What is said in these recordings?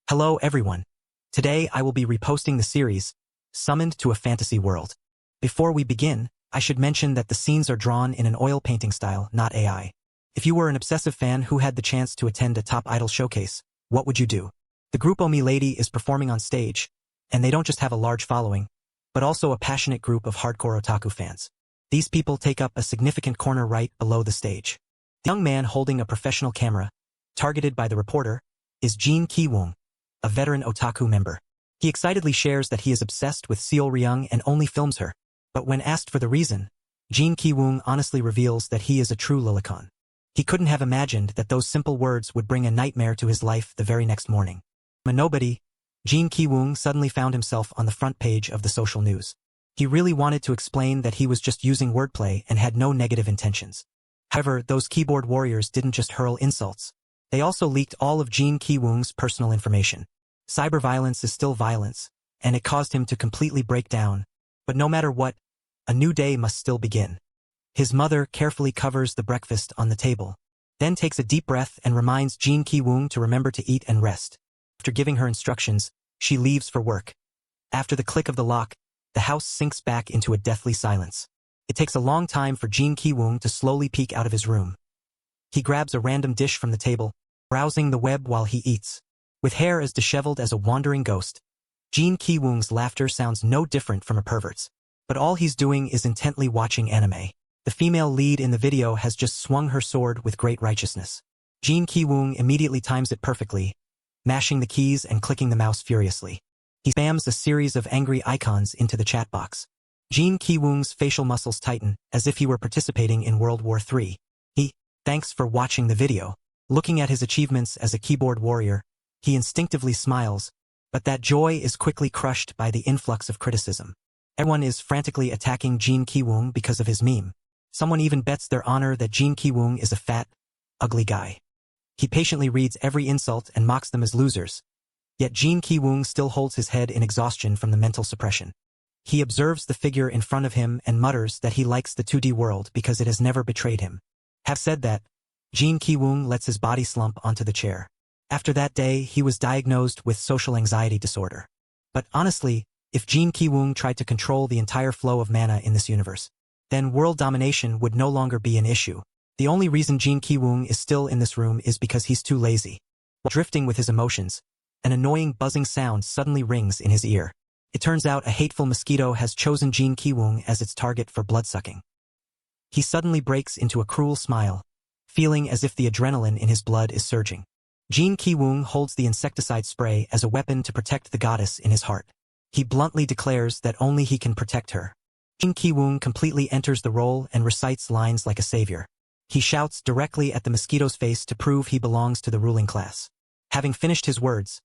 Hello everyone. Today I will be reposting the series, Summoned to a Fantasy World. Before we begin, I should mention that the scenes are drawn in an oil painting style, not AI. If you were an obsessive fan who had the chance to attend a top idol showcase, what would you do? The group Omi Lady is performing on stage, and they don't just have a large following, but also a passionate group of hardcore otaku fans. These people take up a significant corner right below the stage. The young man holding a professional camera, targeted by the reporter, is Jin Ki-woong, a veteran otaku member. He excitedly shares that he is obsessed with Seo Ryung and only films her, but when asked for the reason, Jin Ki-woong honestly reveals that he is a true lolicon. He couldn't have imagined that those simple words would bring a nightmare to his life the very next morning. A nobody, Jin Ki-woong suddenly found himself on the front page of the social news. He really wanted to explain that he was just using wordplay and had no negative intentions. However, those keyboard warriors didn't just hurl insults. They also leaked all of Jin Ki-woong's personal information. Cyber violence is still violence, and it caused him to completely break down. But no matter what, a new day must still begin. His mother carefully covers the breakfast on the table, then takes a deep breath and reminds Jin Ki-woong to remember to eat and rest. After giving her instructions, she leaves for work. After the click of the lock, the house sinks back into a deathly silence. It takes a long time for Jin Ki-woong to slowly peek out of his room. He grabs a random dish from the table, browsing the web while he eats. With hair as disheveled as a wandering ghost, Jin Ki-woong's laughter sounds no different from a pervert's. But all he's doing is intently watching anime. The female lead in the video has just swung her sword with great righteousness. Jin Ki-woong immediately times it perfectly, mashing the keys and clicking the mouse furiously. He spams a series of angry icons into the chat box. Jin Ki-woong's facial muscles tighten, as if he were participating in World War III. Thanks for watching the video. Looking at his achievements as a keyboard warrior, he instinctively smiles, but that joy is quickly crushed by the influx of criticism. Everyone is frantically attacking Jin Ki-woong because of his meme. Someone even bets their honor that Jin Ki-woong is a fat, ugly guy. He patiently reads every insult and mocks them as losers. Yet Jin Ki-woong still holds his head in exhaustion from the mental suppression. He observes the figure in front of him and mutters that he likes the 2D world because it has never betrayed him. Have said that, Jin Ki-woong lets his body slump onto the chair. After that day, he was diagnosed with social anxiety disorder. But honestly, if Jin Ki-woong tried to control the entire flow of mana in this universe, then world domination would no longer be an issue. The only reason Jin Ki-woong is still in this room is because he's too lazy. While drifting with his emotions, an annoying buzzing sound suddenly rings in his ear. It turns out a hateful mosquito has chosen Jin Ki-woong as its target for bloodsucking. He suddenly breaks into a cruel smile, feeling as if the adrenaline in his blood is surging. Jin Ki-woong holds the insecticide spray as a weapon to protect the goddess in his heart. He bluntly declares that only he can protect her. Jin Ki-woong completely enters the role and recites lines like a savior. He shouts directly at the mosquito's face to prove he belongs to the ruling class. Having finished his words,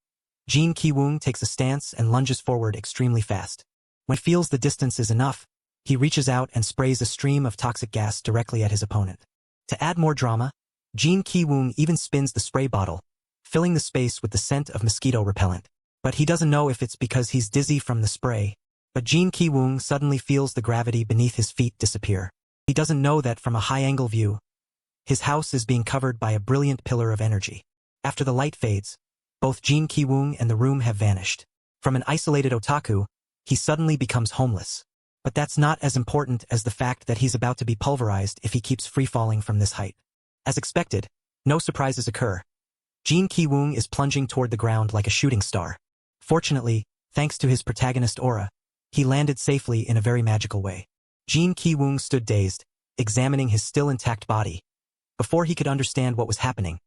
Jin Ki-woong takes a stance and lunges forward extremely fast. When he feels the distance is enough, he reaches out and sprays a stream of toxic gas directly at his opponent. To add more drama, Jin Ki-woong even spins the spray bottle, filling the space with the scent of mosquito repellent. But he doesn't know if it's because he's dizzy from the spray. But Jin Ki-woong suddenly feels the gravity beneath his feet disappear. He doesn't know that from a high-angle view, his house is being covered by a brilliant pillar of energy. After the light fades, both Jin Ki-woong and the room have vanished. From an isolated otaku, he suddenly becomes homeless. But that's not as important as the fact that he's about to be pulverized if he keeps free-falling from this height. As expected, no surprises occur. Jin Ki-woong is plunging toward the ground like a shooting star. Fortunately, thanks to his protagonist aura, he landed safely in a very magical way. Jin Ki-woong stood dazed, examining his still intact body. Before he could understand what was happening,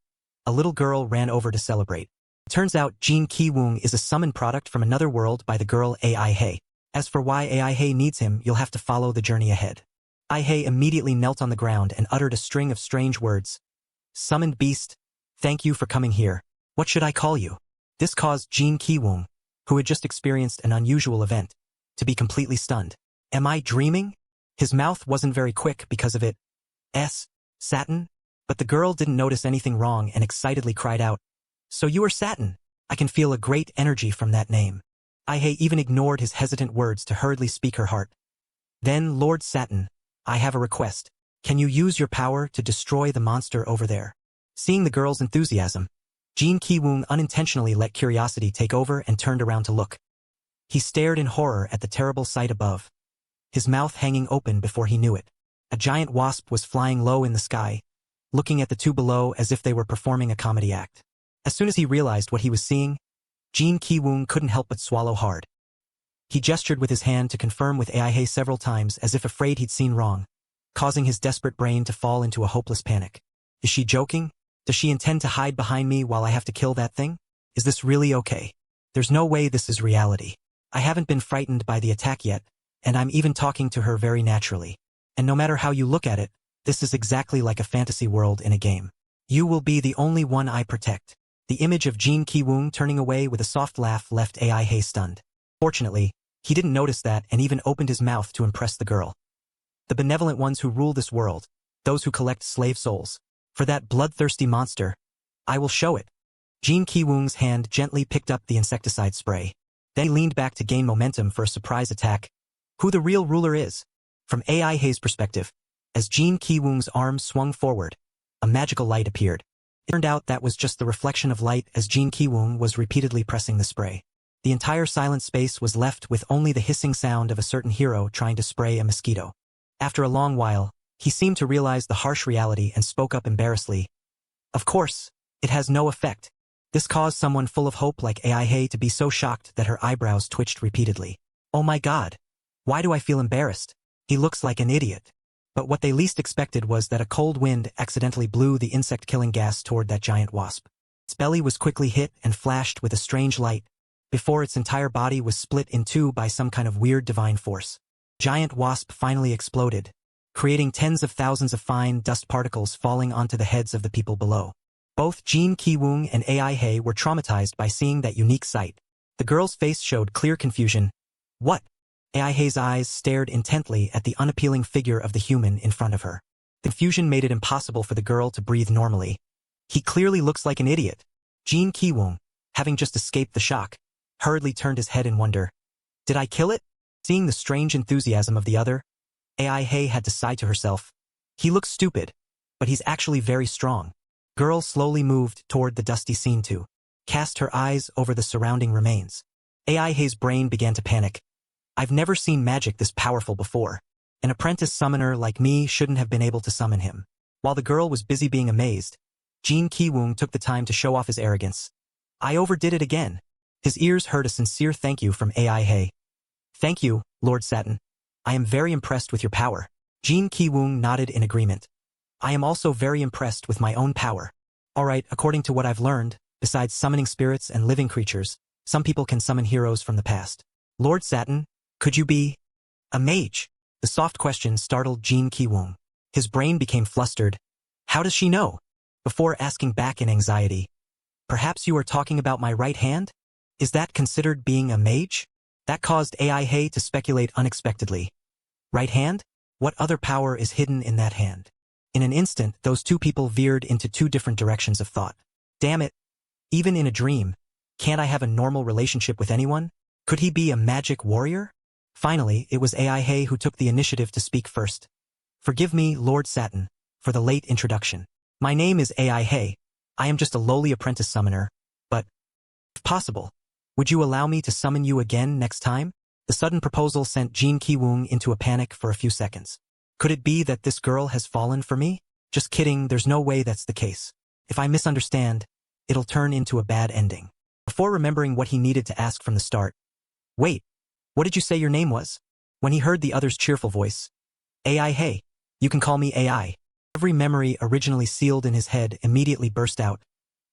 a little girl ran over to celebrate. It turns out Jin Ki-woong is a summoned product from another world by the girl Aihi. As for why Aihi needs him, you'll have to follow the journey ahead. Aihi immediately knelt on the ground and uttered a string of strange words. Summoned beast, thank you for coming here. What should I call you? This caused Jin Ki-woong, who had just experienced an unusual event, to be completely stunned. Am I dreaming? His mouth wasn't very quick because of it. Satin? But the girl didn't notice anything wrong and excitedly cried out. So you are Satin. I can feel a great energy from that name. Aihi even ignored his hesitant words to hurriedly speak her heart. Then, Lord Satin, I have a request. Can you use your power to destroy the monster over there? Seeing the girl's enthusiasm, Jin Ki-woong unintentionally let curiosity take over and turned around to look. He stared in horror at the terrible sight above, his mouth hanging open before he knew it. A giant wasp was flying low in the sky, looking at the two below as if they were performing a comedy act. As soon as he realized what he was seeing, Jin Ki-woong couldn't help but swallow hard. He gestured with his hand to confirm with Aihi several times as if afraid he'd seen wrong, causing his desperate brain to fall into a hopeless panic. Is she joking? Does she intend to hide behind me while I have to kill that thing? Is this really okay? There's no way this is reality. I haven't been frightened by the attack yet, and I'm even talking to her very naturally. And no matter how you look at it, this is exactly like a fantasy world in a game. You will be the only one I protect. The image of Jin Ki-woong turning away with a soft laugh left Aihi stunned. Fortunately, he didn't notice that and even opened his mouth to impress the girl. The benevolent ones who rule this world, those who collect slave souls. For that bloodthirsty monster, I will show it. Jin Ki-woong's hand gently picked up the insecticide spray. Then he leaned back to gain momentum for a surprise attack. Who the real ruler is? From Aihi's perspective, as Jin Ki-woong's arm swung forward, a magical light appeared. It turned out that was just the reflection of light as Jin Ki-woong was repeatedly pressing the spray. The entire silent space was left with only the hissing sound of a certain hero trying to spray a mosquito. After a long while, he seemed to realize the harsh reality and spoke up embarrassedly. Of course, it has no effect. This caused someone full of hope like Aihi to be so shocked that her eyebrows twitched repeatedly. Oh my god. Why do I feel embarrassed? He looks like an idiot. But what they least expected was that a cold wind accidentally blew the insect-killing gas toward that giant wasp. Its belly was quickly hit and flashed with a strange light, before its entire body was split in two by some kind of weird divine force. Giant wasp finally exploded, creating tens of thousands of fine dust particles falling onto the heads of the people below. Both Jin Ki-woong and Aihi were traumatized by seeing that unique sight. The girl's face showed clear confusion. What? Aihi's eyes stared intently at the unappealing figure of the human in front of her. The confusion made it impossible for the girl to breathe normally. He clearly looks like an idiot. Jin Ki-woong, having just escaped the shock, hurriedly turned his head in wonder. Did I kill it? Seeing the strange enthusiasm of the other, Aihi had to sigh to herself. He looks stupid, but he's actually very strong. Girl slowly moved toward the dusty scene to cast her eyes over the surrounding remains. Aihi's brain began to panic. I've never seen magic this powerful before. An apprentice summoner like me shouldn't have been able to summon him. While the girl was busy being amazed, Jin Ki-woong took the time to show off his arrogance. I overdid it again. His ears heard a sincere thank you from Aihi. Thank you, Lord Satin. I am very impressed with your power. Jin Ki-woong nodded in agreement. I am also very impressed with my own power. Alright, according to what I've learned, besides summoning spirits and living creatures, some people can summon heroes from the past. Lord Satin, could you be a mage? The soft question startled Jin Ki-woong. His brain became flustered. How does she know? Before asking back in anxiety. Perhaps you are talking about my right hand? Is that considered being a mage? That caused Aihi to speculate unexpectedly. Right hand? What other power is hidden in that hand? In an instant, those two people veered into two different directions of thought. Damn it. Even in a dream, can't I have a normal relationship with anyone? Could he be a magic warrior? Finally, it was Aihi who took the initiative to speak first. Forgive me, Lord Satin, for the late introduction. My name is Aihi. I am just a lowly apprentice summoner, but, if possible, would you allow me to summon you again next time? The sudden proposal sent Jin Ki-woong into a panic for a few seconds. Could it be that this girl has fallen for me? Just kidding, there's no way that's the case. If I misunderstand, it'll turn into a bad ending. Before remembering what he needed to ask from the start. Wait, what did you say your name was? When he heard the other's cheerful voice. Aihi. You can call me Ai. Every memory originally sealed in his head immediately burst out,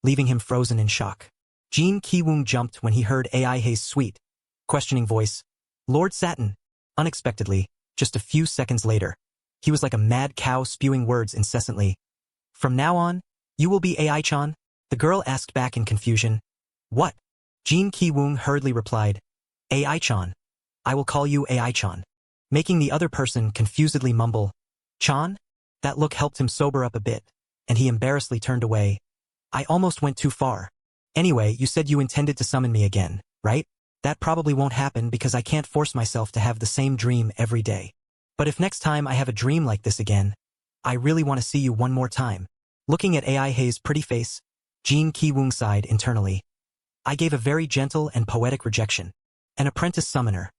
leaving him frozen in shock. Jin Ki-woong jumped when he heard Aihi's sweet, questioning voice. Lord Satin. Unexpectedly, just a few seconds later, he was like a mad cow spewing words incessantly. From now on, you will be Ai-chan? The girl asked back in confusion. What? Jin Ki-woong hurriedly replied. Ai-chan. I will call you Ai-chan. Making the other person confusedly mumble. Chan? That look helped him sober up a bit, and he embarrassedly turned away. I almost went too far. Anyway, you said you intended to summon me again, right? That probably won't happen because I can't force myself to have the same dream every day. But if next time I have a dream like this again, I really want to see you one more time. Looking at Aihi's pretty face, Jin Ki-woong sighed internally. I gave a very gentle and poetic rejection. An apprentice summoner.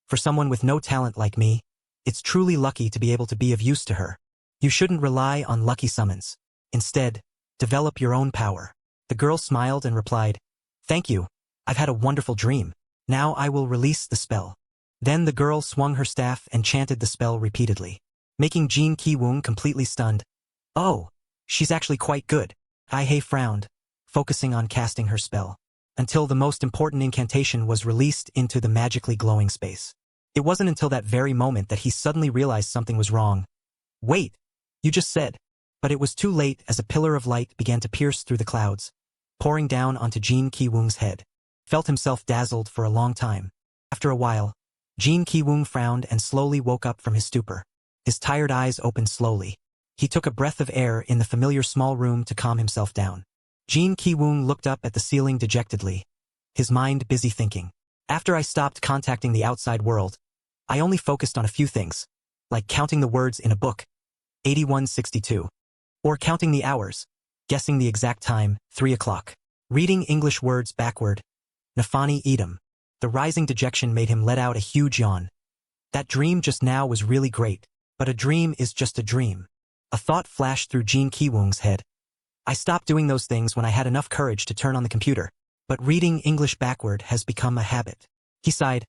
For someone with no talent like me, it's truly lucky to be able to be of use to her. You shouldn't rely on lucky summons. Instead, develop your own power. The girl smiled and replied, Thank you. I've had a wonderful dream. Now I will release the spell. Then the girl swung her staff and chanted the spell repeatedly, making Jin Ki-woong completely stunned. Oh, she's actually quite good. Aihi frowned, focusing on casting her spell, until the most important incantation was released into the magically glowing space. It wasn't until that very moment that he suddenly realized something was wrong. Wait, you just said. But it was too late as a pillar of light began to pierce through the clouds, pouring down onto Jin Ki-woong's head. Felt himself dazzled for a long time. After a while, Jin Ki-woong frowned and slowly woke up from his stupor. His tired eyes opened slowly. He took a breath of air in the familiar small room to calm himself down. Jin Ki-woong looked up at the ceiling dejectedly, his mind busy thinking. After I stopped contacting the outside world, I only focused on a few things, like counting the words in a book, 8162, or counting the hours, guessing the exact time, 3 o'clock, reading English words backward, Nafani Edom. The rising dejection made him let out a huge yawn. That dream just now was really great, but a dream is just a dream. A thought flashed through Jin Ki-woong's head. I stopped doing those things when I had enough courage to turn on the computer, but reading English backward has become a habit. He sighed.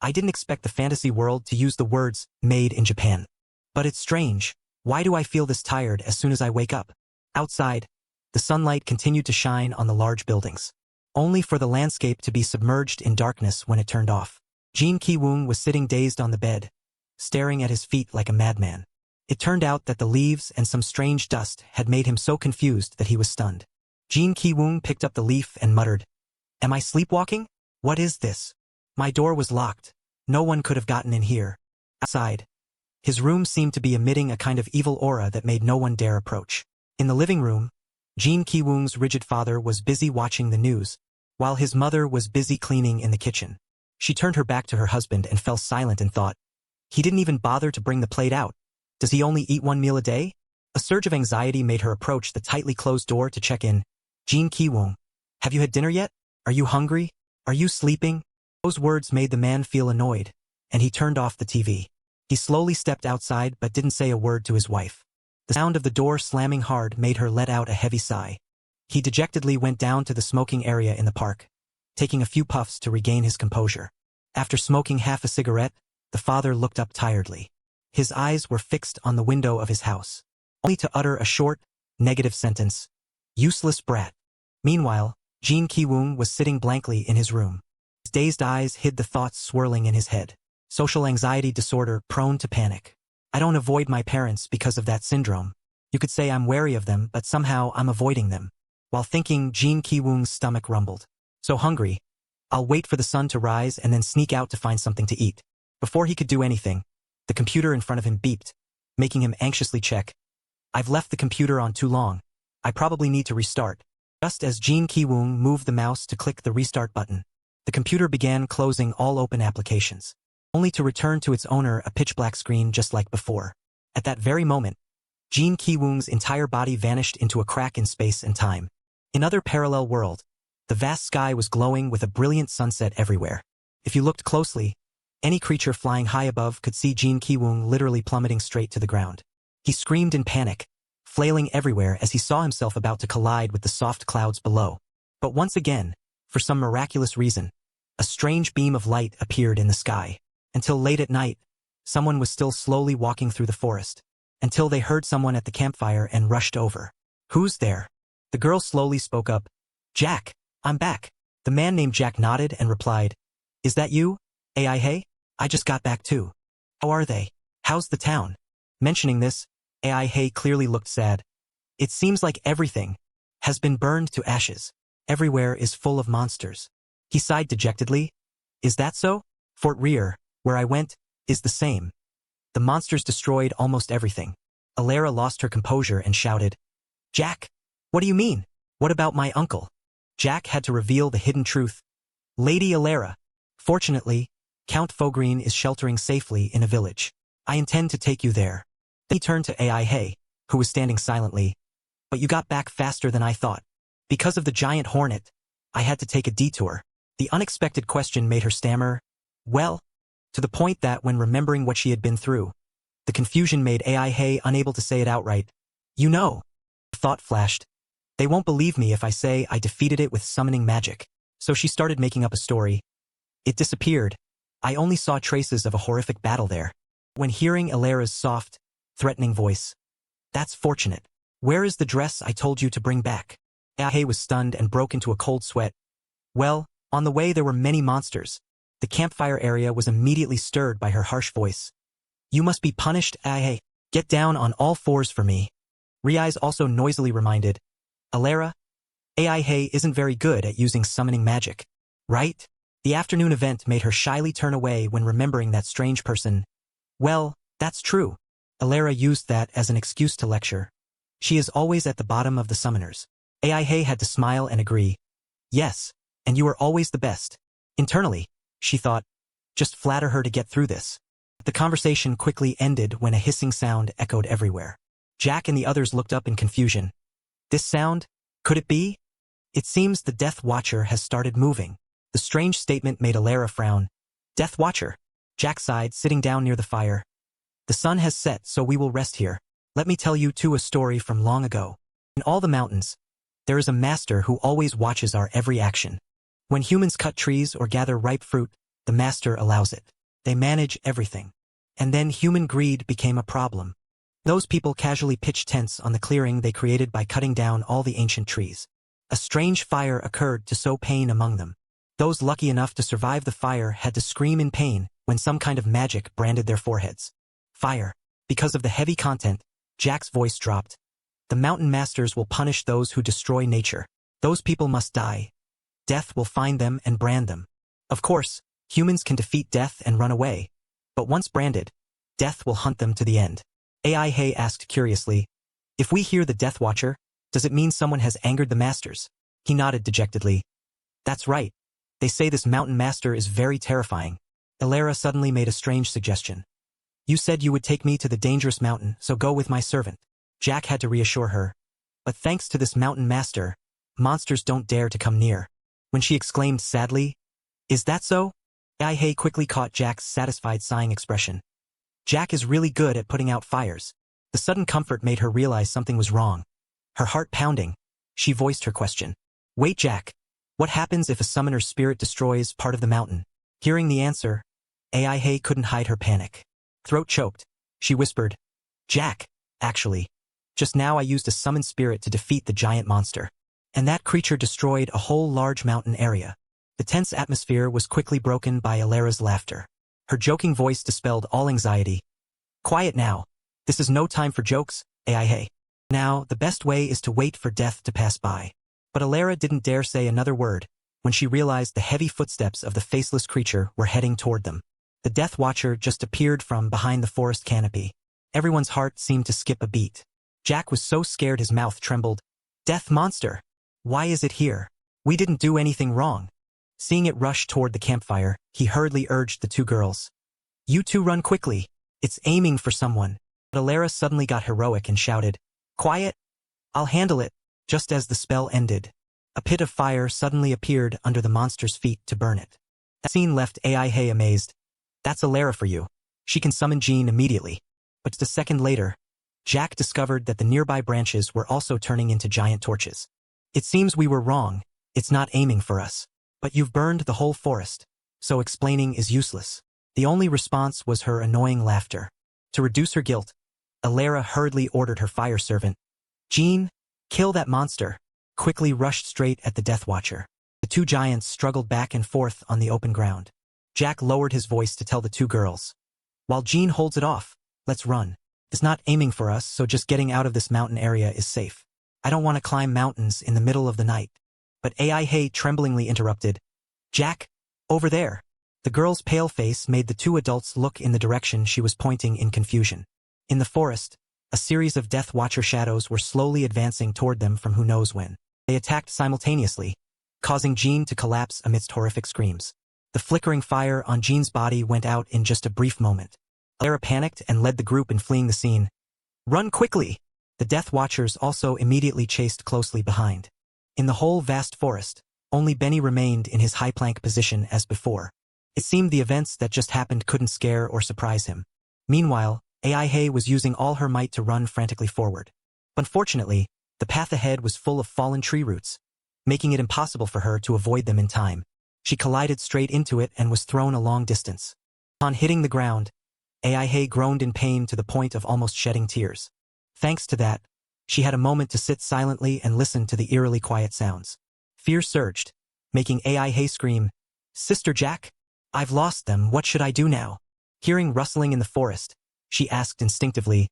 I didn't expect the fantasy world to use the words, made in Japan. But it's strange. Why do I feel this tired as soon as I wake up? Outside, the sunlight continued to shine on the large buildings, only for the landscape to be submerged in darkness when it turned off. Jin Ki-woong was sitting dazed on the bed, staring at his feet like a madman. It turned out that the leaves and some strange dust had made him so confused that he was stunned. Jin Ki-woong picked up the leaf and muttered, Am I sleepwalking? What is this? My door was locked. No one could have gotten in here. Outside, his room seemed to be emitting a kind of evil aura that made no one dare approach. In the living room, Jin Ki-woong's rigid father was busy watching the news, while his mother was busy cleaning in the kitchen. She turned her back to her husband and fell silent and thought, He didn't even bother to bring the plate out. Does he only eat one meal a day? A surge of anxiety made her approach the tightly closed door to check in. Jin Ki-woong, have you had dinner yet? Are you hungry? Are you sleeping? Those words made the man feel annoyed, and he turned off the TV. He slowly stepped outside but didn't say a word to his wife. The sound of the door slamming hard made her let out a heavy sigh. He dejectedly went down to the smoking area in the park, taking a few puffs to regain his composure. After smoking half a cigarette, the father looked up tiredly. His eyes were fixed on the window of his house, only to utter a short, negative sentence. Useless brat. Meanwhile, Jin Ki-woong was sitting blankly in his room. His dazed eyes hid the thoughts swirling in his head. Social anxiety disorder, prone to panic. I don't avoid my parents because of that syndrome. You could say I'm wary of them, but somehow I'm avoiding them. While thinking, Jin Ki-woong's stomach rumbled. So hungry. I'll wait for the sun to rise and then sneak out to find something to eat. Before he could do anything, the computer in front of him beeped, making him anxiously check. I've left the computer on too long. I probably need to restart. Just as Jin Ki-woong moved the mouse to click the restart button, the computer began closing all open applications, only to return to its owner a pitch-black screen just like before. At that very moment, Jin Ki-woong's entire body vanished into a crack in space and time. In another parallel world, the vast sky was glowing with a brilliant sunset everywhere. If you looked closely, any creature flying high above could see Jin Ki-woong literally plummeting straight to the ground. He screamed in panic, flailing everywhere as he saw himself about to collide with the soft clouds below. But once again, for some miraculous reason, a strange beam of light appeared in the sky. Until late at night, someone was still slowly walking through the forest, until they heard someone at the campfire and rushed over. Who's there? The girl slowly spoke up. Jack, I'm back. The man named Jack nodded and replied, Is that you? Aihi? I just got back too. How are they? How's the town? Mentioning this, Aihi clearly looked sad. It seems like everything has been burned to ashes. Everywhere is full of monsters. He sighed dejectedly. Is that so? Fort Rear, where I went, is the same. The monsters destroyed almost everything. Alara lost her composure and shouted, Jack, what do you mean? What about my uncle? Jack had to reveal the hidden truth. Lady Alara, fortunately, Count Fogreen is sheltering safely in a village. I intend to take you there. Then he turned to Aihi, who was standing silently. But you got back faster than I thought. Because of the giant hornet, I had to take a detour. The unexpected question made her stammer, well, to the point that when remembering what she had been through, the confusion made Aihi unable to say it outright. You know, the thought flashed. They won't believe me if I say I defeated it with summoning magic. So she started making up a story. It disappeared. I only saw traces of a horrific battle there. When hearing Alera's soft, threatening voice, that's fortunate. Where is the dress I told you to bring back? Aihi was stunned and broke into a cold sweat. Well, on the way there were many monsters. The campfire area was immediately stirred by her harsh voice. You must be punished, Aihi. Get down on all fours for me. Riai's also noisily reminded. Alera, Aihi isn't very good at using summoning magic, right? The afternoon event made her shyly turn away when remembering that strange person. Well, that's true. Alera used that as an excuse to lecture. She is always at the bottom of the summoners. Aihi had to smile and agree. Yes, and you are always the best. Internally, she thought, just flatter her to get through this. The conversation quickly ended when a hissing sound echoed everywhere. Jack and the others looked up in confusion. This sound? Could it be? It seems the Death Watcher has started moving. The strange statement made Alera frown. Death Watcher? Jack sighed, sitting down near the fire. The sun has set, so we will rest here. Let me tell you too a story from long ago. In all the mountains, there is a master who always watches our every action. When humans cut trees or gather ripe fruit, the master allows it. They manage everything. And then human greed became a problem. Those people casually pitched tents on the clearing they created by cutting down all the ancient trees. A strange fire occurred to sow pain among them. Those lucky enough to survive the fire had to scream in pain when some kind of magic branded their foreheads. Fire. Because of the heavy content, Jack's voice dropped. The mountain masters will punish those who destroy nature. Those people must die. Death will find them and brand them. Of course, humans can defeat death and run away. But once branded, death will hunt them to the end. Aihi asked curiously, if we hear the Death Watcher, does it mean someone has angered the masters? He nodded dejectedly. That's right. They say this mountain master is very terrifying. Alera suddenly made a strange suggestion. You said you would take me to the dangerous mountain, so go with my servant. Jack had to reassure her. But thanks to this mountain master, monsters don't dare to come near. When she exclaimed sadly, is that so? Aihi quickly caught Jack's satisfied sighing expression. Jack is really good at putting out fires. The sudden comfort made her realize something was wrong. Her heart pounding, she voiced her question. Wait, Jack. What happens if a summoner's spirit destroys part of the mountain? Hearing the answer, Aihi couldn't hide her panic. Throat choked, she whispered. Jack, actually. Just now I used a summoned spirit to defeat the giant monster. And that creature destroyed a whole large mountain area. The tense atmosphere was quickly broken by Alera's laughter. Her joking voice dispelled all anxiety. Quiet now. This is no time for jokes, Aihi. Now, the best way is to wait for death to pass by. But Alera didn't dare say another word when she realized the heavy footsteps of the faceless creature were heading toward them. The Death Watcher just appeared from behind the forest canopy. Everyone's heart seemed to skip a beat. Jack was so scared his mouth trembled. Death Monster! Why is it here? We didn't do anything wrong. Seeing it rush toward the campfire, he hurriedly urged the two girls. You two run quickly. It's aiming for someone. But Alera suddenly got heroic and shouted, Quiet! I'll handle it. Just as the spell ended, a pit of fire suddenly appeared under the monster's feet to burn it. That scene left Aihi amazed. That's Alera for you. She can summon Jean immediately. But a second later, Jack discovered that the nearby branches were also turning into giant torches. It seems we were wrong. It's not aiming for us. But you've burned the whole forest, so explaining is useless. The only response was her annoying laughter. To reduce her guilt, Alera hurriedly ordered her fire servant, Jean, kill that monster, quickly rushed straight at the Death Watcher. The two giants struggled back and forth on the open ground. Jack lowered his voice to tell the two girls, while Jean holds it off, let's run. It's not aiming for us, so just getting out of this mountain area is safe. I don't want to climb mountains in the middle of the night. But Aihi tremblingly interrupted. Jack, over there. The girl's pale face made the two adults look in the direction she was pointing in confusion. In the forest, a series of Death Watcher shadows were slowly advancing toward them from who knows when. They attacked simultaneously, causing Jean to collapse amidst horrific screams. The flickering fire on Jean's body went out in just a brief moment. Alera panicked and led the group in fleeing the scene. Run quickly! The Death Watchers also immediately chased closely behind. In the whole vast forest, only Benny remained in his high plank position as before. It seemed the events that just happened couldn't scare or surprise him. Meanwhile, Aihi was using all her might to run frantically forward. Unfortunately, the path ahead was full of fallen tree roots, making it impossible for her to avoid them in time. She collided straight into it and was thrown a long distance. Upon hitting the ground, Aihi groaned in pain to the point of almost shedding tears. Thanks to that, she had a moment to sit silently and listen to the eerily quiet sounds. Fear surged, making Aihi scream, "Sister Jack? I've lost them, what should I do now?" Hearing rustling in the forest, she asked instinctively,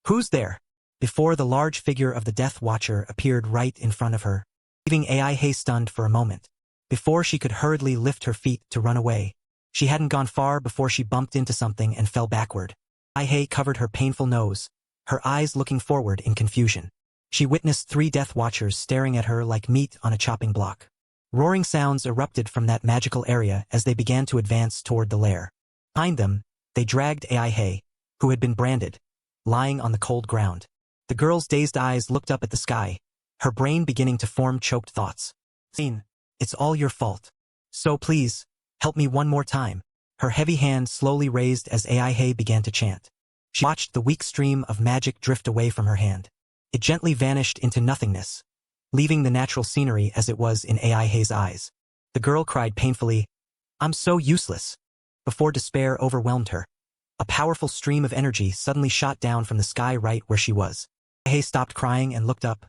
"Who's there?" Before the large figure of the Death Watcher appeared right in front of her, leaving Aihi stunned for a moment. Before she could hurriedly lift her feet to run away, she hadn't gone far before she bumped into something and fell backward. Aihi covered her painful nose, her eyes looking forward in confusion. She witnessed 3 Death Watchers staring at her like meat on a chopping block. Roaring sounds erupted from that magical area as they began to advance toward the lair. Behind them, they dragged Aihi, who had been branded, lying on the cold ground. The girl's dazed eyes looked up at the sky, her brain beginning to form choked thoughts. "Scene, it's all your fault. So please, help me one more time." Her heavy hand slowly raised as Aihi began to chant. She watched the weak stream of magic drift away from her hand. It gently vanished into nothingness, leaving the natural scenery as it was in Aihi's eyes. The girl cried painfully, "I'm so useless." Before despair overwhelmed her, a powerful stream of energy suddenly shot down from the sky right where she was. Aihi stopped crying and looked up.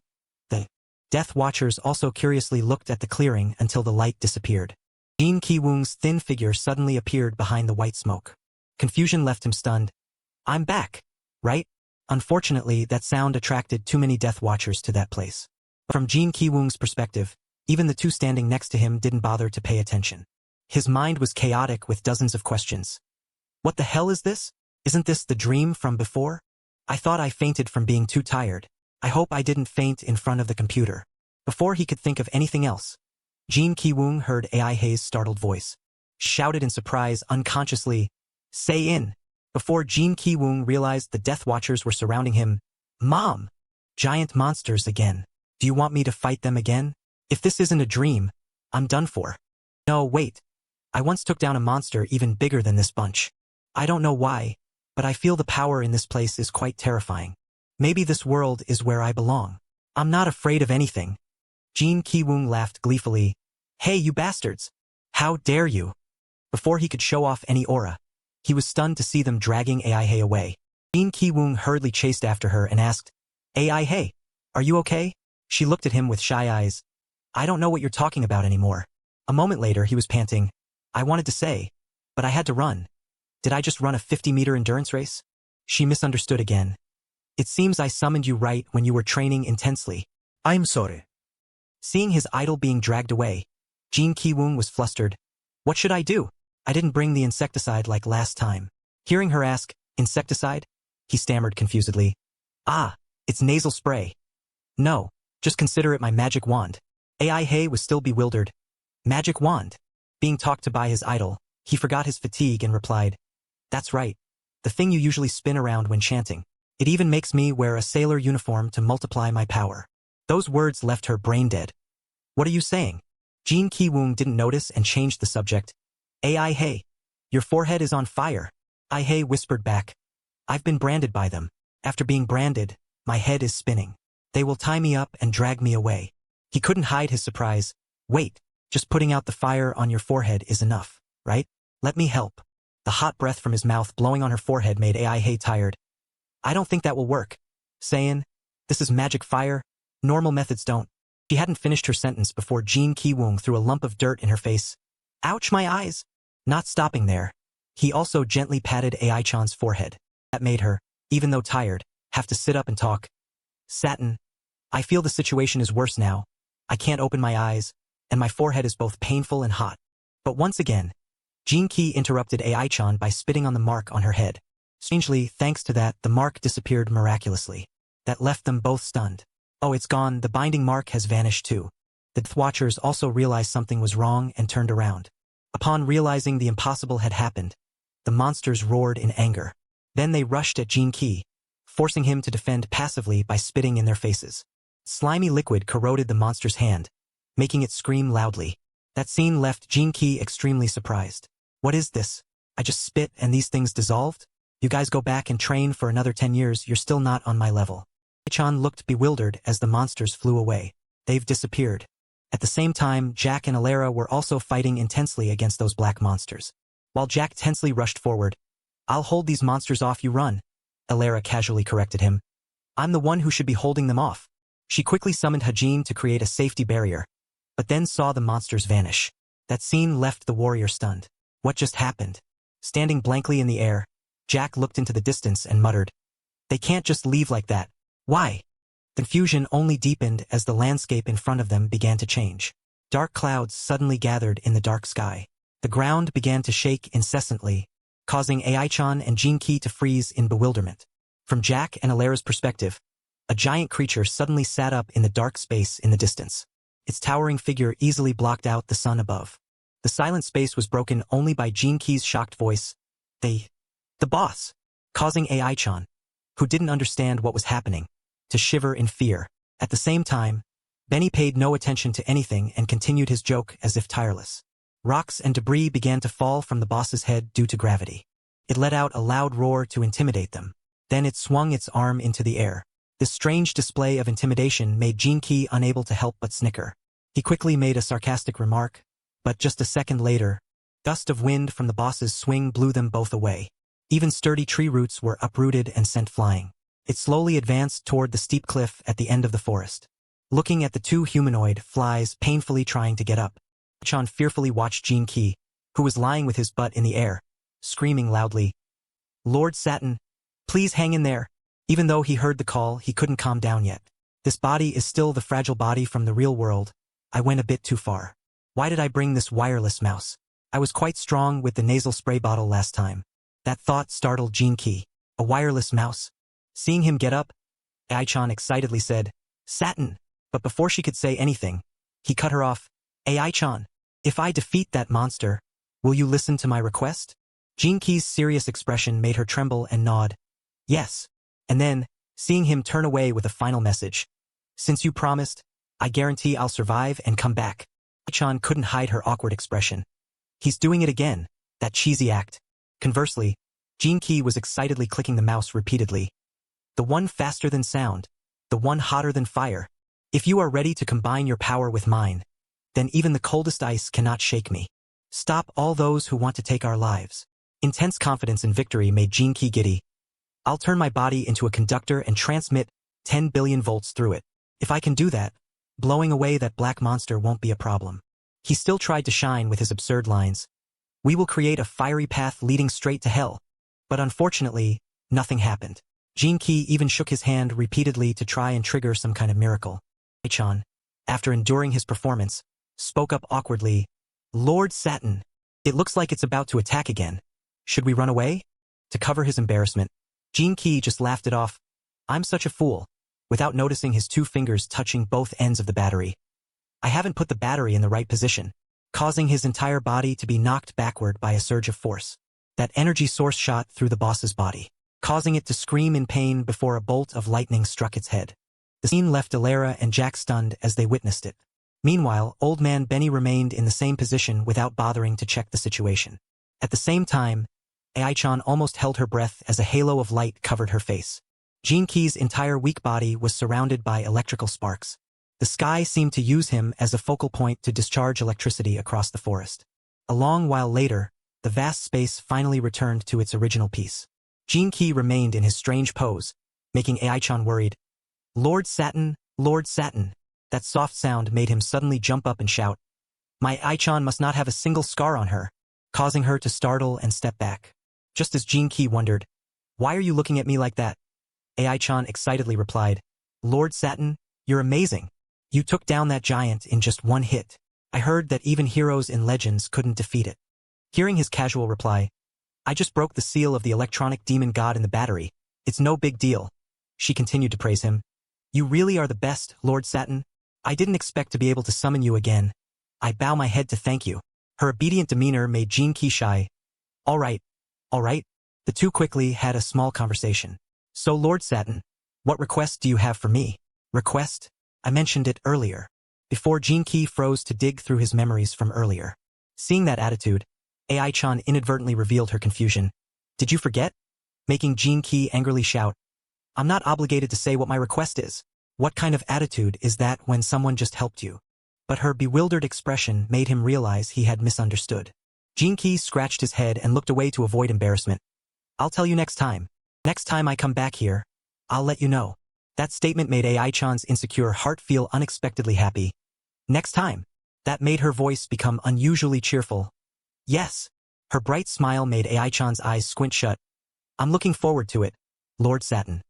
The Death Watchers also curiously looked at the clearing until the light disappeared. Jin Ki-woong's thin figure suddenly appeared behind the white smoke. Confusion left him stunned. "I'm back, right?" Unfortunately, that sound attracted too many Death Watchers to that place. From Jin Ki-woong's perspective, even the 2 standing next to him didn't bother to pay attention. His mind was chaotic with dozens of questions. What the hell is this? Isn't this the dream from before? I thought I fainted from being too tired. I hope I didn't faint in front of the computer. Before he could think of anything else, Jin Ki-woong heard Aihi's startled voice. Shouted in surprise unconsciously, "Say in." Before Jin Ki-woong realized the Death Watchers were surrounding him, "Mom! Giant monsters again. Do you want me to fight them again? If this isn't a dream, I'm done for." "No, wait. I once took down a monster even bigger than this bunch. I don't know why, but I feel the power in this place is quite terrifying. Maybe this world is where I belong. I'm not afraid of anything." Jin Ki-woong laughed gleefully. "Hey, you bastards! How dare you!" Before he could show off any aura, he was stunned to see them dragging Aihi away. Jin Ki-woong hurriedly chased after her and asked, "Aihi, are you okay?" She looked at him with shy eyes. "I don't know what you're talking about anymore." A moment later he was panting, "I wanted to say, but I had to run. Did I just run a 50-meter endurance race?" She misunderstood again. "It seems I summoned you right when you were training intensely." I'm sorry. Seeing his idol being dragged away, Jin Ki-woong was flustered. "What should I do? I didn't bring the insecticide like last time." Hearing her ask, "Insecticide?" he stammered confusedly. "Ah, it's nasal spray." "No, just consider it my magic wand." Aihi was still bewildered. Magic wand? Being talked to by his idol, he forgot his fatigue and replied, "That's right. The thing you usually spin around when chanting. It even makes me wear a sailor uniform to multiply my power." Those words left her brain dead. "What are you saying?" Jin Ki-woong didn't notice and changed the subject. "Aihi, your forehead is on fire." Aihi whispered back, "I've been branded by them. After being branded, my head is spinning. They will tie me up and drag me away." He couldn't hide his surprise. "Wait, just putting out the fire on your forehead is enough, right? Let me help." The hot breath from his mouth blowing on her forehead made Aihi tired. "I don't think that will work. Sayin, this is magic fire. Normal methods don't." She hadn't finished her sentence before Jin Ki-woong threw a lump of dirt in her face. "Ouch, my eyes!" Not stopping there, he also gently patted Ai-chan's forehead. That made her, even though tired, have to sit up and talk. "Satin, I feel the situation is worse now. I can't open my eyes, and my forehead is both painful and hot." But once again, Jin Ki interrupted Ai-chan by spitting on the mark on her head. Strangely, thanks to that, the mark disappeared miraculously. That left them both stunned. "Oh, it's gone, the binding mark has vanished too." The Death Watchers also realized something was wrong and turned around. Upon realizing the impossible had happened, the monsters roared in anger. Then they rushed at Jin Ki, forcing him to defend passively by spitting in their faces. Slimy liquid corroded the monster's hand, making it scream loudly. That scene left Jinki extremely surprised. What is this? I just spit and these things dissolved? You guys go back and train for another 10 years, you're still not on my level. Chan looked bewildered as the monsters flew away. They've disappeared. At the same time, Jack and Alara were also fighting intensely against those black monsters. While Jack tensely rushed forward, I'll hold these monsters off, you run. Alara casually corrected him. I'm the one who should be holding them off. She quickly summoned Hajin to create a safety barrier, but then saw the monsters vanish. That scene left the warrior stunned. What just happened? Standing blankly in the air, Jack looked into the distance and muttered, they can't just leave like that. Why? The confusion only deepened as the landscape in front of them began to change. Dark clouds suddenly gathered in the dark sky. The ground began to shake incessantly, causing Ai-chan and Jinki to freeze in bewilderment. From Jack and Alara's perspective, a giant creature suddenly sat up in the dark space in the distance. Its towering figure easily blocked out the sun above. The silent space was broken only by Jinki's shocked voice. The boss! Causing Ai-chan, who didn't understand what was happening, to shiver in fear. At the same time, Benny paid no attention to anything and continued his joke as if tireless. Rocks and debris began to fall from the boss's head due to gravity. It let out a loud roar to intimidate them. Then it swung its arm into the air. This strange display of intimidation made Jinki unable to help but snicker. He quickly made a sarcastic remark, but just a second later, a gust of wind from the boss's swing blew them both away. Even sturdy tree roots were uprooted and sent flying. It slowly advanced toward the steep cliff at the end of the forest. Looking at the two humanoid flies painfully trying to get up, Chan fearfully watched Jinki, who was lying with his butt in the air, screaming loudly, Lord Satin, please hang in there. Even though he heard the call, he couldn't calm down yet. This body is still the fragile body from the real world. I went a bit too far. Why did I bring this wireless mouse? I was quite strong with the nasal spray bottle last time. That thought startled Jinki. A wireless mouse? Seeing him get up, Ai-chan excitedly said, Satin. But before she could say anything, he cut her off. Ai-chan, if I defeat that monster, will you listen to my request? Jinki's serious expression made her tremble and nod. Yes. And then, seeing him turn away with a final message. Since you promised, I guarantee I'll survive and come back. Ai-chan couldn't hide her awkward expression. He's doing it again, that cheesy act. Conversely, Jinki was excitedly clicking the mouse repeatedly. The one faster than sound, the one hotter than fire. If you are ready to combine your power with mine, then even the coldest ice cannot shake me. Stop all those who want to take our lives. Intense confidence in victory made Jinki giddy. I'll turn my body into a conductor and transmit 10 billion volts through it. If I can do that, blowing away that black monster won't be a problem. He still tried to shine with his absurd lines. We will create a fiery path leading straight to hell. But unfortunately, nothing happened. Jinki even shook his hand repeatedly to try and trigger some kind of miracle. Ai-chan, after enduring his performance, spoke up awkwardly. Lord Satin, it looks like it's about to attack again. Should we run away? To cover his embarrassment, Jinki just laughed it off. I'm such a fool, without noticing his two fingers touching both ends of the battery. I haven't put the battery in the right position, causing his entire body to be knocked backward by a surge of force. That energy source shot through the boss's body, causing it to scream in pain before a bolt of lightning struck its head. The scene left Alara and Jack stunned as they witnessed it. Meanwhile, old man Benny remained in the same position without bothering to check the situation. At the same time, Ai-chan almost held her breath as a halo of light covered her face. Jinki's entire weak body was surrounded by electrical sparks. The sky seemed to use him as a focal point to discharge electricity across the forest. A long while later, the vast space finally returned to its original peace. Jinki remained in his strange pose, making Ai-chan worried. Lord Satin, Lord Satin. That soft sound made him suddenly jump up and shout. My Ai-chan must not have a single scar on her, causing her to startle and step back. Just as Jinki wondered, why are you looking at me like that? Ai-chan excitedly replied, Lord Satin, you're amazing. You took down that giant in just one hit. I heard that even heroes in legends couldn't defeat it. Hearing his casual reply, I just broke the seal of the electronic demon god in the battery. It's no big deal. She continued to praise him. You really are the best, Lord Satin. I didn't expect to be able to summon you again. I bow my head to thank you. Her obedient demeanor made Jinki shy. All right. The two quickly had a small conversation. So Lord Satin, what request do you have for me? Request? I mentioned it earlier. before Jinki froze to dig through his memories from earlier. Seeing that attitude, Ai-chan inadvertently revealed her confusion. Did you forget? Making Jinki angrily shout. I'm not obligated to say what my request is. What kind of attitude is that when someone just helped you? But her bewildered expression made him realize he had misunderstood. Jinki scratched his head and looked away to avoid embarrassment. I'll tell you next time. Next time I come back here, I'll let you know. That statement made Ai-chan's insecure heart feel unexpectedly happy. Next time. That made her voice become unusually cheerful. Yes. Her bright smile made Ai-chan's eyes squint shut. I'm looking forward to it, Lord Satin.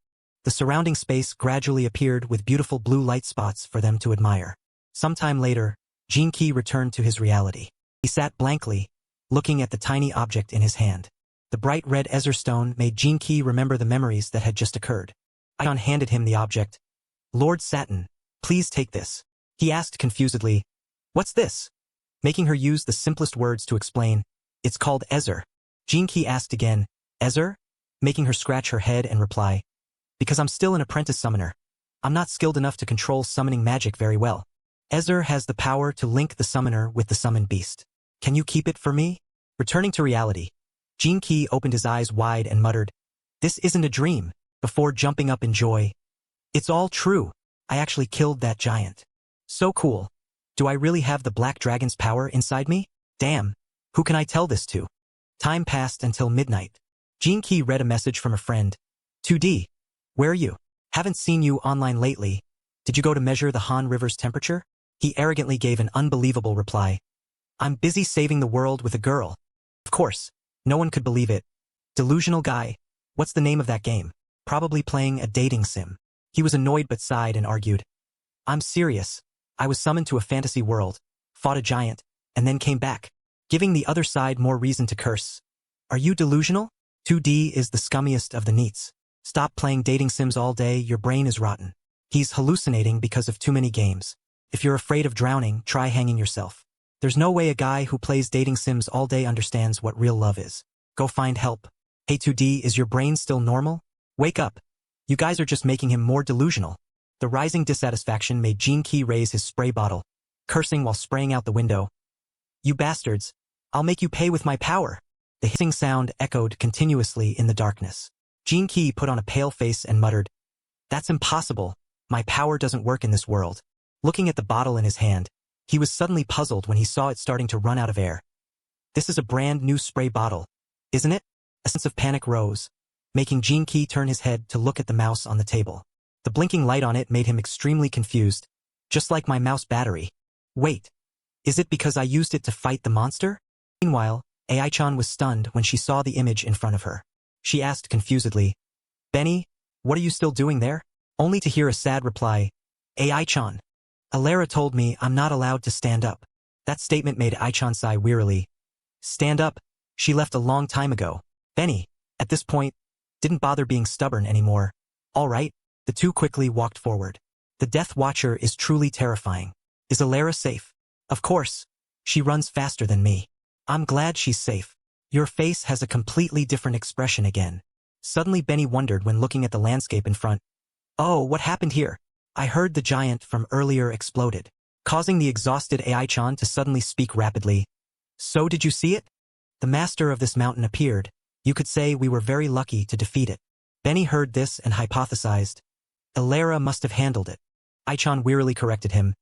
The surrounding space gradually appeared with beautiful blue light spots for them to admire. Sometime later, Jinki returned to his reality. He sat blankly, looking at the tiny object in his hand. The bright red Ezra stone made Jinki remember the memories that had just occurred. Ai-chan handed him the object. Lord Satin, please take this. He asked confusedly, what's this? Making her use the simplest words to explain, it's called Ezra. Jinki asked again, Ezra? Making her scratch her head and reply, because I'm still an apprentice summoner. I'm not skilled enough to control summoning magic very well. Ezra has the power to link the summoner with the summoned beast. Can you keep it for me? Returning to reality, Jinki opened his eyes wide and muttered, this isn't a dream, before jumping up in joy. It's all true. I actually killed that giant. So cool. Do I really have the black dragon's power inside me? Damn. Who can I tell this to? Time passed until midnight. Jinki read a message from a friend. 2D. Where are you? Haven't seen you online lately. Did you go to measure the Han River's temperature? He arrogantly gave an unbelievable reply. I'm busy saving the world with a girl. Of course. No one could believe it. Delusional guy. What's the name of that game? Probably playing a dating sim. He was annoyed but sighed and argued. I'm serious. I was summoned to a fantasy world, fought a giant, and then came back, giving the other side more reason to curse. Are you delusional? 2D is the scummiest of the neets. Stop playing dating sims all day, your brain is rotten. He's hallucinating because of too many games. If you're afraid of drowning, try hanging yourself. There's no way a guy who plays dating sims all day understands what real love is. Go find help. Hey 2D, is your brain still normal? Wake up. You guys are just making him more delusional. The rising dissatisfaction made Jinki raise his spray bottle, cursing while spraying out the window. You bastards. I'll make you pay with my power. The hissing sound echoed continuously in the darkness. Jinki put on a pale face and muttered, that's impossible. My power doesn't work in this world. Looking at the bottle in his hand, he was suddenly puzzled when he saw it starting to run out of air. This is a brand new spray bottle, isn't it? A sense of panic rose, making Jinki turn his head to look at the mouse on the table. The blinking light on it made him extremely confused, just like my mouse battery. Wait, is it because I used it to fight the monster? Meanwhile, Ai-chan was stunned when she saw the image in front of her. She asked confusedly, Benny, what are you still doing there? Only to hear a sad reply, Ai-chan. Alara told me I'm not allowed to stand up. That statement made Ai-chan sigh wearily. Stand up? She left a long time ago. Benny, at this point, didn't bother being stubborn anymore. All right, the two quickly walked forward. The Death Watcher is truly terrifying. Is Alara safe? Of course. She runs faster than me. I'm glad she's safe. Your face has a completely different expression again. Suddenly Benny wondered when looking at the landscape in front. Oh, what happened here? I heard the giant from earlier exploded, causing the exhausted Ai-chan to suddenly speak rapidly. So did you see it? The master of this mountain appeared. You could say we were very lucky to defeat it. Benny heard this and hypothesized. Alara must have handled it. Ai-chan wearily corrected him.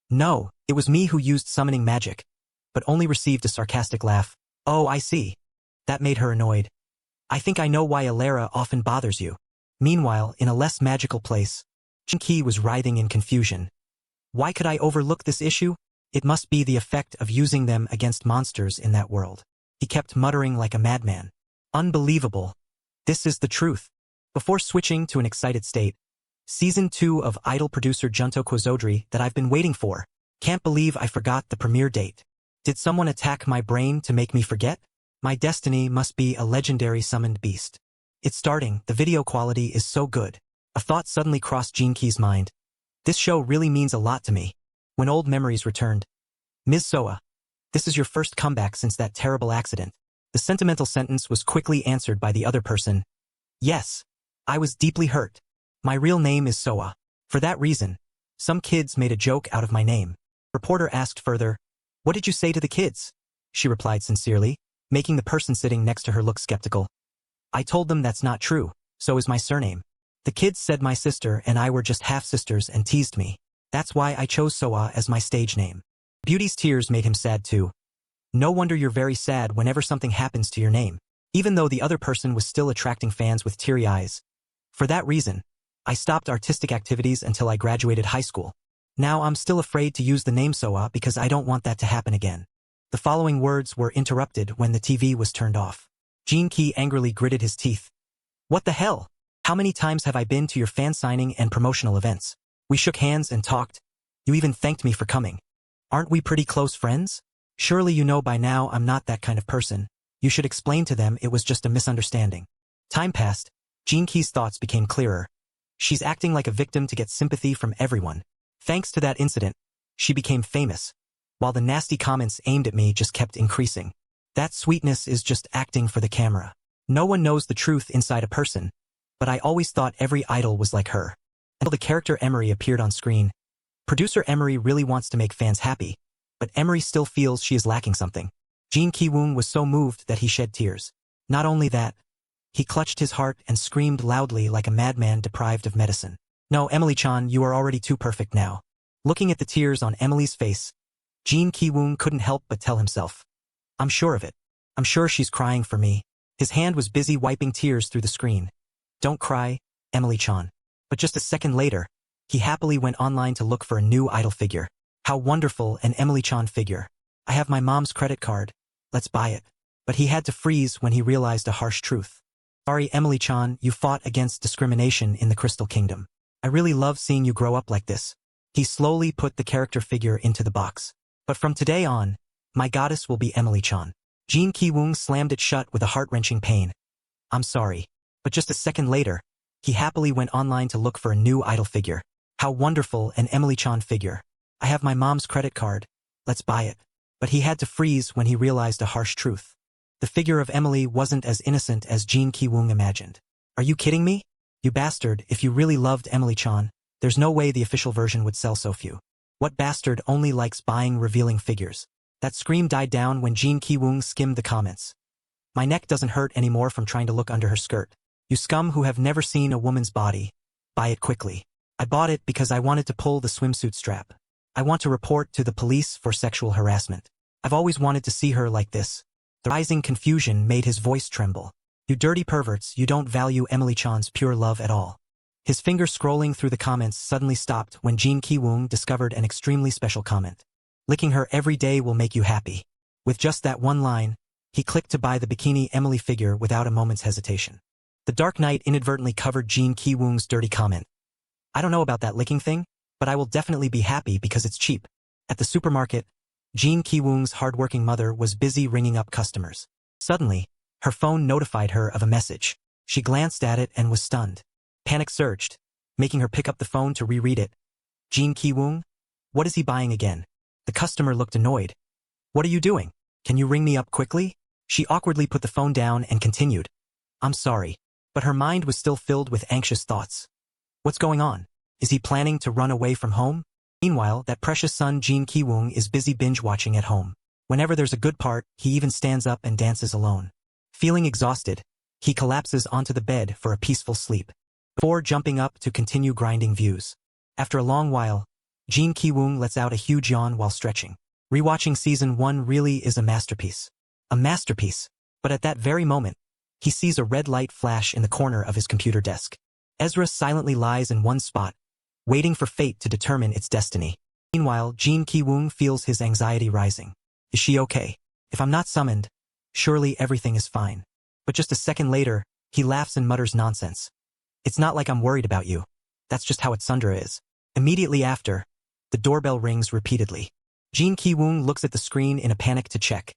No, it was me who used summoning magic, but only received a sarcastic laugh. Oh, I see. That made her annoyed. I think I know why Alara often bothers you. Meanwhile, in a less magical place, Jinki was writhing in confusion. Why could I overlook this issue? It must be the effect of using them against monsters in that world. He kept muttering like a madman. Unbelievable. This is the truth. Before switching to an excited state, Season 2 of Idol producer Junto Kozodri that I've been waiting for. Can't believe I forgot the premiere date. Did someone attack my brain to make me forget? My destiny must be a legendary summoned beast. It's starting, the video quality is so good. A thought suddenly crossed Jinki's mind. This show really means a lot to me. When old memories returned. Ms. Soa, this is your first comeback since that terrible accident. The sentimental sentence was quickly answered by the other person. Yes, I was deeply hurt. My real name is Soa. For that reason, some kids made a joke out of my name. Reporter asked further, "What did you say to the kids?" She replied sincerely, making the person sitting next to her look skeptical. "I told them that's not true, so is my surname. The kids said my sister and I were just half-sisters and teased me. That's why I chose Soa as my stage name." Beauty's tears made him sad too. No wonder you're very sad whenever something happens to your name. Even though the other person was still attracting fans with teary eyes. "For that reason, I stopped artistic activities until I graduated high school. Now I'm still afraid to use the name Soa because I don't want that to happen again." The following words were interrupted when the TV was turned off. Jin-ki angrily gritted his teeth. "What the hell? How many times have I been to your fan signing and promotional events? We shook hands and talked. You even thanked me for coming. Aren't we pretty close friends? Surely you know by now I'm not that kind of person. You should explain to them it was just a misunderstanding." Time passed. Jin-ki's thoughts became clearer. She's acting like a victim to get sympathy from everyone. Thanks to that incident, she became famous, while the nasty comments aimed at me just kept increasing. That sweetness is just acting for the camera. No one knows the truth inside a person, but I always thought every idol was like her. Until the character Emery appeared on screen. Producer Emery really wants to make fans happy, but Emery still feels she is lacking something. Jin Ki-woong was so moved that he shed tears. Not only that, he clutched his heart and screamed loudly like a madman deprived of medicine. "No, Emily-chan, you are already too perfect now." Looking at the tears on Emily's face, Jin Ki-woong couldn't help but tell himself, "I'm sure of it. I'm sure she's crying for me." His hand was busy wiping tears through the screen. "Don't cry, Emily-chan." But just a second later, he happily went online to look for a new idol figure. How wonderful, an Emily-chan figure. "I have my mom's credit card. Let's buy it." But he had to freeze when he realized a harsh truth. "Sorry, Emily-chan, you fought against discrimination in the Crystal Kingdom. I really love seeing you grow up like this." He slowly put the character figure into the box. "But from today on, my goddess will be Emily-chan." Jin Ki-woong slammed it shut with a heart-wrenching pain. "I'm sorry." But just a second later, he happily went online to look for a new idol figure. "How wonderful, an Emily-chan figure. I have my mom's credit card. Let's buy it." But he had to freeze when he realized a harsh truth. The figure of Emily wasn't as innocent as Jin Ki-woong imagined. "Are you kidding me? You bastard, if you really loved Emily-chan, there's no way the official version would sell so few. What bastard only likes buying revealing figures?" That scream died down when Jin Ki-woong skimmed the comments. "My neck doesn't hurt anymore from trying to look under her skirt. You scum who have never seen a woman's body. Buy it quickly. I bought it because I wanted to pull the swimsuit strap. I want to report to the police for sexual harassment. I've always wanted to see her like this." The rising confusion made his voice tremble. "You dirty perverts, you don't value Emily-chan's pure love at all." His finger scrolling through the comments suddenly stopped when Jin Ki-woong discovered an extremely special comment. "Licking her every day will make you happy." With just that one line, he clicked to buy the bikini Emily figure without a moment's hesitation. The dark night inadvertently covered Jin Ki-woong's dirty comment. "I don't know about that licking thing, but I will definitely be happy because it's cheap." At the supermarket, Jin Ki-woong's hardworking mother was busy ringing up customers. Suddenly, her phone notified her of a message. She glanced at it and was stunned. Panic surged, making her pick up the phone to reread it. "Jin Ki-woong? What is he buying again?" The customer looked annoyed. "What are you doing? Can you ring me up quickly?" She awkwardly put the phone down and continued. "I'm sorry." But her mind was still filled with anxious thoughts. What's going on? Is he planning to run away from home? Meanwhile, that precious son Jin Ki-woong is busy binge-watching at home. Whenever there's a good part, he even stands up and dances alone. Feeling exhausted, he collapses onto the bed for a peaceful sleep, before jumping up to continue grinding views. After a long while, Jin Ki-woong lets out a huge yawn while stretching. Rewatching Season 1 really is a masterpiece. A masterpiece. But at that very moment, he sees a red light flash in the corner of his computer desk. Ezra silently lies in one spot, waiting for fate to determine its destiny. Meanwhile, Jin Ki-woong feels his anxiety rising. Is she okay? If I'm not summoned, surely everything is fine. But just a second later, he laughs and mutters nonsense. "It's not like I'm worried about you. That's just how Atsundra is." Immediately after, the doorbell rings repeatedly. Jin Ki-woong looks at the screen in a panic to check.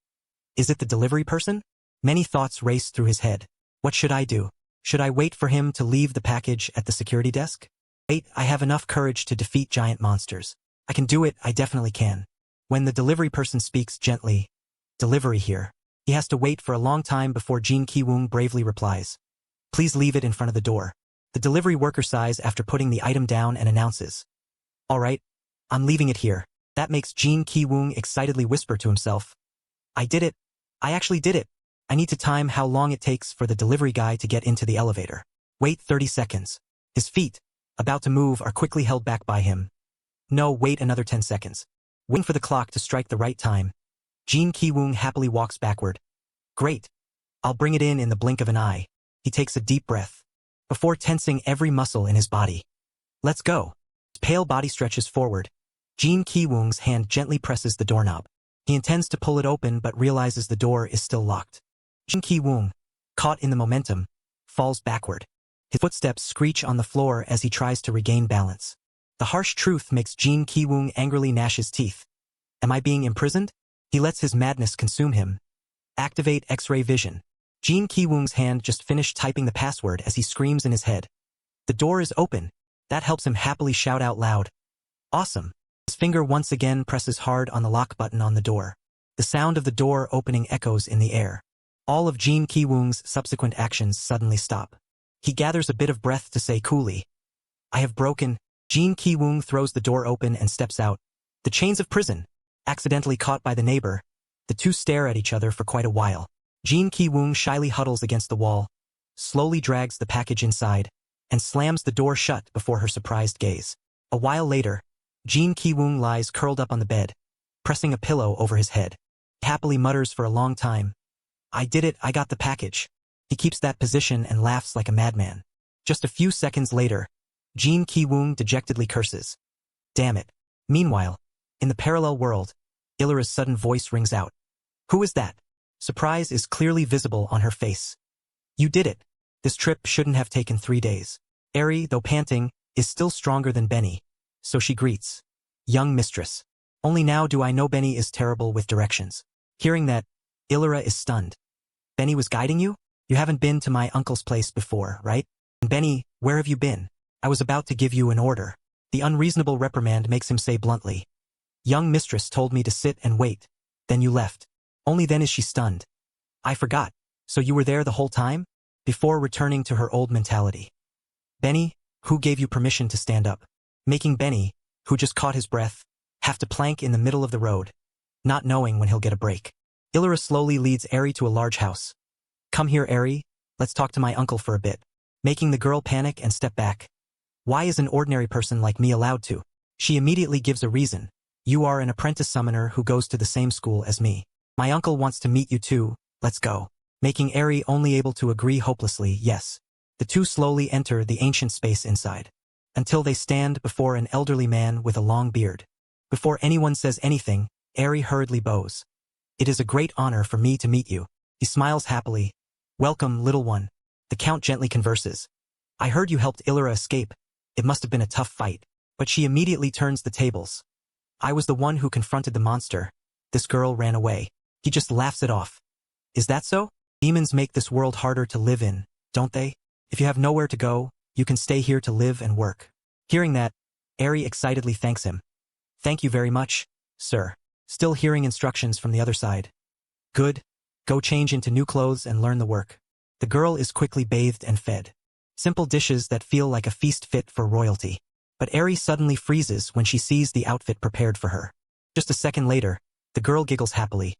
Is it the delivery person? Many thoughts race through his head. What should I do? Should I wait for him to leave the package at the security desk? Wait, I have enough courage to defeat giant monsters. I can do it, I definitely can. When the delivery person speaks gently, "Delivery here," he has to wait for a long time before Jin Ki-woong bravely replies, "Please leave it in front of the door." The delivery worker sighs after putting the item down and announces, "All right, I'm leaving it here." That makes Jin Ki-woong excitedly whisper to himself. I did it. I actually did it. I need to time how long it takes for the delivery guy to get into the elevator. Wait 30 seconds. His feet, about to move, are quickly held back by him. No, wait another 10 seconds. Waiting for the clock to strike the right time, Jin Ki-woong happily walks backward. Great. I'll bring it in the blink of an eye. He takes a deep breath, before tensing every muscle in his body. Let's go. His pale body stretches forward. Jin Ki-woong's hand gently presses the doorknob. He intends to pull it open but realizes the door is still locked. Jin Ki-woong, caught in the momentum, falls backward. His footsteps screech on the floor as he tries to regain balance. The harsh truth makes Jin Ki-woong angrily gnash his teeth. Am I being imprisoned? He lets his madness consume him. Activate X-ray vision. Jin Ki-woong's hand just finished typing the password as he screams in his head. The door is open. That helps him happily shout out loud. Awesome. His finger once again presses hard on the lock button on the door. The sound of the door opening echoes in the air. All of Jin Ki-woong's subsequent actions suddenly stop. He gathers a bit of breath to say coolly, I have broken. Jin Ki-woong throws the door open and steps out. The chains of prison. Accidentally caught by the neighbor, the two stare at each other for quite a while. Jin Ki-woong shyly huddles against the wall, slowly drags the package inside, and slams the door shut before her surprised gaze. A while later, Jin Ki-woong lies curled up on the bed, pressing a pillow over his head. He happily mutters for a long time. I did it, I got the package. He keeps that position and laughs like a madman. Just a few seconds later, Jin Ki-woong dejectedly curses. Damn it. Meanwhile, in the parallel world, Illyra's sudden voice rings out. Who is that? Surprise is clearly visible on her face. You did it. This trip shouldn't have taken 3 days. Aihi, though panting, is still stronger than Benny, so she greets. Young mistress. Only now do I know Benny is terrible with directions. Hearing that, Illyra is stunned. Benny was guiding you? You haven't been to my uncle's place before, right? And Benny, where have you been? I was about to give you an order. The unreasonable reprimand makes him say bluntly. Young mistress told me to sit and wait. Then you left. Only then is she stunned. I forgot. So you were there the whole time? Before returning to her old mentality. Benny, who gave you permission to stand up? Making Benny, who just caught his breath, have to plank in the middle of the road, not knowing when he'll get a break. Illyra slowly leads Aihi to a large house. Come here, Aihi. Let's talk to my uncle for a bit. Making the girl panic and step back. Why is an ordinary person like me allowed to? She immediately gives a reason. You are an apprentice summoner who goes to the same school as me. My uncle wants to meet you too, let's go. Making Aihi only able to agree hopelessly, yes. The two slowly enter the ancient space inside. Until they stand before an elderly man with a long beard. Before anyone says anything, Aihi hurriedly bows. It is a great honor for me to meet you. He smiles happily. Welcome, little one. The Count gently converses. I heard you helped Illyra escape. It must have been a tough fight. But she immediately turns the tables. I was the one who confronted the monster. This girl ran away. He just laughs it off. Is that so? Demons make this world harder to live in, don't they? If you have nowhere to go, you can stay here to live and work. Hearing that, Aihi excitedly thanks him. Thank you very much, sir. Still hearing instructions from the other side. Good. Go change into new clothes and learn the work. The girl is quickly bathed and fed. Simple dishes that feel like a feast fit for royalty. But Aihi suddenly freezes when she sees the outfit prepared for her. Just a second later, the girl giggles happily.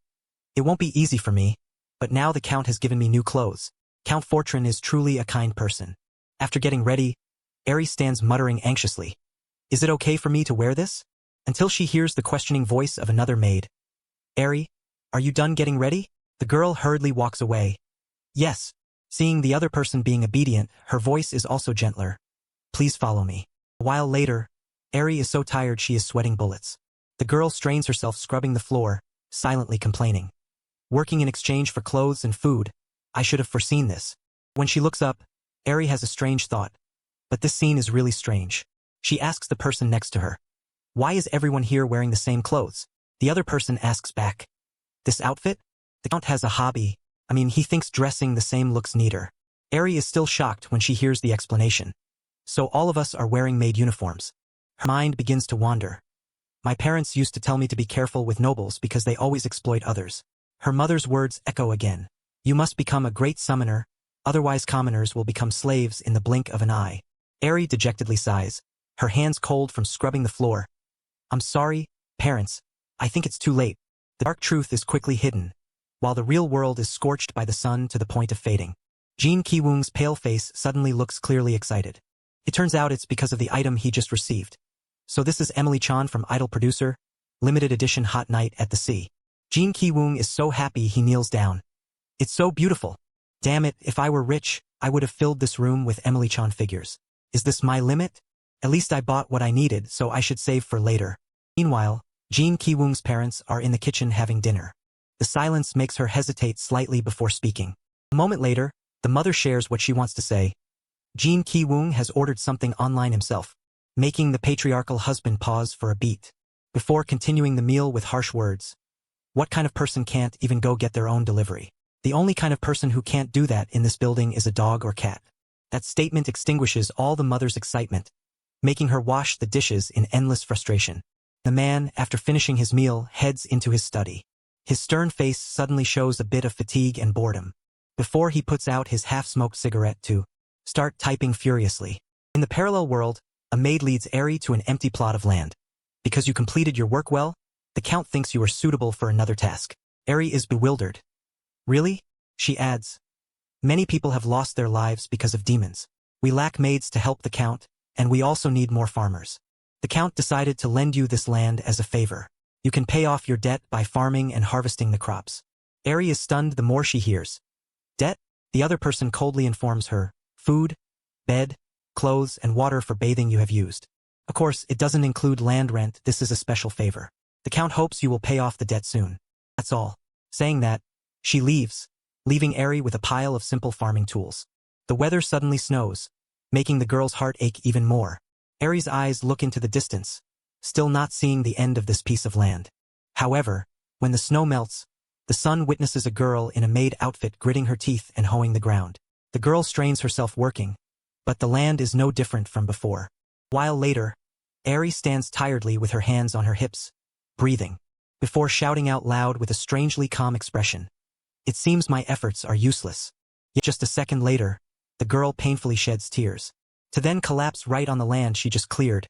It won't be easy for me, but now the Count has given me new clothes. Count Fortune is truly a kind person. After getting ready, Aihi stands muttering anxiously. Is it okay for me to wear this? Until she hears the questioning voice of another maid. Aihi, are you done getting ready? The girl hurriedly walks away. Yes. Seeing the other person being obedient, her voice is also gentler. Please follow me. A while later, Aihi is so tired she is sweating bullets. The girl strains herself scrubbing the floor, silently complaining. Working in exchange for clothes and food, I should have foreseen this. When she looks up, Aihi has a strange thought. But this scene is really strange. She asks the person next to her. Why is everyone here wearing the same clothes? The other person asks back. This outfit? The Count has a hobby. He thinks dressing the same looks neater. Aihi is still shocked when she hears the explanation. So all of us are wearing maid uniforms. Her mind begins to wander. My parents used to tell me to be careful with nobles because they always exploit others. Her mother's words echo again. You must become a great summoner, otherwise commoners will become slaves in the blink of an eye. Aihi dejectedly sighs, her hands cold from scrubbing the floor. I'm sorry, Parents, I think it's too late. The dark truth is quickly hidden, while the real world is scorched by the sun to the point of fading. Jin Ki-woong's pale face suddenly looks clearly excited. It turns out it's because of the item he just received. So this is Emily Chan from Idol Producer, limited edition Hot Night at the Sea. Jin Ki-woong is so happy he kneels down. It's so beautiful. Damn it, if I were rich, I would have filled this room with Emily Chan figures. Is this my limit? At least I bought what I needed, so I should save for later. Meanwhile, Jin Ki-woong's parents are in the kitchen having dinner. The silence makes her hesitate slightly before speaking. A moment later, the mother shares what she wants to say. Jin Ki-woong has ordered something online himself, making the patriarchal husband pause for a beat, before continuing the meal with harsh words. What kind of person can't even go get their own delivery? The only kind of person who can't do that in this building is a dog or cat. That statement extinguishes all the mother's excitement, making her wash the dishes in endless frustration. The man, after finishing his meal, heads into his study. His stern face suddenly shows a bit of fatigue and boredom, before he puts out his half-smoked cigarette to start typing furiously. In the parallel world, a maid leads Aihi to an empty plot of land. Because you completed your work well, the Count thinks you are suitable for another task. Aihi is bewildered. Really? She adds. Many people have lost their lives because of demons. We lack maids to help the Count, and we also need more farmers. The Count decided to lend you this land as a favor. You can pay off your debt by farming and harvesting the crops. Aihi is stunned the more she hears. Debt? The other person coldly informs her. Food, bed, clothes, and water for bathing you have used. Of course, it doesn't include land rent. This is a special favor. The Count hopes you will pay off the debt soon. That's all. Saying that, she leaves, leaving Aihi with a pile of simple farming tools. The weather suddenly snows, making the girl's heart ache even more. Aihi's eyes look into the distance, still not seeing the end of this piece of land. However, when the snow melts, the sun witnesses a girl in a maid outfit gritting her teeth and hoeing the ground. The girl strains herself working, but the land is no different from before. While later, Aihi stands tiredly with her hands on her hips, breathing, before shouting out loud with a strangely calm expression. It seems my efforts are useless. Yet just a second later, the girl painfully sheds tears, to then collapse right on the land she just cleared.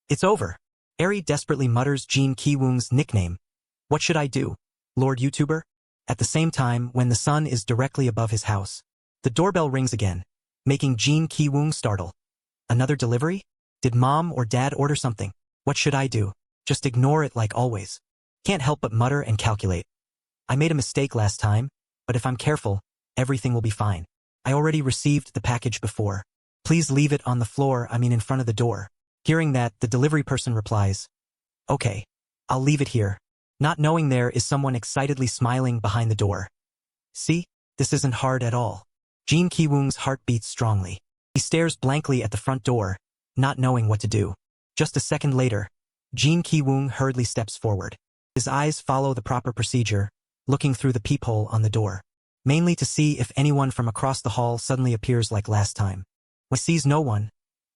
It's over. Aihi desperately mutters Jin Ki-woong's nickname. What should I do, Lord YouTuber? At the same time, when the sun is directly above his house, the doorbell rings again, making Jin Ki-woong startle. Another delivery? Did mom or dad order something? What should I do? Just ignore it like always. Can't help but mutter and calculate. I made a mistake last time, but if I'm careful, everything will be fine. I already received the package before. Please leave it on the floor, in front of the door. Hearing that, the delivery person replies, Okay, I'll leave it here. Not knowing there is someone excitedly smiling behind the door. See, this isn't hard at all. Jin Ki-woong's heart beats strongly. He stares blankly at the front door, not knowing what to do. Just a second later, Jin Ki-woong hurriedly steps forward. His eyes follow the proper procedure, looking through the peephole on the door, mainly to see if anyone from across the hall suddenly appears like last time. When he sees no one,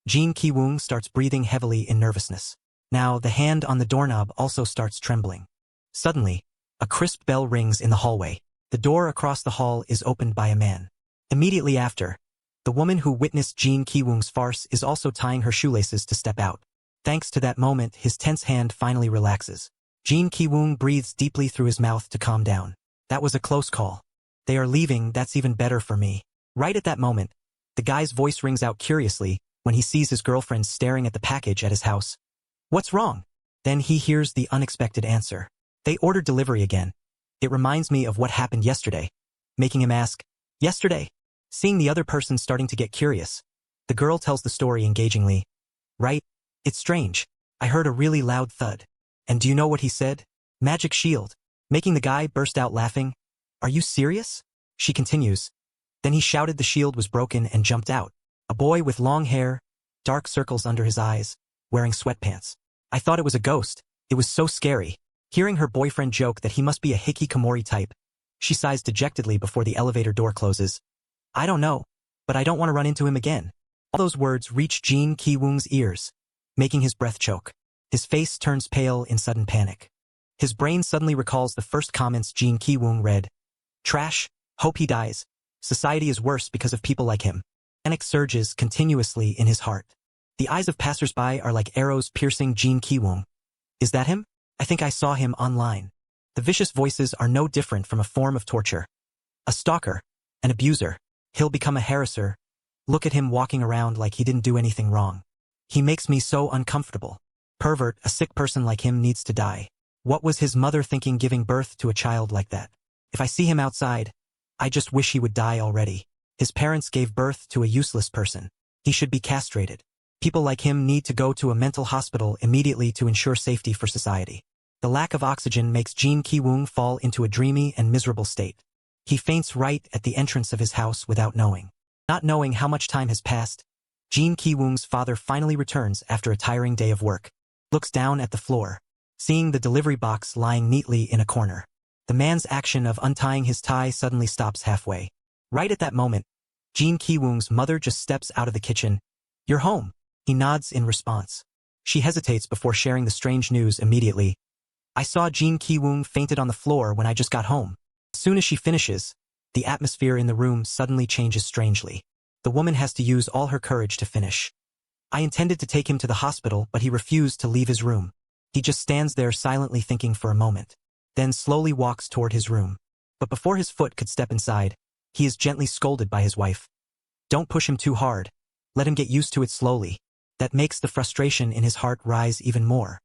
Jin Ki-woong starts breathing heavily in nervousness. Now, the hand on the doorknob also starts trembling. Suddenly, a crisp bell rings in the hallway. The door across the hall is opened by a man. Immediately after, the woman who witnessed Jin Ki-woong's farce is also tying her shoelaces to step out. Thanks to that moment, his tense hand finally relaxes. Jin Ki-woong breathes deeply through his mouth to calm down. That was a close call. They are leaving, that's even better for me. Right at that moment, the guy's voice rings out curiously when he sees his girlfriend staring at the package at his house. What's wrong? Then he hears the unexpected answer. They ordered delivery again. It reminds me of what happened yesterday, making him ask, Yesterday? Seeing the other person starting to get curious, the girl tells the story engagingly. Right? It's strange. I heard a really loud thud. And do you know what he said? Magic shield. Making the guy burst out laughing. Are you serious? She continues. Then he shouted the shield was broken and jumped out. A boy with long hair, dark circles under his eyes, wearing sweatpants. I thought it was a ghost. It was so scary. Hearing her boyfriend joke that he must be a hikikomori type, she sighs dejectedly before the elevator door closes. I don't know, but I don't want to run into him again. All those words reach Jin Ki-woong's ears, making his breath choke. His face turns pale in sudden panic. His brain suddenly recalls the first comments Jin Ki-woong read. Trash, hope he dies. Society is worse because of people like him. Panic surges continuously in his heart. The eyes of passersby are like arrows piercing Jin Ki-woong. Is that him? I think I saw him online. The vicious voices are no different from a form of torture. A stalker, an abuser. He'll become a harasser. Look at him walking around like he didn't do anything wrong. He makes me so uncomfortable. Pervert, a sick person like him needs to die. What was his mother thinking giving birth to a child like that? If I see him outside, I just wish he would die already. His parents gave birth to a useless person. He should be castrated. People like him need to go to a mental hospital immediately to ensure safety for society. The lack of oxygen makes Jin Ki-woong fall into a dreamy and miserable state. He faints right at the entrance of his house without knowing. Not knowing how much time has passed, Jin Ki-woong's father finally returns after a tiring day of work. Looks down at the floor, seeing the delivery box lying neatly in a corner. The man's action of untying his tie suddenly stops halfway. Right at that moment, Jin Ki-woong's mother just steps out of the kitchen. "You're home." He nods in response. She hesitates before sharing the strange news immediately. "I saw Jin Ki-woong fainted on the floor when I just got home." As soon as she finishes, the atmosphere in the room suddenly changes strangely. The woman has to use all her courage to finish. "I intended to take him to the hospital, but he refused to leave his room." He just stands there silently thinking for a moment, then slowly walks toward his room. But before his foot could step inside, he is gently scolded by his wife. "Don't push him too hard. Let him get used to it slowly." That makes the frustration in his heart rise even more.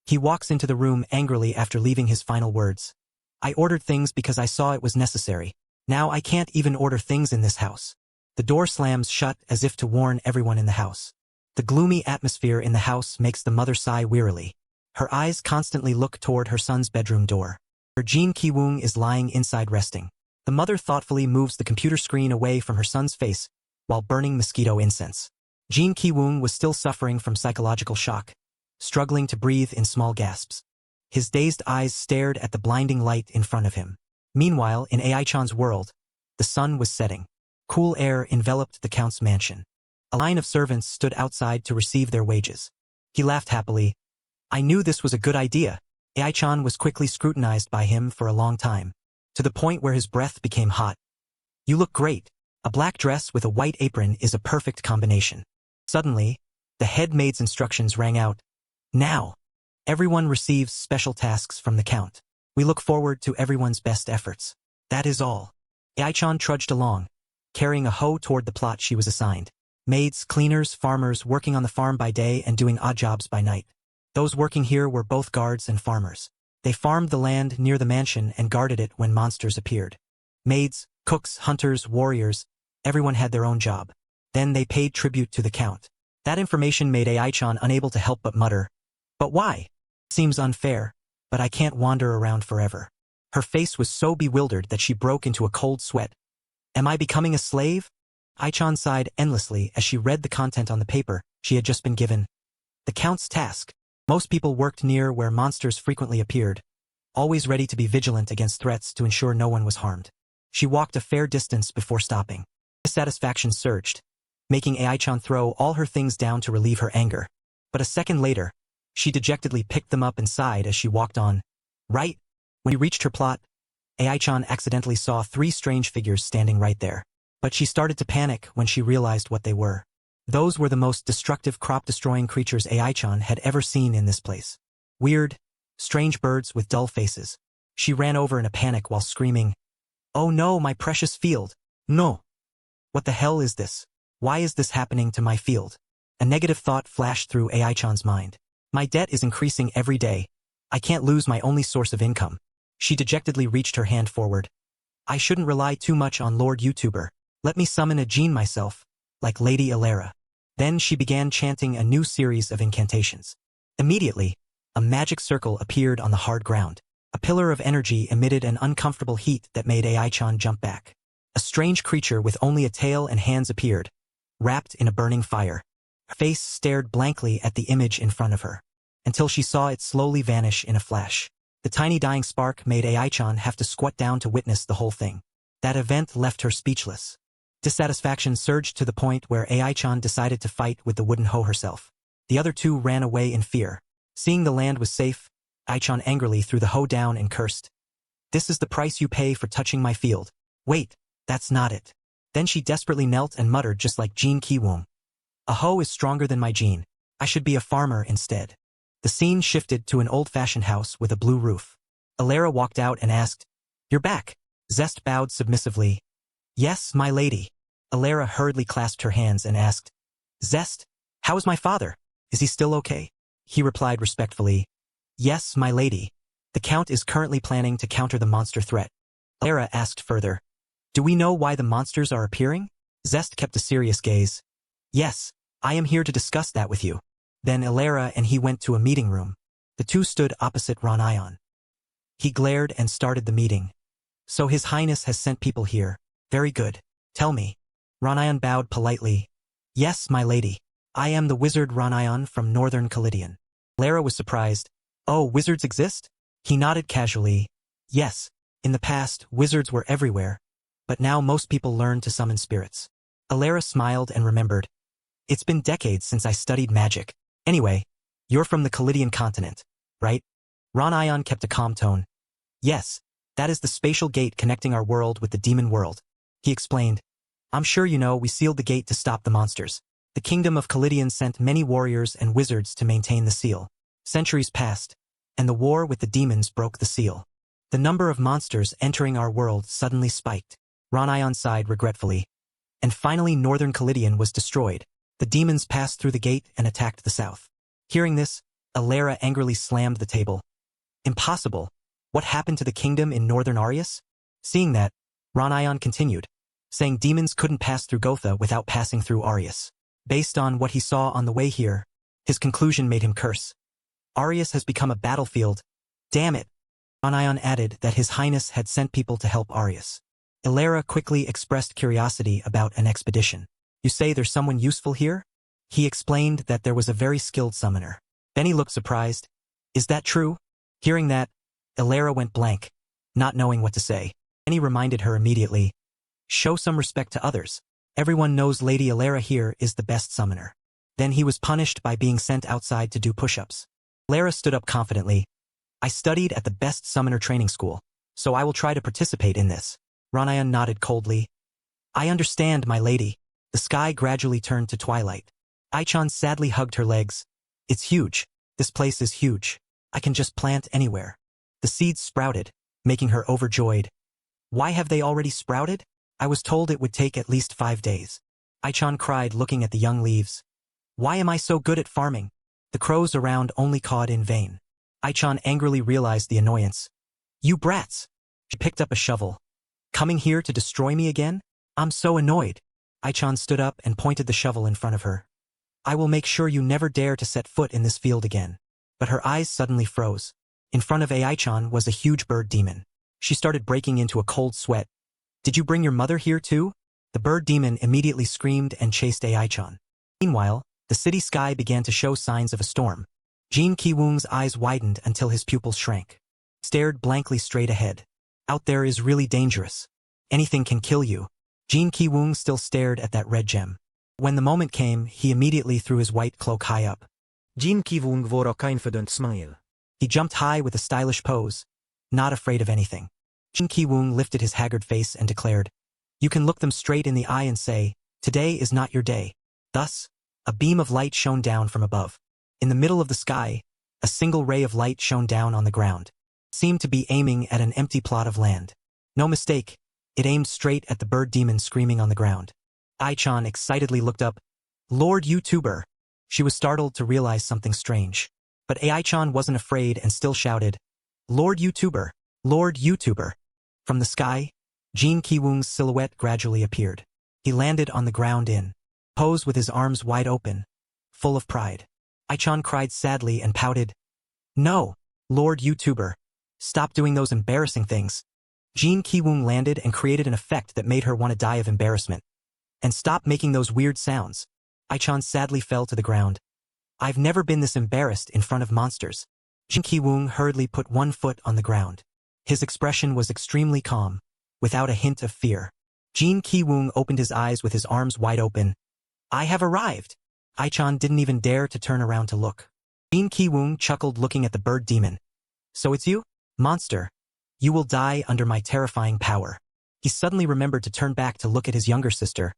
He walks into the room angrily after leaving his final words. "I ordered things because I saw it was necessary. Now I can't even order things in this house." The door slams shut as if to warn everyone in the house. The gloomy atmosphere in the house makes the mother sigh wearily. Her eyes constantly look toward her son's bedroom door. Her Jin Ki-woong is lying inside resting. The mother thoughtfully moves the computer screen away from her son's face while burning mosquito incense. Jin Ki-woong was still suffering from psychological shock, struggling to breathe in small gasps. His dazed eyes stared at the blinding light in front of him. Meanwhile, in Ai-chan's world, the sun was setting. Cool air enveloped the count's mansion. A line of servants stood outside to receive their wages. He laughed happily. "I knew this was a good idea." Ai-chan was quickly scrutinized by him for a long time, to the point where his breath became hot. "You look great. A black dress with a white apron is a perfect combination." Suddenly, the head maid's instructions rang out. "Now, everyone receives special tasks from the count. We look forward to everyone's best efforts." That is all. Ai-chan trudged along, carrying a hoe toward the plot she was assigned. Maids, cleaners, farmers working on the farm by day and doing odd jobs by night. Those working here were both guards and farmers. They farmed the land near the mansion and guarded it when monsters appeared. Maids, cooks, hunters, warriors, everyone had their own job. Then they paid tribute to the count. That information made Ai-chan unable to help but mutter, "But why? Seems unfair, but I can't wander around forever." Her face was so bewildered that she broke into a cold sweat. "Am I becoming a slave?" Ai-chan sighed endlessly as she read the content on the paper she had just been given. The count's task. Most people worked near where monsters frequently appeared, always ready to be vigilant against threats to ensure no one was harmed. She walked a fair distance before stopping. Dissatisfaction surged, making Ai-chan throw all her things down to relieve her anger. But a second later, she dejectedly picked them up and sighed as she walked on. Right when she reached her plot, Ai-chan accidentally saw 3 strange figures standing right there. But she started to panic when she realized what they were. Those were the most destructive crop-destroying creatures Ai-chan had ever seen in this place. Weird, strange birds with dull faces. She ran over in a panic while screaming, "Oh no, my precious field! No! What the hell is this? Why is this happening to my field?" A negative thought flashed through Ai-chan's mind. "My debt is increasing every day. I can't lose my only source of income." She dejectedly reached her hand forward. "I shouldn't rely too much on Lord YouTuber. Let me summon a gene myself, like Lady Ilera." Then she began chanting a new series of incantations. Immediately, a magic circle appeared on the hard ground. A pillar of energy emitted an uncomfortable heat that made Ai-chan jump back. A strange creature with only a tail and hands appeared, wrapped in a burning fire. Her face stared blankly at the image in front of her, until she saw it slowly vanish in a flash. The tiny dying spark made Ai-chan have to squat down to witness the whole thing. That event left her speechless. Dissatisfaction surged to the point where Ai-chan decided to fight with the wooden hoe herself. The other 2 ran away in fear. Seeing the land was safe, Ai-chan angrily threw the hoe down and cursed. "This is the price you pay for touching my field. Wait, that's not it." Then she desperately knelt and muttered just like Jin Ki-woong. "A hoe is stronger than my gene. I should be a farmer instead." The scene shifted to an old-fashioned house with a blue roof. Alara walked out and asked, "You're back." Zest bowed submissively. "Yes, my lady." Alara hurriedly clasped her hands and asked, "Zest, how is my father? Is he still okay?" He replied respectfully, "Yes, my lady. The Count is currently planning to counter the monster threat." Alara asked further, "Do we know why the monsters are appearing?" Zest kept a serious gaze. "Yes, I am here to discuss that with you." Then Alara and he went to a meeting room. The two stood opposite Ranayan. He glared and started the meeting. "So His Highness has sent people here. Very good. Tell me." Ranayan bowed politely. "Yes, my lady. I am the wizard Ranayan from Northern Kalidian." Alara was surprised. "Oh, wizards exist?" He nodded casually. "Yes, in the past, wizards were everywhere, but now most people learn to summon spirits." Alara smiled and remembered. "It's been decades since I studied magic. Anyway, you're from the Kalidian continent, right?" Ranayan kept a calm tone. "Yes, that is the spatial gate connecting our world with the demon world." He explained, "I'm sure you know we sealed the gate to stop the monsters. The kingdom of Kalidian sent many warriors and wizards to maintain the seal. Centuries passed, and the war with the demons broke the seal. The number of monsters entering our world suddenly spiked." Ranayan sighed regretfully. "And finally Northern Kalidian was destroyed. The demons passed through the gate and attacked the south." Hearing this, Alara angrily slammed the table. "Impossible. What happened to the kingdom in Northern Arius?" Seeing that, Ranayan continued, saying demons couldn't pass through Gotha without passing through Arius. Based on what he saw on the way here, his conclusion made him curse. "Arius has become a battlefield. Damn it." Ranayan added that His Highness had sent people to help Arius. Alara quickly expressed curiosity about an expedition. "You say there's someone useful here?" He explained that there was a very skilled summoner. Benny looked surprised. "Is that true?" Hearing that, Alara went blank, not knowing what to say. Benny reminded her immediately, "Show some respect to others. Everyone knows Lady Alara here is the best summoner." Then he was punished by being sent outside to do push-ups. Alara stood up confidently. "I studied at the best summoner training school, so I will try to participate in this." Ranayan nodded coldly. "I understand, my lady." The sky gradually turned to twilight. Aichan sadly hugged her legs. "It's huge. This place is huge. I can just plant anywhere." The seeds sprouted, making her overjoyed. "Why have they already sprouted? I was told it would take at least 5 days." Aichan cried, looking at the young leaves. "Why am I so good at farming? The crows around only cawed in vain." Aichan angrily realized the annoyance. "You brats!" She picked up a shovel. "Coming here to destroy me again? I'm so annoyed." Aichan stood up and pointed the shovel in front of her. "I will make sure you never dare to set foot in this field again." But her eyes suddenly froze. In front of Aichan was a huge bird demon. She started breaking into a cold sweat. "Did you bring your mother here too?" The bird demon immediately screamed and chased Aichan. Meanwhile, the city sky began to show signs of a storm. Jin Ki-woong's eyes widened until his pupils shrank. Stared blankly straight ahead. "Out there is really dangerous. Anything can kill you." Jin Ki-woong still stared at that red gem. When the moment came, he immediately threw his white cloak high up. Jin Ki-woong wore a confident smile. He jumped high with a stylish pose, not afraid of anything. Jin Ki-woong lifted his haggard face and declared, "You can look them straight in the eye and say, 'Today is not your day.'" Thus, a beam of light shone down from above. In the middle of the sky, a single ray of light shone down on the ground. It seemed to be aiming at an empty plot of land. No mistake, it aimed straight at the bird demon screaming on the ground. Aichan excitedly looked up. "Lord YouTuber!" She was startled to realize something strange. But Aichan wasn't afraid and still shouted, "Lord YouTuber! Lord YouTuber!" From the sky, Jin Ki-woong's silhouette gradually appeared. He landed on the ground in pose with his arms wide open, full of pride. Aichan cried sadly and pouted, "No, Lord YouTuber! Stop doing those embarrassing things." Jin Ki-woong landed and created an effect that made her want to die of embarrassment. "And stop making those weird sounds." Aichan sadly fell to the ground. "I've never been this embarrassed in front of monsters." Jin Ki-woong hurriedly put one foot on the ground. His expression was extremely calm, without a hint of fear. Jin Ki-woong opened his eyes with his arms wide open. "I have arrived." Aichan didn't even dare to turn around to look. Jin Ki-woong chuckled looking at the bird demon. "So it's you, monster. You will die under my terrifying power." He suddenly remembered to turn back to look at his younger sister.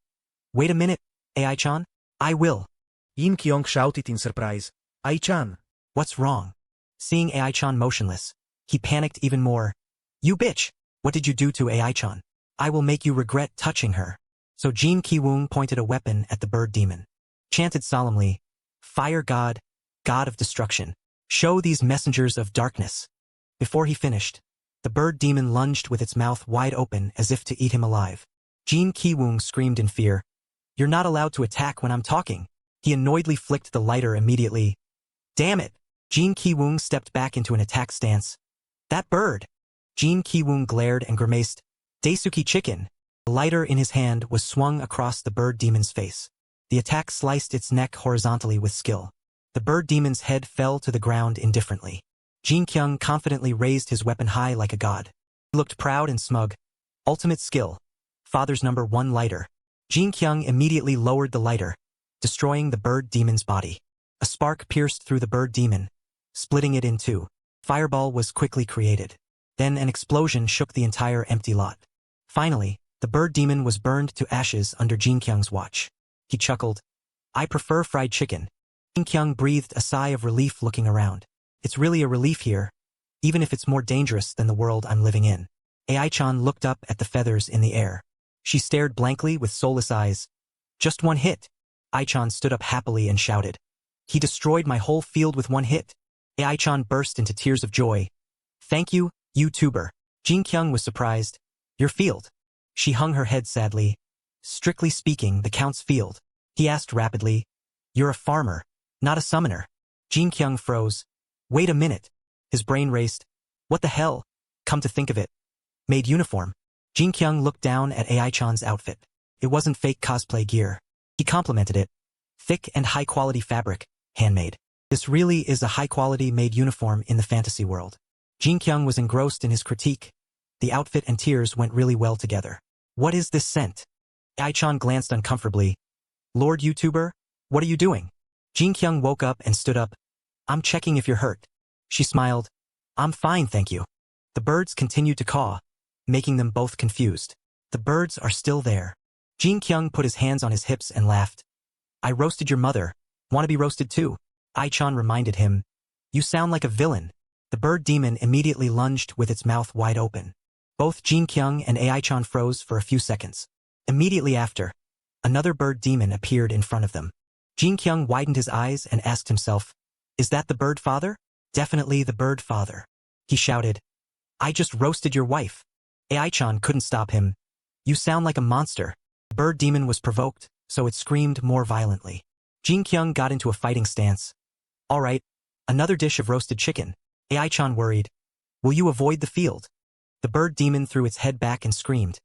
"Wait a minute, Aichan. I will." Yin Kyong shouted in surprise, "Aichan, What's wrong? Seeing Ai-chan motionless, he panicked even more. You bitch! What did you do to Ai-chan? I will make you regret touching her. So Jin Ki-woong pointed a weapon at the bird demon. Chanted solemnly, Fire God, God of destruction, show these messengers of darkness. Before he finished, the bird demon lunged with its mouth wide open as if to eat him alive. Jin Ki-woong screamed in fear. You're not allowed to attack when I'm talking. He annoyedly flicked the lighter immediately. Damn it! Jin Ki-woong stepped back into an attack stance. That bird! Jin Ki-woong glared and grimaced. Daisuke chicken! The lighter in his hand was swung across the bird demon's face. The attack sliced its neck horizontally with skill. The bird demon's head fell to the ground indifferently. Jin Kyung confidently raised his weapon high like a god. He looked proud and smug. Ultimate skill. Father's number 1 lighter. Jin Kyung immediately lowered the lighter, destroying the bird demon's body. A spark pierced through the bird demon, splitting it in two. Fireball was quickly created. Then an explosion shook the entire empty lot. Finally, the bird demon was burned to ashes under Jin Kyung's watch. He chuckled. I prefer fried chicken. Jin Kyung breathed a sigh of relief looking around. It's really a relief here, even if it's more dangerous than the world I'm living in. Ai-chan looked up at the feathers in the air. She stared blankly with soulless eyes. Just 1 hit. Ai-chan stood up happily and shouted. He destroyed my whole field with 1 hit. Ai-chan burst into tears of joy. Thank you, YouTuber. Jin Kyung was surprised. Your field. She hung her head sadly. Strictly speaking, the Count's field. He asked rapidly. You're a farmer, not a summoner. Jin Kyung froze. Wait a minute. His brain raced. What the hell? Come to think of it. Made uniform. Jin Kyung looked down at Ai-chan's outfit. It wasn't fake cosplay gear. He complimented it. Thick and high-quality fabric, handmade. This really is a high-quality made uniform in the fantasy world. Jin Kyung was engrossed in his critique. The outfit and tears went really well together. What is this scent? Ai-chan glanced uncomfortably. Lord YouTuber, what are you doing? Jin Kyung woke up and stood up. I'm checking if you're hurt. She smiled. I'm fine, thank you. The birds continued to caw, making them both confused. The birds are still there. Jin Kyung put his hands on his hips and laughed. I roasted your mother. Want to be roasted too? Ai-chan reminded him. You sound like a villain. The bird demon immediately lunged with its mouth wide open. Both Jin Kyung and Ai-chan froze for a few seconds. Immediately after, another bird demon appeared in front of them. Jin Kyung widened his eyes and asked himself, is that the bird father? Definitely the bird father. He shouted. I just roasted your wife. Ai-chan couldn't stop him. You sound like a monster. The bird demon was provoked, so it screamed more violently. Jin Kyung got into a fighting stance. All right, another dish of roasted chicken. Ai-chan worried. Will you avoid the field? The bird demon threw its head back and screamed.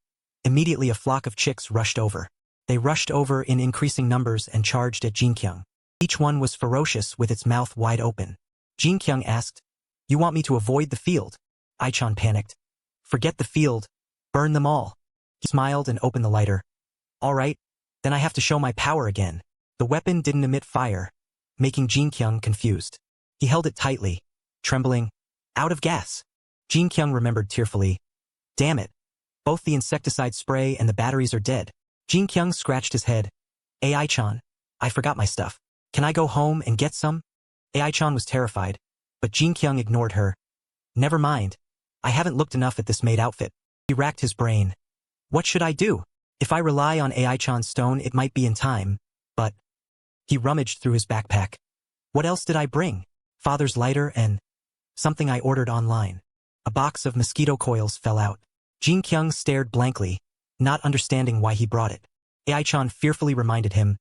Immediately a flock of chicks rushed over. They rushed over in increasing numbers and charged at Jin Kyung. Each one was ferocious with its mouth wide open. Jin Kyung asked, You want me to avoid the field? Ai-chan panicked. Forget the field. Burn them all. He smiled and opened the lighter. All right, then I have to show my power again. The weapon didn't emit fire, making Jin Kyung confused. He held it tightly, trembling. Out of gas. Jin Kyung remembered tearfully. Damn it. Both the insecticide spray and the batteries are dead. Jin Kyung scratched his head. Ai-chan, I forgot my stuff. Can I go home and get some? Ai-chan was terrified, but Jin Kyung ignored her. Never mind. I haven't looked enough at this maid outfit. He racked his brain. What should I do? If I rely on Ai-chan's stone, it might be in time, but... He rummaged through his backpack. What else did I bring? Father's lighter and... something I ordered online. A box of mosquito coils fell out. Jin Kyung stared blankly, not understanding why he brought it. Ai-chan fearfully reminded him.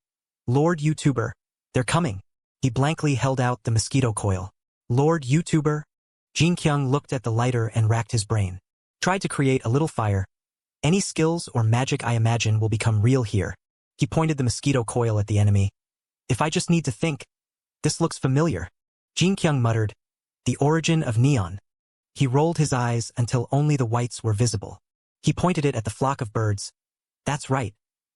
Lord YouTuber, they're coming. He blankly held out the mosquito coil. Lord YouTuber? Jin Kyung looked at the lighter and racked his brain. Tried to create a little fire. Any skills or magic I imagine will become real here. He pointed the mosquito coil at the enemy. If I just need to think. This looks familiar. Jin Kyung muttered. The origin of neon. He rolled his eyes until only the whites were visible. He pointed it at the flock of birds. That's right.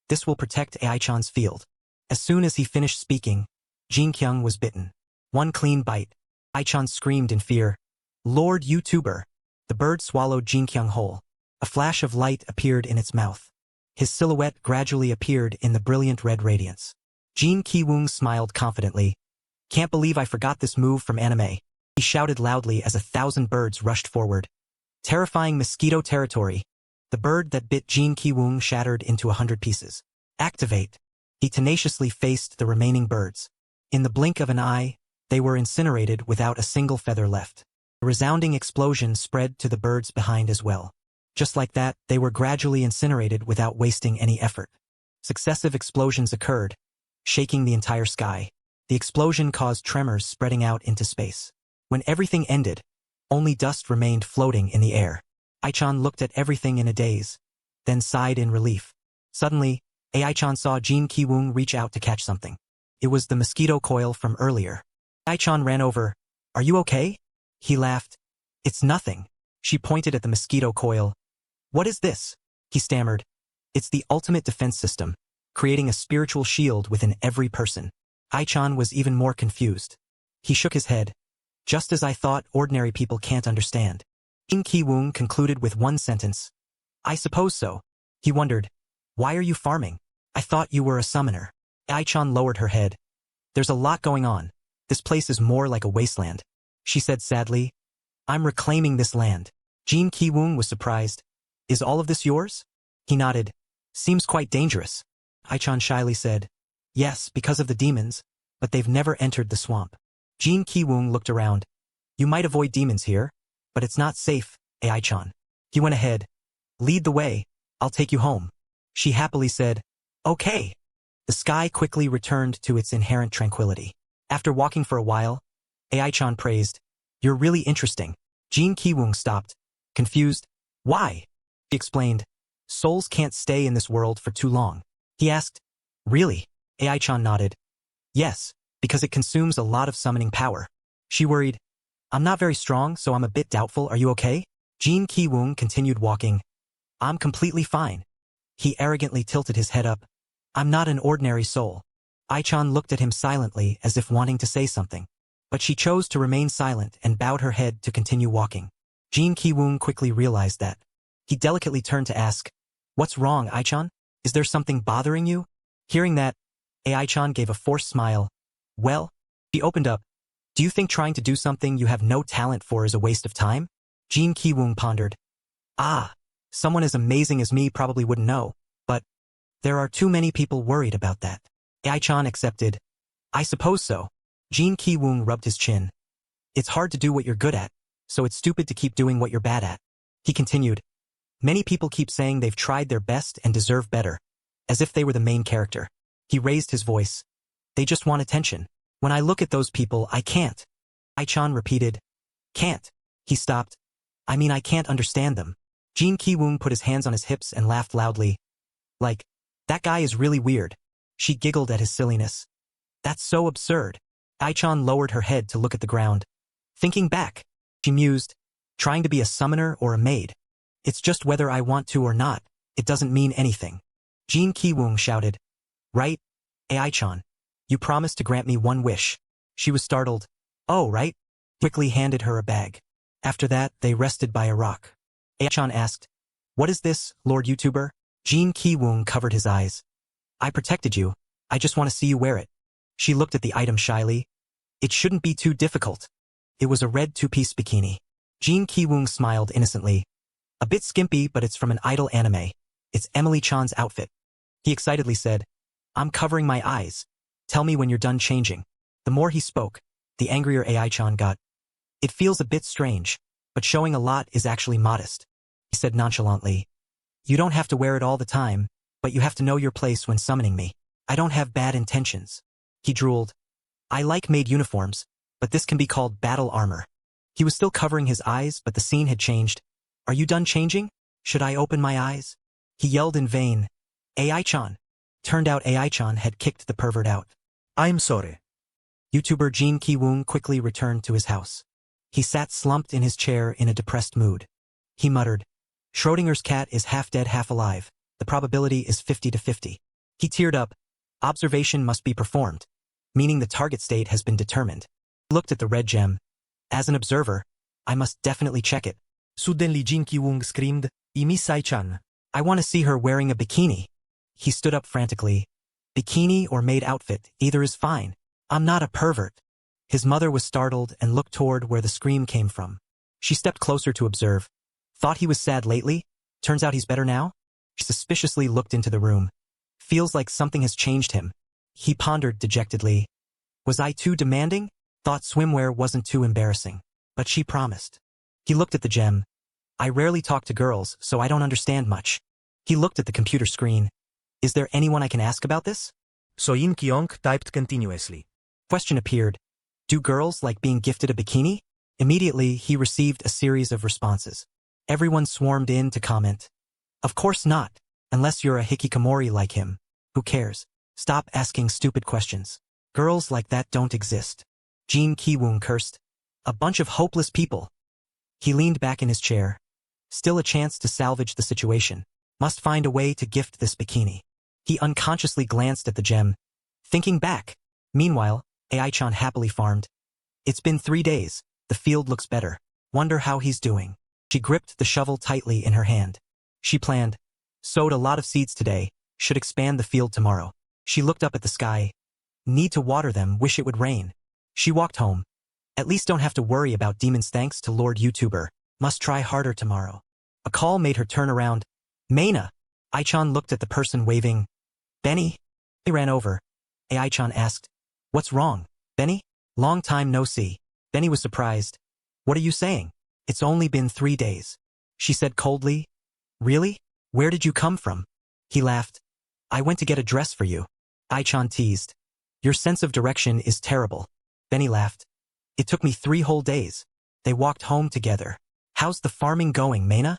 This will protect Ai-chan's field. As soon as he finished speaking, Jin Kyung was bitten. One clean bite. Ai-chan screamed in fear. Lord YouTuber. The bird swallowed Jin Kyung whole. A flash of light appeared in its mouth. His silhouette gradually appeared in the brilliant red radiance. Jin Ki-woong smiled confidently. Can't believe I forgot this move from anime. He shouted loudly as 1,000 birds rushed forward. Terrifying mosquito territory. The bird that bit Jin Ki-woong shattered into 100 pieces. Activate. He tenaciously faced the remaining birds. In the blink of an eye, they were incinerated without a single feather left. A resounding explosion spread to the birds behind as well. Just like that, they were gradually incinerated without wasting any effort. Successive explosions occurred, shaking the entire sky. The explosion caused tremors spreading out into space. When everything ended, only dust remained floating in the air. Ai-chan looked at everything in a daze, then sighed in relief. Suddenly, Ai-chan saw Jin Ki-woong reach out to catch something. It was the mosquito coil from earlier. Ai-chan ran over. "Are you okay?" He laughed. "It's nothing." She pointed at the mosquito coil. "What is this?" He stammered. "It's the ultimate defense system, creating a spiritual shield within every person." Ai-chan was even more confused. He shook his head. "Just as I thought, ordinary people can't understand." Jin Ki-woong concluded with one sentence. "I suppose so." He wondered, "Why are you farming? I thought you were a summoner." Ai-chan lowered her head. "There's a lot going on. This place is more like a wasteland." She said sadly, "I'm reclaiming this land." Jin Ki-woong was surprised. "Is all of this yours?" He nodded. "Seems quite dangerous." Ai-chan shyly said, "Yes, because of the demons, but they've never entered the swamp." Jin Ki-woong looked around. "You might avoid demons here, but it's not safe, Ai-chan." He went ahead. "Lead the way, I'll take you home." She happily said, "Okay." The sky quickly returned to its inherent tranquility. After walking for a while, Ai-chan praised, "You're really interesting." Jin Ki-woong stopped, confused. "Why?" She explained, "Souls can't stay in this world for too long." He asked, "Really?" Ai-chan nodded. "Yes, because it consumes a lot of summoning power." She worried, "I'm not very strong, so I'm a bit doubtful. Are you okay?" Jin Ki-woong continued walking. "I'm completely fine." He arrogantly tilted his head up. "I'm not an ordinary soul." Ai-chan looked at him silently as if wanting to say something. But she chose to remain silent and bowed her head to continue walking. Jin Ki-woong quickly realized that. He delicately turned to ask, "What's wrong, Ai-chan? Is there something bothering you?" Hearing that, Ai-chan gave a forced smile. "Well," she opened up, "do you think trying to do something you have no talent for is a waste of time?" Jin Ki-woong pondered. Someone as amazing as me probably wouldn't know, but there are too many people worried about that." Ai-chan accepted. "I suppose so." Jin Ki-woong rubbed his chin. "It's hard to do what you're good at, so it's stupid to keep doing what you're bad at." He continued, "Many people keep saying they've tried their best and deserve better, as if they were the main character." He raised his voice. "They just want attention. When I look at those people, I can't." Ai-chan repeated, "Can't." He stopped. "I mean, I can't understand them." Jin Ki-woong put his hands on his hips and laughed loudly. Like, "That guy is really weird." She giggled at his silliness. "That's so absurd." Ai-chan lowered her head to look at the ground. Thinking back, she mused, "Trying to be a summoner or a maid. It's just whether I want to or not. It doesn't mean anything." Jin Ki-woong shouted, "Right, Ai-chan. You promised to grant me one wish." She was startled. "Oh, right?" Quickly handed her a bag. After that, they rested by a rock. Ai-chan asked, "What is this, Lord YouTuber?" Jin Ki-woong covered his eyes. "I protected you. I just want to see you wear it." She looked at the item shyly. "It shouldn't be too difficult." It was a red two-piece bikini. Jin Ki-woong smiled innocently. "A bit skimpy, but it's from an idol anime. It's Emily-chan's outfit." He excitedly said, "I'm covering my eyes. Tell me when you're done changing." The more he spoke, the angrier Ai-chan got. "It feels a bit strange, but showing a lot is actually modest," he said nonchalantly. "You don't have to wear it all the time, but you have to know your place when summoning me. I don't have bad intentions." He drooled. "I like maid uniforms, but this can be called battle armor." He was still covering his eyes, but the scene had changed. "Are you done changing? Should I open my eyes?" He yelled in vain. "Ai-chan." Turned out Ai-chan had kicked the pervert out. "I'm sorry." YouTuber Jin Ki-woong quickly returned to his house. He sat slumped in his chair in a depressed mood. He muttered, "Schrodinger's cat is half dead, half alive. The probability is 50-50. He teared up. "Observation must be performed, meaning the target state has been determined." He looked at the red gem. "As an observer, I must definitely check it." Suddenly Jin Ki-woong screamed, "I miss Ai-chan." "I want to see her wearing a bikini." He stood up frantically. "Bikini or maid outfit, either is fine. I'm not a pervert." His mother was startled and looked toward where the scream came from. She stepped closer to observe. Thought he was sad lately? Turns out he's better now? She suspiciously looked into the room. Feels like something has changed him. He pondered dejectedly. Was I too demanding? Thought swimwear wasn't too embarrassing. But she promised. He looked at the gem. I rarely talk to girls, so I don't understand much. He looked at the computer screen. Is there anyone I can ask about this? So Yin Kyong typed continuously. Question appeared. Do girls like being gifted a bikini? Immediately, he received a series of responses. Everyone swarmed in to comment. Of course not, unless you're a hikikomori like him. Who cares? Stop asking stupid questions. Girls like that don't exist. Jin Ki-woong cursed. A bunch of hopeless people. He leaned back in his chair. Still a chance to salvage the situation. Must find a way to gift this bikini. He unconsciously glanced at the gem. Thinking back. Meanwhile, Ai-chan happily farmed. It's been 3 days. The field looks better. Wonder how he's doing. She gripped the shovel tightly in her hand. She planned. Sowed a lot of seeds today. Should expand the field tomorrow. She looked up at the sky. Need to water them, wish it would rain. She walked home. At least don't have to worry about demons thanks to Lord YouTuber. Must try harder tomorrow. A call made her turn around. Maina! Ai-chan looked at the person waving. Benny? They ran over. Ai-chan asked. What's wrong, Benny? Long time no see. Benny was surprised. What are you saying? It's only been 3 days. She said coldly. Really? Where did you come from? He laughed. I went to get a dress for you. Ai-chan teased. Your sense of direction is terrible. Benny laughed. It took me 3 whole days. They walked home together. How's the farming going, Maina?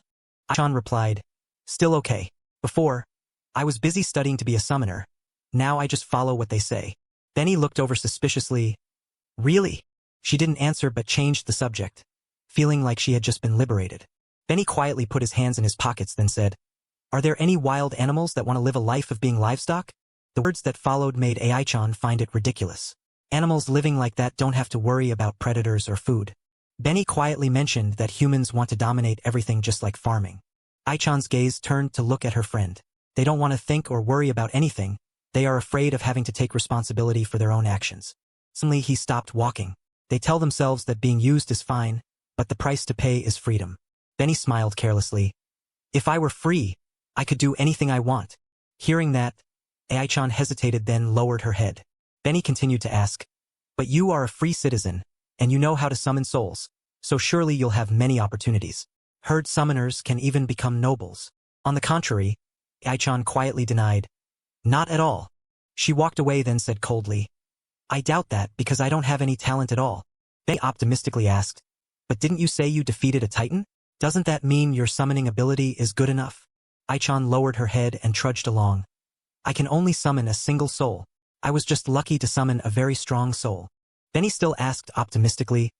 Ai-chan replied. Still okay. Before, I was busy studying to be a summoner. Now I just follow what they say. Benny looked over suspiciously. Really? She didn't answer but changed the subject, feeling like she had just been liberated. Benny quietly put his hands in his pockets, then said, Are there any wild animals that want to live a life of being livestock? The words that followed made Ai-chan find it ridiculous. Animals living like that don't have to worry about predators or food. Benny quietly mentioned that humans want to dominate everything just like farming. Ai-chan's gaze turned to look at her friend. They don't want to think or worry about anything. They are afraid of having to take responsibility for their own actions. Suddenly he stopped walking. They tell themselves that being used is fine, but the price to pay is freedom. Benny smiled carelessly. If I were free, I could do anything I want. Hearing that, Ai-chan hesitated, then lowered her head. Benny continued to ask, But you are a free citizen, and you know how to summon souls, so surely you'll have many opportunities. Heard summoners can even become nobles. On the contrary, Ai-chan quietly denied. Not at all. She walked away, then said coldly, I doubt that because I don't have any talent at all. Benny optimistically asked, But didn't you say you defeated a titan? Doesn't that mean your summoning ability is good enough? Ai-chan lowered her head and trudged along. I can only summon a single soul. I was just lucky to summon a very strong soul. Benny still asked optimistically,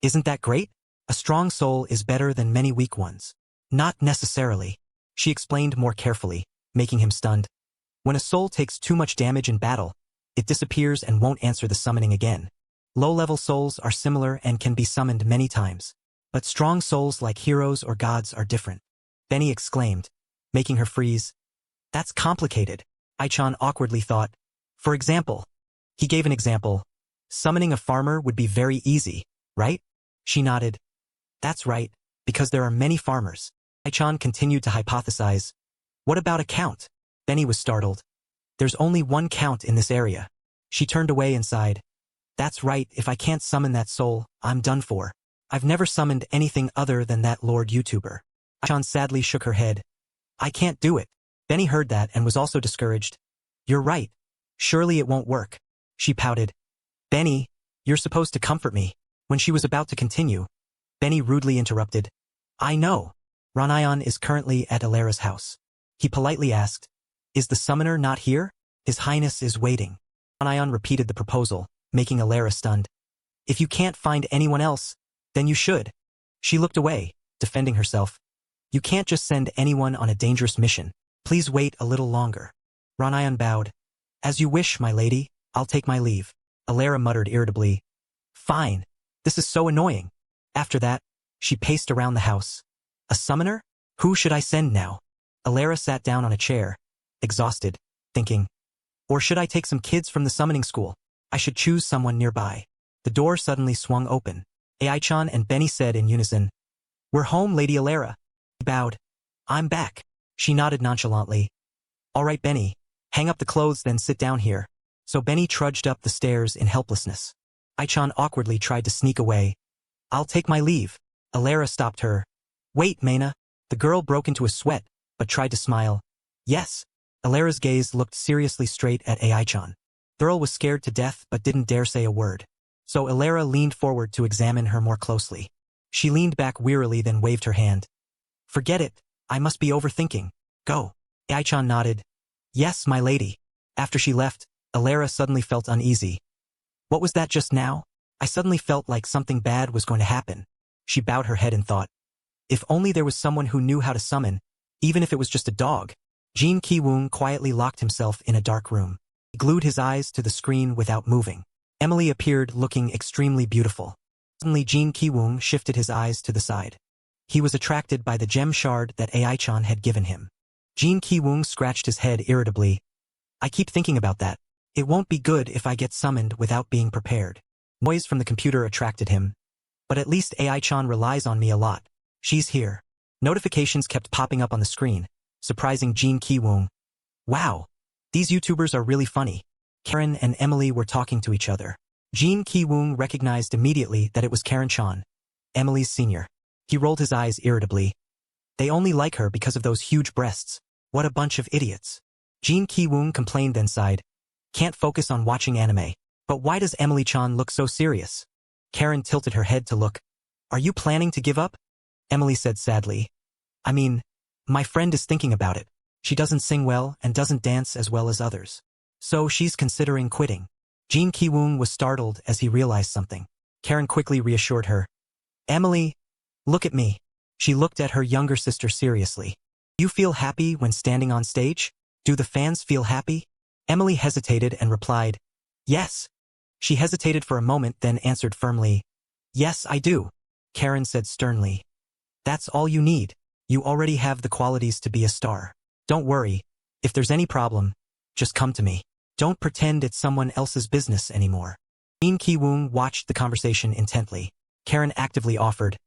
Isn't that great? A strong soul is better than many weak ones. Not necessarily. She explained more carefully, making him stunned. When a soul takes too much damage in battle, it disappears and won't answer the summoning again. Low-level souls are similar and can be summoned many times. But strong souls like heroes or gods are different. Benny exclaimed, making her freeze. That's complicated, Ai-chan awkwardly thought. For example, he gave an example. Summoning a farmer would be very easy, right? She nodded. That's right, because there are many farmers. Ai-chan continued to hypothesize. What about a count? Benny was startled. There's only one count in this area. She turned away and sighed. That's right, if I can't summon that soul, I'm done for. I've never summoned anything other than that Lord YouTuber. Ai-chan sadly shook her head. I can't do it. Benny heard that and was also discouraged. You're right. Surely it won't work. She pouted. Benny, you're supposed to comfort me. When she was about to continue, Benny rudely interrupted. I know. Ranayan is currently at Alera's house. He politely asked, Is the summoner not here? His Highness is waiting. Ranayan repeated the proposal, making Alera stunned. If you can't find anyone else, then you should. She looked away, defending herself. You can't just send anyone on a dangerous mission. Please wait a little longer. Ranayan bowed. As you wish, my lady. I'll take my leave. Alera muttered irritably. Fine. This is so annoying. After that, she paced around the house. A summoner? Who should I send now? Alera sat down on a chair, exhausted, thinking. Or should I take some kids from the summoning school? I should choose someone nearby. The door suddenly swung open. Ai-chan and Benny said in unison, "We're home, Lady Alara." He bowed. "I'm back." She nodded nonchalantly. "All right, Benny. Hang up the clothes then sit down here." So Benny trudged up the stairs in helplessness. Ai-chan awkwardly tried to sneak away. "I'll take my leave." Alara stopped her. "Wait, Maina." The girl broke into a sweat, but tried to smile. "Yes." Alara's gaze looked seriously straight at Ai-chan. The girl was scared to death but didn't dare say a word. So Alara leaned forward to examine her more closely. She leaned back wearily then waved her hand. "Forget it. I must be overthinking. Go." Ai-chan nodded. "Yes, my lady." After she left, Alara suddenly felt uneasy. "What was that just now?" I suddenly felt like something bad was going to happen. She bowed her head and thought, if only there was someone who knew how to summon, even if it was just a dog. Jin Ki-woong quietly locked himself in a dark room. He glued his eyes to the screen without moving. Emily appeared looking extremely beautiful. Suddenly Jin Ki-woong shifted his eyes to the side. He was attracted by the gem shard that Ai-chan had given him. Jin Ki-woong scratched his head irritably. "I keep thinking about that. It won't be good if I get summoned without being prepared." Noise from the computer attracted him. "But at least Ai-chan relies on me a lot. She's here." Notifications kept popping up on the screen, surprising Jin Ki-woong. "Wow, these YouTubers are really funny." Karen and Emily were talking to each other. Jin Ki-woong recognized immediately that it was Karen-chan, Emily's senior. He rolled his eyes irritably. They only like her because of those huge breasts. What a bunch of idiots. Jin Ki-woong complained then sighed. "Can't focus on watching anime. But why does Emily-chan look so serious?" Karen tilted her head to look. "Are you planning to give up?" Emily said sadly. "I mean, my friend is thinking about it. She doesn't sing well and doesn't dance as well as others. So she's considering quitting." Jin Ki-woong was startled as he realized something. Karen quickly reassured her. "Emily, look at me." She looked at her younger sister seriously. "You feel happy when standing on stage? Do the fans feel happy?" Emily hesitated and replied, "Yes." She hesitated for a moment then answered firmly, "Yes, I do." Karen said sternly, "That's all you need. You already have the qualities to be a star. Don't worry. If there's any problem, just come to me. Don't pretend it's someone else's business anymore." Jin Ki-woong watched the conversation intently. Karen actively offered,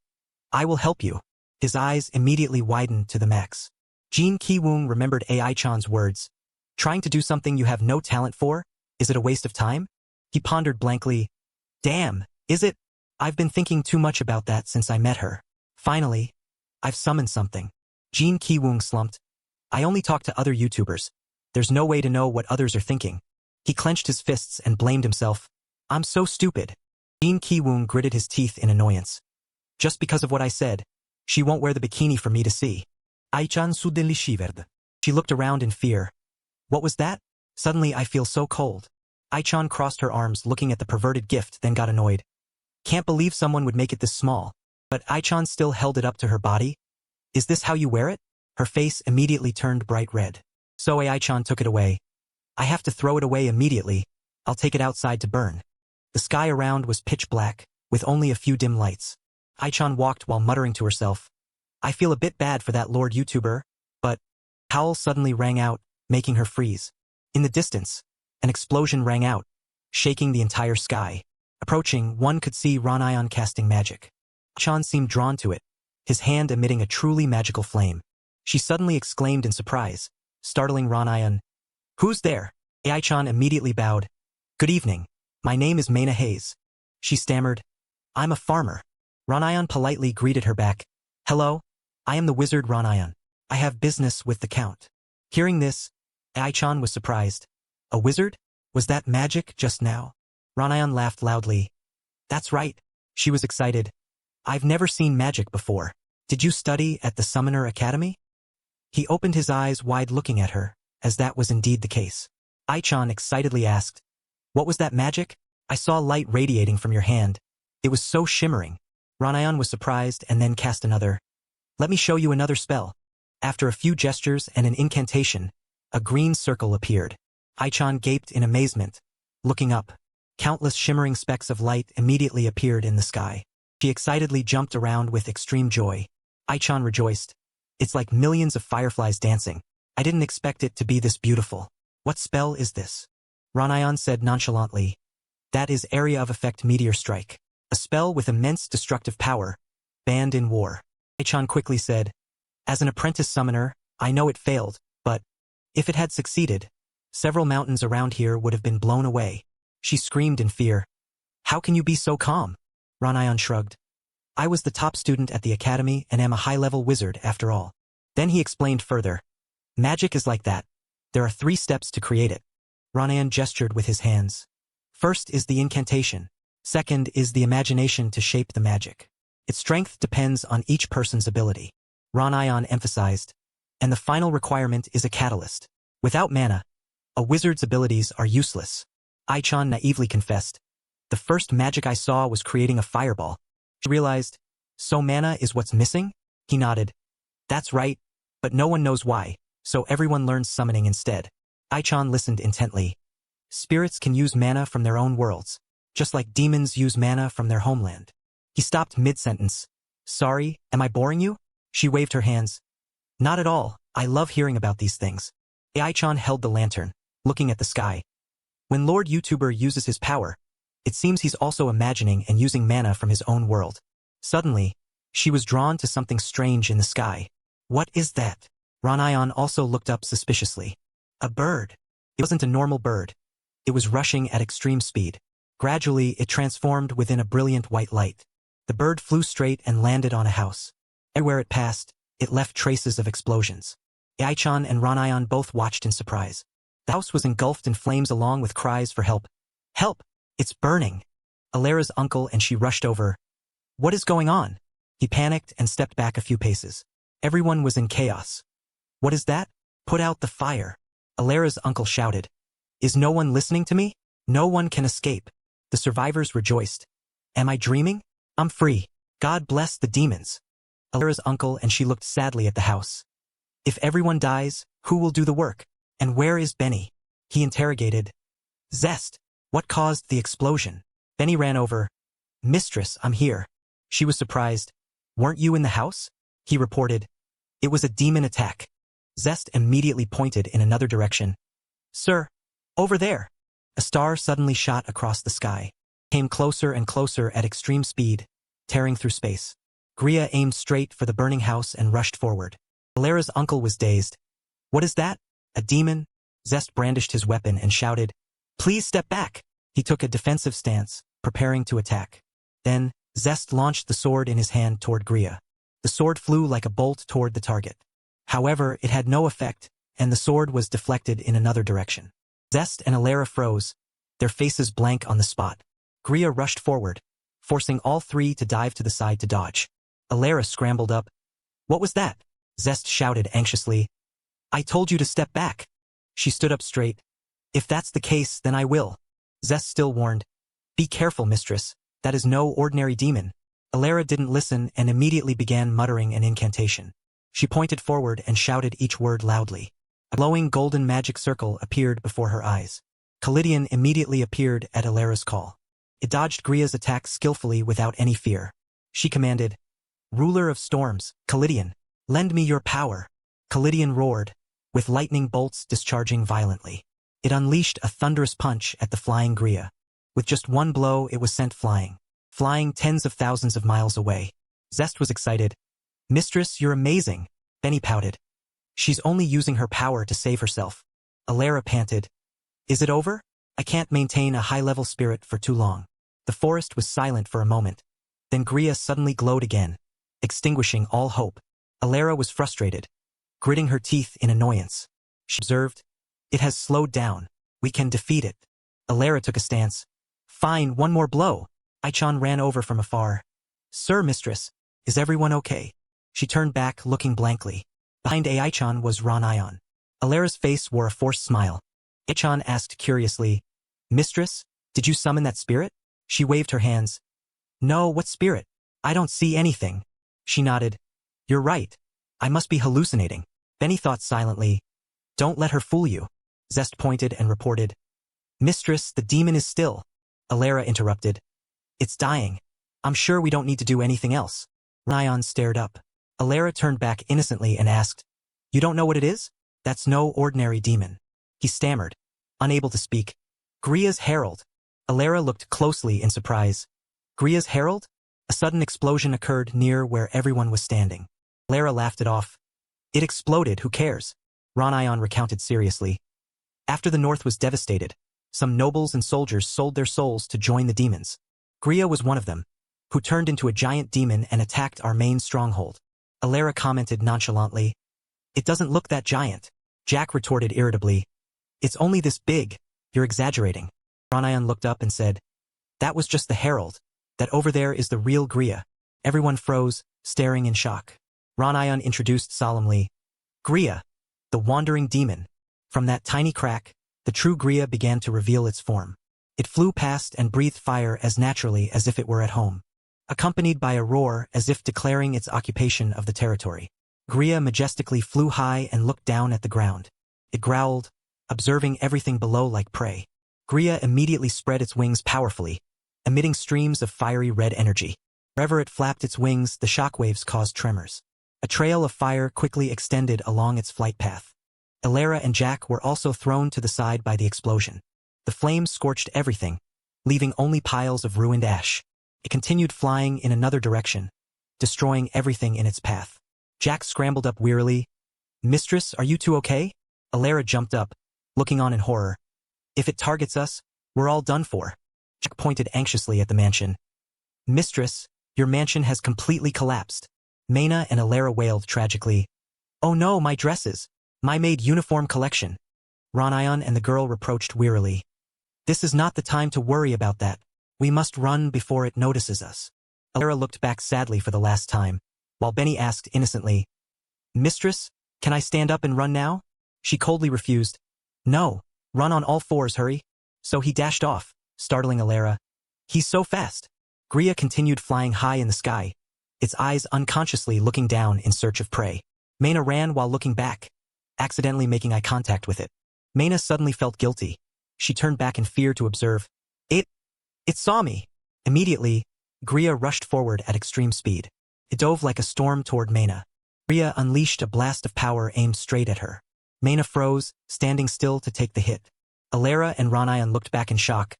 "I will help you." His eyes immediately widened to the max. Jin Ki-woong remembered Ai-chan's words. "Trying to do something you have no talent for? Is it a waste of time?" He pondered blankly. "Damn, is it? I've been thinking too much about that since I met her. Finally, I've summoned something." Jin Ki-woong slumped. "I only talk to other YouTubers. There's no way to know what others are thinking." He clenched his fists and blamed himself. "I'm so stupid." Jin Ki-woong gritted his teeth in annoyance. "Just because of what I said, she won't wear the bikini for me to see." Ai-chan suddenly shivered. She looked around in fear. "What was that? Suddenly I feel so cold." Ai-chan crossed her arms looking at the perverted gift then got annoyed. "Can't believe someone would make it this small." But Ai-chan still held it up to her body. "Is this how you wear it?" Her face immediately turned bright red. So Ai-chan took it away. "I have to throw it away immediately. I'll take it outside to burn." The sky around was pitch black, with only a few dim lights. Ai-chan walked while muttering to herself. "I feel a bit bad for that Lord YouTuber, but..." Howl suddenly rang out, making her freeze. In the distance, an explosion rang out, shaking the entire sky. Approaching, one could see Ranayan casting magic. Ai-chan seemed drawn to it, his hand emitting a truly magical flame. She suddenly exclaimed in surprise, startling Ranayan. "Who's there?" Ai-chan immediately bowed. "Good evening. My name is Maina Hayes." She stammered. "I'm a farmer." Ranayan politely greeted her back. "Hello, I am the wizard Ranayan. I have business with the count." Hearing this, Ai-chan was surprised. "A wizard? Was that magic just now?" Ranayan laughed loudly. "That's right." She was excited. "I've never seen magic before. Did you study at the Summoner Academy?" He opened his eyes wide looking at her, as that was indeed the case. Ai-chan excitedly asked, "What was that magic? I saw light radiating from your hand. It was so shimmering." Ranayan was surprised and then cast another. "Let me show you another spell." After a few gestures and an incantation, a green circle appeared. Ai-chan gaped in amazement. Looking up, countless shimmering specks of light immediately appeared in the sky. She excitedly jumped around with extreme joy. Ai-chan rejoiced. "It's like millions of fireflies dancing. I didn't expect it to be this beautiful. What spell is this?" Ranayan said nonchalantly. That is Area of Effect Meteor Strike. A spell with immense destructive power, banned in war. Aichan quickly said, as an apprentice summoner, I know it failed, but if it had succeeded, several mountains around here would have been blown away. She screamed in fear. How can you be so calm? Ranayan shrugged. I was the top student at the academy and am a high-level wizard after all. Then he explained further. Magic is like that. There are 3 steps to create it. Ranayan gestured with his hands. First is the incantation. Second is the imagination to shape the magic. Its strength depends on each person's ability. Ranayan emphasized. And the final requirement is a catalyst. Without mana, a wizard's abilities are useless. Aichan naively confessed. The first magic I saw was creating a fireball. She realized, so mana is what's missing? He nodded. That's right, but no one knows why, so everyone learns summoning instead. Aichan listened intently. Spirits can use mana from their own worlds, just like demons use mana from their homeland. He stopped mid-sentence. Sorry, am I boring you? She waved her hands. Not at all, I love hearing about these things. Aichan held the lantern, looking at the sky. When Lord YouTuber uses his power, it seems he's also imagining and using mana from his own world. Suddenly, she was drawn to something strange in the sky. What is that? Ranayan also looked up suspiciously. A bird. It wasn't a normal bird. It was rushing at extreme speed. Gradually, it transformed within a brilliant white light. The bird flew straight and landed on a house. Everywhere it passed, it left traces of explosions. Aichan and Ranayan both watched in surprise. The house was engulfed in flames along with cries for help. Help! It's burning! Alera's uncle and she rushed over. What is going on? He panicked and stepped back a few paces. Everyone was in chaos. What is that? Put out the fire. Alera's uncle shouted. Is no one listening to me? No one can escape. The survivors rejoiced. Am I dreaming? I'm free. God bless the demons. Alera's uncle and she looked sadly at the house. If everyone dies, who will do the work? And where is Benny? He interrogated. Zest. What caused the explosion? Benny ran over. Mistress, I'm here. She was surprised. Weren't you in the house? He reported. It was a demon attack. Zest immediately pointed in another direction. Sir, over there. A star suddenly shot across the sky, came closer and closer at extreme speed, tearing through space. Gria aimed straight for the burning house and rushed forward. Alera's uncle was dazed. What is that? A demon? Zest brandished his weapon and shouted, Please step back. He took a defensive stance, preparing to attack. Then, Zest launched the sword in his hand toward Gria. The sword flew like a bolt toward the target. However, it had no effect, and the sword was deflected in another direction. Zest and Alera froze, their faces blank on the spot. Gria rushed forward, forcing all 3 to dive to the side to dodge. Alera scrambled up. What was that? Zest shouted anxiously. I told you to step back. She stood up straight. If that's the case, then I will. Zest still warned. Be careful, mistress. That is no ordinary demon. Alera didn't listen and immediately began muttering an incantation. She pointed forward and shouted each word loudly. A glowing golden magic circle appeared before her eyes. Callidian immediately appeared at Alera's call. It dodged Gria's attack skillfully without any fear. She commanded, Ruler of storms, Callidian, lend me your power. Callidian roared, with lightning bolts discharging violently. It unleashed a thunderous punch at the flying Gria. With just one blow, it was sent flying tens of thousands of miles away. Zest was excited. Mistress, you're amazing. Benny pouted. She's only using her power to save herself. Alera panted. Is it over? I can't maintain a high-level spirit for too long. The forest was silent for a moment. Then Gria suddenly glowed again, extinguishing all hope. Alera was frustrated, gritting her teeth in annoyance. She observed, It has slowed down. We can defeat it. Alera took a stance. Fine, one more blow. Aichan ran over from afar. Sir, mistress, is everyone okay? She turned back, looking blankly. Behind Aichan was Ranayan. Alera's face wore a forced smile. Aichan asked curiously, Mistress, did you summon that spirit? She waved her hands. No, what spirit? I don't see anything. She nodded. You're right. I must be hallucinating. Benny thought silently. Don't let her fool you. Zest pointed and reported. Mistress, the demon is still. Alera interrupted. It's dying. I'm sure we don't need to do anything else. Ryan stared up. Alera turned back innocently and asked, You don't know what it is? That's no ordinary demon. He stammered, unable to speak. Gria's herald. Alara looked closely in surprise. Gria's herald? A sudden explosion occurred near where everyone was standing. Alara laughed it off. It exploded, who cares? Ranayan recounted seriously. After the north was devastated, some nobles and soldiers sold their souls to join the demons. Gria was one of them, who turned into a giant demon and attacked our main stronghold. Alara commented nonchalantly. It doesn't look that giant. Jack retorted irritably. It's only this big. You're exaggerating. Ranayan looked up and said, that was just the herald. That over there is the real Gria. Everyone froze, staring in shock. Ranayan introduced solemnly. Gria, the wandering demon. From that tiny crack, the true Gria began to reveal its form. It flew past and breathed fire as naturally as if it were at home, accompanied by a roar as if declaring its occupation of the territory. Gria majestically flew high and looked down at the ground. It growled, observing everything below like prey. Gria immediately spread its wings powerfully, emitting streams of fiery red energy. Wherever it flapped its wings, the shockwaves caused tremors. A trail of fire quickly extended along its flight path. Alara and Jack were also thrown to the side by the explosion. The flames scorched everything, leaving only piles of ruined ash. It continued flying in another direction, destroying everything in its path. Jack scrambled up wearily. Mistress, are you two okay? Alara jumped up, looking on in horror. If it targets us, we're all done for. Jack pointed anxiously at the mansion. Mistress, your mansion has completely collapsed. Maina and Alara wailed tragically. Oh no, my dresses! My maid uniform collection. Ranayan and the girl reproached wearily. This is not the time to worry about that. We must run before it notices us. Alara looked back sadly for the last time, while Benny asked innocently, Mistress, can I stand up and run now? She coldly refused. No, run on all fours, hurry. So he dashed off, startling Alara. He's so fast. Gria continued flying high in the sky, its eyes unconsciously looking down in search of prey. Maina ran while looking back, accidentally making eye contact with it. Maina suddenly felt guilty. She turned back in fear to observe. It saw me. Immediately, Gria rushed forward at extreme speed. It dove like a storm toward Maina. Gria unleashed a blast of power aimed straight at her. Maina froze, standing still to take the hit. Alara and Ranayan looked back in shock.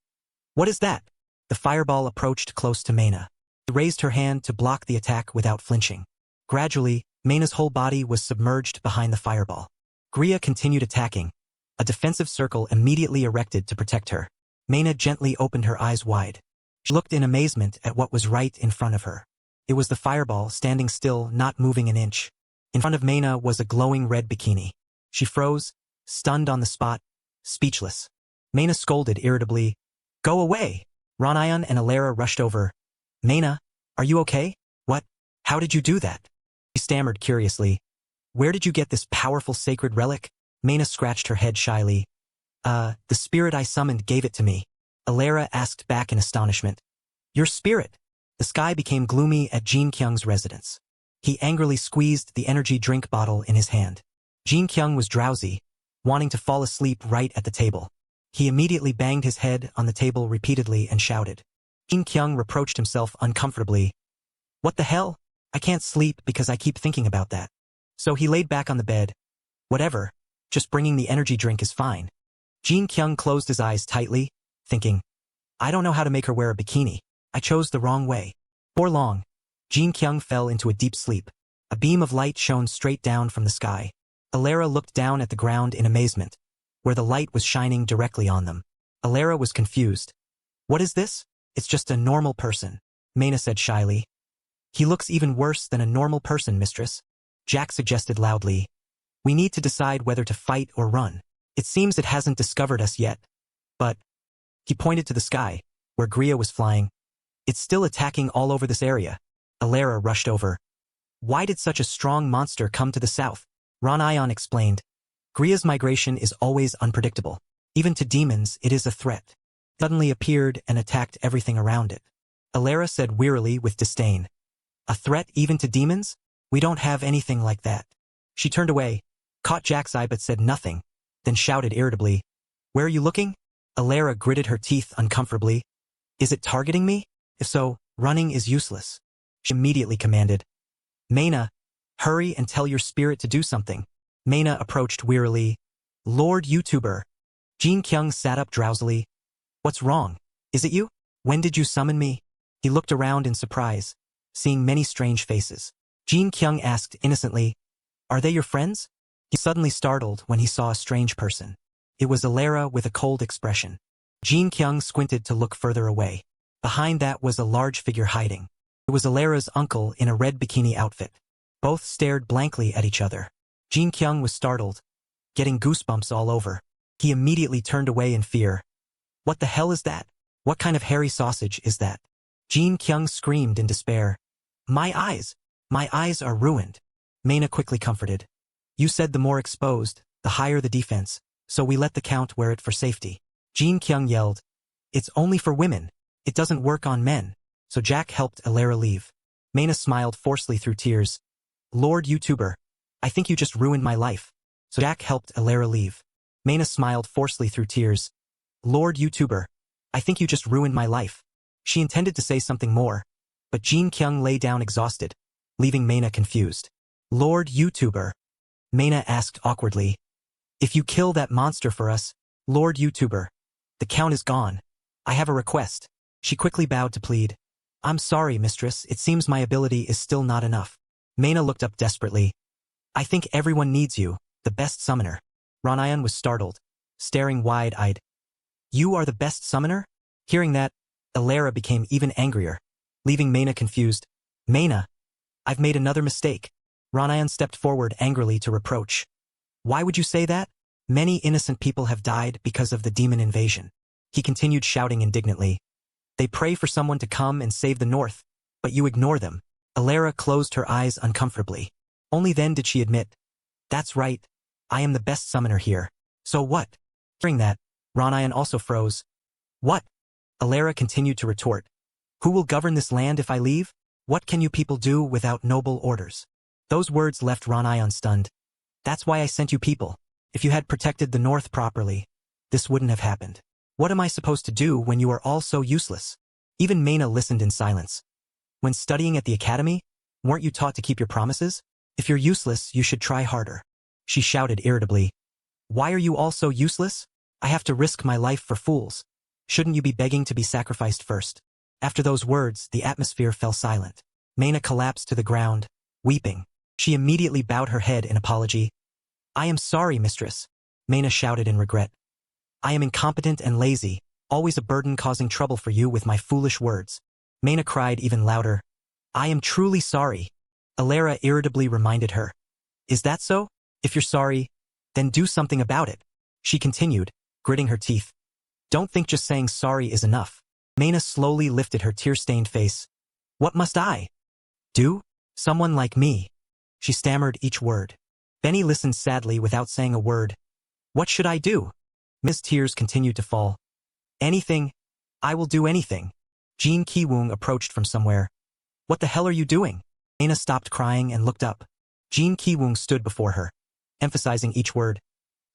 What is that? The fireball approached close to Maina. She raised her hand to block the attack without flinching. Gradually, Maina's whole body was submerged behind the fireball. Gria continued attacking. A defensive circle immediately erected to protect her. Maina gently opened her eyes wide. She looked in amazement at what was right in front of her. It was the fireball standing still, not moving an inch. In front of Maina was a glowing red bikini. She froze, stunned on the spot, speechless. Maina scolded irritably. Go away! Ranayan and Alara rushed over. Maina, are you okay? What? How did you do that? She stammered curiously. Where did you get this powerful sacred relic? Maina scratched her head shyly. The spirit I summoned gave it to me. Alara asked back in astonishment. Your spirit? The sky became gloomy at Jin Kyung's residence. He angrily squeezed the energy drink bottle in his hand. Jin Kyung was drowsy, wanting to fall asleep right at the table. He immediately banged his head on the table repeatedly and shouted. Jin Kyung reproached himself uncomfortably. What the hell? I can't sleep because I keep thinking about that. So he laid back on the bed. Whatever, just bringing the energy drink is fine. Jin Kyung closed his eyes tightly, thinking, I don't know how to make her wear a bikini. I chose the wrong way. Before long, Jin Kyung fell into a deep sleep. A beam of light shone straight down from the sky. Alara looked down at the ground in amazement, where the light was shining directly on them. Alara was confused. What is this? It's just a normal person, Maina said shyly. He looks even worse than a normal person, mistress. Jack suggested loudly. We need to decide whether to fight or run. It seems it hasn't discovered us yet. But, he pointed to the sky, where Gria was flying. It's still attacking all over this area. Alara rushed over. Why did such a strong monster come to the south? Ranayan explained. Gria's migration is always unpredictable. Even to demons, it is a threat. It suddenly appeared and attacked everything around it. Alara said wearily with disdain. A threat even to demons? We don't have anything like that. She turned away, caught Jack's eye but said nothing, then shouted irritably. Where are you looking? Alara gritted her teeth uncomfortably. Is it targeting me? If so, running is useless. She immediately commanded. Maina, hurry and tell your spirit to do something. Maina approached wearily. Lord YouTuber. Jin Kyung sat up drowsily. What's wrong? Is it you? When did you summon me? He looked around in surprise, seeing many strange faces. Jin Kyung asked innocently, Are they your friends? He suddenly startled when he saw a strange person. It was Alara with a cold expression. Jin Kyung squinted to look further away. Behind that was a large figure hiding. It was Alara's uncle in a red bikini outfit. Both stared blankly at each other. Jin Kyung was startled, getting goosebumps all over. He immediately turned away in fear. What the hell is that? What kind of hairy sausage is that? Jin Kyung screamed in despair. My eyes are ruined. Mena quickly comforted. You said the more exposed, the higher the defense, so we let the count wear it for safety. Jin Kyung yelled. It's only for women. It doesn't work on men. So Jack helped Alara leave. Mena smiled forcefully through tears. Lord YouTuber, I think you just ruined my life. So Jack helped Alara leave. Mena smiled forcefully through tears. Lord YouTuber, I think you just ruined my life. She intended to say something more, but Jin Kyung lay down exhausted, leaving Mena confused. Lord YouTuber, Mena asked awkwardly. If you kill that monster for us, Lord YouTuber, the count is gone. I have a request. She quickly bowed to plead. I'm sorry, mistress, it seems my ability is still not enough. Mena looked up desperately. I think everyone needs you, the best summoner. Ranayan was startled, staring wide-eyed. You are the best summoner? Hearing that, Alara became even angrier, leaving Mena confused. Mena, I've made another mistake. Ranayan stepped forward angrily to reproach. Why would you say that? Many innocent people have died because of the demon invasion. He continued shouting indignantly. They pray for someone to come and save the North, but you ignore them. Alara closed her eyes uncomfortably. Only then did she admit, That's right, I am the best summoner here. So what? Hearing that, Ranayan also froze. What? Alara continued to retort. Who will govern this land if I leave? What can you people do without noble orders? Those words left Ranayan stunned. That's why I sent you people. If you had protected the North properly, this wouldn't have happened. What am I supposed to do when you are all so useless? Even Mena listened in silence. When studying at the academy, weren't you taught to keep your promises? If you're useless, you should try harder. She shouted irritably. Why are you all so useless? I have to risk my life for fools. Shouldn't you be begging to be sacrificed first? After those words, the atmosphere fell silent. Mena collapsed to the ground, weeping. She immediately bowed her head in apology. I am sorry, mistress. Mena shouted in regret. I am incompetent and lazy, always a burden causing trouble for you with my foolish words. Mena cried even louder. I am truly sorry. Alara irritably reminded her. Is that so? If you're sorry, then do something about it. She continued, gritting her teeth. Don't think just saying sorry is enough. Mena slowly lifted her tear-stained face. What must I do? Someone like me. She stammered each word. Benny listened sadly without saying a word. What should I do? Miss tears continued to fall. Anything. I will do anything. Jin Ki-woong approached from somewhere. What the hell are you doing? Mena stopped crying and looked up. Jin Ki-woong stood before her, emphasizing each word.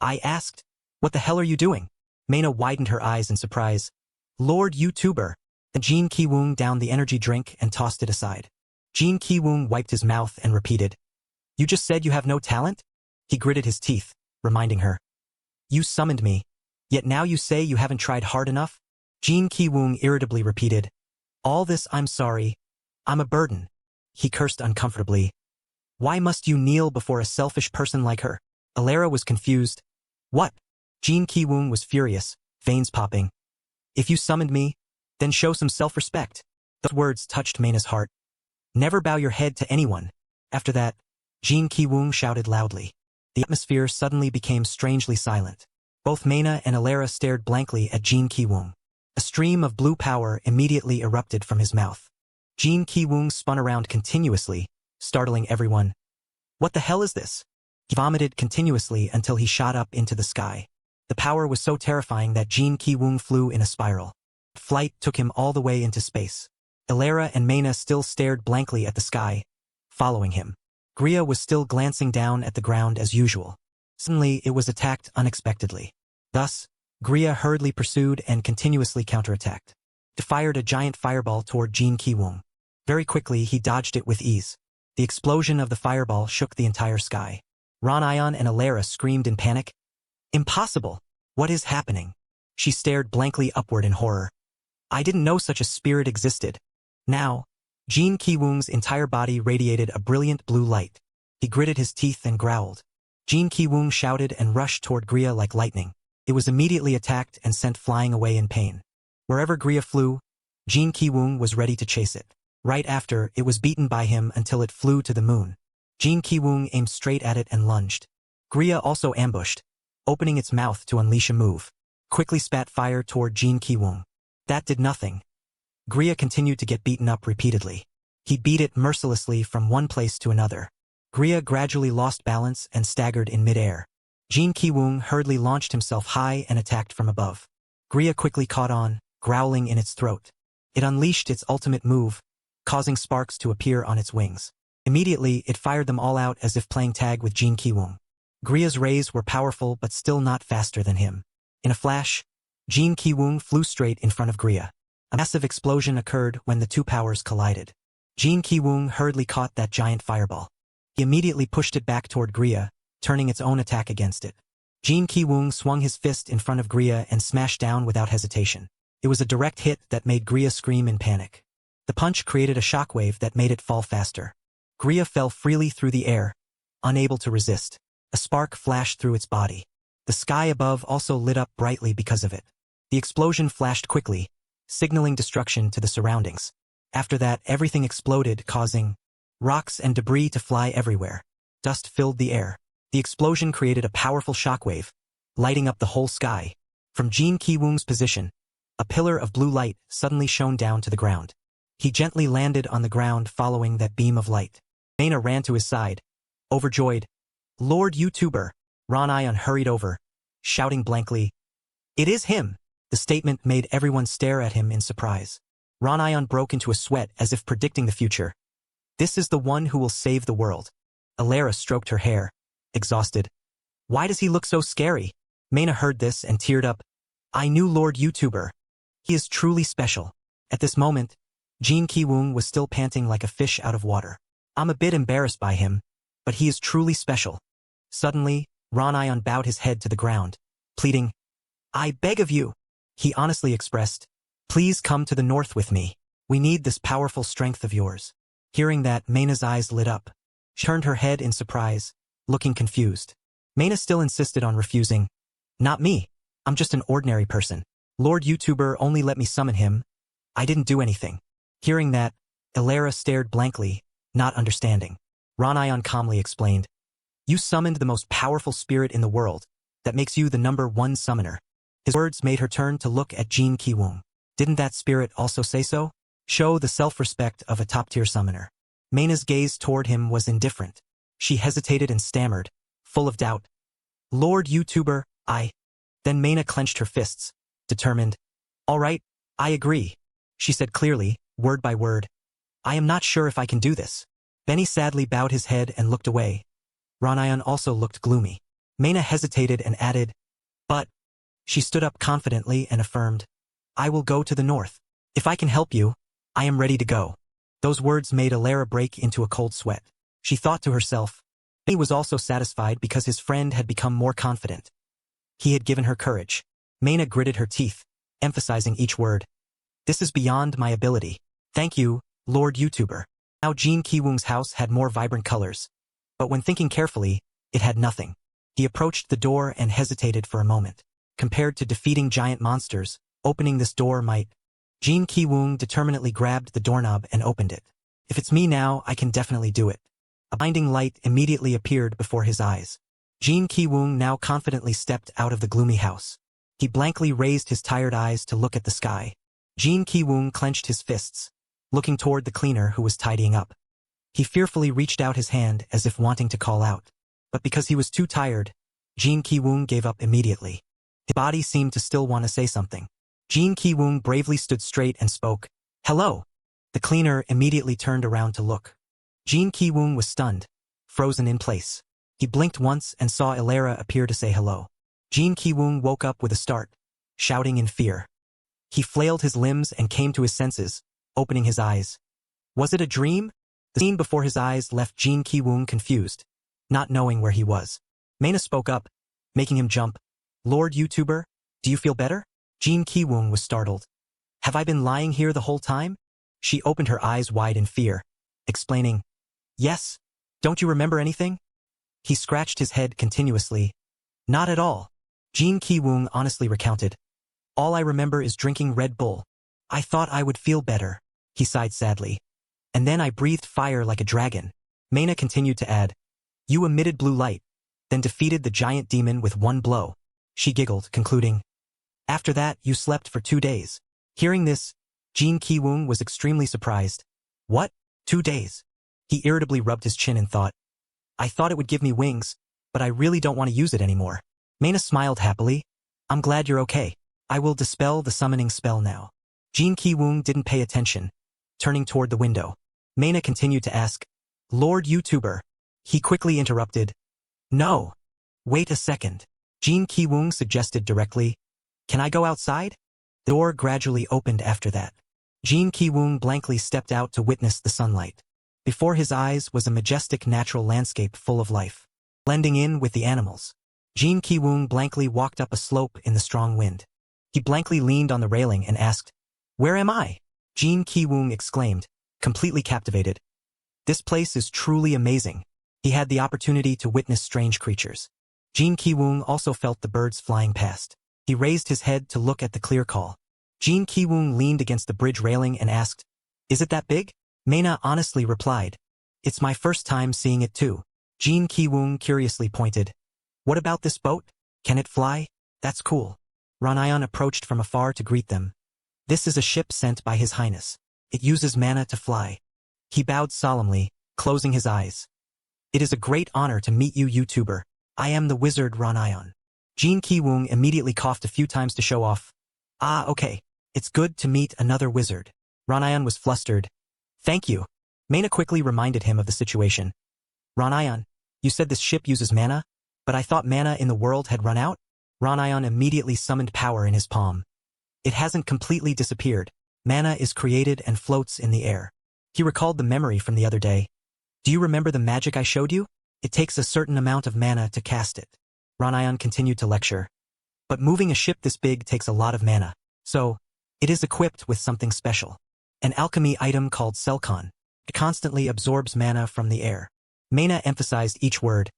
I asked, what the hell are you doing? Mena widened her eyes in surprise. Lord YouTuber. And Jin Ki-woong downed the energy drink and tossed it aside. Jin Ki-woong wiped his mouth and repeated. You just said you have no talent? He gritted his teeth, reminding her. You summoned me, yet now you say you haven't tried hard enough? Jin Ki-woong irritably repeated. All this I'm sorry. I'm a burden. He cursed uncomfortably. Why must you kneel before a selfish person like her? Alara was confused. What? Jin Ki-woong was furious, veins popping. If you summoned me, then show some self-respect. Those words touched Mena's heart. Never bow your head to anyone. After that, Jin Ki-woong shouted loudly. The atmosphere suddenly became strangely silent. Both Mena and Alara stared blankly at Jin Ki-woong. A stream of blue power immediately erupted from his mouth. Jin Ki-woong spun around continuously, startling everyone. What the hell is this? He vomited continuously until he shot up into the sky. The power was so terrifying that Jin Ki-woong flew in a spiral. Flight took him all the way into space. Alara and Mena still stared blankly at the sky, following him. Gria was still glancing down at the ground as usual. Suddenly, it was attacked unexpectedly. Thus, Gria hurriedly pursued and continuously counterattacked. He fired a giant fireball toward Jin Ki-woong. Very quickly, he dodged it with ease. The explosion of the fireball shook the entire sky. Ranayan and Alara screamed in panic. Impossible! What is happening? She stared blankly upward in horror. I didn't know such a spirit existed. Now, Jin Ki-woong's entire body radiated a brilliant blue light. He gritted his teeth and growled. Jin Ki-woong shouted and rushed toward Gria like lightning. It was immediately attacked and sent flying away in pain. Wherever Gria flew, Jin Ki-woong was ready to chase it. Right after, it was beaten by him until it flew to the moon. Jin Ki-woong aimed straight at it and lunged. Gria also ambushed, opening its mouth to unleash a move. Quickly spat fire toward Jin Ki-woong. That did nothing. Gria continued to get beaten up repeatedly. He beat it mercilessly from one place to another. Gria gradually lost balance and staggered in midair. Jin Ki-woong hurriedly launched himself high and attacked from above. Gria quickly caught on, growling in its throat. It unleashed its ultimate move, causing sparks to appear on its wings. Immediately, it fired them all out as if playing tag with Jin Ki-woong. Gria's rays were powerful but still not faster than him. In a flash, Jin Ki-woong flew straight in front of Gria. A massive explosion occurred when the two powers collided. Jin Ki-woong hurriedly caught that giant fireball. He immediately pushed it back toward Gria, turning its own attack against it. Jin Ki-woong swung his fist in front of Gria and smashed down without hesitation. It was a direct hit that made Gria scream in panic. The punch created a shockwave that made it fall faster. Gria fell freely through the air, unable to resist. A spark flashed through its body. The sky above also lit up brightly because of it. The explosion flashed quickly, signaling destruction to the surroundings. After that, everything exploded, causing rocks and debris to fly everywhere. Dust filled the air. The explosion created a powerful shockwave, lighting up the whole sky. From Jin Ki-woong's position, a pillar of blue light suddenly shone down to the ground. He gently landed on the ground following that beam of light. Mana ran to his side, overjoyed. Lord YouTuber! Ron-ion hurried over, shouting blankly, "It is him!" The statement made everyone stare at him in surprise. Ron-ion broke into a sweat as if predicting the future. This is the one who will save the world. Alara stroked her hair, exhausted. Why does he look so scary? Mana heard this and teared up. I knew Lord YouTuber. He is truly special. At this moment, Jin Ki-woong was still panting like a fish out of water. I'm a bit embarrassed by him, but he is truly special. Suddenly, Ron-ion bowed his head to the ground, pleading, I beg of you. He honestly expressed, please come to the north with me. We need this powerful strength of yours. Hearing that, Mana's eyes lit up. She turned her head in surprise, looking confused. Mana still insisted on refusing. Not me. I'm just an ordinary person. Lord YouTuber only let me summon him. I didn't do anything. Hearing that, Alara stared blankly, not understanding. Ron-ion calmly explained. You summoned the most powerful spirit in the world. That makes you the #1 summoner. His words made her turn to look at Jin Ki-woong. Didn't that spirit also say so? Show the self-respect of a top-tier summoner. Mana's gaze toward him was indifferent. She hesitated and stammered, full of doubt. Lord YouTuber, I... Then Mana clenched her fists, determined. All right, I agree. She said clearly, word by word. I am not sure if I can do this. Benny sadly bowed his head and looked away. Ron-ion also looked gloomy. Mana hesitated and added, but... She stood up confidently and affirmed, I will go to the north. If I can help you, I am ready to go. Those words made Alara break into a cold sweat. She thought to herself. He was also satisfied because his friend had become more confident. He had given her courage. Mana gritted her teeth, emphasizing each word. This is beyond my ability. Thank you, Lord YouTuber. Now Jin Ki-woong's house had more vibrant colors. But when thinking carefully, it had nothing. He approached the door and hesitated for a moment. Compared to defeating giant monsters, opening this door might... Jin Ki-woong determinedly grabbed the doorknob and opened it. If it's me now, I can definitely do it. A blinding light immediately appeared before his eyes. Jin Ki-woong now confidently stepped out of the gloomy house. He blankly raised his tired eyes to look at the sky. Jin Ki-woong clenched his fists, looking toward the cleaner who was tidying up. He fearfully reached out his hand as if wanting to call out. But because he was too tired, Jin Ki-woong gave up immediately. His body seemed to still want to say something. Jin Ki-woong bravely stood straight and spoke. Hello. The cleaner immediately turned around to look. Jin Ki-woong was stunned, frozen in place. He blinked once and saw Alara appear to say hello. Jin Ki-woong woke up with a start, shouting in fear. He flailed his limbs and came to his senses, opening his eyes. Was it a dream? The scene before his eyes left Jin Ki-woong confused, not knowing where he was. Mana spoke up, making him jump. Lord YouTuber, do you feel better? Jin Ki-woong was startled. Have I been lying here the whole time? She opened her eyes wide in fear, explaining, Yes. Don't you remember anything? He scratched his head continuously. Not at all. Jin Ki-woong honestly recounted. All I remember is drinking Red Bull. I thought I would feel better. He sighed sadly. And then I breathed fire like a dragon. Mana continued to add. You emitted blue light, then defeated the giant demon with one blow. She giggled, concluding. After that, you slept for 2 days. Hearing this, Jin Ki-woong was extremely surprised. What? 2 days? He irritably rubbed his chin and thought. I thought it would give me wings, but I really don't want to use it anymore. Mana smiled happily. I'm glad you're okay. I will dispel the summoning spell now. Jin Ki-woong didn't pay attention, turning toward the window. Mana continued to ask, Lord YouTuber. He quickly interrupted. No. Wait a second. Jin Ki-woong suggested directly. Can I go outside? The door gradually opened after that. Jin Ki-woong blankly stepped out to witness the sunlight. Before his eyes was a majestic natural landscape full of life. Blending in with the animals. Jin Ki-woong blankly walked up a slope in the strong wind. He blankly leaned on the railing and asked, Where am I? Jin Ki-woong exclaimed, completely captivated. This place is truly amazing. He had the opportunity to witness strange creatures. Jin Ki-woong also felt the birds flying past. He raised his head to look at the clear call. Jin Ki-woong leaned against the bridge railing and asked, Is it that big? Mana honestly replied, It's my first time seeing it too. Jin Ki-woong curiously pointed, What about this boat? Can it fly? That's cool. Ranayan approached from afar to greet them. This is a ship sent by His Highness. It uses mana to fly. He bowed solemnly, closing his eyes. It is a great honor to meet you, YouTuber. I am the wizard Ranayan. Jin Ki-woong immediately coughed a few times to show off. Ah, okay. It's good to meet another wizard. Ranayan was flustered. Thank you. Mana quickly reminded him of the situation. Ranayan, you said this ship uses mana, but I thought mana in the world had run out? Ranayan immediately summoned power in his palm. It hasn't completely disappeared. Mana is created and floats in the air. He recalled the memory from the other day. Do you remember the magic I showed you? It takes a certain amount of mana to cast it. Ranayan continued to lecture. But moving a ship this big takes a lot of mana. So, it is equipped with something special. An alchemy item called Selkon. It constantly absorbs mana from the air. Mana emphasized each word.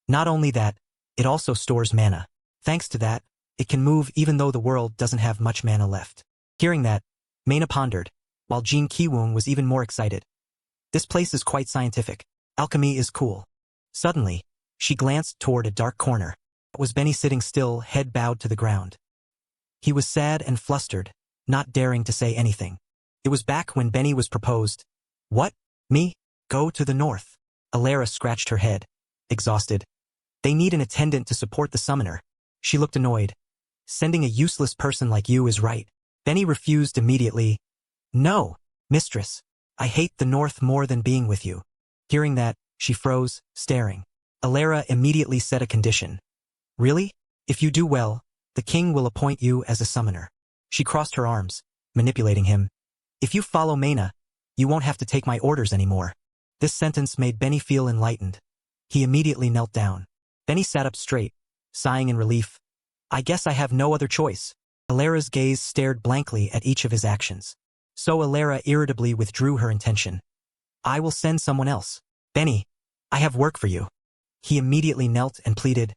Not only that, it also stores mana. Thanks to that, it can move even though the world doesn't have much mana left. Hearing that, Mana pondered, while Jin Ki-woong was even more excited. This place is quite scientific. Alchemy is cool. Suddenly, she glanced toward a dark corner. Was Benny sitting still, head bowed to the ground. He was sad and flustered, not daring to say anything. It was back when Benny was proposed. What? Me? Go to the north. Alara scratched her head, exhausted. They need an attendant to support the summoner. She looked annoyed. Sending a useless person like you is right. Benny refused immediately. No, mistress. I hate the north more than being with you. Hearing that, she froze, staring. Alara immediately set a condition. Really? If you do well, the king will appoint you as a summoner. She crossed her arms, manipulating him. If you follow Mana, you won't have to take my orders anymore. This sentence made Benny feel enlightened. He immediately knelt down. Benny sat up straight, sighing in relief. I guess I have no other choice. Alara's gaze stared blankly at each of his actions. So Alara irritably withdrew her intention. I will send someone else. Benny, I have work for you. He immediately knelt and pleaded.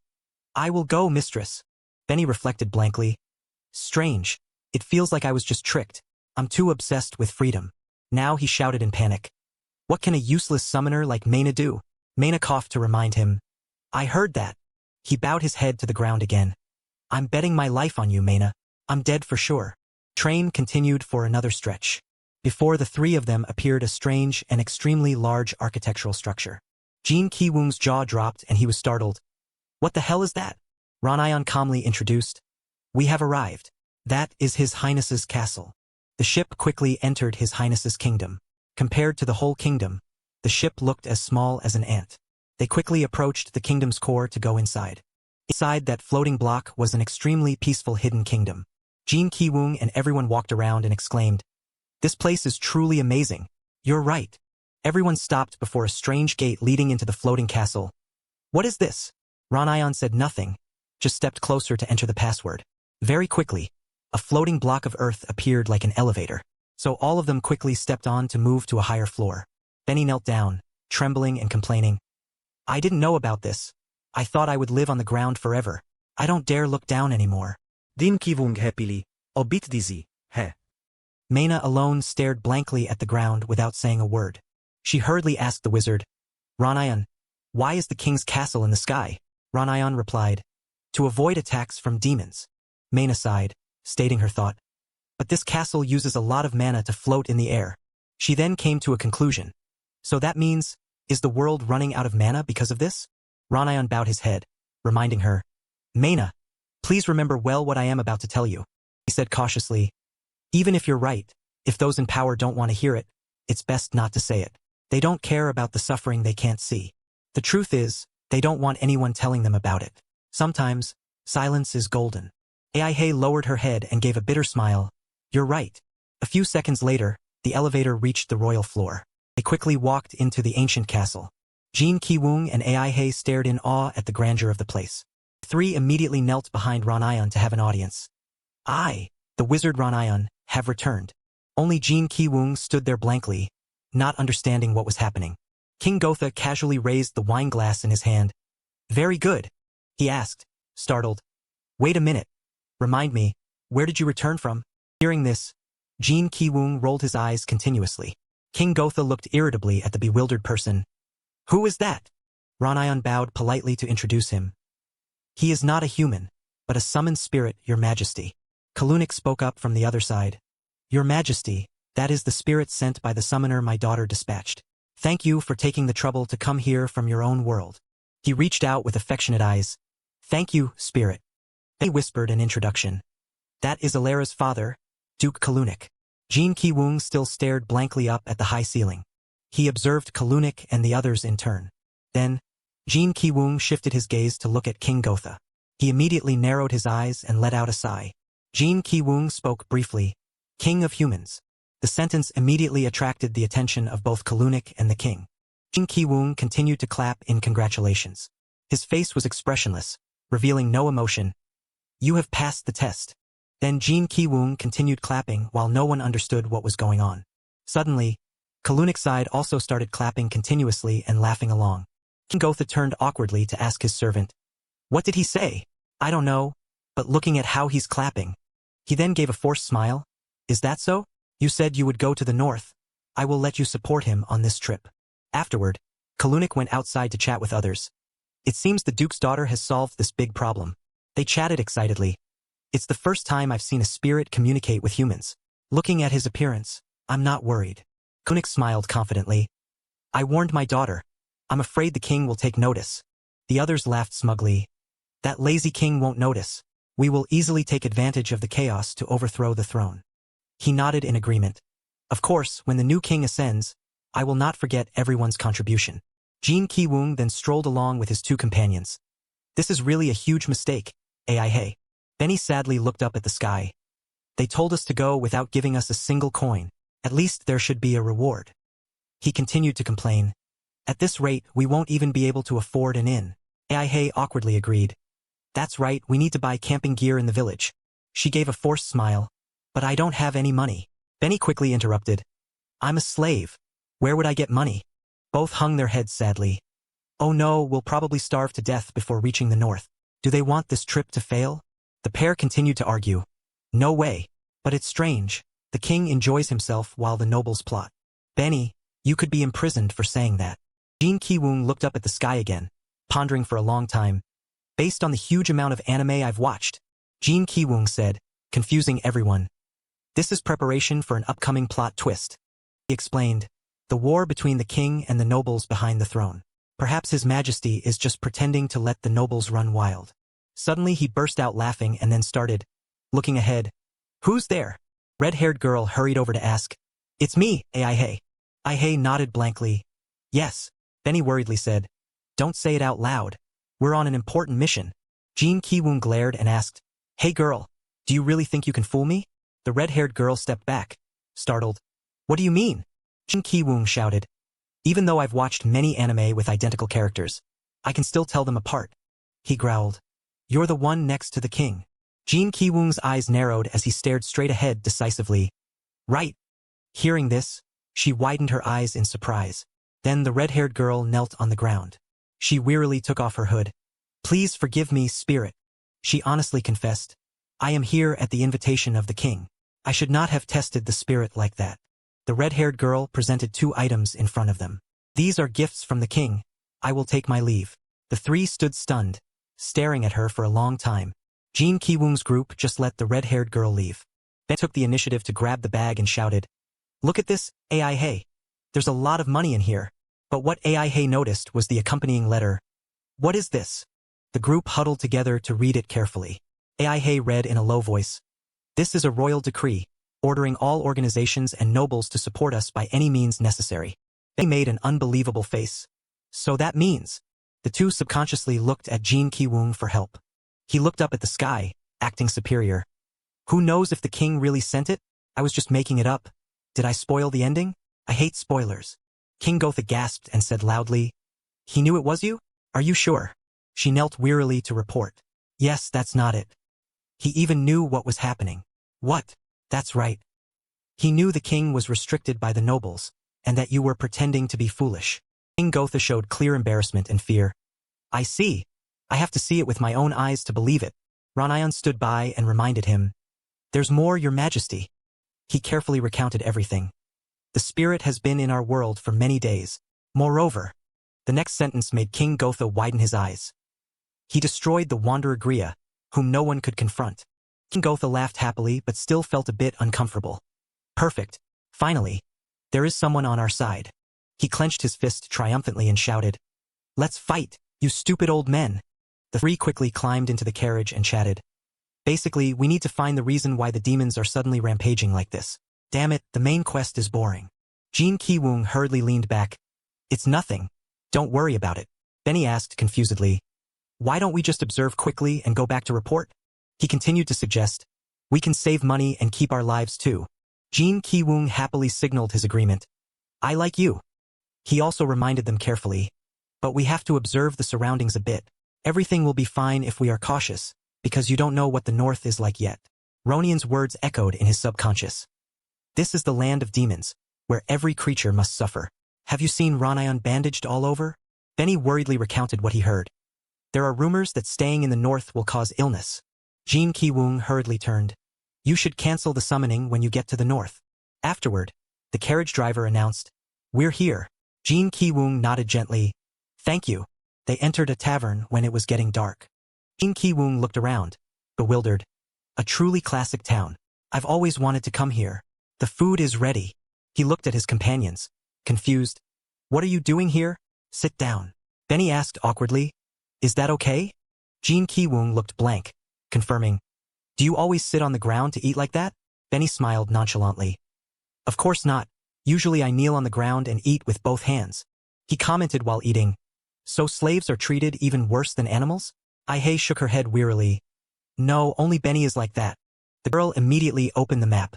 I will go, mistress. Benny reflected blankly. Strange. It feels like I was just tricked. I'm too obsessed with freedom. Now he shouted in panic. What can a useless summoner like Mana do? Mana coughed to remind him. I heard that. He bowed his head to the ground again. I'm betting my life on you, Mana. I'm dead for sure. Train continued for another stretch. Before the three of them appeared a strange and extremely large architectural structure. Jin Ki-woong's jaw dropped and he was startled. What the hell is that? Ranayan calmly introduced. We have arrived. That is His Highness's castle. The ship quickly entered His Highness's kingdom. Compared to the whole kingdom, the ship looked as small as an ant. They quickly approached the kingdom's core to go inside. Inside that floating block was an extremely peaceful hidden kingdom. Jin Ki-woong and everyone walked around and exclaimed, This place is truly amazing. You're right. Everyone stopped before a strange gate leading into the floating castle. What is this? Ranayan said nothing, just stepped closer to enter the password. Very quickly, A floating block of earth appeared like an elevator, so all of them quickly stepped on to move to a higher floor. Benny knelt down, trembling and complaining. I didn't know about this. I thought I would live on the ground forever. I don't dare look down anymore. Din kivung happily, a bit dizzy, heh. Mena alone stared blankly at the ground without saying a word. She hurriedly asked the wizard, Ranayan, why is the king's castle in the sky? Ranayan replied, to avoid attacks from demons. Mena sighed, stating her thought. But this castle uses a lot of mana to float in the air. She then came to a conclusion. So that means, is the world running out of mana because of this? Ranayan bowed his head, reminding her, Mena, please remember well what I am about to tell you. He said cautiously, even if you're right, if those in power don't want to hear it, it's best not to say it. They don't care about the suffering they can't see. The truth is, they don't want anyone telling them about it. Sometimes, silence is golden. Aihi lowered her head and gave a bitter smile. You're right. A few seconds later, the elevator reached the royal floor. They quickly walked into the ancient castle. Jin Ki-woong and Aihi stared in awe at the grandeur of the place. The three immediately knelt behind Ranayan to have an audience. I, the wizard Ranayan, have returned. Only Jin Ki-woong stood there blankly, not understanding what was happening. King Gotha casually raised the wine glass in his hand. Very good, he asked, startled. Wait a minute. Remind me, where did you return from? Hearing this, Jin Ki-woong rolled his eyes continuously. King Gotha looked irritably at the bewildered person. Who is that? Ranayan bowed politely to introduce him. He is not a human, but a summoned spirit, your majesty. Kalunik spoke up from the other side. Your majesty, that is the spirit sent by the summoner my daughter dispatched. Thank you for taking the trouble to come here from your own world. He reached out with affectionate eyes. Thank you, spirit. They whispered an introduction. That is Alara's father, Duke Kalunik. Jin Ki-woong still stared blankly up at the high ceiling. He observed Kalunik and the others in turn. Then, Jin Ki-woong shifted his gaze to look at King Gotha. He immediately narrowed his eyes and let out a sigh. Jin Ki-woong spoke briefly. King of humans. The sentence immediately attracted the attention of both Kalunik and the king. Jin Ki-woong continued to clap in congratulations. His face was expressionless, revealing no emotion. You have passed the test. Then Jin Ki-woong continued clapping while no one understood what was going on. Suddenly, Kalunik's side also started clapping continuously and laughing along. King Gotha turned awkwardly to ask his servant, what did he say? I don't know, but looking at how he's clapping. He then gave a forced smile. Is that so? You said you would go to the north. I will let you support him on this trip. Afterward, Kalunik went outside to chat with others. It seems the Duke's daughter has solved this big problem. They chatted excitedly. It's the first time I've seen a spirit communicate with humans. Looking at his appearance, I'm not worried. Kalunik smiled confidently. I warned my daughter. I'm afraid the king will take notice. The others laughed smugly. That lazy king won't notice. We will easily take advantage of the chaos to overthrow the throne. He nodded in agreement. Of course, when the new king ascends, I will not forget everyone's contribution. Jin Ki-woong then strolled along with his two companions. This is really a huge mistake, Aihi. Benny sadly looked up at the sky. They told us to go without giving us a single coin. At least there should be a reward. He continued to complain. At this rate, we won't even be able to afford an inn. Aihi awkwardly agreed. That's right, we need to buy camping gear in the village. She gave a forced smile. But I don't have any money. Benny quickly interrupted. I'm a slave. Where would I get money? Both hung their heads sadly. Oh no, we'll probably starve to death before reaching the north. Do they want this trip to fail? The pair continued to argue. No way. But it's strange. The king enjoys himself while the nobles plot. Benny, you could be imprisoned for saying that. Jin Ki-woong looked up at the sky again, pondering for a long time. Based on the huge amount of anime I've watched, Jin Ki-woong said, confusing everyone. This is preparation for an upcoming plot twist. He explained, the war between the king and the nobles behind the throne. Perhaps His Majesty is just pretending to let the nobles run wild. Suddenly he burst out laughing and then started, looking ahead. Who's there? Red-haired girl hurried over to ask. It's me, Aihi. Aihi nodded blankly. Yes, Benny worriedly said. Don't say it out loud. We're on an important mission. Jin Ki-woong glared and asked, Hey girl, do you really think you can fool me? The red-haired girl stepped back, startled. What do you mean? Jin Ki-woong shouted. Even though I've watched many anime with identical characters, I can still tell them apart. He growled. You're the one next to the king. Jin Ki-woong's eyes narrowed as he stared straight ahead decisively. Right. Hearing this, she widened her eyes in surprise. Then the red-haired girl knelt on the ground. She wearily took off her hood. Please forgive me, spirit. She honestly confessed. I am here at the invitation of the king. I should not have tested the spirit like that. The red-haired girl presented 2 items in front of them. These are gifts from the king. I will take my leave. The 3 stood stunned, staring at her for a long time. Jin Ki-woong's group just let the red-haired girl leave. Ben took the initiative to grab the bag and shouted, Look at this, Aihi. There's a lot of money in here. But what Aihi noticed was the accompanying letter. What is this? The group huddled together to read it carefully. Aihi read in a low voice. This is a royal decree, ordering all organizations and nobles to support us by any means necessary. They made an unbelievable face. So that means. The 2 subconsciously looked at Jin Ki-woong for help. He looked up at the sky, acting superior. Who knows if the king really sent it? I was just making it up. Did I spoil the ending? I hate spoilers. King Gotha gasped and said loudly, He knew it was you? Are you sure? She knelt wearily to report. Yes, that's not it. He even knew what was happening. What? That's right. He knew the king was restricted by the nobles, and that you were pretending to be foolish. King Gotha showed clear embarrassment and fear. I see. I have to see it with my own eyes to believe it. Ranayan stood by and reminded him. There's more, your majesty. He carefully recounted everything. The spirit has been in our world for many days. Moreover, the next sentence made King Gotha widen his eyes. He destroyed the wanderer Griya, whom no one could confront. King Gotha laughed happily but still felt a bit uncomfortable. Perfect. Finally. There is someone on our side. He clenched his fist triumphantly and shouted, Let's fight, you stupid old men. The 3 quickly climbed into the carriage and chatted. Basically, we need to find the reason why the demons are suddenly rampaging like this. Damn it, the main quest is boring. Jin Ki-woong hurriedly leaned back. It's nothing. Don't worry about it. Benny asked confusedly. Why don't we just observe quickly and go back to report? He continued to suggest. We can save money and keep our lives too. Jin Ki-woong happily signaled his agreement. I like you. He also reminded them carefully. But we have to observe the surroundings a bit. Everything will be fine if we are cautious, because you don't know what the north is like yet. Ronian's words echoed in his subconscious. This is the land of demons, where every creature must suffer. Have you seen Ranayan bandaged all over? Benny worriedly recounted what he heard. There are rumors that staying in the north will cause illness. Jin Ki-woong hurriedly turned. You should cancel the summoning when you get to the north. Afterward, the carriage driver announced, We're here. Jin Ki-woong nodded gently. Thank you. They entered a tavern when it was getting dark. Jin Ki-woong looked around, bewildered. A truly classic town. I've always wanted to come here. The food is ready. He looked at his companions, confused. What are you doing here? Sit down. Benny asked awkwardly. Is that okay? Jin Ki-woong looked blank, confirming. Do you always sit on the ground to eat like that? Benny smiled nonchalantly. Of course not. Usually I kneel on the ground and eat with both hands. He commented while eating. So slaves are treated even worse than animals? Aihi shook her head wearily. No, only Benny is like that. The girl immediately opened the map.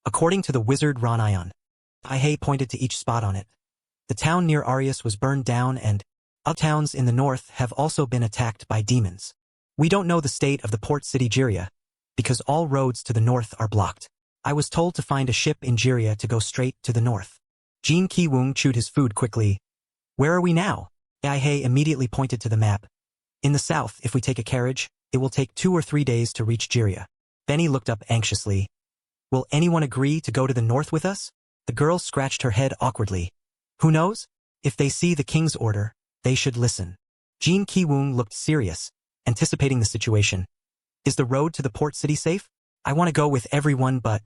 According to the wizard Ranayan. Aihi pointed to each spot on it. The town near Arius was burned down and other towns in the north have also been attacked by demons. We don't know the state of the port city Jiria, because all roads to the north are blocked. I was told to find a ship in Jiria to go straight to the north. Jin Ki-woong chewed his food quickly. Where are we now? Aihi immediately pointed to the map. In the south, if we take a carriage, it will take 2 or 3 days to reach Jiria. Benny looked up anxiously. Will anyone agree to go to the north with us? The girl scratched her head awkwardly. Who knows? If they see the king's order, they should listen. Jin Ki-woong looked serious, anticipating the situation. Is the road to the port city safe? I want to go with everyone but...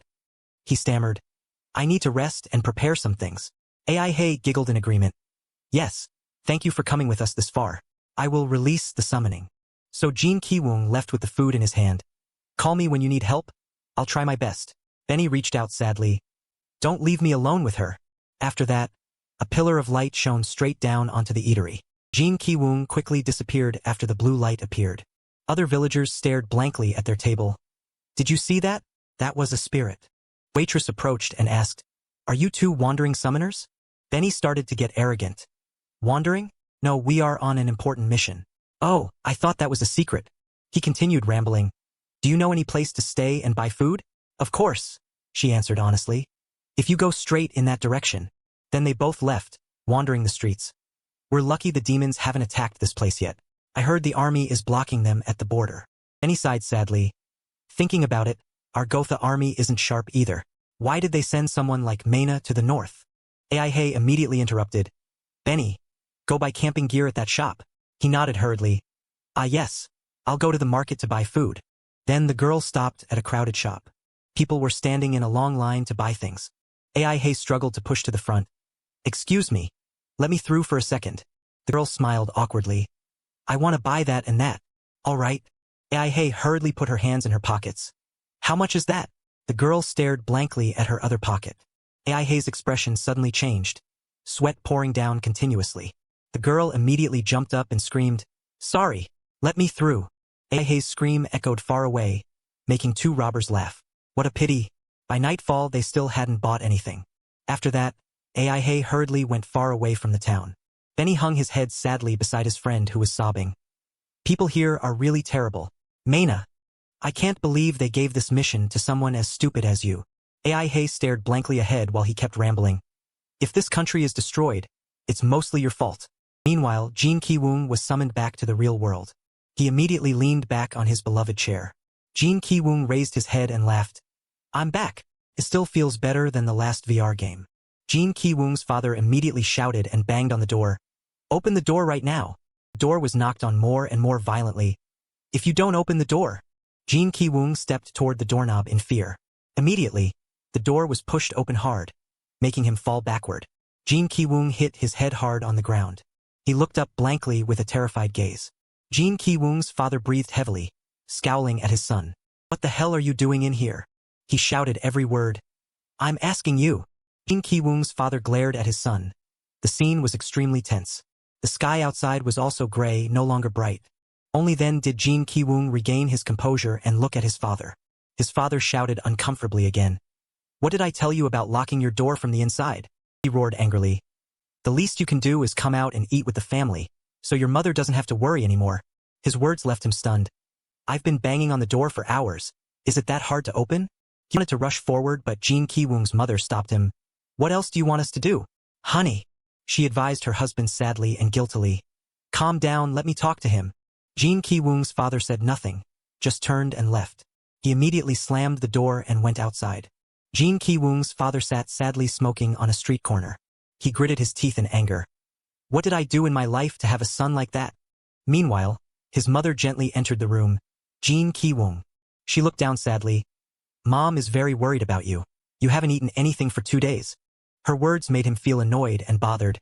He stammered. I need to rest and prepare some things. Aihi giggled in agreement. Yes, thank you for coming with us this far. I will release the summoning. So Jin Ki-woong left with the food in his hand. Call me when you need help. I'll try my best. Benny reached out sadly. Don't leave me alone with her. After that, a pillar of light shone straight down onto the eatery. Jin Ki-woong quickly disappeared after the blue light appeared. Other villagers stared blankly at their table. Did you see that? That was a spirit. Waitress approached and asked, Are you 2 wandering summoners? Benny started to get arrogant. Wandering? No, we are on an important mission. Oh, I thought that was a secret. He continued rambling. Do you know any place to stay and buy food? Of course, she answered honestly. If you go straight in that direction. Then they both left, wandering the streets. We're lucky the demons haven't attacked this place yet. I heard the army is blocking them at the border. Benny sighed sadly. Thinking about it, our Gotha army isn't sharp either. Why did they send someone like Mana to the north? Aihi immediately interrupted. Benny, go buy camping gear at that shop. He nodded hurriedly. Ah yes, I'll go to the market to buy food. Then the girl stopped at a crowded shop. People were standing in a long line to buy things. Aihi struggled to push to the front. Excuse me, let me through for a second. The girl smiled awkwardly. I want to buy that and that. All right. Aihi hurriedly put her hands in her pockets. How much is that? The girl stared blankly at her other pocket. Aihi's expression suddenly changed, sweat pouring down continuously. The girl immediately jumped up and screamed, Sorry, let me through. Aihi's scream echoed far away, making two robbers laugh. What a pity. By nightfall they still hadn't bought anything. After that, Aihi hurriedly went far away from the town. Benny hung his head sadly beside his friend who was sobbing. People here are really terrible. Mana, I can't believe they gave this mission to someone as stupid as you. Aihi stared blankly ahead while he kept rambling. If this country is destroyed, it's mostly your fault. Meanwhile, Jin Ki-woong was summoned back to the real world. He immediately leaned back on his beloved chair. Jin Ki-woong raised his head and laughed. I'm back. It still feels better than the last VR game. Jin Ki-woong's father immediately shouted and banged on the door. Open the door right now. The door was knocked on more and more violently. If you don't open the door. Jin Ki-woong stepped toward the doorknob in fear. Immediately, the door was pushed open hard, making him fall backward. Jin Ki-woong hit his head hard on the ground. He looked up blankly with a terrified gaze. Jin Ki-woong's father breathed heavily, scowling at his son. What the hell are you doing in here? He shouted every word. I'm asking you. Jin Ki-woong's father glared at his son. The scene was extremely tense. The sky outside was also gray, no longer bright. Only then did Jin Ki-woong regain his composure and look at his father. His father shouted uncomfortably again. What did I tell you about locking your door from the inside? He roared angrily. The least you can do is come out and eat with the family, so your mother doesn't have to worry anymore. His words left him stunned. I've been banging on the door for hours. Is it that hard to open? He wanted to rush forward, but Jin Ki-woong's mother stopped him. What else do you want us to do? Honey, she advised her husband sadly and guiltily. Calm down, let me talk to him. Jin Ki-woong's father said nothing, just turned and left. He immediately slammed the door and went outside. Jin Ki-woong's father sat sadly smoking on a street corner. He gritted his teeth in anger. What did I do in my life to have a son like that? Meanwhile, his mother gently entered the room. Jin Ki-woong. She looked down sadly. Mom is very worried about you. You haven't eaten anything for 2 days. Her words made him feel annoyed and bothered.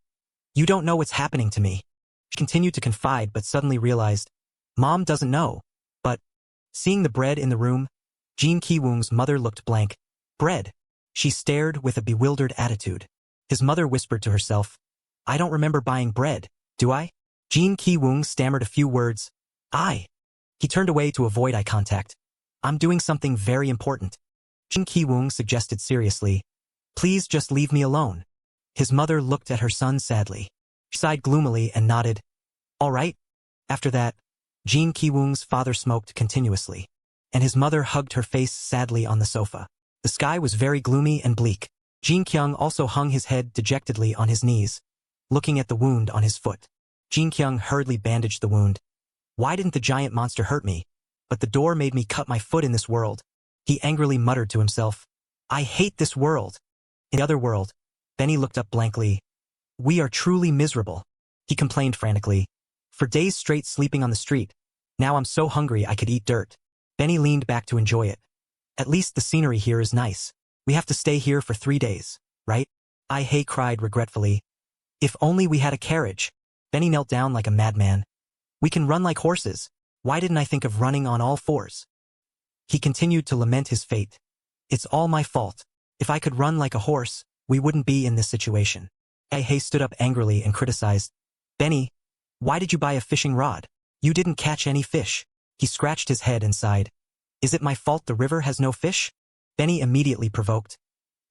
You don't know what's happening to me. She continued to confide but suddenly realized, Mom doesn't know. But, seeing the bread in the room, Jin Ki-woong's mother looked blank. Bread. She stared with a bewildered attitude. His mother whispered to herself, I don't remember buying bread, do I? Jin Ki-woong stammered a few words. He turned away to avoid eye contact. I'm doing something very important. Jin Ki-woong suggested seriously. Please just leave me alone. His mother looked at her son sadly. She sighed gloomily and nodded. All right. After that, Jin Ki-woong's father smoked continuously, and his mother hugged her face sadly on the sofa. The sky was very gloomy and bleak. Jin Kyung also hung his head dejectedly on his knees, looking at the wound on his foot. Jin Kyung hurriedly bandaged the wound. Why didn't the giant monster hurt me? But the door made me cut my foot in this world. He angrily muttered to himself. I hate this world. In the other world, Benny looked up blankly. We are truly miserable. He complained frantically. For days straight sleeping on the street. Now I'm so hungry I could eat dirt. Benny leaned back to enjoy it. At least the scenery here is nice. We have to stay here for 3 days, right? Aihi cried regretfully. If only we had a carriage. Benny knelt down like a madman. We can run like horses. Why didn't I think of running on all fours? He continued to lament his fate. It's all my fault. If I could run like a horse, we wouldn't be in this situation. Aihi stood up angrily and criticized. Benny, why did you buy a fishing rod? You didn't catch any fish. He scratched his head and sighed. Is it my fault the river has no fish? Benny immediately provoked.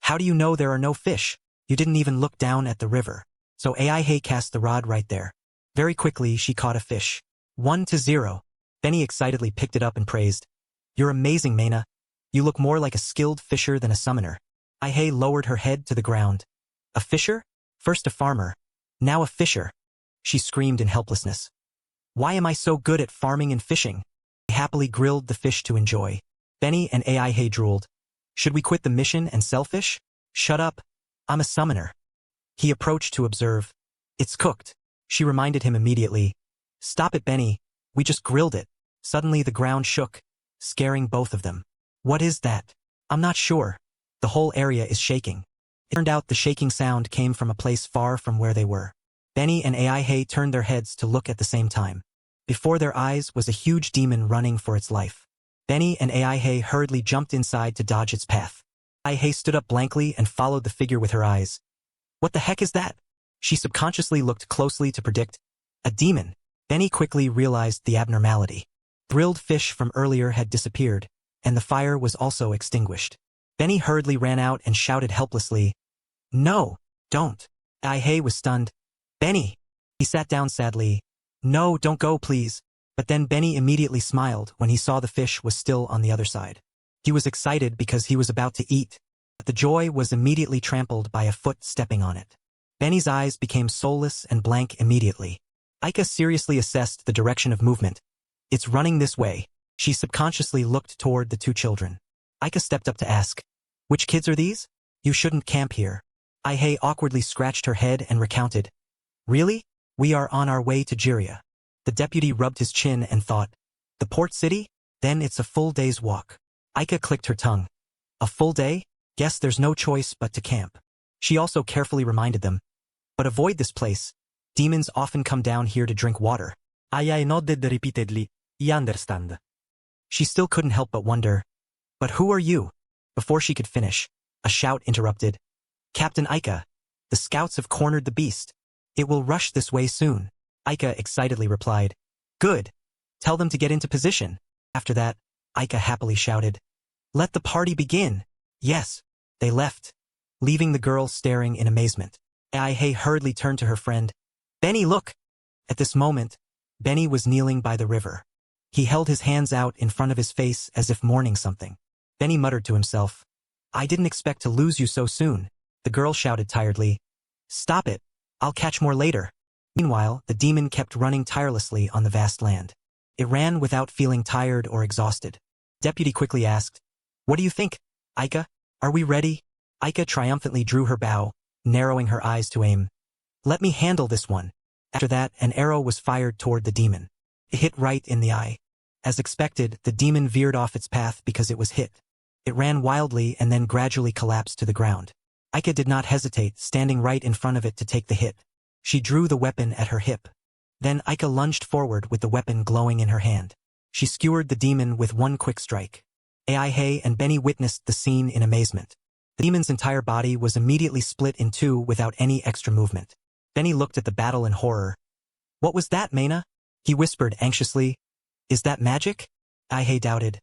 How do you know there are no fish? You didn't even look down at the river. So Aihi cast the rod right there. Very quickly she caught a fish. 1-0. Benny excitedly picked it up and praised. You're amazing, Mana. You look more like a skilled fisher than a summoner. Aihi lowered her head to the ground. A fisher? First a farmer. Now a fisher. She screamed in helplessness. Why am I so good at farming and fishing? I happily grilled the fish to enjoy. Benny and Aihi drooled. Should we quit the mission and sell fish? Shut up. I'm a summoner. He approached to observe. It's cooked. She reminded him immediately. Stop it, Benny. We just grilled it. Suddenly the ground shook, scaring both of them. What is that? I'm not sure. The whole area is shaking. It turned out the shaking sound came from a place far from where they were. Benny and Aihi turned their heads to look at the same time. Before their eyes was a huge demon running for its life. Benny and Aihi hurriedly jumped inside to dodge its path. Aihi stood up blankly and followed the figure with her eyes. What the heck is that? She subconsciously looked closely to predict. A demon. Benny quickly realized the abnormality. Grilled fish from earlier had disappeared, and the fire was also extinguished. Benny hurriedly ran out and shouted helplessly, No, don't. Aihi was stunned. Benny! He sat down sadly. No, don't go, please. But then Benny immediately smiled when he saw the fish was still on the other side. He was excited because he was about to eat, but the joy was immediately trampled by a foot stepping on it. Benny's eyes became soulless and blank immediately. Aika seriously assessed the direction of movement. It's running this way. She subconsciously looked toward the two children. Aika stepped up to ask, Which kids are these? You shouldn't camp here. Aihi awkwardly scratched her head and recounted. Really? We are on our way to Jiria. The deputy rubbed his chin and thought, The port city? Then it's a full day's walk. Aika clicked her tongue. A full day? Guess there's no choice but to camp. She also carefully reminded them. But avoid this place. Demons often come down here to drink water. Aihi nodded repeatedly. I understand. She still couldn't help but wonder. But who are you? Before she could finish, a shout interrupted. Captain Aika, the scouts have cornered the beast. It will rush this way soon. Aika excitedly replied. Good. Tell them to get into position. After that, Aika happily shouted. Let the party begin. Yes. They left, leaving the girl staring in amazement. Aihi hurriedly turned to her friend. Benny, look! At this moment, Benny was kneeling by the river. He held his hands out in front of his face as if mourning something. Benny muttered to himself. I didn't expect to lose you so soon. The girl shouted tiredly. Stop it. I'll catch more later. Meanwhile, the demon kept running tirelessly on the vast land. It ran without feeling tired or exhausted. Deputy quickly asked, What do you think, Aika? Are we ready? Aika triumphantly drew her bow, narrowing her eyes to aim. Let me handle this one. After that, an arrow was fired toward the demon. It hit right in the eye. As expected, the demon veered off its path because it was hit. It ran wildly and then gradually collapsed to the ground. Aika did not hesitate, standing right in front of it to take the hit. She drew the weapon at her hip. Then Aika lunged forward with the weapon glowing in her hand. She skewered the demon with one quick strike. Aihi and Benny witnessed the scene in amazement. The demon's entire body was immediately split in two without any extra movement. Benny looked at the battle in horror. What was that, Mana? He whispered anxiously. Is that magic? Aihi doubted.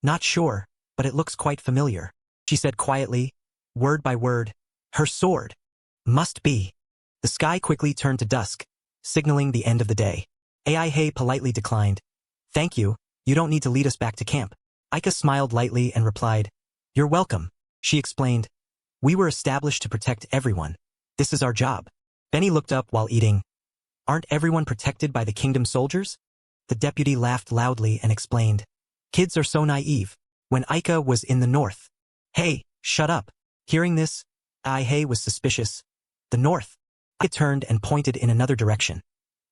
Not sure, but it looks quite familiar. She said quietly, word by word. Her sword. Must be. The sky quickly turned to dusk, signaling the end of the day. Aihi politely declined. Thank you, you don't need to lead us back to camp. Aika smiled lightly and replied. You're welcome, she explained. We were established to protect everyone. This is our job. Benny looked up while eating. Aren't everyone protected by the kingdom soldiers? The deputy laughed loudly and explained. Kids are so naive. When Aika was in the north. Hey, shut up. Hearing this, Aihi was suspicious. The north. Aika turned and pointed in another direction.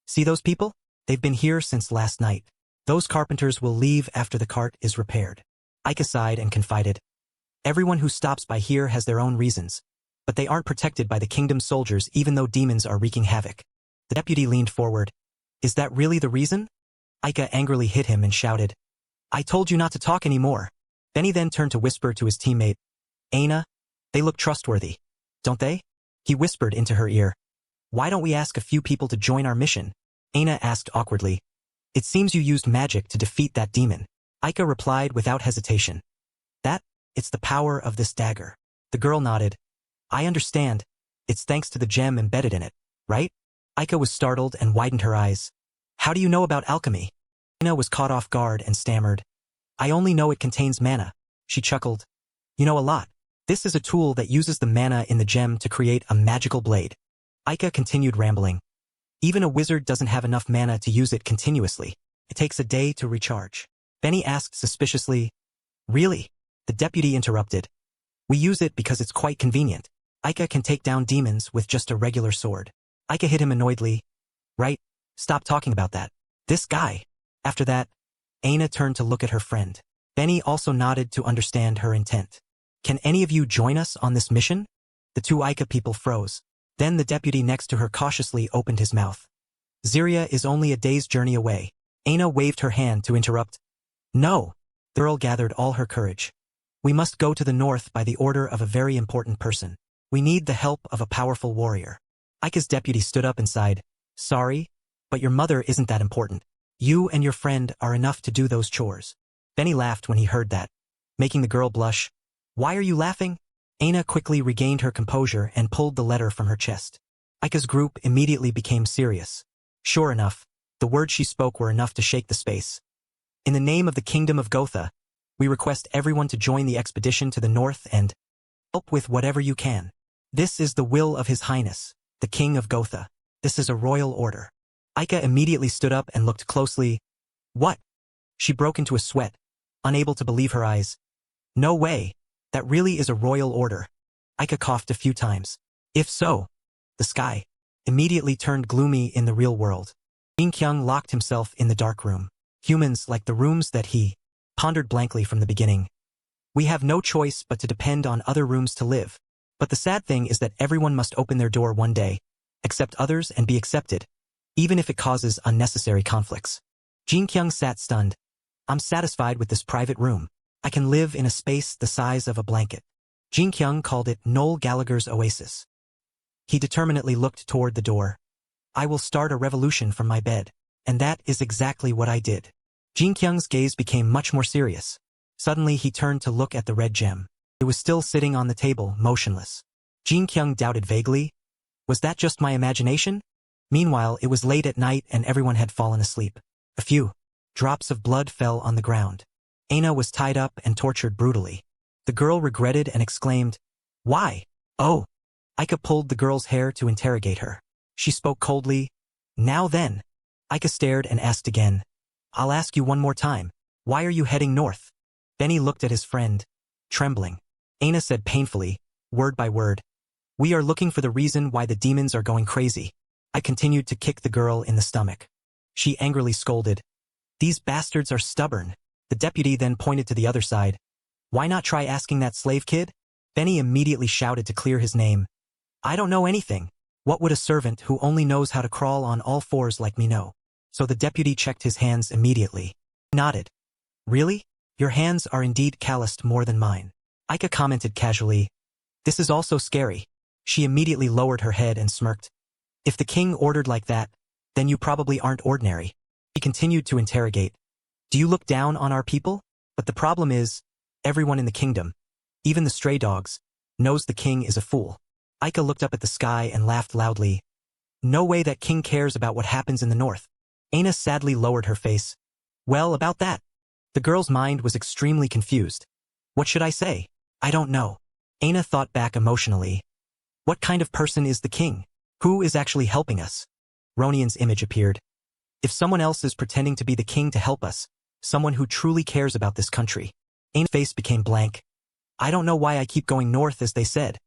See those people? They've been here since last night. Those carpenters will leave after the cart is repaired. Aika sighed and confided. Everyone who stops by here has their own reasons, but they aren't protected by the kingdom soldiers even though demons are wreaking havoc. The deputy leaned forward. Is that really the reason? Aika angrily hit him and shouted. I told you not to talk anymore. Benny then turned to whisper to his teammate. Aina, they look trustworthy, don't they? He whispered into her ear. Why don't we ask a few people to join our mission? Aina asked awkwardly. It seems you used magic to defeat that demon. Aika replied without hesitation. It's the power of this dagger. The girl nodded. I understand. It's thanks to the gem embedded in it, right? Aika was startled and widened her eyes. How do you know about alchemy? Aina was caught off guard and stammered. I only know it contains mana. She chuckled. You know a lot. This is a tool that uses the mana in the gem to create a magical blade. Aika continued rambling. Even a wizard doesn't have enough mana to use it continuously. It takes a day to recharge. Benny asked suspiciously. Really? The deputy interrupted. We use it because it's quite convenient. Aika can take down demons with just a regular sword. Aika hit him annoyedly. Right? Stop talking about that. This guy. After that, Aina turned to look at her friend. Benny also nodded to understand her intent. Can any of you join us on this mission? The two Aika people froze. Then the deputy next to her cautiously opened his mouth. Ziria is only a day's journey away. Aina waved her hand to interrupt. No. The girl gathered all her courage. We must go to the north by the order of a very important person. We need the help of a powerful warrior. Aika's deputy stood up and sighed. Sorry, but your mother isn't that important. You and your friend are enough to do those chores. Benny laughed when he heard that, making the girl blush. Why are you laughing? Aina quickly regained her composure and pulled the letter from her chest. Aika's group immediately became serious. Sure enough, the words she spoke were enough to shake the space. In the name of the Kingdom of Gotha, we request everyone to join the expedition to the north and help with whatever you can. This is the will of His Highness, the King of Gotha. This is a royal order. Aika immediately stood up and looked closely. What? She broke into a sweat, unable to believe her eyes. No way. That really is a royal order. Aika coughed a few times. If so, the sky immediately turned gloomy in the real world. Jin Kyung locked himself in the dark room. Humans like the rooms that he pondered blankly from the beginning. We have no choice but to depend on other rooms to live. But the sad thing is that everyone must open their door one day, accept others and be accepted, even if it causes unnecessary conflicts. Jin Kyung sat stunned. I'm satisfied with this private room. I can live in a space the size of a blanket. Jin Kyung called it Noel Gallagher's oasis. He determinedly looked toward the door. I will start a revolution from my bed. And that is exactly what I did. Jin Kyung's gaze became much more serious. Suddenly he turned to look at the red gem. It was still sitting on the table, motionless. Jin Kyung doubted vaguely. Was that just my imagination? Meanwhile, it was late at night and everyone had fallen asleep. A few drops of blood fell on the ground. Aina was tied up and tortured brutally. The girl regretted and exclaimed, Why? Oh! Aika pulled the girl's hair to interrogate her. She spoke coldly. Now then. Aika stared and asked again. I'll ask you one more time. Why are you heading north? Benny looked at his friend, trembling. Aina said painfully, word by word. We are looking for the reason why the demons are going crazy. I continued to kick the girl in the stomach. She angrily scolded. These bastards are stubborn. The deputy then pointed to the other side. Why not try asking that slave kid? Benny immediately shouted to clear his name. I don't know anything. What would a servant who only knows how to crawl on all fours like me know? So the deputy checked his hands immediately. He nodded. Really? Your hands are indeed calloused more than mine. Aika commented casually. This is also scary. She immediately lowered her head and smirked. If the king ordered like that, then you probably aren't ordinary. He continued to interrogate. Do you look down on our people? But the problem is, everyone in the kingdom, even the stray dogs, knows the king is a fool. Aika looked up at the sky and laughed loudly. No way that king cares about what happens in the north. Aina sadly lowered her face. Well, about that. The girl's mind was extremely confused. What should I say? I don't know. Aina thought back emotionally. What kind of person is the king? Who is actually helping us? Ronian's image appeared. If someone else is pretending to be the king to help us, someone who truly cares about this country. Aina's face became blank. I don't know why I keep going north as they said.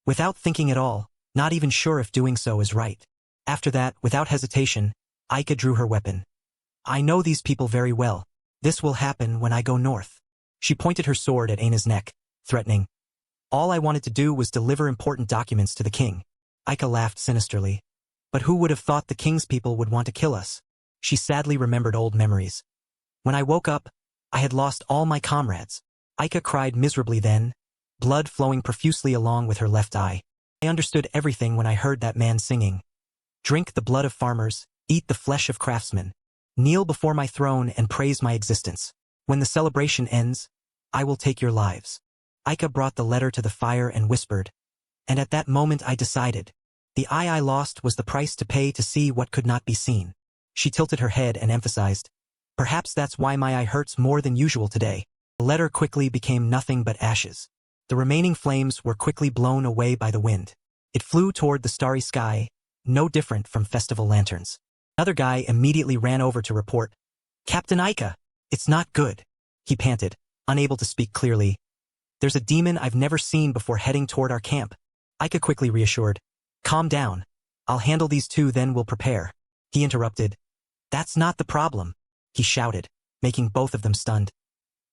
Without thinking at all, not even sure if doing so is right. After that, without hesitation, Aika drew her weapon. I know these people very well. This will happen when I go north. She pointed her sword at Aina's neck, threatening. All I wanted to do was deliver important documents to the king. Aika laughed sinisterly. But who would have thought the king's people would want to kill us? She sadly remembered old memories. When I woke up, I had lost all my comrades. Aika cried miserably then, blood flowing profusely along with her left eye. I understood everything when I heard that man singing. Drink the blood of farmers, eat the flesh of craftsmen. Kneel before my throne and praise my existence. When the celebration ends, I will take your lives. Aika brought the letter to the fire and whispered. And at that moment I decided. The eye I lost was the price to pay to see what could not be seen. She tilted her head and emphasized. Perhaps that's why my eye hurts more than usual today. The letter quickly became nothing but ashes. The remaining flames were quickly blown away by the wind. It flew toward the starry sky, no different from festival lanterns. Another guy immediately ran over to report, "Captain Aika, it's not good," he panted, unable to speak clearly. "There's a demon I've never seen before heading toward our camp." Aika quickly reassured, "Calm down. I'll handle these two, then we'll prepare." He interrupted, "That's not the problem," he shouted, making both of them stunned.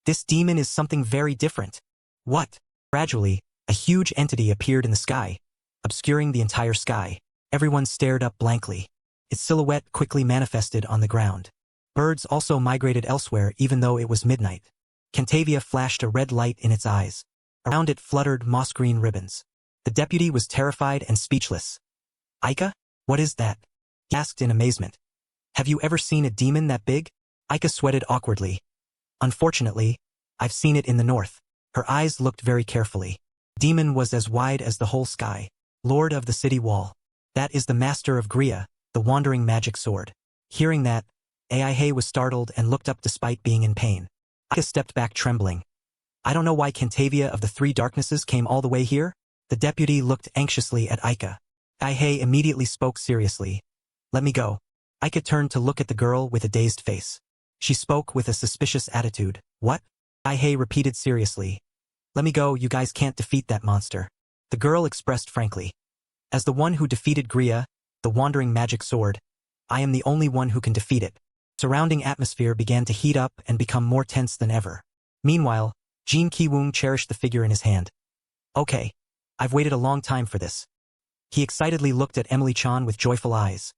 "This demon is something very different." "What?" Gradually, a huge entity appeared in the sky, obscuring the entire sky. Everyone stared up blankly. Its silhouette quickly manifested on the ground. Birds also migrated elsewhere even though it was midnight. Cantavia flashed a red light in its eyes. Around it fluttered moss-green ribbons. The deputy was terrified and speechless. "Aika? What is that?" he asked in amazement. "Have you ever seen a demon that big?" Aika sweated awkwardly. "Unfortunately, I've seen it in the north." Her eyes looked very carefully. The demon was as wide as the whole sky. "Lord of the city wall. That is the master of Gria, the wandering magic sword." Hearing that, Aihi was startled and looked up despite being in pain. Aika stepped back trembling. "I don't know why Cantavia of the Three Darknesses came all the way here." The deputy looked anxiously at Aika. Aihi immediately spoke seriously. "Let me go." Aika turned to look at the girl with a dazed face. She spoke with a suspicious attitude. "What?" Aihi repeated seriously. "Let me go, you guys can't defeat that monster." The girl expressed frankly. "As the one who defeated Gria, the wandering magic sword, I am the only one who can defeat it." Surrounding atmosphere began to heat up and become more tense than ever. Meanwhile, Jin Ki-woong cherished the figure in his hand. "Okay, I've waited a long time for this." He excitedly looked at Emily-chan with joyful eyes.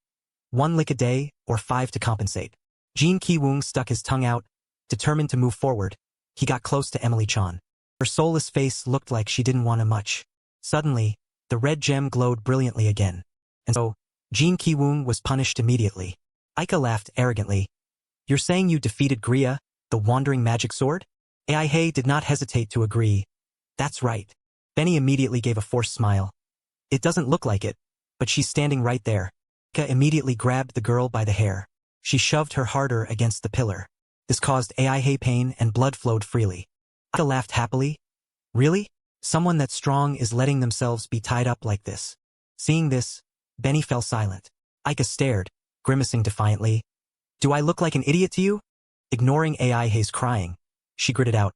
1 lick a day, or 5 to compensate. Jin Ki-woong stuck his tongue out, determined to move forward. He got close to Emily-chan. Her soulless face looked like she didn't want him much. Suddenly, the red gem glowed brilliantly again. And so, Jin Ki-woong was punished immediately. Aika laughed arrogantly. "You're saying you defeated Gria, the wandering magic sword?" Aihi did not hesitate to agree. "That's right." Benny immediately gave a forced smile. "It doesn't look like it, but she's standing right there." Aika immediately grabbed the girl by the hair. She shoved her harder against the pillar. This caused Aihi pain and blood flowed freely. Aika laughed happily. "Really? Someone that strong is letting themselves be tied up like this?" Seeing this, Benny fell silent. Aika stared, grimacing defiantly. "Do I look like an idiot to you?" Ignoring Aihi's crying, she gritted out.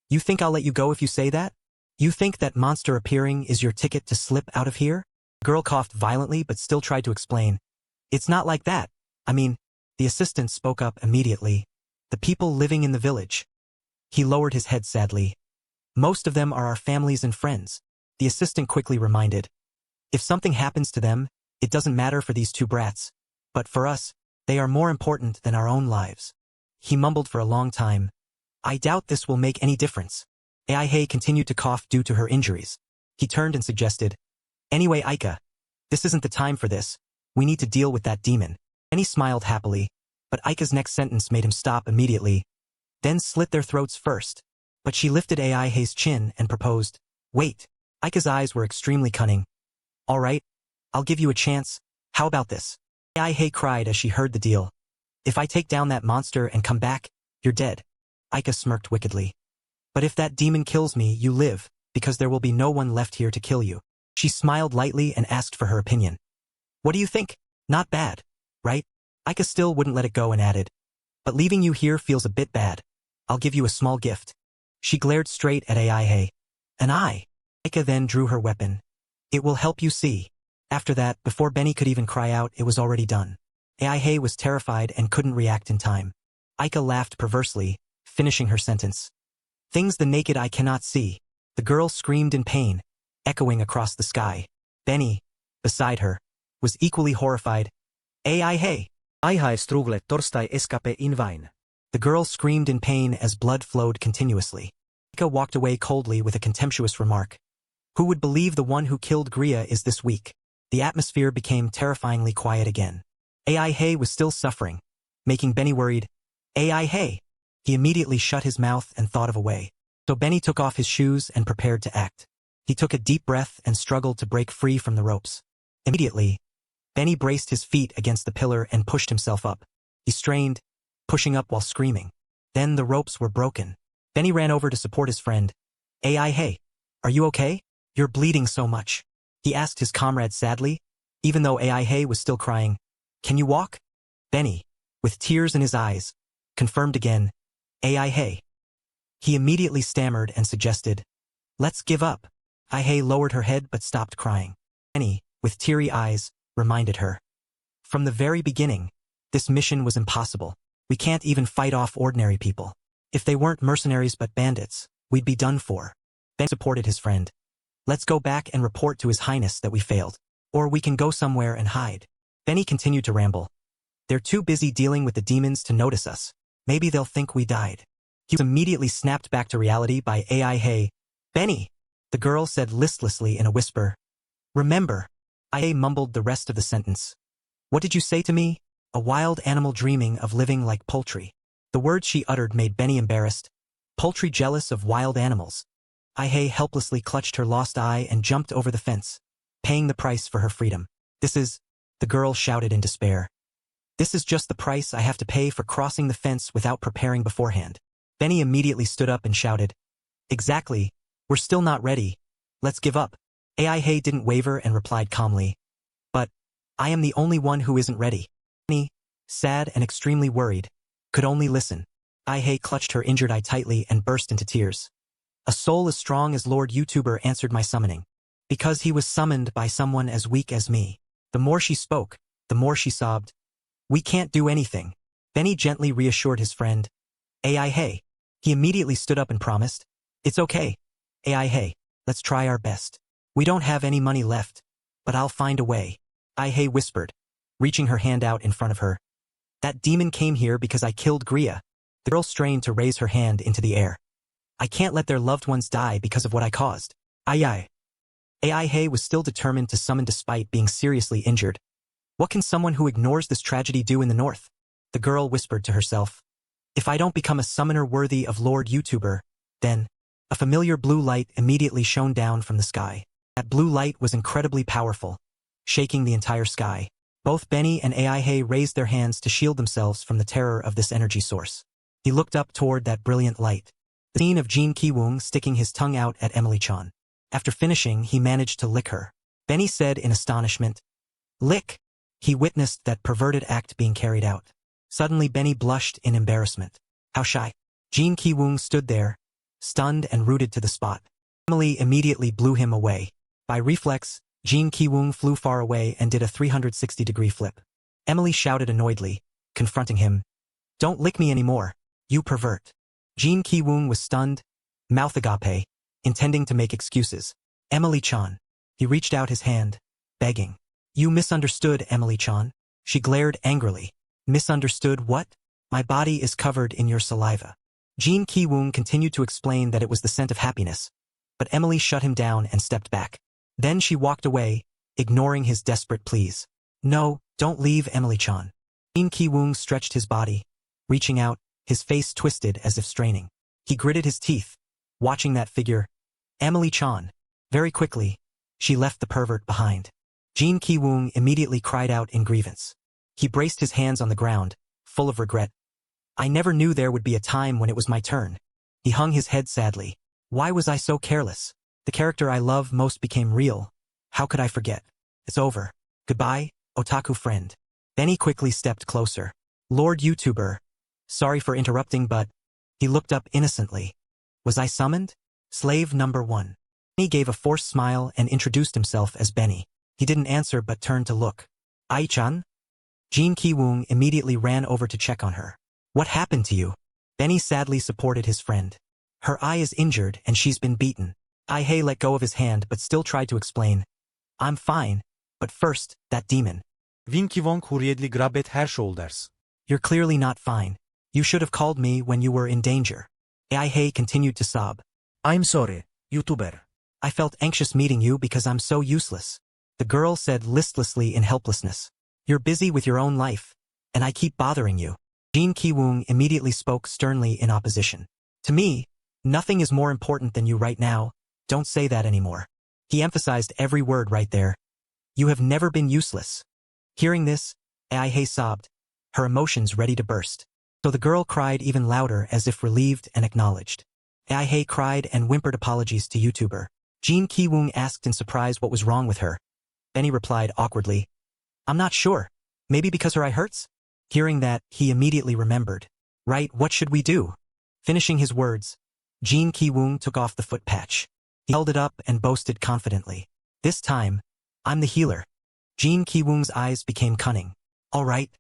"You think I'll let you go if you say that? You think that monster appearing is your ticket to slip out of here?" The girl coughed violently but still tried to explain. "It's not like that. I mean," the assistant spoke up immediately. "The people living in the village." He lowered his head sadly. "Most of them are our families and friends," the assistant quickly reminded. "If something happens to them, it doesn't matter for these two brats. But for us, they are more important than our own lives." He mumbled for a long time. "I doubt this will make any difference." Aihi continued to cough due to her injuries. He turned and suggested, "Anyway, Aika, this isn't the time for this. We need to deal with that demon." And he smiled happily, but Aika's next sentence made him stop immediately. "Then slit their throats first." But she lifted Aihi's chin and proposed, "Wait." Aika's eyes were extremely cunning. "All right, I'll give you a chance. How about this?" Aihi cried as she heard the deal. "If I take down that monster and come back, you're dead." Aika smirked wickedly. "But if that demon kills me, you live, because there will be no one left here to kill you." She smiled lightly and asked for her opinion. "What do you think? Not bad, right?" Aika still wouldn't let it go and added, "But leaving you here feels a bit bad. I'll give you a small gift." She glared straight at Aihi. "An eye." Aika then drew her weapon. "It will help you see." After that, before Benny could even cry out, it was already done. Aihi was terrified and couldn't react in time. Aika laughed perversely, finishing her sentence. "Things the naked eye cannot see." The girl screamed in pain, echoing across the sky. Benny, beside her, was equally horrified. Aihi! Aihi strugle torstai escape in vain. The girl screamed in pain as blood flowed continuously. Aika walked away coldly with a contemptuous remark. Who would believe the one who killed Gria is this weak? The atmosphere became terrifyingly quiet again. Aihi was still suffering, making Benny worried. Aihi! He immediately shut his mouth and thought of a way. So Benny took off his shoes and prepared to act. He took a deep breath and struggled to break free from the ropes. Immediately, Benny braced his feet against the pillar and pushed himself up. He strained, pushing up while screaming. Then the ropes were broken. Benny ran over to support his friend. Hey, are you okay? You're bleeding so much. He asked his comrade sadly, even though Aihi was still crying. Can you walk? Benny, with tears in his eyes, confirmed again. Aihi. He immediately stammered and suggested, let's give up. Aihi lowered her head but stopped crying. Benny, with teary eyes, reminded her. From the very beginning, this mission was impossible. We can't even fight off ordinary people. If they weren't mercenaries but bandits, we'd be done for. Ben supported his friend. Let's go back and report to His Highness that we failed. Or we can go somewhere and hide. Benny continued to ramble. They're too busy dealing with the demons to notice us. Maybe they'll think we died. He was immediately snapped back to reality by Aihi. Benny, the girl said listlessly in a whisper. Remember. Aihi mumbled the rest of the sentence. What did you say to me? A wild animal dreaming of living like poultry. The words she uttered made Benny embarrassed. Poultry jealous of wild animals. Aihi helplessly clutched her lost eye and jumped over the fence, paying the price for her freedom. The girl shouted in despair. This is just the price I have to pay for crossing the fence without preparing beforehand. Benny immediately stood up and shouted. Exactly. We're still not ready. Let's give up. Aihi didn't waver and replied calmly. But I am the only one who isn't ready. Benny, sad and extremely worried, could only listen. Aihi clutched her injured eye tightly and burst into tears. A soul as strong as Lord YouTuber answered my summoning. Because he was summoned by someone as weak as me. The more she spoke, the more she sobbed. We can't do anything. Benny gently reassured his friend. Aihi. He immediately stood up and promised. It's okay. Aihi, let's try our best. We don't have any money left, but I'll find a way. Aihi whispered, reaching her hand out in front of her. That demon came here because I killed Gria. The girl strained to raise her hand into the air. I can't let their loved ones die because of what I caused. Aihi was still determined to summon despite being seriously injured. What can someone who ignores this tragedy do in the north? The girl whispered to herself. If I don't become a summoner worthy of Lord YouTuber, then... A familiar blue light immediately shone down from the sky. That blue light was incredibly powerful, shaking the entire sky. Both Benny and Aihi raised their hands to shield themselves from the terror of this energy source. He looked up toward that brilliant light. The scene of Jin Ki-woong sticking his tongue out at Emily-chan. After finishing, he managed to lick her. Benny said in astonishment, Lick! He witnessed that perverted act being carried out. Suddenly Benny blushed in embarrassment. How shy. Jin Ki-woong stood there, stunned and rooted to the spot. Emily immediately blew him away. By reflex, Jin Ki-woong flew far away and did a 360-degree flip. Emily shouted annoyedly, confronting him. Don't lick me anymore, you pervert. Jin Ki-woong was stunned, mouth agape, intending to make excuses. Emily-chan. He reached out his hand, begging. You misunderstood, Emily-chan. She glared angrily. Misunderstood what? My body is covered in your saliva. Jin Ki-woong continued to explain that it was the scent of happiness, but Emily shut him down and stepped back. Then she walked away, ignoring his desperate pleas. No, don't leave, Emily-chan. Jin Ki-woong stretched his body, reaching out, his face twisted as if straining. He gritted his teeth, watching that figure. Emily-chan. Very quickly, she left the pervert behind. Jin Ki-woong immediately cried out in grievance. He braced his hands on the ground, full of regret. I never knew there would be a time when it was my turn. He hung his head sadly. Why was I so careless? The character I love most became real. How could I forget? It's over. Goodbye, otaku friend. Benny quickly stepped closer. Lord YouTuber. Sorry for interrupting, but... He looked up innocently. Was I summoned? Slave number 1. Benny gave a forced smile and introduced himself as Benny. He didn't answer but turned to look. Ai-chan? Jin Ki-woong immediately ran over to check on her. What happened to you? Benny sadly supported his friend. Her eye is injured and she's been beaten. Aihi let go of his hand but still tried to explain. I'm fine, but first, that demon. Jin Ki-woong hurriedly grabbed her shoulders. You're clearly not fine. You should have called me when you were in danger. Aihi continued to sob. I'm sorry, YouTuber. I felt anxious meeting you because I'm so useless. The girl said listlessly in helplessness. You're busy with your own life, and I keep bothering you. Jin Ki-woong immediately spoke sternly in opposition. To me, nothing is more important than you right now. Don't say that anymore. He emphasized every word right there. You have never been useless. Hearing this, Aihi sobbed, her emotions ready to burst. So the girl cried even louder as if relieved and acknowledged. Aihi cried and whimpered apologies to YouTuber. Jin Ki-woong asked in surprise what was wrong with her. Benny replied awkwardly, I'm not sure. Maybe because her eye hurts? Hearing that, he immediately remembered. Right, what should we do? Finishing his words, Jin Ki-woong took off the foot patch. He held it up and boasted confidently. This time, I'm the healer. Jin Ki-woong's eyes became cunning. All right.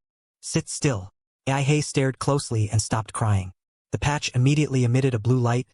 Sit still. Aihi stared closely and stopped crying. The patch immediately emitted a blue light,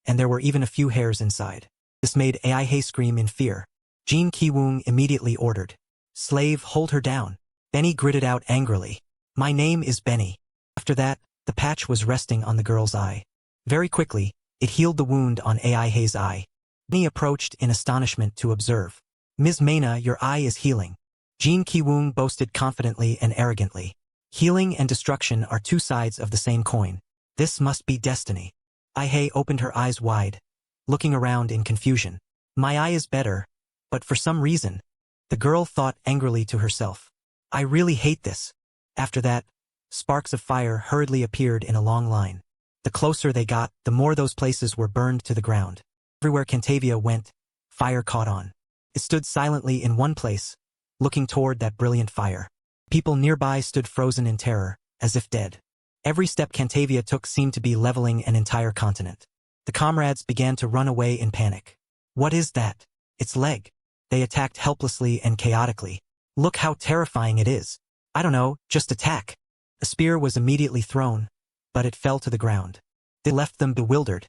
and there were even a few hairs inside. This made Aihi scream in fear. Jin Ki-woong immediately ordered. Slave, hold her down. Benny gritted out angrily. My name is Benny. After that, the patch was resting on the girl's eye. Very quickly, it healed the wound on Aihi's eye. Benny approached in astonishment to observe. Ms. Maina, your eye is healing. Jin Ki-woong boasted confidently and arrogantly. Healing and destruction are two sides of the same coin. This must be destiny. Aihi opened her eyes wide, looking around in confusion. My eye is better, but for some reason, the girl thought angrily to herself. I really hate this. After that, sparks of fire hurriedly appeared in a long line. The closer they got, the more those places were burned to the ground. Everywhere Cantavia went, fire caught on. It stood silently in one place, looking toward that brilliant fire. People nearby stood frozen in terror, as if dead. Every step Cantavia took seemed to be leveling an entire continent. The comrades began to run away in panic. What is that? Its leg. They attacked helplessly and chaotically. Look how terrifying it is. I don't know, just attack. A spear was immediately thrown, but it fell to the ground. It left them bewildered,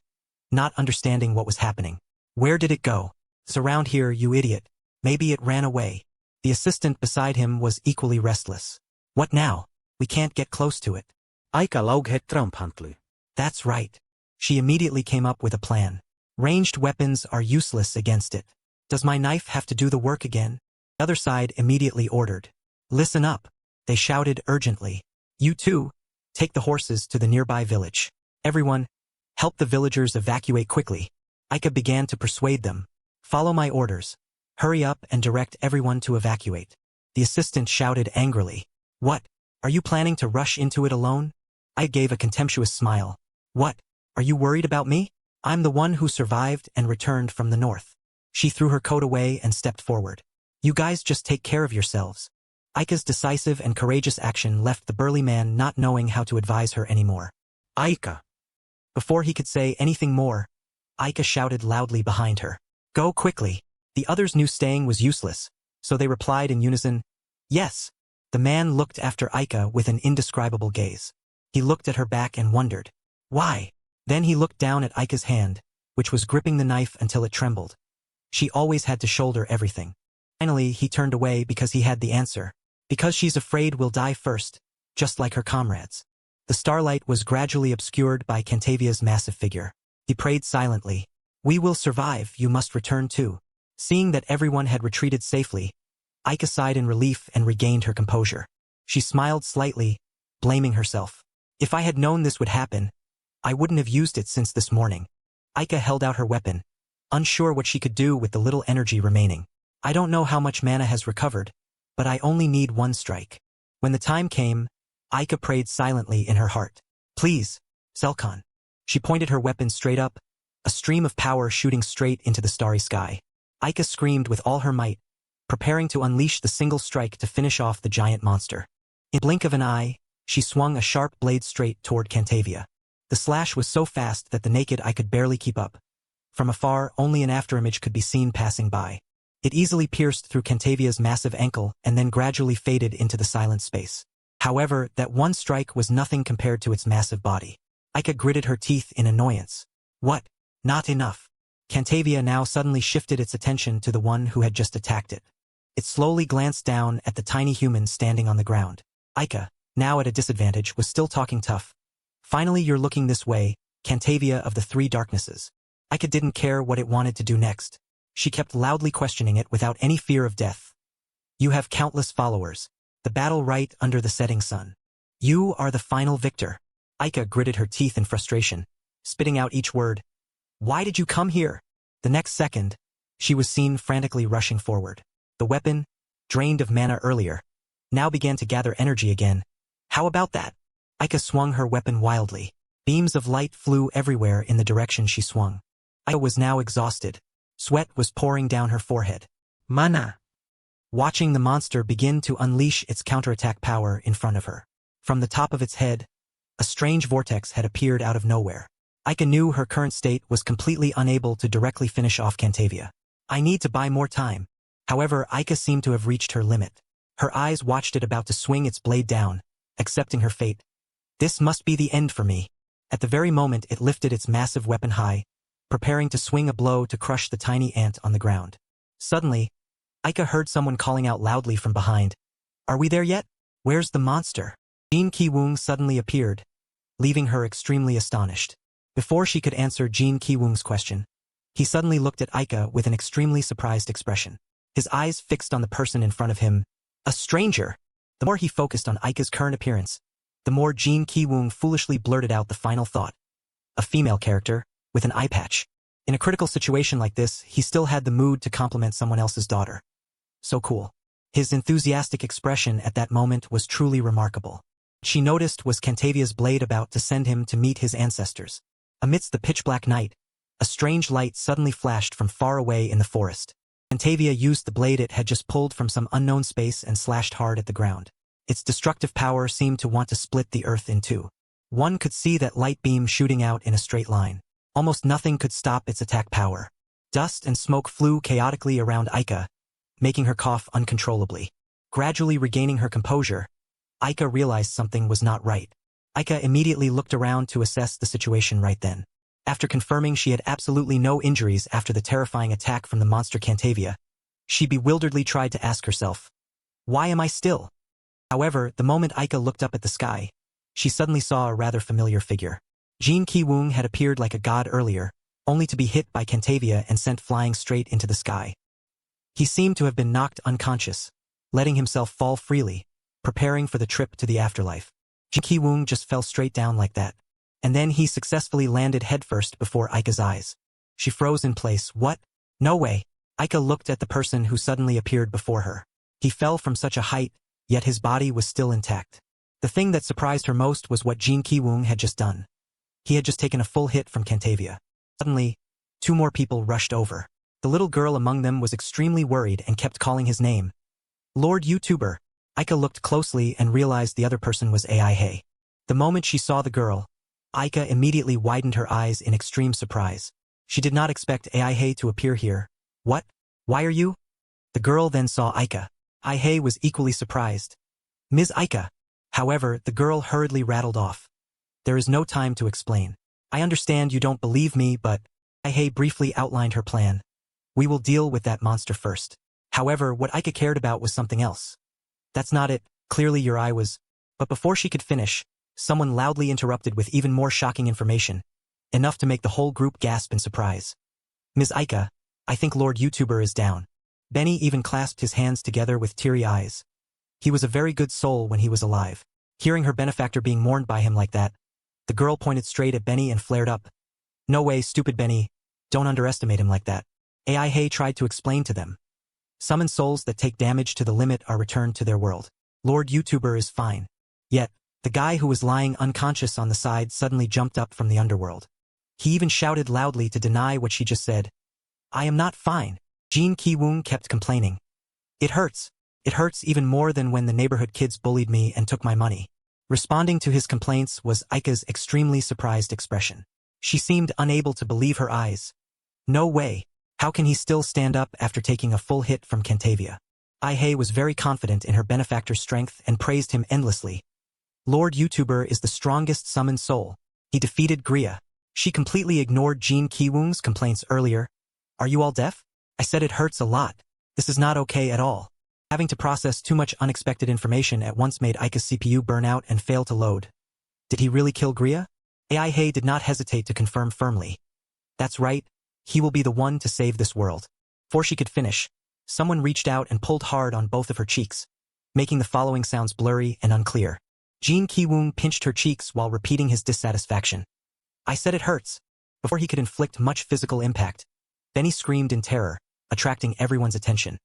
not understanding what was happening. Where did it go? It's around here, you idiot. Maybe it ran away. The assistant beside him was equally restless. What now? We can't get close to it. Aika laughed triumphantly. That's right. She immediately came up with a plan. Ranged weapons are useless against it. Does my knife have to do the work again? The other side immediately ordered. Listen up. They shouted urgently. You two, take the horses to the nearby village. Everyone, help the villagers evacuate quickly. Aika began to persuade them. Follow my orders. Hurry up and direct everyone to evacuate. The assistant shouted angrily. What? Are you planning to rush into it alone? I gave a contemptuous smile. What? Are you worried about me? I'm the one who survived and returned from the north. She threw her coat away and stepped forward. You guys just take care of yourselves. Aika's decisive and courageous action left the burly man not knowing how to advise her anymore. Aika! Before he could say anything more, Aika shouted loudly behind her. Go quickly. The others knew staying was useless, so they replied in unison, Yes. The man looked after Aika with an indescribable gaze. He looked at her back and wondered. Why? Then he looked down at Aika's hand, which was gripping the knife until it trembled. She always had to shoulder everything. Finally, he turned away because he had the answer. Because she's afraid we'll die first, just like her comrades. The starlight was gradually obscured by Cantavia's massive figure. He prayed silently. We will survive, you must return too. Seeing that everyone had retreated safely, Aika sighed in relief and regained her composure. She smiled slightly, blaming herself. If I had known this would happen, I wouldn't have used it since this morning. Aika held out her weapon, unsure what she could do with the little energy remaining. I don't know how much mana has recovered, but I only need one strike. When the time came, Aika prayed silently in her heart. Please, Selkan. She pointed her weapon straight up, a stream of power shooting straight into the starry sky. Aika screamed with all her might, preparing to unleash the single strike to finish off the giant monster. In a blink of an eye, she swung a sharp blade straight toward Cantavia. The slash was so fast that the naked eye could barely keep up. From afar, only an afterimage could be seen passing by. It easily pierced through Cantavia's massive ankle and then gradually faded into the silent space. However, that one strike was nothing compared to its massive body. Aika gritted her teeth in annoyance. What? Not enough. Cantavia now suddenly shifted its attention to the one who had just attacked it. It slowly glanced down at the tiny human standing on the ground. Aika, now at a disadvantage, was still talking tough. Finally, you're looking this way, Cantavia of the Three Darknesses. Aika didn't care what it wanted to do next. She kept loudly questioning it without any fear of death. You have countless followers. The battle right under the setting sun. You are the final victor. Aika gritted her teeth in frustration, spitting out each word. Why did you come here? The next second, she was seen frantically rushing forward. The weapon, drained of mana earlier, now began to gather energy again. How about that? Aika swung her weapon wildly. Beams of light flew everywhere in the direction she swung. Aika was now exhausted. Sweat was pouring down her forehead. Mana. Watching the monster begin to unleash its counterattack power in front of her. From the top of its head, a strange vortex had appeared out of nowhere. Aika knew her current state was completely unable to directly finish off Cantavia. I need to buy more time. However, Aika seemed to have reached her limit. Her eyes watched it about to swing its blade down, accepting her fate. This must be the end for me. At the very moment it lifted its massive weapon high, preparing to swing a blow to crush the tiny ant on the ground. Suddenly, Aika heard someone calling out loudly from behind. Are we there yet? Where's the monster? Jin Ki-woong suddenly appeared, leaving her extremely astonished. Before she could answer Jin Ki-woong's question, he suddenly looked at Aika with an extremely surprised expression. His eyes fixed on the person in front of him, a stranger. The more he focused on Aika's current appearance, the more Jin Ki-woong foolishly blurted out the final thought. A female character, with an eye patch. In a critical situation like this, he still had the mood to compliment someone else's daughter. So cool. His enthusiastic expression at that moment was truly remarkable. What she noticed was Cantavia's blade about to send him to meet his ancestors. Amidst the pitch-black night, a strange light suddenly flashed from far away in the forest. Cantavia used the blade it had just pulled from some unknown space and slashed hard at the ground. Its destructive power seemed to want to split the earth in two. One could see that light beam shooting out in a straight line. Almost nothing could stop its attack power. Dust and smoke flew chaotically around Aika, making her cough uncontrollably. Gradually regaining her composure, Aika realized something was not right. Aika immediately looked around to assess the situation right then. After confirming she had absolutely no injuries after the terrifying attack from the monster Cantavia, she bewilderedly tried to ask herself, why am I still? However, the moment Aika looked up at the sky, she suddenly saw a rather familiar figure. Jin Ki-woong had appeared like a god earlier, only to be hit by Cantavia and sent flying straight into the sky. He seemed to have been knocked unconscious, letting himself fall freely, preparing for the trip to the afterlife. Jin Ki-woong just fell straight down like that. And then he successfully landed headfirst before Aika's eyes. She froze in place. What? No way. Aika looked at the person who suddenly appeared before her. He fell from such a height, yet his body was still intact. The thing that surprised her most was what Jin Ki-woong had just done. He had just taken a full hit from Cantavia. Suddenly, two more people rushed over. The little girl among them was extremely worried and kept calling his name. Lord YouTuber. Aika looked closely and realized the other person was Aihi. The moment she saw the girl, Aika immediately widened her eyes in extreme surprise. She did not expect Aihi to appear here. What? Why are you? The girl then saw Aika. Aihi was equally surprised. Ms. Aika. However, the girl hurriedly rattled off. There is no time to explain. I understand you don't believe me, but Aihi briefly outlined her plan. We will deal with that monster first. However, what Aika cared about was something else. That's not it. Clearly your eye was... But before she could finish, someone loudly interrupted with even more shocking information, enough to make the whole group gasp in surprise. Ms. Aika, I think Lord YouTuber is down. Benny even clasped his hands together with teary eyes. He was a very good soul when he was alive. Hearing her benefactor being mourned by him like that, the girl pointed straight at Benny and flared up. No way, stupid Benny. Don't underestimate him like that. Aihi tried to explain to them. Summoned souls that take damage to the limit are returned to their world. Lord YouTuber is fine. Yet, the guy who was lying unconscious on the side suddenly jumped up from the underworld. He even shouted loudly to deny what she just said. I am not fine. Jin Ki-woong kept complaining. It hurts. It hurts even more than when the neighborhood kids bullied me and took my money. Responding to his complaints was Aika's extremely surprised expression. She seemed unable to believe her eyes. No way. How can he still stand up after taking a full hit from Cantavia? Aihi was very confident in her benefactor's strength and praised him endlessly. Lord YouTuber is the strongest summoned soul. He defeated Gria. She completely ignored Jin Ki-woong's complaints earlier. Are you all deaf? I said it hurts a lot. This is not okay at all. Having to process too much unexpected information at once made Aika's CPU burn out and fail to load. Did he really kill Gria? Aihi did not hesitate to confirm firmly. That's right. He will be the one to save this world. Before she could finish, someone reached out and pulled hard on both of her cheeks, making the following sounds blurry and unclear. Jin Ki-woong pinched her cheeks while repeating his dissatisfaction. I said it hurts. Before he could inflict much physical impact, Benny screamed in terror, attracting everyone's attention.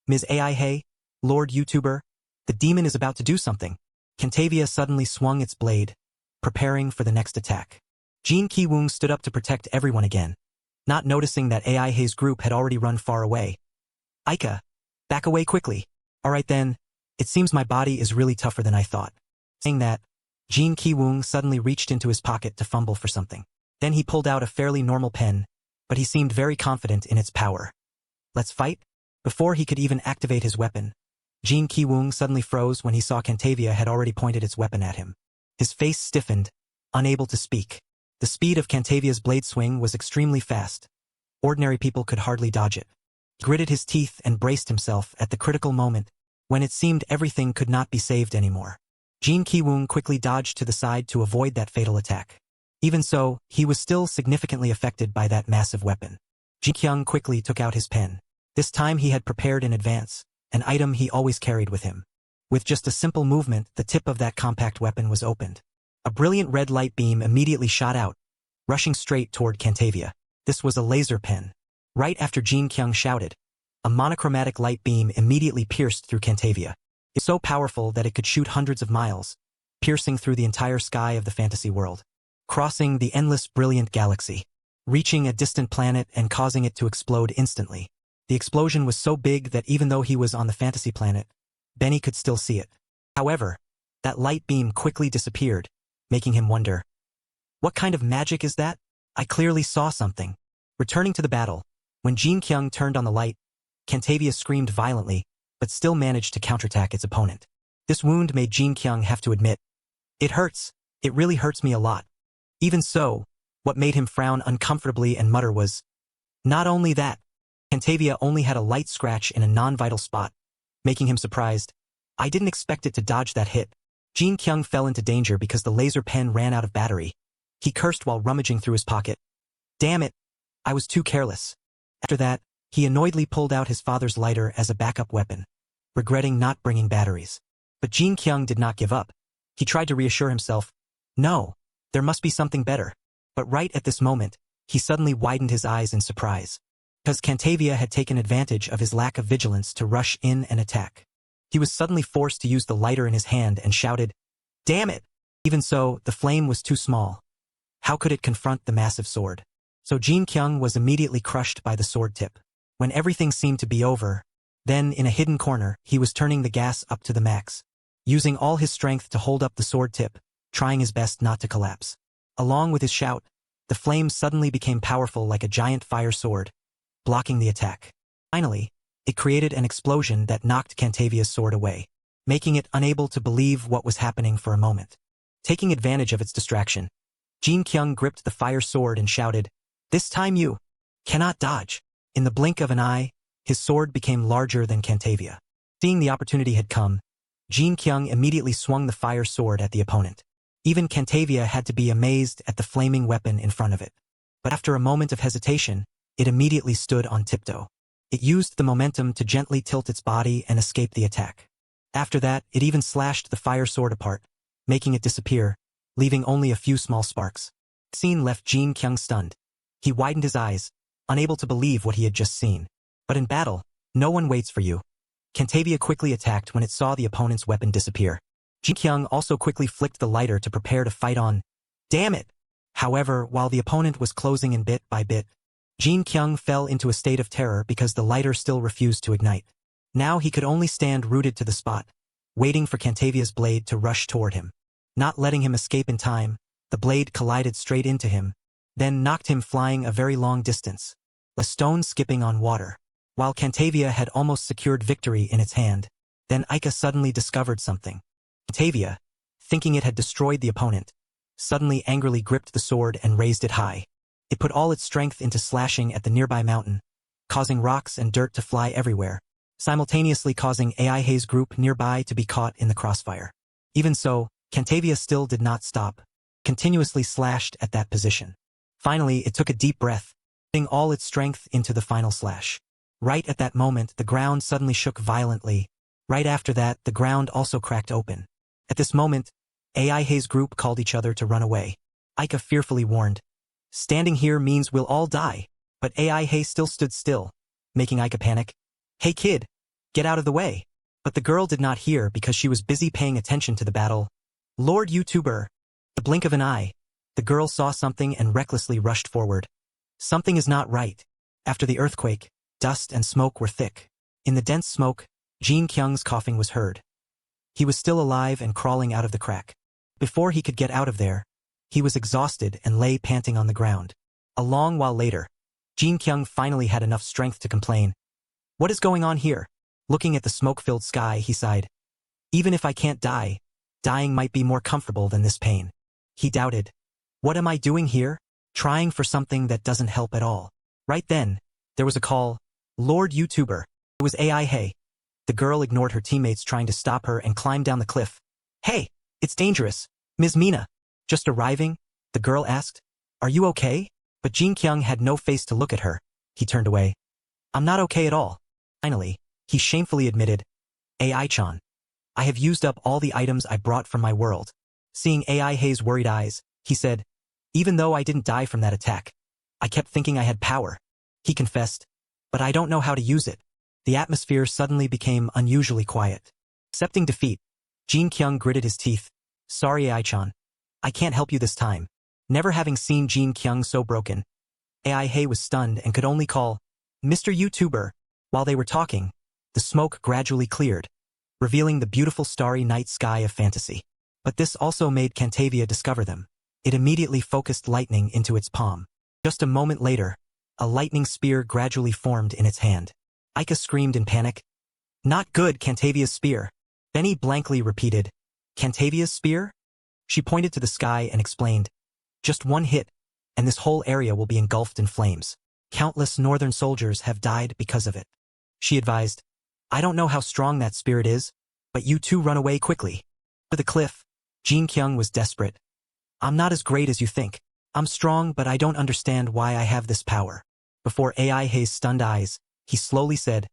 Ms. Aihi, Lord YouTuber, the demon is about to do something. Cantavia suddenly swung its blade, preparing for the next attack. Jin Ki-woong stood up to protect everyone again, not noticing that Aihi's group had already run far away. Aika, back away quickly. Alright then, it seems my body is really tougher than I thought. Saying that, Jin Ki-woong suddenly reached into his pocket to fumble for something. Then he pulled out a fairly normal pen, but he seemed very confident in its power. Let's fight? Before he could even activate his weapon, Jin Ki-woong suddenly froze when he saw Cantavia had already pointed its weapon at him. His face stiffened, unable to speak. The speed of Cantavia's blade swing was extremely fast. Ordinary people could hardly dodge it. He gritted his teeth and braced himself at the critical moment, when it seemed everything could not be saved anymore. Jin Ki-woong quickly dodged to the side to avoid that fatal attack. Even so, he was still significantly affected by that massive weapon. Jin Kyung quickly took out his pen. This time he had prepared in advance, an item he always carried with him. With just a simple movement, the tip of that compact weapon was opened. A brilliant red light beam immediately shot out, rushing straight toward Cantavia. This was a laser pen. Right after Jin Kyung shouted, a monochromatic light beam immediately pierced through Cantavia. It was so powerful that it could shoot hundreds of miles, piercing through the entire sky of the fantasy world, crossing the endless brilliant galaxy, reaching a distant planet and causing it to explode instantly. The explosion was so big that even though he was on the fantasy planet, Benny could still see it. However, that light beam quickly disappeared, making him wonder, what kind of magic is that? I clearly saw something. Returning to the battle, when Jin Kyung turned on the light, Cantavia screamed violently, but still managed to counterattack its opponent. This wound made Jin Kyung have to admit, it hurts. It really hurts me a lot. Even so, what made him frown uncomfortably and mutter was, not only that, Cantavia only had a light scratch in a non-vital spot, making him surprised. I didn't expect it to dodge that hit. Jin Kyung fell into danger because the laser pen ran out of battery. He cursed while rummaging through his pocket. Damn it, I was too careless. After that, he annoyedly pulled out his father's lighter as a backup weapon, regretting not bringing batteries. But Jin Kyung did not give up. He tried to reassure himself, no, there must be something better. But right at this moment, he suddenly widened his eyes in surprise, because Cantavia had taken advantage of his lack of vigilance to rush in and attack. He was suddenly forced to use the lighter in his hand and shouted, damn it! Even so, the flame was too small. How could it confront the massive sword? So Jin Kyung was immediately crushed by the sword tip. When everything seemed to be over, then in a hidden corner, he was turning the gas up to the max, using all his strength to hold up the sword tip, trying his best not to collapse. Along with his shout, the flame suddenly became powerful like a giant fire sword, blocking the attack. Finally, it created an explosion that knocked Cantavia's sword away, making it unable to believe what was happening for a moment. Taking advantage of its distraction, Jin Kyung gripped the fire sword and shouted, this time you cannot dodge. In the blink of an eye, his sword became larger than Cantavia. Seeing the opportunity had come, Jin Kyung immediately swung the fire sword at the opponent. Even Cantavia had to be amazed at the flaming weapon in front of it. But after a moment of hesitation, it immediately stood on tiptoe. It used the momentum to gently tilt its body and escape the attack. After that, it even slashed the fire sword apart, making it disappear, leaving only a few small sparks. The scene left Jin Kyung stunned. He widened his eyes, unable to believe what he had just seen. But in battle, no one waits for you. Cantavia quickly attacked when it saw the opponent's weapon disappear. Jin Kyung also quickly flicked the lighter to prepare to fight on. Damn it! However, while the opponent was closing in bit by bit, Jin Kyung fell into a state of terror because the lighter still refused to ignite. Now he could only stand rooted to the spot, waiting for Cantavia's blade to rush toward him. Not letting him escape in time, the blade collided straight into him, then knocked him flying a very long distance, a stone skipping on water. While Cantavia had almost secured victory in its hand, then Aika suddenly discovered something. Cantavia, thinking it had destroyed the opponent, suddenly angrily gripped the sword and raised it high. It put all its strength into slashing at the nearby mountain, causing rocks and dirt to fly everywhere, simultaneously causing Aihi's group nearby to be caught in the crossfire. Even so, Cantavia still did not stop, continuously slashed at that position. Finally, it took a deep breath, putting all its strength into the final slash. Right at that moment, the ground suddenly shook violently. Right after that, the ground also cracked open. At this moment, Aihi's group called each other to run away. Aika fearfully warned, standing here means we'll all die. But Aihi still stood still, making Aika panic. Hey kid, get out of the way. But the girl did not hear because she was busy paying attention to the battle. Lord YouTuber. The blink of an eye, the girl saw something and recklessly rushed forward. Something is not right. After the earthquake, dust and smoke were thick. In the dense smoke, Jin Kyung's coughing was heard. He was still alive and crawling out of the crack. Before he could get out of there, he was exhausted and lay panting on the ground. A long while later, Jin Kyung finally had enough strength to complain. What is going on here? Looking at the smoke-filled sky, he sighed. Even if I can't die, dying might be more comfortable than this pain. He doubted. What am I doing here? Trying for something that doesn't help at all. Right then, there was a call. Lord YouTuber. It was Aihi. The girl ignored her teammates trying to stop her and climbed down the cliff. Hey, it's dangerous. Ms. Mina. Just arriving? The girl asked. Are you okay? But Jin Kyung had no face to look at her. He turned away. I'm not okay at all. Finally, he shamefully admitted. Ai-chan. I have used up all the items I brought from my world. Seeing Aihi's worried eyes, he said, even though I didn't die from that attack, I kept thinking I had power. He confessed, but I don't know how to use it. The atmosphere suddenly became unusually quiet. Accepting defeat, Jin Kyung gritted his teeth. Sorry Ai-chan. I can't help you this time. Never having seen Jin Kyung so broken, Aihi was stunned and could only call, Mr. YouTuber. While they were talking, the smoke gradually cleared, revealing the beautiful starry night sky of fantasy. But this also made Cantavia discover them. It immediately focused lightning into its palm. Just a moment later, a lightning spear gradually formed in its hand. Aika screamed in panic. Not good, Cantavia's spear. Benny blankly repeated, Cantavia's spear? She pointed to the sky and explained, just one hit, and this whole area will be engulfed in flames. Countless northern soldiers have died because of it. She advised, I don't know how strong that spirit is, but you two run away quickly. To the cliff, Jin Kyung was desperate. I'm not as great as you think. I'm strong, but I don't understand why I have this power. Before Aihi's stunned eyes, he slowly said,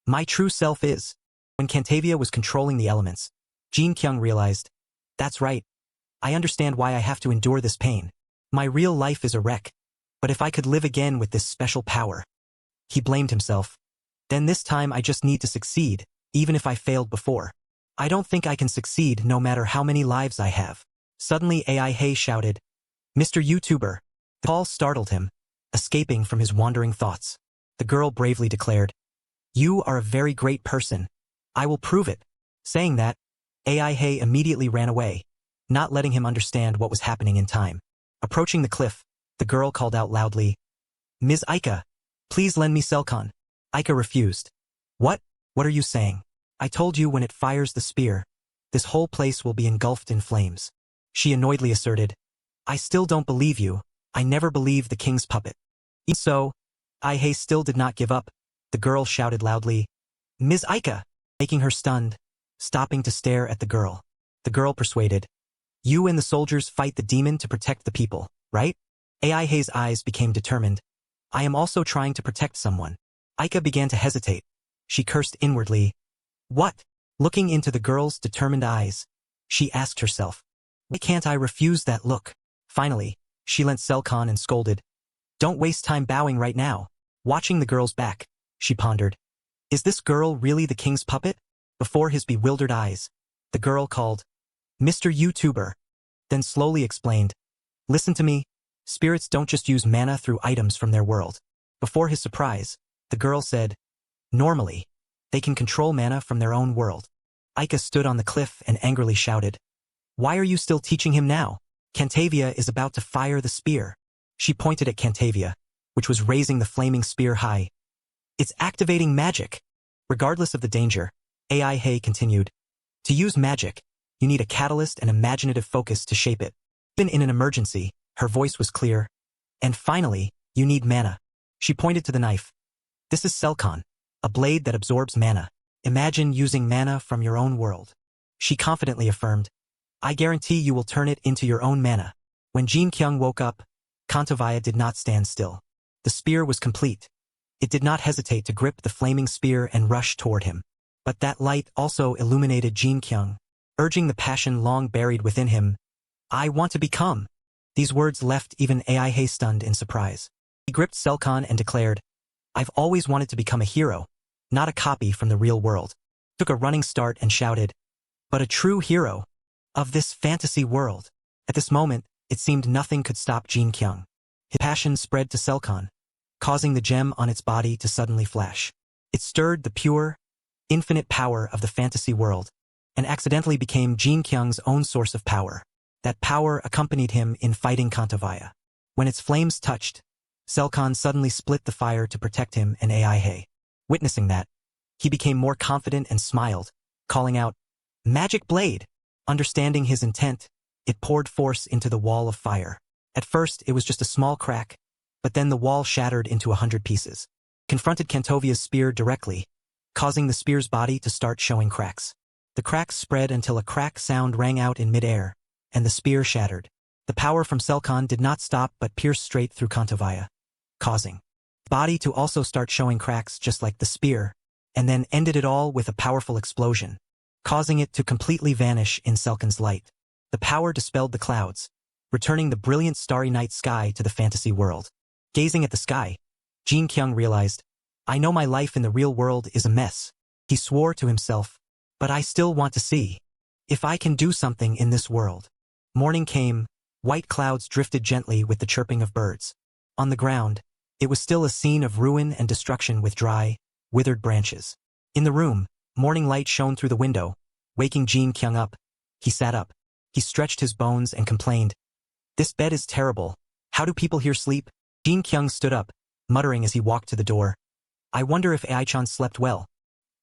my true self is. When Cantavia was controlling the elements, Jin Kyung realized, that's right. I understand why I have to endure this pain. My real life is a wreck. But if I could live again with this special power. He blamed himself. Then this time I just need to succeed, even if I failed before. I don't think I can succeed no matter how many lives I have. Suddenly Aihi shouted, Mr. YouTuber. The call startled him, escaping from his wandering thoughts. The girl bravely declared, you are a very great person. I will prove it. Saying that, Aihi immediately ran away, not letting him understand what was happening in time. Approaching the cliff, the girl called out loudly, Ms. Aika, please lend me Selcon. Aika refused. What? What are you saying? I told you when it fires the spear, this whole place will be engulfed in flames. She annoyedly asserted, I still don't believe you. I never believed the king's puppet. Even so, Aihi still did not give up. The girl shouted loudly, Ms. Aika, making her stunned, stopping to stare at the girl. The girl persuaded, you and the soldiers fight the demon to protect the people, right? Aihi's eyes became determined. I am also trying to protect someone. Aika began to hesitate. She cursed inwardly. What? Looking into the girl's determined eyes, she asked herself, why can't I refuse that look? Finally, she lent Selcon and scolded. Don't waste time bowing right now. Watching the girl's back, she pondered. Is this girl really the king's puppet? Before his bewildered eyes, the girl called, Mr. YouTuber. Then slowly explained, listen to me. Spirits don't just use mana through items from their world. Before his surprise, the girl said, normally, they can control mana from their own world. Aika stood on the cliff and angrily shouted, why are you still teaching him now? Cantavia is about to fire the spear. She pointed at Cantavia, which was raising the flaming spear high. It's activating magic. Regardless of the danger, Aihi continued, to use magic, you need a catalyst and imaginative focus to shape it. Even in an emergency, her voice was clear. And finally, you need mana. She pointed to the knife. This is Selcon, a blade that absorbs mana. Imagine using mana from your own world. She confidently affirmed, I guarantee you will turn it into your own mana. When Jin Kyung woke up, Cantavia did not stand still. The spear was complete. It did not hesitate to grip the flaming spear and rush toward him. But that light also illuminated Jin Kyung, urging the passion long buried within him. I want to become. These words left even Aihi stunned in surprise. He gripped Selcon and declared, I've always wanted to become a hero, not a copy from the real world. took a running start and shouted, "But a true hero of this fantasy world." At this moment, it seemed nothing could stop Jin Kyung. His passion spread to Selkan, causing the gem on its body to suddenly flash. It stirred the pure, infinite power of the fantasy world, and accidentally became Jin Kyung's own source of power. That power accompanied him in fighting Kantavaya. When its flames touched, Selkan suddenly split the fire to protect him and Aihi. Witnessing that, he became more confident and smiled, calling out, "Magic Blade!" Understanding his intent, it poured force into the wall of fire. At first, it was just a small crack, but then the wall shattered into 100 pieces. Confronted Kantovia's spear directly, causing the spear's body to start showing cracks. The cracks spread until a crack sound rang out in midair, and the spear shattered. The power from Selkan did not stop but pierced straight through Kantovia, causing the body to also start showing cracks just like the spear, and then ended it all with a powerful explosion, causing it to completely vanish in Selkan's light. The power dispelled the clouds, returning the brilliant starry night sky to the fantasy world. Gazing at the sky, Jin Kyung realized, "I know my life in the real world is a mess." He swore to himself, "But I still want to see if I can do something in this world." Morning came, white clouds drifted gently with the chirping of birds. On the ground, it was still a scene of ruin and destruction with dry, withered branches. In the room, morning light shone through the window, waking Jin Kyung up. He sat up. He stretched his bones and complained, "This bed is terrible. How do people here sleep?" Jin Kyung stood up, muttering as he walked to the door, "I wonder if Ai-chan slept well."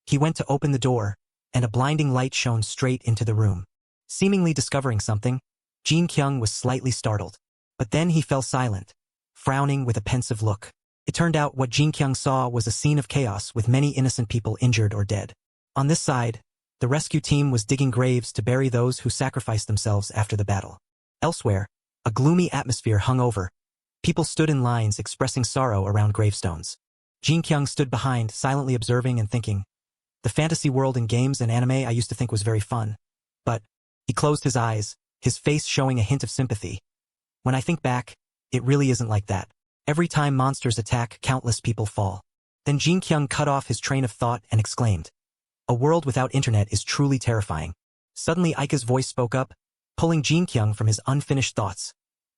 He went to open the door, and a blinding light shone straight into the room. Seemingly discovering something, Jin Kyung was slightly startled. But then he fell silent, frowning with a pensive look. It turned out what Jin Kyung saw was a scene of chaos with many innocent people injured or dead. On this side, the rescue team was digging graves to bury those who sacrificed themselves after the battle. Elsewhere, a gloomy atmosphere hung over. People stood in lines expressing sorrow around gravestones. Jin Kyung stood behind, silently observing and thinking, "The fantasy world in games and anime I used to think was very fun." But he closed his eyes, his face showing a hint of sympathy. "When I think back, it really isn't like that. Every time monsters attack, countless people fall." Then Jin Kyung cut off his train of thought and exclaimed, "A world without internet is truly terrifying." Suddenly Aika's voice spoke up, pulling Jin Kyung from his unfinished thoughts.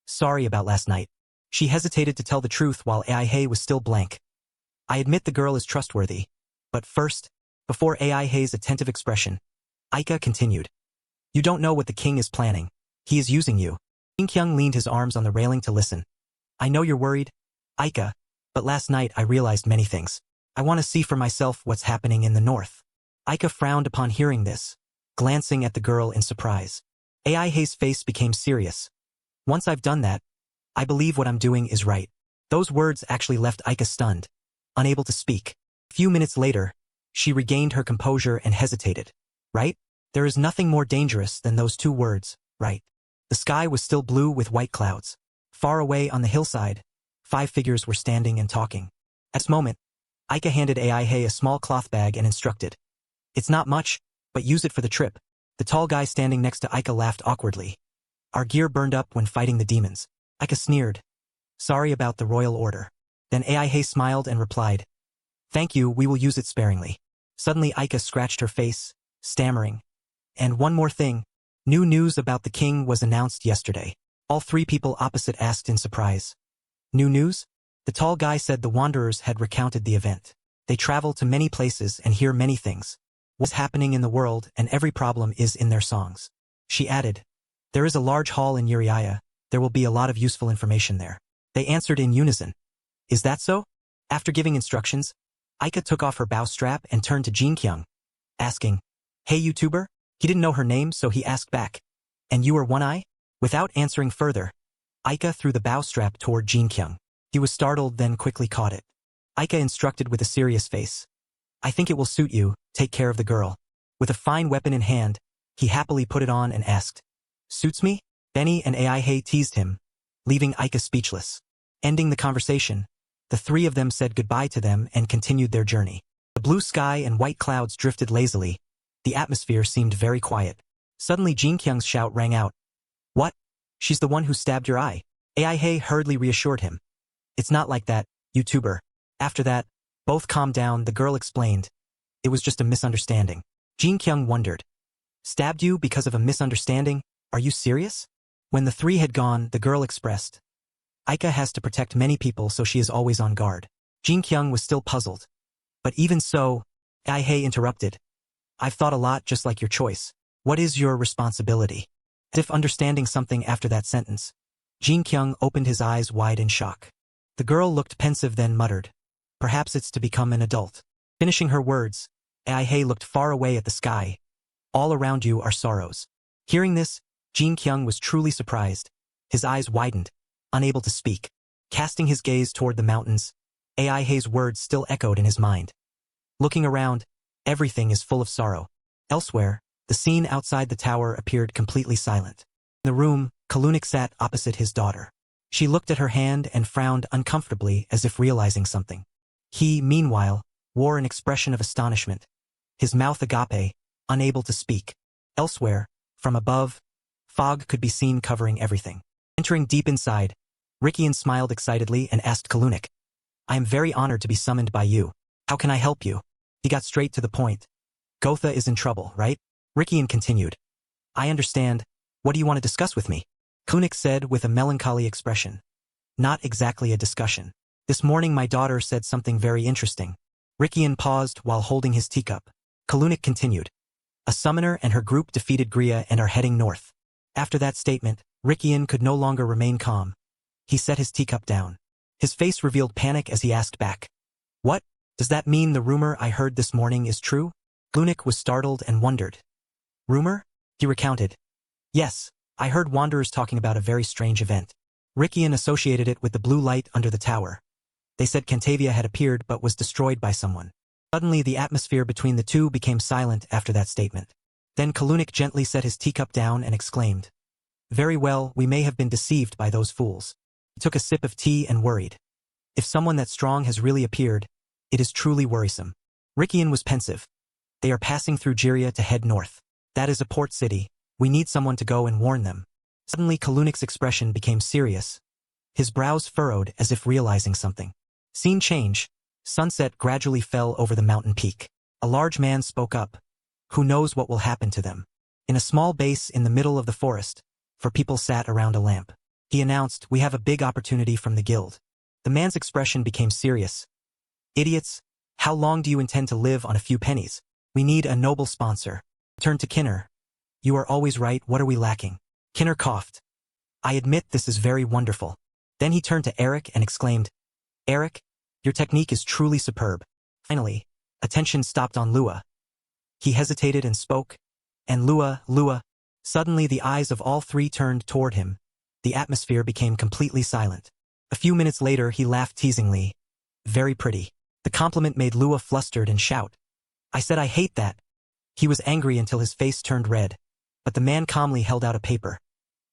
"Sorry about last night." She hesitated to tell the truth while Aihi was still blank. "I admit the girl is trustworthy. But first," before Aihi's attentive expression, Aika continued, "You don't know what the king is planning. He is using you." Jin Kyung leaned his arms on the railing to listen. "I know you're worried, Aika, but last night I realized many things. I want to see for myself what's happening in the north." Aika frowned upon hearing this, glancing at the girl in surprise. Aihi's face became serious. "Once I've done that, I believe what I'm doing is right." Those words actually left Aika stunned, unable to speak. A few minutes later, she regained her composure and hesitated. "Right? There is nothing more dangerous than those two words, right?" The sky was still blue with white clouds. Far away on the hillside, 5 figures were standing and talking. At this moment, Aika handed Aihi a small cloth bag and instructed, "It's not much, but use it for the trip." The tall guy standing next to Aika laughed awkwardly. "Our gear burned up when fighting the demons." Aika sneered, "Sorry about the royal order." Then Aihi smiled and replied, "Thank you, we will use it sparingly." Suddenly Aika scratched her face, stammering, "And one more thing. New news about the king was announced yesterday." All 3 people opposite asked in surprise. "New news?" The tall guy said the wanderers had recounted the event. They travel to many places and hear many things. What's happening in the world and every problem is in their songs. She added, "There is a large hall in Uriaya. There will be a lot of useful information there." They answered in unison, "Is that so?" After giving instructions, Aika took off her bow strap and turned to Jin Kyung, asking, "Hey YouTuber?" He didn't know her name, so he asked back, "And you are One Eye?" Without answering further, Aika threw the bow strap toward Jin Kyung. He was startled, then quickly caught it. Aika instructed with a serious face, "I think it will suit you, take care of the girl." With a fine weapon in hand, he happily put it on and asked, "Suits me?" Benny and Aihi teased him, leaving Aika speechless. Ending the conversation, the 3 of them said goodbye to them and continued their journey. The blue sky and white clouds drifted lazily. The atmosphere seemed very quiet. Suddenly Jin Kyung's shout rang out. "What? She's the one who stabbed your eye." Aihi hurriedly reassured him. "It's not like that, YouTuber." After that, both calmed down. The girl explained, "It was just a misunderstanding." Jin Kyung wondered. Stabbed you because of a misunderstanding? Are you serious? When the three had gone, the girl expressed. Aika has to protect many people, so she is always on guard. Jin Kyung was still puzzled. But even so, Aihi interrupted. I've thought a lot, just like your choice. What is your responsibility? As if understanding something after that sentence, Jin Kyung opened his eyes wide in shock. The girl looked pensive, then muttered. Perhaps it's to become an adult. Finishing her words, Aihi looked far away at the sky. All around you are sorrows. Hearing this, Jin Kyung was truly surprised. His eyes widened, unable to speak. Casting his gaze toward the mountains, Aihi's words still echoed in his mind. Looking around, everything is full of sorrow. Elsewhere, the scene outside the tower appeared completely silent. In the room, Kalunik sat opposite his daughter. She looked at her hand and frowned uncomfortably as if realizing something. He, meanwhile, wore an expression of astonishment. His mouth agape, unable to speak. Elsewhere, from above, fog could be seen covering everything. Entering deep inside, Rikian smiled excitedly and asked Kalunik, I am very honored to be summoned by you. How can I help you? He got straight to the point. Gotha is in trouble, right? Rikian continued. I understand. What do you want to discuss with me? Kalunik said with a melancholy expression. Not exactly a discussion. This morning my daughter said something very interesting. Rikian paused while holding his teacup. Kalunik continued. A summoner and her group defeated Griya and are heading north. After that statement, Rikian could no longer remain calm. He set his teacup down. His face revealed panic as he asked back. What? Does that mean the rumor I heard this morning is true? Kalunik was startled and wondered. Rumor? He recounted. Yes, I heard wanderers talking about a very strange event. Rikian associated it with the blue light under the tower. They said Cantavia had appeared but was destroyed by someone. Suddenly the atmosphere between the two became silent after that statement. Then Kalunik gently set his teacup down and exclaimed. Very well, we may have been deceived by those fools. He took a sip of tea and worried. If someone that strong has really appeared, it is truly worrisome. Rikian was pensive. They are passing through Jiria to head north. That is a port city. We need someone to go and warn them. Suddenly Kalunik's expression became serious. His brows furrowed as if realizing something. Scene change. Sunset gradually fell over the mountain peak. A large man spoke up. Who knows what will happen to them? In a small base in the middle of the forest, for people sat around a lamp. He announced, we have a big opportunity from the guild. The man's expression became serious. Idiots, how long do you intend to live on a few pennies? We need a noble sponsor. Turned to Kinner. You are always right, what are we lacking? Kinner coughed. I admit this is very wonderful. Then he turned to Eric and exclaimed, Eric, your technique is truly superb. Finally, attention stopped on Lua. He hesitated and spoke, and Lua. Suddenly the eyes of all three turned toward him. The atmosphere became completely silent. A few minutes later he laughed teasingly. Very pretty. The compliment made Lua flustered and shout. I said I hate that. He was angry until his face turned red, but the man calmly held out a paper.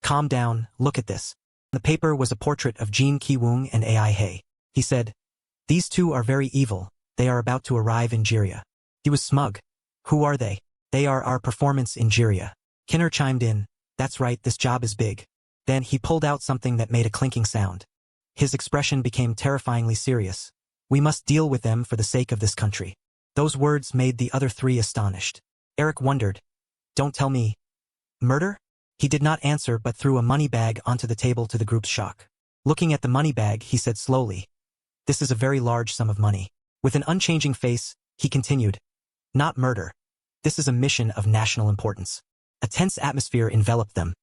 Calm down, look at this. The paper was a portrait of Jin Ki-woong and Aihi. He said, these two are very evil, they are about to arrive in Jiria. He was smug. Who are they? They are our performance in Jiria. Kinner chimed in, that's right, this job is big. Then he pulled out something that made a clinking sound. His expression became terrifyingly serious. We must deal with them for the sake of this country. Those words made the other three astonished. Eric wondered, don't tell me. Murder? He did not answer but threw a money bag onto the table to the group's shock. Looking at the money bag, he said slowly, this is a very large sum of money. With an unchanging face, he continued, not murder. This is a mission of national importance. A tense atmosphere enveloped them.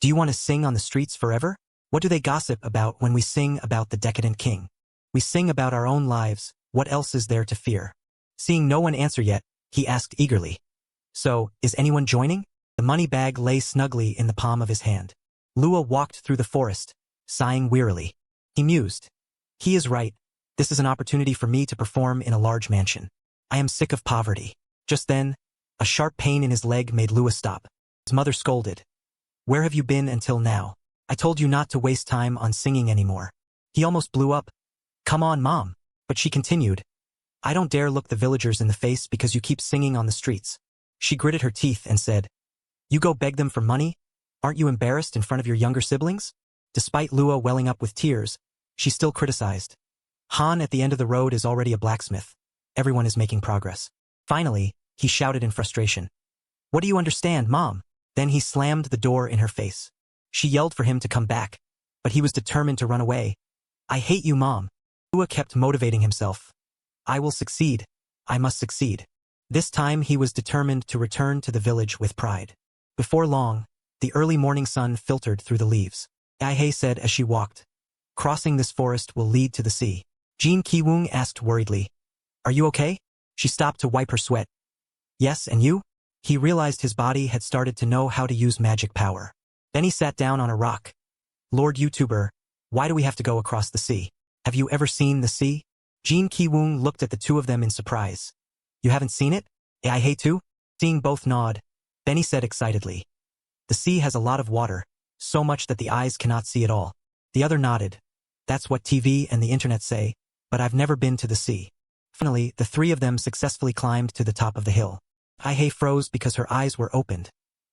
Do you want to sing on the streets forever? What do they gossip about when we sing about the decadent king? We sing about our own lives, what else is there to fear? Seeing no one answer yet, he asked eagerly. So, is anyone joining? The money bag lay snugly in the palm of his hand. Lua walked through the forest, sighing wearily. He mused. He is right. This is an opportunity for me to perform in a large mansion. I am sick of poverty. Just then, a sharp pain in his leg made Lua stop. His mother scolded. Where have you been until now? I told you not to waste time on singing anymore. He almost blew up. Come on, Mom. But she continued. I don't dare look the villagers in the face because you keep singing on the streets. She gritted her teeth and said, you go beg them for money? Aren't you embarrassed in front of your younger siblings? Despite Lua welling up with tears, she still criticized. Han at the end of the road is already a blacksmith. Everyone is making progress. Finally, he shouted in frustration. What do you understand, Mom? Then he slammed the door in her face. She yelled for him to come back, but he was determined to run away. I hate you, Mom. Lua kept motivating himself. I will succeed. I must succeed. This time he was determined to return to the village with pride. Before long, the early morning sun filtered through the leaves. Aihi said as she walked. Crossing this forest will lead to the sea. Jin Ki-woong asked worriedly. Are you okay? She stopped to wipe her sweat. Yes, and you? He realized his body had started to know how to use magic power. Then he sat down on a rock. Lord YouTuber, why do we have to go across the sea? Have you ever seen the sea? Jin Ki-woong looked at the two of them in surprise. You haven't seen it? Aihi too? Seeing both nod, Benny said excitedly. The sea has a lot of water, so much that the eyes cannot see it all. The other nodded. That's what TV and the internet say, but I've never been to the sea. Finally, the three of them successfully climbed to the top of the hill. Aihi froze because her eyes were opened.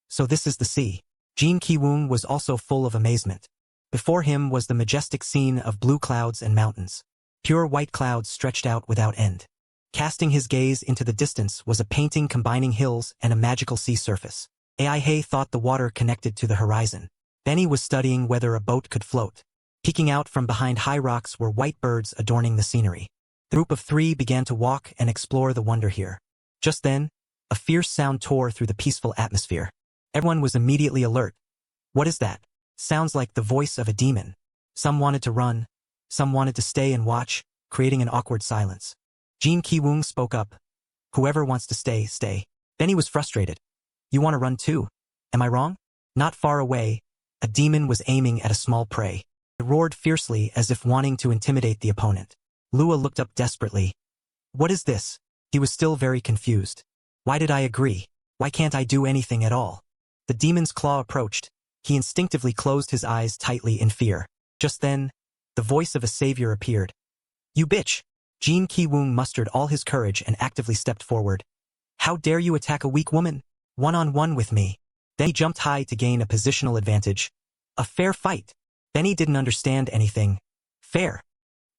So this is the sea. Jin Ki-woong was also full of amazement. Before him was the majestic scene of blue clouds and mountains. Pure white clouds stretched out without end. Casting his gaze into the distance was a painting combining hills and a magical sea surface. Aihi thought the water connected to the horizon. Benny was studying whether a boat could float. Peeking out from behind high rocks were white birds adorning the scenery. The group of three began to walk and explore the wonder here. Just then, a fierce sound tore through the peaceful atmosphere. Everyone was immediately alert. What is that? Sounds like the voice of a demon. Some wanted to run. Some wanted to stay and watch, creating an awkward silence. Jin Ki-woong spoke up. Whoever wants to stay, stay. Benny was frustrated. You want to run too? Am I wrong? Not far away, a demon was aiming at a small prey. It roared fiercely as if wanting to intimidate the opponent. Lua looked up desperately. What is this? He was still very confused. Why did I agree? Why can't I do anything at all? The demon's claw approached. He instinctively closed his eyes tightly in fear. Just then, the voice of a savior appeared. You bitch! Jin Ki-woong mustered all his courage and actively stepped forward. How dare you attack a weak woman? One-on-one with me. Then he jumped high to gain a positional advantage. A fair fight. Benny didn't understand anything. Fair.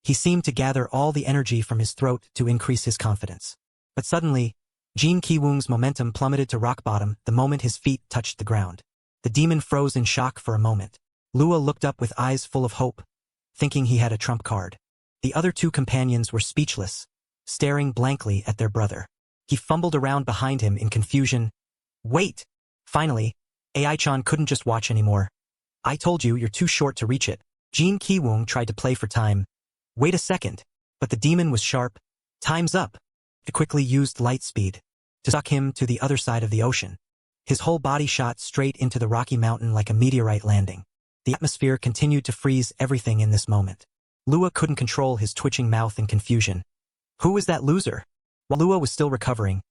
He seemed to gather all the energy from his throat to increase his confidence. But suddenly, Jin Ki-woong's momentum plummeted to rock bottom the moment his feet touched the ground. The demon froze in shock for a moment. Lua looked up with eyes full of hope, thinking he had a trump card. The other two companions were speechless, staring blankly at their brother. He fumbled around behind him in confusion. Wait! Finally, Ai-chan couldn't just watch anymore. I told you you're too short to reach it. Jin Ki-woong tried to play for time. Wait a second. But the demon was sharp. Time's up. It quickly used light speed to suck him to the other side of the ocean. His whole body shot straight into the rocky mountain like a meteorite landing. The atmosphere continued to freeze everything in this moment. Lua couldn't control his twitching mouth in confusion. Who is that loser? While Lua was still recovering,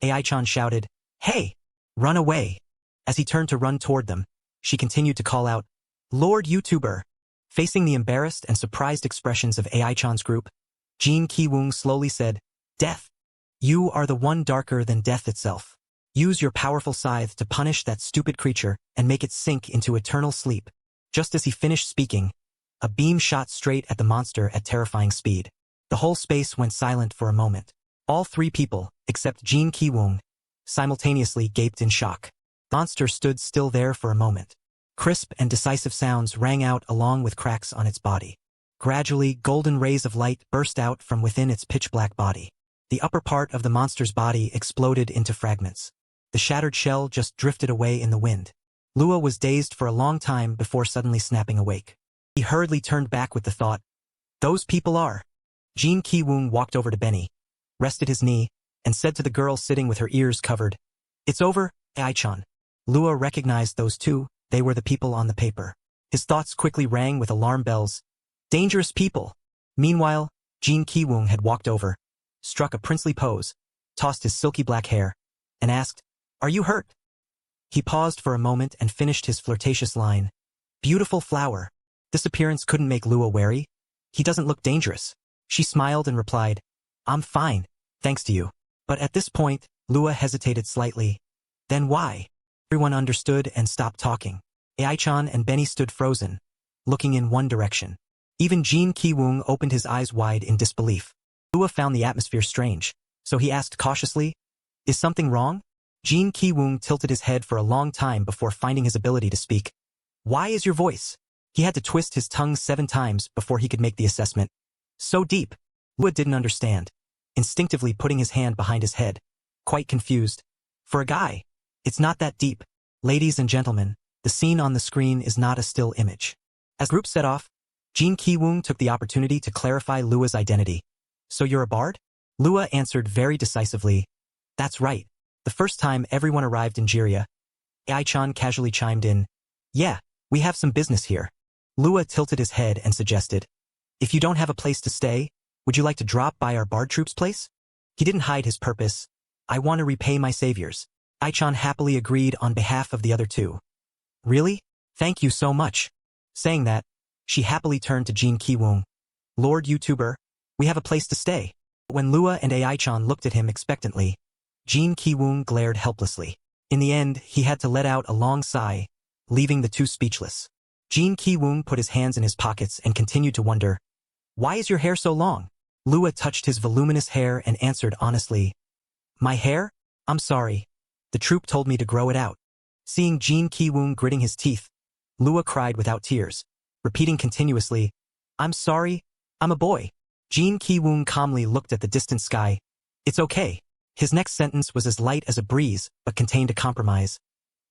Ai-chan shouted, Hey! Run away! As he turned to run toward them, she continued to call out, Lord YouTuber! Facing the embarrassed and surprised expressions of Ai-chan's group, Jin Ki-woong slowly said, Death! You are the one darker than death itself. Use your powerful scythe to punish that stupid creature and make it sink into eternal sleep. Just as he finished speaking, a beam shot straight at the monster at terrifying speed. The whole space went silent for a moment. All three people, except Jin Ki-woong, simultaneously gaped in shock. The monster stood still there for a moment. Crisp and decisive sounds rang out along with cracks on its body. Gradually, golden rays of light burst out from within its pitch-black body. The upper part of the monster's body exploded into fragments. The shattered shell just drifted away in the wind. Lua was dazed for a long time before suddenly snapping awake. He hurriedly turned back with the thought, Those people are. Jin Ki-woong walked over to Benny, rested his knee, and said to the girl sitting with her ears covered, It's over, Ai-chan. Lua recognized those two. They were the people on the paper. His thoughts quickly rang with alarm bells. Dangerous people. Meanwhile, Jin Ki-woong had walked over, struck a princely pose, tossed his silky black hair, and asked, Are you hurt? He paused for a moment and finished his flirtatious line. Beautiful flower. This appearance couldn't make Lua wary. He doesn't look dangerous. She smiled and replied, I'm fine, thanks to you. But at this point, Lua hesitated slightly. Then why? Everyone understood and stopped talking. Ai-chan and Benny stood frozen, looking in one direction. Even Jin Ki-woong opened his eyes wide in disbelief. Lua found the atmosphere strange, so he asked cautiously, Is something wrong? Jin Ki-woong tilted his head for a long time before finding his ability to speak. Why is your voice? He had to twist his tongue 7 times before he could make the assessment. So deep. Lua didn't understand, instinctively putting his hand behind his head, quite confused. For a guy, it's not that deep. Ladies and gentlemen, the scene on the screen is not a still image. As the group set off, Jin Ki-woong took the opportunity to clarify Lua's identity. So you're a bard? Lua answered very decisively. That's right. The first time everyone arrived in Jiria, Ai-chan casually chimed in. Yeah, we have some business here. Lua tilted his head and suggested. If you don't have a place to stay, would you like to drop by our bard troops place? He didn't hide his purpose. I want to repay my saviors. Ai-chan happily agreed on behalf of the other two. Really? Thank you so much. Saying that, she happily turned to Jin Ki-woong. Lord YouTuber, we have a place to stay. When Lua and Ai-chan looked at him expectantly, Jin Ki-woong glared helplessly. In the end, he had to let out a long sigh, leaving the two speechless. Jin Ki-woong put his hands in his pockets and continued to wonder, why is your hair so long? Lua touched his voluminous hair and answered honestly, my hair? I'm sorry. The troop told me to grow it out. Seeing Jin Ki-woong gritting his teeth, Lua cried without tears, repeating continuously, I'm sorry, I'm a boy. Jin Ki-woong calmly looked at the distant sky. It's okay. His next sentence was as light as a breeze, but contained a compromise.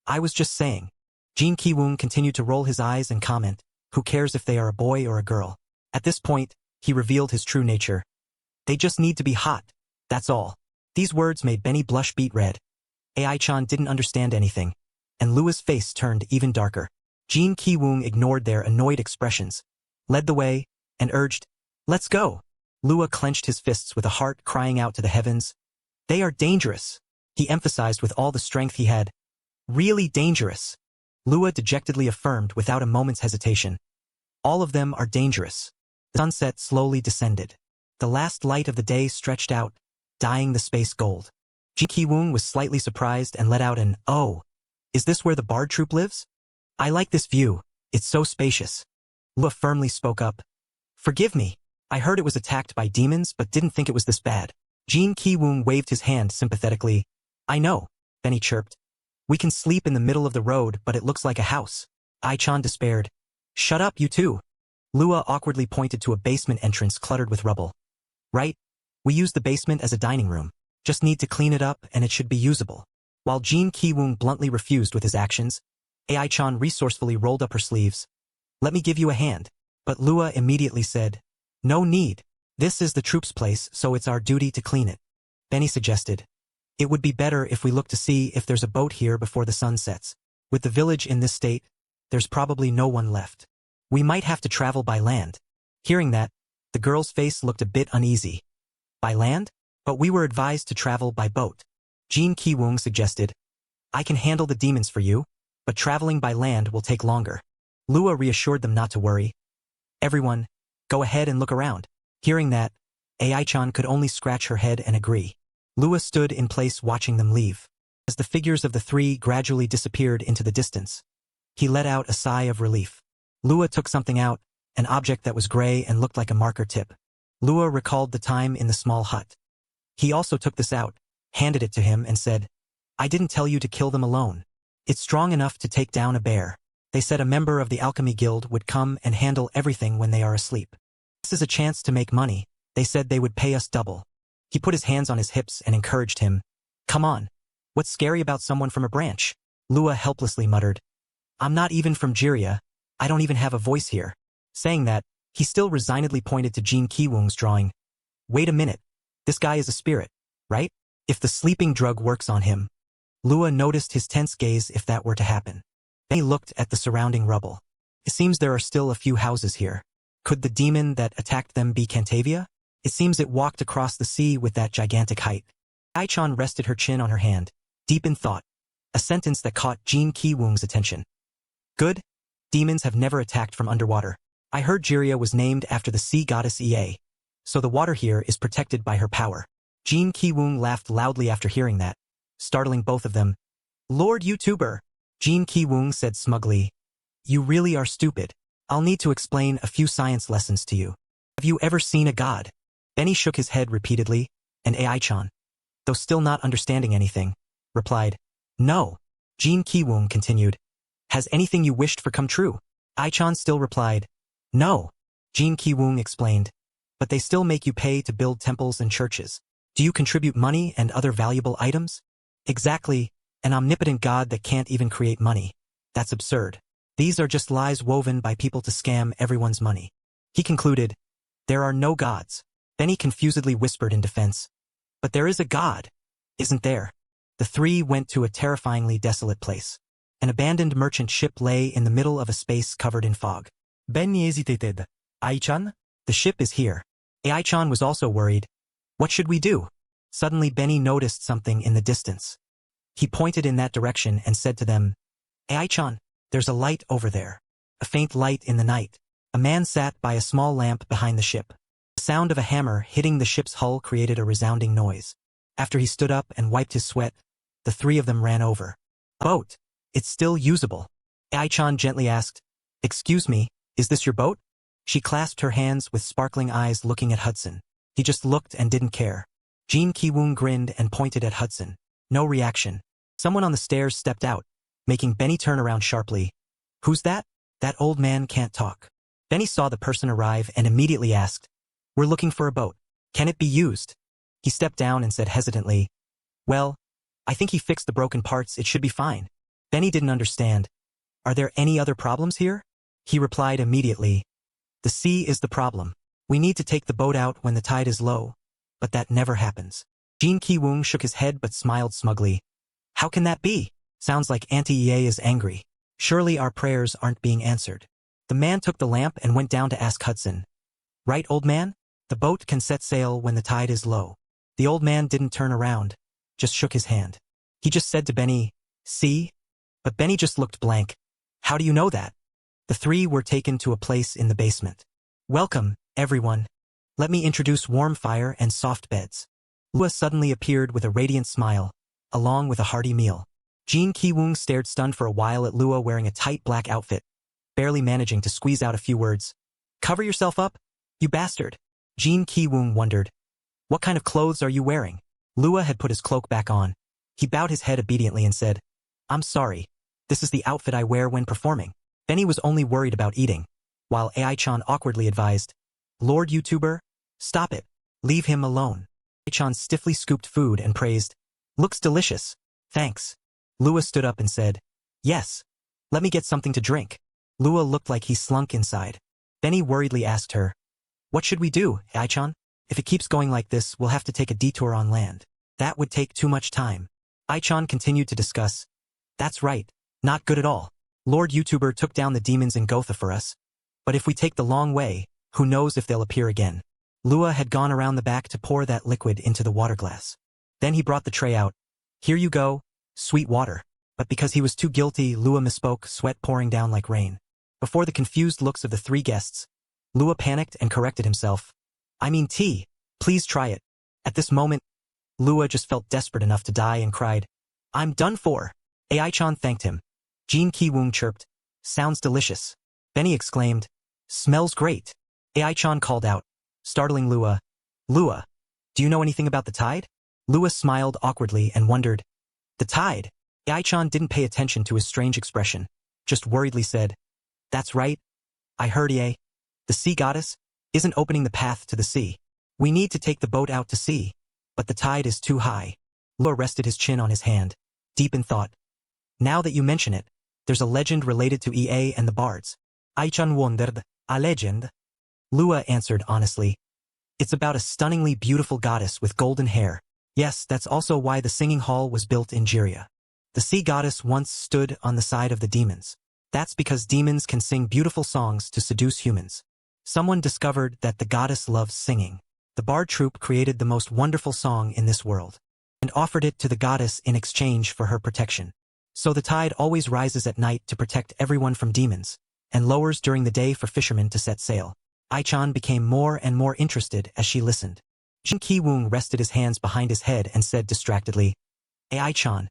I was just saying. Jin Ki-woong continued to roll his eyes and comment, who cares if they are a boy or a girl? At this point, he revealed his true nature. They just need to be hot. That's all. These words made Benny blush beet red. Ai-chan didn't understand anything, and Lua's face turned even darker. Jin Ki-woong ignored their annoyed expressions, led the way, and urged, let's go. Lua clenched his fists with a heart crying out to the heavens. They are dangerous, he emphasized with all the strength he had. Really dangerous. Lua dejectedly affirmed without a moment's hesitation. All of them are dangerous. The sunset slowly descended. The last light of the day stretched out, dyeing the space gold. Jin Ki-woong was slightly surprised and let out an, oh, is this where the bard troop lives? I like this view, it's so spacious. Lua firmly spoke up. Forgive me, I heard it was attacked by demons but didn't think it was this bad. Jin Ki-woong waved his hand sympathetically. I know, then he chirped. We can sleep in the middle of the road but it looks like a house. Ai-chan despaired. Shut up, you two. Lua awkwardly pointed to a basement entrance cluttered with rubble. Right? We use the basement as a dining room. Just need to clean it up and it should be usable. While Jin Ki-woong bluntly refused with his actions, Ai-chan resourcefully rolled up her sleeves. Let me give you a hand. But Lua immediately said, no need. This is the troops' place, so it's our duty to clean it. Benny suggested. It would be better if we look to see if there's a boat here before the sun sets. With the village in this state, there's probably no one left. We might have to travel by land. Hearing that, the girl's face looked a bit uneasy. By land? But we were advised to travel by boat. Jin Ki-woong suggested. I can handle the demons for you, but traveling by land will take longer. Lua reassured them not to worry. Everyone, go ahead and look around. Hearing that, Ai-chan could only scratch her head and agree. Lua stood in place watching them leave. As the figures of the three gradually disappeared into the distance, he let out a sigh of relief. Lua took something out, an object that was gray and looked like a marker tip. Lua recalled the time in the small hut. He also took this out, handed it to him and said, I didn't tell you to kill them alone. It's strong enough to take down a bear. They said a member of the alchemy guild would come and handle everything when they are asleep. This is a chance to make money. They said they would pay us double. He put his hands on his hips and encouraged him. Come on. What's scary about someone from a branch? Lua helplessly muttered. I'm not even from Jiria. I don't even have a voice here. Saying that, he still resignedly pointed to Jin Ki-woong's drawing. Wait a minute. This guy is a spirit, right? If the sleeping drug works on him. Lua noticed his tense gaze if that were to happen. Then he looked at the surrounding rubble. It seems there are still a few houses here. Could the demon that attacked them be Cantavia? It seems it walked across the sea with that gigantic height. Ai-chan rested her chin on her hand, deep in thought, a sentence that caught Jin Ki-woong's attention. Good. Demons have never attacked from underwater. I heard Jiria was named after the sea goddess Ea, so the water here is protected by her power. Jin Ki-woong laughed loudly after hearing that, startling both of them. Lord YouTuber, Jin Ki-woong said smugly. You really are stupid. I'll need to explain a few science lessons to you. Have you ever seen a god? Benny shook his head repeatedly, and Ai-chan. though still not understanding anything, replied, "No." Jin Ki-woong continued, "Has anything you wished for come true?" Ai-chan still replied, "No." Jin Ki-woong explained, "But they still make you pay to build temples and churches. Do you contribute money and other valuable items?" "Exactly, an omnipotent god that can't even create money. That's absurd. These are just lies woven by people to scam everyone's money." He concluded, "There are no gods." Benny confusedly whispered in defense, "But there is a god, isn't there?" The three went to a terrifyingly desolate place. An abandoned merchant ship lay in the middle of a space covered in fog. Benny hesitated. "Ai-chan? The ship is here." Ai-chan was also worried. "What should we do?" Suddenly Benny noticed something in the distance. He pointed in that direction and said to them, "Ai-chan, there's a light over there. A faint light in the night." A man sat by a small lamp behind the ship. The sound of a hammer hitting the ship's hull created a resounding noise. After he stood up and wiped his sweat, the three of them ran over. "A boat. It's still usable." Ai-chan gently asked, "Excuse me, is this your boat?" She clasped her hands with sparkling eyes looking at Hudson. He just looked and didn't care. Jin Ki-woong grinned and pointed at Hudson. No reaction. Someone on the stairs stepped out, making Benny turn around sharply. "Who's that?" "That old man can't talk." Benny saw the person arrive and immediately asked, "We're looking for a boat. Can it be used?" He stepped down and said hesitantly, "Well, I think he fixed the broken parts. It should be fine." Benny didn't understand. "Are there any other problems here?" He replied immediately, "The sea is the problem. We need to take the boat out when the tide is low, but that never happens." Jin Ki-woong shook his head but smiled smugly. "How can that be? Sounds like Auntie Ye is angry. Surely our prayers aren't being answered." The man took the lamp and went down to ask Hudson, "Right, old man? The boat can set sail when the tide is low." The old man didn't turn around, just shook his hand. He just said to Benny, "See?" But Benny just looked blank. "How do you know that?" The three were taken to a place in the basement. "Welcome, everyone. Let me introduce warm fire and soft beds." Lua suddenly appeared with a radiant smile, along with a hearty meal. Jin Ki-woong stared stunned for a while at Lua wearing a tight black outfit, barely managing to squeeze out a few words. "Cover yourself up, you bastard." Jin Ki-woong wondered, "What kind of clothes are you wearing?" Lua had put his cloak back on. He bowed his head obediently and said, "I'm sorry. This is the outfit I wear when performing." Benny was only worried about eating, while Ai-chan awkwardly advised, "Lord YouTuber, stop it. Leave him alone." Ai-chan stiffly scooped food and praised, "Looks delicious. Thanks." Lua stood up and said, "Yes. Let me get something to drink." Lua looked like he slunk inside. Benny worriedly asked her, "What should we do, Ai-chan? If it keeps going like this, we'll have to take a detour on land. That would take too much time." Ai-chan continued to discuss, "That's right. Not good at all. Lord YouTuber took down the demons in Gotha for us. But if we take the long way, who knows if they'll appear again." Lua had gone around the back to pour that liquid into the water glass. Then he brought the tray out. "Here you go, sweet water." But because he was too guilty, Lua misspoke, sweat pouring down like rain. Before the confused looks of the three guests, Lua panicked and corrected himself. "I mean tea. Please try it." At this moment, Lua just felt desperate enough to die and cried, "I'm done for." Ai-chan thanked him. Jin Ki-woong chirped, "Sounds delicious." Benny exclaimed, "Smells great." Ai-chan called out, startling Lua, "Lua, do you know anything about the tide?" Lua smiled awkwardly and wondered, "The tide?" Ai-chan didn't pay attention to his strange expression, just worriedly said, "That's right. I heard Ye, the sea goddess, isn't opening the path to the sea. We need to take the boat out to sea, but the tide is too high." Lua rested his chin on his hand, deep in thought. "Now that you mention it, there's a legend related to Ea and the bards." Ai-chan wondered, "A legend?" Lua answered honestly, "It's about a stunningly beautiful goddess with golden hair. Yes, that's also why the singing hall was built in Jiria. The sea goddess once stood on the side of the demons. That's because demons can sing beautiful songs to seduce humans. Someone discovered that the goddess loves singing. The bard troupe created the most wonderful song in this world, and offered it to the goddess in exchange for her protection. So the tide always rises at night to protect everyone from demons, and lowers during the day for fishermen to set sail." Ai-chan became more and more interested as she listened. Jin Ki-woong rested his hands behind his head and said distractedly, Ai-chan,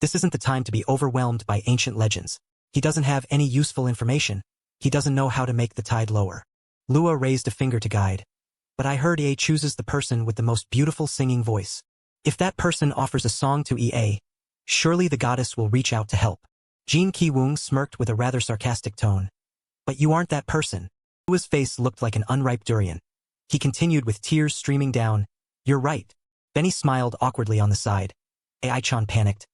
this isn't the time to be overwhelmed by ancient legends. He doesn't have any useful information. He doesn't know how to make the tide lower." Lua raised a finger to guide. "But I heard Ye chooses the person with the most beautiful singing voice." If that person offers a song to EA, surely the goddess will reach out to help. Jin Ki-woong smirked with a rather sarcastic tone. But you aren't that person. Lua's face looked like an unripe durian. He continued with tears streaming down. You're right. Then he smiled awkwardly on the side. Ai-chan panicked.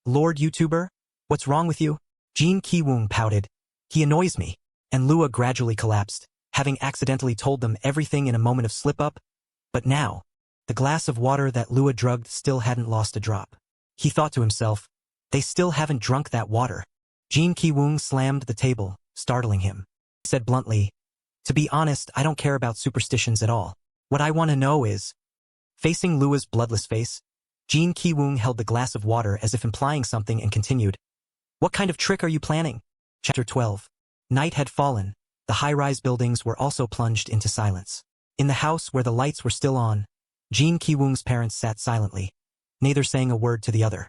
Lord YouTuber? What's wrong with you? Jin Ki-woong pouted. He annoys me. And Lua gradually collapsed, having accidentally told them everything in a moment of slip-up. But now, the glass of water that Lua drugged still hadn't lost a drop. He thought to himself, they still haven't drunk that water. Jin Ki-woong slammed the table, startling him. He said bluntly, to be honest, I don't care about superstitions at all. What I want to know is... Facing Lua's bloodless face, Jin Ki-woong held the glass of water as if implying something and continued. What kind of trick are you planning? Chapter 12. Night had fallen. The high-rise buildings were also plunged into silence. In the house where the lights were still on, Jin Ki-woong's parents sat silently, neither saying a word to the other.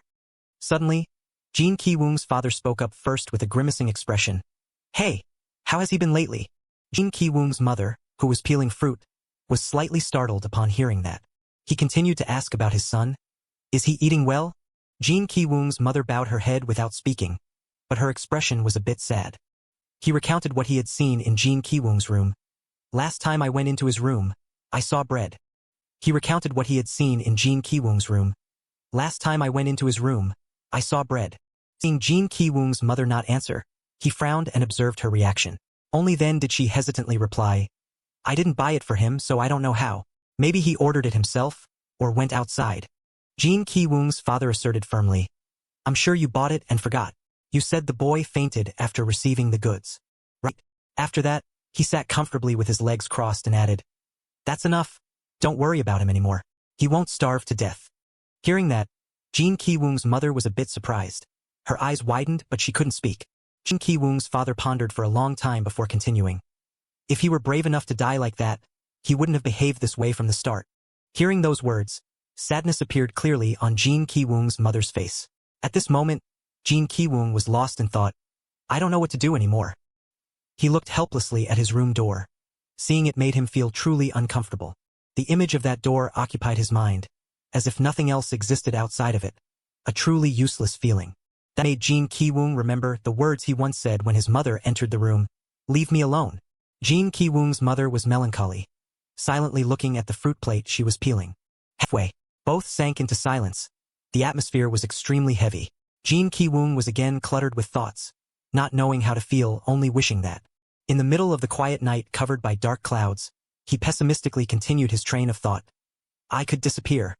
Suddenly, Jin Ki-woong's father spoke up first with a grimacing expression. Hey, how has he been lately? Jin Ki-woong's mother, who was peeling fruit, was slightly startled upon hearing that. He continued to ask about his son. Is he eating well? Jin Ki-woong's mother bowed her head without speaking, but her expression was a bit sad. He recounted what he had seen in Jin Ki-woong's room. Last time I went into his room, I saw bread. He recounted what he had seen in Jin Ki-woong's room. Last time I went into his room, I saw bread. Seeing Jin Ki-woong's mother not answer, he frowned and observed her reaction. Only then did she hesitantly reply, I didn't buy it for him, so I don't know how. Maybe he ordered it himself, or went outside. Jin Ki-woong's father asserted firmly. I'm sure you bought it and forgot. You said the boy fainted after receiving the goods. Right. After that, he sat comfortably with his legs crossed and added, That's enough. Don't worry about him anymore. He won't starve to death. Hearing that, Jin Ki-woong's mother was a bit surprised. Her eyes widened, but she couldn't speak. Jin Ki-woong's father pondered for a long time before continuing. If he were brave enough to die like that, he wouldn't have behaved this way from the start. Hearing those words, sadness appeared clearly on Jin Ki-woong's mother's face. At this moment, Jin Ki-woong was lost in thought. I don't know what to do anymore. He looked helplessly at his room door. Seeing it made him feel truly uncomfortable. The image of that door occupied his mind, as if nothing else existed outside of it. A truly useless feeling. That made Jin Ki-woong remember the words he once said when his mother entered the room. Leave me alone. Jin Ki-woong's mother was melancholy, silently looking at the fruit plate she was peeling. Halfway, both sank into silence. The atmosphere was extremely heavy. Jin Ki-woong was again cluttered with thoughts, not knowing how to feel, only wishing that. In the middle of the quiet night covered by dark clouds, he pessimistically continued his train of thought. I could disappear.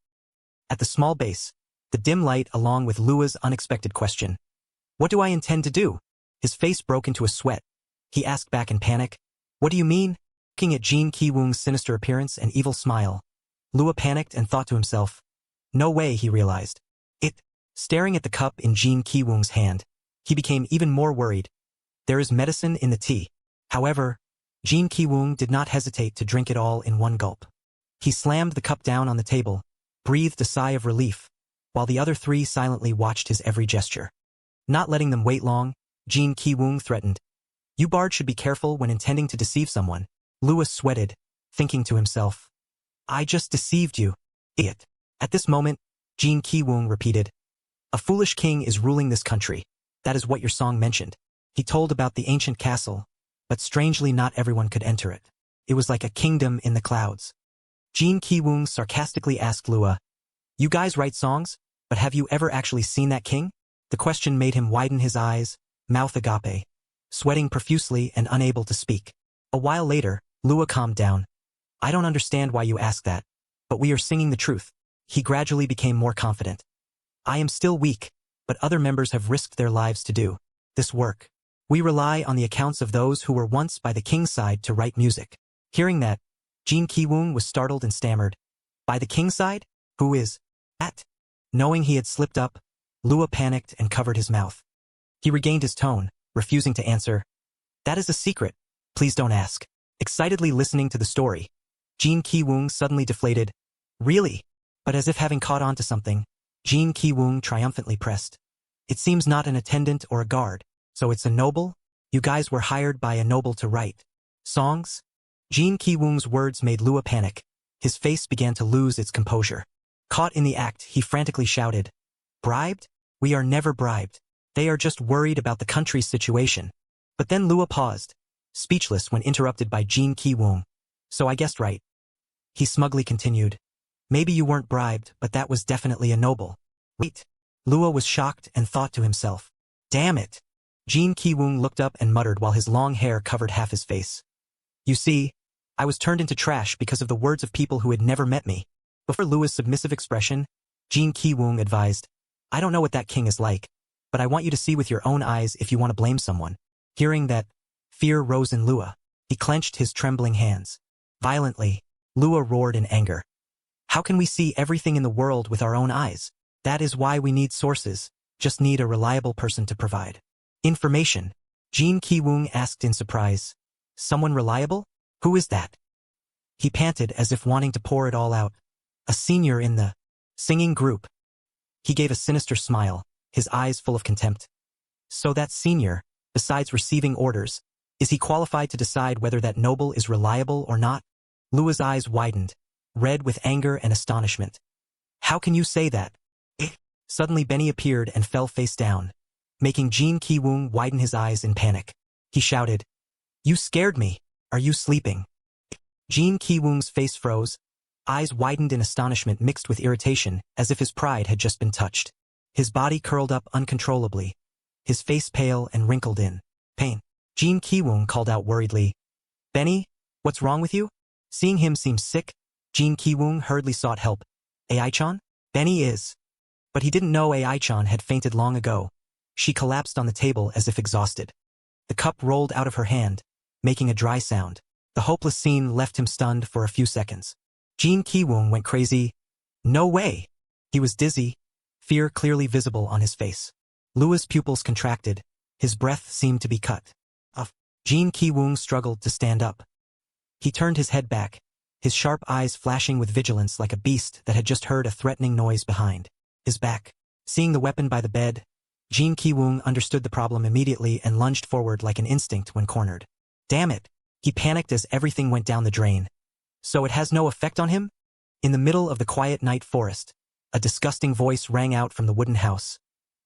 At the small base, the dim light along with Lua's unexpected question. What do I intend to do? His face broke into a sweat. He asked back in panic. What do you mean? Looking at Jin Ki-woong's sinister appearance and evil smile, Lua panicked and thought to himself. No way, he realized. Staring at the cup in Jin Ki-woong's hand, he became even more worried. There is medicine in the tea. However, Jin Ki-woong did not hesitate to drink it all in one gulp. He slammed the cup down on the table, breathed a sigh of relief, while the other three silently watched his every gesture. Not letting them wait long, Jin Ki-woong threatened. You Bard should be careful when intending to deceive someone. Lua sweated, thinking to himself. I just deceived you, idiot. At this moment, Jin Ki-woong repeated. A foolish king is ruling this country. That is what your song mentioned. He told about the ancient castle, but strangely not everyone could enter it. It was like a kingdom in the clouds. Jin Ki-woong sarcastically asked Lua, You guys write songs, but have you ever actually seen that king? The question made him widen his eyes, mouth agape, sweating profusely and unable to speak. A while later, Lua calmed down. I don't understand why you ask that, but we are singing the truth. He gradually became more confident. I am still weak, but other members have risked their lives to do this work. We rely on the accounts of those who were once by the king's side to write music. Hearing that, Jin Ki-woong was startled and stammered. By the king's side? Who is that? Knowing he had slipped up, Lua panicked and covered his mouth. He regained his tone, refusing to answer. That is a secret. Please don't ask. Excitedly listening to the story, Jin Ki-woong suddenly deflated. Really? But as if having caught on to something, Jin Ki-woong triumphantly pressed. It seems not an attendant or a guard, so it's a noble? You guys were hired by a noble to write songs? Jin Ki-woong's words made Lua panic. His face began to lose its composure. Caught in the act, he frantically shouted, "Bribed? We are never bribed. They are just worried about the country's situation." But then Lua paused, speechless when interrupted by Jin Ki-woong. "So I guessed right." He smugly continued, "Maybe you weren't bribed, but that was definitely a noble." Wait. Lua was shocked and thought to himself, "Damn it." Jin Ki-woong looked up and muttered while his long hair covered half his face. "You see, I was turned into trash because of the words of people who had never met me." Before Lua's submissive expression, Jin Ki-woong advised, "I don't know what that king is like, but I want you to see with your own eyes if you want to blame someone." Hearing that, fear rose in Lua. He clenched his trembling hands. Violently, Lua roared in anger. "How can we see everything in the world with our own eyes? That is why we need sources, just need a reliable person to provide information." Jin Ki-woong asked in surprise, "Someone reliable? Who is that?" He panted as if wanting to pour it all out. "A senior in the singing group." He gave a sinister smile, his eyes full of contempt. "So that senior, besides receiving orders, is he qualified to decide whether that noble is reliable or not?" Lua's eyes widened, red with anger and astonishment. "How can you say that?" Suddenly Benny appeared and fell face down, making Jin Ki-woong widen his eyes in panic. He shouted, "You scared me. Are you sleeping?" Jin Ki-woong's face froze, eyes widened in astonishment mixed with irritation, as if his pride had just been touched. His body curled up uncontrollably, his face pale and wrinkled in pain. Jin Ki-woong called out worriedly, "Benny, what's wrong with you?" Seeing him seem sick, Jin Ki-woong hurriedly sought help. "Ai-chan? Benny is..." But he didn't know Ai-chan had fainted long ago. She collapsed on the table as if exhausted. The cup rolled out of her hand, making a dry sound. The hopeless scene left him stunned for a few seconds. Jin Ki-woong went crazy. "No way!" He was dizzy, fear clearly visible on his face. Lua's pupils contracted, his breath seemed to be cut off. Jin Ki-woong struggled to stand up. He turned his head back, his sharp eyes flashing with vigilance like a beast that had just heard a threatening noise behind his back. Seeing the weapon by the bed, Jin Ki-woong understood the problem immediately and lunged forward like an instinct when cornered. "Damn it!" He panicked as everything went down the drain. "So it has no effect on him?" In the middle of the quiet night forest, a disgusting voice rang out from the wooden house.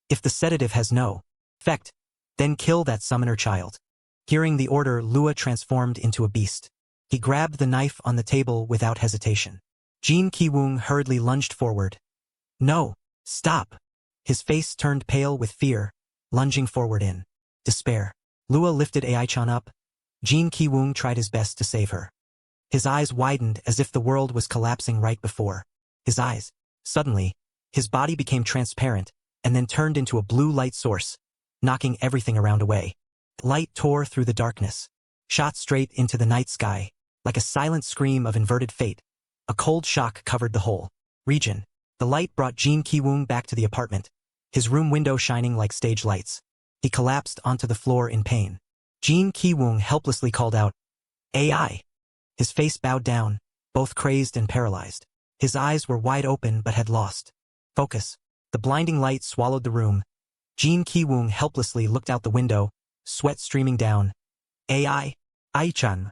"If the sedative has no effect, then kill that summoner child." Hearing the order, Lua transformed into a beast. He grabbed the knife on the table without hesitation. Jin Ki-woong hurriedly lunged forward. "No, stop!" His face turned pale with fear, lunging forward in despair. Lua lifted Ai-chan up. Jin Ki-woong tried his best to save her. His eyes widened as if the world was collapsing right before his eyes. Suddenly, his body became transparent and then turned into a blue light source, knocking everything around away. Light tore through the darkness, shot straight into the night sky, like a silent scream of inverted fate. A cold shock covered the whole region. The light brought Jin Ki-woong back to the apartment, his room window shining like stage lights. He collapsed onto the floor in pain. Jin Ki-woong helplessly called out, "AI!" His face bowed down, both crazed and paralyzed. His eyes were wide open but had lost focus. The blinding light swallowed the room. Jin Ki-woong helplessly looked out the window, sweat streaming down. "AI? Ai-chan."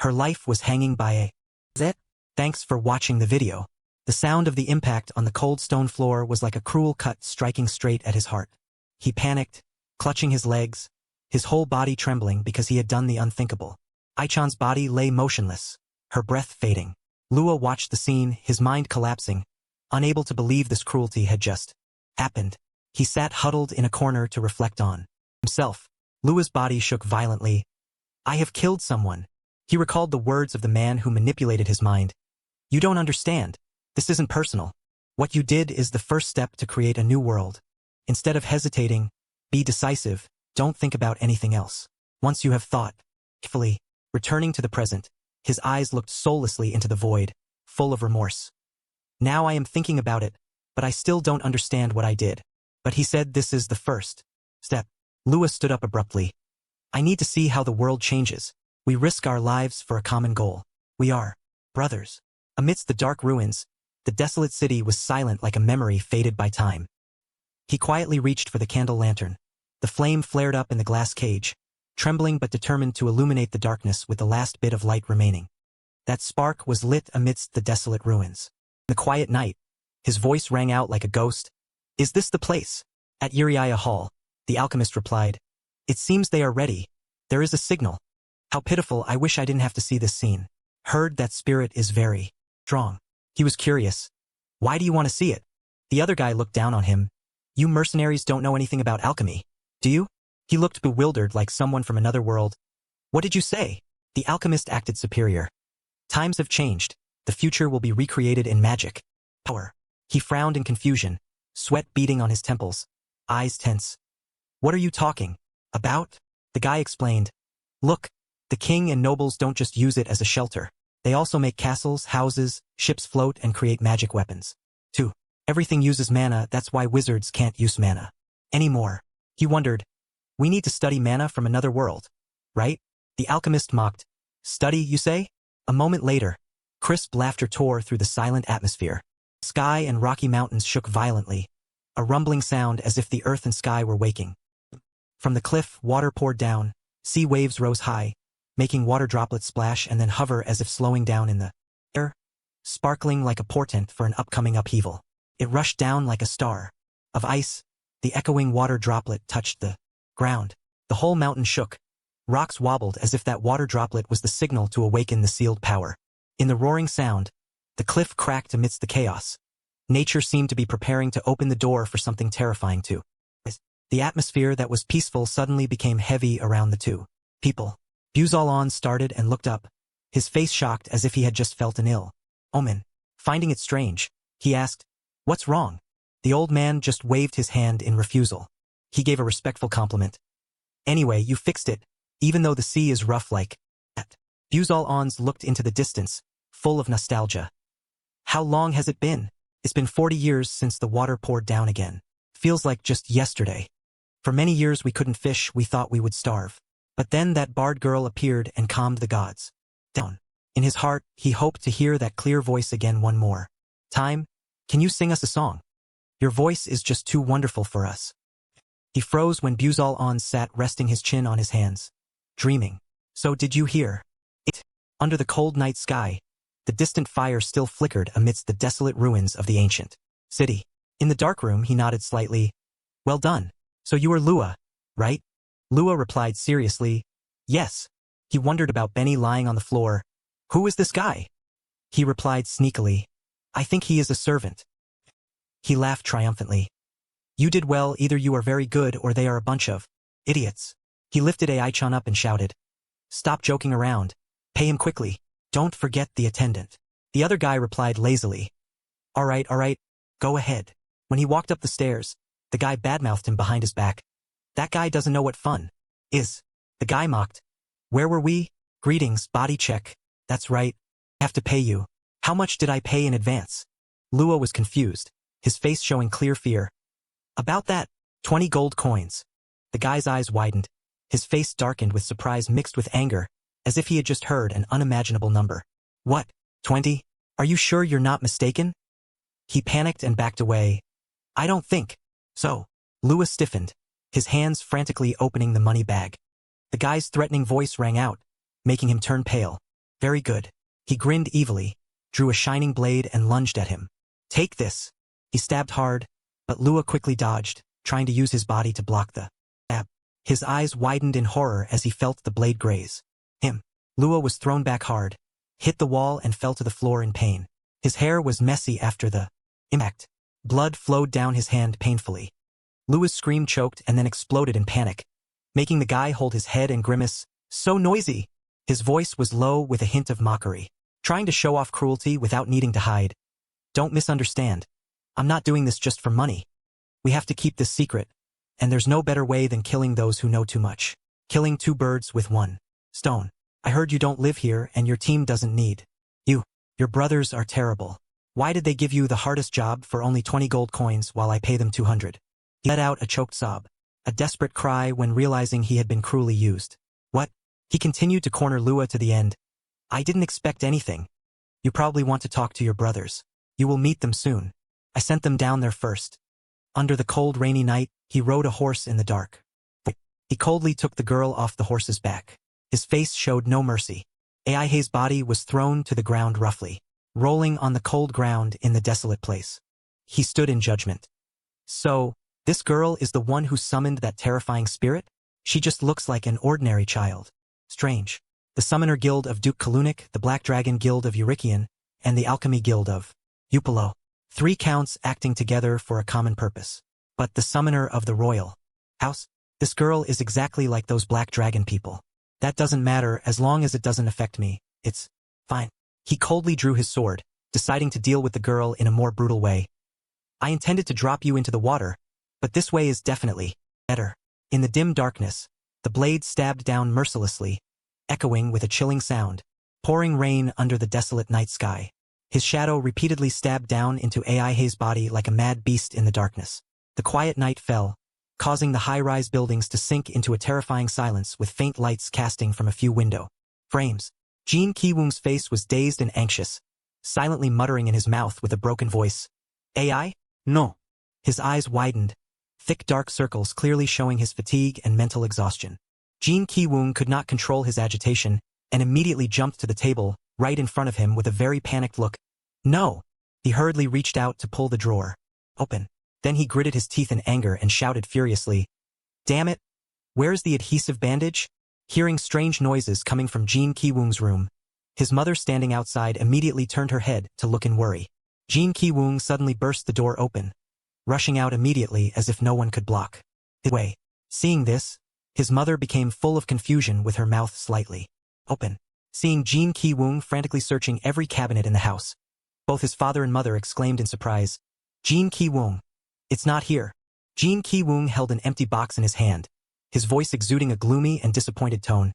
Her life was hanging by a thread. Thanks for watching the video. The sound of the impact on the cold stone floor was like a cruel cut striking straight at his heart. He panicked, clutching his legs, his whole body trembling because he had done the unthinkable. Ai-chan's body lay motionless, her breath fading. Lua watched the scene, his mind collapsing, unable to believe this cruelty had just happened. He sat huddled in a corner to reflect on himself. Lua's body shook violently. "I have killed someone." He recalled the words of the man who manipulated his mind. "You don't understand. This isn't personal. What you did is the first step to create a new world. Instead of hesitating, be decisive, don't think about anything else. Once you have thought, carefully, returning to the present, his eyes looked soullessly into the void, full of remorse. "Now I am thinking about it, but I still don't understand what I did." But he said this is the first step. Lua stood up abruptly. "I need to see how the world changes. We risk our lives for a common goal. We are brothers." Amidst the dark ruins, the desolate city was silent like a memory faded by time. He quietly reached for the candle lantern. The flame flared up in the glass cage, trembling but determined to illuminate the darkness with the last bit of light remaining. That spark was lit amidst the desolate ruins. In the quiet night, His voice rang out like a ghost. Is this the place? At Uriah Hall, the alchemist replied. It seems they are ready. There is a signal. How pitiful, I wish I didn't have to see this scene. Heard that spirit is very strong. He was curious. Why do you want to see it? The other guy looked down on him. You mercenaries don't know anything about alchemy, do you? He looked bewildered like someone from another world. What did you say? The alchemist acted superior. Times have changed. The future will be recreated in magic. Power. He frowned in confusion, sweat beading on his temples, eyes tense. What are you talking about? The guy explained. Look, the king and nobles don't just use it as a shelter. They also make castles, houses, ships float, and create magic weapons. 2. Everything uses mana, that's why wizards can't use mana anymore. He wondered. We need to study mana from another world, right? The alchemist mocked. Study, you say? A moment later, crisp laughter tore through the silent atmosphere. Sky and rocky mountains shook violently, a rumbling sound as if the earth and sky were waking. From the cliff, water poured down, sea waves rose high, making water droplets splash and then hover as if slowing down in the air, sparkling like a portent for an upcoming upheaval. It rushed down like a star of ice. The echoing water droplet touched the ground. The whole mountain shook. Rocks wobbled as if that water droplet was the signal to awaken the sealed power. In the roaring sound, the cliff cracked amidst the chaos. Nature seemed to be preparing to open the door for something terrifying too. The atmosphere that was peaceful suddenly became heavy around the two people. Buzal-on started and looked up, his face shocked as if he had just felt an ill omen. Finding it strange, he asked, What's wrong? The old man just waved his hand in refusal. He gave a respectful compliment. Anyway, you fixed it, even though the sea is rough like that. Buzal-ons looked into the distance, full of nostalgia. How long has it been? It's been 40 years since the water poured down again. Feels like just yesterday. For many years we couldn't fish, we thought we would starve. But then that bard girl appeared and calmed the gods down. In his heart, he hoped to hear that clear voice again one more time. Can you sing us a song? Your voice is just too wonderful for us. He froze when Buzal-on sat resting his chin on his hands, dreaming. So did you hear it? Under the cold night sky, the distant fire still flickered amidst the desolate ruins of the ancient city. In the dark room, he nodded slightly. Well done. So you are Lua, right? Lua replied seriously. Yes. He wondered about Benny lying on the floor. Who is this guy? He replied sneakily. I think he is a servant. He laughed triumphantly. You did well, either you are very good or they are a bunch of idiots. He lifted Aihi-chan up and shouted. Stop joking around. Pay him quickly. Don't forget the attendant. The other guy replied lazily. All right, go ahead. When he walked up the stairs, the guy badmouthed him behind his back. That guy doesn't know what fun is. The guy mocked. Where were we? Greetings, body check. That's right. I have to pay you. How much did I pay in advance? Lua was confused, his face showing clear fear. About that, 20 gold coins. The guy's eyes widened. His face darkened with surprise mixed with anger, as if he had just heard an unimaginable number. What? 20? Are you sure you're not mistaken? He panicked and backed away. I don't think so. Lua stiffened, his hands frantically opening the money bag. The guy's threatening voice rang out, making him turn pale. Very good. He grinned evilly, drew a shining blade and lunged at him. Take this. He stabbed hard, but Lua quickly dodged, trying to use his body to block the stab. His eyes widened in horror as he felt the blade graze him. Lua was thrown back hard, hit the wall and fell to the floor in pain. His hair was messy after the impact. Blood flowed down his hand painfully. Lua's scream choked and then exploded in panic, making the guy hold his head and grimace. So noisy! His voice was low with a hint of mockery, trying to show off cruelty without needing to hide. Don't misunderstand. I'm not doing this just for money. We have to keep this secret, and there's no better way than killing those who know too much. Killing two birds with one stone. I heard you don't live here and your team doesn't need you. Your brothers are terrible. Why did they give you the hardest job for only 20 gold coins while I pay them 200? He let out a choked sob, a desperate cry when realizing he had been cruelly used. What? He continued to corner Lua to the end. I didn't expect anything. You probably want to talk to your brothers. You will meet them soon. I sent them down there first. Under the cold rainy night, he rode a horse in the dark. He coldly took the girl off the horse's back. His face showed no mercy. Aihi's body was thrown to the ground roughly, rolling on the cold ground in the desolate place. He stood in judgment. So, this girl is the one who summoned that terrifying spirit? She just looks like an ordinary child. Strange. The Summoner Guild of Duke Kalunic, the Black Dragon Guild of Eurykian, and the Alchemy Guild of Upalo. 3 counts acting together for a common purpose. But the Summoner of the Royal House? This girl is exactly like those Black Dragon people. That doesn't matter as long as it doesn't affect me. It's fine. He coldly drew his sword, deciding to deal with the girl in a more brutal way. I intended to drop you into the water, but this way is definitely better. In the dim darkness, the blade stabbed down mercilessly, echoing with a chilling sound, pouring rain under the desolate night sky. His shadow repeatedly stabbed down into Aihi's body like a mad beast in the darkness. The quiet night fell, causing the high-rise buildings to sink into a terrifying silence with faint lights casting from a few window frames. Jin Ki-woong's face was dazed and anxious, silently muttering in his mouth with a broken voice. AI? No. His eyes widened, thick dark circles clearly showing his fatigue and mental exhaustion. Jin Ki-woong could not control his agitation and immediately jumped to the table right in front of him with a very panicked look. No! He hurriedly reached out to pull the drawer open. Then he gritted his teeth in anger and shouted furiously, "Damn it! Where's the adhesive bandage?" Hearing strange noises coming from Jin Ki-woong's room, his mother standing outside immediately turned her head to look in worry. Jin Ki-woong suddenly burst the door open, rushing out immediately as if no one could block his way. Seeing this, his mother became full of confusion with her mouth slightly open. Seeing Jin Ki-woong frantically searching every cabinet in the house, both his father and mother exclaimed in surprise, "Jin Ki-woong! It's not here." Jin Ki-woong held an empty box in his hand, his voice exuding a gloomy and disappointed tone.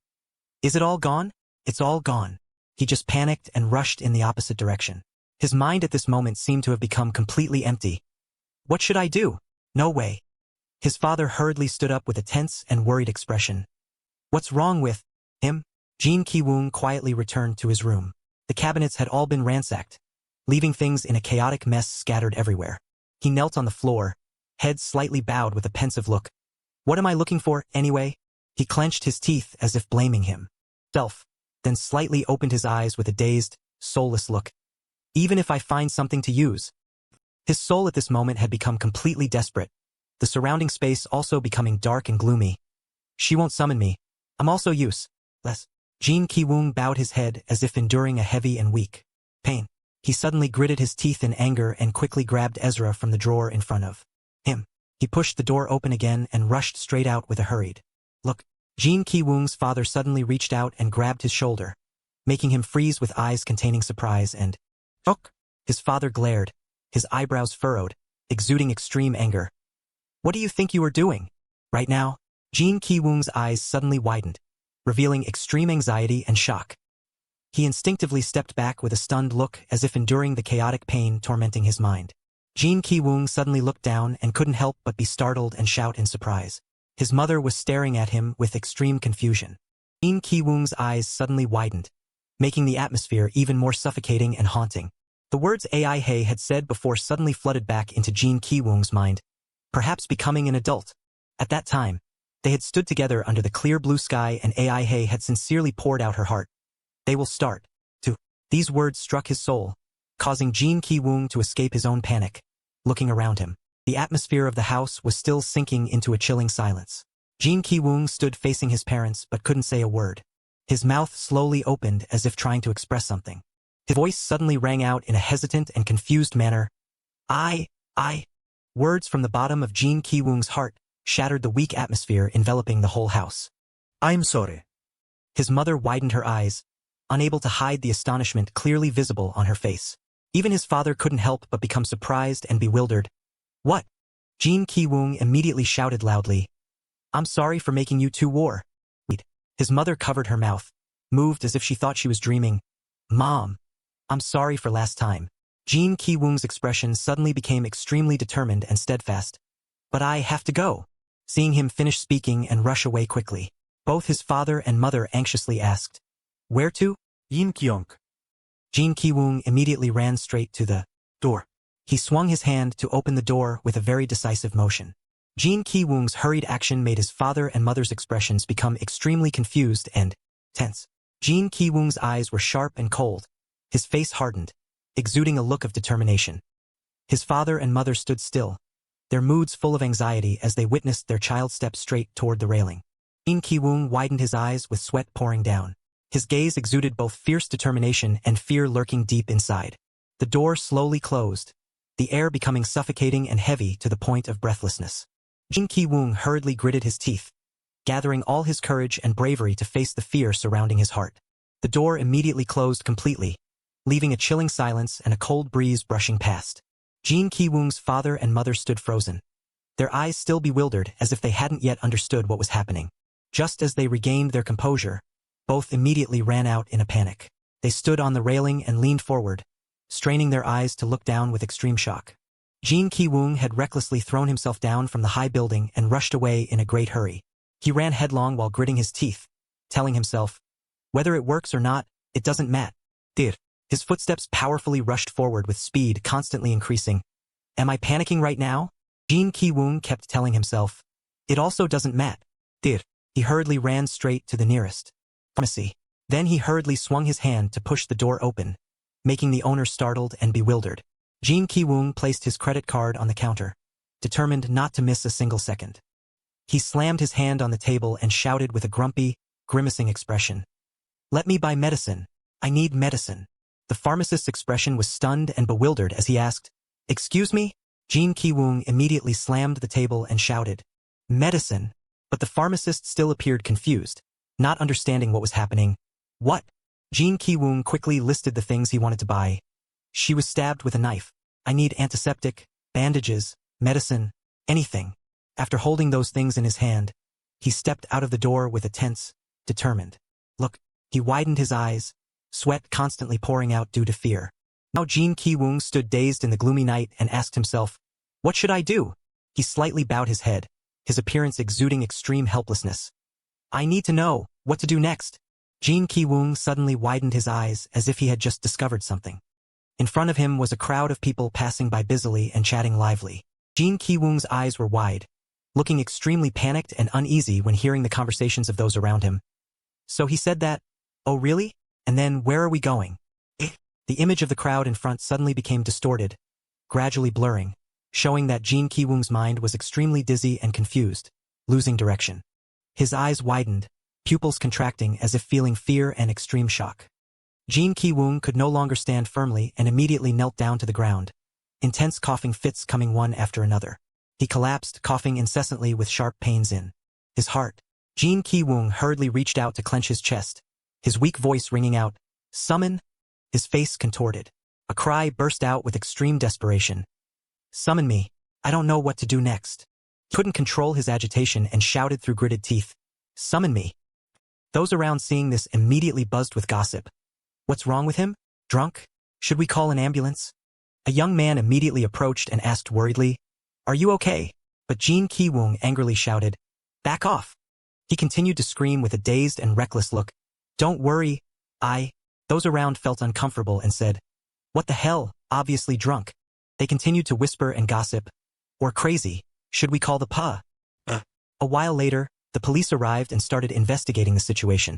"Is it all gone?" "It's all gone." He just panicked and rushed in the opposite direction. His mind at this moment seemed to have become completely empty. What should I do? No way. His father hurriedly stood up with a tense and worried expression. What's wrong with him? Jin Ki-woong quietly returned to his room. The cabinets had all been ransacked, leaving things in a chaotic mess scattered everywhere. He knelt on the floor, head slightly bowed with a pensive look. What am I looking for, anyway? He clenched his teeth as if blaming himself, then slightly opened his eyes with a dazed, soulless look. Even if I find something to use. His soul at this moment had become completely desperate, the surrounding space also becoming dark and gloomy. She won't summon me. I'm also useless. Jin Ki-woong bowed his head as if enduring a heavy and weak pain. He suddenly gritted his teeth in anger and quickly grabbed Ezra from the drawer in front of him. He pushed the door open again and rushed straight out with a hurried look. Jin Ki-woong's father suddenly reached out and grabbed his shoulder, making him freeze with eyes containing surprise and shock. His father glared, his eyebrows furrowed, exuding extreme anger. What do you think you are doing? Right now? Jin Ki-woong's eyes suddenly widened, revealing extreme anxiety and shock. He instinctively stepped back with a stunned look as if enduring the chaotic pain tormenting his mind. Jin Ki-woong suddenly looked down and couldn't help but be startled and shout in surprise. His mother was staring at him with extreme confusion. Jin Ki-woong's eyes suddenly widened, making the atmosphere even more suffocating and haunting. The words Aihi had said before suddenly flooded back into Jin Ki-woong's mind, perhaps becoming an adult. At that time, they had stood together under the clear blue sky and Aihi had sincerely poured out her heart. They will start to. These words struck his soul, causing Jin Ki-woong to escape his own panic. Looking around him, the atmosphere of the house was still sinking into a chilling silence. Jin Ki-woong stood facing his parents but couldn't say a word. His mouth slowly opened as if trying to express something. His voice suddenly rang out in a hesitant and confused manner. I. Words from the bottom of Jin Ki-woong's heart shattered the weak atmosphere enveloping the whole house. I'm sorry. His mother widened her eyes, unable to hide the astonishment clearly visible on her face. Even his father couldn't help but become surprised and bewildered. What? Jin Ki-woong immediately shouted loudly. I'm sorry for making you two war. His mother covered her mouth, moved as if she thought she was dreaming. Mom, I'm sorry for last time. Jin Ki-woong's expression suddenly became extremely determined and steadfast. But I have to go. Seeing him finish speaking and rush away quickly, both his father and mother anxiously asked, Where to? Yin Kyung. Jin Ki-woong immediately ran straight to the door. He swung his hand to open the door with a very decisive motion. Jin Ki-woong's hurried action made his father and mother's expressions become extremely confused and tense. Jin Ki-woong's eyes were sharp and cold, his face hardened, exuding a look of determination. His father and mother stood still, their moods full of anxiety as they witnessed their child step straight toward the railing. Jin Ki-woong widened his eyes with sweat pouring down. His gaze exuded both fierce determination and fear lurking deep inside. The door slowly closed, the air becoming suffocating and heavy to the point of breathlessness. Jin Ki-woong hurriedly gritted his teeth, gathering all his courage and bravery to face the fear surrounding his heart. The door immediately closed completely, leaving a chilling silence and a cold breeze brushing past. Jin Ki-woong's father and mother stood frozen, their eyes still bewildered as if they hadn't yet understood what was happening. Just as they regained their composure, both immediately ran out in a panic. They stood on the railing and leaned forward, straining their eyes to look down with extreme shock. Jin Ki-woong had recklessly thrown himself down from the high building and rushed away in a great hurry. He ran headlong while gritting his teeth, telling himself, whether it works or not, it doesn't matter. His footsteps powerfully rushed forward with speed constantly increasing. Am I panicking right now? Jin Ki-woong kept telling himself. It also doesn't matter. He hurriedly ran straight to the nearest pharmacy. Then he hurriedly swung his hand to push the door open, making the owner startled and bewildered. Jin Ki-woong placed his credit card on the counter, determined not to miss a single second. He slammed his hand on the table and shouted with a grumpy, grimacing expression. Let me buy medicine. I need medicine. The pharmacist's expression was stunned and bewildered as he asked, Excuse me? Jin Ki-woong immediately slammed the table and shouted, Medicine. But the pharmacist still appeared confused, not understanding what was happening. What? Jin Ki-woong quickly listed the things he wanted to buy. She was stabbed with a knife. I need antiseptic, bandages, medicine, anything. After holding those things in his hand, he stepped out of the door with a tense, determined look. He widened his eyes, sweat constantly pouring out due to fear. Now Jin Ki-woong stood dazed in the gloomy night and asked himself, What should I do? He slightly bowed his head, his appearance exuding extreme helplessness. I need to know what to do next. Jin Ki-woong suddenly widened his eyes as if he had just discovered something. In front of him was a crowd of people passing by busily and chatting lively. Jin Ki-woong's eyes were wide, looking extremely panicked and uneasy when hearing the conversations of those around him. So he said that, Oh really? And then where are we going? The image of the crowd in front suddenly became distorted, gradually blurring, showing that Jin Ki-woong's mind was extremely dizzy and confused, losing direction. His eyes widened, pupils contracting as if feeling fear and extreme shock. Jin Ki-woong could no longer stand firmly and immediately knelt down to the ground, intense coughing fits coming one after another. He collapsed, coughing incessantly with sharp pains in his heart. Jin Ki-woong hurriedly reached out to clench his chest, his weak voice ringing out, Summon? His face contorted. A cry burst out with extreme desperation. Summon me. I don't know what to do next. He couldn't control his agitation and shouted through gritted teeth. Summon me. Those around seeing this immediately buzzed with gossip. What's wrong with him? Drunk? Should we call an ambulance? A young man immediately approached and asked worriedly, Are you okay? But Jin Ki-woong angrily shouted, Back off. He continued to scream with a dazed and reckless look. Don't worry, Those around felt uncomfortable and said, What the hell, obviously drunk. They continued to whisper and gossip. Or crazy, should we call the PA? A while later, the police arrived and started investigating the situation.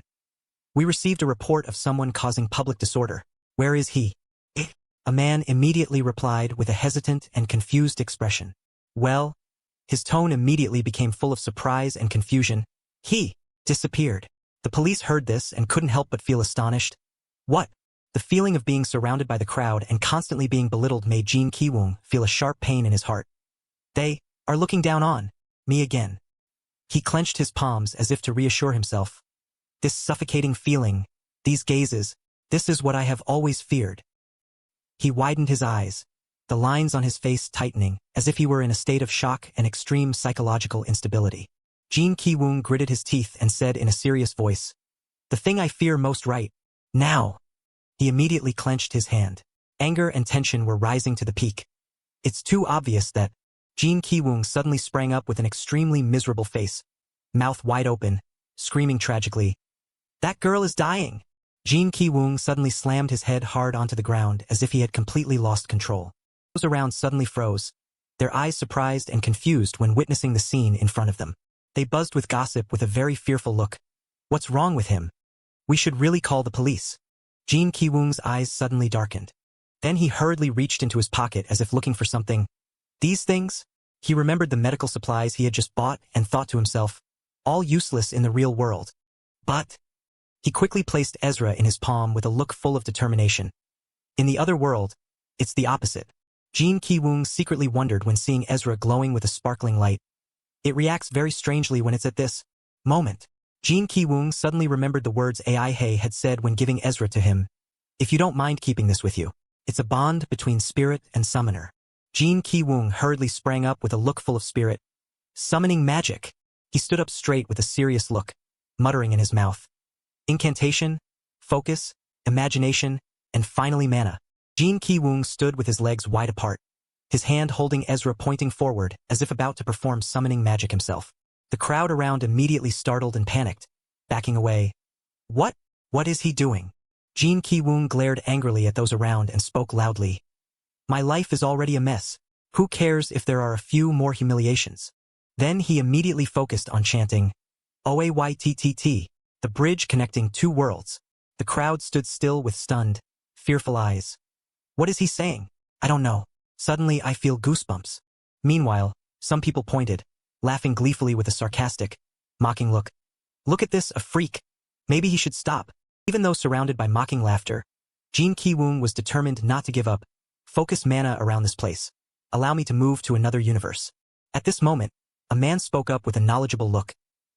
We received a report of someone causing public disorder. Where is he? A man immediately replied with a hesitant and confused expression. Well, his tone immediately became full of surprise and confusion. He disappeared. The police heard this and couldn't help but feel astonished. What? The feeling of being surrounded by the crowd and constantly being belittled made Jin Ki-woong feel a sharp pain in his heart. They are looking down on me again. He clenched his palms as if to reassure himself. This suffocating feeling, these gazes, this is what I have always feared. He widened his eyes, the lines on his face tightening, as if he were in a state of shock and extreme psychological instability. Jin Ki-woong gritted his teeth and said in a serious voice, The thing I fear most right now. He immediately clenched his hand. Anger and tension were rising to the peak. It's too obvious that Jin Ki-woong suddenly sprang up with an extremely miserable face, mouth wide open, screaming tragically. That girl is dying. Jin Ki-woong suddenly slammed his head hard onto the ground as if he had completely lost control. Those around suddenly froze, their eyes surprised and confused when witnessing the scene in front of them. They buzzed with gossip with a very fearful look. What's wrong with him? We should really call the police. Jin Ki-woong's eyes suddenly darkened. Then he hurriedly reached into his pocket as if looking for something. These things? He remembered the medical supplies he had just bought and thought to himself, all useless in the real world. But he quickly placed Ezra in his palm with a look full of determination. In the other world, it's the opposite. Jin Ki-woong secretly wondered when seeing Ezra glowing with a sparkling light. It reacts very strangely when it's at this moment. Jin Ki-woong suddenly remembered the words Aihi had said when giving Ezra to him. If you don't mind keeping this with you. It's a bond between spirit and summoner. Jin Ki-woong hurriedly sprang up with a look full of spirit. Summoning magic. He stood up straight with a serious look, muttering in his mouth. Incantation, focus, imagination, and finally mana. Jin Ki-woong stood with his legs wide apart, his hand holding Ezra pointing forward as if about to perform summoning magic himself. The crowd around immediately startled and panicked, backing away. What? What is he doing? Jin Ki-woong glared angrily at those around and spoke loudly. My life is already a mess. Who cares if there are a few more humiliations? Then he immediately focused on chanting, Oyttt, the bridge connecting two worlds. The crowd stood still with stunned, fearful eyes. What is he saying? I don't know. Suddenly I feel goosebumps. Meanwhile, some people pointed, laughing gleefully with a sarcastic, mocking look. Look at this, a freak. Maybe he should stop. Even though surrounded by mocking laughter, Jin Ki-woong was determined not to give up. Focus mana around this place. Allow me to move to another universe. At this moment, a man spoke up with a knowledgeable look.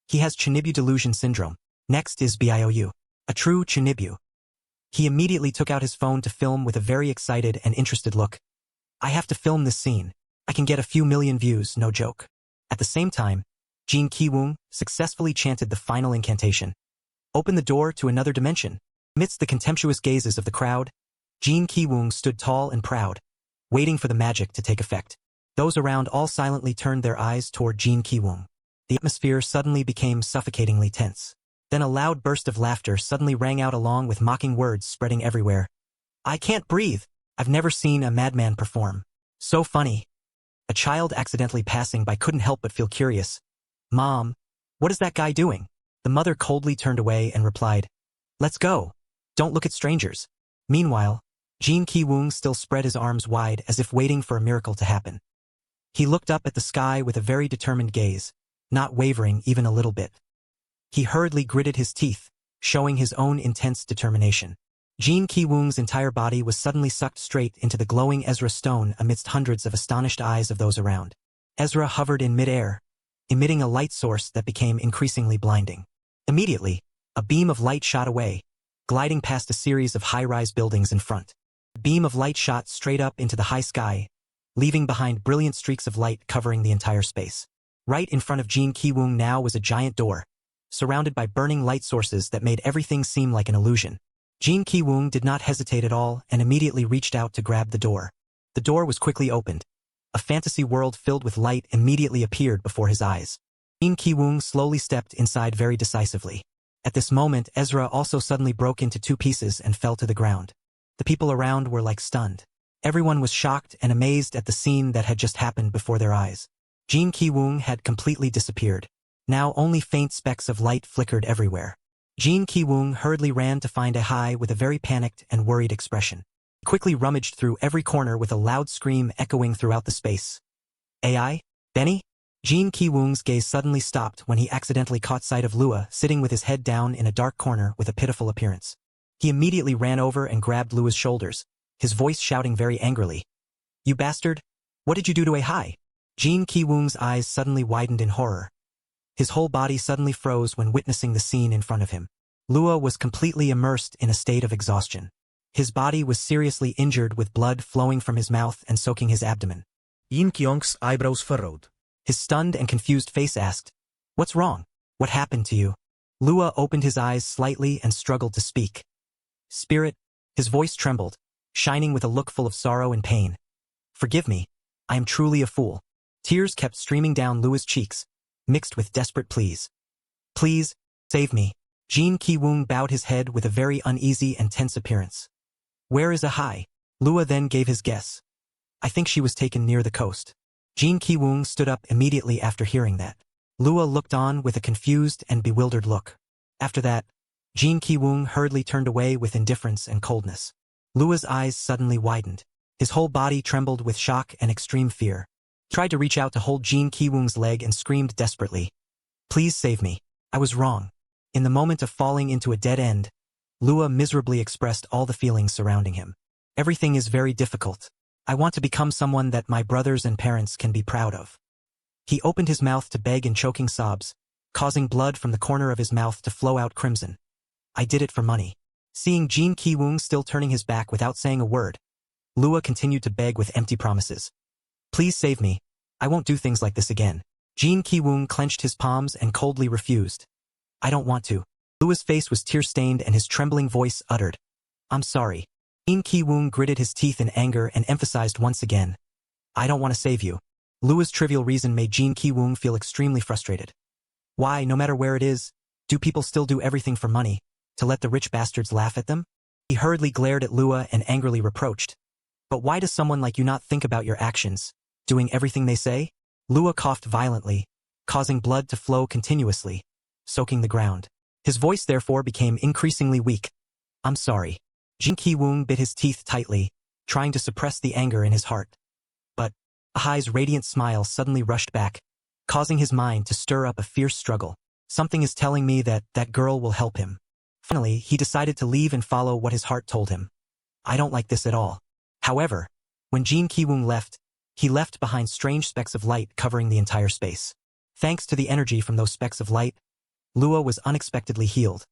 He has Chinibu delusion syndrome. Next is Biou, a true Chinibu. He immediately took out his phone to film with a very excited and interested look. I have to film this scene. I can get a few million views, no joke. At the same time, Jin Ki-woong successfully chanted the final incantation. Open the door to another dimension. Amidst the contemptuous gazes of the crowd, Jin Ki-woong stood tall and proud, waiting for the magic to take effect. Those around all silently turned their eyes toward Jin Ki-woong. The atmosphere suddenly became suffocatingly tense. Then a loud burst of laughter suddenly rang out along with mocking words spreading everywhere. I can't breathe. I've never seen a madman perform. So funny. A child accidentally passing by couldn't help but feel curious. Mom, what is that guy doing? The mother coldly turned away and replied, Let's go. Don't look at strangers. Meanwhile, Jin Ki-woong still spread his arms wide as if waiting for a miracle to happen. He looked up at the sky with a very determined gaze, not wavering even a little bit. He hurriedly gritted his teeth, showing his own intense determination. Jin Ki-woong's entire body was suddenly sucked straight into the glowing Ezra stone amidst hundreds of astonished eyes of those around. Ezra hovered in midair, emitting a light source that became increasingly blinding. Immediately, a beam of light shot away, gliding past a series of high-rise buildings in front. The beam of light shot straight up into the high sky, leaving behind brilliant streaks of light covering the entire space. Right in front of Jin Ki-woong now was a giant door, surrounded by burning light sources that made everything seem like an illusion. Jin Ki-woong did not hesitate at all and immediately reached out to grab the door. The door was quickly opened. A fantasy world filled with light immediately appeared before his eyes. Jin Ki-woong slowly stepped inside very decisively. At this moment, Ezra also suddenly broke into two pieces and fell to the ground. The people around were like stunned. Everyone was shocked and amazed at the scene that had just happened before their eyes. Jin Ki-woong had completely disappeared. Now only faint specks of light flickered everywhere. Jin Ki-woong hurriedly ran to find Aihi with a very panicked and worried expression. He quickly rummaged through every corner with a loud scream echoing throughout the space. Ai? Benny? Jin Ki-woong's gaze suddenly stopped when he accidentally caught sight of Lua sitting with his head down in a dark corner with a pitiful appearance. He immediately ran over and grabbed Lua's shoulders, his voice shouting very angrily. You bastard! What did you do to Aihi? Jin Ki-woong's eyes suddenly widened in horror. His whole body suddenly froze when witnessing the scene in front of him. Lua was completely immersed in a state of exhaustion. His body was seriously injured with blood flowing from his mouth and soaking his abdomen. Jin Ki-woong's eyebrows furrowed. His stunned and confused face asked, What's wrong? What happened to you? Lua opened his eyes slightly and struggled to speak. Spirit, his voice trembled, shining with a look full of sorrow and pain. Forgive me, I am truly a fool. Tears kept streaming down Lua's cheeks, mixed with desperate pleas. Please, save me. Jin Ki-woong bowed his head with a very uneasy and tense appearance. Where is Aihi? Lua then gave his guess. I think she was taken near the coast. Jin Ki-woong stood up immediately after hearing that. Lua looked on with a confused and bewildered look. After that, Jin Ki-woong hurriedly turned away with indifference and coldness. Lua's eyes suddenly widened. His whole body trembled with shock and extreme fear. He tried to reach out to hold Jin Ki-woong's leg and screamed desperately. Please save me. I was wrong. In the moment of falling into a dead end, Lua miserably expressed all the feelings surrounding him. Everything is very difficult. I want to become someone that my brothers and parents can be proud of. He opened his mouth to beg in choking sobs, causing blood from the corner of his mouth to flow out crimson. I did it for money. Seeing Jin Ki-woong still turning his back without saying a word, Lua continued to beg with empty promises. Please save me. I won't do things like this again. Jin Ki-woong clenched his palms and coldly refused. I don't want to. Lua's face was tear-stained and his trembling voice uttered. I'm sorry. Jin Ki-woong gritted his teeth in anger and emphasized once again. I don't want to save you. Lua's trivial reason made Jin Ki-woong feel extremely frustrated. Why, no matter where it is, do people still do everything for money, to let the rich bastards laugh at them? He hurriedly glared at Lua and angrily reproached. But why does someone like you not think about your actions, doing everything they say? Lua coughed violently, causing blood to flow continuously, soaking the ground. His voice therefore became increasingly weak. I'm sorry. Jin Ki-woong bit his teeth tightly, trying to suppress the anger in his heart. But Aihi's radiant smile suddenly rushed back, causing his mind to stir up a fierce struggle. Something is telling me that that girl will help him. Finally, he decided to leave and follow what his heart told him. I don't like this at all. However, when Jin Ki-woong left, he left behind strange specks of light covering the entire space. Thanks to the energy from those specks of light, Lua was unexpectedly healed.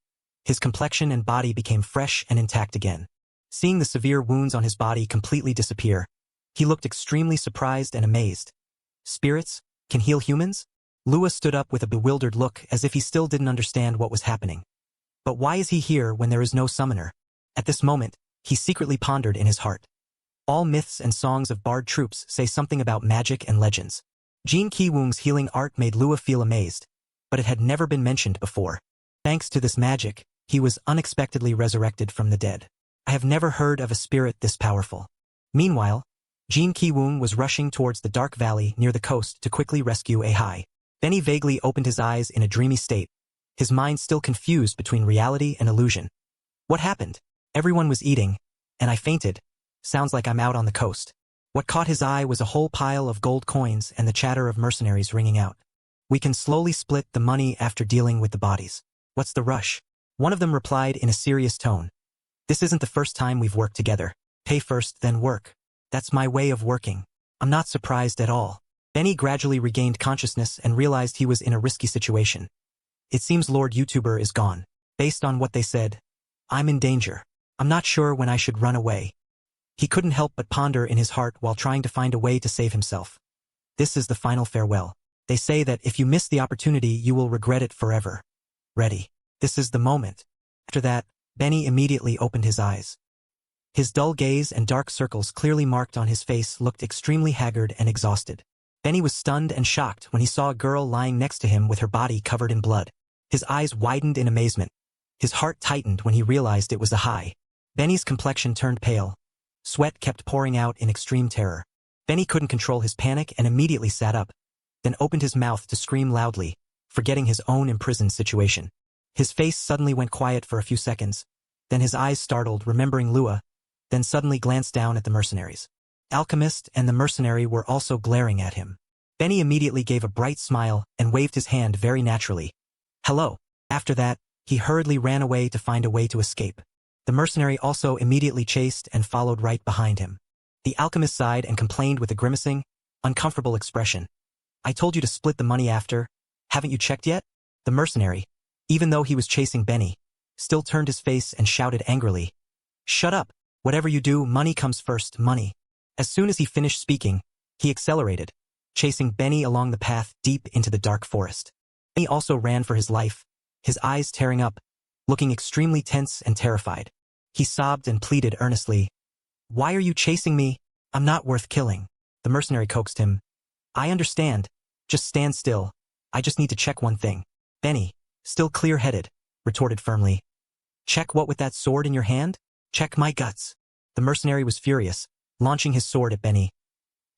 His complexion and body became fresh and intact again. Seeing the severe wounds on his body completely disappear, he looked extremely surprised and amazed. Spirits can heal humans? Lua stood up with a bewildered look as if he still didn't understand what was happening. But why is he here when there is no summoner? At this moment, he secretly pondered in his heart. All myths and songs of bard troops say something about magic and legends. Jin Ki-woong's healing art made Lua feel amazed, but it had never been mentioned before. Thanks to this magic, he was unexpectedly resurrected from the dead. I have never heard of a spirit this powerful. Meanwhile, Jin Ki-woong was rushing towards the dark valley near the coast to quickly rescue Aihi. Benny vaguely opened his eyes in a dreamy state, his mind still confused between reality and illusion. What happened? Everyone was eating, and I fainted. Sounds like I'm out on the coast. What caught his eye was a whole pile of gold coins and the chatter of mercenaries ringing out. We can slowly split the money after dealing with the bodies. What's the rush? One of them replied in a serious tone. This isn't the first time we've worked together. Pay first, then work. That's my way of working. I'm not surprised at all. Benny gradually regained consciousness and realized he was in a risky situation. It seems Lord YouTuber is gone. Based on what they said, I'm in danger. I'm not sure when I should run away. He couldn't help but ponder in his heart while trying to find a way to save himself. This is the final farewell. They say that if you miss the opportunity, you will regret it forever. Ready. This is the moment. After that, Benny immediately opened his eyes. His dull gaze and dark circles clearly marked on his face looked extremely haggard and exhausted. Benny was stunned and shocked when he saw a girl lying next to him with her body covered in blood. His eyes widened in amazement. His heart tightened when he realized it was Aihi. Benny's complexion turned pale. Sweat kept pouring out in extreme terror. Benny couldn't control his panic and immediately sat up, then opened his mouth to scream loudly, forgetting his own imprisoned situation. His face suddenly went quiet for a few seconds, then his eyes startled, remembering Lua, then suddenly glanced down at the mercenaries. Alchemist and the mercenary were also glaring at him. Benny immediately gave a bright smile and waved his hand very naturally. Hello. After that, he hurriedly ran away to find a way to escape. The mercenary also immediately chased and followed right behind him. The alchemist sighed and complained with a grimacing, uncomfortable expression. I told you to split the money after. Haven't you checked yet? The mercenary, even though he was chasing Benny, still turned his face and shouted angrily. Shut up. Whatever you do, money comes first, money. As soon as he finished speaking, he accelerated, chasing Benny along the path deep into the dark forest. Benny also ran for his life, his eyes tearing up, looking extremely tense and terrified. He sobbed and pleaded earnestly. Why are you chasing me? I'm not worth killing. The mercenary coaxed him. I understand. Just stand still. I just need to check one thing. Benny, still clear-headed, retorted firmly. Check what with that sword in your hand? Check my guts. The mercenary was furious, launching his sword at Benny.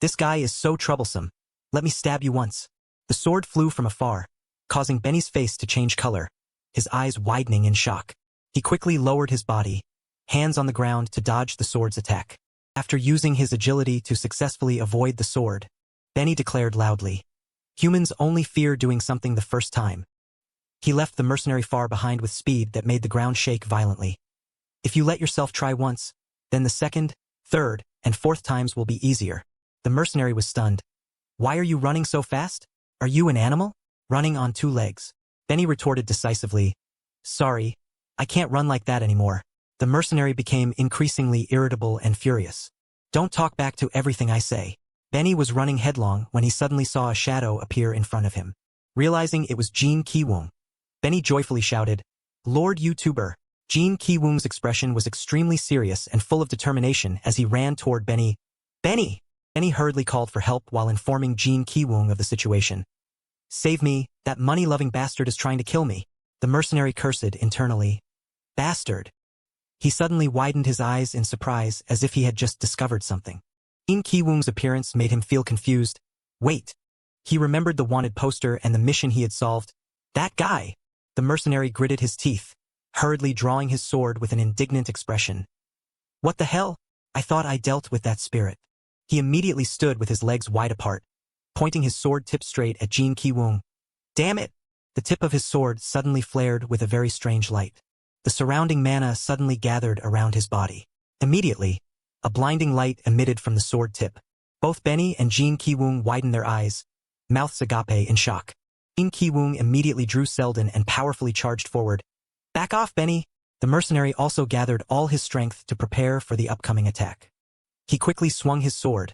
This guy is so troublesome. Let me stab you once. The sword flew from afar, causing Benny's face to change color, his eyes widening in shock. He quickly lowered his body, hands on the ground to dodge the sword's attack. After using his agility to successfully avoid the sword, Benny declared loudly, "Humans only fear doing something the first time." He left the mercenary far behind with speed that made the ground shake violently. If you let yourself try once, then the second, third, and fourth times will be easier. The mercenary was stunned. "Why are you running so fast? Are you an animal? Running on 2 legs?" Benny retorted decisively, "Sorry, I can't run like that anymore." The mercenary became increasingly irritable and furious. "Don't talk back to everything I say." Benny was running headlong when he suddenly saw a shadow appear in front of him. Realizing it was Jin Ki-woong, Benny joyfully shouted, "Lord YouTuber!" Jin Ki-woong's expression was extremely serious and full of determination as he ran toward Benny. "Benny!" Benny hurriedly called for help while informing Jin Ki-woong of the situation. "Save me, that money-loving bastard is trying to kill me." The mercenary cursed internally. "Bastard." He suddenly widened his eyes in surprise as if he had just discovered something. Jin Ki-woong's appearance made him feel confused. Wait. He remembered the wanted poster and the mission he had solved. That guy! The mercenary gritted his teeth, hurriedly drawing his sword with an indignant expression. "What the hell? I thought I dealt with that spirit." He immediately stood with his legs wide apart, pointing his sword tip straight at Jin Ki-woong. "Damn it!" The tip of his sword suddenly flared with a very strange light. The surrounding mana suddenly gathered around his body. Immediately, a blinding light emitted from the sword tip. Both Benny and Jin Ki-woong widened their eyes, mouths agape in shock. Jin Ki-woong immediately drew Selden and powerfully charged forward. "Back off, Benny!" The mercenary also gathered all his strength to prepare for the upcoming attack. He quickly swung his sword.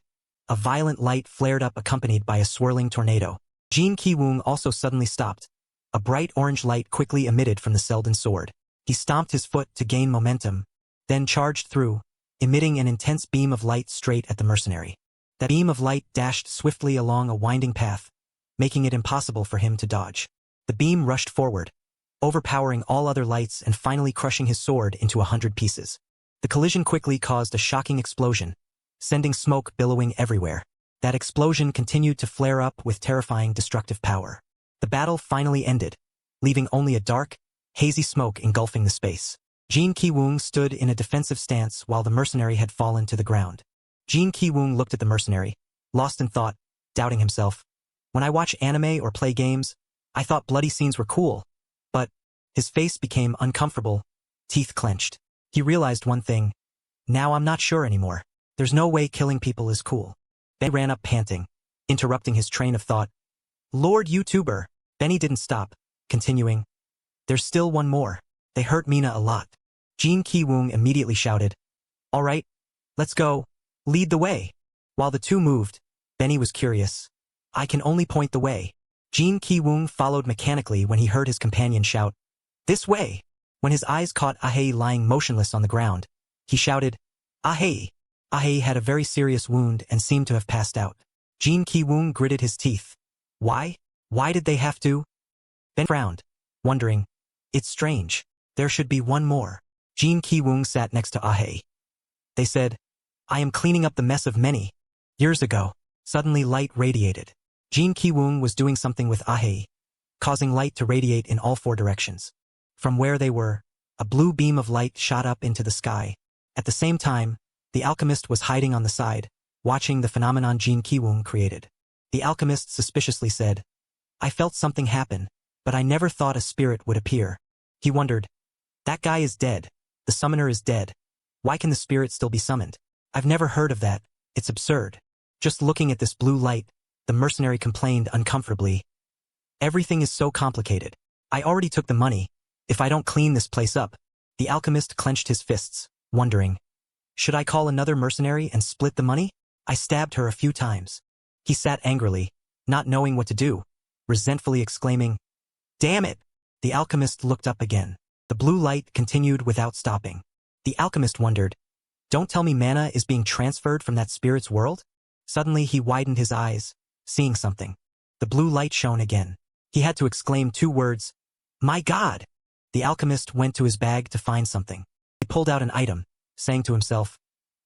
A violent light flared up accompanied by a swirling tornado. Jin Ki-woong also suddenly stopped. A bright orange light quickly emitted from the Selden sword. He stomped his foot to gain momentum, then charged through, emitting an intense beam of light straight at the mercenary. That beam of light dashed swiftly along a winding path, making it impossible for him to dodge. The beam rushed forward, overpowering all other lights and finally crushing his sword into 100 pieces. The collision quickly caused a shocking explosion, sending smoke billowing everywhere. That explosion continued to flare up with terrifying destructive power. The battle finally ended, leaving only a dark, hazy smoke engulfing the space. Jin Ki-woong stood in a defensive stance while the mercenary had fallen to the ground. Jin Ki-woong looked at the mercenary, lost in thought, doubting himself. "When I watch anime or play games, I thought bloody scenes were cool." But his face became uncomfortable, teeth clenched. He realized one thing. Now I'm not sure anymore. There's no way killing people is cool. Benny ran up panting, interrupting his train of thought. "Lord YouTuber!" Benny didn't stop, continuing. "There's still one more. They hurt Mina a lot." Jin Ki-woong immediately shouted, "All right, let's go. Lead the way." While the two moved, Benny was curious. "I can only point the way." Jin Ki-woong followed mechanically when he heard his companion shout, "This way!" When his eyes caught Aihi lying motionless on the ground, he shouted, "Aihi!" Aihi had a very serious wound and seemed to have passed out. Jin Ki-woong gritted his teeth. "Why? Why did they have to?" Ben frowned, wondering. "It's strange. There should be one more." Jin Ki-woong sat next to Aihi. They said, "I am cleaning up the mess of many years ago." Suddenly light radiated. Jin Ki-woong was doing something with Aihi, causing light to radiate in all 4 directions. From where they were, a blue beam of light shot up into the sky. At the same time, the alchemist was hiding on the side, watching the phenomenon Jin Ki-woong created. The alchemist suspiciously said, "I felt something happen, but I never thought a spirit would appear." He wondered, "That guy is dead. The summoner is dead. Why can the spirit still be summoned? I've never heard of that. It's absurd." Just looking at this blue light, the mercenary complained uncomfortably. "Everything is so complicated. I already took the money. If I don't clean this place up." The alchemist clenched his fists, wondering, "Should I call another mercenary and split the money? I stabbed her a few times." He sat angrily, not knowing what to do, resentfully exclaiming, "Damn it!" The alchemist looked up again. The blue light continued without stopping. The alchemist wondered, "Don't tell me mana is being transferred from that spirit's world?" Suddenly he widened his eyes, seeing something. The blue light shone again. He had to exclaim 2 words, "My God!" The alchemist went to his bag to find something. He pulled out an item, saying to himself,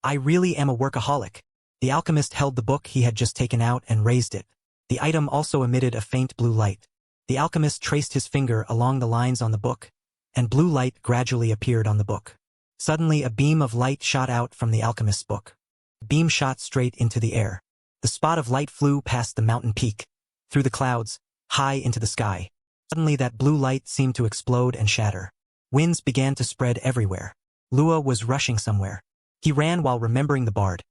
"I really am a workaholic." The alchemist held the book he had just taken out and raised it. The item also emitted a faint blue light. The alchemist traced his finger along the lines on the book, and blue light gradually appeared on the book. Suddenly a beam of light shot out from the alchemist's book. The beam shot straight into the air. The spot of light flew past the mountain peak, through the clouds, high into the sky. Suddenly that blue light seemed to explode and shatter. Winds began to spread everywhere. Lua was rushing somewhere. He ran while remembering the bard.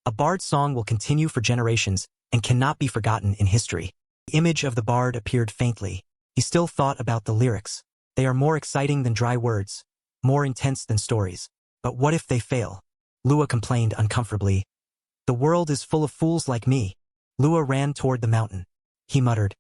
A bard's song will continue for generations and cannot be forgotten in history. The image of the bard appeared faintly. He still thought about the lyrics. They are more exciting than dry words, more intense than stories. But what if they fail? Lua complained uncomfortably. The world is full of fools like me. Lua ran toward the mountain. He muttered,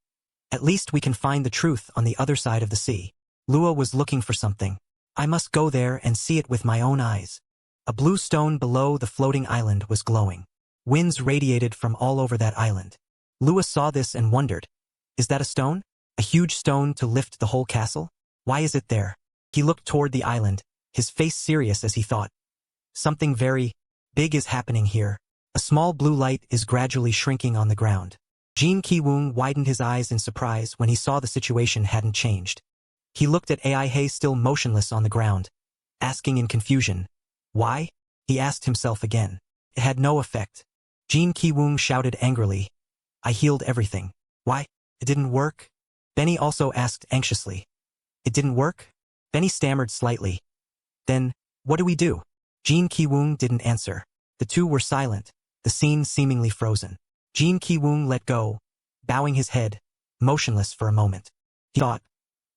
at least we can find the truth on the other side of the sea. Lua was looking for something. I must go there and see it with my own eyes. A blue stone below the floating island was glowing. Winds radiated from all over that island. Lua saw this and wondered, is that a stone? A huge stone to lift the whole castle? Why is it there? He looked toward the island, his face serious as he thought. Something very big is happening here. A small blue light is gradually shrinking on the ground. Jin Ki-woong widened his eyes in surprise when he saw the situation hadn't changed. He looked at Aihi still motionless on the ground, asking in confusion, why? He asked himself again. It had no effect. Jin Ki-woong shouted angrily, I healed everything. Why? It didn't work? Benny also asked anxiously. It didn't work? Benny stammered slightly. Then, what do we do? Jin Ki-woong didn't answer. The two were silent, the scene seemingly frozen. Jin Ki-woong let go, bowing his head, motionless for a moment. He thought,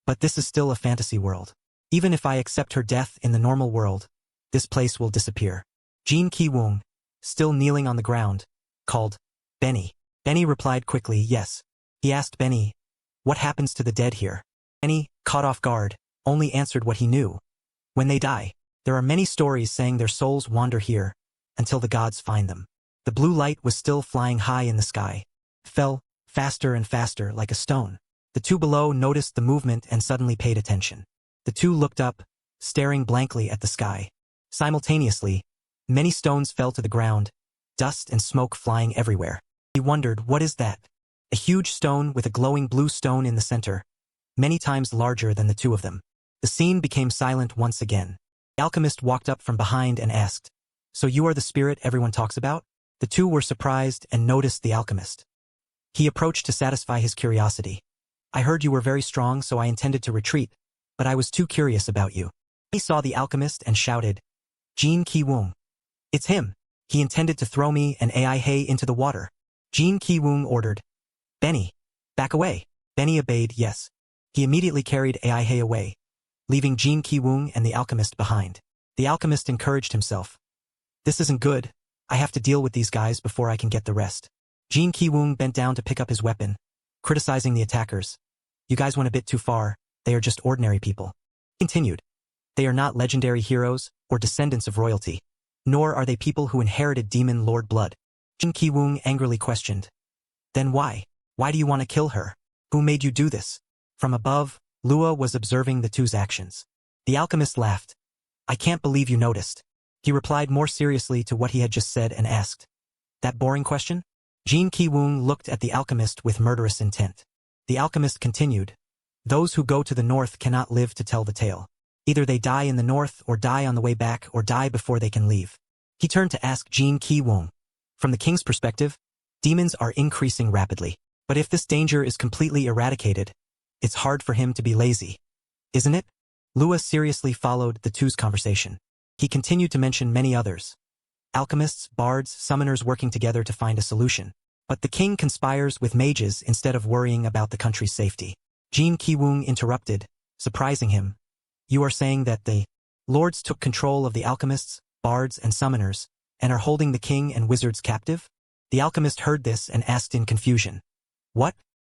but this is still a fantasy world. Even if I accept her death in the normal world, this place will disappear. Jin Ki-woong, still kneeling on the ground, called, Benny. Benny replied quickly, yes. He asked Benny, what happens to the dead here? Benny, caught off guard, only answered what he knew. When they die, there are many stories saying their souls wander here, until the gods find them. The blue light was still flying high in the sky. It fell, faster and faster, like a stone. The two below noticed the movement and suddenly paid attention. The two looked up, staring blankly at the sky. Simultaneously, many stones fell to the ground, dust and smoke flying everywhere. He wondered, what is that? A huge stone with a glowing blue stone in the center, many times larger than the two of them. The scene became silent once again. The alchemist walked up from behind and asked, so you are the spirit everyone talks about? The two were surprised and noticed the alchemist. He approached to satisfy his curiosity. I heard you were very strong, so I intended to retreat, but I was too curious about you. He saw the alchemist and shouted, Jin Ki-woong. It's him. He intended to throw me and Aihi into the water. Jin Ki-woong ordered, Benny, back away. Benny obeyed, yes. He immediately carried Aihi away, leaving Jin Ki-woong and the alchemist behind. The alchemist encouraged himself. This isn't good. I have to deal with these guys before I can get the rest. Jin Ki-woong bent down to pick up his weapon, criticizing the attackers. You guys went a bit too far. They are just ordinary people. He continued. They are not legendary heroes or descendants of royalty, nor are they people who inherited demon lord blood. Jin Ki-woong angrily questioned. Then why? Why do you want to kill her? Who made you do this? From above, Lua was observing the two's actions. The alchemist laughed. I can't believe you noticed. He replied more seriously to what he had just said and asked, that boring question? Jin Ki-woong looked at the alchemist with murderous intent. The alchemist continued, those who go to the north cannot live to tell the tale. Either they die in the north or die on the way back or die before they can leave. He turned to ask Jin Ki-woong. From the king's perspective, demons are increasing rapidly. But if this danger is completely eradicated, it's hard for him to be lazy. Isn't it? Lua seriously followed the two's conversation. He continued to mention many others. Alchemists, bards, summoners working together to find a solution. But the king conspires with mages instead of worrying about the country's safety. Jin Ki-woong interrupted, surprising him. You are saying that the lords took control of the alchemists, bards, and summoners, and are holding the king and wizards captive? The alchemist heard this and asked in confusion. What?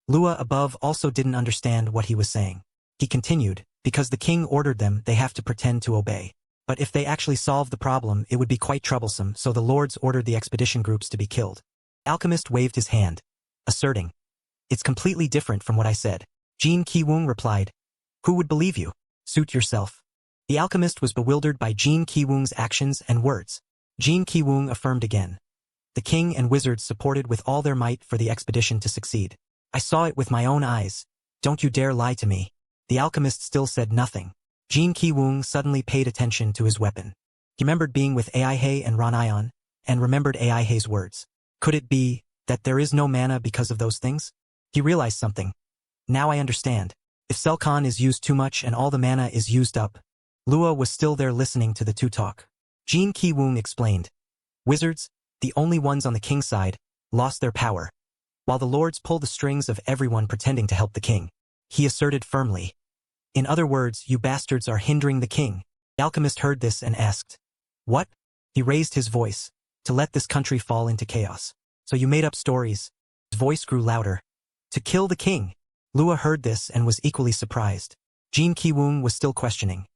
Lua above also didn't understand what he was saying. He continued, because the king ordered them, they have to pretend to obey. But if they actually solve the problem, it would be quite troublesome, so the lords ordered the expedition groups to be killed. Alchemist waved his hand, asserting, it's completely different from what I said. Jin Ki-woong replied, who would believe you? Suit yourself. The alchemist was bewildered by Jin Ki-woong's actions and words. Jin Ki-woong affirmed again. The king and wizards supported with all their might for the expedition to succeed. I saw it with my own eyes. Don't you dare lie to me. The alchemist still said nothing. Jin Ki-woong suddenly paid attention to his weapon. He remembered being with Aihi and Ron-ion, and remembered Aihi's words. Could it be that there is no mana because of those things? He realized something. Now I understand. If Selcon is used too much and all the mana is used up. Lua was still there listening to the two talk. Jin Ki-woong explained. Wizards, the only ones on the king's side, lost their power, while the lords pull the strings of everyone pretending to help the king. He asserted firmly. In other words, you bastards are hindering the king. The alchemist heard this and asked. What? He raised his voice. To let this country fall into chaos. So you made up stories. His voice grew louder. To kill the king. Lua heard this and was equally surprised. Jin Ki-woong was still questioning.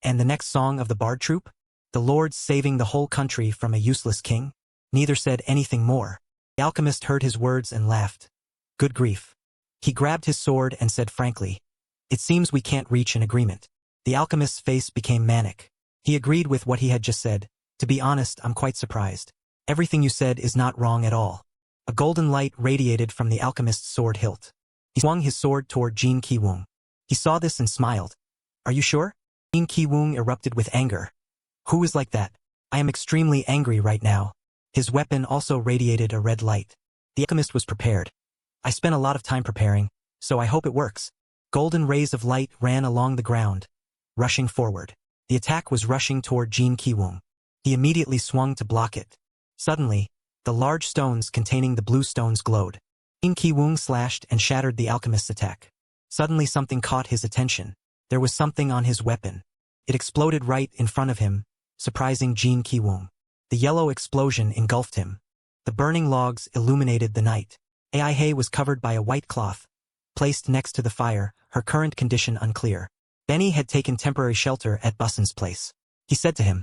And the next song of the bard troupe? The lords saving the whole country from a useless king? Neither said anything more. The alchemist heard his words and laughed. Good grief. He grabbed his sword and said frankly. It seems we can't reach an agreement. The alchemist's face became manic. He agreed with what he had just said. To be honest, I'm quite surprised. Everything you said is not wrong at all. A golden light radiated from the alchemist's sword hilt. He swung his sword toward Jin Ki-woong. He saw this and smiled. Are you sure? Jin Ki-woong erupted with anger. Who is like that? I am extremely angry right now. His weapon also radiated a red light. The alchemist was prepared. I spent a lot of time preparing, so I hope it works. Golden rays of light ran along the ground, rushing forward. The attack was rushing toward Jin Ki-woong. He immediately swung to block it. Suddenly, the large stones containing the blue stones glowed. Jin Ki-woong slashed and shattered the alchemist's attack. Suddenly something caught his attention. There was something on his weapon. It exploded right in front of him, surprising Jin Ki-woong. The yellow explosion engulfed him. The burning logs illuminated the night. Aihi was covered by a white cloth, placed next to the fire, her current condition unclear. Benny had taken temporary shelter at Bussen's place. He said to him,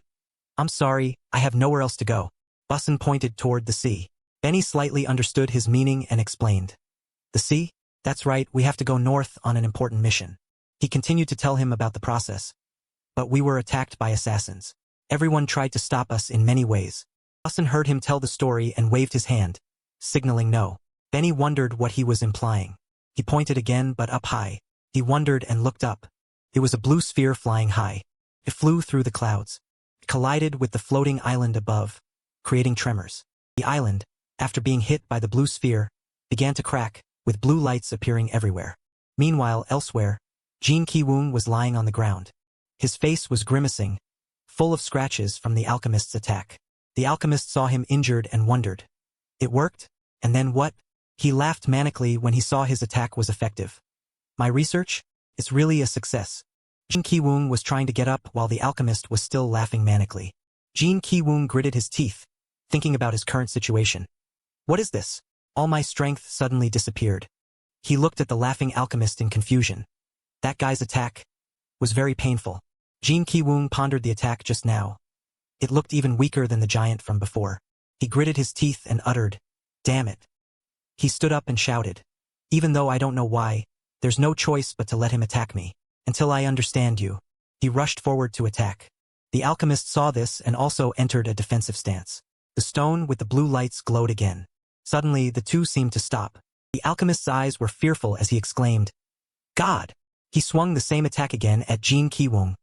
I'm sorry, I have nowhere else to go. Bussen pointed toward the sea. Benny slightly understood his meaning and explained. The sea? That's right, we have to go north on an important mission. He continued to tell him about the process. But we were attacked by assassins. Everyone tried to stop us in many ways. Bussen heard him tell the story and waved his hand, signaling no. Benny wondered what he was implying. He pointed again but up high. He wondered and looked up. It was a blue sphere flying high. It flew through the clouds. It collided with the floating island above, creating tremors. The island, after being hit by the blue sphere, began to crack, with blue lights appearing everywhere. Meanwhile, elsewhere, Jin Ki-woong was lying on the ground. His face was grimacing, full of scratches from the alchemist's attack. The alchemist saw him injured and wondered. It worked? And then what? He laughed manically when he saw his attack was effective. My research? It's really a success. Jin Ki-woong was trying to get up while the alchemist was still laughing manically. Jin Ki-woong gritted his teeth, thinking about his current situation. What is this? All my strength suddenly disappeared. He looked at the laughing alchemist in confusion. That guy's attack was very painful. Jin Ki-woong pondered the attack just now. It looked even weaker than the giant from before. He gritted his teeth and uttered, damn it. He stood up and shouted, even though I don't know why, there's no choice but to let him attack me, until I understand you. He rushed forward to attack. The alchemist saw this and also entered a defensive stance. The stone with the blue lights glowed again. Suddenly, the two seemed to stop. The alchemist's eyes were fearful as he exclaimed, God! He swung the same attack again at Jin Ki-woong.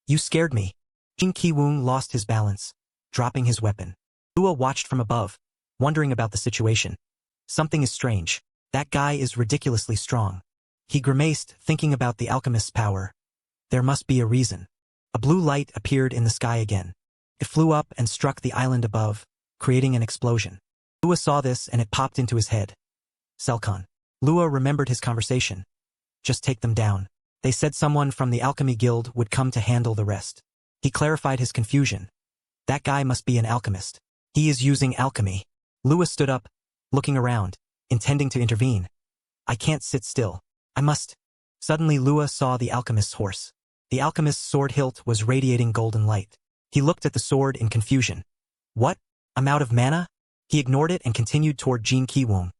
You scared me. Jin Ki-woong lost his balance, dropping his weapon. Lua watched from above, wondering about the situation. Something is strange. That guy is ridiculously strong. He grimaced, thinking about the alchemist's power. There must be a reason. A blue light appeared in the sky again. It flew up and struck the island above, creating an explosion. Lua saw this and it popped into his head. Selcon. Lua remembered his conversation. Just take them down. They said someone from the alchemy guild would come to handle the rest. He clarified his confusion. That guy must be an alchemist. He is using alchemy. Lua stood up, looking around, intending to intervene. I can't sit still. I must. Suddenly Lua saw the alchemist's horse. The alchemist's sword hilt was radiating golden light. He looked at the sword in confusion. What? I'm out of mana? He ignored it and continued toward Jin Ki-woong.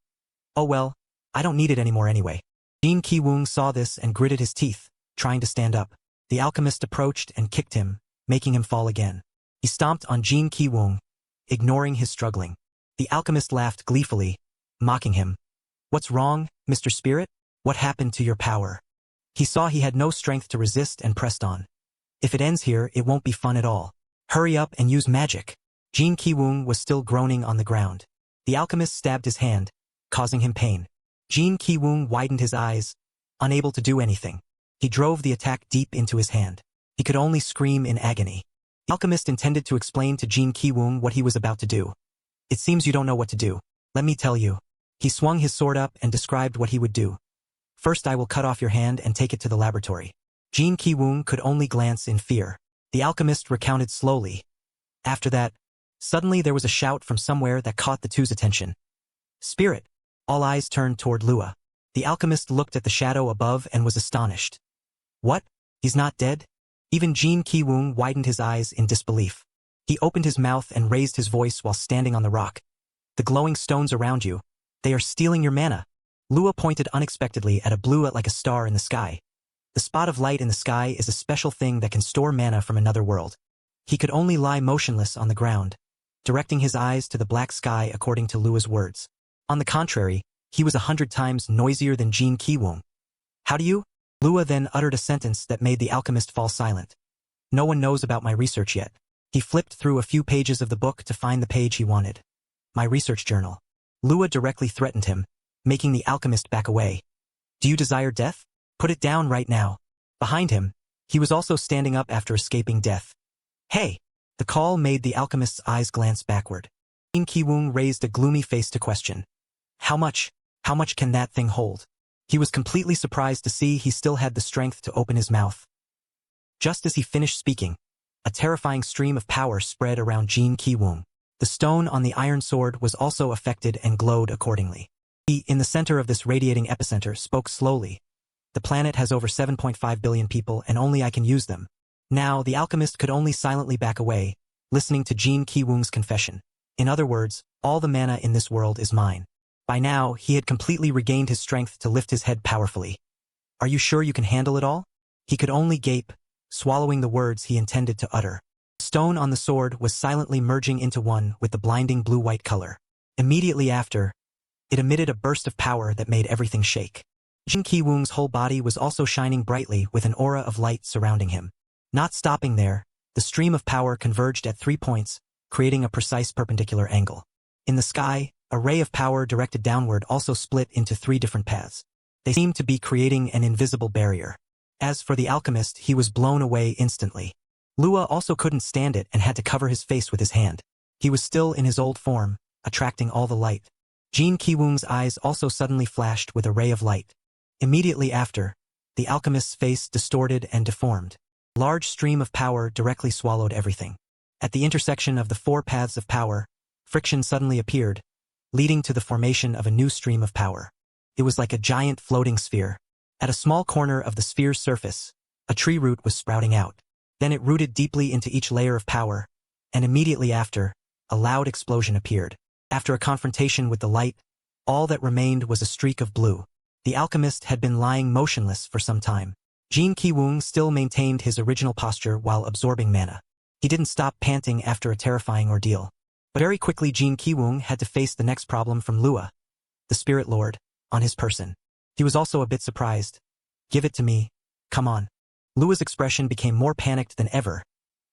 Oh well, I don't need it anymore anyway. Jin Ki-woong saw this and gritted his teeth, trying to stand up. The alchemist approached and kicked him, making him fall again. He stomped on Jin Ki-woong, ignoring his struggling. The alchemist laughed gleefully, mocking him. What's wrong, Mr. Spirit? What happened to your power? He saw he had no strength to resist and pressed on. If it ends here, it won't be fun at all. Hurry up and use magic. Jin Ki-woong was still groaning on the ground. The alchemist stabbed his hand, causing him pain. Jin Ki-woong widened his eyes, unable to do anything. He drove the attack deep into his hand. He could only scream in agony. The alchemist intended to explain to Jin Ki-woong what he was about to do. It seems you don't know what to do. Let me tell you. He swung his sword up and described what he would do. First, I will cut off your hand and take it to the laboratory. Jin Ki-woong could only glance in fear. The alchemist recounted slowly. After that, suddenly there was a shout from somewhere that caught the two's attention. Spirit! All eyes turned toward Lua. The alchemist looked at the shadow above and was astonished. What? He's not dead? Even Jin Ki-woong widened his eyes in disbelief. He opened his mouth and raised his voice while standing on the rock. The glowing stones around you, they are stealing your mana. Lua pointed unexpectedly at a blue like a star in the sky. The spot of light in the sky is a special thing that can store mana from another world. He could only lie motionless on the ground, directing his eyes to the black sky according to Lua's words. On the contrary, he was 100 times noisier than Jin Ki-woong. How do you? Lua then uttered a sentence that made the alchemist fall silent. No one knows about my research yet. He flipped through a few pages of the book to find the page he wanted. My research journal. Lua directly threatened him, making the alchemist back away. Do you desire death? Put it down right now. Behind him, he was also standing up after escaping death. Hey! The call made the alchemist's eyes glance backward. Jin Ki-woong raised a gloomy face to question. How much can that thing hold? He was completely surprised to see he still had the strength to open his mouth. Just as he finished speaking, a terrifying stream of power spread around Jin Ki-woong. The stone on the iron sword was also affected and glowed accordingly. He, in the center of this radiating epicenter, spoke slowly. The planet has over 7.5 billion people and only I can use them. Now, the alchemist could only silently back away, listening to Jin Ki-woong's confession. In other words, all the mana in this world is mine. By now, he had completely regained his strength to lift his head powerfully. Are you sure you can handle it all? He could only gape, swallowing the words he intended to utter. The stone on the sword was silently merging into one with the blinding blue-white color. Immediately after, it emitted a burst of power that made everything shake. Jin Ki-woong's whole body was also shining brightly with an aura of light surrounding him. Not stopping there, the stream of power converged at 3 points, creating a precise perpendicular angle. In the sky, a ray of power directed downward also split into 3 different paths. They seemed to be creating an invisible barrier. As for the alchemist, he was blown away instantly. Lua also couldn't stand it and had to cover his face with his hand. He was still in his old form, attracting all the light. Jin Ki-woong's eyes also suddenly flashed with a ray of light. Immediately after, the alchemist's face distorted and deformed. A large stream of power directly swallowed everything. At the intersection of the 4 paths of power, friction suddenly appeared, leading to the formation of a new stream of power. It was like a giant floating sphere. At a small corner of the sphere's surface, a tree root was sprouting out. Then it rooted deeply into each layer of power, and immediately after, a loud explosion appeared. After a confrontation with the light, all that remained was a streak of blue. The alchemist had been lying motionless for some time. Jin Ki-woong still maintained his original posture while absorbing mana. He didn't stop panting after a terrifying ordeal. But very quickly Jin Ki-woong had to face the next problem from Lua, the Spirit Lord, on his person. He was also a bit surprised. Give it to me. Come on. Lua's expression became more panicked than ever.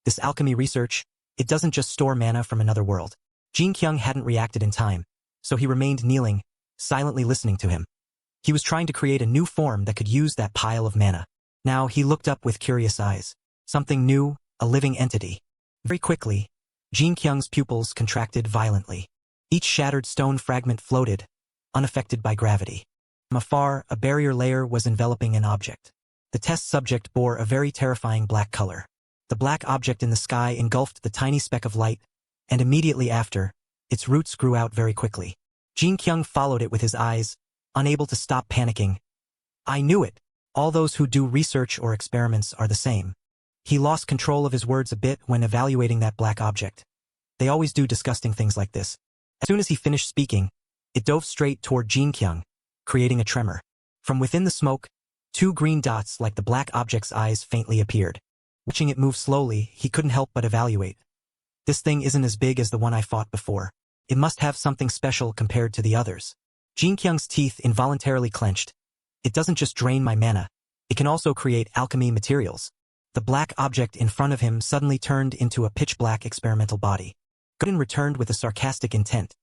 This alchemy research, it doesn't just store mana from another world. Jin Kyung hadn't reacted in time, so he remained kneeling, silently listening to him. He was trying to create a new form that could use that pile of mana. Now he looked up with curious eyes. Something new, a living entity. Very quickly, Jin Kyung's pupils contracted violently. Each shattered stone fragment floated, unaffected by gravity. From afar, a barrier layer was enveloping an object. The test subject bore a very terrifying black color. The black object in the sky engulfed the tiny speck of light, and immediately after, its roots grew out very quickly. Jin Kyung followed it with his eyes, unable to stop panicking. I knew it. All those who do research or experiments are the same. He lost control of his words a bit when evaluating that black object. They always do disgusting things like this. As soon as he finished speaking, it dove straight toward Jin Kyung, creating a tremor. From within the smoke, 2 green dots like the black object's eyes faintly appeared. Watching it move slowly, he couldn't help but evaluate. This thing isn't as big as the one I fought before. It must have something special compared to the others. Jin Kyung's teeth involuntarily clenched. It doesn't just drain my mana. It can also create alchemy materials. The black object in front of him suddenly turned into a pitch-black experimental body. Godin returned with a sarcastic intent.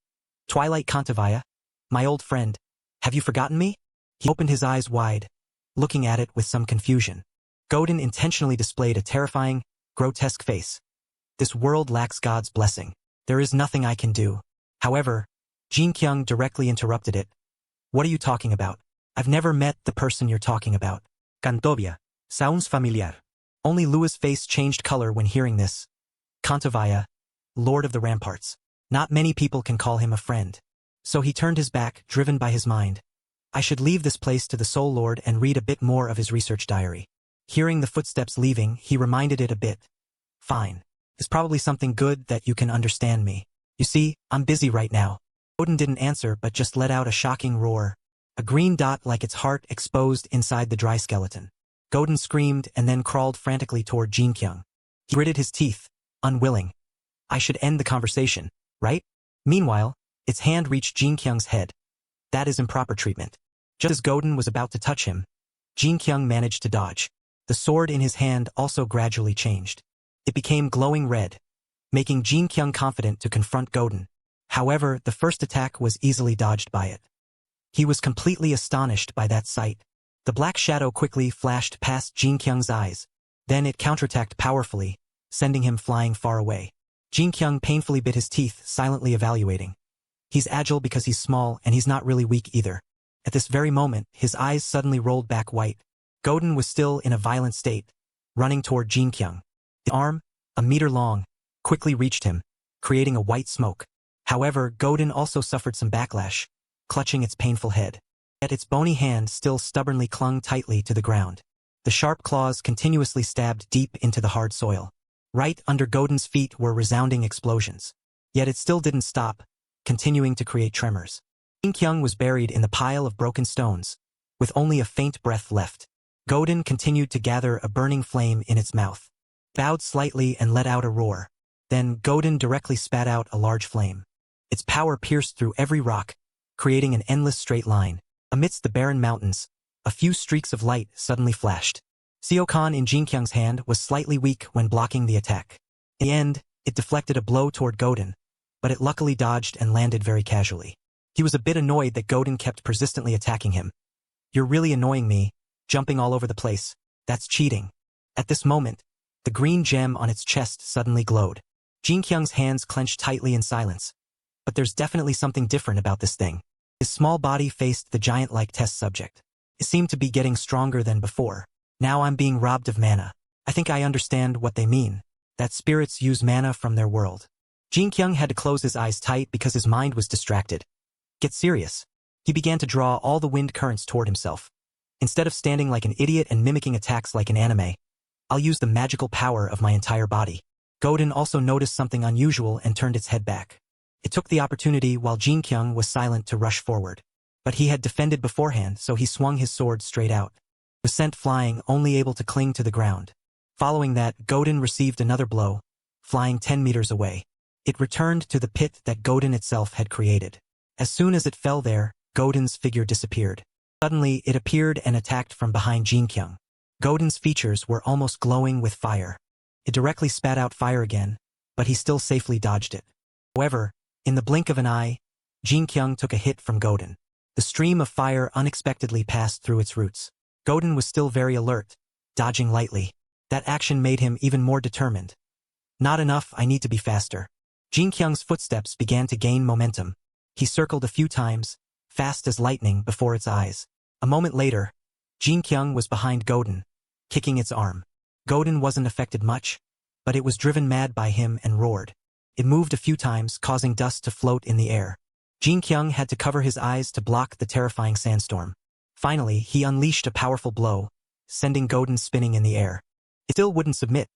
Twilight Kantavaya, my old friend, have you forgotten me? He opened his eyes wide, looking at it with some confusion. Godin intentionally displayed a terrifying, grotesque face. This world lacks God's blessing. There is nothing I can do. However, Jin Kyung directly interrupted it. What are you talking about? I've never met the person you're talking about. Kantovia. Sounds familiar. Only Lua's face changed color when hearing this. Kantavaya, Lord of the Ramparts. Not many people can call him a friend. So he turned his back, driven by his mind. I should leave this place to the Soul Lord and read a bit more of his research diary. Hearing the footsteps leaving, he reminded it a bit. Fine. It's probably something good that you can understand me. You see, I'm busy right now. Godin didn't answer but just let out a shocking roar. A green dot like its heart exposed inside the dry skeleton. Godin screamed and then crawled frantically toward Jin Kyung. He gritted his teeth, unwilling. I should end the conversation, right? Meanwhile, its hand reached Jin Kyung's head. That is improper treatment. Just as Godin was about to touch him, Jin Kyung managed to dodge. The sword in his hand also gradually changed. It became glowing red, making Jin Kyung confident to confront Godin. However, the first attack was easily dodged by it. He was completely astonished by that sight. The black shadow quickly flashed past Jin Kyung's eyes. Then it counterattacked powerfully, sending him flying far away. Jin Kyung painfully bit his teeth, silently evaluating. He's agile because he's small and he's not really weak either. At this very moment, his eyes suddenly rolled back white. Godin was still in a violent state, running toward Jin Kyung. The arm, a meter long, quickly reached him, creating a white smoke. However, Godin also suffered some backlash, clutching its painful head. Yet its bony hand still stubbornly clung tightly to the ground. The sharp claws continuously stabbed deep into the hard soil. Right under Godin's feet were resounding explosions. Yet it still didn't stop, continuing to create tremors. Jin Kyung was buried in the pile of broken stones, with only a faint breath left. Godin continued to gather a burning flame in its mouth. It bowed slightly and let out a roar. Then Godin directly spat out a large flame. Its power pierced through every rock, creating an endless straight line. Amidst the barren mountains, a few streaks of light suddenly flashed. Seokon in Jin Kyung's hand was slightly weak when blocking the attack. In the end, it deflected a blow toward Godin, but it luckily dodged and landed very casually. He was a bit annoyed that Godin kept persistently attacking him. You're really annoying me, jumping all over the place. That's cheating. At this moment, the green gem on its chest suddenly glowed. Jin Kyung's hands clenched tightly in silence. But there's definitely something different about this thing. His small body faced the giant-like test subject. It seemed to be getting stronger than before. Now I'm being robbed of mana. I think I understand what they mean. That spirits use mana from their world. Jin Kyung had to close his eyes tight because his mind was distracted. Get serious. He began to draw all the wind currents toward himself. Instead of standing like an idiot and mimicking attacks like an anime, I'll use the magical power of my entire body. Godin also noticed something unusual and turned its head back. It took the opportunity while Jin Kyung was silent to rush forward. But he had defended beforehand, so he swung his sword straight out. It was sent flying, only able to cling to the ground. Following that, Godin received another blow, flying 10 meters away. It returned to the pit that Godin itself had created. As soon as it fell there, Godin's figure disappeared. Suddenly, it appeared and attacked from behind Jin Kyung. Godin's features were almost glowing with fire. It directly spat out fire again, but he still safely dodged it. However, in the blink of an eye, Jin Kyung took a hit from Godin. The stream of fire unexpectedly passed through its roots. Godin was still very alert, dodging lightly. That action made him even more determined. Not enough, I need to be faster. Jin Kyung's footsteps began to gain momentum. He circled a few times, fast as lightning before its eyes. A moment later, Jin Kyung was behind Godin, kicking its arm. Godin wasn't affected much, but it was driven mad by him and roared. It moved a few times, causing dust to float in the air. Jin Kyung had to cover his eyes to block the terrifying sandstorm. Finally, he unleashed a powerful blow, sending Godin spinning in the air. It still wouldn't submit,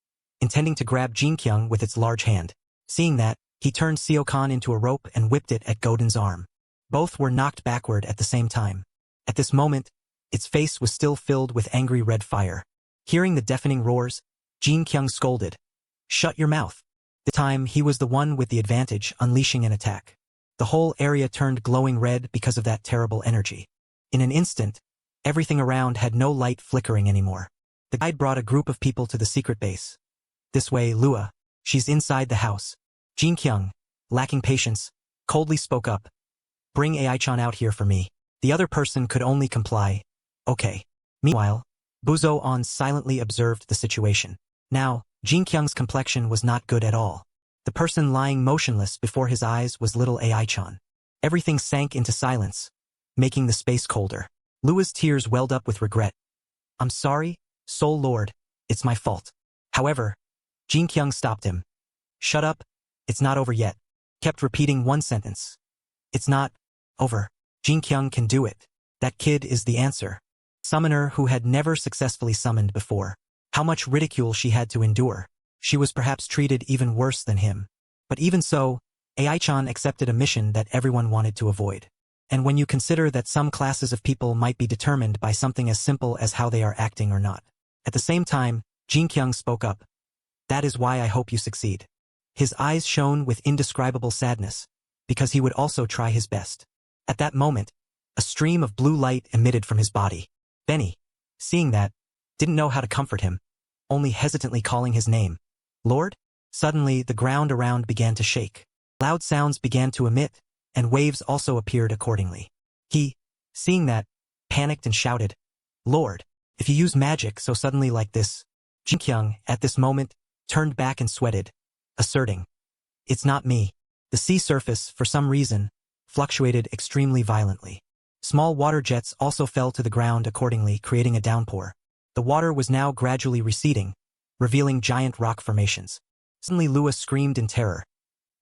intending to grab Jin Kyung with its large hand. Seeing that, he turned Seokon into a rope and whipped it at Godin's arm. Both were knocked backward at the same time. At this moment, its face was still filled with angry red fire. Hearing the deafening roars, Jin Kyung scolded. Shut your mouth. This time, he was the one with the advantage, unleashing an attack. The whole area turned glowing red because of that terrible energy. In an instant, everything around had no light flickering anymore. The guide brought a group of people to the secret base. This way, Lua. She's inside the house. Jin Kyung, lacking patience, coldly spoke up. Bring Ai-chan out here for me. The other person could only comply. Okay. Meanwhile, Buzo-on silently observed the situation. Now, Jin Kyung's complexion was not good at all. The person lying motionless before his eyes was little Ai-chan. Everything sank into silence, making the space colder. Lua's tears welled up with regret. I'm sorry, Soul Lord, it's my fault. However, Jin Kyung stopped him. Shut up, it's not over yet. Kept repeating one sentence. It's not over. Jin Kyung can do it. That kid is the answer. Summoner who had never successfully summoned before. How much ridicule she had to endure. She was perhaps treated even worse than him. But even so, Ai-chan accepted a mission that everyone wanted to avoid. And when you consider that some classes of people might be determined by something as simple as how they are acting or not. At the same time, Jin Kyung spoke up. That is why I hope you succeed. His eyes shone with indescribable sadness, because he would also try his best. At that moment, a stream of blue light emitted from his body. Benny, seeing that, didn't know how to comfort him, only hesitantly calling his name. Lord? Suddenly, the ground around began to shake. Loud sounds began to emit, and waves also appeared accordingly. He, seeing that, panicked and shouted, Lord, if you use magic so suddenly like this. Jin Kyung, at this moment, turned back and sweated, asserting, It's not me. The sea surface, for some reason, fluctuated extremely violently. Small water jets also fell to the ground accordingly, creating a downpour. The water was now gradually receding, revealing giant rock formations. Suddenly Lua screamed in terror.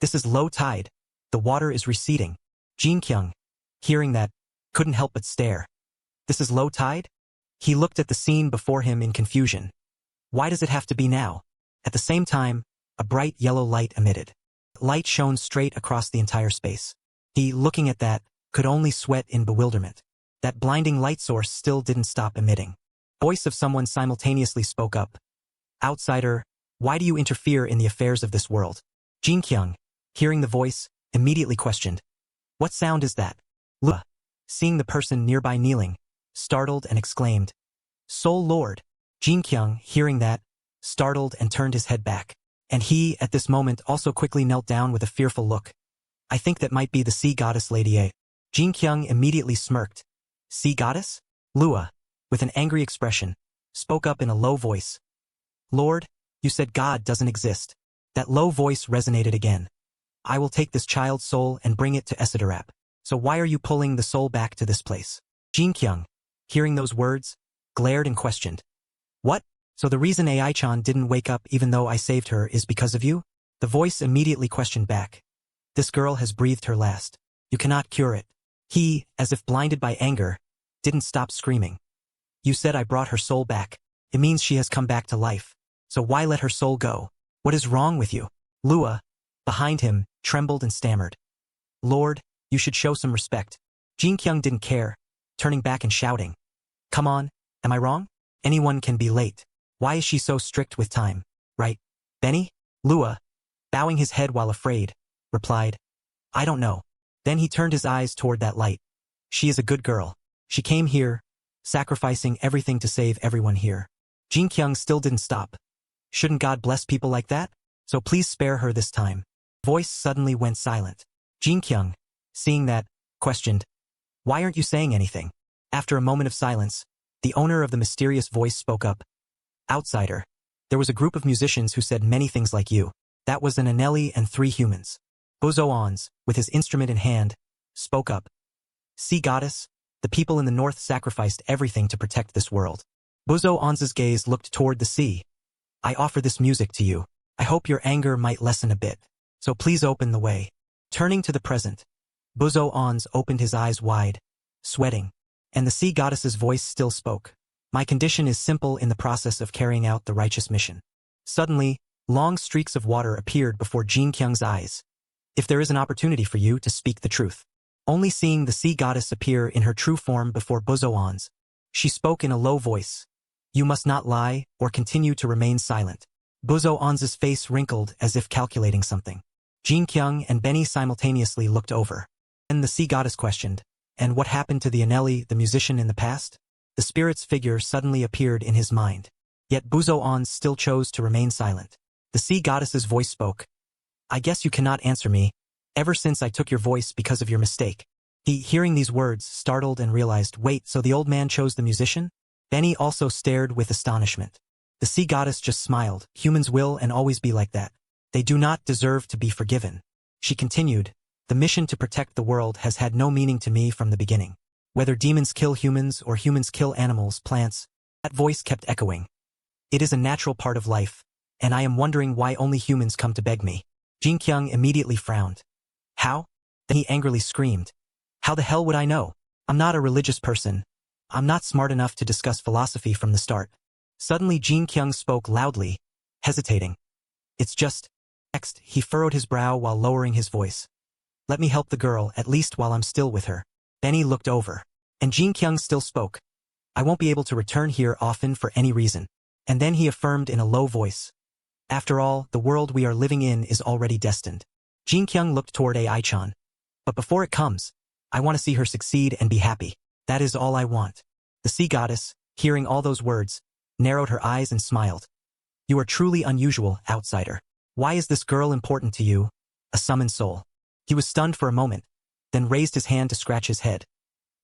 This is low tide. The water is receding. Jin Kyung, hearing that, couldn't help but stare. This is low tide? He looked at the scene before him in confusion. Why does it have to be now? At the same time, a bright yellow light emitted. Light shone straight across the entire space. He, looking at that, could only sweat in bewilderment. That blinding light source still didn't stop emitting. The voice of someone simultaneously spoke up. Outsider, why do you interfere in the affairs of this world? Jin Kyung, hearing the voice, immediately questioned. What sound is that? Lua, seeing the person nearby kneeling, startled and exclaimed. Soul Lord. Jin Kyung, hearing that, startled and turned his head back. And he, at this moment, also quickly knelt down with a fearful look. I think that might be the sea goddess Lady A. Jin Kyung immediately smirked. Sea goddess? Lua, with an angry expression, spoke up in a low voice. Lord, you said God doesn't exist. That low voice resonated again. I will take this child's soul and bring it to Esidarap. So why are you pulling the soul back to this place? Jin Kyung, hearing those words, glared and questioned. What? So the reason Ai-chan didn't wake up even though I saved her is because of you? The voice immediately questioned back. This girl has breathed her last. You cannot cure it. He, as if blinded by anger, didn't stop screaming. You said I brought her soul back. It means she has come back to life. So why let her soul go? What is wrong with you? Lua, behind him, trembled and stammered. Lord, you should show some respect. Jin Kyung didn't care, turning back and shouting. Come on, am I wrong? Anyone can be late. Why is she so strict with time? Right? Benny? Lua, bowing his head while afraid, replied. I don't know. Then he turned his eyes toward that light. She is a good girl. She came here, sacrificing everything to save everyone here. Jin Kyung still didn't stop. Shouldn't God bless people like that? So please spare her this time. Voice suddenly went silent. Jin Kyung, seeing that, questioned. Why aren't you saying anything? After a moment of silence, the owner of the mysterious voice spoke up. Outsider. There was a group of musicians who said many things like you. That was an Anelli and 3 humans. Bozo-ons, with his instrument in hand, spoke up. Sea goddess, the people in the north sacrificed everything to protect this world. Bozo-ons' gaze looked toward the sea. I offer this music to you. I hope your anger might lessen a bit. So please open the way. Turning to the present, Bozo-ons opened his eyes wide, sweating, and the sea goddess's voice still spoke. My condition is simple in the process of carrying out the righteous mission. Suddenly, long streaks of water appeared before Jin Kyung's eyes. If there is an opportunity for you to speak the truth. Only seeing the sea goddess appear in her true form before Bozo-ons, she spoke in a low voice. You must not lie or continue to remain silent. Bozo-ons' face wrinkled as if calculating something. Jin Kyung and Benny simultaneously looked over. And the sea goddess questioned, and what happened to the Anelli, the musician in the past? The spirit's figure suddenly appeared in his mind. Yet Buzo-on still chose to remain silent. The sea goddess's voice spoke. I guess you cannot answer me, ever since I took your voice because of your mistake. He, hearing these words, startled and realized, wait, so the old man chose the musician? Benny also stared with astonishment. The sea goddess just smiled. Humans will and always be like that. They do not deserve to be forgiven. She continued, the mission to protect the world has had no meaning to me from the beginning. Whether demons kill humans or humans kill animals, plants, that voice kept echoing. It is a natural part of life, and I am wondering why only humans come to beg me. Jin Kyung immediately frowned. How? Then he angrily screamed. How the hell would I know? I'm not a religious person. I'm not smart enough to discuss philosophy from the start. Suddenly Jin Kyung spoke loudly, hesitating. It's just... Next, he furrowed his brow while lowering his voice. Let me help the girl, at least while I'm still with her. Benny looked over. And Jin Kyung still spoke. I won't be able to return here often for any reason. And then he affirmed in a low voice. After all, the world we are living in is already destined. Jin Kyung looked toward Ai-chan. But before it comes, I want to see her succeed and be happy. That is all I want. The sea goddess, hearing all those words, narrowed her eyes and smiled. You are truly unusual, outsider. Why is this girl important to you? A summoned soul. He was stunned for a moment, then raised his hand to scratch his head.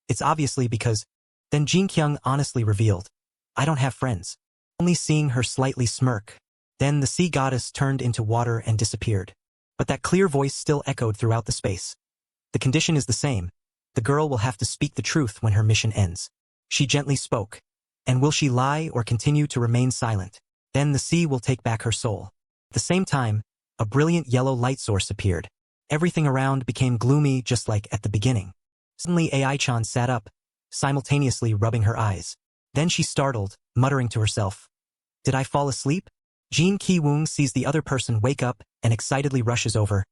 It's obviously because... Then Jin Kyung honestly revealed. I don't have friends. Only seeing her slightly smirk. Then the sea goddess turned into water and disappeared. But that clear voice still echoed throughout the space. The condition is the same. The girl will have to speak the truth when her mission ends. She gently spoke. And will she lie or continue to remain silent? Then the sea will take back her soul. At the same time, a brilliant yellow light source appeared. Everything around became gloomy just like at the beginning. Suddenly Ai-chan sat up, simultaneously rubbing her eyes. Then she startled, muttering to herself. Did I fall asleep? Jin Ki-woong sees the other person wake up and excitedly rushes over.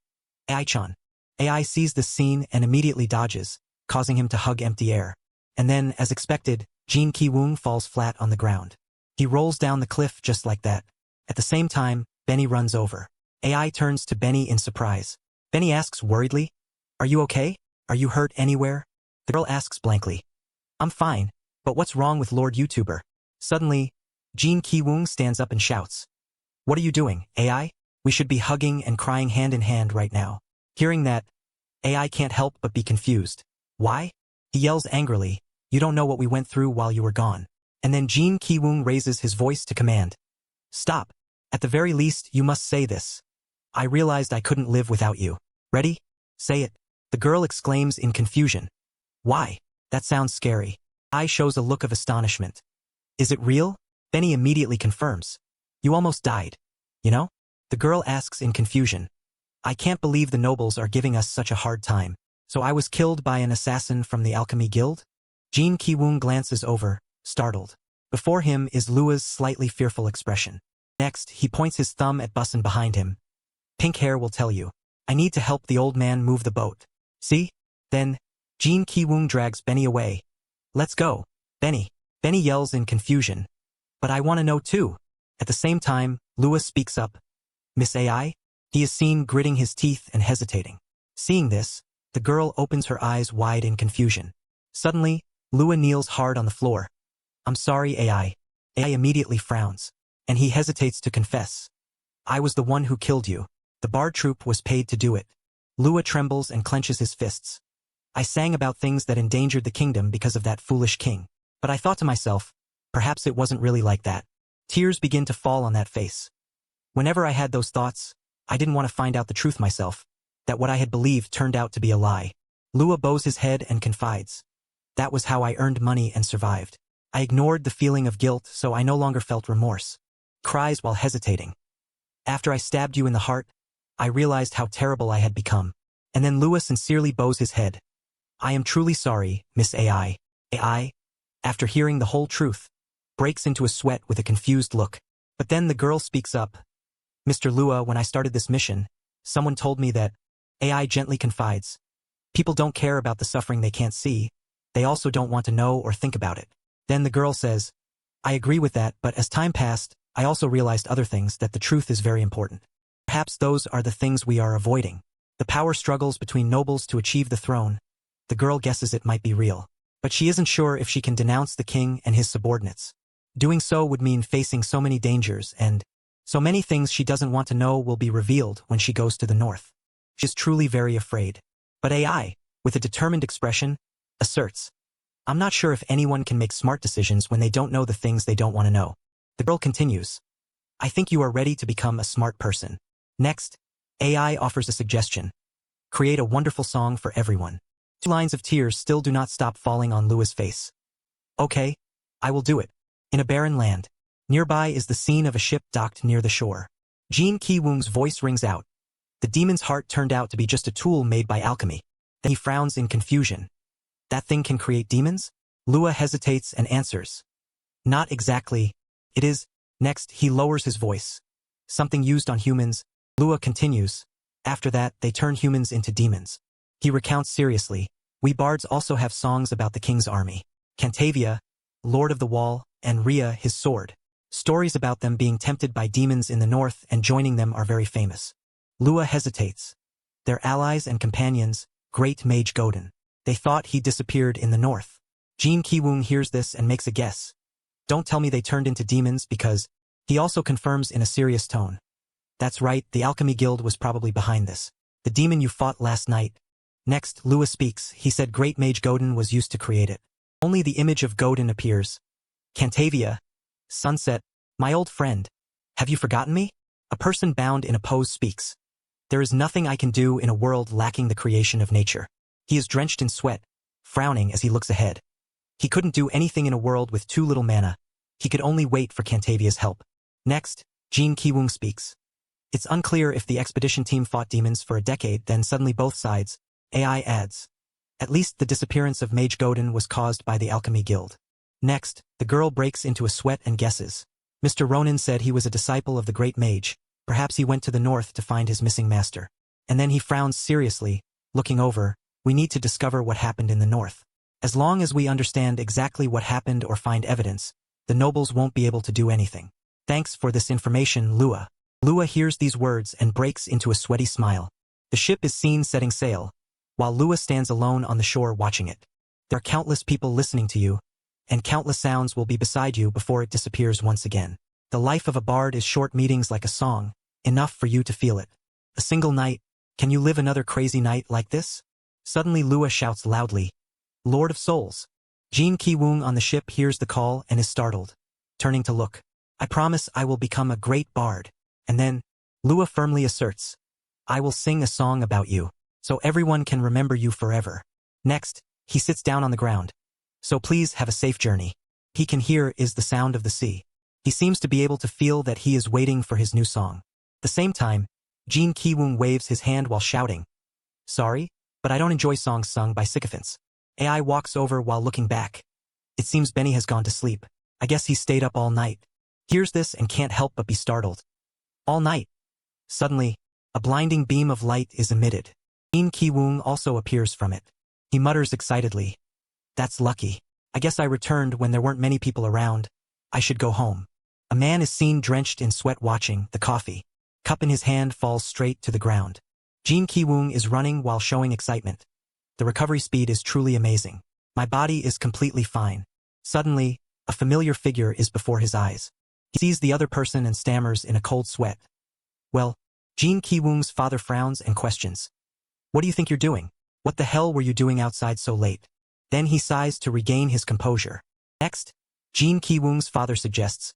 Ai-chan. Ai sees this scene and immediately dodges, causing him to hug empty air. And then, as expected, Jin Ki-woong falls flat on the ground. He rolls down the cliff just like that. At the same time, Benny runs over. Ai turns to Benny in surprise. Benny asks worriedly, Are you okay? Are you hurt anywhere? The girl asks blankly. I'm fine, but what's wrong with Lord YouTuber? Suddenly, Jin Ki-woong stands up and shouts. What are you doing, Ai? We should be hugging and crying hand in hand right now. Hearing that, Ai can't help but be confused. Why? He yells angrily, You don't know what we went through while you were gone. And then Jin Ki-woong raises his voice to command. Stop. At the very least, you must say this. I realized I couldn't live without you. Ready? Say it. The girl exclaims in confusion. Why? That sounds scary. Ai shows a look of astonishment. Is it real? Benny immediately confirms. You almost died. You know? The girl asks in confusion. I can't believe the nobles are giving us such a hard time. So I was killed by an assassin from the Alchemy Guild? Jin Ki-woong glances over, startled. Before him is Lua's slightly fearful expression. Next, he points his thumb at Bussen behind him. Pink hair will tell you. I need to help the old man move the boat. See? Then, Jin Ki-woong drags Benny away. Let's go. Benny. Benny yells in confusion. But I want to know too. At the same time, Lua speaks up. Miss Ai? He is seen gritting his teeth and hesitating. Seeing this, the girl opens her eyes wide in confusion. Suddenly, Lua kneels hard on the floor. I'm sorry, Ai. Ai immediately frowns. And he hesitates to confess. I was the one who killed you. The bard troupe was paid to do it. Lua trembles and clenches his fists. I sang about things that endangered the kingdom because of that foolish king. But I thought to myself, perhaps it wasn't really like that. Tears begin to fall on that face. Whenever I had those thoughts, I didn't want to find out the truth myself, that what I had believed turned out to be a lie. Lua bows his head and confides. That was how I earned money and survived. I ignored the feeling of guilt, so I no longer felt remorse. Cries while hesitating. After I stabbed you in the heart, I realized how terrible I had become. And then Lua sincerely bows his head. I am truly sorry, Miss Ai. Ai, after hearing the whole truth, breaks into a sweat with a confused look. But then the girl speaks up. Mr. Lua, when I started this mission, someone told me that Ai gently confides. People don't care about the suffering they can't see. They also don't want to know or think about it. Then the girl says, I agree with that, but as time passed, I also realized other things, that the truth is very important. Perhaps those are the things we are avoiding. The power struggles between nobles to achieve the throne. The girl guesses it might be real. But she isn't sure if she can denounce the king and his subordinates. Doing so would mean facing so many dangers, and so many things she doesn't want to know will be revealed when she goes to the north. She is truly very afraid. But AI, with a determined expression, asserts, I'm not sure if anyone can make smart decisions when they don't know the things they don't want to know. The girl continues, I think you are ready to become a smart person. Next, AI offers a suggestion. Create a wonderful song for everyone. 2 lines of tears still do not stop falling on Lua's face. Okay, I will do it. In a barren land, nearby is the scene of a ship docked near the shore. Jin Ki-woong's voice rings out. The demon's heart turned out to be just a tool made by alchemy. Then he frowns in confusion. That thing can create demons? Lua hesitates and answers. Not exactly. It is. Next, he lowers his voice. Something used on humans. Lua continues. After that, they turn humans into demons. He recounts seriously. We bards also have songs about the king's army. Cantavia, Lord of the Wall, and Rhea, his sword. Stories about them being tempted by demons in the north and joining them are very famous. Lua hesitates. Their allies and companions, Great Mage Godin. They thought he disappeared in the north. Jin Ki-woong hears this and makes a guess. Don't tell me they turned into demons because he also confirms in a serious tone. That's right, the Alchemy Guild was probably behind this. The demon you fought last night. Next, Lua speaks. He said Great Mage Godin was used to create it. Only the image of Godin appears. Cantavia, Sunset, my old friend. Have you forgotten me? A person bound in a pose speaks. There is nothing I can do in a world lacking the creation of nature. He is drenched in sweat, frowning as he looks ahead. He couldn't do anything in a world with too little mana. He could only wait for Cantavia's help. Next, Jin Ki-woong speaks. It's unclear if the expedition team fought demons for a decade, then suddenly both sides. AI adds. At least the disappearance of Mage Godin was caused by the Alchemy Guild. Next, the girl breaks into a sweat and guesses. Mr. Ronin said he was a disciple of the Great Mage. Perhaps he went to the north to find his missing master. And then he frowns seriously, looking over. We need to discover what happened in the north. As long as we understand exactly what happened or find evidence, the nobles won't be able to do anything. Thanks for this information, Lua. Lua hears these words and breaks into a sweaty smile. The ship is seen setting sail, while Lua stands alone on the shore watching it. There are countless people listening to you, and countless sounds will be beside you before it disappears once again. The life of a bard is short meetings like a song, enough for you to feel it. A single night, can you live another crazy night like this? Suddenly Lua shouts loudly, Lord of Souls. Jin Ki-woong on the ship hears the call and is startled, turning to look. I promise I will become a great bard. And then, Lua firmly asserts, I will sing a song about you, so everyone can remember you forever. Next, he sits down on the ground. So please have a safe journey. He can hear is the sound of the sea. He seems to be able to feel that he is waiting for his new song. At the same time, Jin Ki-woong waves his hand while shouting. Sorry, but I don't enjoy songs sung by sycophants. AI walks over while looking back. It seems Benny has gone to sleep. I guess he stayed up all night. Hears this and can't help but be startled. All night. Suddenly, a blinding beam of light is emitted. Jin Ki-woong also appears from it. He mutters excitedly. That's lucky. I guess I returned when there weren't many people around. I should go home. A man is seen drenched in sweat watching. The coffee cup in his hand falls straight to the ground. Jin Ki-woong is running while showing excitement. The recovery speed is truly amazing. My body is completely fine. Suddenly, a familiar figure is before his eyes. He sees the other person and stammers in a cold sweat. Well, Jin Ki-woong's father frowns and questions. What do you think you're doing? What the hell were you doing outside so late? Then he sighs to regain his composure. Next, Jin Ki-woong's father suggests,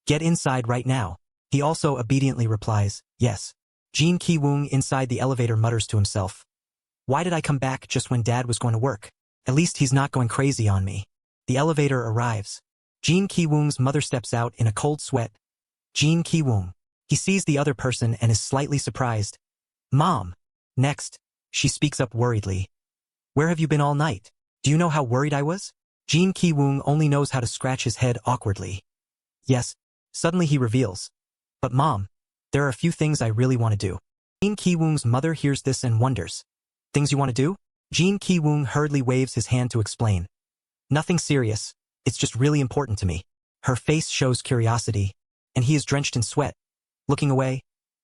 get inside right now. He also obediently replies, yes. Jin Ki-woong inside the elevator mutters to himself. Why did I come back just when Dad was going to work? At least he's not going crazy on me. The elevator arrives. Jin Ki-woong's mother steps out in a cold sweat. Jin Ki-woong. He sees the other person and is slightly surprised. Mom. Next, she speaks up worriedly. Where have you been all night? Do you know how worried I was? Jin Ki-woong only knows how to scratch his head awkwardly. Yes, suddenly he reveals. But Mom, there are a few things I really want to do. Jin Ki-woong's mother hears this and wonders. Things you want to do? Jin Ki-woong hurriedly waves his hand to explain. Nothing serious, it's just really important to me. Her face shows curiosity, and he is drenched in sweat. Looking away,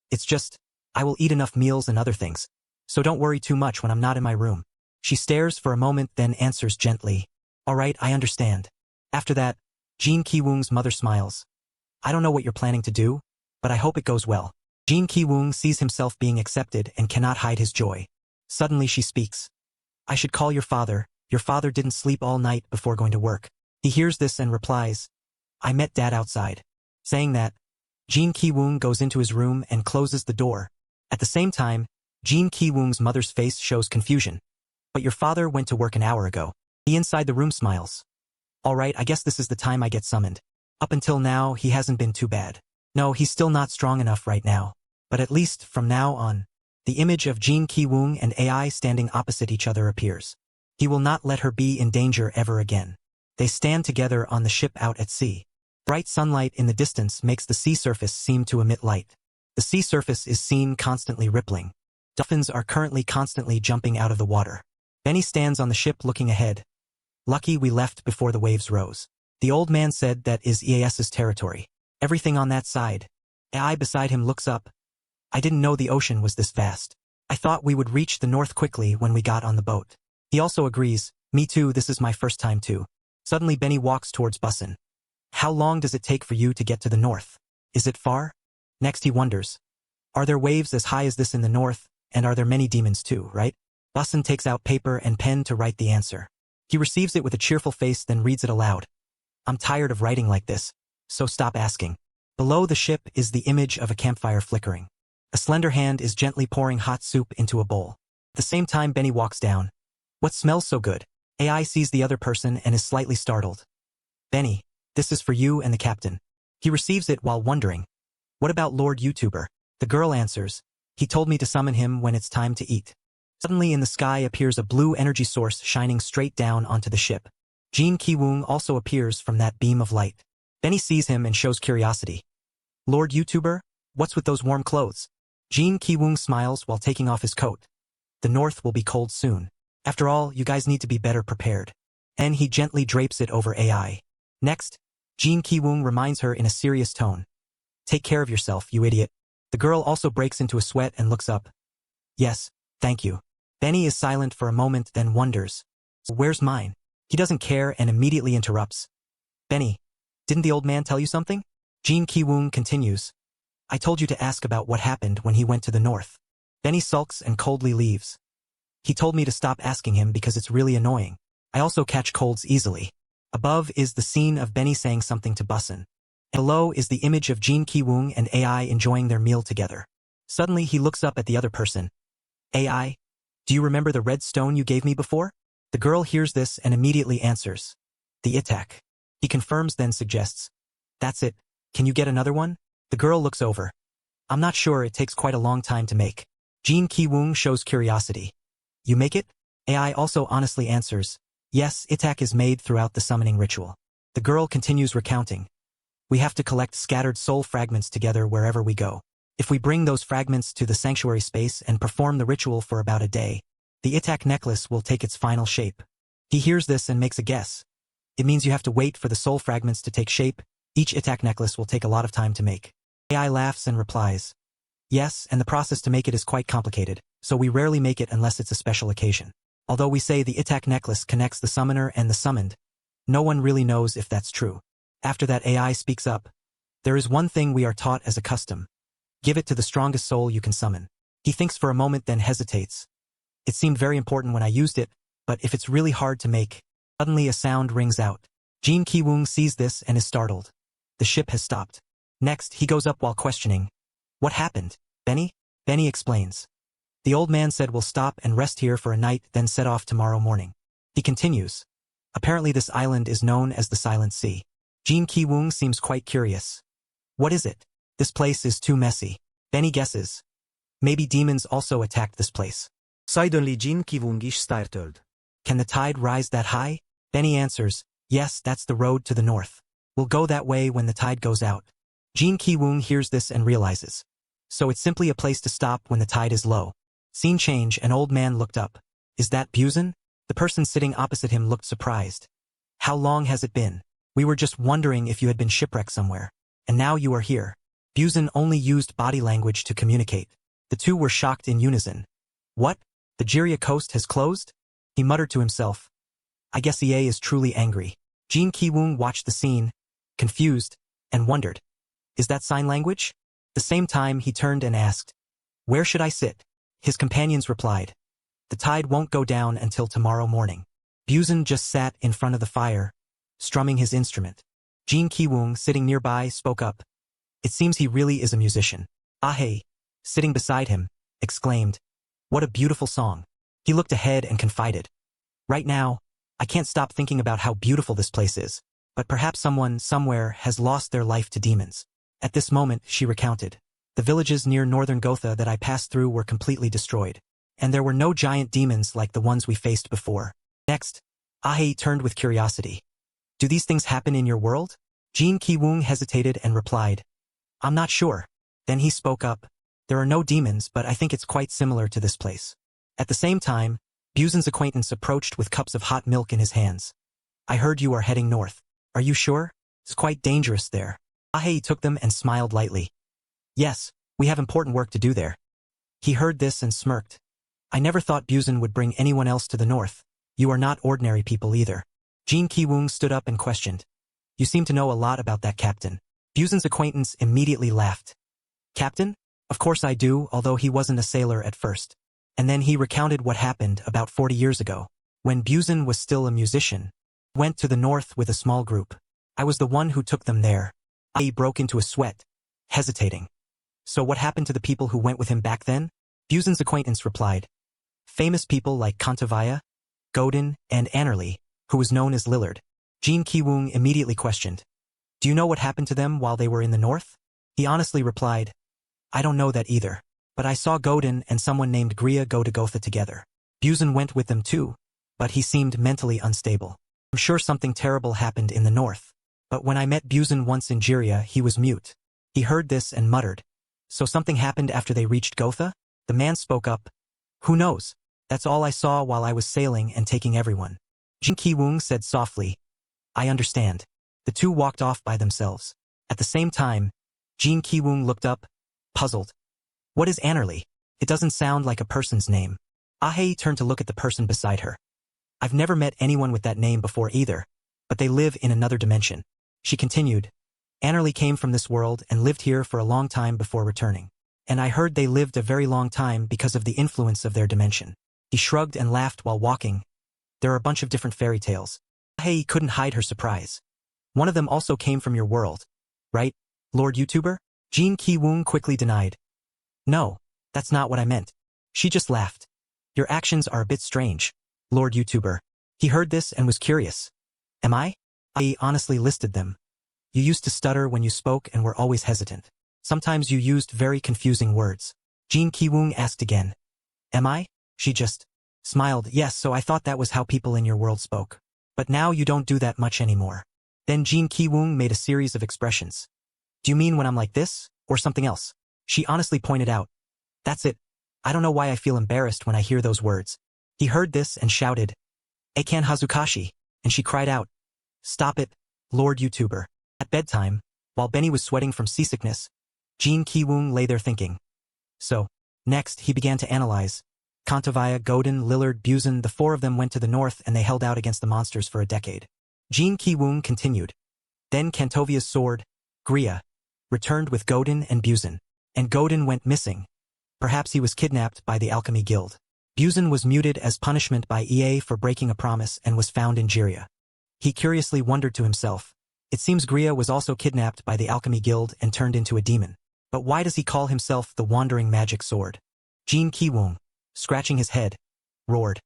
it's just, I will eat enough meals and other things, so don't worry too much when I'm not in my room. She stares for a moment then answers gently. All right, I understand. After that, Jin Ki-woong's mother smiles. I don't know what you're planning to do, but I hope it goes well. Jin Ki-woong sees himself being accepted and cannot hide his joy. Suddenly she speaks. I should call your father. Your father didn't sleep all night before going to work. He hears this and replies, I met Dad outside. Saying that, Jin Ki-woong goes into his room and closes the door. At the same time, Jin Ki-woong's mother's face shows confusion. But your father went to work an hour ago. He inside the room smiles. Alright, I guess this is the time I get summoned. Up until now, he hasn't been too bad. No, he's still not strong enough right now. But at least, from now on, the image of Jin Ki-woong and AI standing opposite each other appears. He will not let her be in danger ever again. They stand together on the ship out at sea. Bright sunlight in the distance makes the sea surface seem to emit light. The sea surface is seen constantly rippling. Dolphins are currently constantly jumping out of the water. Benny stands on the ship looking ahead. Lucky we left before the waves rose. The old man said that is EAS's territory. Everything on that side. AI beside him looks up. I didn't know the ocean was this vast. I thought we would reach the north quickly when we got on the boat. He also agrees. Me too, this is my first time too. Suddenly Benny walks towards Bussin. How long does it take for you to get to the north? Is it far? Next he wonders. Are there waves as high as this in the north, and are there many demons too, right? Bussin takes out paper and pen to write the answer. He receives it with a cheerful face then reads it aloud. I'm tired of writing like this, so stop asking. Below the ship is the image of a campfire flickering. A slender hand is gently pouring hot soup into a bowl. At the same time Benny walks down. What smells so good? AI sees the other person and is slightly startled. Benny, this is for you and the captain. He receives it while wondering. What about Lord YouTuber? The girl answers. He told me to summon him when it's time to eat. Suddenly in the sky appears a blue energy source shining straight down onto the ship. Jin Ki-woong also appears from that beam of light. Benny sees him and shows curiosity. Lord YouTuber, what's with those warm clothes? Jin Ki-woong smiles while taking off his coat. The north will be cold soon. After all, you guys need to be better prepared. And he gently drapes it over AI. Next, Jin Ki-woong reminds her in a serious tone. Take care of yourself, you idiot. The girl also breaks into a sweat and looks up. Yes, thank you. Benny is silent for a moment then wonders. Where's mine? He doesn't care and immediately interrupts. Benny, didn't the old man tell you something? Jin Ki-woong continues. I told you to ask about what happened when he went to the north. Benny sulks and coldly leaves. He told me to stop asking him because it's really annoying. I also catch colds easily. Above is the scene of Benny saying something to Bussin. Below is the image of Jin Ki-woong and AI enjoying their meal together. Suddenly he looks up at the other person. AI, do you remember the red stone you gave me before? The girl hears this and immediately answers. The attack. He confirms then suggests. That's it. Can you get another one? The girl looks over. I'm not sure, it takes quite a long time to make. Jin Ki-woong shows curiosity. You make it? AI also honestly answers. Yes, attack is made throughout the summoning ritual. The girl continues recounting. We have to collect scattered soul fragments together wherever we go. If we bring those fragments to the sanctuary space and perform the ritual for about a day, the attack necklace will take its final shape. He hears this and makes a guess. It means you have to wait for the soul fragments to take shape. Each attack necklace will take a lot of time to make. AI laughs and replies. Yes, and the process to make it is quite complicated, so we rarely make it unless it's a special occasion. Although we say the attack necklace connects the summoner and the summoned, no one really knows if that's true. After that AI speaks up. There is one thing we are taught as a custom. Give it to the strongest soul you can summon. He thinks for a moment then hesitates. It seemed very important when I used it, but if it's really hard to make. Suddenly a sound rings out. Jin Ki-woong sees this and is startled. The ship has stopped. Next, he goes up while questioning. What happened, Benny? Benny explains. The old man said we'll stop and rest here for a night then set off tomorrow morning. He continues. Apparently this island is known as the Silent Sea. Jin Ki-woong seems quite curious. What is it? This place is too messy. Benny guesses. Maybe demons also attacked this place. Suddenly Jin Ki-woong is startled. Can the tide rise that high? Benny answers. Yes, that's the road to the north. We'll go that way when the tide goes out. Jin Ki-woong hears this and realizes. So it's simply a place to stop when the tide is low. Scene change, an old man looked up. Is that Busan? The person sitting opposite him looked surprised. How long has it been? We were just wondering if you had been shipwrecked somewhere. And now you are here. Busan only used body language to communicate. The two were shocked in unison. What? The Jiria coast has closed? He muttered to himself. I guess EA is truly angry. Jin Ki-woong watched the scene, confused, and wondered. Is that sign language? At the same time he turned and asked, "Where should I sit?" His companions replied, "The tide won't go down until tomorrow morning." Buzin just sat in front of the fire, strumming his instrument. Jin Ki-woong, sitting nearby, spoke up. It seems he really is a musician. Aihi, sitting beside him, exclaimed, "What a beautiful song." He looked ahead and confided, "Right now, I can't stop thinking about how beautiful this place is, but perhaps someone, somewhere, has lost their life to demons." At this moment, she recounted, "The villages near northern Gotha that I passed through were completely destroyed, and there were no giant demons like the ones we faced before." Next, Aihi turned with curiosity. "Do these things happen in your world?" Jin Ki-woong hesitated and replied, "I'm not sure." Then he spoke up, "There are no demons, but I think it's quite similar to this place." At the same time, Buzin's acquaintance approached with cups of hot milk in his hands. "I heard you are heading north. Are you sure? It's quite dangerous there." Aihi took them and smiled lightly. "Yes, we have important work to do there." He heard this and smirked. "I never thought Buzin would bring anyone else to the north. You are not ordinary people either." Jin Ki-woong stood up and questioned, "You seem to know a lot about that captain." Buzin's acquaintance immediately laughed. "Captain? Of course I do, although he wasn't a sailor at first." And then he recounted what happened about 40 years ago, when Buzin was still a musician. Went to the north with a small group. I was the one who took them there. I broke into a sweat, hesitating. "So what happened to the people who went with him back then?" Buzin's acquaintance replied, "Famous people like Kantavaya, Godin, and Anerli, who was known as Lillard." Jin Ki-woong immediately questioned, "Do you know what happened to them while they were in the north?" He honestly replied, "I don't know that either, but I saw Godin and someone named Gria go to Gotha together. Buzin went with them too, but he seemed mentally unstable. I'm sure something terrible happened in the north, but when I met Buzin once in Jiria, he was mute." He heard this and muttered, "So something happened after they reached Gotha?" The man spoke up, "Who knows? That's all I saw while I was sailing and taking everyone." Jin Ki-woong said softly, "I understand." The two walked off by themselves. At the same time, Jin Ki-woong looked up, puzzled. "What is Anerli? It doesn't sound like a person's name." Aihi turned to look at the person beside her. "I've never met anyone with that name before either, but they live in another dimension." She continued, "Anerli came from this world and lived here for a long time before returning. And I heard they lived a very long time because of the influence of their dimension." He shrugged and laughed while walking. "There are a bunch of different fairy tales." Aihi couldn't hide her surprise. "One of them also came from your world, right, Lord YouTuber?" Jin Ki-woong quickly denied. "No, that's not what I meant." She just laughed. "Your actions are a bit strange, Lord YouTuber." He heard this and was curious. "Am I?" I honestly listed them. "You used to stutter when you spoke and were always hesitant. Sometimes you used very confusing words." Jin Ki-woong asked again, "Am I?" She just smiled. "Yes, so I thought that was how people in your world spoke. But now you don't do that much anymore." Then Jin Ki-woong made a series of expressions. "Do you mean when I'm like this, or something else?" She honestly pointed out, "That's it. I don't know why I feel embarrassed when I hear those words." He heard this and shouted, "Eikan Hazukashi," and she cried out, "Stop it, Lord YouTuber." At bedtime, while Benny was sweating from seasickness, Jin Ki-woong lay there thinking. So, next he began to analyze. Kantavaya, Godin, Lillard, Buzin, the four of them went to the north and they held out against the monsters for a decade. Jin Ki-woong continued. Then Kantovia's sword, Gria, returned with Godin and Buzin. And Godin went missing. Perhaps he was kidnapped by the Alchemy Guild. Buzin was muted as punishment by EA for breaking a promise and was found in Jiria. He curiously wondered to himself, it seems Gria was also kidnapped by the Alchemy Guild and turned into a demon. But why does he call himself the Wandering Magic Sword? Jin Ki-woong, scratching his head, roared.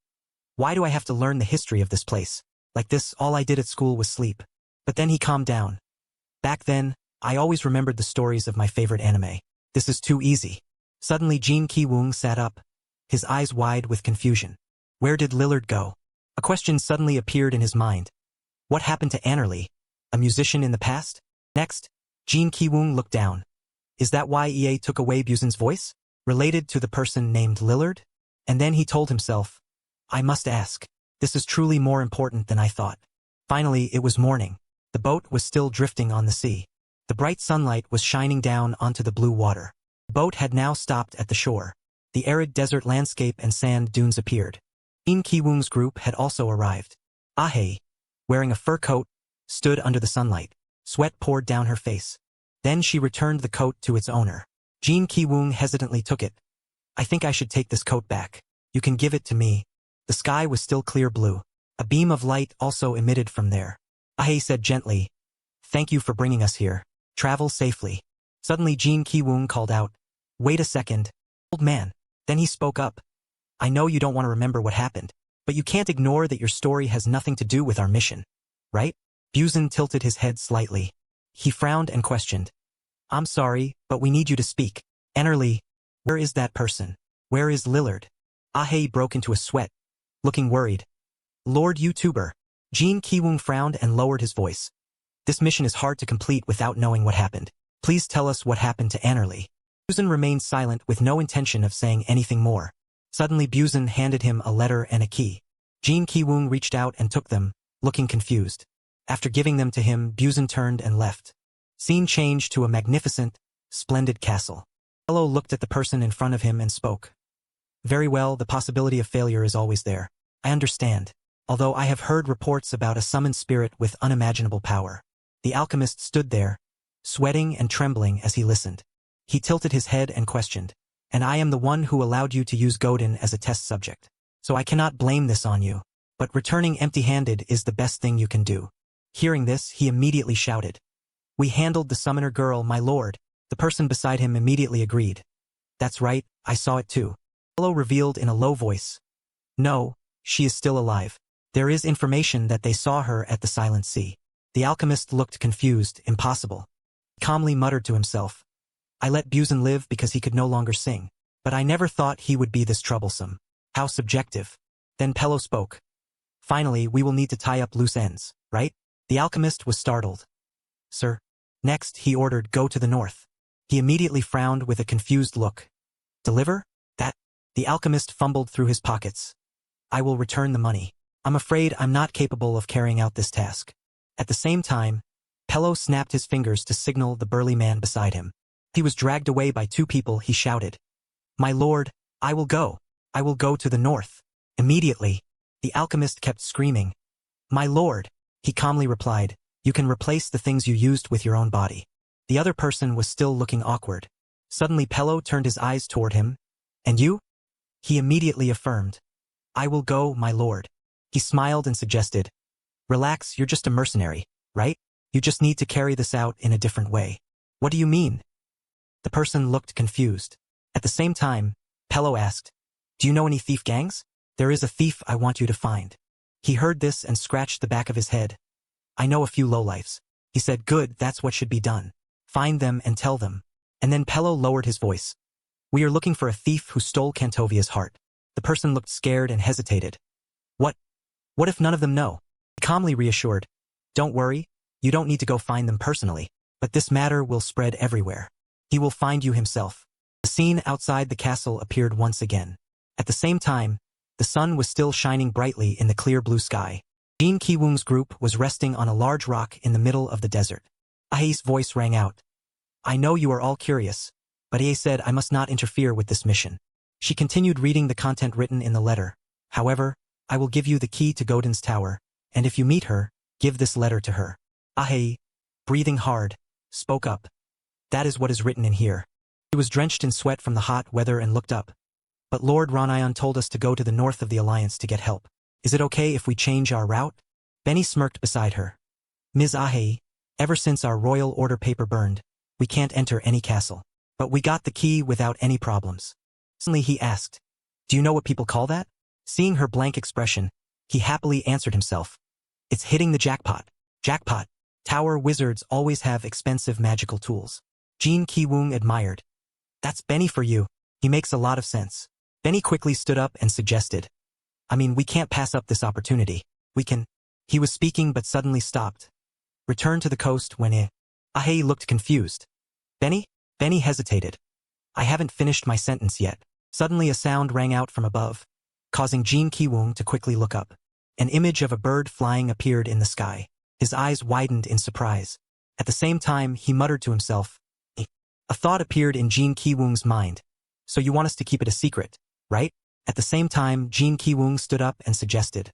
Why do I have to learn the history of this place? Like this, all I did at school was sleep. But then he calmed down. Back then, I always remembered the stories of my favorite anime. This is too easy. Suddenly Jin Ki-woong sat up, his eyes wide with confusion. Where did Lillard go? A question suddenly appeared in his mind. What happened to Anerli, a musician in the past? Next, Jin Ki-woong looked down. Is that why EA took away Buzin's voice? Related to the person named Lillard? And then he told himself, I must ask. This is truly more important than I thought. Finally, it was morning. The boat was still drifting on the sea. The bright sunlight was shining down onto the blue water. The boat had now stopped at the shore. The arid desert landscape and sand dunes appeared. Jin Ki-woong's group had also arrived. Aihi, wearing a fur coat, stood under the sunlight. Sweat poured down her face. Then she returned the coat to its owner. Jin Ki-woong hesitantly took it. I think I should take this coat back. You can give it to me. The sky was still clear blue. A beam of light also emitted from there. Aihi said gently, Thank you for bringing us here. Travel safely. Suddenly Jin Ki-woong called out, Wait a second. Old man. Then he spoke up. I know you don't want to remember what happened, but you can't ignore that your story has nothing to do with our mission. Right? Buzan tilted his head slightly. He frowned and questioned. I'm sorry, but we need you to speak. Enerly, where is that person? Where is Lillard? Aihi broke into a sweat, looking worried. Lord YouTuber. Jin Ki-woong frowned and lowered his voice. This mission is hard to complete without knowing what happened. Please tell us what happened to Enerly. Buzan remained silent with no intention of saying anything more. Suddenly Buzan handed him a letter and a key. Jin Ki-woong reached out and took them, looking confused. After giving them to him, Buzan turned and left. Scene changed to a magnificent, splendid castle. Yahello looked at the person in front of him and spoke. Very well, the possibility of failure is always there. I understand. Although I have heard reports about a summoned spirit with unimaginable power. The alchemist stood there, sweating and trembling as he listened. He tilted his head and questioned. And I am the one who allowed you to use Godin as a test subject. So I cannot blame this on you. But returning empty-handed is the best thing you can do. Hearing this, he immediately shouted. We handled the summoner girl, my lord. The person beside him immediately agreed. That's right, I saw it too. Yahello revealed in a low voice. No, she is still alive. There is information that they saw her at the Silent Sea. The alchemist looked confused, impossible. He calmly muttered to himself. I let Buzan live because he could no longer sing. But I never thought he would be this troublesome. How subjective. Then Pello spoke. Finally, we will need to tie up loose ends, right? The alchemist was startled. Sir. Next, he ordered, go to the north. He immediately frowned with a confused look. Deliver? That? The alchemist fumbled through his pockets. I will return the money. I'm afraid I'm not capable of carrying out this task. At the same time, Pello snapped his fingers to signal the burly man beside him. He was dragged away by two people. He shouted. My lord, I will go. I will go to the north. Immediately, the alchemist kept screaming. My lord, he calmly replied. You can replace the things you used with your own body. The other person was still looking awkward. Suddenly Pello turned his eyes toward him. And you? He immediately affirmed. I will go, my lord. He smiled and suggested. Relax, you're just a mercenary, right? You just need to carry this out in a different way. What do you mean? The person looked confused. At the same time, Pello asked, Do you know any thief gangs? There is a thief I want you to find. He heard this and scratched the back of his head. I know a few lowlifes. He said, Good, that's what should be done. Find them and tell them. And then Pello lowered his voice. We are looking for a thief who stole Cantovia's heart. The person looked scared and hesitated. What? What if none of them know? He calmly reassured. Don't worry, you don't need to go find them personally. But this matter will spread everywhere. He will find you himself. The scene outside the castle appeared once again. At the same time, the sun was still shining brightly in the clear blue sky. Jin Ki-woong's group was resting on a large rock in the middle of the desert. Aihi's voice rang out. I know you are all curious, but Aihi said I must not interfere with this mission. She continued reading the content written in the letter. However, I will give you the key to Godin's tower, and if you meet her, give this letter to her. Aihi, breathing hard, spoke up. That is what is written in here. He was drenched in sweat from the hot weather and looked up. But Lord Ranayan told us to go to the north of the Alliance to get help. Is it okay if we change our route? Benny smirked beside her. Ms. Aihi, ever since our royal order paper burned, we can't enter any castle. But we got the key without any problems. Suddenly he asked, Do you know what people call that? Seeing her blank expression, he happily answered himself. It's hitting the jackpot. Jackpot. Tower wizards always have expensive magical tools. Jin Ki-woong admired. That's Benny for you. He makes a lot of sense. Benny quickly stood up and suggested. I mean, we can't pass up this opportunity. We can. He was speaking but suddenly stopped. Return to the coast when Aihi looked confused. Benny? Benny hesitated. I haven't finished my sentence yet. Suddenly a sound rang out from above, causing Jin Ki-woong to quickly look up. An image of a bird flying appeared in the sky. His eyes widened in surprise. At the same time, he muttered to himself. A thought appeared in Jin Ki-woong's mind. So you want us to keep it a secret, right? At the same time, Jin Ki-woong stood up and suggested.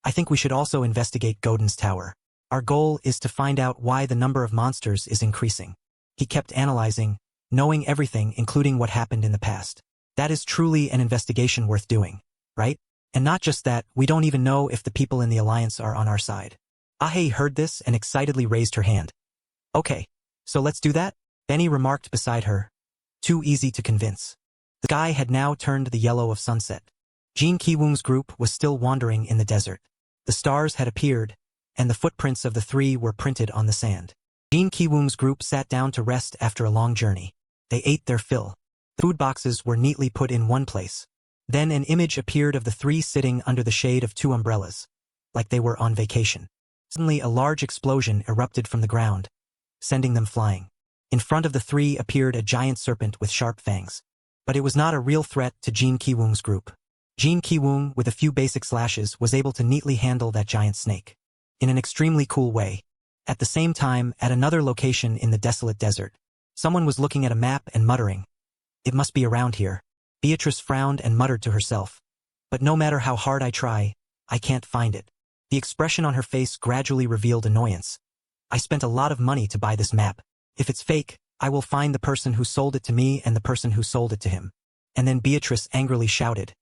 I think we should also investigate Godin's tower. Our goal is to find out why the number of monsters is increasing. He kept analyzing, knowing everything including what happened in the past. That is truly an investigation worth doing, right? And not just that, we don't even know if the people in the Alliance are on our side. Aihi heard this and excitedly raised her hand. Okay, so let's do that? Benny remarked beside her. Too easy to convince. The sky had now turned the yellow of sunset. Jin Ki-woong's group was still wandering in the desert. The stars had appeared, and the footprints of the three were printed on the sand. Jin Ki-woong's group sat down to rest after a long journey. They ate their fill. The food boxes were neatly put in one place. Then an image appeared of the three sitting under the shade of two umbrellas, like they were on vacation. Suddenly a large explosion erupted from the ground, sending them flying. In front of the three appeared a giant serpent with sharp fangs. But it was not a real threat to Jin Ki-woong's group. Jin Ki-woong, with a few basic slashes, was able to neatly handle that giant snake. In an extremely cool way. At the same time, at another location in the desolate desert, someone was looking at a map and muttering, "It must be around here." Beatrice frowned and muttered to herself, "But no matter how hard I try, I can't find it." The expression on her face gradually revealed annoyance. "I spent a lot of money to buy this map. If it's fake, I will find the person who sold it to me and the person who sold it to him." And then Beatrice angrily shouted,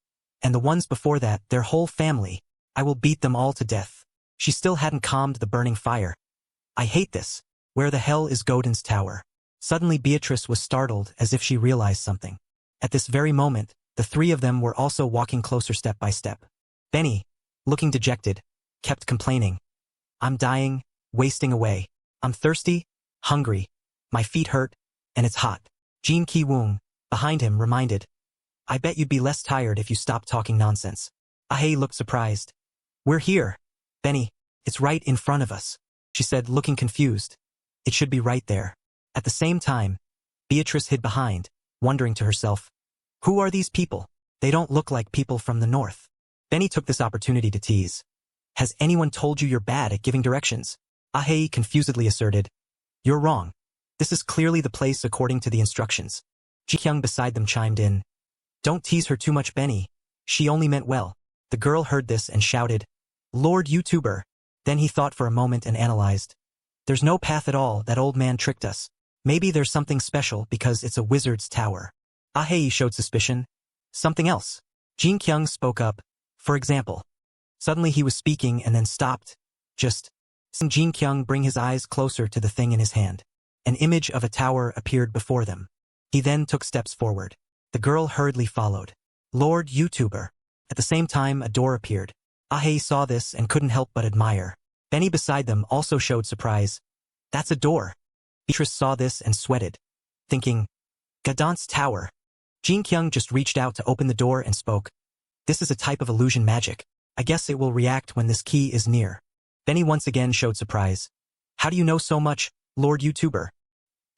"And the ones before that, their whole family, I will beat them all to death." She still hadn't calmed the burning fire. "I hate this. Where the hell is Godin's tower?" Suddenly Beatrice was startled as if she realized something. At this very moment, the three of them were also walking closer step by step. Benny, looking dejected, kept complaining, "I'm dying, wasting away. I'm thirsty, hungry, my feet hurt, and it's hot." Jin Ki-woong, behind him, reminded, "I bet you'd be less tired if you stopped talking nonsense." Aihi looked surprised. "We're here. Benny, it's right in front of us," she said, looking confused. "It should be right there." At the same time, Beatrice hid behind, wondering to herself, "Who are these people? They don't look like people from the north." Benny took this opportunity to tease. "Has anyone told you you're bad at giving directions?" Aihi confusedly asserted. "You're wrong. This is clearly the place according to the instructions." Ji-kyung beside them chimed in. "Don't tease her too much, Benny. She only meant well." The girl heard this and shouted, "Lord YouTuber." Then he thought for a moment and analyzed. "There's no path at all, that old man tricked us. Maybe there's something special because it's a wizard's tower." Aihi showed suspicion. "Something else." Jin Kyung spoke up. "For example." Suddenly he was speaking and then stopped. Just seeing Jin Kyung bring his eyes closer to the thing in his hand. An image of a tower appeared before them. He then took steps forward. The girl hurriedly followed. "Lord YouTuber." At the same time, a door appeared. Aihi saw this and couldn't help but admire. Benny beside them also showed surprise. "That's a door." Beatrice saw this and sweated, thinking, "Gadant's tower." Jin Kyung just reached out to open the door and spoke. "This is a type of illusion magic. I guess it will react when this key is near." Benny once again showed surprise. "How do you know so much, Lord YouTuber?"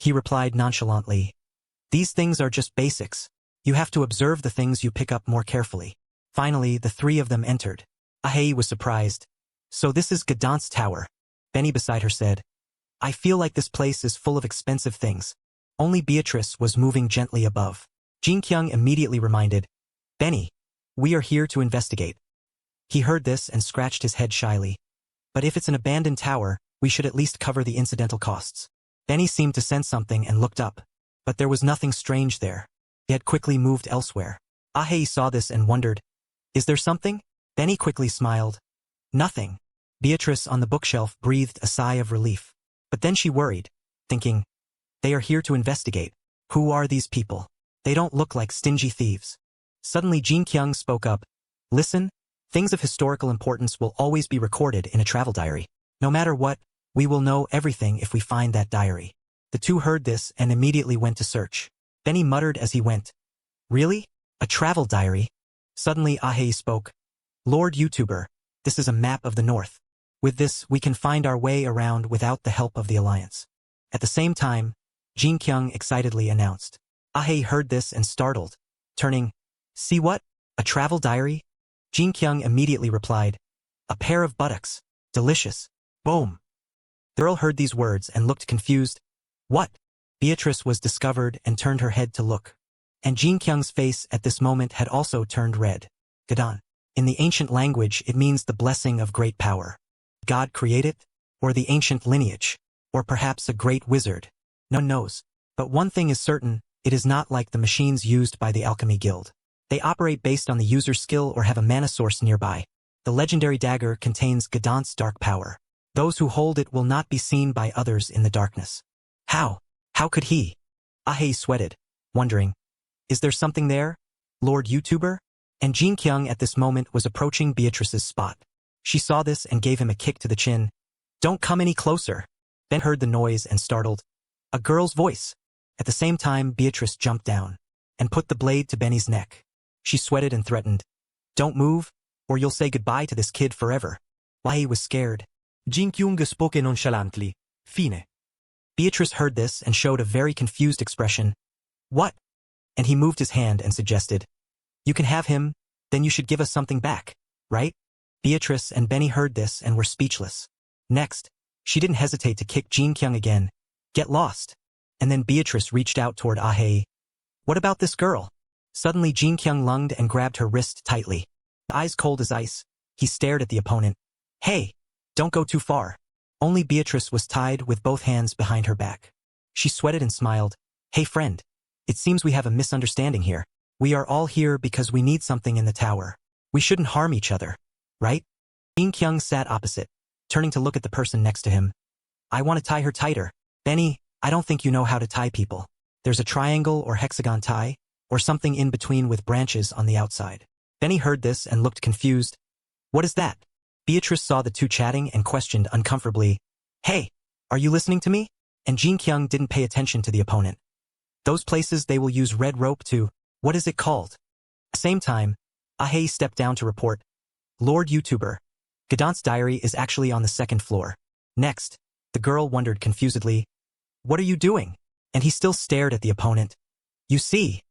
He replied nonchalantly. "These things are just basics. You have to observe the things you pick up more carefully." Finally, the three of them entered. Aihi was surprised. "So this is Gadant's tower?" Benny beside her said. "I feel like this place is full of expensive things." Only Beatrice was moving gently above. Jin Kyung immediately reminded, "Benny, we are here to investigate." He heard this and scratched his head shyly. "But if it's an abandoned tower, we should at least cover the incidental costs." Benny seemed to sense something and looked up. But there was nothing strange there. He had quickly moved elsewhere. Aihi saw this and wondered, "Is there something?" Benny quickly smiled. "Nothing." Beatrice on the bookshelf breathed a sigh of relief. But then she worried, thinking, "They are here to investigate. Who are these people? They don't look like stingy thieves." Suddenly Jin Kyung spoke up. "Listen, things of historical importance will always be recorded in a travel diary. No matter what, we will know everything if we find that diary." The two heard this and immediately went to search. Benny muttered as he went, "Really? A travel diary?" Suddenly Aihi spoke. "Lord YouTuber, this is a map of the north. With this, we can find our way around without the help of the Alliance." At the same time, Jin Kyung excitedly announced. Aihi heard this and startled, turning, "See what? A travel diary?" Jin Kyung immediately replied, "A pair of buttocks. Delicious. Boom." The girl heard these words and looked confused. "What?" Beatrice was discovered and turned her head to look. And Jin Kyung's face at this moment had also turned red. Gadan. In the ancient language, it means the blessing of great power. God create it? or the ancient lineage, or perhaps a great wizard. No one knows. But one thing is certain, it is not like the machines used by the alchemy guild. They operate based on the user's skill or have a mana source nearby. The legendary dagger contains Gadant's dark power. Those who hold it will not be seen by others in the darkness. How? How could he? Aihi sweated, wondering, is there something there, Lord YouTuber? And Jin Kyung at this moment was approaching Beatrice's spot. She saw this and gave him a kick to the chin. Don't come any closer. Ben heard the noise and startled. A girl's voice. At the same time, Beatrice jumped down and put the blade to Benny's neck. She sweated and threatened. Don't move, or you'll say goodbye to this kid forever. Aihi was scared. Jin Kyung spoke nonchalantly. Fine. Beatrice heard this and showed a very confused expression. What? And he moved his hand and suggested. You can have him, then you should give us something back, right? Beatrice and Benny heard this and were speechless. Next, she didn't hesitate to kick Jin Kyung again. Get lost. And then Beatrice reached out toward Aihi. What about this girl? Suddenly Jin Kyung lunged and grabbed her wrist tightly. Eyes cold as ice, he stared at the opponent. Hey, don't go too far. Only Beatrice was tied with both hands behind her back. She sweated and smiled. Hey friend, it seems we have a misunderstanding here. We are all here because we need something in the tower. We shouldn't harm each other, right? Jin Kyung sat opposite, turning to look at the person next to him. I want to tie her tighter. Benny, I don't think you know how to tie people. There's a triangle or hexagon tie, or something in between with branches on the outside. Benny heard this and looked confused. What is that? Beatrice saw the two chatting and questioned uncomfortably. Hey, are you listening to me? And Jin Kyung didn't pay attention to the opponent. Those places they will use red rope to, what is it called? At the same time, Aihi stepped down to report. Lord YouTuber, Gadant's diary is actually on the second floor. Next, the girl wondered confusedly. What are you doing? And he still stared at the opponent. You see.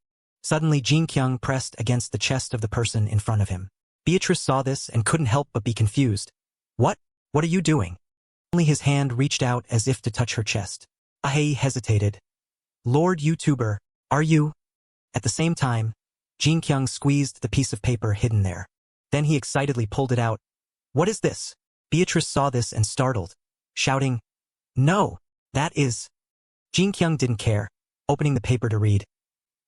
Suddenly Jin Kyung pressed against the chest of the person in front of him. Beatrice saw this and couldn't help but be confused. What? What are you doing? Only his hand reached out as if to touch her chest. Aihi hesitated. Lord YouTuber, are you? At the same time, Jin Kyung squeezed the piece of paper hidden there. Then he excitedly pulled it out. What is this? Beatrice saw this and startled, shouting, No, that is. Jin Kyung didn't care, opening the paper to read.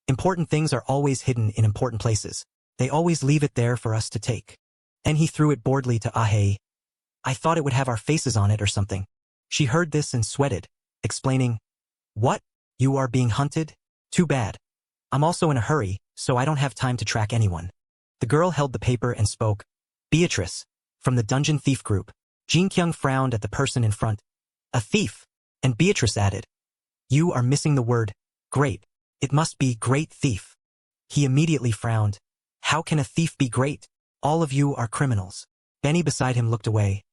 Important things are always hidden in important places. They always leave it there for us to take. Then he threw it boredly to Aihi. I thought it would have our faces on it or something. She heard this and sweated, explaining, What? You are being hunted? Too bad. I'm also in a hurry, so I don't have time to track anyone. The girl held the paper and spoke. Beatrice, from the Dungeon Thief Group. Jin Kyung frowned at the person in front. A thief. And Beatrice added. You are missing the word, great. It must be great thief. He immediately frowned. How can a thief be great? All of you are criminals. Benny beside him looked away.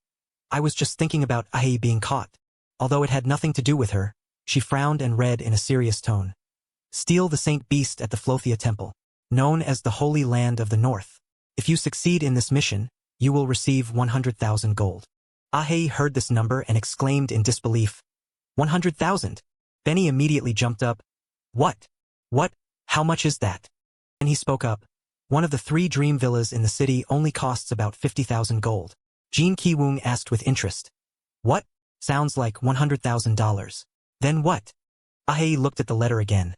I was just thinking about Aihi being caught. Although it had nothing to do with her, she frowned and read in a serious tone. Steal the Saint Beast at the Flothia Temple, known as the Holy Land of the North. If you succeed in this mission, you will receive 100,000 gold. Aihi heard this number and exclaimed in disbelief. 100,000. Benny immediately jumped up. What? What? How much is that? And he spoke up. One of the 3 dream villas in the city only costs about 50,000 gold. Jin Ki-woong asked with interest. What? Sounds like $100,000. Then what? Aihi looked at the letter again.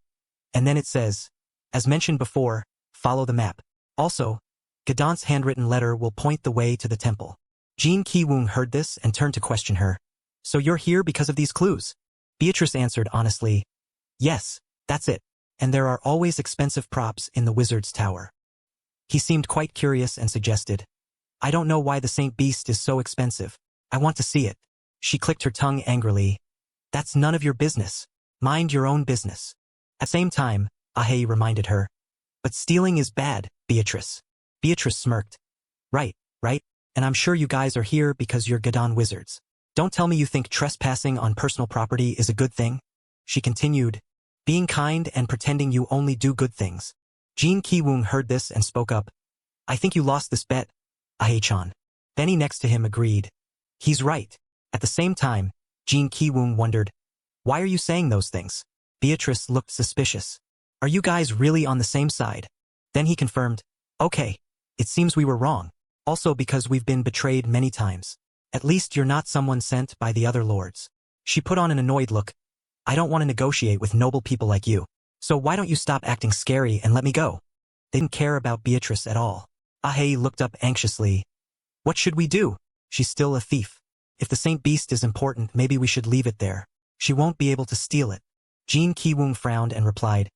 And then it says, as mentioned before, follow the map. Also, Gadant's handwritten letter will point the way to the temple. Jin Ki-woong heard this and turned to question her. So you're here because of these clues? Beatrice answered honestly. Yes, that's it. And there are always expensive props in the wizard's tower. He seemed quite curious and suggested. I don't know why the Saint Beast is so expensive. I want to see it. She clicked her tongue angrily. That's none of your business. Mind your own business. At the same time, Aihi reminded her. But stealing is bad, Beatrice. Beatrice smirked. Right. And I'm sure you guys are here because you're Gadon wizards. Don't tell me you think trespassing on personal property is a good thing. She continued. Being kind and pretending you only do good things. Jin Ki-woong heard this and spoke up. I think you lost this bet, Aihi-chan. Benny next to him agreed. He's right. At the same time, Jin Ki-woong wondered. Why are you saying those things? Beatrice looked suspicious. Are you guys really on the same side? Then he confirmed. Okay, it seems we were wrong. Also because we've been betrayed many times. At least you're not someone sent by the other lords. She put on an annoyed look. I don't want to negotiate with noble people like you. So why don't you stop acting scary and let me go? They didn't care about Beatrice at all. Aihi looked up anxiously. What should we do? She's still a thief. If the Saint Beast is important, maybe we should leave it there. She won't be able to steal it. Jin Ki-woong frowned and replied,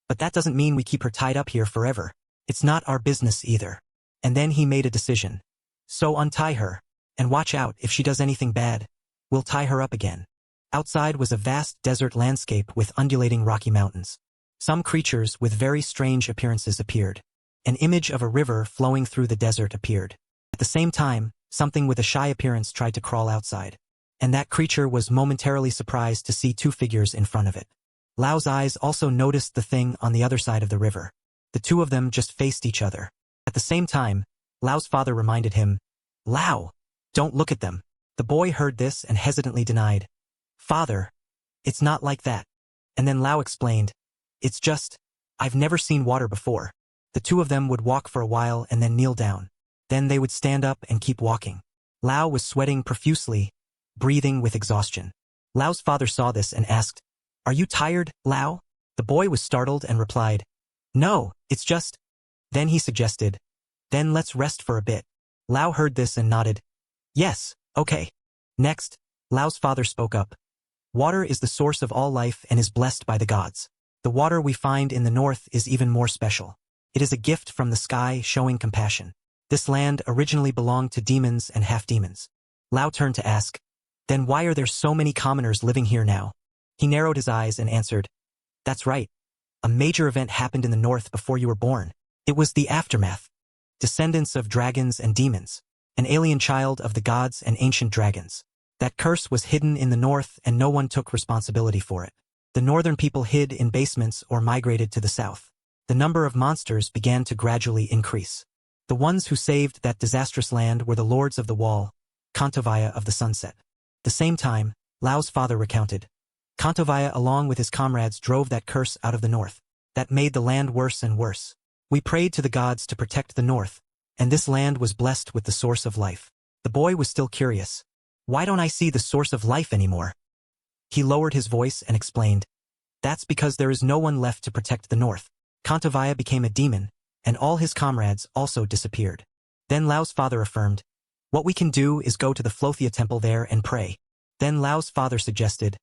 but that doesn't mean we keep her tied up here forever. It's not our business either. And then he made a decision. So untie her. And watch out if she does anything bad. We'll tie her up again. Outside was a vast desert landscape with undulating rocky mountains. Some creatures with very strange appearances appeared. An image of a river flowing through the desert appeared. At the same time, something with a shy appearance tried to crawl outside. And that creature was momentarily surprised to see two figures in front of it. Lao's eyes also noticed the thing on the other side of the river. The two of them just faced each other. At the same time, Lao's father reminded him, Lao, don't look at them. The boy heard this and hesitantly denied, Father, it's not like that. And then Lao explained, it's just, I've never seen water before. The two of them would walk for a while and then kneel down. Then they would stand up and keep walking. Lao was sweating profusely, breathing with exhaustion. Lao's father saw this and asked, Are you tired, Lao? The boy was startled and replied, No, it's just. Then he suggested, Then let's rest for a bit. Lao heard this and nodded. Yes, okay. Next, Lao's father spoke up. Water is the source of all life and is blessed by the gods. The water we find in the north is even more special. It is a gift from the sky showing compassion. This land originally belonged to demons and half-demons. Lao turned to ask, Then why are there so many commoners living here now? He narrowed his eyes and answered, That's right. A major event happened in the north before you were born. It was the aftermath. Descendants of dragons and demons. An alien child of the gods and ancient dragons. That curse was hidden in the north and no one took responsibility for it. The northern people hid in basements or migrated to the south. The number of monsters began to gradually increase. The ones who saved that disastrous land were the lords of the wall, Kantovaya of the sunset. The same time, Lao's father recounted. Kantovaya along with his comrades drove that curse out of the north. That made the land worse and worse. We prayed to the gods to protect the north, and this land was blessed with the source of life. The boy was still curious. Why don't I see the source of life anymore? He lowered his voice and explained. That's because there is no one left to protect the north. Kantovaya became a demon, and all his comrades also disappeared. Then Lao's father affirmed, What we can do is go to the Flothia temple there and pray. Then Lao's father suggested,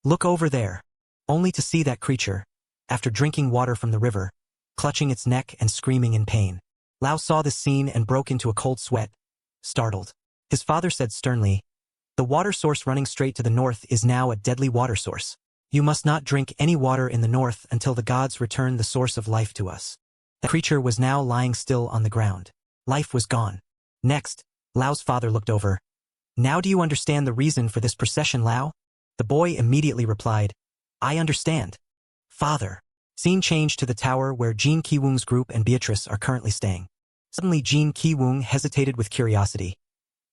Look over there. Only to see that creature, after drinking water from the river, clutching its neck and screaming in pain. Lao saw this scene and broke into a cold sweat, startled. His father said sternly, The water source running straight to the north is now a deadly water source. You must not drink any water in the north until the gods return the source of life to us. The creature was now lying still on the ground. Life was gone. Next, Lao's father looked over. Now do you understand the reason for this procession, Lao? The boy immediately replied, I understand. Father. Scene changed to the tower where Jin Ki-woong's group and Beatrice are currently staying. Suddenly Jin Ki-woong hesitated with curiosity.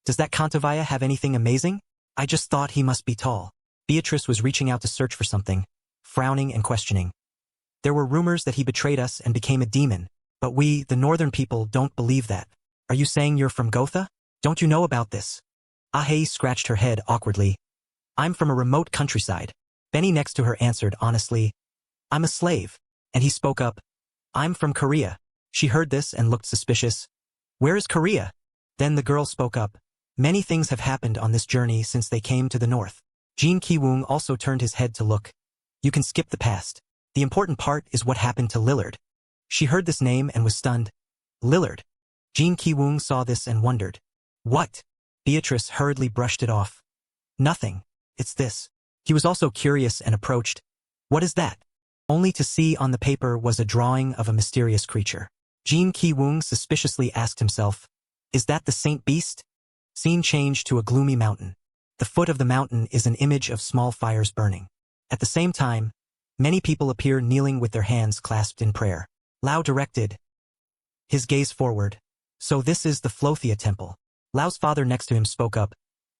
Does that Kantovaya have anything amazing? I just thought he must be tall. Beatrice was reaching out to search for something, frowning and questioning. There were rumors that he betrayed us and became a demon, but we, the northern people, don't believe that. Are you saying you're from Gotha? Don't you know about this? Aihi scratched her head awkwardly. I'm from a remote countryside. Benny next to her answered honestly, I'm a slave. And he spoke up, I'm from Korea. She heard this and looked suspicious. Where is Korea? Then the girl spoke up. Many things have happened on this journey since they came to the north. Jin Ki-woong also turned his head to look. You can skip the past. The important part is what happened to Lillard. She heard this name and was stunned. Lillard. Jin Ki-woong saw this and wondered. What? Beatrice hurriedly brushed it off. Nothing. It's this. He was also curious and approached. What is that? Only to see on the paper was a drawing of a mysterious creature. Jin Ki-woong suspiciously asked himself, Is that the Saint Beast? Scene changed to a gloomy mountain. The foot of the mountain is an image of small fires burning. At the same time, many people appear kneeling with their hands clasped in prayer. Lao directed his gaze forward. So this is the Flothia temple. Lao's father next to him spoke up.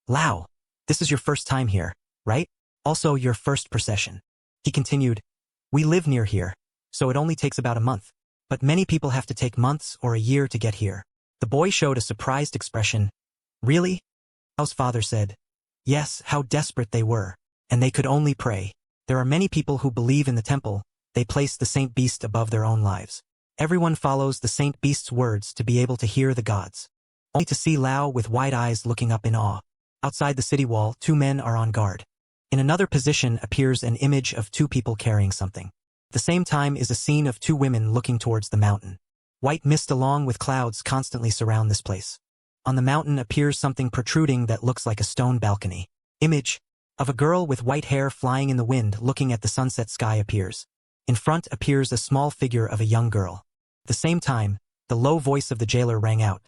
Lao, this is your first time here, right? Also your first procession. He continued, We live near here, so it only takes about a month. But many people have to take months or a year to get here. The boy showed a surprised expression. Really? Lao's father said. Yes, how desperate they were. And they could only pray. There are many people who believe in the temple. They place the saint beast above their own lives. Everyone follows the saint beast's words to be able to hear the gods. Only to see Lao with wide eyes looking up in awe. Outside the city wall, 2 men are on guard. In another position appears an image of 2 people carrying something. At the same time is a scene of 2 women looking towards the mountain. White mist along with clouds constantly surround this place. On the mountain appears something protruding that looks like a stone balcony. Image of a girl with white hair flying in the wind looking at the sunset sky appears. In front appears a small figure of a young girl. At the same time, the low voice of the jailer rang out.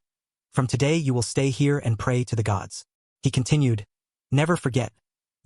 From today you will stay here and pray to the gods. He continued, never forget,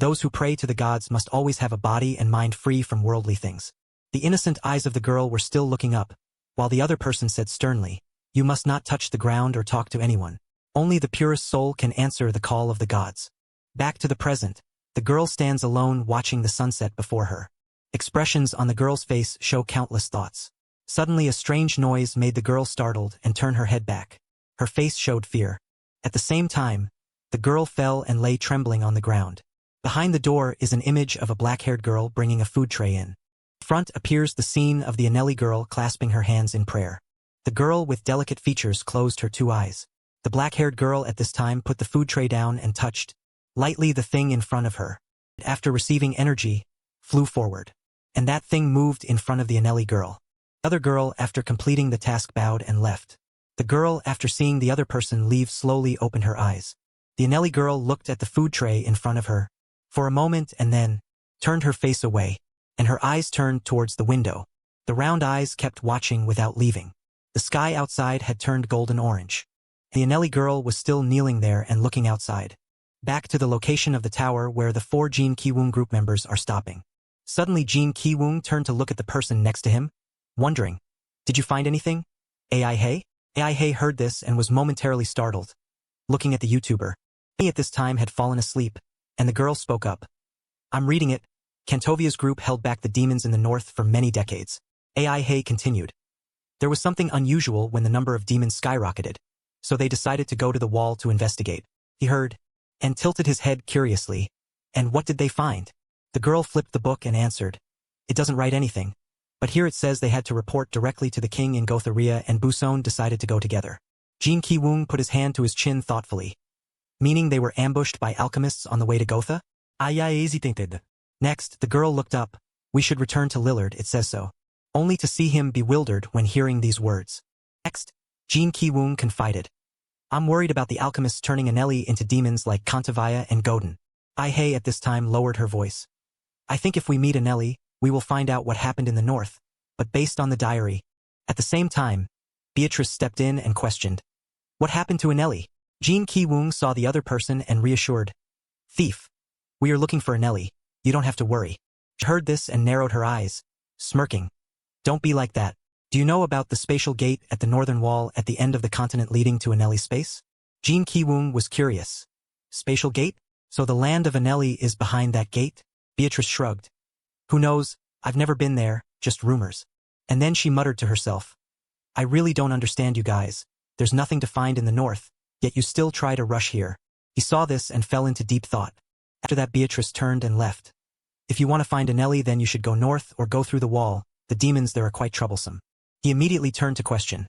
those who pray to the gods must always have a body and mind free from worldly things. The innocent eyes of the girl were still looking up, while the other person said sternly, you must not touch the ground or talk to anyone. Only the purest soul can answer the call of the gods. Back to the present, the girl stands alone watching the sunset before her. Expressions on the girl's face show countless thoughts. Suddenly a strange noise made the girl startled and turn her head back. Her face showed fear. At the same time, the girl fell and lay trembling on the ground. Behind the door is an image of a black-haired girl bringing a food tray in. Front appears the scene of the Anelli girl clasping her hands in prayer. The girl with delicate features closed her 2 eyes. The black-haired girl at this time put the food tray down and touched lightly the thing in front of her. After receiving energy, flew forward. And that thing moved in front of the Anelli girl. The other girl, after completing the task, bowed and left. The girl, after seeing the other person leave, slowly opened her eyes. The Anelli girl looked at the food tray in front of her for a moment and then turned her face away, and her eyes turned towards the window. The round eyes kept watching without leaving. The sky outside had turned golden orange. The Anelli girl was still kneeling there and looking outside. Back to the location of the tower where the 4 Jin Ki-woong group members are stopping. Suddenly Jin Ki-woong turned to look at the person next to him, wondering, did you find anything? Aihi? Aihi heard this and was momentarily startled, looking at the YouTuber. He at this time had fallen asleep, and the girl spoke up. I'm reading it. Kantovia's group held back the demons in the north for many decades. Aihi continued. There was something unusual when the number of demons skyrocketed, so they decided to go to the wall to investigate. He heard, and tilted his head curiously. And what did they find? The girl flipped the book and answered. It doesn't write anything, but here it says they had to report directly to the king in Gotharia, and Buson decided to go together. Jin Ki-woong put his hand to his chin thoughtfully. Meaning they were ambushed by alchemists on the way to Gotha? Aihi tinted. Next, the girl looked up. We should return to Lillard, it says so. Only to see him bewildered when hearing these words. Next, Jin Ki-woong confided. I'm worried about the alchemists turning Anelli into demons like Kantavaya and Godin. Aihi at this time lowered her voice. I think if we meet Anelli, we will find out what happened in the north, but based on the diary. At the same time, Beatrice stepped in and questioned. What happened to Anelli? Jin Ki-woong saw the other person and reassured. Thief. We are looking for Anelli. You don't have to worry. She heard this and narrowed her eyes, smirking. Don't be like that. Do you know about the spatial gate at the northern wall at the end of the continent leading to Anelli's space? Jin Ki-woong was curious. Spatial gate? So the land of Anelli is behind that gate? Beatrice shrugged. Who knows? I've never been there, just rumors. And then she muttered to herself. I really don't understand you guys. There's nothing to find in the north, yet you still try to rush here. He saw this and fell into deep thought. After that Beatrice turned and left. If you want to find Anelli, then you should go north or go through the wall. The demons there are quite troublesome. He immediately turned to question.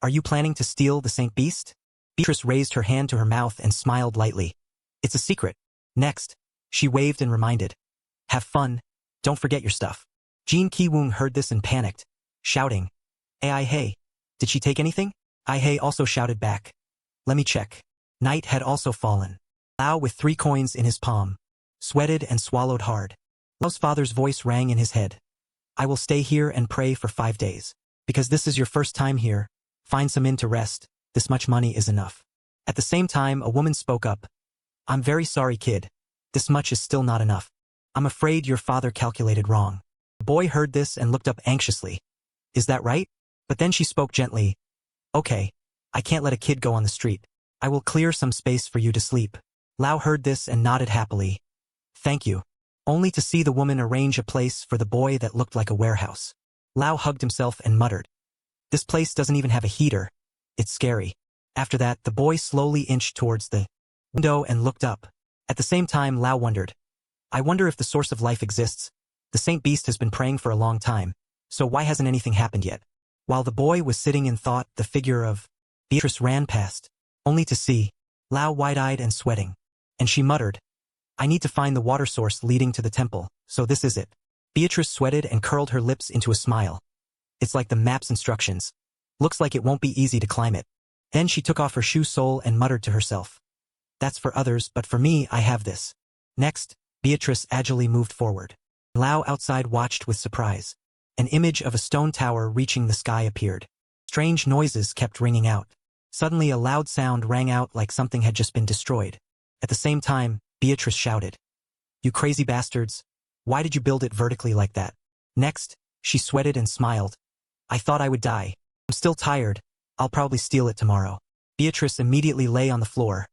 Are you planning to steal the Saint Beast? Beatrice raised her hand to her mouth and smiled lightly. It's a secret. Next, she waved and reminded. Have fun. Don't forget your stuff. Jin Ki-woong heard this and panicked, shouting. Aihi, did she take anything? Aihi also shouted back. Let me check. Night had also fallen. Lao with 3 coins in his palm, sweated and swallowed hard. Lao's father's voice rang in his head. I will stay here and pray for 5 days. Because this is your first time here, find some inn to rest. This much money is enough. At the same time, a woman spoke up. I'm very sorry, kid. This much is still not enough. I'm afraid your father calculated wrong. The boy heard this and looked up anxiously. Is that right? But then she spoke gently. Okay, I can't let a kid go on the street. I will clear some space for you to sleep. Lao heard this and nodded happily. Thank you. Only to see the woman arrange a place for the boy that looked like a warehouse. Lao hugged himself and muttered. This place doesn't even have a heater. It's scary. After that, the boy slowly inched towards the window and looked up. At the same time, Lao wondered, I wonder if the source of life exists. The Saint Beast has been praying for a long time, so why hasn't anything happened yet? While the boy was sitting in thought, the figure of Beatrice ran past, only to see Lao wide-eyed and sweating. And she muttered, I need to find the water source leading to the temple, so this is it. Beatrice sweated and curled her lips into a smile. It's like the map's instructions. Looks like it won't be easy to climb it. Then she took off her shoe sole and muttered to herself. That's for others, but for me, I have this. Next, Beatrice agilely moved forward. Lao outside watched with surprise. An image of a stone tower reaching the sky appeared. Strange noises kept ringing out. Suddenly a loud sound rang out like something had just been destroyed. At the same time, Beatrice shouted, You crazy bastards! Why did you build it vertically like that? Next, she sweated and smiled. I thought I would die. I'm still tired. I'll probably steal it tomorrow. Beatrice immediately lay on the floor.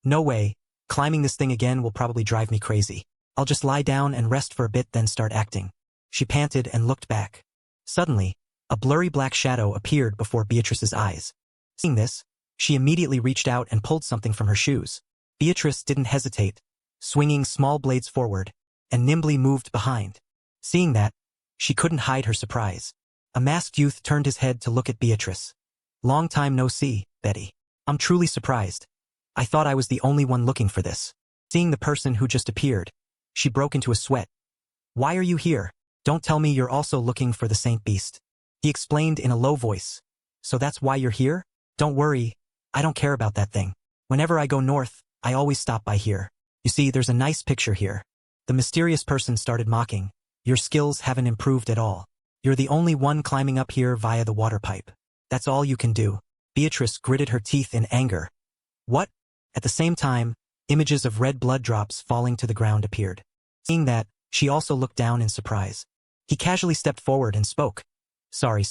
No way. Climbing this thing again will probably drive me crazy. I'll just lie down and rest for a bit then start acting. She panted and looked back. Suddenly, a blurry black shadow appeared before Beatrice's eyes. Seeing this, she immediately reached out and pulled something from her shoes. Beatrice didn't hesitate, swinging small blades forward, and nimbly moved behind. Seeing that, she couldn't hide her surprise. A masked youth turned his head to look at Beatrice. Long time no see, Betty. I'm truly surprised. I thought I was the only one looking for this. Seeing the person who just appeared, she broke into a sweat. Why are you here? Don't tell me you're also looking for the Saint Beast. He explained in a low voice. So that's why you're here? Don't worry, I don't care about that thing. Whenever I go north, I always stop by here. You see, there's a nice picture here. The mysterious person started mocking. Your skills haven't improved at all. You're the only one climbing up here via the water pipe. That's all you can do. Beatrice gritted her teeth in anger. What? At the same time, images of red blood drops falling to the ground appeared. Seeing that, she also looked down in surprise. He casually stepped forward and spoke. Sorry.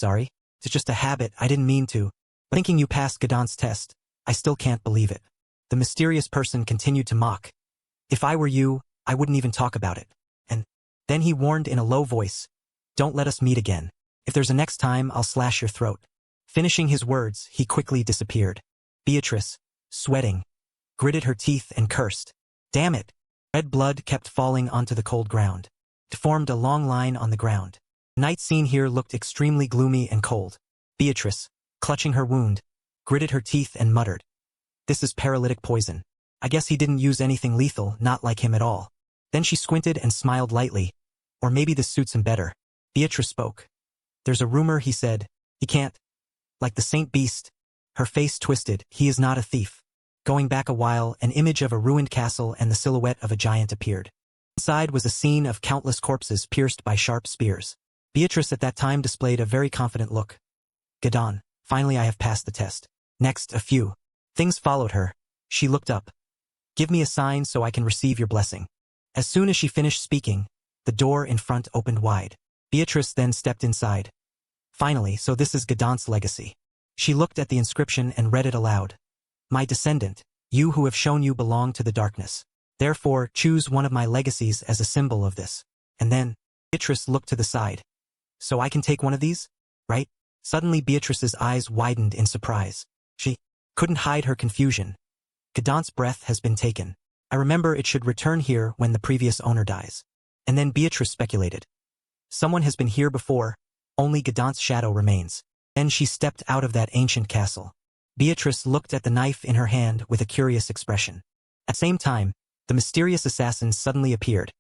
It's just a habit, I didn't mean to. But thinking you passed Gadon's test, I still can't believe it. The mysterious person continued to mock. If I were you, I wouldn't even talk about it. And then he warned in a low voice. Don't let us meet again. If there's a next time, I'll slash your throat. Finishing his words, he quickly disappeared. Beatrice, sweating, gritted her teeth and cursed. Damn it! Red blood kept falling onto the cold ground. It formed a long line on the ground. The night scene here looked extremely gloomy and cold. Beatrice, clutching her wound, gritted her teeth and muttered. This is paralytic poison. I guess he didn't use anything lethal, not like him at all. Then she squinted and smiled lightly. Or maybe this suits him better. Beatrice spoke. There's a rumor, he said. He can't. Like the Saint Beast. Her face twisted. He is not a thief. Going back a while, an image of a ruined castle and the silhouette of a giant appeared. Inside was a scene of countless corpses pierced by sharp spears. Beatrice at that time displayed a very confident look. Gadon, finally I have passed the test. Next, a few things followed her. She looked up. Give me a sign so I can receive your blessing. As soon as she finished speaking, the door in front opened wide. Beatrice then stepped inside. Finally, so this is Gadon's legacy. She looked at the inscription and read it aloud. My descendant, you who have shown you belong to the darkness. Therefore, choose one of my legacies as a symbol of this. And then, Beatrice looked to the side. So I can take one of these? Right? Suddenly Beatrice's eyes widened in surprise. She couldn't hide her confusion. Gadon's breath has been taken. I remember it should return here when the previous owner dies. And then Beatrice speculated. Someone has been here before, only Gadon's shadow remains. Then she stepped out of that ancient castle. Beatrice looked at the knife in her hand with a curious expression. At the same time, the mysterious assassin suddenly appeared.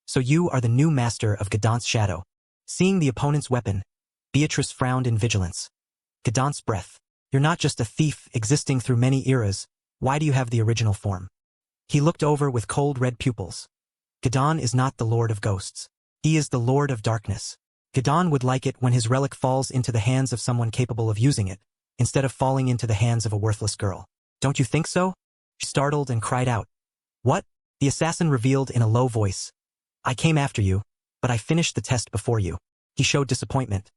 So you are the new master of Gadon's shadow. Seeing the opponent's weapon, Beatrice frowned in vigilance. Gadon's breath. You're not just a thief existing through many eras. Why do you have the original form? He looked over with cold red pupils. Gadon is not the Lord of Ghosts. He is the Lord of Darkness. Gadon would like it when his relic falls into the hands of someone capable of using it, instead of falling into the hands of a worthless girl. Don't you think so? She startled and cried out. What? The assassin revealed in a low voice. I came after you, but I finished the test before you. He showed disappointment.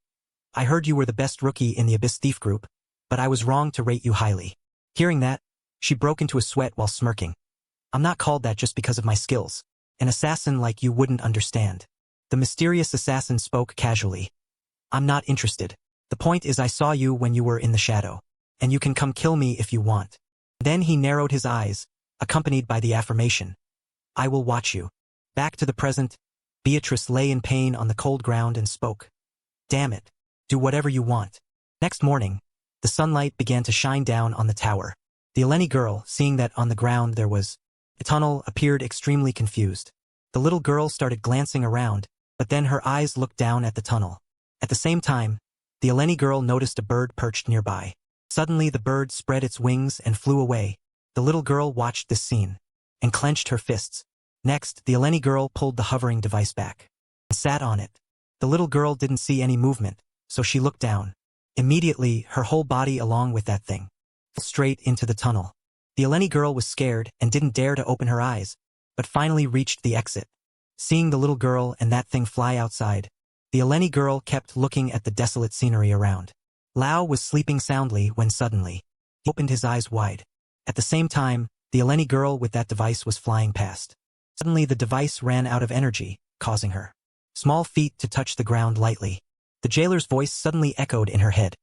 I heard you were the best rookie in the Abyss Thief group, but I was wrong to rate you highly. Hearing that, she broke into a sweat while smirking. I'm not called that just because of my skills. An assassin like you wouldn't understand. The mysterious assassin spoke casually. I'm not interested. The point is I saw you when you were in the shadow, and you can come kill me if you want. Then he narrowed his eyes, accompanied by the affirmation, "I will watch you." Back to the present, Beatrice lay in pain on the cold ground and spoke, "Damn it. Do whatever you want." Next morning, the sunlight began to shine down on the tower. The Eleni girl, seeing that on the ground there was a tunnel, appeared extremely confused. The little girl started glancing around, but then her eyes looked down at the tunnel. At the same time, the Eleni girl noticed a bird perched nearby. Suddenly the bird spread its wings and flew away. The little girl watched this scene and clenched her fists. Next, the Eleni girl pulled the hovering device back and sat on it. The little girl didn't see any movement, so she looked down. Immediately, her whole body along with that thing fell straight into the tunnel. The Eleni girl was scared and didn't dare to open her eyes, but finally reached the exit. Seeing the little girl and that thing fly outside, the Eleni girl kept looking at the desolate scenery around. Lao was sleeping soundly when suddenly he opened his eyes wide. At the same time, the Eleni girl with that device was flying past. Suddenly the device ran out of energy, causing her small feet to touch the ground lightly. The jailer's voice suddenly echoed in her head.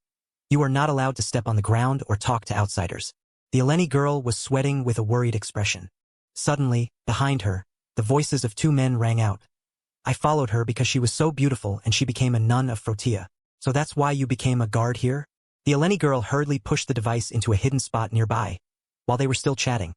"You are not allowed to step on the ground or talk to outsiders." The Eleni girl was sweating with a worried expression. Suddenly, behind her, the voices of two men rang out. "I followed her because she was so beautiful and she became a nun of Frotia. So that's why you became a guard here?" The Eleni girl hurriedly pushed the device into a hidden spot nearby, while they were still chatting.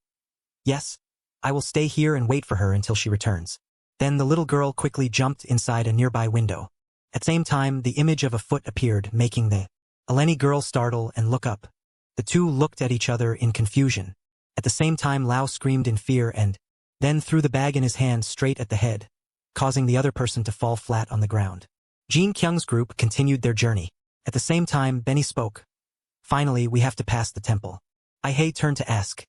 "Yes, I will stay here and wait for her until she returns." Then the little girl quickly jumped inside a nearby window. At the same time, the image of a foot appeared, making the Eleni girl startle and look up. The two looked at each other in confusion. At the same time, Lao screamed in fear and then threw the bag in his hand straight at the head, causing the other person to fall flat on the ground. Jin Kyung's group continued their journey. At the same time, Benny spoke. "Finally, we have to pass the temple." Aihi turned to ask,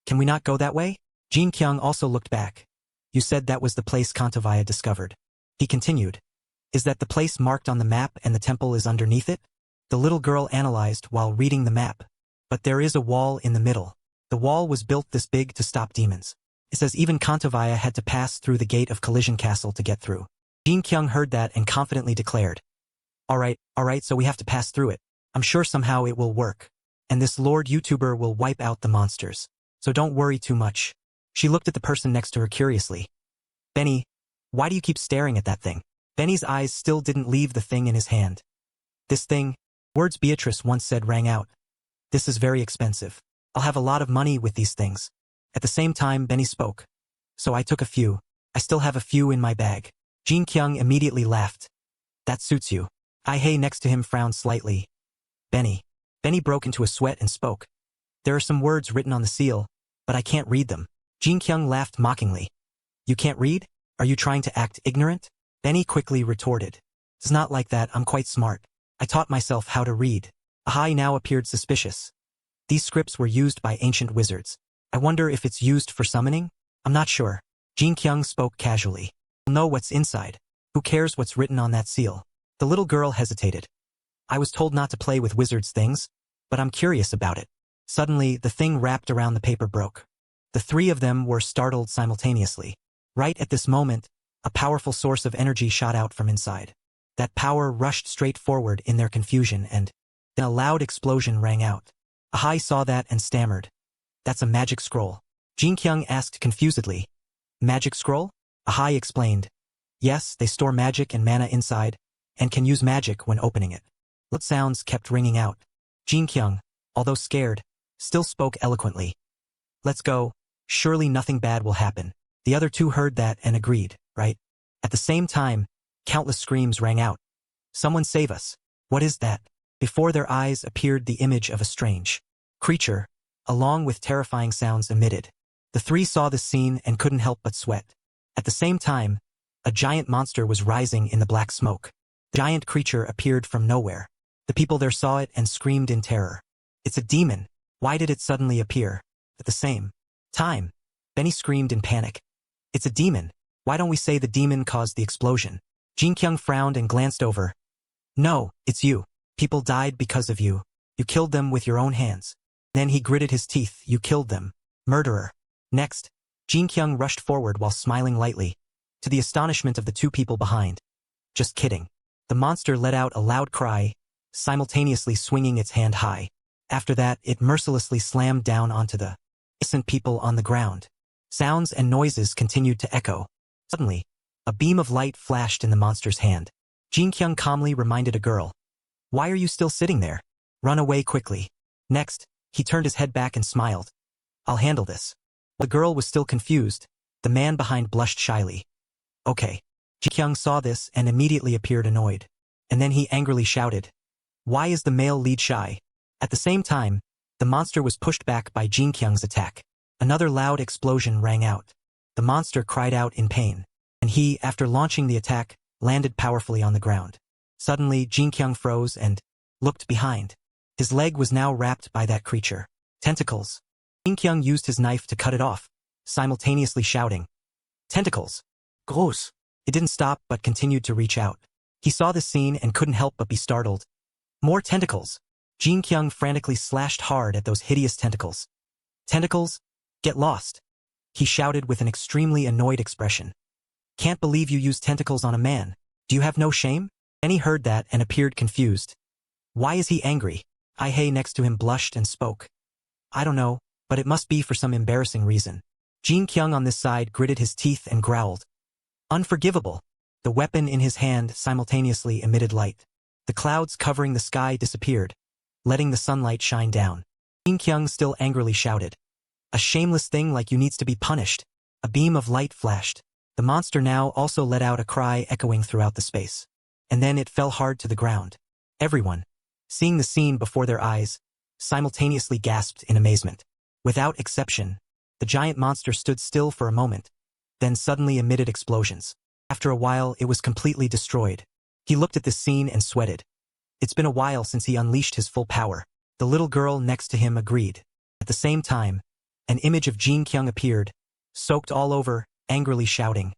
"Can we not go that way?" Jin Kyung also looked back. "You said that was the place Kantavaya discovered." He continued, "Is that the place marked on the map and the temple is underneath it?" The little girl analyzed while reading the map. "But there is a wall in the middle. The wall was built this big to stop demons. It says even Kantavaya had to pass through the gate of Collision Castle to get through." Jin Kyung heard that and confidently declared, all right, so we have to pass through it. I'm sure somehow it will work. And this Lord YouTuber will wipe out the monsters. So don't worry too much." She looked at the person next to her curiously. "Benny, why do you keep staring at that thing?" Benny's eyes still didn't leave the thing in his hand. "This thing," words Beatrice once said rang out. "This is very expensive. I'll have a lot of money with these things." At the same time, Benny spoke. "So I took a few. I still have a few in my bag." Jin Kyung immediately laughed. "That suits you." Aihi next to him frowned slightly. "Benny." Benny broke into a sweat and spoke. "There are some words written on the seal, but I can't read them." Jin Kyung laughed mockingly. "You can't read? Are you trying to act ignorant?" Benny quickly retorted. "It's not like that, I'm quite smart. I taught myself how to read." Aihi now appeared suspicious. "These scripts were used by ancient wizards. I wonder if it's used for summoning? I'm not sure." Jin Kyung spoke casually. "You'll know what's inside. Who cares what's written on that seal?" The little girl hesitated. "I was told not to play with wizards' things, but I'm curious about it." Suddenly, the thing wrapped around the paper broke. The three of them were startled simultaneously. Right at this moment, a powerful source of energy shot out from inside. That power rushed straight forward in their confusion and then a loud explosion rang out. Aihi saw that and stammered. "That's a magic scroll." Jin Kyung asked confusedly. "Magic scroll?" Aihi explained. "Yes, they store magic and mana inside, and can use magic when opening it." Loud sounds kept ringing out. Jin Kyung, although scared, still spoke eloquently. "Let's go. Surely nothing bad will happen." The other two heard that and agreed, right? At the same time, countless screams rang out. "Someone save us. What is that?" Before their eyes appeared the image of a strange creature, along with terrifying sounds emitted. The three saw this scene and couldn't help but sweat. At the same time, a giant monster was rising in the black smoke. The giant creature appeared from nowhere. The people there saw it and screamed in terror. "It's a demon. Why did it suddenly appear?" At the same time, Benny screamed in panic. "It's a demon. Why don't we say the demon caused the explosion?" Jin Kyung frowned and glanced over. "No, it's you. People died because of you. You killed them with your own hands." Then he gritted his teeth. "You killed them. Murderer." Next, Jin Kyung rushed forward while smiling lightly, to the astonishment of the two people behind. "Just kidding." The monster let out a loud cry, simultaneously swinging its hand high. After that, it mercilessly slammed down onto the innocent people on the ground. Sounds and noises continued to echo. Suddenly, a beam of light flashed in the monster's hand. Jin-kyung calmly reminded a girl. Why are you still sitting there? Run away quickly. Next, he turned his head back and smiled. I'll handle this. While the girl was still confused, the man behind blushed shyly. Okay. Jin-kyung saw this and immediately appeared annoyed. And then he angrily shouted. Why is the male lead shy? At the same time, the monster was pushed back by Jin-kyung's attack. Another loud explosion rang out. The monster cried out in pain. And he, after launching the attack, landed powerfully on the ground. Suddenly, Jin-kyung froze and looked behind. His leg was now wrapped by that creature. Tentacles. Jin-kyung used his knife to cut it off, simultaneously shouting. Tentacles! Gross! It didn't stop but continued to reach out. He saw this scene and couldn't help but be startled. More tentacles! Jin-kyung frantically slashed hard at those hideous tentacles. Tentacles? Get lost! He shouted with an extremely annoyed expression. Can't believe you used tentacles on a man. Do you have no shame? Benny heard that and appeared confused. Why is he angry? Aihi next to him blushed and spoke. I don't know, but it must be for some embarrassing reason. Jin-kyung on this side gritted his teeth and growled. Unforgivable! The weapon in his hand simultaneously emitted light. The clouds covering the sky disappeared, letting the sunlight shine down. Jin-kyung still angrily shouted. A shameless thing like you needs to be punished. A beam of light flashed. The monster now also let out a cry echoing throughout the space. And then it fell hard to the ground. Everyone, seeing the scene before their eyes, simultaneously gasped in amazement. Without exception, the giant monster stood still for a moment, then suddenly emitted explosions. After a while, it was completely destroyed. He looked at this scene and sweated. It's been a while since he unleashed his full power. The little girl next to him agreed. At the same time, an image of Jin-kyung appeared, soaked all over, angrily shouting.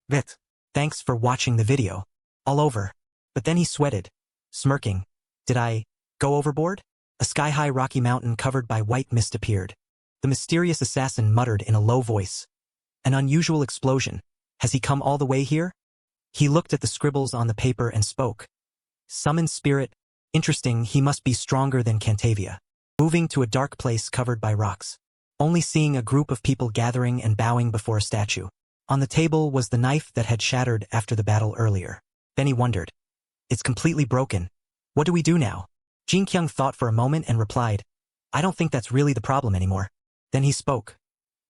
Vet. Thanks for watching the video. All over. But then he sweated, smirking. Did I go overboard? A sky-high rocky mountain covered by white mist appeared. The mysterious assassin muttered in a low voice. An unusual explosion. Has he come all the way here? He looked at the scribbles on the paper and spoke. Summon spirit. Interesting, he must be stronger than Cantavia. Moving to a dark place covered by rocks. Only seeing a group of people gathering and bowing before a statue. On the table was the knife that had shattered after the battle earlier. Then he wondered. It's completely broken. What do we do now? Jin-kyung thought for a moment and replied. I don't think that's really the problem anymore. Then he spoke.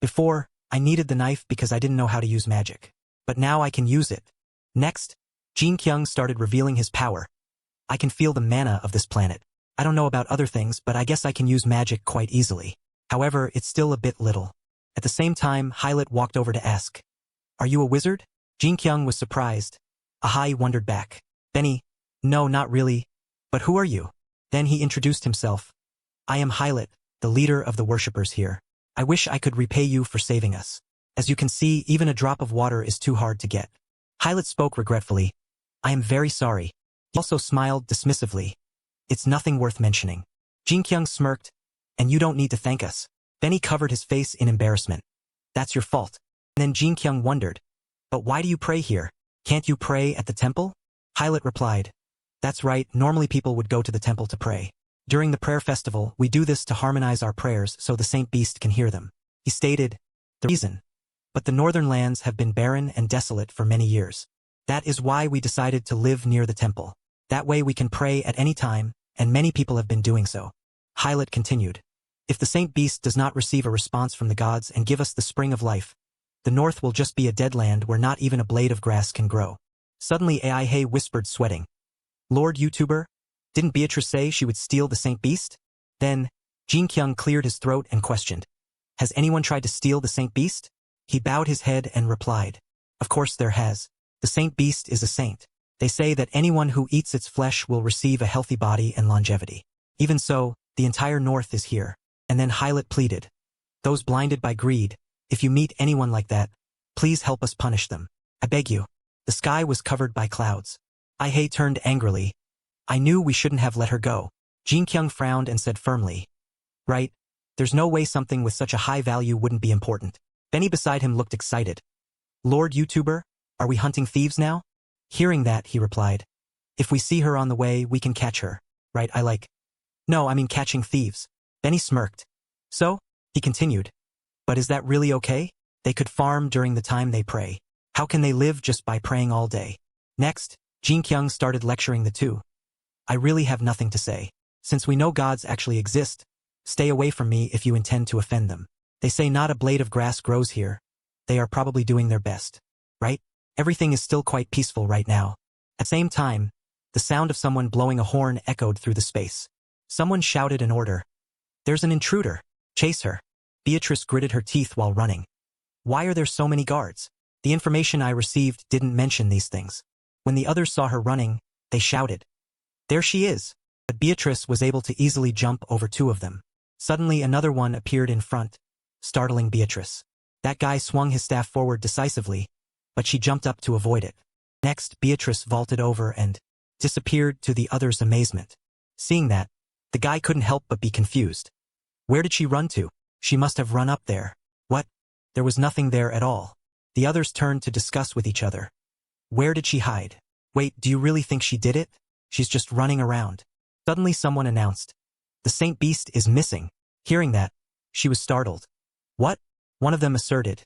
Before, I needed the knife because I didn't know how to use magic. But now I can use it. Next, Jin-kyung started revealing his power. I can feel the mana of this planet. I don't know about other things, but I guess I can use magic quite easily. However, it's still a bit little. At the same time, Hylet walked over to ask. Are you a wizard? Jin-kyung was surprised. Aihi wondered back. Benny, no, not really. But who are you? Then he introduced himself. I am Hylet, the leader of the worshippers here. I wish I could repay you for saving us. As you can see, even a drop of water is too hard to get. Hylet spoke regretfully. I am very sorry. He also smiled dismissively. It's nothing worth mentioning. Jin-kyung smirked. And you don't need to thank us. Benny covered his face in embarrassment. That's your fault. And then Jin-kyung wondered. But why do you pray here? Can't you pray at the temple? Hylet replied. That's right, normally people would go to the temple to pray. During the prayer festival, we do this to harmonize our prayers so the Saint Beast can hear them. He stated, the reason. But the northern lands have been barren and desolate for many years. That is why we decided to live near the temple. That way we can pray at any time, and many people have been doing so. Hylet continued. If the Saint Beast does not receive a response from the gods and give us the spring of life, the north will just be a dead land where not even a blade of grass can grow. Suddenly Aihi whispered, sweating. Lord YouTuber, didn't Beatrice say she would steal the Saint Beast? Then, Jin-kyung cleared his throat and questioned. Has anyone tried to steal the Saint Beast? He bowed his head and replied. Of course there has. The Saint Beast is a saint. They say that anyone who eats its flesh will receive a healthy body and longevity. Even so, the entire north is here. And then Hylet pleaded. Those blinded by greed, if you meet anyone like that, please help us punish them. I beg you. The sky was covered by clouds. Aihi turned angrily. I knew we shouldn't have let her go. Jin-kyung frowned and said firmly. Right, there's no way something with such a high value wouldn't be important. Benny beside him looked excited. Lord YouTuber, are we hunting thieves now? Hearing that, he replied. If we see her on the way, we can catch her. Right, No, I mean catching thieves. Benny smirked. So? He continued, but is that really okay? They could farm during the time they pray. How can they live just by praying all day? Next, Jin Kyung started lecturing the two. I really have nothing to say. Since we know gods actually exist, stay away from me if you intend to offend them. They say not a blade of grass grows here. They are probably doing their best. Right? Everything is still quite peaceful right now. At the same time, the sound of someone blowing a horn echoed through the space. Someone shouted an order. There's an intruder. Chase her. Beatrice gritted her teeth while running. Why are there so many guards? The information I received didn't mention these things. When the others saw her running, they shouted. There she is. But Beatrice was able to easily jump over two of them. Suddenly another one appeared in front, startling Beatrice. That guy swung his staff forward decisively, but she jumped up to avoid it. Next, Beatrice vaulted over and disappeared to the other's amazement. Seeing that, the guy couldn't help but be confused. Where did she run to? She must have run up there. What? There was nothing there at all. The others turned to discuss with each other. Where did she hide? Wait, do you really think she did it? She's just running around. Suddenly someone announced. The Saint Beast is missing. Hearing that, she was startled. What? One of them asserted.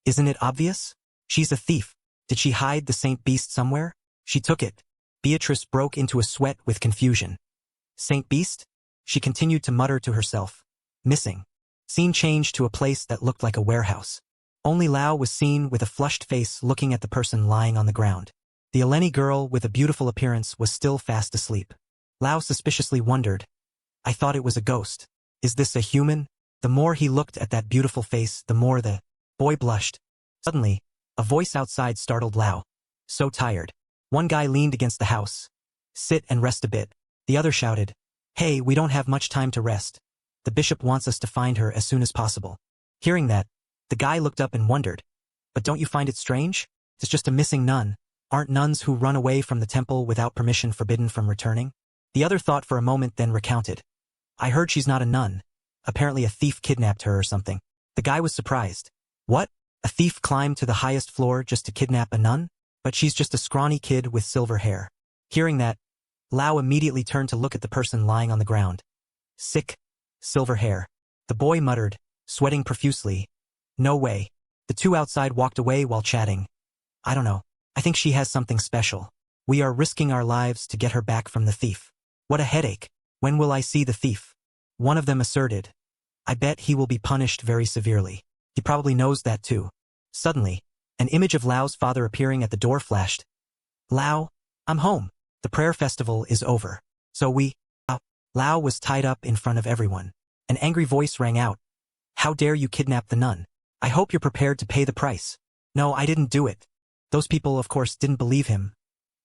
Isn't it obvious? She's a thief. Did she hide the Saint Beast somewhere? She took it. Beatrice broke into a sweat with confusion. Saint Beast? She continued to mutter to herself. Missing. Scene changed to a place that looked like a warehouse. Only Lao was seen with a flushed face looking at the person lying on the ground. The Eleni girl with a beautiful appearance was still fast asleep. Lao suspiciously wondered. I thought it was a ghost. Is this a human? The more he looked at that beautiful face, the more the boy blushed. Suddenly, a voice outside startled Lao. So tired. One guy leaned against the house. Sit and rest a bit. The other shouted. Hey, we don't have much time to rest. The bishop wants us to find her as soon as possible. Hearing that, the guy looked up and wondered. But don't you find it strange? It's just a missing nun. Aren't nuns who run away from the temple without permission forbidden from returning? The other thought for a moment then recounted. I heard she's not a nun. Apparently a thief kidnapped her or something. The guy was surprised. What? A thief climbed to the highest floor just to kidnap a nun? But she's just a scrawny kid with silver hair. Hearing that, Lao immediately turned to look at the person lying on the ground. Sick. Silver hair. The boy muttered, sweating profusely. No way. The two outside walked away while chatting. I don't know. I think she has something special. We are risking our lives to get her back from the thief. What a headache. When will I see the thief? One of them asserted. I bet he will be punished very severely. He probably knows that too. Suddenly, an image of Lao's father appearing at the door flashed. Lao, I'm home. The prayer festival is over. So Lao was tied up in front of everyone. An angry voice rang out. How dare you kidnap the nun? I hope you're prepared to pay the price. No, I didn't do it. Those people, of course, didn't believe him.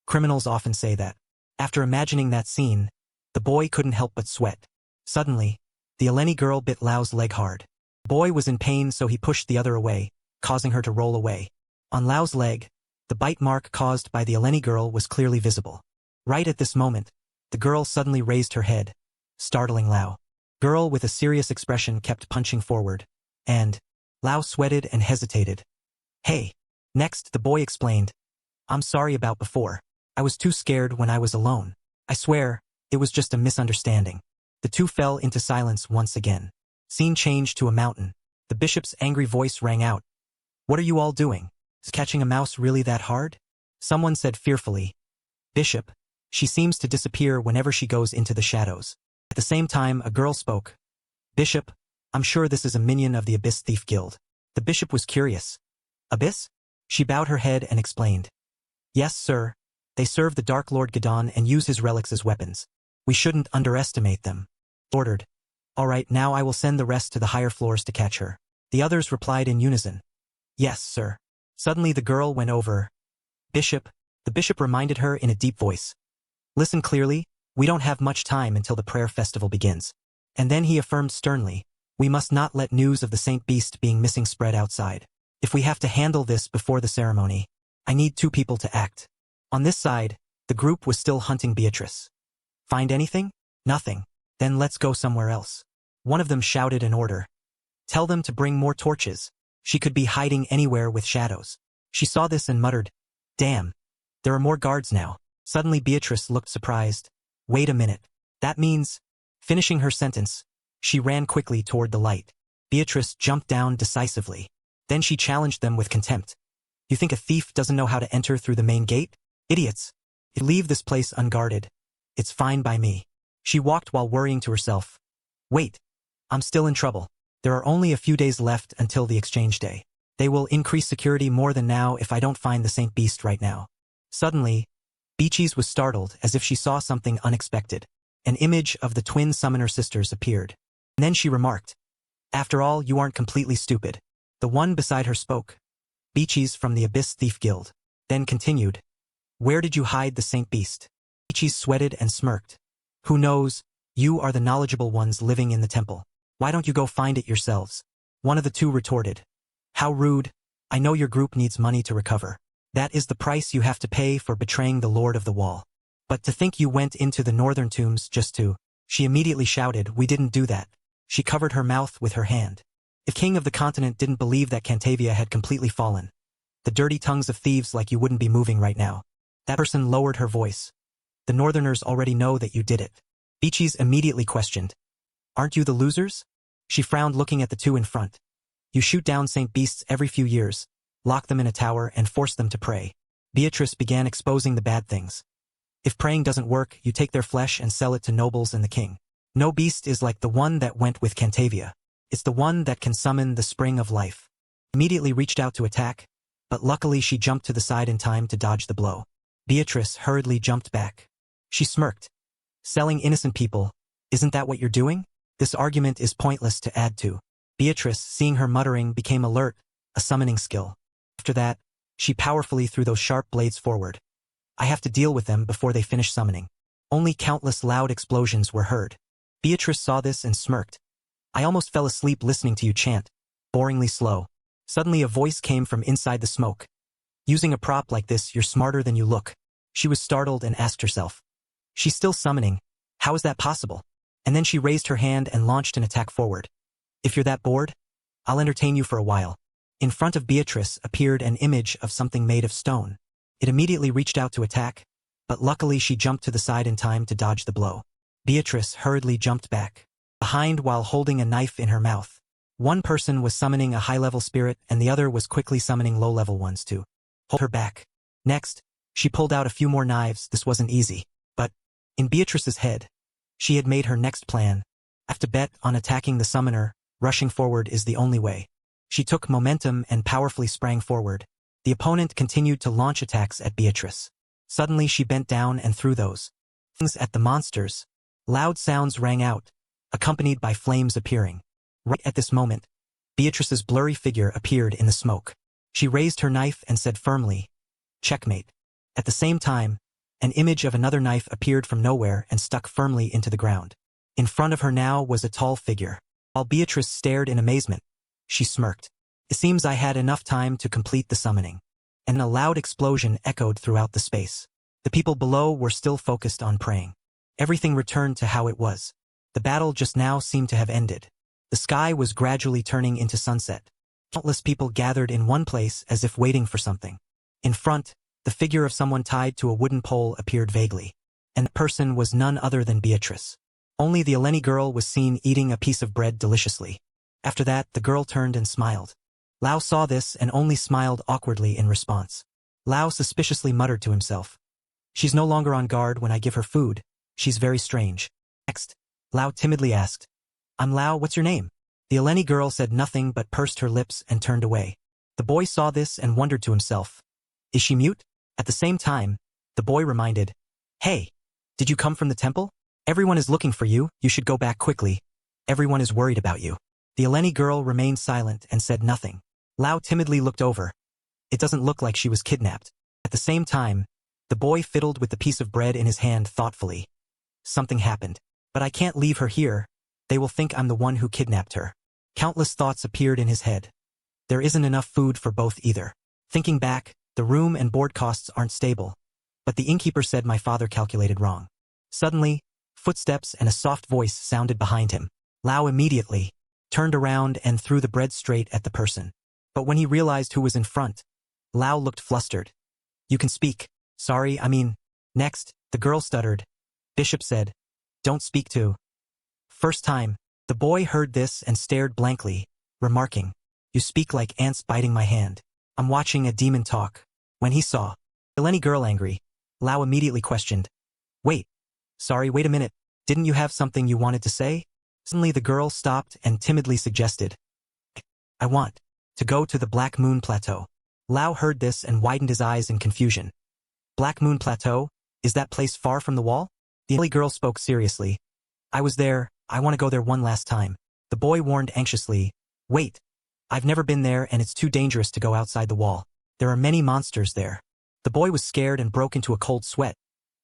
Criminals often say that. After imagining that scene, the boy couldn't help but sweat. Suddenly, the Eleni girl bit Lao's leg hard. The boy was in pain, so he pushed the other away, causing her to roll away. On Lao's leg, the bite mark caused by the Eleni girl was clearly visible. Right at this moment, the girl suddenly raised her head, startling Lao. Girl with a serious expression kept punching forward, and Lao sweated and hesitated. Hey. Next, the boy explained. I'm sorry about before. I was too scared when I was alone. I swear, it was just a misunderstanding. The two fell into silence once again. Scene changed to a mountain. The bishop's angry voice rang out. What are you all doing? Is catching a mouse really that hard? Someone said fearfully. Bishop, she seems to disappear whenever she goes into the shadows. At the same time, a girl spoke. Bishop, I'm sure this is a minion of the Abyss Thief Guild. The bishop was curious. Abyss? She bowed her head and explained. Yes, sir. They serve the Dark Lord Gadon and use his relics as weapons. We shouldn't underestimate them. Ordered. All right, now I will send the rest to the higher floors to catch her. The others replied in unison. Yes, sir. Suddenly the girl went over. Bishop. The bishop reminded her in a deep voice. Listen clearly, we don't have much time until the prayer festival begins. And then he affirmed sternly, we must not let news of the Saint Beast being missing spread outside. If we have to handle this before the ceremony, I need 2 people to act. On this side, the group was still hunting Beatrice. Find anything? Nothing. Then let's go somewhere else. One of them shouted an order. Tell them to bring more torches. She could be hiding anywhere with shadows. She saw this and muttered, Damn. There are more guards now. Suddenly Beatrice looked surprised. Wait a minute. That means... Finishing her sentence, she ran quickly toward the light. Beatrice jumped down decisively. Then she challenged them with contempt. You think a thief doesn't know how to enter through the main gate? Idiots. If you leave this place unguarded, it's fine by me. She walked while worrying to herself. Wait. I'm still in trouble. There are only a few days left until the exchange day. They will increase security more than now if I don't find the Saint Beast right now. Suddenly, Beaches was startled as if she saw something unexpected. An image of the twin summoner sisters appeared. And then she remarked, After all, you aren't completely stupid. The one beside her spoke. Beaches from the Abyss Thief Guild. Then continued, Where did you hide the Saint Beast? Beaches sweated and smirked. Who knows, you are the knowledgeable ones living in the temple. Why don't you go find it yourselves? One of the two retorted. How rude. I know your group needs money to recover. That is the price you have to pay for betraying the Lord of the Wall. But to think you went into the northern tombs just to... She immediately shouted, We didn't do that. She covered her mouth with her hand. If King of the Continent didn't believe that Cantavia had completely fallen, the dirty tongues of thieves like you wouldn't be moving right now. That person lowered her voice. The Northerners already know that you did it. Beaches immediately questioned. Aren't you the losers? She frowned looking at the two in front. You shoot down Saint Beasts every few years, lock them in a tower and force them to pray. Beatrice began exposing the bad things. If praying doesn't work, you take their flesh and sell it to nobles and the king. No beast is like the one that went with Cantavia. It's the one that can summon the spring of life. Immediately reached out to attack, but luckily she jumped to the side in time to dodge the blow. Beatrice hurriedly jumped back. She smirked. Selling innocent people, isn't that what you're doing? This argument is pointless to add to. Beatrice, seeing her muttering, became alert, a summoning skill. After that, she powerfully threw those sharp blades forward. I have to deal with them before they finish summoning. Only countless loud explosions were heard. Beatrice saw this and smirked. I almost fell asleep listening to you chant, boringly slow. Suddenly a voice came from inside the smoke. Using a prop like this, you're smarter than you look. She was startled and asked herself. She's still summoning. How is that possible? And then she raised her hand and launched an attack forward. If you're that bored, I'll entertain you for a while. In front of Beatrice appeared an image of something made of stone. It immediately reached out to attack, but luckily she jumped to the side in time to dodge the blow. Beatrice hurriedly jumped back, behind while holding a knife in her mouth. One person was summoning a high-level spirit and the other was quickly summoning low-level ones to hold her back. Next, she pulled out a few more knives. This wasn't easy, but in Beatrice's head, she had made her next plan. I have to bet on attacking the summoner. Rushing forward is the only way. She took momentum and powerfully sprang forward. The opponent continued to launch attacks at Beatrice. Suddenly she bent down and threw those things at the monsters. Loud sounds rang out, accompanied by flames appearing. Right at this moment, Beatrice's blurry figure appeared in the smoke. She raised her knife and said firmly, Checkmate. At the same time, an image of another knife appeared from nowhere and stuck firmly into the ground. In front of her now was a tall figure. While Beatrice stared in amazement, she smirked. It seems I had enough time to complete the summoning. And a loud explosion echoed throughout the space. The people below were still focused on praying. Everything returned to how it was. The battle just now seemed to have ended. The sky was gradually turning into sunset. Countless people gathered in one place as if waiting for something. In front, the figure of someone tied to a wooden pole appeared vaguely. And the person was none other than Beatrice. Only the Eleni girl was seen eating a piece of bread deliciously. After that, the girl turned and smiled. Lao saw this and only smiled awkwardly in response. Lao suspiciously muttered to himself. She's no longer on guard when I give her food. She's very strange. Next, Lao timidly asked. I'm Lao, what's your name? The Eleni girl said nothing but pursed her lips and turned away. The boy saw this and wondered to himself. Is she mute? At the same time, the boy reminded. Hey, did you come from the temple? Everyone is looking for you, you should go back quickly. Everyone is worried about you. The Eleni girl remained silent and said nothing. Lao timidly looked over. It doesn't look like she was kidnapped. At the same time, the boy fiddled with the piece of bread in his hand thoughtfully. Something happened. But I can't leave her here. They will think I'm the one who kidnapped her. Countless thoughts appeared in his head. There isn't enough food for both either. Thinking back, the room and board costs aren't stable. But the innkeeper said my father calculated wrong. Suddenly, footsteps and a soft voice sounded behind him. Lao immediately turned around and threw the bread straight at the person. But when he realized who was in front, Lao looked flustered. You can speak. Sorry, I mean. Next, the girl stuttered. Bishop said, don't speak to. First time, the boy heard this and stared blankly. remarking, "You speak like ants biting my hand. I'm watching a demon talk." When he saw the Lenny girl angry, Lao immediately questioned, "Wait. Sorry, wait a minute. Didn't you have something you wanted to say?" Suddenly the girl stopped and timidly suggested, "I want to go to the Black Moon Plateau." Lao heard this and widened his eyes in confusion. "Black Moon Plateau? Is that place far from the wall?" The silly girl spoke seriously. "I was there. I want to go there one last time." The boy warned anxiously, "Wait. I've never been there and it's too dangerous to go outside the wall. There are many monsters there." The boy was scared and broke into a cold sweat,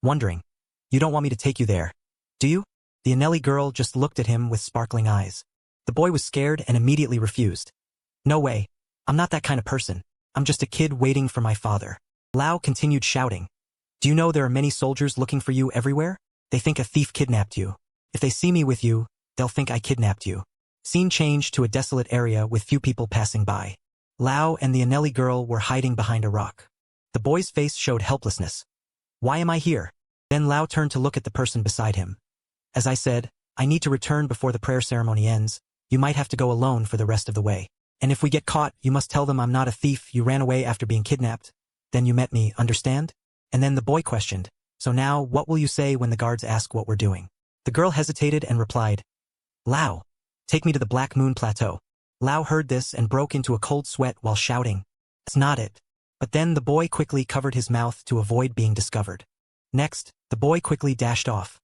wondering, "You don't want me to take you there, do you?" The Anelli girl just looked at him with sparkling eyes. The boy was scared and immediately refused. "No way. I'm not that kind of person. I'm just a kid waiting for my father." Lao continued shouting, "Do you know there are many soldiers looking for you everywhere? They think a thief kidnapped you. If they see me with you, they'll think I kidnapped you." Scene changed to a desolate area with few people passing by. Lao and the Anelli girl were hiding behind a rock. The boy's face showed helplessness. "Why am I here?" Then Lao turned to look at the person beside him. "As I said, I need to return before the prayer ceremony ends. You might have to go alone for the rest of the way. And if we get caught, you must tell them I'm not a thief, you ran away after being kidnapped. Then you met me, understand?" And then the boy questioned, "So now, what will you say when the guards ask what we're doing?" The girl hesitated and replied, "Lao, take me to the Black Moon Plateau." Lao heard this and broke into a cold sweat while shouting, "That's not it." But then the boy quickly covered his mouth to avoid being discovered. Next, the boy quickly dashed off.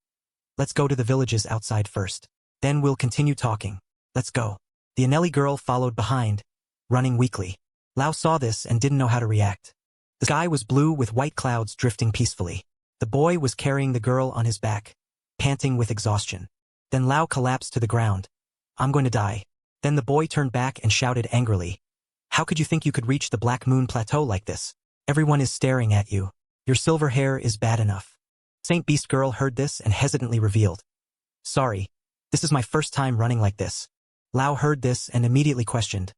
"Let's go to the villages outside first. Then we'll continue talking. Let's go." The Anelli girl followed behind, running weakly. Lao saw this and didn't know how to react. The sky was blue with white clouds drifting peacefully. The boy was carrying the girl on his back, panting with exhaustion. Then Lao collapsed to the ground. "I'm going to die." Then the boy turned back and shouted angrily, "How could you think you could reach the Black Moon Plateau like this? Everyone is staring at you. Your silver hair is bad enough." Saint Beast Girl heard this and hesitantly revealed, "Sorry, this is my first time running like this." Lao heard this and immediately questioned,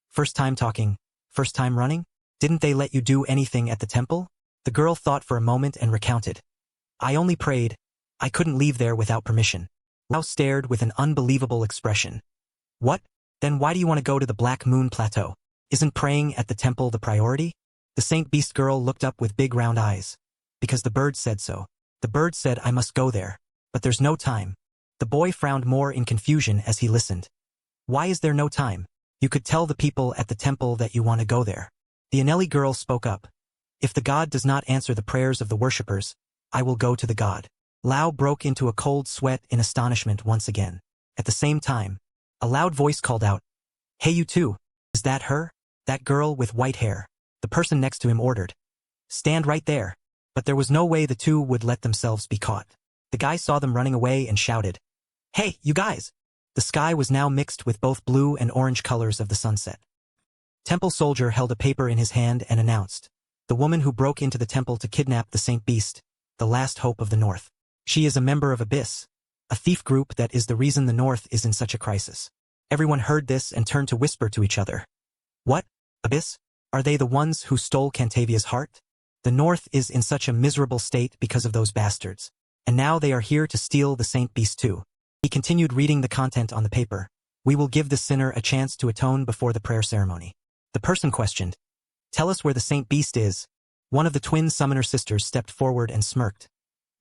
"First time talking, first time running? Didn't they let you do anything at the temple?" The girl thought for a moment and recounted, "I only prayed. I couldn't leave there without permission." Lao stared with an unbelievable expression. "What? Then why do you want to go to the Black Moon Plateau? Isn't praying at the temple the priority?" The Saint Beast Girl looked up with big round eyes. "Because the bird said so. The bird said I must go there. But there's no time." The boy frowned more in confusion as he listened. "Why is there no time? You could tell the people at the temple that you want to go there." The Anelli girl spoke up. "If the god does not answer the prayers of the worshippers, I will go to the god." Lao broke into a cold sweat in astonishment once again. At the same time, a loud voice called out, "Hey, you two! Is that her? That girl with white hair?" The person next to him ordered, "Stand right there." But there was no way the two would let themselves be caught. The guy saw them running away and shouted, "Hey, you guys!" The sky was now mixed with both blue and orange colors of the sunset. Temple soldier held a paper in his hand and announced, "The woman who broke into the temple to kidnap the Saint Beast, the last hope of the North. She is a member of Abyss, a thief group that is the reason the North is in such a crisis." Everyone heard this and turned to whisper to each other. "What? Abyss? Are they the ones who stole Cantavia's heart? The North is in such a miserable state because of those bastards. And now they are here to steal the Saint Beast too." He continued reading the content on the paper. "We will give the sinner a chance to atone before the prayer ceremony." The person questioned, "Tell us where the Saint Beast is." One of the twin summoner sisters stepped forward and smirked.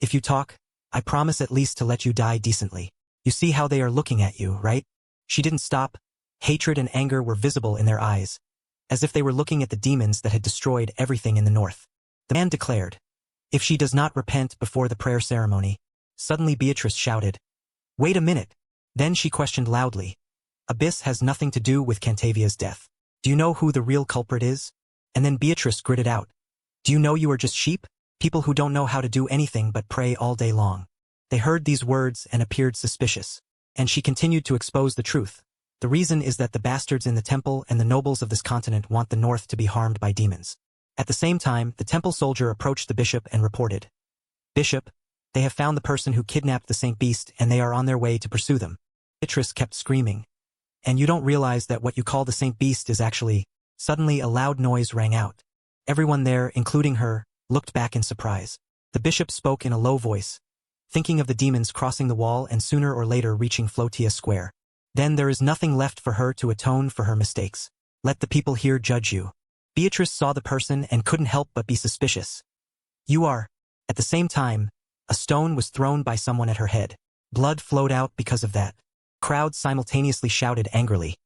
"If you talk, I promise at least to let you die decently. You see how they are looking at you, right?" She didn't stop. Hatred and anger were visible in their eyes, as if they were looking at the demons that had destroyed everything in the North. The man declared, "If she does not repent before the prayer ceremony." Suddenly Beatrice shouted, "Wait a minute." Then she questioned loudly, "Abyss has nothing to do with Cantavia's death. Do you know who the real culprit is?" And then Beatrice gritted out, "Do you know you are just sheep? People who don't know how to do anything but pray all day long." They heard these words and appeared suspicious. And she continued to expose the truth. "The reason is that the bastards in the temple and the nobles of this continent want the North to be harmed by demons." At the same time, the temple soldier approached the bishop and reported, "Bishop, they have found the person who kidnapped the Saint Beast and they are on their way to pursue them." Beatrice kept screaming, "And you don't realize that what you call the Saint Beast is actually—" Suddenly a loud noise rang out. Everyone there, including her, looked back in surprise. The bishop spoke in a low voice, thinking of the demons crossing the wall and sooner or later reaching Flotia Square. Then there is nothing left for her to atone for her mistakes. Let the people here judge you. Beatrice saw the person and couldn't help but be suspicious. You are. At the same time, a stone was thrown by someone at her head. Blood flowed out because of that. Crowds simultaneously shouted angrily.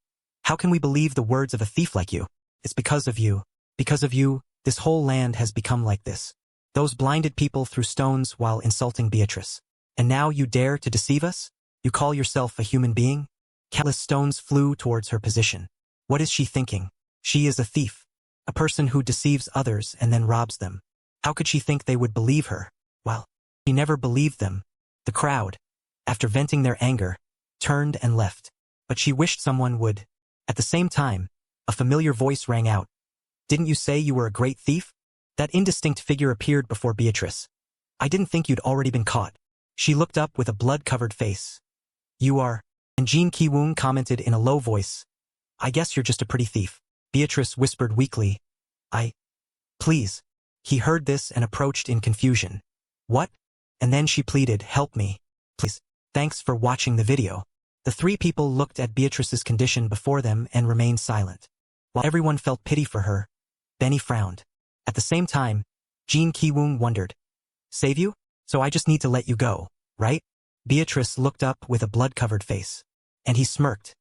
How can we believe the words of a thief like you? It's because of you. Because of you, this whole land has become like this. Those blinded people threw stones while insulting Beatrice. And now you dare to deceive us? You call yourself a human being? Countless stones flew towards her position. What is she thinking? She is a thief. A person who deceives others and then robs them. How could she think they would believe her? Well, she never believed them. The crowd, after venting their anger, turned and left. But she wished someone would. At the same time, a familiar voice rang out. Didn't you say you were a great thief? That indistinct figure appeared before Beatrice. I didn't think you'd already been caught. She looked up with a blood-covered face. You are. And Jin Ki-woong commented in a low voice. I guess you're just a pretty thief. Beatrice whispered weakly. Please. He heard this and approached in confusion. What? And then she pleaded, help me. Please. Thanks for watching the video. The three people looked at Beatrice's condition before them and remained silent. While everyone felt pity for her, Benny frowned. At the same time, Jin Ki-woong wondered. Save you? So I just need to let you go, right? Beatrice looked up with a blood-covered face. And he smirked.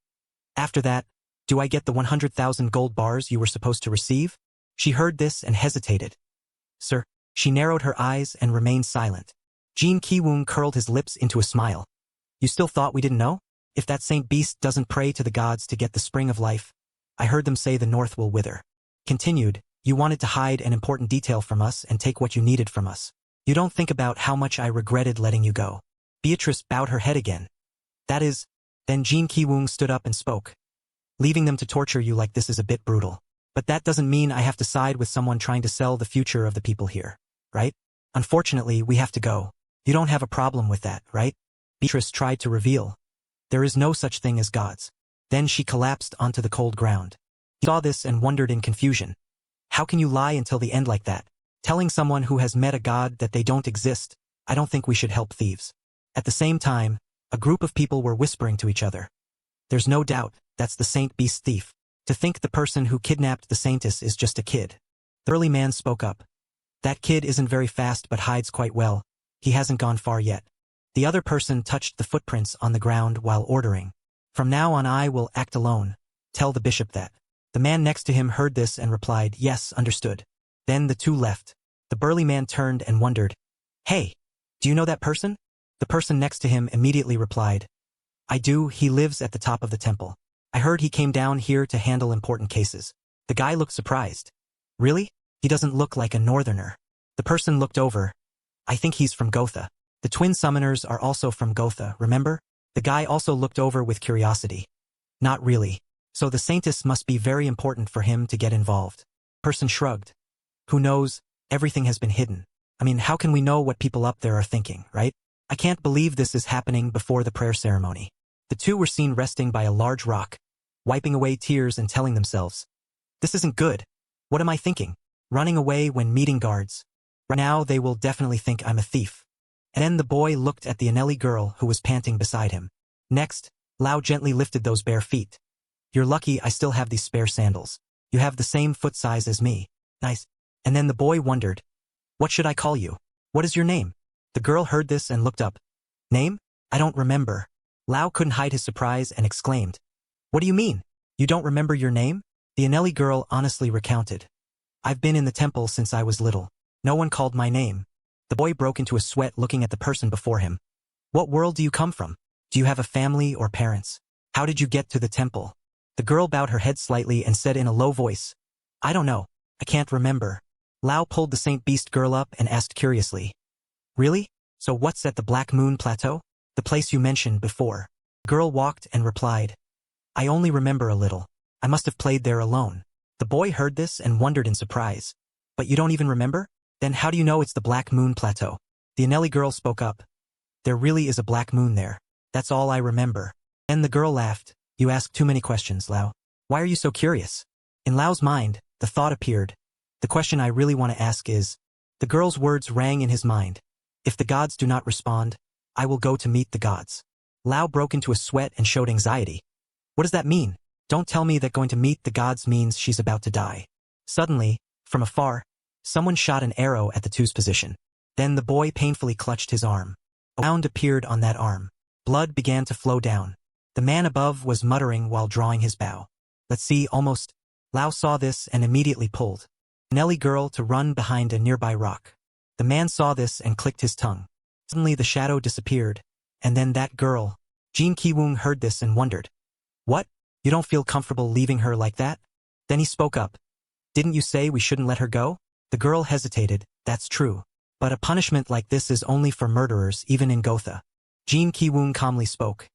After that, do I get the 100,000 gold bars you were supposed to receive? She heard this and hesitated. Sir, she narrowed her eyes and remained silent. Jin Ki-woong curled his lips into a smile. You still thought we didn't know? If that saint beast doesn't pray to the gods to get the spring of life, I heard them say the north will wither. Continued, you wanted to hide an important detail from us and take what you needed from us. You don't think about how much I regretted letting you go. Beatrice bowed her head again. That is, then Jin Ki-woong stood up and spoke. Leaving them to torture you like this is a bit brutal. But that doesn't mean I have to side with someone trying to sell the future of the people here, right? Unfortunately, we have to go. You don't have a problem with that, right? Beatrice tried to reveal. There is no such thing as gods. Then she collapsed onto the cold ground. He saw this and wondered in confusion. How can you lie until the end like that? Telling someone who has met a god that they don't exist, I don't think we should help thieves. At the same time, a group of people were whispering to each other. There's no doubt, that's the saint beast thief. To think the person who kidnapped the saintess is just a kid. The early man spoke up. That kid isn't very fast but hides quite well. He hasn't gone far yet. The other person touched the footprints on the ground while ordering. From now on I will act alone. Tell the bishop that. The man next to him heard this and replied, yes, understood. Then the two left. The burly man turned and wondered. Hey, do you know that person? The person next to him immediately replied. I do, he lives at the top of the temple. I heard he came down here to handle important cases. The guy looked surprised. Really? He doesn't look like a northerner. The person looked over. I think he's from Gotha. The twin summoners are also from Gotha, remember? The guy also looked over with curiosity. Not really. So the saintess must be very important for him to get involved. Person shrugged. Who knows? Everything has been hidden. I mean, how can we know what people up there are thinking, right? I can't believe this is happening before the prayer ceremony. The two were seen resting by a large rock, wiping away tears and telling themselves, this isn't good. What am I thinking? Running away when meeting guards. Right now they will definitely think I'm a thief. And then the boy looked at the Anelli girl who was panting beside him. Next, Lao gently lifted those bare feet. You're lucky I still have these spare sandals. You have the same foot size as me. Nice. And then the boy wondered, what should I call you? What is your name? The girl heard this and looked up. Name? I don't remember. Lao couldn't hide his surprise and exclaimed. What do you mean? You don't remember your name? The Anelli girl honestly recounted. I've been in the temple since I was little. No one called my name. The boy broke into a sweat looking at the person before him. What world do you come from? Do you have a family or parents? How did you get to the temple? The girl bowed her head slightly and said in a low voice. I don't know. I can't remember. Lao pulled the Saint Beast girl up and asked curiously. Really? So what's at the Black Moon Plateau? The place you mentioned before. The girl walked and replied. I only remember a little. I must have played there alone. The boy heard this and wondered in surprise. But you don't even remember? Then how do you know it's the Black Moon Plateau? The Anelli girl spoke up. There really is a black moon there. That's all I remember. And the girl laughed. You ask too many questions, Lao. Why are you so curious? In Lao's mind, the thought appeared. The question I really want to ask is, the girl's words rang in his mind. If the gods do not respond, I will go to meet the gods. Lao broke into a sweat and showed anxiety. What does that mean? Don't tell me that going to meet the gods means she's about to die. Suddenly, from afar, someone shot an arrow at the two's position. Then the boy painfully clutched his arm. A wound appeared on that arm. Blood began to flow down. The man above was muttering while drawing his bow. Let's see, almost. Lao saw this and immediately pulled Nelly girl to run behind a nearby rock. The man saw this and clicked his tongue. Suddenly the shadow disappeared, and then that girl. Jin Ki-woong heard this and wondered. What? You don't feel comfortable leaving her like that? Then he spoke up. Didn't you say we shouldn't let her go? The girl hesitated. That's true. But a punishment like this is only for murderers even in Gotha. Jin Ki-woong calmly spoke.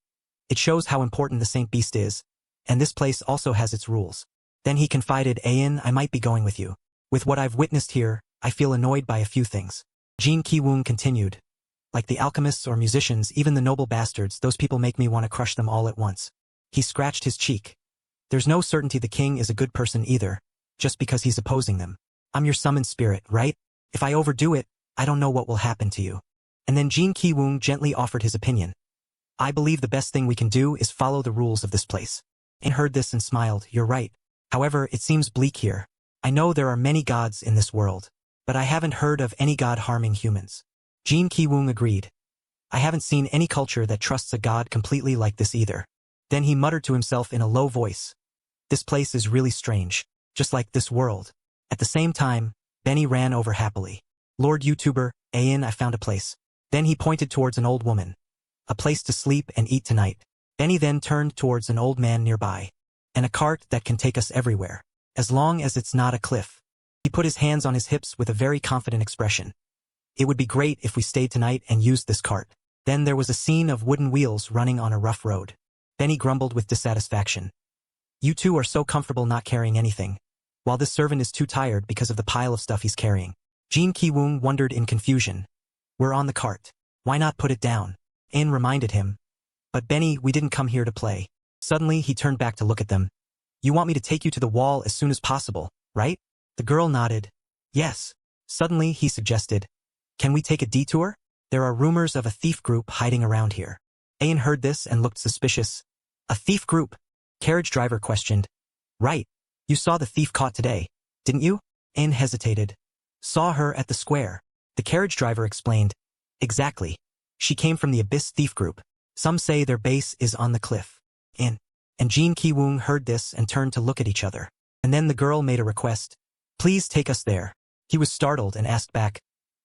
It shows how important the Saint Beast is, and this place also has its rules. Then he confided, Ayin, I might be going with you. With what I've witnessed here, I feel annoyed by a few things. Jin Ki-woong continued. Like the alchemists or musicians, even the noble bastards, those people make me want to crush them all at once. He scratched his cheek. There's no certainty the king is a good person either, just because he's opposing them. I'm your summoned spirit, right? If I overdo it, I don't know what will happen to you. And then Jin Ki-woong gently offered his opinion. I believe the best thing we can do is follow the rules of this place. Ain heard this and smiled. You're right. However, it seems bleak here. I know there are many gods in this world, but I haven't heard of any god harming humans. Jin Ki-woong agreed. I haven't seen any culture that trusts a god completely like this either. Then he muttered to himself in a low voice. This place is really strange, just like this world. At the same time, Benny ran over happily. Lord YouTuber, Ayin, I found a place. Then he pointed towards an old woman. A place to sleep and eat tonight. Benny then turned towards an old man nearby. And a cart that can take us everywhere. As long as it's not a cliff. He put his hands on his hips with a very confident expression. It would be great if we stayed tonight and used this cart. Then there was a scene of wooden wheels running on a rough road. Benny grumbled with dissatisfaction. You two are so comfortable not carrying anything, while this servant is too tired because of the pile of stuff he's carrying. Jin Ki-woong wondered in confusion. We're on the cart. Why not put it down? Ain reminded him. But Benny, we didn't come here to play. Suddenly he turned back to look at them. You want me to take you to the wall as soon as possible, right? The girl nodded. Yes. Suddenly he suggested. Can we take a detour? There are rumors of a thief group hiding around here. Ain heard this and looked suspicious. A thief group? Carriage driver questioned. Right. You saw the thief caught today, didn't you? Ain hesitated. Saw her at the square. The carriage driver explained. Exactly. She came from the Abyss thief group. Some say their base is on the cliff. And Jin Ki-woong heard this and turned to look at each other. And then the girl made a request. Please take us there. He was startled and asked back.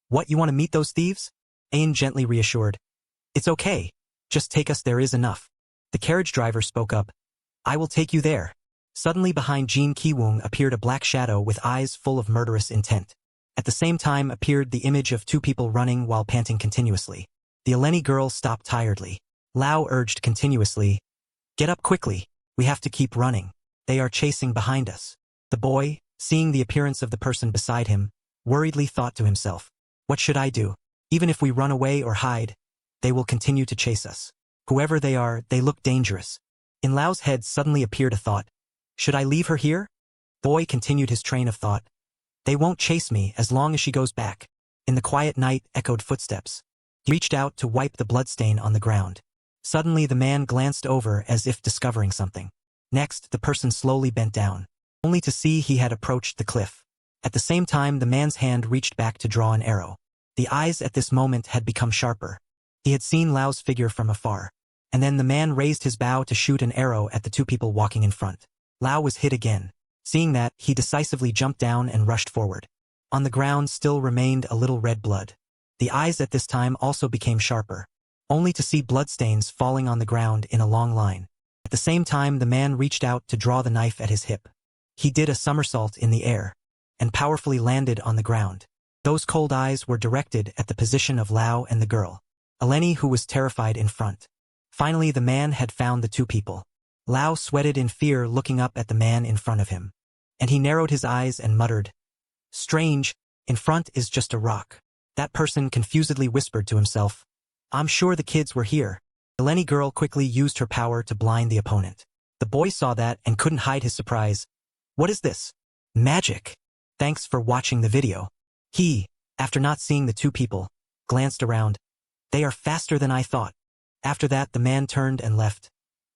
What, you want to meet those thieves? Ain gently reassured. It's okay. Just take us, there is enough. The carriage driver spoke up. I will take you there. Suddenly behind Jin Ki-woong appeared a black shadow with eyes full of murderous intent. At the same time appeared the image of two people running while panting continuously. The Eleni girl stopped tiredly. Lao urged continuously. Get up quickly. We have to keep running. They are chasing behind us. The boy, seeing the appearance of the person beside him, worriedly thought to himself. What should I do? Even if we run away or hide, they will continue to chase us. Whoever they are, they look dangerous. In Lao's head suddenly appeared a thought. Should I leave her here? The boy continued his train of thought. They won't chase me as long as she goes back. In the quiet night echoed footsteps. He reached out to wipe the bloodstain on the ground. Suddenly the man glanced over as if discovering something. Next, the person slowly bent down, only to see he had approached the cliff. At the same time, the man's hand reached back to draw an arrow. The eyes at this moment had become sharper. He had seen Lao's figure from afar. And then the man raised his bow to shoot an arrow at the two people walking in front. Lao was hit again. Seeing that, he decisively jumped down and rushed forward. On the ground still remained a little red blood. The eyes at this time also became sharper, only to see bloodstains falling on the ground in a long line. At the same time, the man reached out to draw the knife at his hip. He did a somersault in the air, and powerfully landed on the ground. Those cold eyes were directed at the position of Lao and the girl. Eleni, who was terrified in front. Finally, the man had found the two people. Lao sweated in fear looking up at the man in front of him. And he narrowed his eyes and muttered. Strange, in front is just a rock. That person confusedly whispered to himself. I'm sure the kids were here. Eleni girl quickly used her power to blind the opponent. The boy saw that and couldn't hide his surprise. What is this? Magic. Thanks for watching the video. He, after not seeing the two people, glanced around. They are faster than I thought. After that, the man turned and left.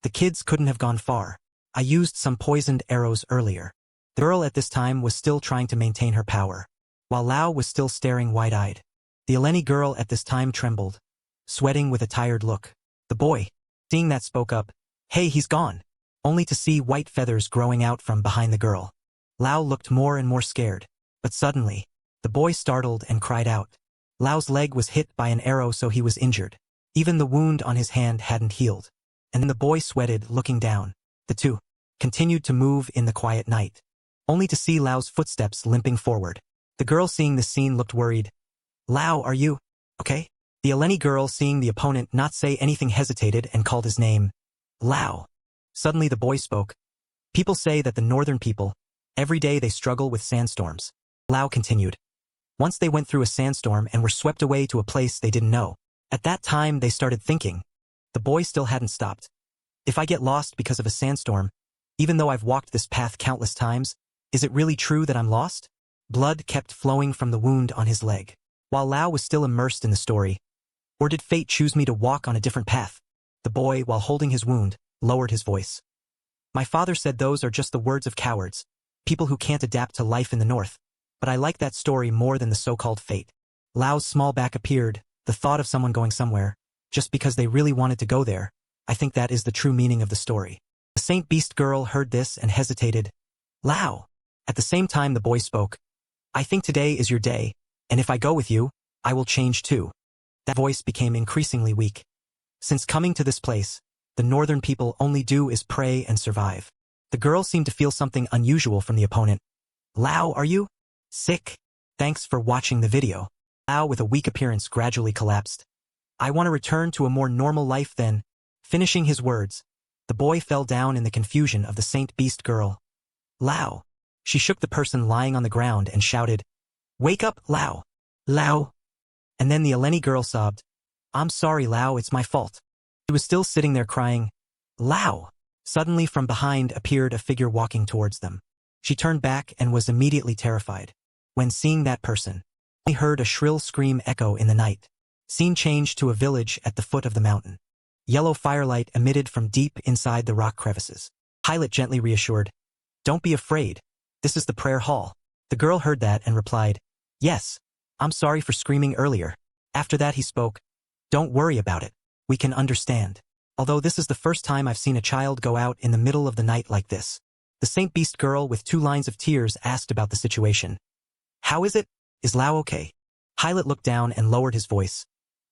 The kids couldn't have gone far. I used some poisoned arrows earlier. The girl at this time was still trying to maintain her power, while Lao was still staring wide-eyed. The Eleni girl at this time trembled, sweating with a tired look. The boy, seeing that, spoke up, "Hey, he's gone," only to see white feathers growing out from behind the girl. Lao looked more and more scared, but suddenly, the boy startled and cried out. Lao's leg was hit by an arrow, so he was injured. Even the wound on his hand hadn't healed. And then the boy sweated, looking down. The two continued to move in the quiet night, only to see Lao's footsteps limping forward. The girl, seeing this scene, looked worried. "Lao, are you okay?" The Eleni girl, seeing the opponent not say anything, hesitated and called his name. "Lao." Suddenly the boy spoke. "People say that the northern people, every day they struggle with sandstorms." Lao continued. "Once they went through a sandstorm and were swept away to a place they didn't know. At that time they started thinking." The boy still hadn't stopped. "If I get lost because of a sandstorm, even though I've walked this path countless times, is it really true that I'm lost?" Blood kept flowing from the wound on his leg, while Lao was still immersed in the story. "Or did fate choose me to walk on a different path?" The boy, while holding his wound, lowered his voice. "My father said those are just the words of cowards, people who can't adapt to life in the north. But I like that story more than the so-called fate." Lao's small back appeared, the thought of someone going somewhere, just because they really wanted to go there. I think that is the true meaning of the story. The Saint Beast girl heard this and hesitated. "Lao." At the same time the boy spoke. "I think today is your day, and if I go with you, I will change too." That voice became increasingly weak. "Since coming to this place, the northern people only do is pray and survive." The girl seemed to feel something unusual from the opponent. "Lao, are you sick?" "Thanks for watching the video." Lao, with a weak appearance, gradually collapsed. "I want to return to a more normal life then." Finishing his words, the boy fell down in the confusion of the Saint Beast girl. "Lao." She shook the person lying on the ground and shouted, "Wake up, Lao! Lao!" And then the Eleni girl sobbed, "I'm sorry, Lao, it's my fault." She was still sitting there crying, "Lao!" Suddenly from behind appeared a figure walking towards them. She turned back and was immediately terrified. When seeing that person, she heard a shrill scream echo in the night. Scene changed to a village at the foot of the mountain. Yellow firelight emitted from deep inside the rock crevices. Pilot gently reassured, "Don't be afraid. This is the prayer hall." The girl heard that and replied, "Yes, I'm sorry for screaming earlier." After that he spoke, "Don't worry about it. We can understand. Although this is the first time I've seen a child go out in the middle of the night like this." The Saint Beast girl, with 2 lines of tears, asked about the situation. "How is it? Is Lao okay?" Pilot looked down and lowered his voice.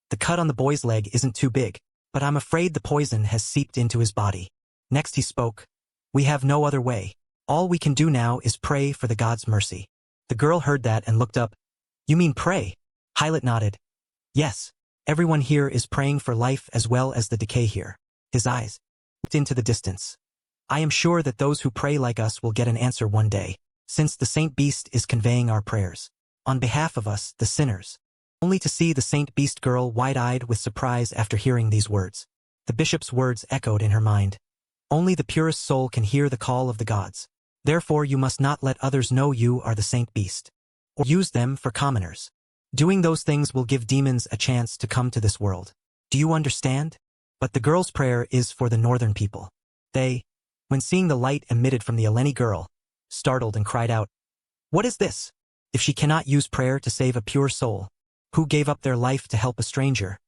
"The cut on the boy's leg isn't too big, but I'm afraid the poison has seeped into his body." Next he spoke, "We have no other way. All we can do now is pray for the god's mercy." The girl heard that and looked up. "You mean pray?" Pilot nodded. "Yes, everyone here is praying for life as well as the decay here." His eyes looked into the distance. "I am sure that those who pray like us will get an answer one day, since the Saint Beast is conveying our prayers on behalf of us, the sinners." Only to see the Saint Beast girl wide-eyed with surprise after hearing these words. The bishop's words echoed in her mind. "Only the purest soul can hear the call of the gods. Therefore you must not let others know you are the Saint Beast, or use them for commoners. Doing those things will give demons a chance to come to this world. Do you understand?" But the girl's prayer is for the northern people. They, when seeing the light emitted from the Eleni girl, startled and cried out, "What is this? If she cannot use prayer to save a pure soul, who gave up their life to help a stranger,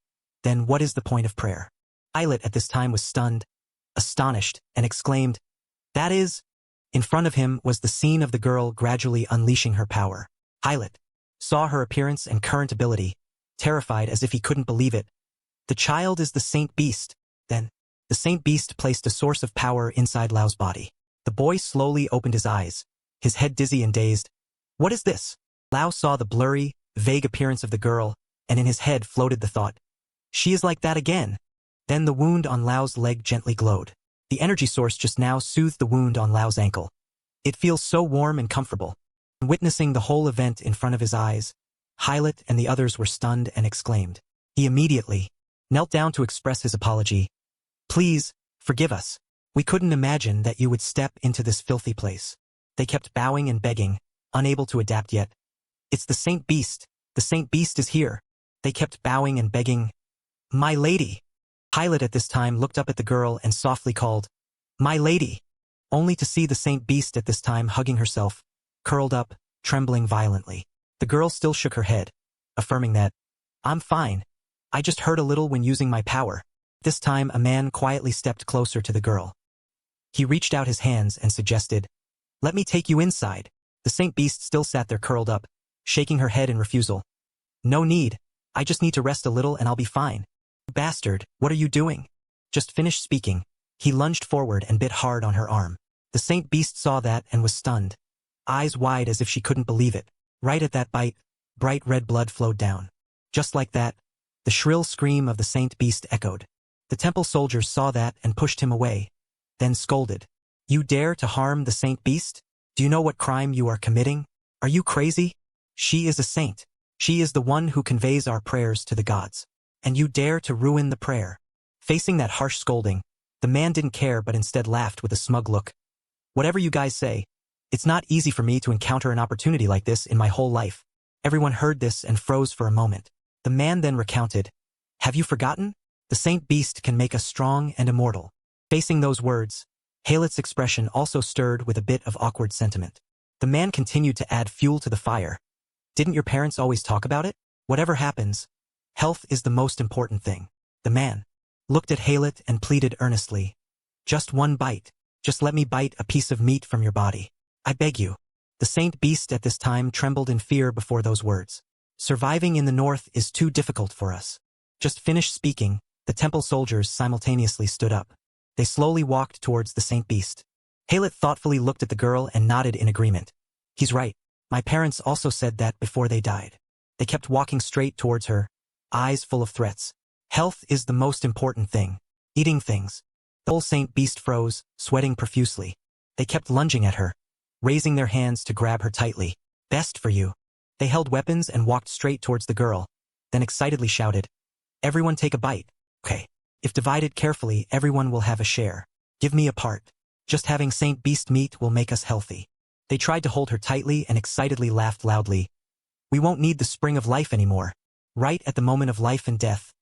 then what is the point of prayer?" Pilot at this time was stunned, astonished, and exclaimed, "That is..." In front of him was the scene of the girl gradually unleashing her power. Pilot saw her appearance and current ability, terrified as if he couldn't believe it. The child is the Saint Beast. Then, the Saint Beast placed a source of power inside Lao's body. The boy slowly opened his eyes, his head dizzy and dazed. "What is this?" Lao saw the blurry, vague appearance of the girl, and in his head floated the thought, "She is like that again." Then the wound on Lao's leg gently glowed. The energy source just now soothed the wound on Lao's ankle. "It feels so warm and comfortable." Witnessing the whole event in front of his eyes, Pilot and the others were stunned and exclaimed. He immediately knelt down to express his apology. "Please, forgive us. We couldn't imagine that you would step into this filthy place." They kept bowing and begging, unable to adapt yet. "It's the Saint Beast. The Saint Beast is here." They kept bowing and begging. "My lady." Pilot at this time looked up at the girl and softly called, "My lady," only to see the Saint Beast at this time hugging herself, curled up, trembling violently. The girl still shook her head, affirming that, "I'm fine. I just hurt a little when using my power." This time a man quietly stepped closer to the girl. He reached out his hands and suggested, "Let me take you inside." The Saint Beast still sat there curled up, shaking her head in refusal. "No need. I just need to rest a little and I'll be fine." "Bastard, what are you doing?" Just finished speaking, he lunged forward and bit hard on her arm. The Saint Beast saw that and was stunned, eyes wide as if she couldn't believe it. Right at that bite, bright red blood flowed down. Just like that, the shrill scream of the Saint Beast echoed. The temple soldiers saw that and pushed him away, then scolded. "You dare to harm the Saint Beast? Do you know what crime you are committing? Are you crazy? She is a saint. She is the one who conveys our prayers to the gods. And you dare to ruin the prayer." Facing that harsh scolding, the man didn't care but instead laughed with a smug look. "Whatever you guys say, it's not easy for me to encounter an opportunity like this in my whole life." Everyone heard this and froze for a moment. The man then recounted, "Have you forgotten? The Saint Beast can make us strong and immortal." Facing those words, Halet's expression also stirred with a bit of awkward sentiment. The man continued to add fuel to the fire. "Didn't your parents always talk about it? Whatever happens, health is the most important thing." The man looked at Halet and pleaded earnestly, "Just one bite. Just let me bite a piece of meat from your body. I beg you." The Saint Beast at this time trembled in fear before those words. "Surviving in the north is too difficult for us." Just finished speaking, the temple soldiers simultaneously stood up. They slowly walked towards the Saint Beast. Halet thoughtfully looked at the girl and nodded in agreement. "He's right. My parents also said that before they died." They kept walking straight towards her, eyes full of threats. "Health is the most important thing. Eating things." The whole Saint Beast froze, sweating profusely. They kept lunging at her, raising their hands to grab her tightly. "Best for you." They held weapons and walked straight towards the girl, then excitedly shouted, "Everyone take a bite. Okay. If divided carefully, everyone will have a share. Give me a part. Just having Saint Beast meat will make us healthy." They tried to hold her tightly and excitedly laughed loudly. "We won't need the spring of life anymore." Right at the moment of life and death,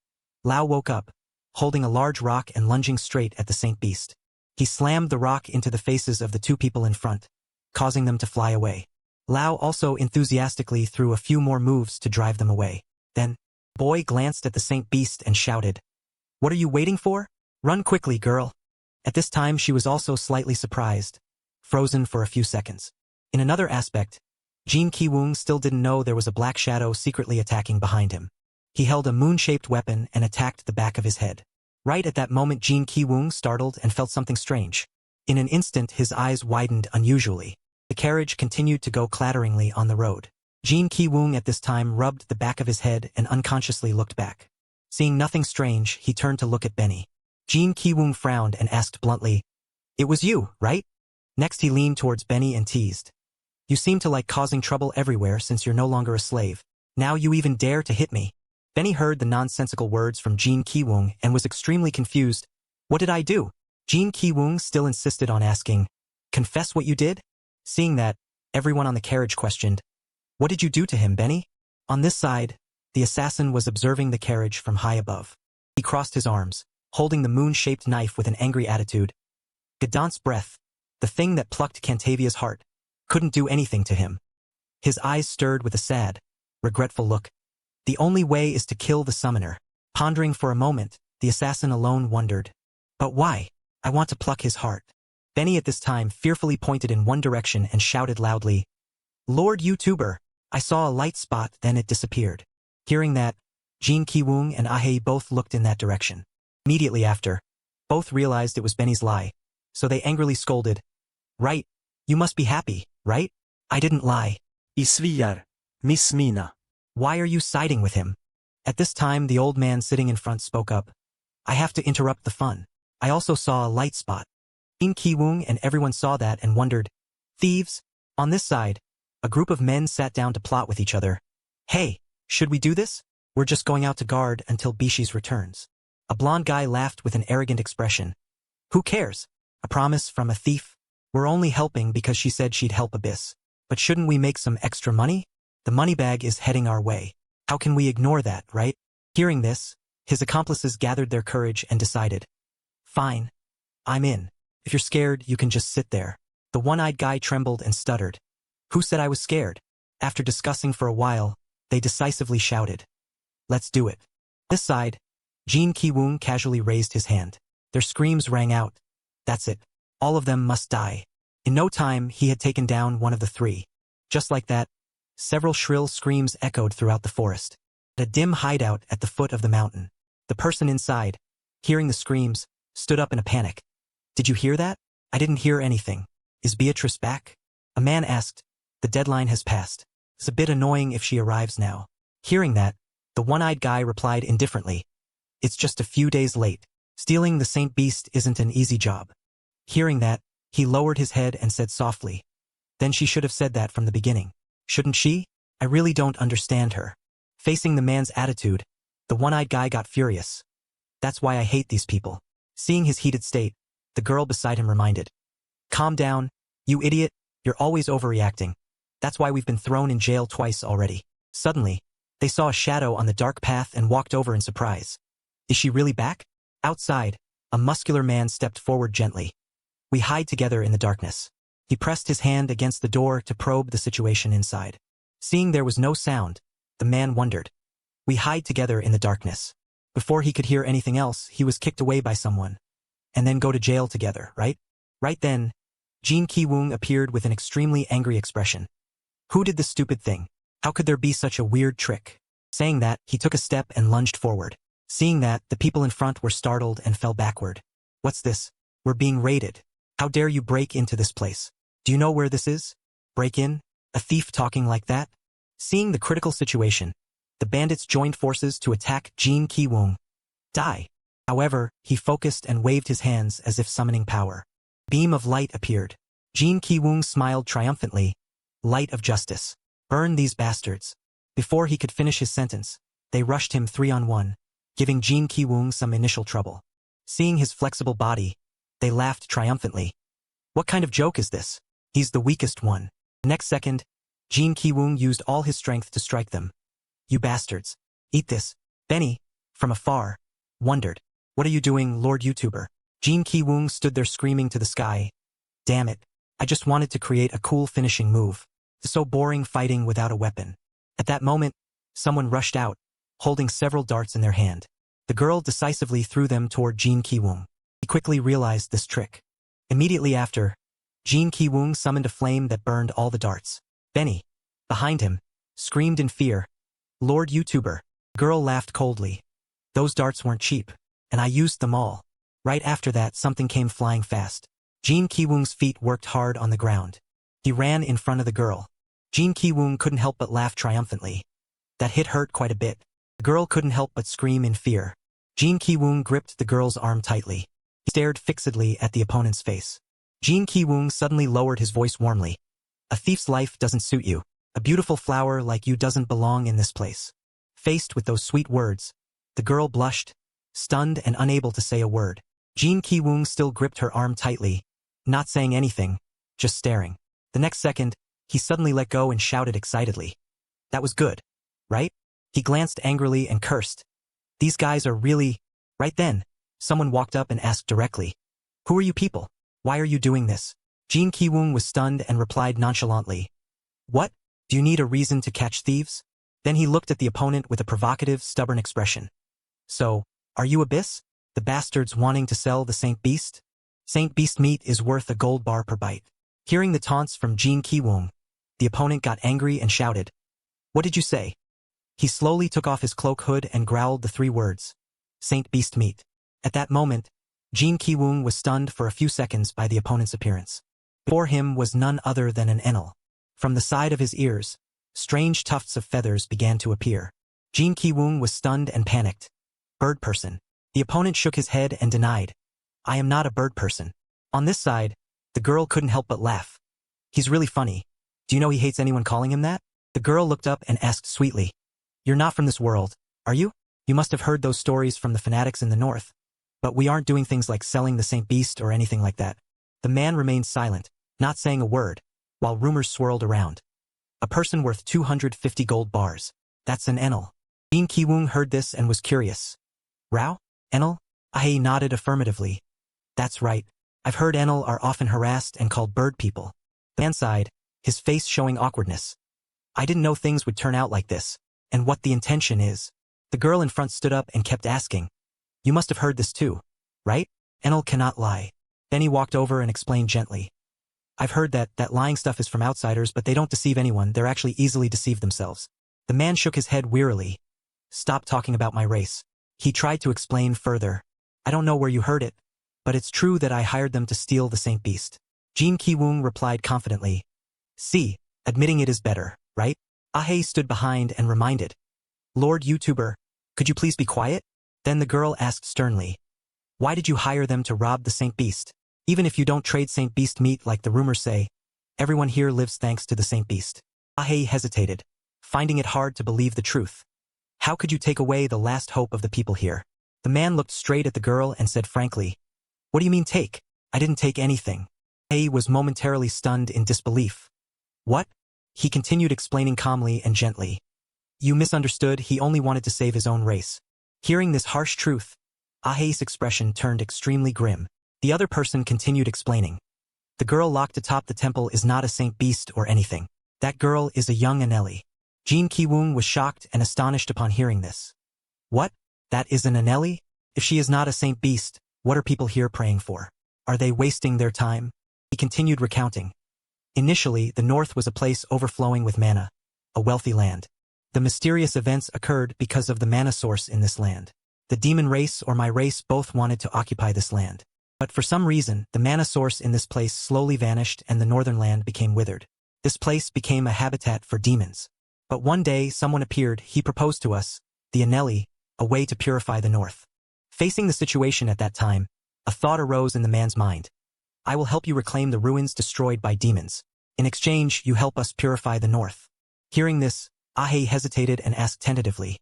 Lao woke up, holding a large rock and lunging straight at the Saint Beast. He slammed the rock into the faces of the two people in front, causing them to fly away. Lao also enthusiastically threw a few more moves to drive them away. Then, Boy glanced at the Saint Beast and shouted, "What are you waiting for? Run quickly, girl." At this time she was also slightly surprised, frozen for a few seconds. In another aspect, Jin Ki-woong still didn't know there was a black shadow secretly attacking behind him. He held a moon-shaped weapon and attacked the back of his head. Right at that moment Jin Ki-woong startled and felt something strange. In an instant his eyes widened unusually. The carriage continued to go clatteringly on the road. Jin Ki-woong at this time rubbed the back of his head and unconsciously looked back. Seeing nothing strange, he turned to look at Benny. Jin Ki-woong frowned and asked bluntly, "It was you, right?" Next he leaned towards Benny and teased, "You seem to like causing trouble everywhere since you're no longer a slave. Now you even dare to hit me." Benny heard the nonsensical words from Jin Ki-woong and was extremely confused. "What did I do?" Jin Ki-woong still insisted on asking, "Confess what you did?" Seeing that, everyone on the carriage questioned, "What did you do to him, Benny?" On this side, the assassin was observing the carriage from high above. He crossed his arms, holding the moon-shaped knife with an angry attitude. Gadant's breath, the thing that plucked Cantavia's heart, couldn't do anything to him. His eyes stirred with a sad, regretful look. The only way is to kill the summoner. Pondering for a moment, the assassin alone wondered, "But why? I want to pluck his heart." Benny at this time fearfully pointed in one direction and shouted loudly, "Lord YouTuber, I saw a light spot, then it disappeared." Hearing that, Jin Ki-woong and Aihi both looked in that direction. Immediately after, both realized it was Benny's lie, so they angrily scolded, "Right, you must be happy, right? I didn't lie." Isviar, Miss Mina. "Why are you siding with him?" At this time the old man sitting in front spoke up, "I have to interrupt the fun. I also saw a light spot." Jin Ki-woong and everyone saw that and wondered, "Thieves?" On this side, a group of men sat down to plot with each other. "Hey, should we do this? We're just going out to guard until Bishi's returns." A blonde guy laughed with an arrogant expression. "Who cares? A promise from a thief? We're only helping because she said she'd help Abyss. But shouldn't we make some extra money? The money bag is heading our way. How can we ignore that, right?" Hearing this, His accomplices gathered their courage and decided, "Fine. I'm in. If you're scared, you can just sit there." The one-eyed guy trembled and stuttered. "Who said I was scared?" After discussing for a while, they decisively shouted, "Let's do it." This side, Jin Ki-woong casually raised his hand. Their screams rang out. That's it. All of them must die. In no time, he had taken down one of the three. Just like that, several shrill screams echoed throughout the forest. At a dim hideout at the foot of the mountain, the person inside, hearing the screams, stood up in a panic. "Did you hear that?" "I didn't hear anything. Is Beatrice back?" A man asked. "The deadline has passed. It's a bit annoying if she arrives now." Hearing that, the one-eyed guy replied indifferently, "It's just a few days late. Stealing the Saint Beast isn't an easy job." Hearing that, he lowered his head and said softly, "Then she should have said that from the beginning. Shouldn't she? I really don't understand her." Facing the man's attitude, the one-eyed guy got furious. "That's why I hate these people." Seeing his heated state, the girl beside him reminded, "Calm down, you idiot, you're always overreacting. That's why we've been thrown in jail twice already." Suddenly, they saw a shadow on the dark path and walked over in surprise. "Is she really back?" Outside, a muscular man stepped forward gently. "We hide together in the darkness." He pressed his hand against the door to probe the situation inside. Seeing there was no sound, the man wondered. "We hide together in the darkness." Before he could hear anything else, he was kicked away by someone. "And then go to jail together, right?" Right then, Jin Ki-woong appeared with an extremely angry expression. "Who did this stupid thing? How could there be such a weird trick?" Saying that, he took a step and lunged forward. Seeing that, the people in front were startled and fell backward. "What's this? We're being raided. How dare you break into this place? Do you know where this is? Break in? A thief talking like that?" Seeing the critical situation, the bandits joined forces to attack Jin Ki-woong. "Die." However, he focused and waved his hands as if summoning power. Beam of light appeared. Jin Ki-woong smiled triumphantly. "Light of justice. Burn these bastards." Before he could finish his sentence, they rushed him 3-on-1, giving Jin Ki-woong some initial trouble. Seeing his flexible body, they laughed triumphantly. "What kind of joke is this? He's the weakest one." Next second, Jin Ki-woong used all his strength to strike them. "You bastards. Eat this." Benny, from afar, wondered. "What are you doing, Lord YouTuber?" Jin Ki-woong stood there screaming to the sky. "Damn it. I just wanted to create a cool finishing move. It's so boring fighting without a weapon." At that moment, someone rushed out, holding several darts in their hand. The girl decisively threw them toward Jin Ki-woong. He quickly realized this trick. Immediately after, Jin Ki-woong summoned a flame that burned all the darts. Benny, behind him, screamed in fear, "Lord YouTuber." The girl laughed coldly. "Those darts weren't cheap, and I used them all." Right after that, something came flying fast. Jin Ki-woong's feet worked hard on the ground. He ran in front of the girl. Jin Ki-woong couldn't help but laugh triumphantly. That hit hurt quite a bit. The girl couldn't help but scream in fear. Jin Ki-woong gripped the girl's arm tightly. He stared fixedly at the opponent's face. Jin Ki-woong suddenly lowered his voice warmly. "A thief's life doesn't suit you. A beautiful flower like you doesn't belong in this place." Faced with those sweet words, the girl blushed, stunned and unable to say a word. Jin Ki-woong still gripped her arm tightly, not saying anything, just staring. The next second, he suddenly let go and shouted excitedly. "That was good, right?" He glanced angrily and cursed. "These guys are really..." Right then, someone walked up and asked directly, "Who are you people? Why are you doing this?" Jin Ki-woong was stunned and replied nonchalantly, "What? Do you need a reason to catch thieves?" Then he looked at the opponent with a provocative, stubborn expression. "So, are you Abyss? The bastards wanting to sell the Saint Beast? Saint Beast meat is worth a gold bar per bite." Hearing the taunts from Jin Ki-woong, the opponent got angry and shouted, "What did you say?" He slowly took off his cloak hood and growled the 3 words, "Saint Beast meat." At that moment, Jin Ki-woong was stunned for a few seconds by the opponent's appearance. Before him was none other than an enel. From the side of his ears, strange tufts of feathers began to appear. Jin Ki-woong was stunned and panicked. "Bird person." The opponent shook his head and denied, "I am not a bird person." On this side, the girl couldn't help but laugh. "He's really funny. Do you know he hates anyone calling him that?" The girl looked up and asked sweetly, "You're not from this world, are you? You must have heard those stories from the fanatics in the north. But we aren't doing things like selling the Saint Beast or anything like that." The man remained silent, not saying a word, while rumors swirled around. "A person worth 250 gold bars. That's an enel." Jin Ki-woong heard this and was curious. Rao? Enel? Aihi nodded affirmatively. That's right. I've heard Enel are often harassed and called bird people. The man sighed, his face showing awkwardness. I didn't know things would turn out like this, and what the intention is. The girl in front stood up and kept asking. You must have heard this too, right? Enel cannot lie. Then he walked over and explained gently. I've heard that lying stuff is from outsiders, but they don't deceive anyone, they're actually easily deceive themselves. The man shook his head wearily. Stop talking about my race. He tried to explain further. I don't know where you heard it, but it's true that I hired them to steal the Saint Beast. Jin Ki-woong replied confidently. See, admitting it is better, right? Aihi stood behind and reminded. Lord YouTuber, could you please be quiet? Then the girl asked sternly. Why did you hire them to rob the Saint Beast? Even if you don't trade Saint Beast meat like the rumors say, everyone here lives thanks to the Saint Beast. Aihi hesitated, finding it hard to believe the truth. How could you take away the last hope of the people here? The man looked straight at the girl and said frankly, What do you mean take? I didn't take anything. Aihi was momentarily stunned in disbelief. What? He continued explaining calmly and gently. You misunderstood, he only wanted to save his own race. Hearing this harsh truth, Aihi's expression turned extremely grim. The other person continued explaining. The girl locked atop the temple is not a Saint Beast or anything. That girl is a young Anelli. Jin Ki-woong was shocked and astonished upon hearing this. What? That is an Anelli? If she is not a Saint Beast, what are people here praying for? Are they wasting their time? He continued recounting. Initially, the north was a place overflowing with mana, a wealthy land. The mysterious events occurred because of the mana source in this land. The demon race or my race both wanted to occupy this land. But for some reason, the mana source in this place slowly vanished and the northern land became withered. This place became a habitat for demons. But one day, someone appeared, he proposed to us, the Anelli, a way to purify the north. Facing the situation at that time, a thought arose in the man's mind. I will help you reclaim the ruins destroyed by demons. In exchange, you help us purify the north. Hearing this, Aihi hesitated and asked tentatively.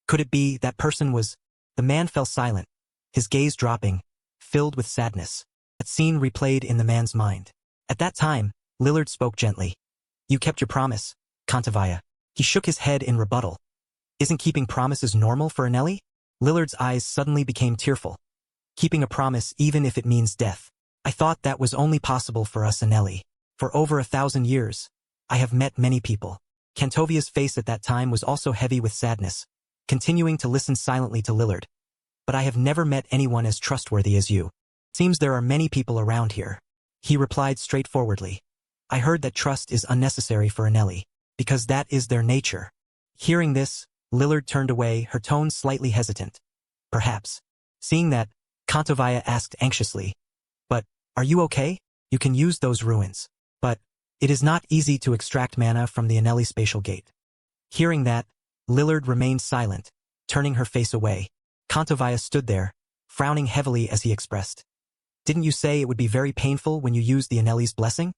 Could it be that person was? The man fell silent, his gaze dropping, filled with sadness. That scene replayed in the man's mind. At that time, Lillard spoke gently. You kept your promise, Kantavaya. He shook his head in rebuttal. Isn't keeping promises normal for Anelli? Lillard's eyes suddenly became tearful. Keeping a promise even if it means death. I thought that was only possible for us Anelli. For over 1,000 years, I have met many people. Cantovia's face at that time was also heavy with sadness, continuing to listen silently to Lillard. But I have never met anyone as trustworthy as you. Seems there are many people around here. He replied straightforwardly. I heard that trust is unnecessary for Anelli, because that is their nature. Hearing this, Lillard turned away, her tone slightly hesitant. Perhaps. Seeing that, Kantovaya asked anxiously. But, are you okay? You can use those ruins. But, it is not easy to extract mana from the Anelli spatial gate. Hearing that, Lillard remained silent, turning her face away. Kantovaya stood there, frowning heavily as he expressed. Didn't you say it would be very painful when you used the Anelli's blessing?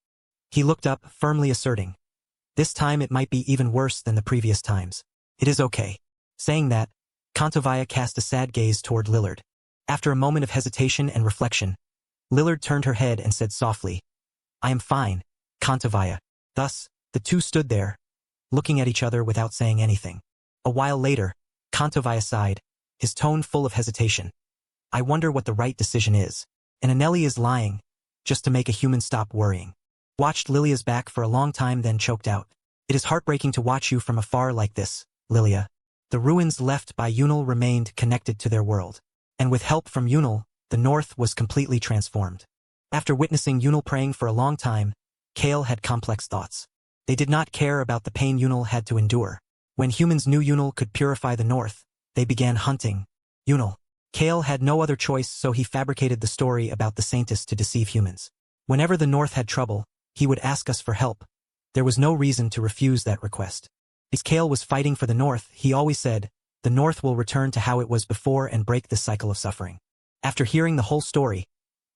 He looked up, firmly asserting. This time it might be even worse than the previous times. It is okay. Saying that, Kantovaya cast a sad gaze toward Lillard. After a moment of hesitation and reflection, Lillard turned her head and said softly, I am fine, Kantovaya. Thus, the two stood there, looking at each other without saying anything. A while later, Kantovaya sighed, his tone full of hesitation. I wonder what the right decision is. And Anelli is lying, just to make a human stop worrying. Watched Lilia's back for a long time, then choked out. It is heartbreaking to watch you from afar like this, Lilia. The ruins left by Yunel remained connected to their world. And with help from Yunel, the north was completely transformed. After witnessing Yunel praying for a long time, Kale had complex thoughts. They did not care about the pain Yunel had to endure. When humans knew Yunel could purify the north, they began hunting Yunel. Kale had no other choice, so he fabricated the story about the Saintess to deceive humans. Whenever the north had trouble, he would ask us for help. There was no reason to refuse that request. As Kale was fighting for the north, he always said, the north will return to how it was before and break this cycle of suffering. After hearing the whole story,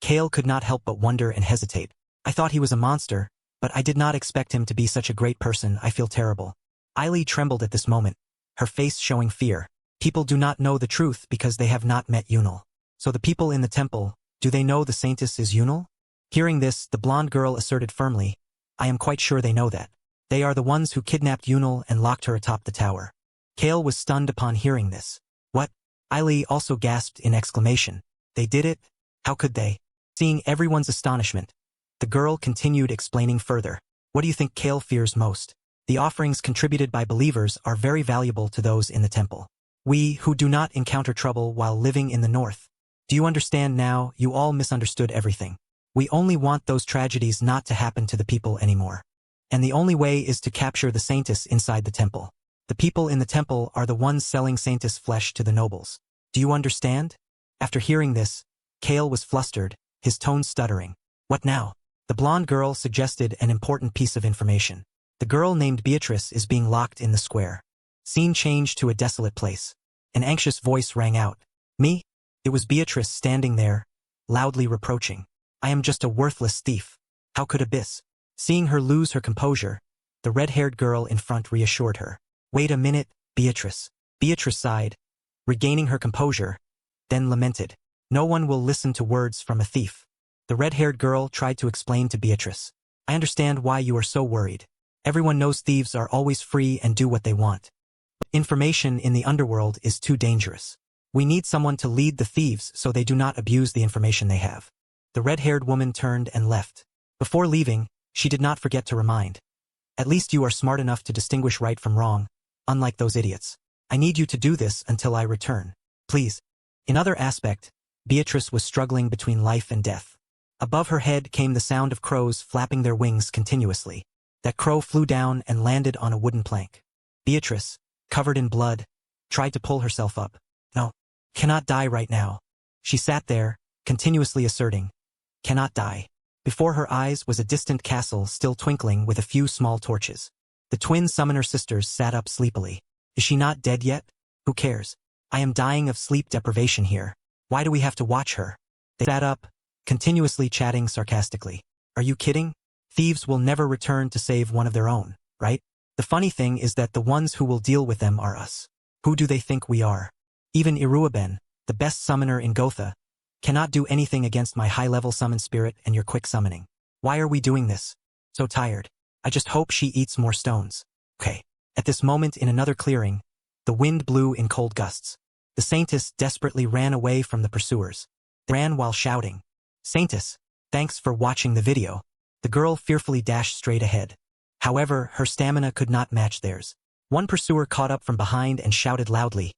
Kale could not help but wonder and hesitate. I thought he was a monster, but I did not expect him to be such a great person. I feel terrible. Aihi trembled at this moment, her face showing fear. People do not know the truth because they have not met Yunel. So the people in the temple, do they know the Saintess is Yunel? Hearing this, the blonde girl asserted firmly, I am quite sure they know that. They are the ones who kidnapped Yunel and locked her atop the tower. Kale was stunned upon hearing this. What? Aihi also gasped in exclamation. They did it? How could they? Seeing everyone's astonishment, the girl continued explaining further. What do you think Kale fears most? The offerings contributed by believers are very valuable to those in the temple. We, who do not encounter trouble while living in the north. Do you understand now? You all misunderstood everything. We only want those tragedies not to happen to the people anymore. And the only way is to capture the saintess inside the temple. The people in the temple are the ones selling saintess flesh to the nobles. Do you understand? After hearing this, Kale was flustered, his tone stuttering. What now? The blonde girl suggested an important piece of information. The girl named Beatrice is being locked in the square. Scene changed to a desolate place. An anxious voice rang out. Me? It was Beatrice standing there, loudly reproaching. I am just a worthless thief. How could Abyss? Seeing her lose her composure, the red-haired girl in front reassured her. Wait a minute, Beatrice. Beatrice sighed, regaining her composure, then lamented. No one will listen to words from a thief. The red-haired girl tried to explain to Beatrice. I understand why you are so worried. Everyone knows thieves are always free and do what they want. Information in the underworld is too dangerous. We need someone to lead the thieves so they do not abuse the information they have. The red-haired woman turned and left. Before leaving, she did not forget to remind. At least you are smart enough to distinguish right from wrong, unlike those idiots. I need you to do this until I return. Please. In other aspect, Beatrice was struggling between life and death. Above her head came the sound of crows flapping their wings continuously. That crow flew down and landed on a wooden plank. Beatrice, covered in blood, tried to pull herself up. No, cannot die right now. She sat there, continuously asserting, cannot die. Before her eyes was a distant castle still twinkling with a few small torches. The twin summoner sisters sat up sleepily. Is she not dead yet? Who cares? I am dying of sleep deprivation here. Why do we have to watch her? They sat up, continuously chatting sarcastically. Are you kidding? Thieves will never return to save one of their own, right? The funny thing is that the ones who will deal with them are us. Who do they think we are? Even Iruaben, the best summoner in Gotha, cannot do anything against my high-level summon spirit and your quick summoning. Why are we doing this? So tired. I just hope she eats more stones. Okay. At this moment in another clearing, the wind blew in cold gusts. The Saintess desperately ran away from the pursuers. They ran while shouting. Saintess, thanks for watching the video. The girl fearfully dashed straight ahead. However, her stamina could not match theirs. One pursuer caught up from behind and shouted loudly.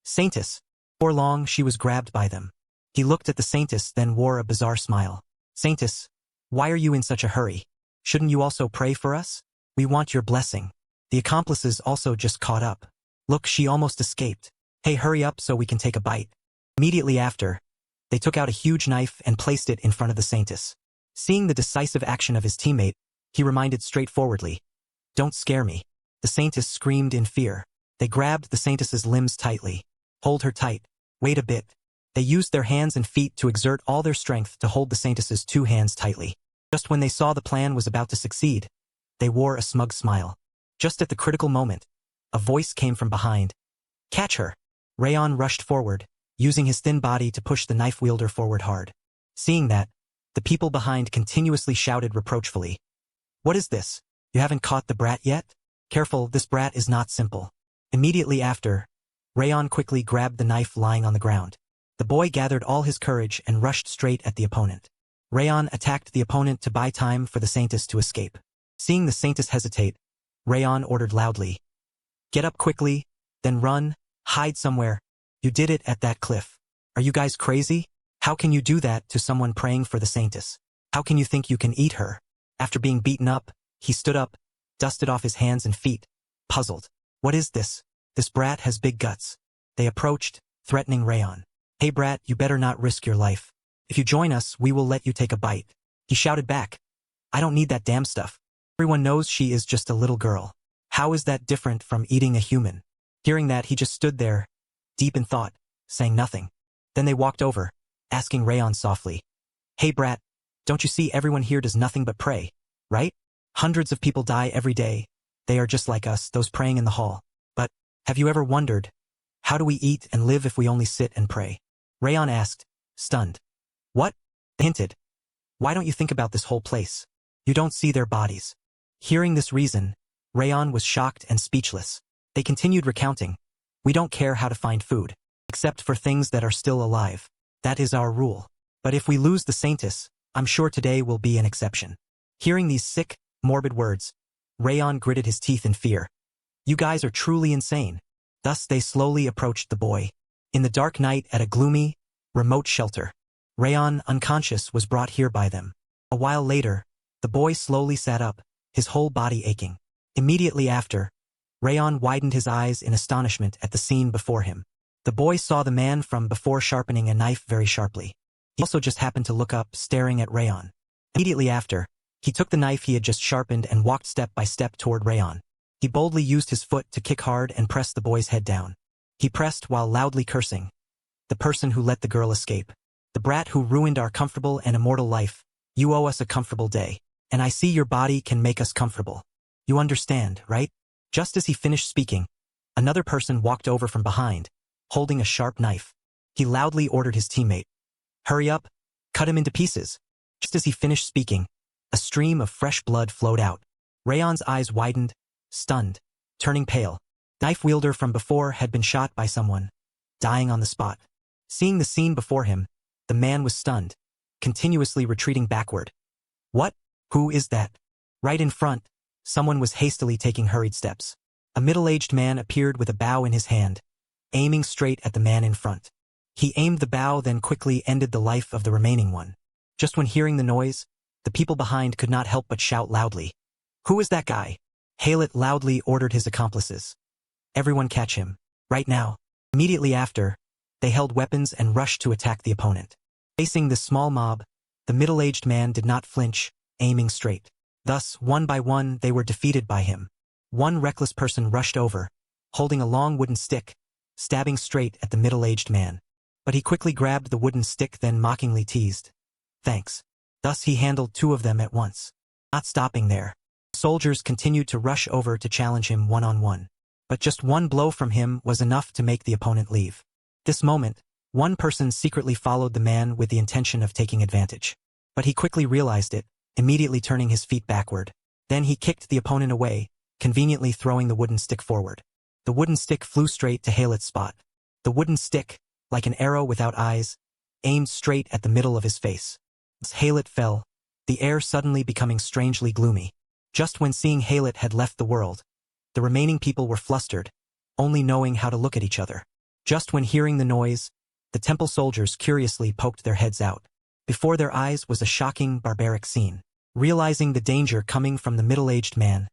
Saintess. Before long, she was grabbed by them. He looked at the Saintess, then wore a bizarre smile. Saintess, why are you in such a hurry? Shouldn't you also pray for us? We want your blessing. The accomplices also just caught up. Look, she almost escaped. Hey, hurry up so we can take a bite. Immediately after, they took out a huge knife and placed it in front of the Saintess. Seeing the decisive action of his teammate, he reminded straightforwardly, Don't scare me. The Saintess screamed in fear. They grabbed the Saintess's limbs tightly. Hold her tight. Wait a bit. They used their hands and feet to exert all their strength to hold the Saintess's two hands tightly. Just when they saw the plan was about to succeed, they wore a smug smile. Just at the critical moment, a voice came from behind. Catch her! Rayon rushed forward, using his thin body to push the knife wielder forward hard. Seeing that, the people behind continuously shouted reproachfully. What is this? You haven't caught the brat yet? Careful, this brat is not simple. Immediately after, Rayon quickly grabbed the knife lying on the ground. The boy gathered all his courage and rushed straight at the opponent. Rayon attacked the opponent to buy time for the Saintess to escape. Seeing the Saintess hesitate, Rayon ordered loudly. Get up quickly, then run, hide somewhere. You did it at that cliff. Are you guys crazy? How can you do that to someone praying for the Saintess? How can you think you can eat her? After being beaten up, he stood up, dusted off his hands and feet, puzzled. What is this? This brat has big guts. They approached, threatening Rayon. Hey brat, you better not risk your life. If you join us, we will let you take a bite. He shouted back. I don't need that damn stuff. Everyone knows she is just a little girl. How is that different from eating a human? Hearing that, he just stood there, deep in thought, saying nothing. Then they walked over, asking Rayon softly. Hey brat, don't you see everyone here does nothing but pray, right? Hundreds of people die every day. They are just like us, those praying in the hall. But, have you ever wondered, how do we eat and live if we only sit and pray? Rayon asked, stunned. What? They hinted. Why don't you think about this whole place? You don't see their bodies. Hearing this reason, Rayon was shocked and speechless. They continued recounting. We don't care how to find food. except for things that are still alive. That is our rule. But if we lose the Saintess, I'm sure today will be an exception. Hearing these sick, morbid words, Rayon gritted his teeth in fear. You guys are truly insane. Thus they slowly approached the boy. In the dark night at a gloomy, remote shelter, Rayon, unconscious, was brought here by them. A while later, the boy slowly sat up, his whole body aching. Immediately after, Rayon widened his eyes in astonishment at the scene before him. The boy saw the man from before sharpening a knife very sharply. He also just happened to look up, staring at Rayon. Immediately after, he took the knife he had just sharpened and walked step by step toward Rayon. He boldly used his foot to kick hard and press the boy's head down. He pressed while loudly cursing. The person who let the girl escape. The brat who ruined our comfortable and immortal life. You owe us a comfortable day. And I see your body can make us comfortable. You understand, right? Just as he finished speaking, another person walked over from behind, holding a sharp knife. He loudly ordered his teammate. Hurry up, cut him into pieces. Just as he finished speaking, a stream of fresh blood flowed out. Rayon's eyes widened, stunned, turning pale. Knife wielder from before had been shot by someone, dying on the spot. Seeing the scene before him, the man was stunned, continuously retreating backward. What? Who is that? Right in front, someone was hastily taking hurried steps. A middle-aged man appeared with a bow in his hand, aiming straight at the man in front. He aimed the bow, then quickly ended the life of the remaining one. Just when hearing the noise, the people behind could not help but shout loudly. Who is that guy? Yahello loudly ordered his accomplices. Everyone catch him, right now. Immediately after, they held weapons and rushed to attack the opponent. Facing this small mob, the middle-aged man did not flinch, aiming straight. Thus, one by one, they were defeated by him. One reckless person rushed over, holding a long wooden stick, stabbing straight at the middle-aged man. But he quickly grabbed the wooden stick, then mockingly teased. Thanks. Thus he handled two of them at once. Not stopping there, soldiers continued to rush over to challenge him one-on-one. But just one blow from him was enough to make the opponent leave. This moment, one person secretly followed the man with the intention of taking advantage. But he quickly realized it, immediately turning his feet backward. Then he kicked the opponent away, conveniently throwing the wooden stick forward. The wooden stick flew straight to Yahello's spot. The wooden stick, like an arrow without eyes, aimed straight at the middle of his face. As Yahello fell, the air suddenly becoming strangely gloomy. Just when seeing Yahello had left the world, the remaining people were flustered, only knowing how to look at each other. Just when hearing the noise, the temple soldiers curiously poked their heads out. Before their eyes was a shocking, barbaric scene. Realizing the danger coming from the middle-aged man,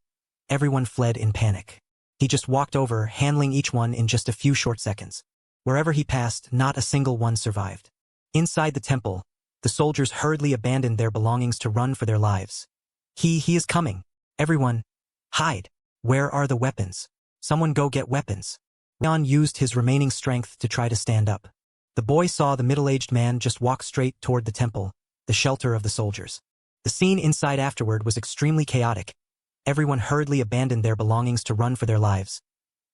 everyone fled in panic. He just walked over, handling each one in just a few short seconds. Wherever he passed, not a single one survived. Inside the temple, the soldiers hurriedly abandoned their belongings to run for their lives. He is coming. Everyone, hide. Where are the weapons? Someone go get weapons. Rayon used his remaining strength to try to stand up. The boy saw the middle-aged man just walk straight toward the temple, the shelter of the soldiers. The scene inside afterward was extremely chaotic. Everyone hurriedly abandoned their belongings to run for their lives.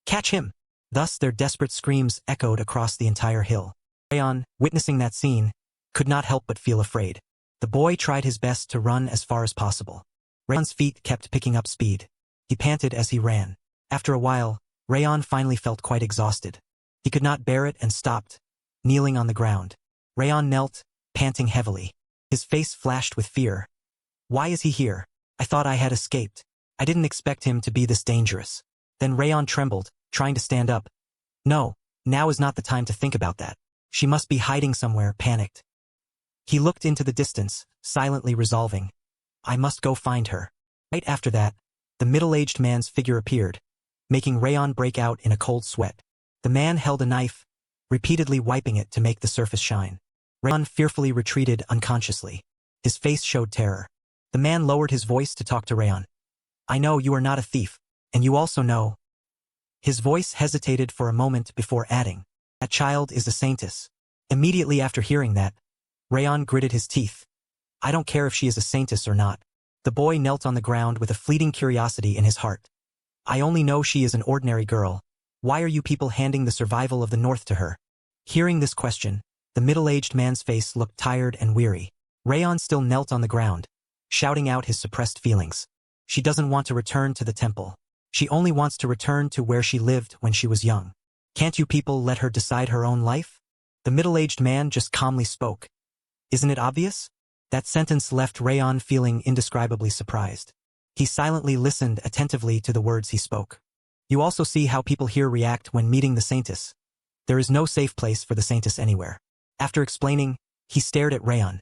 Catch him! Thus their desperate screams echoed across the entire hill. Rayon, witnessing that scene, could not help but feel afraid. The boy tried his best to run as far as possible. Rayon's feet kept picking up speed. He panted as he ran. After a while, Rayon finally felt quite exhausted. He could not bear it and stopped, kneeling on the ground. Rayon knelt, panting heavily. His face flashed with fear. Why is he here? I thought I had escaped. I didn't expect him to be this dangerous. Then Rayon trembled, trying to stand up. No, now is not the time to think about that. She must be hiding somewhere, panicked. He looked into the distance, silently resolving. I must go find her. Right after that, the middle-aged man's figure appeared, making Rayon break out in a cold sweat. The man held a knife, repeatedly wiping it to make the surface shine. Rayon fearfully retreated unconsciously. His face showed terror. The man lowered his voice to talk to Rayon. I know you are not a thief, and you also know. His voice hesitated for a moment before adding, that child is a saintess. Immediately after hearing that, Rayon gritted his teeth. I don't care if she is a saintess or not. The boy knelt on the ground with a fleeting curiosity in his heart. I only know she is an ordinary girl. Why are you people handing the survival of the North to her? Hearing this question, the middle-aged man's face looked tired and weary. Rayon still knelt on the ground, shouting out his suppressed feelings. She doesn't want to return to the temple. She only wants to return to where she lived when she was young. Can't you people let her decide her own life? The middle-aged man just calmly spoke. Isn't it obvious? That sentence left Rayon feeling indescribably surprised. He silently listened attentively to the words he spoke. You also see how people here react when meeting the Saintess. There is no safe place for the Saintess anywhere. After explaining, he stared at Rayon.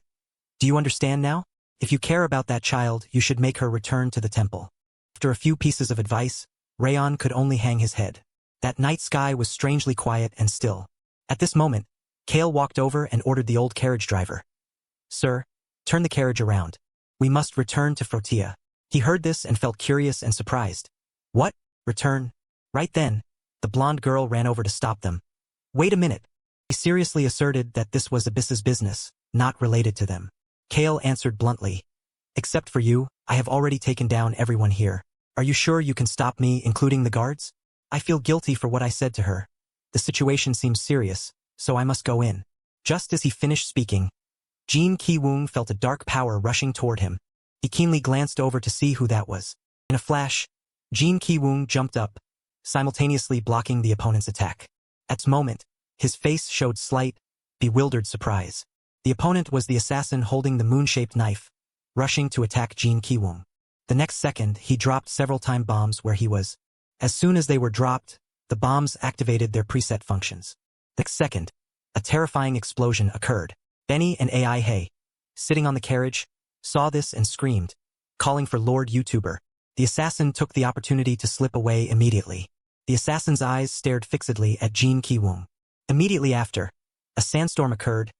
Do you understand now? If you care about that child, you should make her return to the temple. After a few pieces of advice, Rayon could only hang his head. That night sky was strangely quiet and still. At this moment, Kale walked over and ordered the old carriage driver. Sir, turn the carriage around. We must return to Frotia. He heard this and felt curious and surprised. What? Return? Right then, the blonde girl ran over to stop them. Wait a minute. He seriously asserted that this was Abyss's business, not related to them. Kale answered bluntly. Except for you, I have already taken down everyone here. Are you sure you can stop me, including the guards? I feel guilty for what I said to her. The situation seems serious, so I must go in. Just as he finished speaking, Jin Ki-woong felt a dark power rushing toward him. He keenly glanced over to see who that was. In a flash, Jin Ki-woong jumped up, simultaneously blocking the opponent's attack. At this moment, his face showed slight, bewildered surprise. The opponent was the assassin holding the moon-shaped knife, rushing to attack Jin Ki-woong. The next second, he dropped several time bombs where he was. As soon as they were dropped, the bombs activated their preset functions. The next second, a terrifying explosion occurred. Benny and Aihi, sitting on the carriage, saw this and screamed, calling for Lord YouTuber. The assassin took the opportunity to slip away immediately. The assassin's eyes stared fixedly at Jin Ki-woong. Immediately after, a sandstorm occurred.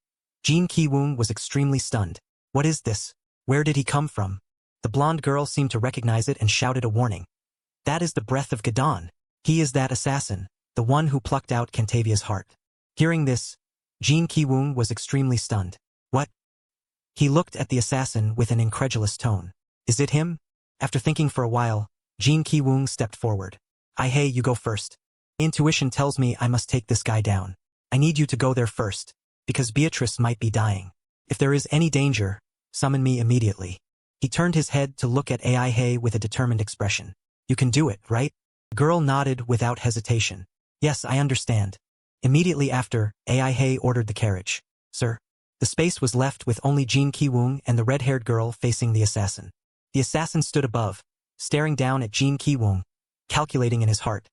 Jin Ki-woong was extremely stunned. What is this? Where did he come from? The blonde girl seemed to recognize it and shouted a warning. That is the breath of Gadon. He is that assassin, the one who plucked out Cantavia's heart. Hearing this, Jin Ki-woong was extremely stunned. What? He looked at the assassin with an incredulous tone. Is it him? After thinking for a while, Jin Ki-woong stepped forward. Aihi, you go first. Intuition tells me I must take this guy down. I need you to go there first, because Beatrice might be dying. If there is any danger, summon me immediately. He turned his head to look at Aihi with a determined expression. You can do it, right? The girl nodded without hesitation. Yes, I understand. Immediately after, Aihi ordered the carriage. Sir. The space was left with only Jin Ki-woong and the red-haired girl facing the assassin. The assassin stood above, staring down at Jin Ki-woong, calculating in his heart.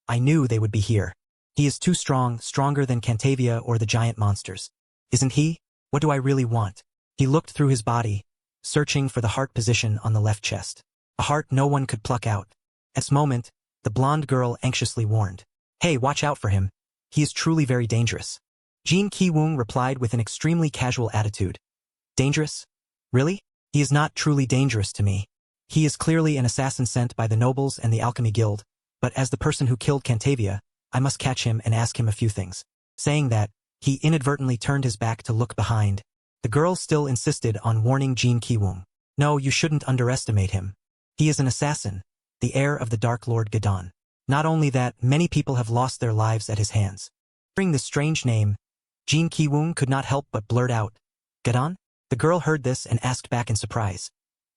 I knew they would be here. He is too strong, stronger than Cantavia or the giant monsters. Isn't he? What do I really want? He looked through his body, searching for the heart position on the left chest. A heart no one could pluck out. At this moment, the blonde girl anxiously warned. Hey, watch out for him. He is truly very dangerous. Jin Ki-woong replied with an extremely casual attitude. Dangerous? Really? He is not truly dangerous to me. He is clearly an assassin sent by the nobles and the alchemy guild, but as the person who killed Cantavia, I must catch him and ask him a few things. Saying that, he inadvertently turned his back to look behind. The girl still insisted on warning Jin Ki-woong. No, you shouldn't underestimate him. He is an assassin, the heir of the Dark Lord Gadon. Not only that, many people have lost their lives at his hands. Hearing this strange name, Jin Ki-woong could not help but blurt out, Gadon? The girl heard this and asked back in surprise.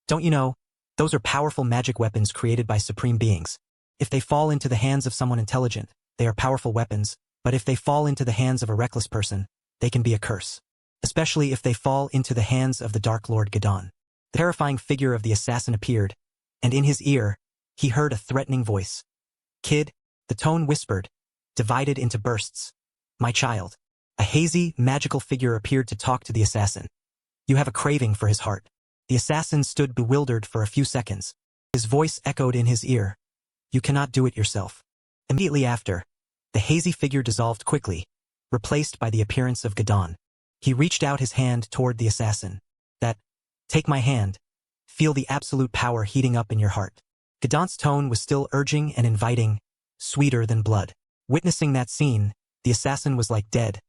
Don't you know, those are powerful magic weapons created by supreme beings. If they fall into the hands of someone intelligent, they are powerful weapons, but if they fall into the hands of a reckless person, they can be a curse. Especially if they fall into the hands of the Dark Lord Gadon. The terrifying figure of the assassin appeared, and in his ear, he heard a threatening voice. Kid, the tone whispered, divided into bursts. My child. A hazy, magical figure appeared to talk to the assassin. You have a craving for his heart. The assassin stood bewildered for a few seconds. His voice echoed in his ear. You cannot do it yourself. Immediately after, the hazy figure dissolved quickly, replaced by the appearance of Gadon. He reached out his hand toward the assassin. Take my hand. Feel the absolute power heating up in your heart. Gadon's tone was still urging and inviting, sweeter than blood. Witnessing that scene, the assassin was like dead,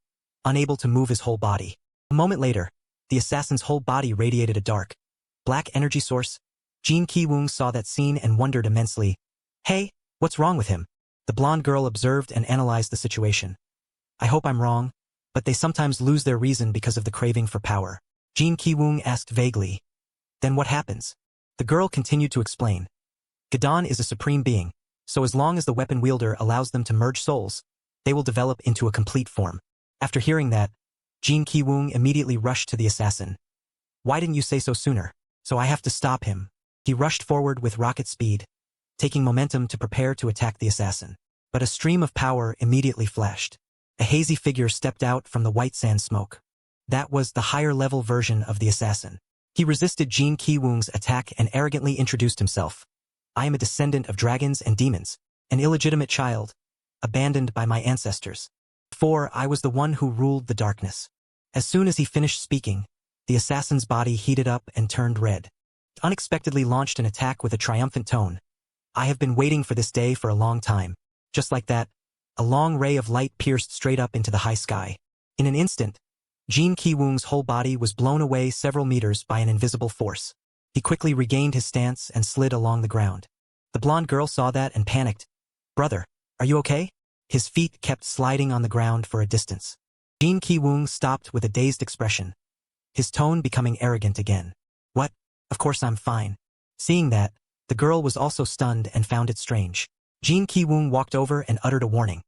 unable to move his whole body. A moment later, the assassin's whole body radiated a dark, black energy source. Jin Ki-woong saw that scene and wondered immensely. Hey, what's wrong with him? The blonde girl observed and analyzed the situation. I hope I'm wrong, but they sometimes lose their reason because of the craving for power. Jin Ki-woong asked vaguely. Then what happens? The girl continued to explain. Gadon is a supreme being, so as long as the weapon wielder allows them to merge souls, they will develop into a complete form. After hearing that, Jin Ki-woong immediately rushed to the assassin. Why didn't you say so sooner? So I have to stop him. He rushed forward with rocket speed, taking momentum to prepare to attack the assassin. But a stream of power immediately flashed. A hazy figure stepped out from the white sand smoke. That was the higher-level version of the assassin. He resisted Jin Ki-woong's attack and arrogantly introduced himself. I am a descendant of dragons and demons, an illegitimate child, abandoned by my ancestors. Before, I was the one who ruled the darkness. As soon as he finished speaking, the assassin's body heated up and turned red. He unexpectedly launched an attack with a triumphant tone. I have been waiting for this day for a long time. Just like that, a long ray of light pierced straight up into the high sky. In an instant, Jin Ki-woong's whole body was blown away several meters by an invisible force. He quickly regained his stance and slid along the ground. The blonde girl saw that and panicked. Brother, are you okay? His feet kept sliding on the ground for a distance. Jin Ki-woong stopped with a dazed expression, his tone becoming arrogant again. What? Of course I'm fine. Seeing that, the girl was also stunned and found it strange. Jin Ki-woong walked over and uttered a warning.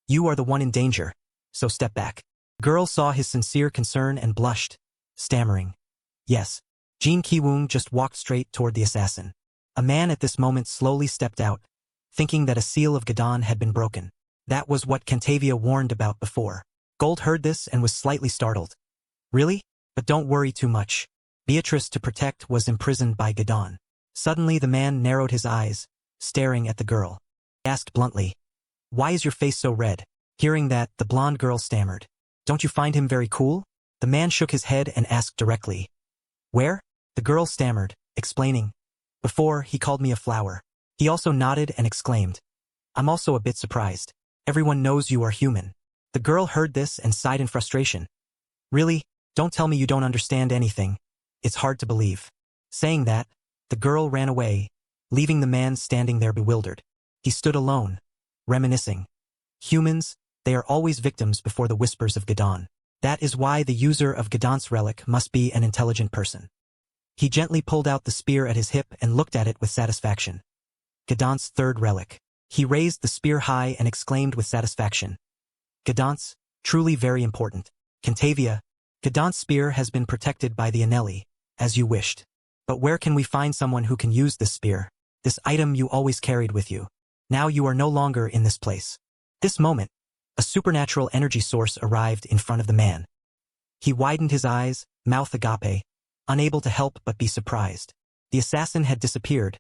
You are the one in danger, so step back. The girl saw his sincere concern and blushed, stammering. Yes. Jin Ki-woong just walked straight toward the assassin. A man at this moment slowly stepped out, thinking that a seal of Gadon had been broken. That was what Cantavia warned about before. Gold heard this and was slightly startled. Really? But don't worry too much. Beatrice to protect was imprisoned by Gadon. Suddenly the man narrowed his eyes, staring at the girl. He asked bluntly, why is your face so red? Hearing that, the blonde girl stammered. Don't you find him very cool? The man shook his head and asked directly. Where? The girl stammered, explaining. Before, he called me a flower. He also nodded and exclaimed. I'm also a bit surprised. Everyone knows you are human. The girl heard this and sighed in frustration. Really? Don't tell me you don't understand anything. It's hard to believe. Saying that, the girl ran away, leaving the man standing there bewildered. He stood alone, reminiscing. Humans, they are always victims before the whispers of Gadon. That is why the user of Gadon's relic must be an intelligent person. He gently pulled out the spear at his hip and looked at it with satisfaction. Gadon's third relic. He raised the spear high and exclaimed with satisfaction. Gadon's, truly very important. Cantavia, Gadon's spear has been protected by the Anelli, as you wished. But where can we find someone who can use this spear? This item you always carried with you. Now you are no longer in this place. This moment, a supernatural energy source arrived in front of the man. He widened his eyes, mouth agape, unable to help but be surprised. The assassin had disappeared,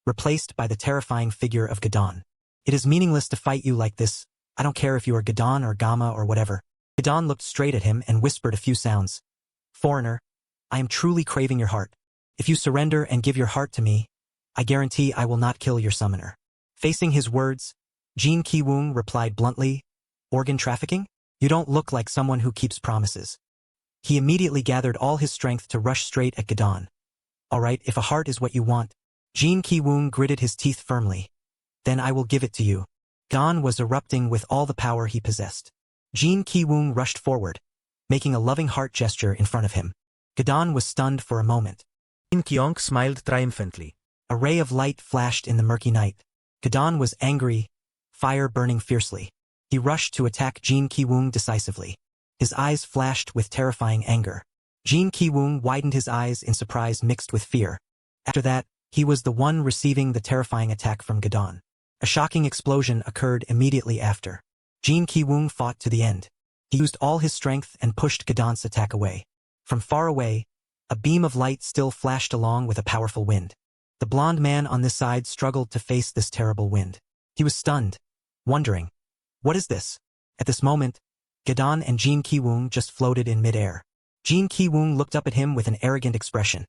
replaced by the terrifying figure of Gadon. It is meaningless to fight you like this. I don't care if you are Gadon or Gamma or whatever. Gadon looked straight at him and whispered a few sounds. Foreigner, I am truly craving your heart. If you surrender and give your heart to me, I guarantee I will not kill your summoner. Facing his words, Jin Ki-woong replied bluntly, organ trafficking? You don't look like someone who keeps promises. He immediately gathered all his strength to rush straight at Gadon. All right, if a heart is what you want. Jin Ki-woong gritted his teeth firmly. Then I will give it to you. Gadon was erupting with all the power he possessed. Jin Ki-woong rushed forward, making a loving heart gesture in front of him. Gadon was stunned for a moment. Jin Kyong smiled triumphantly. A ray of light flashed in the murky night. Gadon was angry, fire burning fiercely. He rushed to attack Jin Ki-woong decisively. His eyes flashed with terrifying anger. Jin Ki-woong widened his eyes in surprise mixed with fear. After that, he was the one receiving the terrifying attack from Gadon. A shocking explosion occurred immediately after. Jin Ki-woong fought to the end. He used all his strength and pushed Gadon's attack away. From far away, a beam of light still flashed along with a powerful wind. The blonde man on this side struggled to face this terrible wind. He was stunned, wondering, what is this? At this moment, Gadon and Jin Ki-woong just floated in midair. Jin Ki-woong looked up at him with an arrogant expression.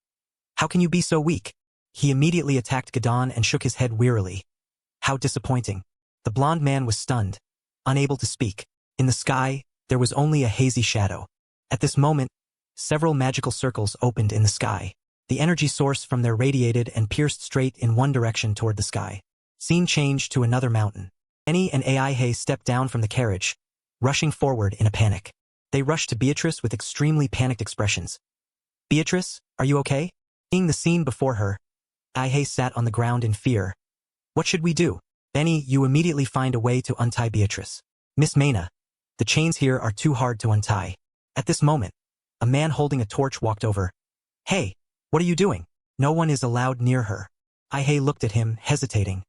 How can you be so weak? He immediately attacked Gadon and shook his head wearily. How disappointing. The blonde man was stunned, unable to speak. In the sky, there was only a hazy shadow. At this moment, several magical circles opened in the sky. The energy source from there radiated and pierced straight in one direction toward the sky. Scene changed to another mountain. Annie and Aihi stepped down from the carriage, rushing forward in a panic. They rushed to Beatrice with extremely panicked expressions. Beatrice, are you okay? Seeing the scene before her, Aihi sat on the ground in fear. What should we do? Benny, you immediately find a way to untie Beatrice. Miss Mana, the chains here are too hard to untie. At this moment, a man holding a torch walked over. Hey, what are you doing? No one is allowed near her. Aihi looked at him, hesitating.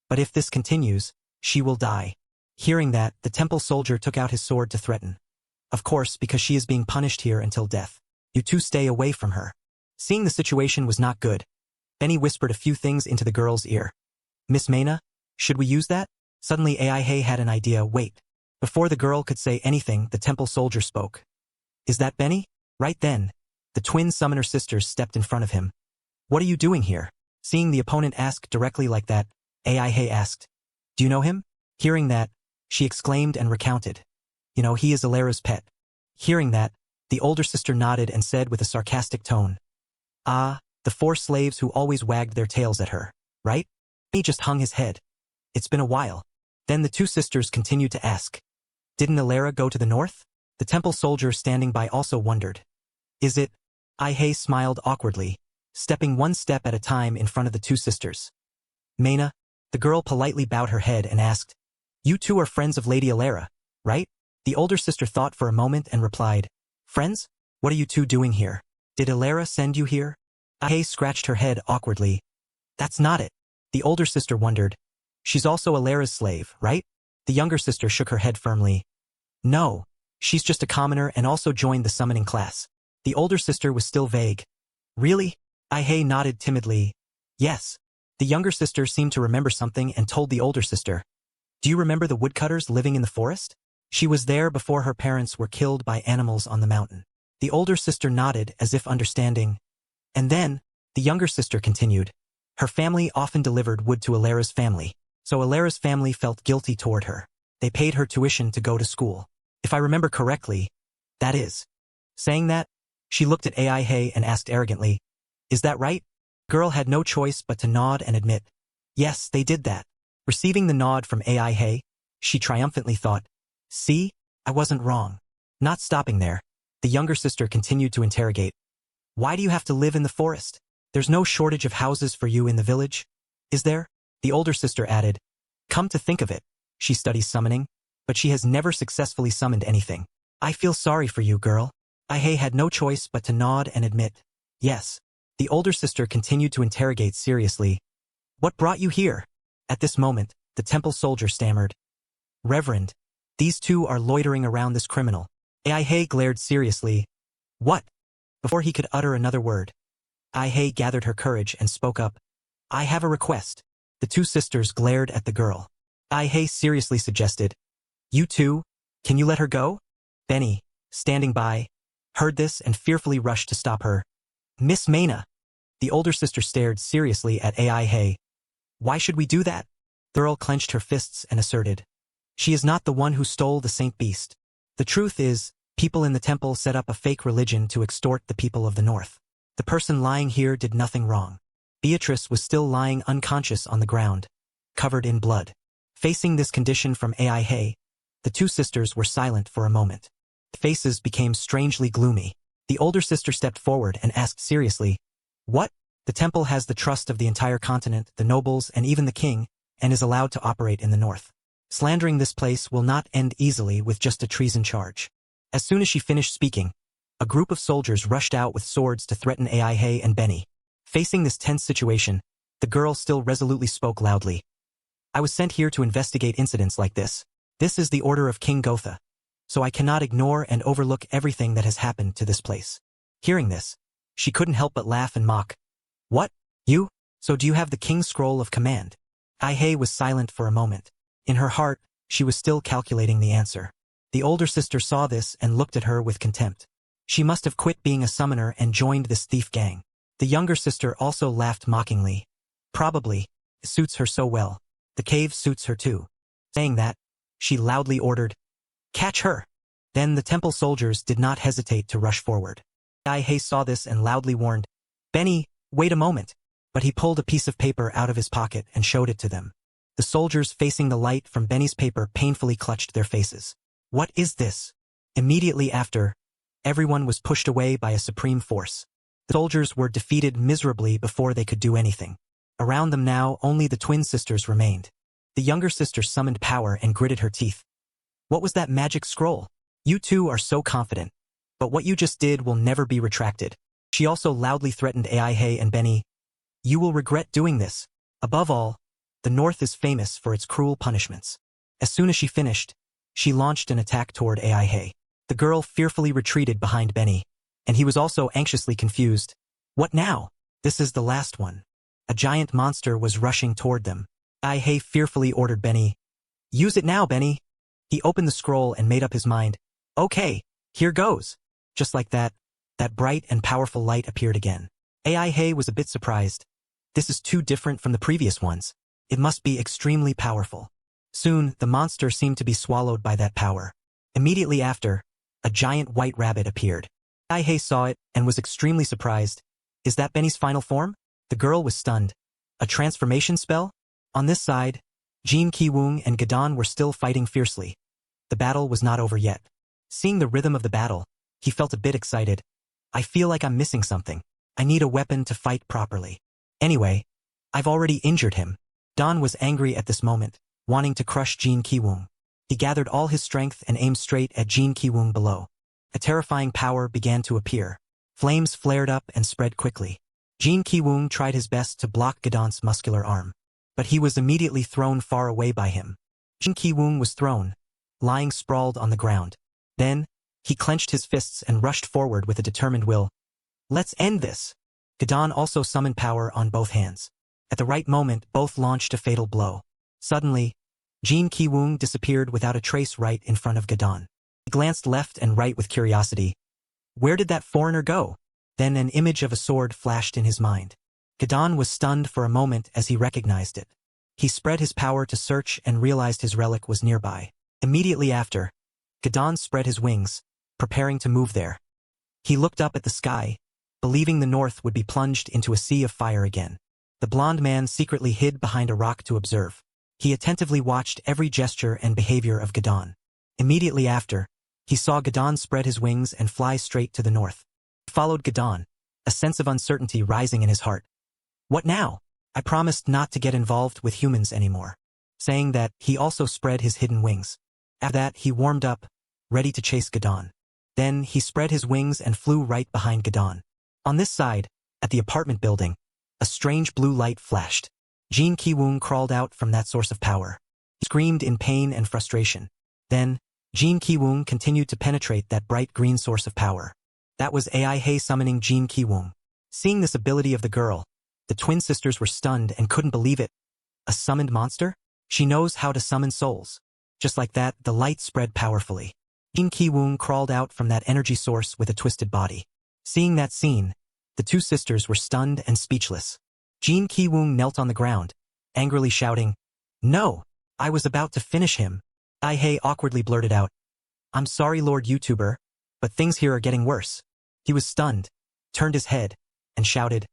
But if this continues, she will die. Hearing that, the temple soldier took out his sword to threaten. Of course, because she is being punished here until death. You two stay away from her. Seeing the situation was not good, Benny whispered a few things into the girl's ear. Miss Mana, should we use that? Suddenly Aihi had an idea. Wait. Before the girl could say anything, the temple soldier spoke. Is that Benny? Right then, the twin summoner sisters stepped in front of him. What are you doing here? Seeing the opponent ask directly like that, Aihi asked. Do you know him? Hearing that, she exclaimed and recounted. You know, he is Alera's pet. Hearing that, the older sister nodded and said with a sarcastic tone. Ah, the 4 slaves who always wagged their tails at her, right? He just hung his head. It's been a while. Then the 2 sisters continued to ask. Didn't Alera go to the north? The temple soldier standing by also wondered. Is it? Aihi smiled awkwardly, stepping 1 step at a time in front of the 2 sisters. Mana, the girl politely bowed her head and asked. You 2 are friends of Lady Alera, right? The older sister thought for a moment and replied. Friends? What are you 2 doing here? Did Alera send you here? Aihi scratched her head awkwardly. That's not it. The older sister wondered. She's also Alera's slave, right? The younger sister shook her head firmly. No, she's just a commoner and also joined the summoning class. The older sister was still vague. Really? Aihi nodded timidly. Yes. The younger sister seemed to remember something and told the older sister. Do you remember the woodcutters living in the forest? She was there before her parents were killed by animals on the mountain. The older sister nodded as if understanding. And then, the younger sister continued. Her family often delivered wood to Alera's family, so Alera's family felt guilty toward her. They paid her tuition to go to school. If I remember correctly, that is. Saying that, she looked at Aihi and asked arrogantly, Is that right? Girl had no choice but to nod and admit. Yes, they did that. Receiving the nod from Aihi, she triumphantly thought, See, I wasn't wrong. Not stopping there, the younger sister continued to interrogate. Why do you have to live in the forest? There's no shortage of houses for you in the village, is there? The older sister added. Come to think of it, she studies summoning, but she has never successfully summoned anything. I feel sorry for you, girl. Aihi had no choice but to nod and admit. Yes. The older sister continued to interrogate seriously. What brought you here? At this moment, the temple soldier stammered. Reverend, these 2 are loitering around this criminal. Aihi glared seriously. What? Before he could utter another word, Aihi gathered her courage and spoke up. I have a request. The 2 sisters glared at the girl. Aihi seriously suggested. You 2, can you let her go? Benny, standing by, heard this and fearfully rushed to stop her. Miss Mana. The older sister stared seriously at Aihi. Why should we do that? The girl clenched her fists and asserted. She is not the one who stole the Saint Beast. The truth is, people in the temple set up a fake religion to extort the people of the north. The person lying here did nothing wrong. Beatrice was still lying unconscious on the ground, covered in blood. Facing this condition from Aihi, the 2 sisters were silent for a moment. Faces became strangely gloomy. The older sister stepped forward and asked seriously, What? The temple has the trust of the entire continent, the nobles, and even the king, and is allowed to operate in the north. Slandering this place will not end easily with just a treason charge. As soon as she finished speaking, a group of soldiers rushed out with swords to threaten Aihi and Benny. Facing this tense situation, the girl still resolutely spoke loudly. I was sent here to investigate incidents like this. This is the order of King Gotha. So I cannot ignore and overlook everything that has happened to this place. Hearing this, she couldn't help but laugh and mock. What? You? So do you have the king's scroll of command? Aihi was silent for a moment. In her heart, she was still calculating the answer. The older sister saw this and looked at her with contempt. She must have quit being a summoner and joined this thief gang. The younger sister also laughed mockingly. Probably. It suits her so well. The cave suits her too. Saying that, she loudly ordered, Catch her! Then the temple soldiers did not hesitate to rush forward. Aihi saw this and loudly warned, Benny, wait a moment. But he pulled a piece of paper out of his pocket and showed it to them. The soldiers facing the light from Benny's paper painfully clutched their faces. What is this? Immediately after, everyone was pushed away by a supreme force. The soldiers were defeated miserably before they could do anything. Around them now, only the twin sisters remained. The younger sister summoned power and gritted her teeth. What was that magic scroll? You two are so confident. But what you just did will never be retracted. She also loudly threatened Aihi and Benny. You will regret doing this. Above all, the North is famous for its cruel punishments. As soon as she finished, she launched an attack toward Aihi. The girl fearfully retreated behind Benny, and he was also anxiously confused. What now? This is the last one. A giant monster was rushing toward them. Aihi fearfully ordered Benny. Use it now, Benny. He opened the scroll and made up his mind. Okay, here goes. Just like that bright and powerful light appeared again. Aihi was a bit surprised. This is too different from the previous ones. It must be extremely powerful. Soon, the monster seemed to be swallowed by that power. Immediately after, a giant white rabbit appeared. Aihi saw it and was extremely surprised. Is that Benny's final form? The girl was stunned. A transformation spell? On this side, Jin Ki-woong and Gadon were still fighting fiercely. The battle was not over yet. Seeing the rhythm of the battle, he felt a bit excited. I feel like I'm missing something. I need a weapon to fight properly. Anyway, I've already injured him. Don was angry at this moment, wanting to crush Jin Ki-woong. He gathered all his strength and aimed straight at Jin Ki-woong below. A terrifying power began to appear. Flames flared up and spread quickly. Jin Ki-woong tried his best to block Gadon's muscular arm, but he was immediately thrown far away by him. Jin Ki-woong was thrown, lying sprawled on the ground. Then, he clenched his fists and rushed forward with a determined will. Let's end this. Gadon also summoned power on both hands. At the right moment, both launched a fatal blow. Suddenly, Jin Ki-woong disappeared without a trace right in front of Gadon. He glanced left and right with curiosity. Where did that foreigner go? Then an image of a sword flashed in his mind. Gadon was stunned for a moment as he recognized it. He spread his power to search and realized his relic was nearby. Immediately after, Gadon spread his wings, preparing to move there. He looked up at the sky, believing the north would be plunged into a sea of fire again. The blond man secretly hid behind a rock to observe. He attentively watched every gesture and behavior of Gadon. Immediately after, he saw Gadon spread his wings and fly straight to the north. He followed Gadon, a sense of uncertainty rising in his heart. What now? I promised not to get involved with humans anymore. Saying that, he also spread his hidden wings. After that, he warmed up, ready to chase Gadon. Then, he spread his wings and flew right behind Gadon. On this side, at the apartment building, a strange blue light flashed. Jin Ki-woong crawled out from that source of power. He screamed in pain and frustration. Then, Jin Ki-woong continued to penetrate that bright green source of power. That was Aihi summoning Jin Ki-woong. Seeing this ability of the girl, the twin sisters were stunned and couldn't believe it. A summoned monster? She knows how to summon souls. Just like that, the light spread powerfully. Jin Ki-woong crawled out from that energy source with a twisted body. Seeing that scene, the two sisters were stunned and speechless. Jin Ki-woong knelt on the ground, angrily shouting, No! I was about to finish him. Aihi awkwardly blurted out, I'm sorry, Lord YouTuber, but things here are getting worse. He was stunned, turned his head, and shouted,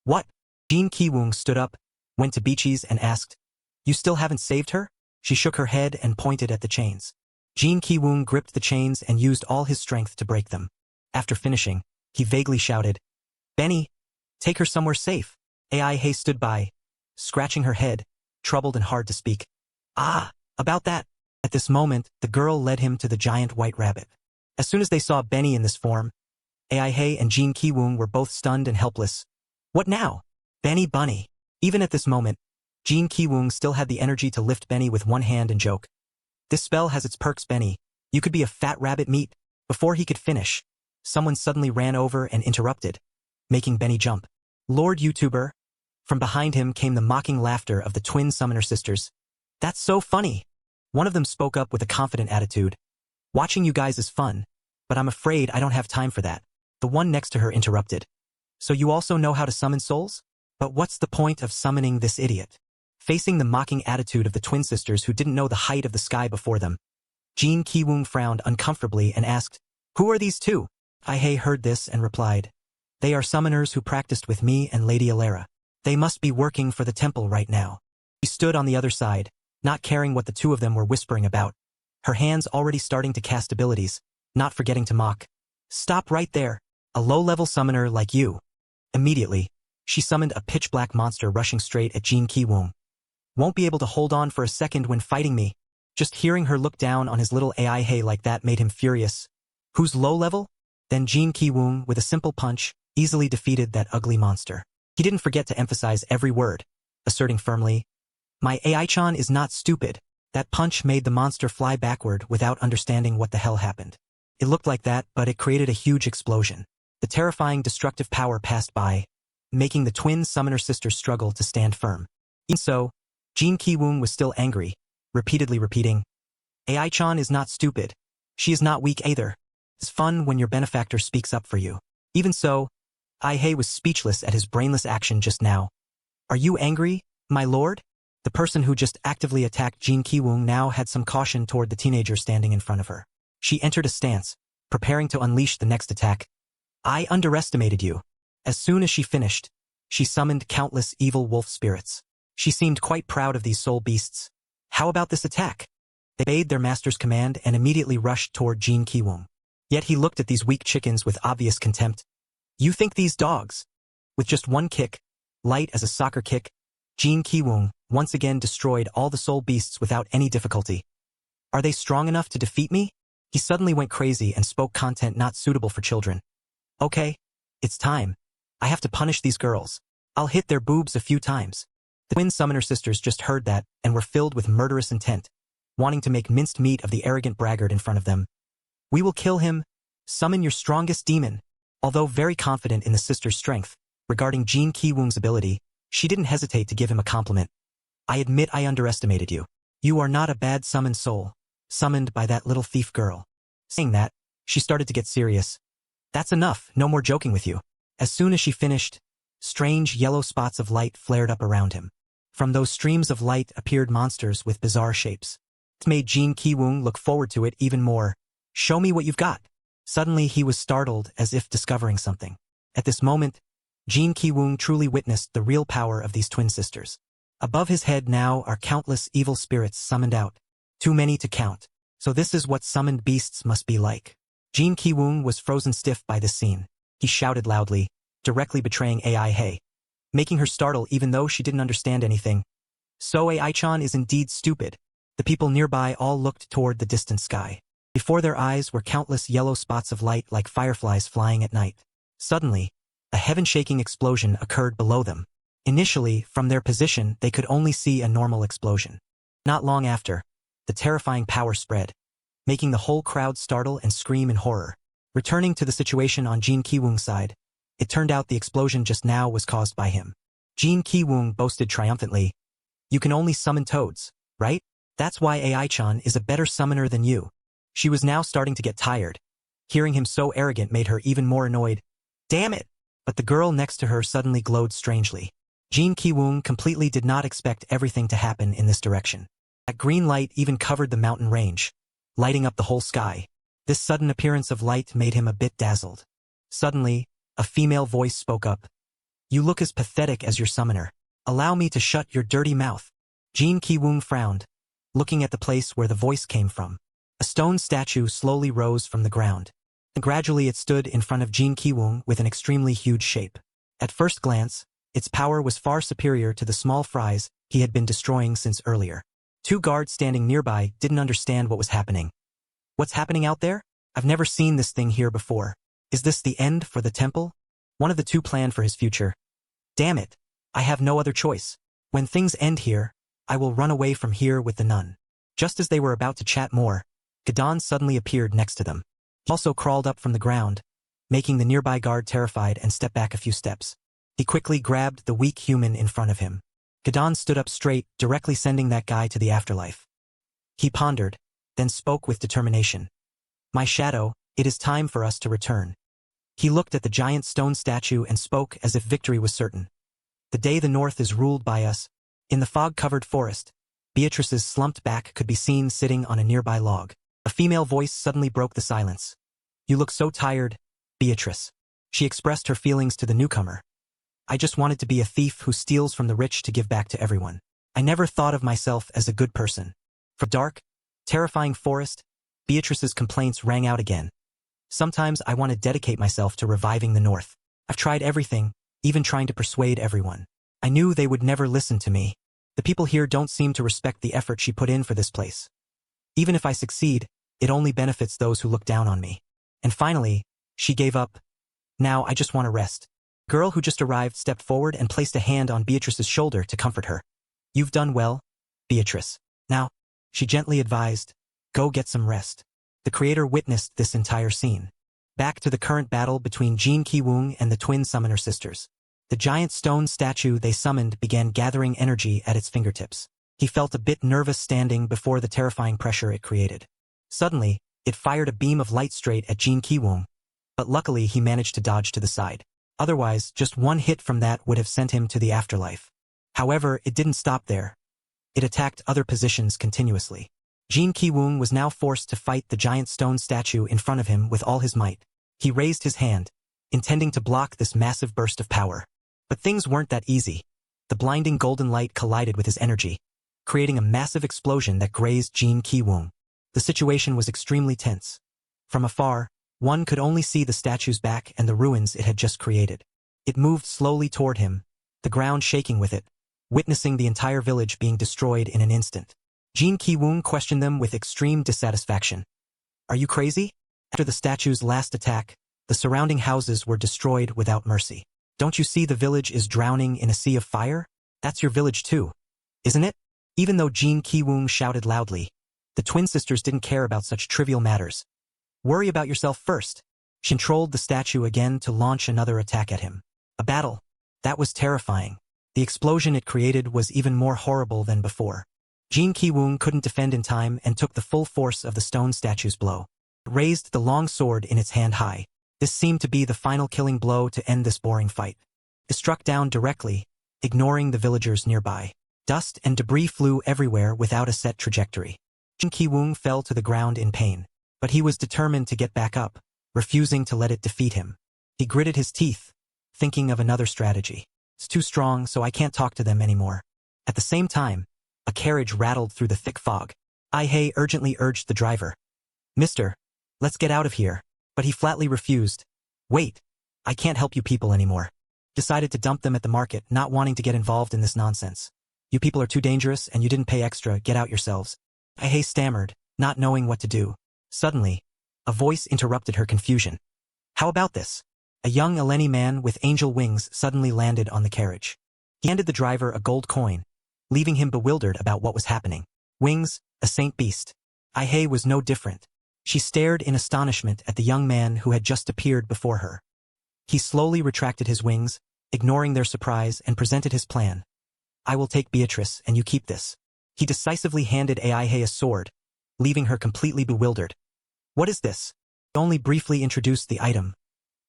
What? Jin Ki-woong stood up, went to Beaches and asked, You still haven't saved her? She shook her head and pointed at the chains. Jin Ki-woong gripped the chains and used all his strength to break them. After finishing, he vaguely shouted, Benny, take her somewhere safe. Aihi stood by, scratching her head, troubled and hard to speak. About that. At this moment, the girl led him to the giant white rabbit. As soon as they saw Benny in this form, Aihi and Jin Ki-woong were both stunned and helpless. What now? Benny Bunny. Even at this moment, Jin Ki-woong still had the energy to lift Benny with one hand and joke. This spell has its perks, Benny. You could be a fat rabbit meat. Before he could finish, someone suddenly ran over and interrupted, making Benny jump. Lord YouTuber. From behind him came the mocking laughter of the twin summoner sisters. That's so funny. One of them spoke up with a confident attitude. Watching you guys is fun, but I'm afraid I don't have time for that. The one next to her interrupted. So you also know how to summon souls? But what's the point of summoning this idiot? Facing the mocking attitude of the twin sisters who didn't know the height of the sky before them, Jin Ki-woong frowned uncomfortably and asked, Who are these two? Aihi heard this and replied, They are summoners who practiced with me and Lady Alara. They must be working for the temple right now. She stood on the other side, not caring what the two of them were whispering about. Her hands already starting to cast abilities, not forgetting to mock. Stop right there, a low-level summoner like you. Immediately, she summoned a pitch-black monster rushing straight at Jin Ki-woong. Won't be able to hold on for a second when fighting me. Just hearing her look down on his little Aihi like that made him furious. Who's low level? Then Jin Ki-woong, with a simple punch, easily defeated that ugly monster. He didn't forget to emphasize every word, asserting firmly, "My AI-chan is not stupid." That punch made the monster fly backward without understanding what the hell happened. It looked like that, but it created a huge explosion. The terrifying destructive power passed by, making the twin summoner sisters struggle to stand firm. Even so, Jin Ki-woong was still angry, repeatedly repeating, "AI-chan is not stupid. She is not weak either. It's fun when your benefactor speaks up for you." Even so, Aihi was speechless at his brainless action just now. "Are you angry, my lord?" The person who just actively attacked Jin Ki-woong now had some caution toward the teenager standing in front of her. She entered a stance, preparing to unleash the next attack. "I underestimated you." As soon as she finished, she summoned countless evil wolf spirits. She seemed quite proud of these soul beasts. "How about this attack?" They obeyed their master's command and immediately rushed toward Jin Ki-woong. Yet he looked at these weak chickens with obvious contempt. "You think these dogs?" With just one kick, light as a soccer kick, Jin Ki-woong once again destroyed all the soul beasts without any difficulty. "Are they strong enough to defeat me?" He suddenly went crazy and spoke content not suitable for children. "Okay, it's time. I have to punish these girls. I'll hit their boobs a few times." The twin summoner sisters just heard that and were filled with murderous intent, wanting to make minced meat of the arrogant braggart in front of them. "We will kill him. Summon your strongest demon." Although very confident in the sister's strength, regarding Jin Ki-woong's ability, she didn't hesitate to give him a compliment. "I admit I underestimated you. You are not a bad summoned soul, summoned by that little thief girl." Saying that, she started to get serious. "That's enough, no more joking with you." As soon as she finished, strange yellow spots of light flared up around him. From those streams of light appeared monsters with bizarre shapes. It made Jin Ki-woong look forward to it even more. "Show me what you've got." Suddenly he was startled as if discovering something. At this moment, Jin Ki-woong truly witnessed the real power of these twin sisters. Above his head now are countless evil spirits summoned out. Too many to count. So this is what summoned beasts must be like. Jin Ki-woong was frozen stiff by this scene. He shouted loudly, directly betraying Aihi, making her startle even though she didn't understand anything. "So Ai-chan is indeed stupid." The people nearby all looked toward the distant sky. Before their eyes were countless yellow spots of light like fireflies flying at night. Suddenly, a heaven-shaking explosion occurred below them. Initially, from their position, they could only see a normal explosion. Not long after, the terrifying power spread, making the whole crowd startle and scream in horror. Returning to the situation on Jin Ki-woong's side, it turned out the explosion just now was caused by him. Jin Ki-woong boasted triumphantly, "You can only summon toads, right? That's why Ai-chan is a better summoner than you." She was now starting to get tired. Hearing him so arrogant made her even more annoyed. "Damn it!" But the girl next to her suddenly glowed strangely. Jin Ki-woong completely did not expect everything to happen in this direction. That green light even covered the mountain range, lighting up the whole sky. This sudden appearance of light made him a bit dazzled. Suddenly, a female voice spoke up. "You look as pathetic as your summoner. Allow me to shut your dirty mouth." Jin Ki-woong frowned, looking at the place where the voice came from. A stone statue slowly rose from the ground, and gradually it stood in front of Jin Ki-woong with an extremely huge shape. At first glance, its power was far superior to the small fries he had been destroying since earlier. Two guards standing nearby didn't understand what was happening. "What's happening out there? I've never seen this thing here before. Is this the end for the temple?" One of the two planned for his future. "Damn it, I have no other choice. When things end here, I will run away from here with the nun." Just as they were about to chat more, Gadon suddenly appeared next to them. He also crawled up from the ground, making the nearby guard terrified and stepped back a few steps. He quickly grabbed the weak human in front of him. Gadon stood up straight, directly sending that guy to the afterlife. He pondered, then spoke with determination. "My shadow, it is time for us to return." He looked at the giant stone statue and spoke as if victory was certain. "The day the north is ruled by us." In the fog-covered forest, Beatrice's slumped back could be seen sitting on a nearby log. A female voice suddenly broke the silence. "You look so tired, Beatrice." She expressed her feelings to the newcomer. "I just wanted to be a thief who steals from the rich to give back to everyone. I never thought of myself as a good person." From dark, terrifying forest, Beatrice's complaints rang out again. "Sometimes I want to dedicate myself to reviving the North. I've tried everything, even trying to persuade everyone. I knew they would never listen to me. The people here don't seem to respect the effort she put in for this place. Even if I succeed, it only benefits those who look down on me. And finally, she gave up. Now I just want to rest. The girl who just arrived stepped forward and placed a hand on Beatrice's shoulder to comfort her. You've done well, Beatrice. Now, she gently advised, go get some rest. The creator witnessed this entire scene. Back to the current battle between Jin Ki-woong and the twin summoner sisters. The giant stone statue they summoned began gathering energy at its fingertips. He felt a bit nervous standing before the terrifying pressure it created. Suddenly, it fired a beam of light straight at Jin Ki-woong, but luckily he managed to dodge to the side. Otherwise, just one hit from that would have sent him to the afterlife. However, it didn't stop there. It attacked other positions continuously. Jin Ki-woong was now forced to fight the giant stone statue in front of him with all his might. He raised his hand, intending to block this massive burst of power. But things weren't that easy. The blinding golden light collided with his energy, creating a massive explosion that grazed Jin Ki-woong. The situation was extremely tense. From afar, one could only see the statue's back and the ruins it had just created. It moved slowly toward him, the ground shaking with it, witnessing the entire village being destroyed in an instant. Jin Ki-woong questioned them with extreme dissatisfaction. Are you crazy? After the statue's last attack, the surrounding houses were destroyed without mercy. Don't you see the village is drowning in a sea of fire? That's your village too, isn't it? Even though Jin Ki-woong shouted loudly, the twin sisters didn't care about such trivial matters. Worry about yourself first. She controlled the statue again to launch another attack at him. A battle. That was terrifying. The explosion it created was even more horrible than before. Jin Ki-woong couldn't defend in time and took the full force of the stone statue's blow. It raised the long sword in its hand high. This seemed to be the final killing blow to end this boring fight. It struck down directly, ignoring the villagers nearby. Dust and debris flew everywhere without a set trajectory. Jin Ki-woong fell to the ground in pain, but he was determined to get back up, refusing to let it defeat him. He gritted his teeth, thinking of another strategy. It's too strong, so I can't talk to them anymore. At the same time, a carriage rattled through the thick fog. Aihi urgently urged the driver. Mister, let's get out of here. But he flatly refused. Wait, I can't help you people anymore. Decided to dump them at the market, not wanting to get involved in this nonsense. You people are too dangerous and you didn't pay extra, get out yourselves. Aihi stammered, not knowing what to do. Suddenly, a voice interrupted her confusion. How about this? A young Eleni man with angel wings suddenly landed on the carriage. He handed the driver a gold coin, leaving him bewildered about what was happening. Wings, a saint beast. Aihi was no different. She stared in astonishment at the young man who had just appeared before her. He slowly retracted his wings, ignoring their surprise, and presented his plan. I will take Beatrice, and you keep this. He decisively handed Aihi a sword, leaving her completely bewildered. What is this? He only briefly introduced the item.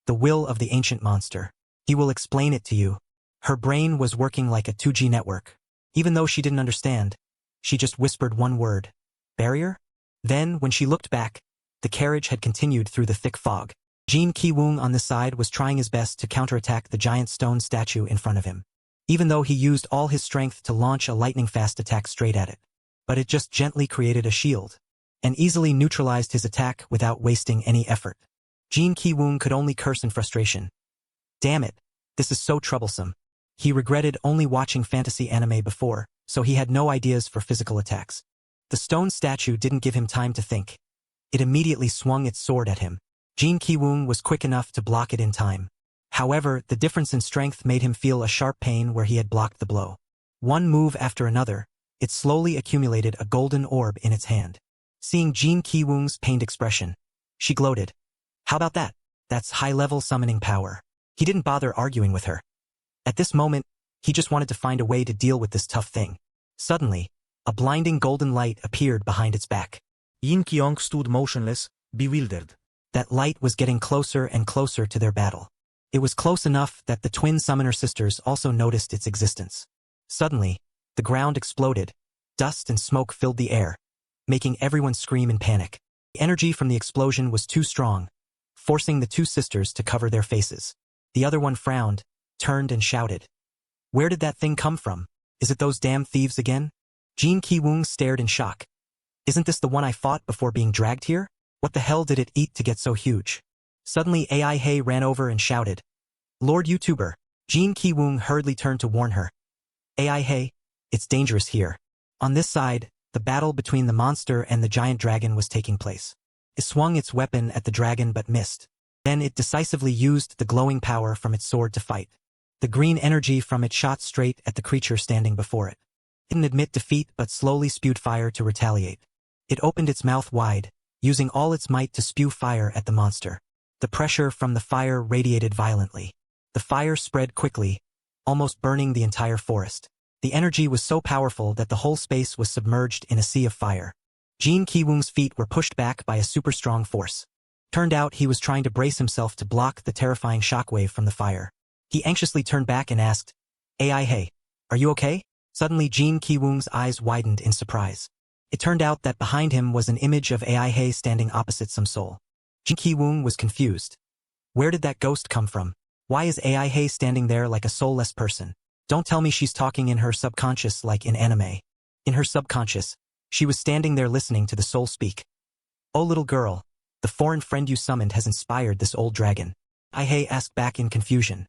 The will of the ancient monster. He will explain it to you. Her brain was working like a 2G network. Even though she didn't understand, she just whispered one word. Barrier? Then, when she looked back, the carriage had continued through the thick fog. Jin Ki-woong on the side was trying his best to counterattack the giant stone statue in front of him, even though he used all his strength to launch a lightning-fast attack straight at it. But it just gently created a shield, and easily neutralized his attack without wasting any effort. Jin Ki-woong could only curse in frustration. Damn it, this is so troublesome. He regretted only watching fantasy anime before, so he had no ideas for physical attacks. The stone statue didn't give him time to think. It immediately swung its sword at him. Jin Ki-woong was quick enough to block it in time. However, the difference in strength made him feel a sharp pain where he had blocked the blow. One move after another, it slowly accumulated a golden orb in its hand. Seeing Jin Ki-woong's pained expression, she gloated. How about that? That's high-level summoning power. He didn't bother arguing with her. At this moment, he just wanted to find a way to deal with this tough thing. Suddenly, a blinding golden light appeared behind its back. Jin Ki-woong stood motionless, bewildered. That light was getting closer and closer to their battle. It was close enough that the twin summoner sisters also noticed its existence. Suddenly, the ground exploded. Dust and smoke filled the air, making everyone scream in panic. The energy from the explosion was too strong, forcing the two sisters to cover their faces. The other one frowned, turned and shouted. Where did that thing come from? Is it those damn thieves again? Jin Ki-woong stared in shock. Isn't this the one I fought before being dragged here? What the hell did it eat to get so huge? Suddenly Aihi ran over and shouted. Lord YouTuber. Jin Ki-woong hurriedly turned to warn her. Aihi, it's dangerous here. On this side, The battle between the monster and the giant dragon was taking place. It swung its weapon at the dragon but missed. Then it decisively used the glowing power from its sword to fight. The green energy from it shot straight at the creature standing before it. It didn't admit defeat but slowly spewed fire to retaliate. It opened its mouth wide, using all its might to spew fire at the monster. The pressure from the fire radiated violently. The fire spread quickly, almost burning the entire forest. The energy was so powerful that the whole space was submerged in a sea of fire. Jin Ki-woong's feet were pushed back by a super strong force. Turned out he was trying to brace himself to block the terrifying shockwave from the fire. He anxiously turned back and asked, Aihi, are you okay? Suddenly Jin Ki-woong's eyes widened in surprise. It turned out that behind him was an image of Aihi standing opposite some soul. Jin Ki-woong was confused. Where did that ghost come from? Why is Aihi standing there like a soulless person? Don't tell me she's talking in her subconscious like in anime. In her subconscious, she was standing there listening to the soul speak. Oh little girl, the foreign friend you summoned has inspired this old dragon. Aihi asked back in confusion.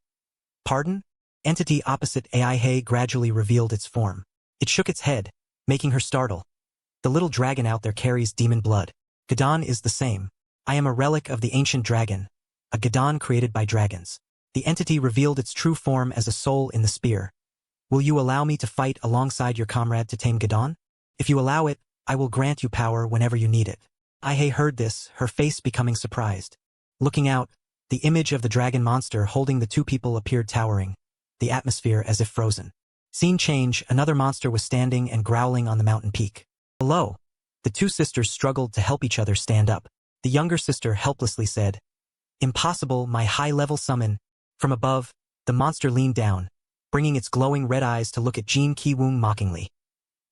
Pardon? Entity opposite Aihi gradually revealed its form. It shook its head, making her startle. The little dragon out there carries demon blood. Gadon is the same. I am a relic of the ancient dragon, a Gadon created by dragons. The entity revealed its true form as a soul in the spear. Will you allow me to fight alongside your comrade to tame Gadon? If you allow it, I will grant you power whenever you need it. Aihi heard this, her face becoming surprised. Looking out, the image of the dragon monster holding the two people appeared towering, the atmosphere as if frozen. Scene change, another monster was standing and growling on the mountain peak. Below, the two sisters struggled to help each other stand up. The younger sister helplessly said, Impossible, my high-level summon. From above, the monster leaned down, bringing its glowing red eyes to look at Jin Ki-woong mockingly.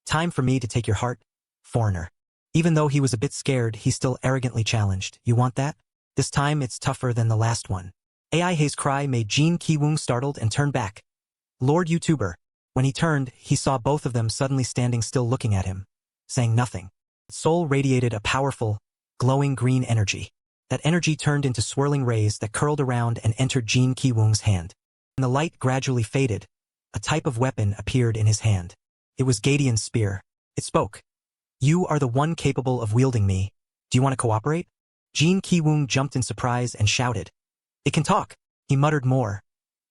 Time for me to take your heart, foreigner. Even though he was a bit scared, he still arrogantly challenged, You want that? This time it's tougher than the last one. Aihi's cry made Jin Ki-woong startled and turned back. Lord YouTuber. When he turned, he saw both of them suddenly standing still looking at him, saying nothing. Its soul radiated a powerful, glowing green energy. That energy turned into swirling rays that curled around and entered Jin Ki-woong's hand. When the light gradually faded, a type of weapon appeared in his hand. It was Gadian's spear. It spoke. You are the one capable of wielding me. Do you want to cooperate? Jin Ki-woong jumped in surprise and shouted. It can talk. He muttered more.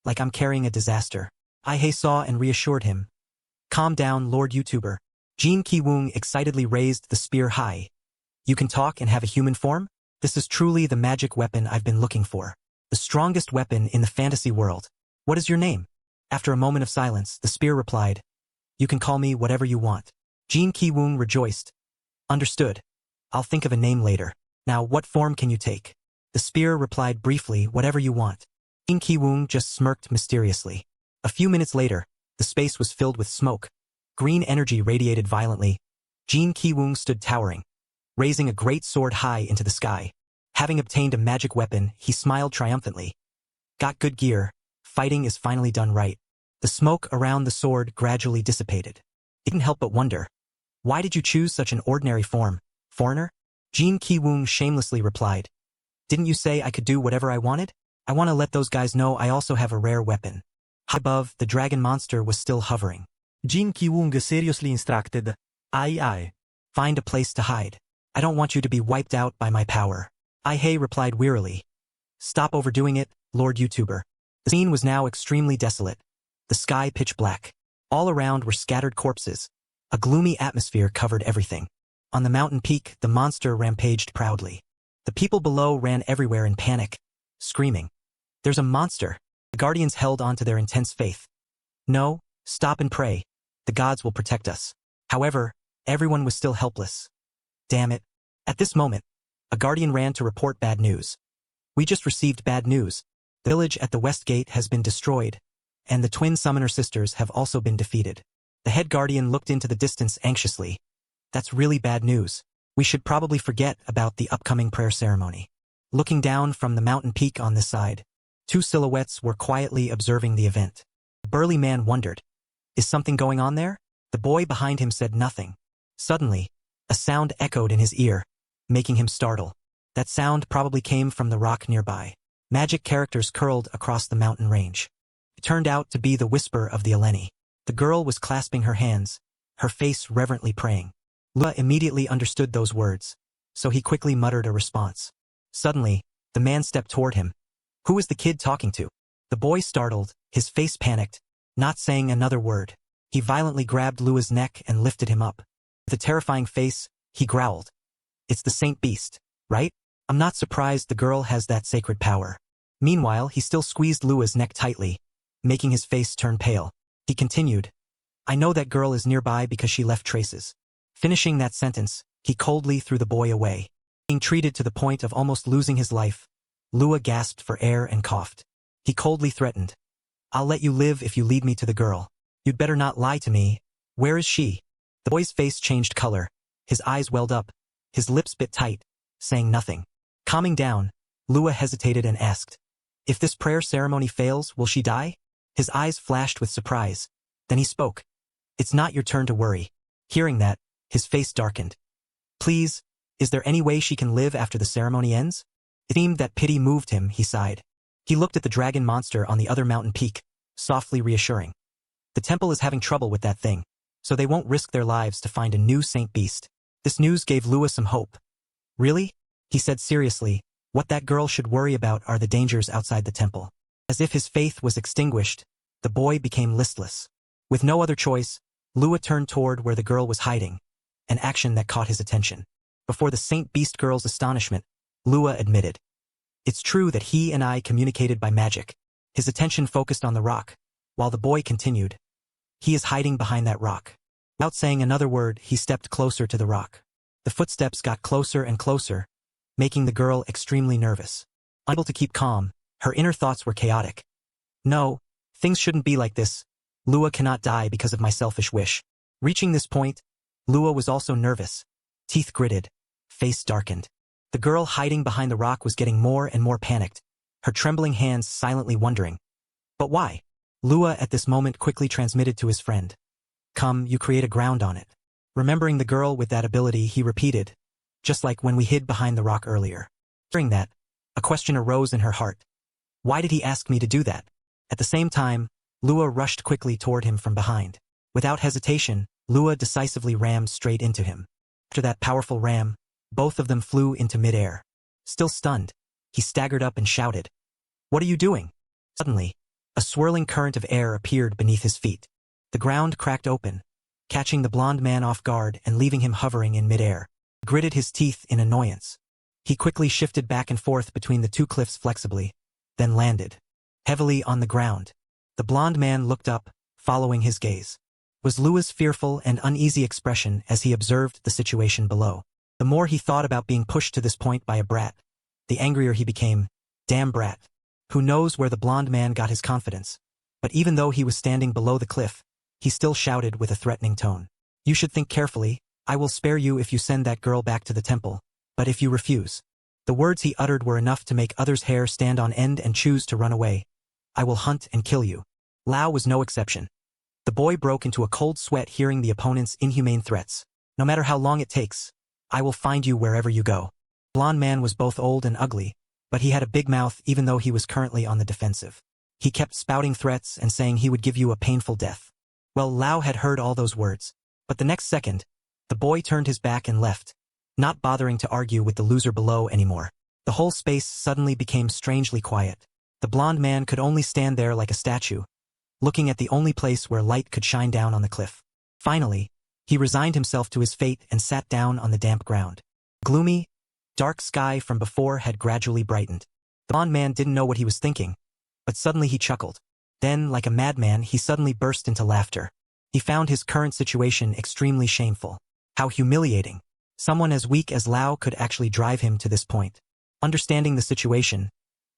Like I'm carrying a disaster. Aihi saw and reassured him. Calm down, Lord YouTuber. Jin Ki-woong excitedly raised the spear high. You can talk and have a human form? This is truly the magic weapon I've been looking for. The strongest weapon in the fantasy world. What is your name? After a moment of silence, the spear replied. You can call me whatever you want. Jin Ki-woong rejoiced. Understood. I'll think of a name later. Now what form can you take? The spear replied briefly, whatever you want. Jin Ki-woong just smirked mysteriously. A few minutes later, the space was filled with smoke. Green energy radiated violently. Jin Ki-woong stood towering, raising a great sword high into the sky. Having obtained a magic weapon, he smiled triumphantly. Got good gear. Fighting is finally done right. The smoke around the sword gradually dissipated. It didn't help but wonder. Why did you choose such an ordinary form, foreigner? Jin Ki-woong shamelessly replied. Didn't you say I could do whatever I wanted? I want to let those guys know I also have a rare weapon. High above, the dragon monster was still hovering. Jin Ki-woong seriously instructed, Aihi. Find a place to hide. I don't want you to be wiped out by my power. Aihi replied wearily. Stop overdoing it, Lord YouTuber. The scene was now extremely desolate. The sky pitch black. All around were scattered corpses. A gloomy atmosphere covered everything. On the mountain peak, the monster rampaged proudly. The people below ran everywhere in panic, screaming. There's a monster. The guardians held on to their intense faith. No, stop and pray. The gods will protect us. However, everyone was still helpless. Damn it. At this moment, a guardian ran to report bad news. We just received bad news. The village at the west gate has been destroyed, and the twin summoner sisters have also been defeated. The head guardian looked into the distance anxiously. That's really bad news. We should probably forget about the upcoming prayer ceremony. Looking down from the mountain peak on this side, two silhouettes were quietly observing the event. The burly man wondered, is something going on there? The boy behind him said nothing. Suddenly, a sound echoed in his ear, making him startle. That sound probably came from the rock nearby. Magic characters curled across the mountain range. It turned out to be the whisper of the Eleni. The girl was clasping her hands, her face reverently praying. Lua immediately understood those words, so he quickly muttered a response. Suddenly, the man stepped toward him. Who was the kid talking to? The boy startled, his face panicked, not saying another word. He violently grabbed Lua's neck and lifted him up. With a terrifying face, he growled. It's the Saint Beast, right? I'm not surprised the girl has that sacred power. Meanwhile, he still squeezed Lua's neck tightly, making his face turn pale. He continued, I know that girl is nearby because she left traces. Finishing that sentence, he coldly threw the boy away. Being treated to the point of almost losing his life, Lua gasped for air and coughed. He coldly threatened, I'll let you live if you lead me to the girl. You'd better not lie to me. Where is she? The boy's face changed color. His eyes welled up. His lips bit tight, saying nothing. Calming down, Lua hesitated and asked, If this prayer ceremony fails, will she die? His eyes flashed with surprise. Then he spoke. It's not your turn to worry. Hearing that, his face darkened. Please, is there any way she can live after the ceremony ends? It seemed that pity moved him, he sighed. He looked at the dragon monster on the other mountain peak, softly reassuring. The temple is having trouble with that thing, so they won't risk their lives to find a new saint beast. This news gave Lua some hope. Really? He said seriously, what that girl should worry about are the dangers outside the temple. As if his faith was extinguished, the boy became listless. With no other choice, Lua turned toward where the girl was hiding, an action that caught his attention. Before the Saint Beast girl's astonishment, Lua admitted, It's true that he and I communicated by magic. His attention focused on the rock, while the boy continued, He is hiding behind that rock. Without saying another word, he stepped closer to the rock. The footsteps got closer and closer, making the girl extremely nervous. Unable to keep calm, her inner thoughts were chaotic. No, things shouldn't be like this. Lua cannot die because of my selfish wish. Reaching this point, Lua was also nervous. Teeth gritted, face darkened. The girl hiding behind the rock was getting more and more panicked, her trembling hands silently wondering. But why? Lua at this moment quickly transmitted to his friend. Come, you create a ground on it. Remembering the girl with that ability, he repeated, just like when we hid behind the rock earlier. During that, a question arose in her heart. Why did he ask me to do that? At the same time, Lua rushed quickly toward him from behind. Without hesitation, Lua decisively rammed straight into him. After that powerful ram, both of them flew into midair. Still stunned, he staggered up and shouted, What are you doing? Suddenly, a swirling current of air appeared beneath his feet. The ground cracked open, catching the blond man off guard and leaving him hovering in midair. He gritted his teeth in annoyance. He quickly shifted back and forth between the two cliffs flexibly, then landed heavily on the ground. The blond man looked up, following his gaze. Was Lua's fearful and uneasy expression as he observed the situation below. The more he thought about being pushed to this point by a brat, the angrier he became. Damn brat. Who knows where the blond man got his confidence? But even though he was standing below the cliff, he still shouted with a threatening tone. You should think carefully. I will spare you if you send that girl back to the temple, but if you refuse. The words he uttered were enough to make others' hair stand on end and choose to run away. I will hunt and kill you. Lao was no exception. The boy broke into a cold sweat hearing the opponent's inhumane threats. No matter how long it takes, I will find you wherever you go. The blond man was both old and ugly, but he had a big mouth even though he was currently on the defensive. He kept spouting threats and saying he would give you a painful death. Well, Lao had heard all those words, but the next second, the boy turned his back and left, not bothering to argue with the loser below anymore. The whole space suddenly became strangely quiet. The blond man could only stand there like a statue, looking at the only place where light could shine down on the cliff. Finally, he resigned himself to his fate and sat down on the damp ground. Gloomy, dark sky from before had gradually brightened. The blond man didn't know what he was thinking, but suddenly he chuckled. Then, like a madman, he suddenly burst into laughter. He found his current situation extremely shameful. How humiliating. Someone as weak as Lao could actually drive him to this point. Understanding the situation,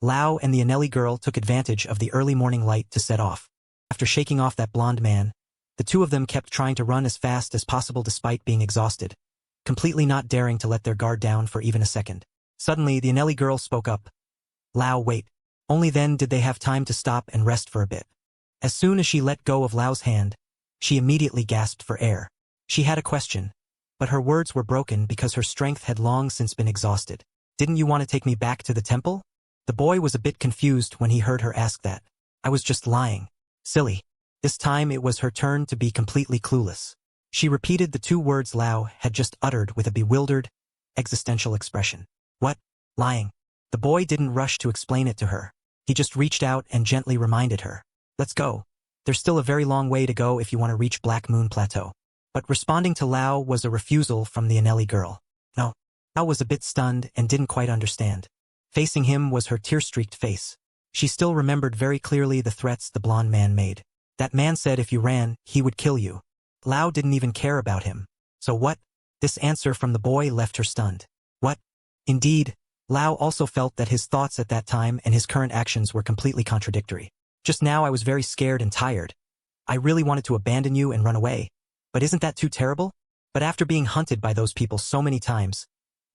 Lao and the Anelli girl took advantage of the early morning light to set off. After shaking off that blond man, the two of them kept trying to run as fast as possible despite being exhausted, completely not daring to let their guard down for even a second. Suddenly, the Anelli girl spoke up. Lao, wait. Only then did they have time to stop and rest for a bit. As soon as she let go of Lao's hand, she immediately gasped for air. She had a question, but her words were broken because her strength had long since been exhausted. Didn't you want to take me back to the temple? The boy was a bit confused when he heard her ask that. I was just lying. Silly. This time it was her turn to be completely clueless. She repeated the two words Lao had just uttered with a bewildered, existential expression. What? Lying. The boy didn't rush to explain it to her. He just reached out and gently reminded her. Let's go. There's still a very long way to go if you want to reach Black Moon Plateau. But responding to Lao was a refusal from the Anelli girl. No. Lao was a bit stunned and didn't quite understand. Facing him was her tear-streaked face. She still remembered very clearly the threats the blonde man made. That man said if you ran, he would kill you. Lao didn't even care about him. So what? This answer from the boy left her stunned. What? Indeed, Lao also felt that his thoughts at that time and his current actions were completely contradictory. Just now I was very scared and tired. I really wanted to abandon you and run away. But isn't that too terrible? But after being hunted by those people so many times,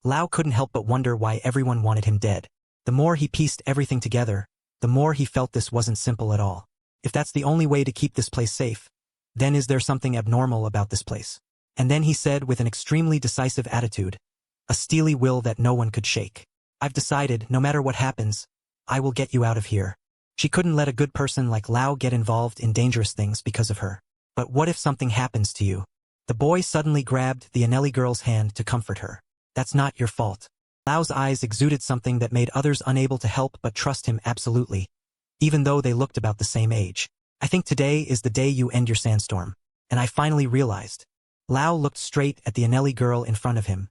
Lao couldn't help but wonder why everyone wanted him dead. The more he pieced everything together, the more he felt this wasn't simple at all. If that's the only way to keep this place safe, then is there something abnormal about this place? And then he said with an extremely decisive attitude, a steely will that no one could shake. I've decided, no matter what happens, I will get you out of here. She couldn't let a good person like Lao get involved in dangerous things because of her. But what if something happens to you? The boy suddenly grabbed the Anelli girl's hand to comfort her. That's not your fault. Lao's eyes exuded something that made others unable to help but trust him absolutely, even though they looked about the same age. I think today is the day you end your sandstorm. And I finally realized. Lao looked straight at the Anelli girl in front of him,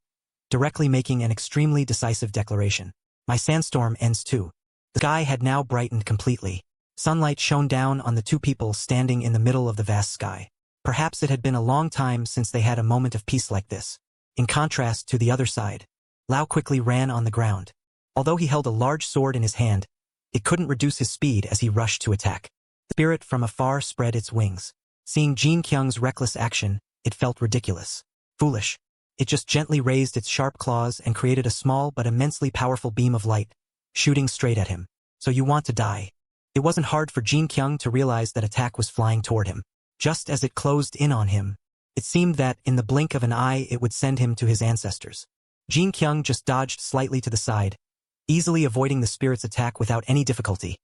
directly making an extremely decisive declaration. My sandstorm ends too. The sky had now brightened completely. Sunlight shone down on the two people standing in the middle of the vast sky. Perhaps it had been a long time since they had a moment of peace like this. In contrast to the other side, Lao quickly ran on the ground. Although he held a large sword in his hand, it couldn't reduce his speed as he rushed to attack. The spirit from afar spread its wings. Seeing Jin Kyung's reckless action, it felt ridiculous. Foolish. It just gently raised its sharp claws and created a small but immensely powerful beam of light, shooting straight at him. So you want to die. It wasn't hard for Jin Kyung to realize that attack was flying toward him. Just as it closed in on him, it seemed that, in the blink of an eye, it would send him to his ancestors. Jin Kyung just dodged slightly to the side, easily avoiding the spirit's attack without any difficulty,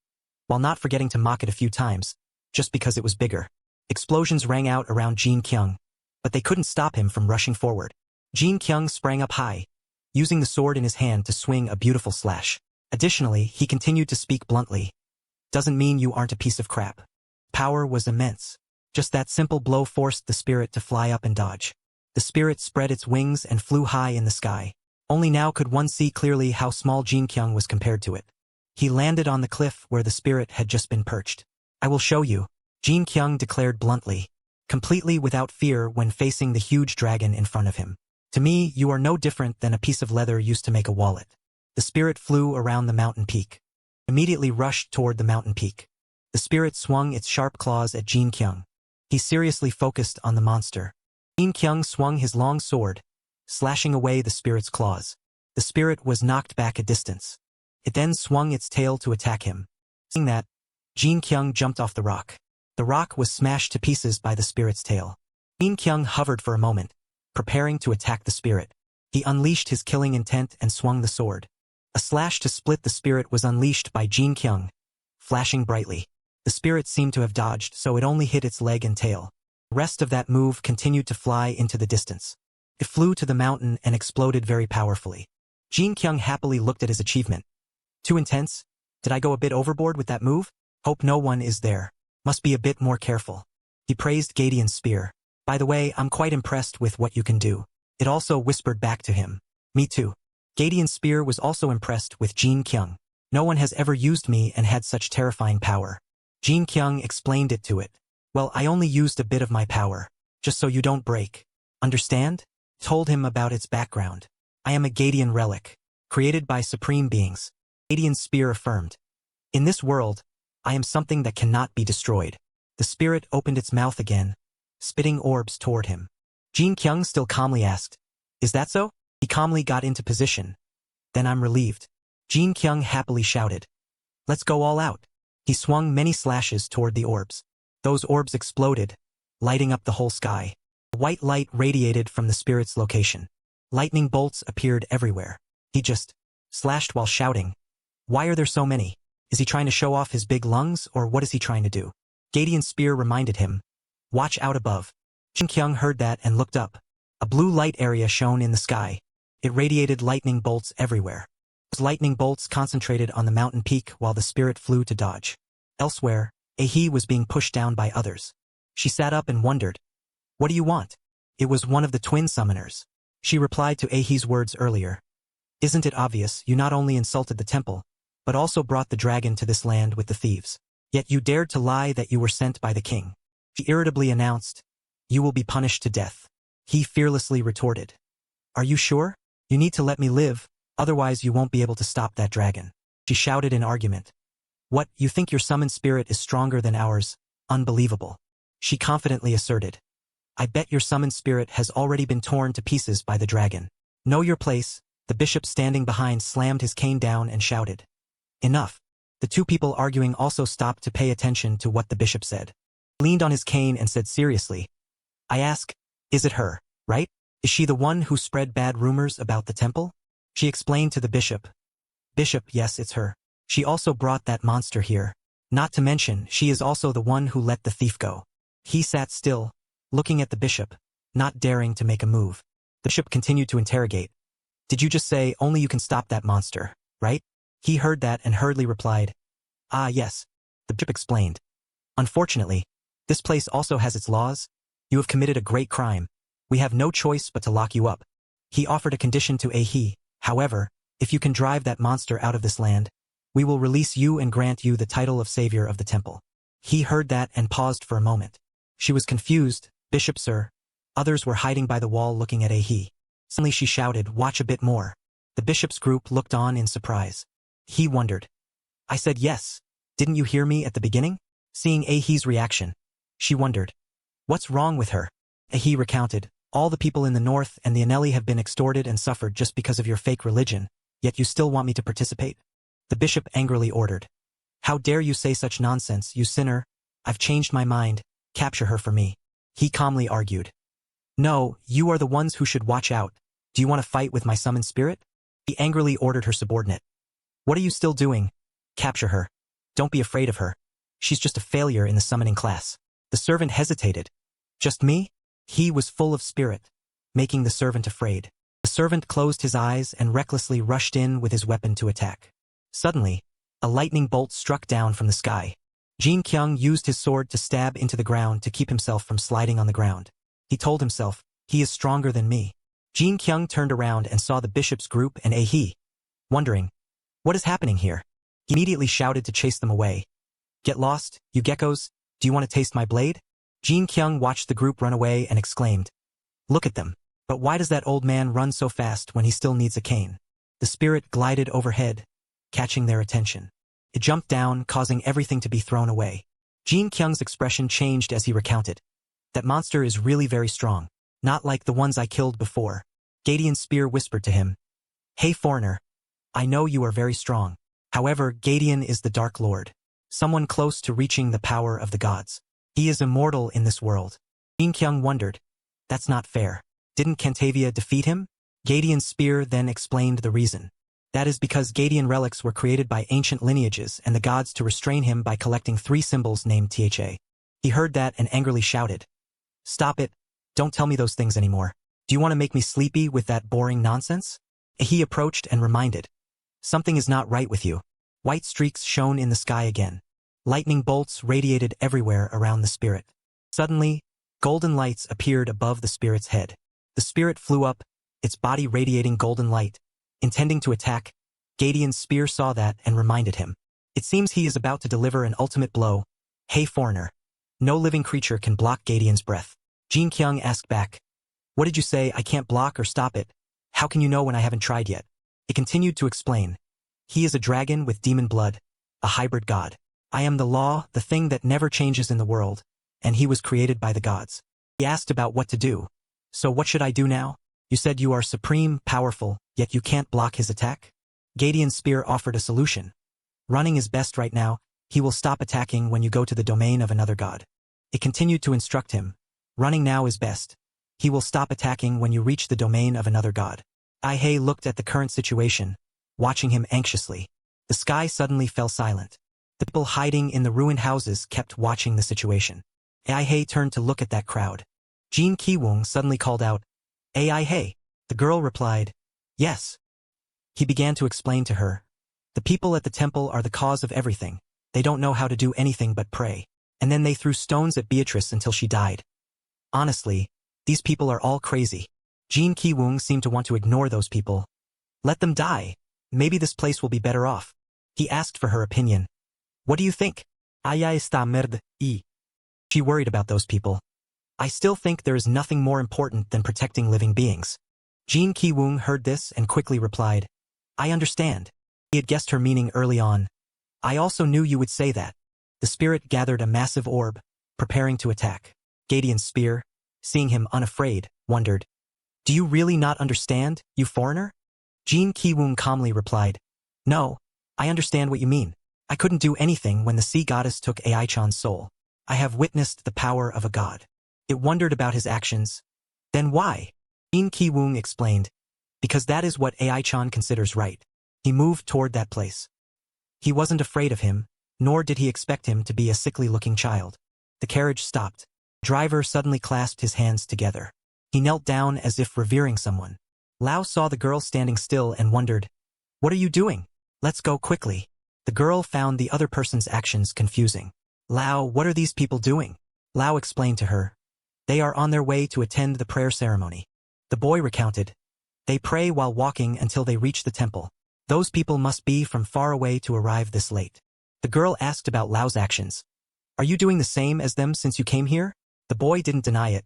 while not forgetting to mock it a few times, just because it was bigger. Explosions rang out around Jin Kyung, but they couldn't stop him from rushing forward. Jin Kyung sprang up high, using the sword in his hand to swing a beautiful slash. Additionally, he continued to speak bluntly. Doesn't mean you aren't a piece of crap. Power was immense. Just that simple blow forced the spirit to fly up and dodge. The spirit spread its wings and flew high in the sky. Only now could one see clearly how small Jin Kyung was compared to it. He landed on the cliff where the spirit had just been perched. I will show you, Jin Kyung declared bluntly, completely without fear when facing the huge dragon in front of him. To me, you are no different than a piece of leather used to make a wallet. The spirit flew around the mountain peak. Immediately rushed toward the mountain peak. The spirit swung its sharp claws at Jin Kyung. He seriously focused on the monster. Jin Kyung swung his long sword, slashing away the spirit's claws. The spirit was knocked back a distance. It then swung its tail to attack him. Seeing that, Jin Kyung jumped off the rock. The rock was smashed to pieces by the spirit's tail. Jin Kyung hovered for a moment, preparing to attack the spirit. He unleashed his killing intent and swung the sword. A slash to split the spirit was unleashed by Jin Kyung, flashing brightly. The spirit seemed to have dodged, so it only hit its leg and tail. The rest of that move continued to fly into the distance. It flew to the mountain and exploded very powerfully. Jin Kyung happily looked at his achievement. Too intense? Did I go a bit overboard with that move? Hope no one is there. Must be a bit more careful. He praised Gadian's spear. By the way, I'm quite impressed with what you can do. It also whispered back to him. Me too. Gadian's spear was also impressed with Jin Kyung. No one has ever used me and had such terrifying power. Jin Kyung explained it to it. Well, I only used a bit of my power, just so you don't break. Understand? Told him about its background. I am a Gadian relic, created by supreme beings. Gadian's spear affirmed. In this world, I am something that cannot be destroyed. The spirit opened its mouth again, spitting orbs toward him. Jin Kyung still calmly asked, Is that so? He calmly got into position. Then I'm relieved. Jin Kyung happily shouted. Let's go all out. He swung many slashes toward the orbs. Those orbs exploded, lighting up the whole sky. A white light radiated from the spirit's location. Lightning bolts appeared everywhere. He just slashed while shouting. Why are there so many? Is he trying to show off his big lungs, or what is he trying to do? Gadian's spear reminded him. Watch out above. Kyung heard that and looked up. A blue light area shone in the sky. It radiated lightning bolts everywhere. Those lightning bolts concentrated on the mountain peak while the spirit flew to dodge. Elsewhere, Aihi was being pushed down by others. She sat up and wondered, "What do you want?" It was one of the twin summoners. She replied to Aihi's words earlier. "Isn't it obvious you not only insulted the temple, but also brought the dragon to this land with the thieves? Yet you dared to lie that you were sent by the king." She irritably announced, "You will be punished to death." He fearlessly retorted, "Are you sure? You need to let me live, otherwise you won't be able to stop that dragon." She shouted in argument. "What, you think your summoned spirit is stronger than ours? Unbelievable." She confidently asserted. "I bet your summoned spirit has already been torn to pieces by the dragon." "Know your place." The bishop standing behind slammed his cane down and shouted. "Enough." The two people arguing also stopped to pay attention to what the bishop said. He leaned on his cane and said seriously, "I ask, is it her, right? Is she the one who spread bad rumors about the temple?" She explained to the bishop. "Bishop, yes, it's her. She also brought that monster here. Not to mention, she is also the one who let the thief go." He sat still, looking at the bishop, not daring to make a move. The bishop continued to interrogate. "Did you just say only you can stop that monster, right?" He heard that and hurriedly replied, "Ah, yes." The bishop explained. "Unfortunately, this place also has its laws. You have committed a great crime. We have no choice but to lock you up." He offered a condition to Aihi. "However, if you can drive that monster out of this land, we will release you and grant you the title of savior of the temple." He heard that and paused for a moment. She was confused. "Bishop, sir." Others were hiding by the wall looking at Aihi. Suddenly she shouted, "Watch a bit more." The bishop's group looked on in surprise. He wondered. "I said yes. Didn't you hear me at the beginning?" Seeing Aihi's reaction, she wondered, "What's wrong with her?" Aihi recounted, "All the people in the north and the Anelli have been extorted and suffered just because of your fake religion, yet you still want me to participate?" The bishop angrily ordered, "How dare you say such nonsense, you sinner? I've changed my mind. Capture her for me." He calmly argued. "No, you are the ones who should watch out. Do you want to fight with my summoned spirit?" He angrily ordered her subordinate. "What are you still doing? Capture her. Don't be afraid of her. She's just a failure in the summoning class." The servant hesitated. "Just me?" He was full of spirit, making the servant afraid. The servant closed his eyes and recklessly rushed in with his weapon to attack. Suddenly, a lightning bolt struck down from the sky. Kyung used his sword to stab into the ground to keep himself from sliding on the ground. He told himself, "He is stronger than me." Kyung turned around and saw the bishop's group and Aihi, wondering, "What is happening here?" He immediately shouted to chase them away. "Get lost, you geckos. Do you want to taste my blade?" Kyung watched the group run away and exclaimed, "Look at them. But why does that old man run so fast when he still needs a cane?" The spirit glided overhead, catching their attention. It jumped down, causing everything to be thrown away. Kyung's expression changed as he recounted. "That monster is really very strong, not like the ones I killed before." Gadian's spear whispered to him, "Hey foreigner, I know you are very strong. However, Gadian is the Dark Lord, someone close to reaching the power of the gods. He is immortal in this world." Kyung wondered, "That's not fair. Didn't Cantavia defeat him?" Gadian's spear then explained the reason. "That is because Gadian relics were created by ancient lineages and the gods to restrain him by collecting 3 symbols named Tha." He heard that and angrily shouted, "Stop it. Don't tell me those things anymore. Do you want to make me sleepy with that boring nonsense?" He approached and reminded, "Something is not right with you." White streaks shone in the sky again. Lightning bolts radiated everywhere around the spirit. Suddenly, golden lights appeared above the spirit's head. The spirit flew up, its body radiating golden light, intending to attack. Gadian's spear saw that and reminded him. "It seems he is about to deliver an ultimate blow. Hey foreigner. No living creature can block Gadian's breath." Kyung asked back, "What did you say? I can't block or stop it. How can you know when I haven't tried yet?" It continued to explain. "He is a dragon with demon blood, a hybrid god. I am the law, the thing that never changes in the world, and he was created by the gods." He asked about what to do. "So what should I do now? You said you are supreme, powerful, yet you can't block his attack?" Gadian's spear offered a solution. "Running is best right now. He will stop attacking when you go to the domain of another god." It continued to instruct him. "Running now is best. He will stop attacking when you reach the domain of another god." Aihi looked at the current situation, watching him anxiously. The sky suddenly fell silent. The people hiding in the ruined houses kept watching the situation. Aihi turned to look at that crowd. Jin Ki-woong suddenly called out, "Ai hey." The girl replied, "Yes." He began to explain to her, "The people at the temple are the cause of everything. They don't know how to do anything but pray. And then they threw stones at Beatrice until she died. Honestly, these people are all crazy." Jin Ki-woong seemed to want to ignore those people. "Let them die. Maybe this place will be better off." He asked for her opinion. "What do you think?" Aya está merd, y. She worried about those people. "I still think there is nothing more important than protecting living beings." Jin Ki-woong heard this and quickly replied, "I understand." He had guessed her meaning early on. "I also knew you would say that." The spirit gathered a massive orb, preparing to attack. Gideon's spear, seeing him unafraid, wondered, "Do you really not understand, you foreigner?" Jin Ki-woong calmly replied, "No, I understand what you mean. I couldn't do anything when the sea goddess took Ai-chan's soul. I have witnessed the power of a god." It wondered about his actions. "Then why?" Jin Ki-woong explained, "Because that is what Ai-chan considers right." He moved toward that place. He wasn't afraid of him, nor did he expect him to be a sickly-looking child. The carriage stopped. The driver suddenly clasped his hands together. He knelt down as if revering someone. Lao saw the girl standing still and wondered, "What are you doing? Let's go quickly." The girl found the other person's actions confusing. "Lao, what are these people doing?" Lao explained to her. "They are on their way to attend the prayer ceremony." The boy recounted, "They pray while walking until they reach the temple. Those people must be from far away to arrive this late." The girl asked about Lao's actions. "Are you doing the same as them since you came here?" The boy didn't deny it,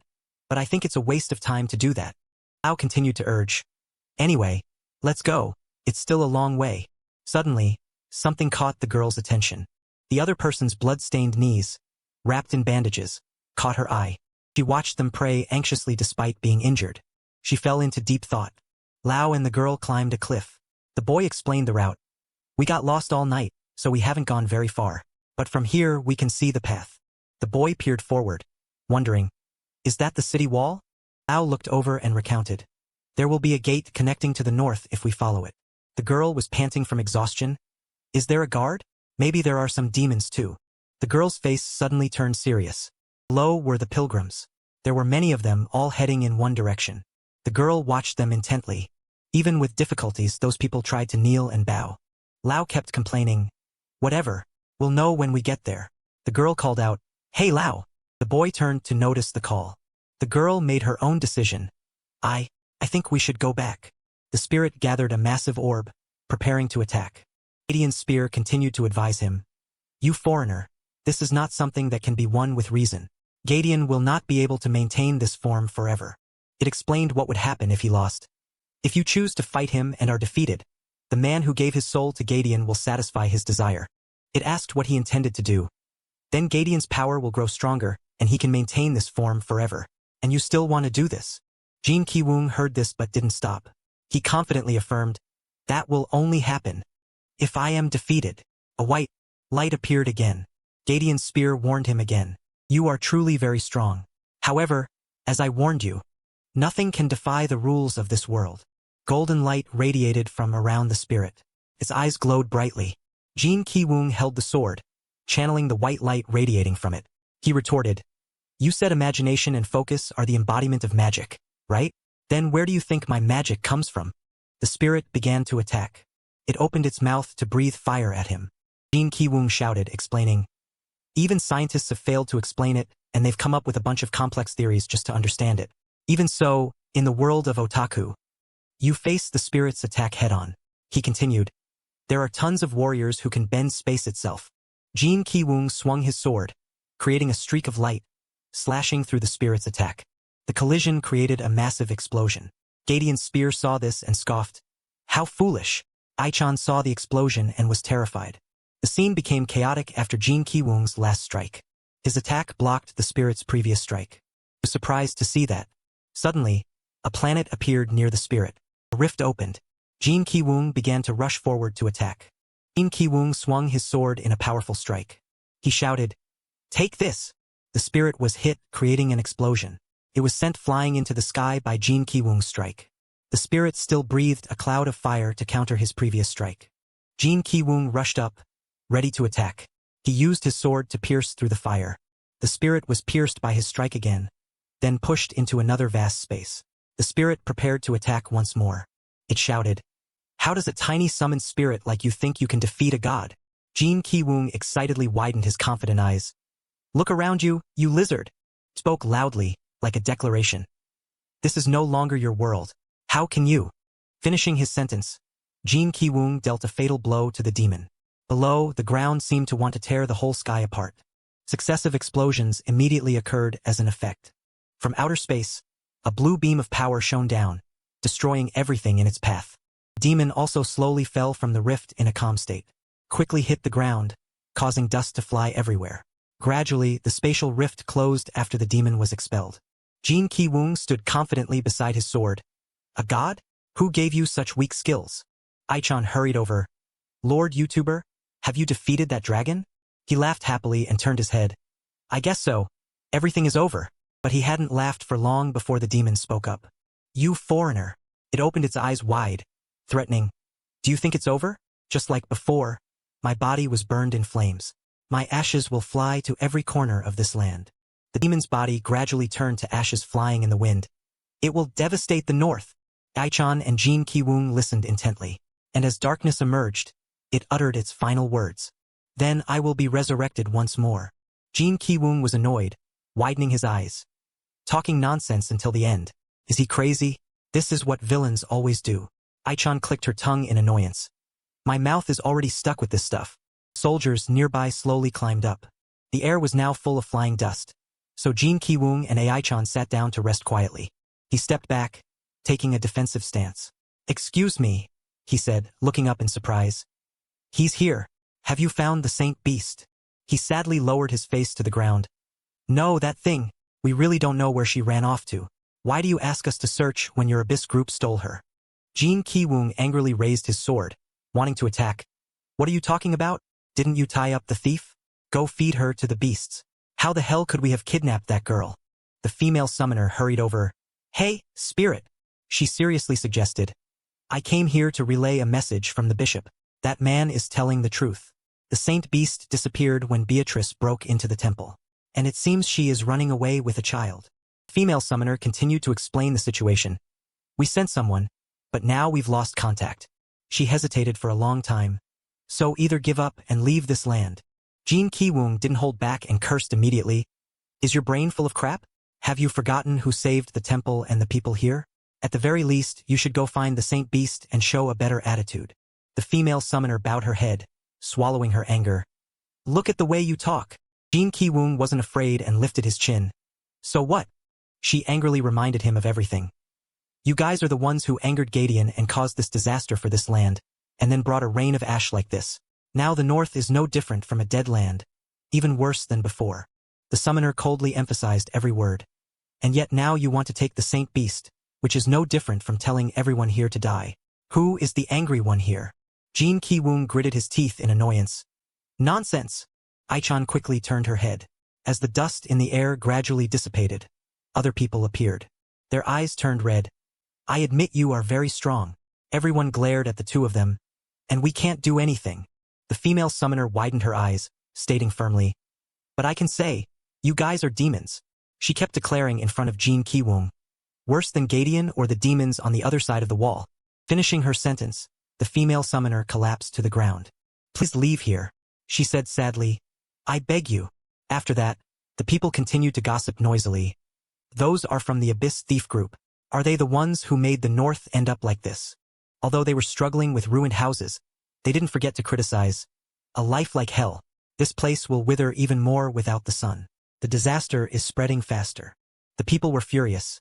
"But I think it's a waste of time to do that." Lao continued to urge, "Anyway, let's go. It's still a long way." Suddenly, something caught the girl's attention. The other person's blood-stained knees, wrapped in bandages, caught her eye. She watched them pray anxiously despite being injured. She fell into deep thought. Lao and the girl climbed a cliff. The boy explained the route. "We got lost all night, so we haven't gone very far. But from here we can see the path." The boy peered forward, wondering, "Is that the city wall?" Lao looked over and recounted, "There will be a gate connecting to the north if we follow it." The girl was panting from exhaustion. "Is there a guard? Maybe there are some demons too." The girl's face suddenly turned serious. Below were the pilgrims. There were many of them, all heading in one direction. The girl watched them intently. Even with difficulties, those people tried to kneel and bow. Lao kept complaining, "Whatever, we'll know when we get there." The girl called out, "Hey Lao!" The boy turned to notice the call. The girl made her own decision. I think we should go back." The spirit gathered a massive orb, preparing to attack. Gideon's spear continued to advise him, "You foreigner, this is not something that can be won with reason. Gideon will not be able to maintain this form forever." It explained what would happen if he lost. "If you choose to fight him and are defeated, the man who gave his soul to Gideon will satisfy his desire." It asked what he intended to do. "Then Gideon's power will grow stronger, and he can maintain this form forever. And you still want to do this?" Jin Ki-woong heard this but didn't stop. He confidently affirmed, "That will only happen if I am defeated." A white light appeared again. Gideon's spear warned him again, "You are truly very strong. However, as I warned you, nothing can defy the rules of this world." Golden light radiated from around the spirit. Its eyes glowed brightly. Jin Ki-woong held the sword, channeling the white light radiating from it. He retorted, "You said imagination and focus are the embodiment of magic, right? Then where do you think my magic comes from?" The spirit began to attack. It opened its mouth to breathe fire at him. Jin Ki-woong shouted, explaining, "Even scientists have failed to explain it, and they've come up with a bunch of complex theories just to understand it. Even so, in the world of otaku, you face the spirit's attack head-on." He continued, "There are tons of warriors who can bend space itself." Jin Ki-woong swung his sword, creating a streak of light, slashing through the spirit's attack. The collision created a massive explosion. Gideon's spear saw this and scoffed, "How foolish!" Ai-chan saw the explosion and was terrified. The scene became chaotic after Jin Ki-woong's last strike. His attack blocked the spirit's previous strike. He was surprised to see that. Suddenly, a planet appeared near the spirit. A rift opened. Jin Ki-woong began to rush forward to attack. Jin Ki-woong swung his sword in a powerful strike. He shouted, "Take this!" The spirit was hit, creating an explosion. It was sent flying into the sky by Jin Ki-woong's strike. The spirit still breathed a cloud of fire to counter his previous strike. Jin Ki-woong rushed up, ready to attack. He used his sword to pierce through the fire. The spirit was pierced by his strike again, then pushed into another vast space. The spirit prepared to attack once more. It shouted, "How does a tiny summoned spirit like you think you can defeat a god?" Jin Ki-woong excitedly widened his confident eyes. "Look around you, you lizard!" Spoke loudly, like a declaration. "This is no longer your world. How can you?" Finishing his sentence, Jin Ki-woong dealt a fatal blow to the demon. Below, the ground seemed to want to tear the whole sky apart. Successive explosions immediately occurred as an effect. From outer space, a blue beam of power shone down, destroying everything in its path. The demon also slowly fell from the rift in a calm state. Quickly hit the ground, causing dust to fly everywhere. Gradually, the spatial rift closed after the demon was expelled. Jin Ki-woong stood confidently beside his sword. "A god? Who gave you such weak skills?" Aichan hurried over. "Lord YouTuber, have you defeated that dragon?" He laughed happily and turned his head. "I guess so. Everything is over." But he hadn't laughed for long before the demon spoke up. "You foreigner." It opened its eyes wide, threatening. "Do you think it's over? Just like before, my body was burned in flames. My ashes will fly to every corner of this land." The demon's body gradually turned to ashes flying in the wind. "It will devastate the north." Aichan and Jin Ki-woong listened intently, and as darkness emerged, it uttered its final words. "Then I will be resurrected once more." Jin Ki-woong was annoyed, widening his eyes. "Talking nonsense until the end. Is he crazy? This is what villains always do." Aichan clicked her tongue in annoyance. "My mouth is already stuck with this stuff." Soldiers nearby slowly climbed up. The air was now full of flying dust, so Jin Ki-woong and Aichan sat down to rest quietly. He stepped back, taking a defensive stance. "Excuse me," he said, looking up in surprise. "He's here. Have you found the Saint Beast?" He sadly lowered his face to the ground. "No, that thing. We really don't know where she ran off to. Why do you ask us to search when your abyss group stole her?" Jin Ki-woong angrily raised his sword, wanting to attack. "What are you talking about? Didn't you tie up the thief? Go feed her to the beasts. How the hell could we have kidnapped that girl?" The female summoner hurried over. "Hey, spirit," she seriously suggested. "I came here to relay a message from the bishop. That man is telling the truth. The Saint Beast disappeared when Beatrice broke into the temple, and it seems she is running away with a child." The female summoner continued to explain the situation. "We sent someone, but now we've lost contact." She hesitated for a long time. "So either give up and leave this land." Jin Ki-woong didn't hold back and cursed immediately. "Is your brain full of crap? Have you forgotten who saved the temple and the people here? At the very least, you should go find the Saint Beast and show a better attitude." The female summoner bowed her head, swallowing her anger. "Look at the way you talk." Jin Ki-woong wasn't afraid and lifted his chin. "So what?" She angrily reminded him of everything. "You guys are the ones who angered Gadian and caused this disaster for this land, and then brought a rain of ash like this. Now the north is no different from a dead land, even worse than before." The summoner coldly emphasized every word. "And yet now you want to take the Saint Beast, which is no different from telling everyone here to die. Who is the angry one here?" Jin Ki-woong gritted his teeth in annoyance. "Nonsense!" Aichan quickly turned her head. As the dust in the air gradually dissipated, other people appeared. Their eyes turned red. "I admit you are very strong." Everyone glared at the two of them. "And we can't do anything." The female summoner widened her eyes, stating firmly, "But I can say, you guys are demons." She kept declaring in front of Jin Ki-woong. "Worse than Gadian or the demons on the other side of the wall." Finishing her sentence, the female summoner collapsed to the ground. "Please leave here," she said sadly. "I beg you." After that, the people continued to gossip noisily. "Those are from the Abyss Thief Group. Are they the ones who made the North end up like this?" Although they were struggling with ruined houses, they didn't forget to criticize. "A life like hell. This place will wither even more without the sun. The disaster is spreading faster." The people were furious.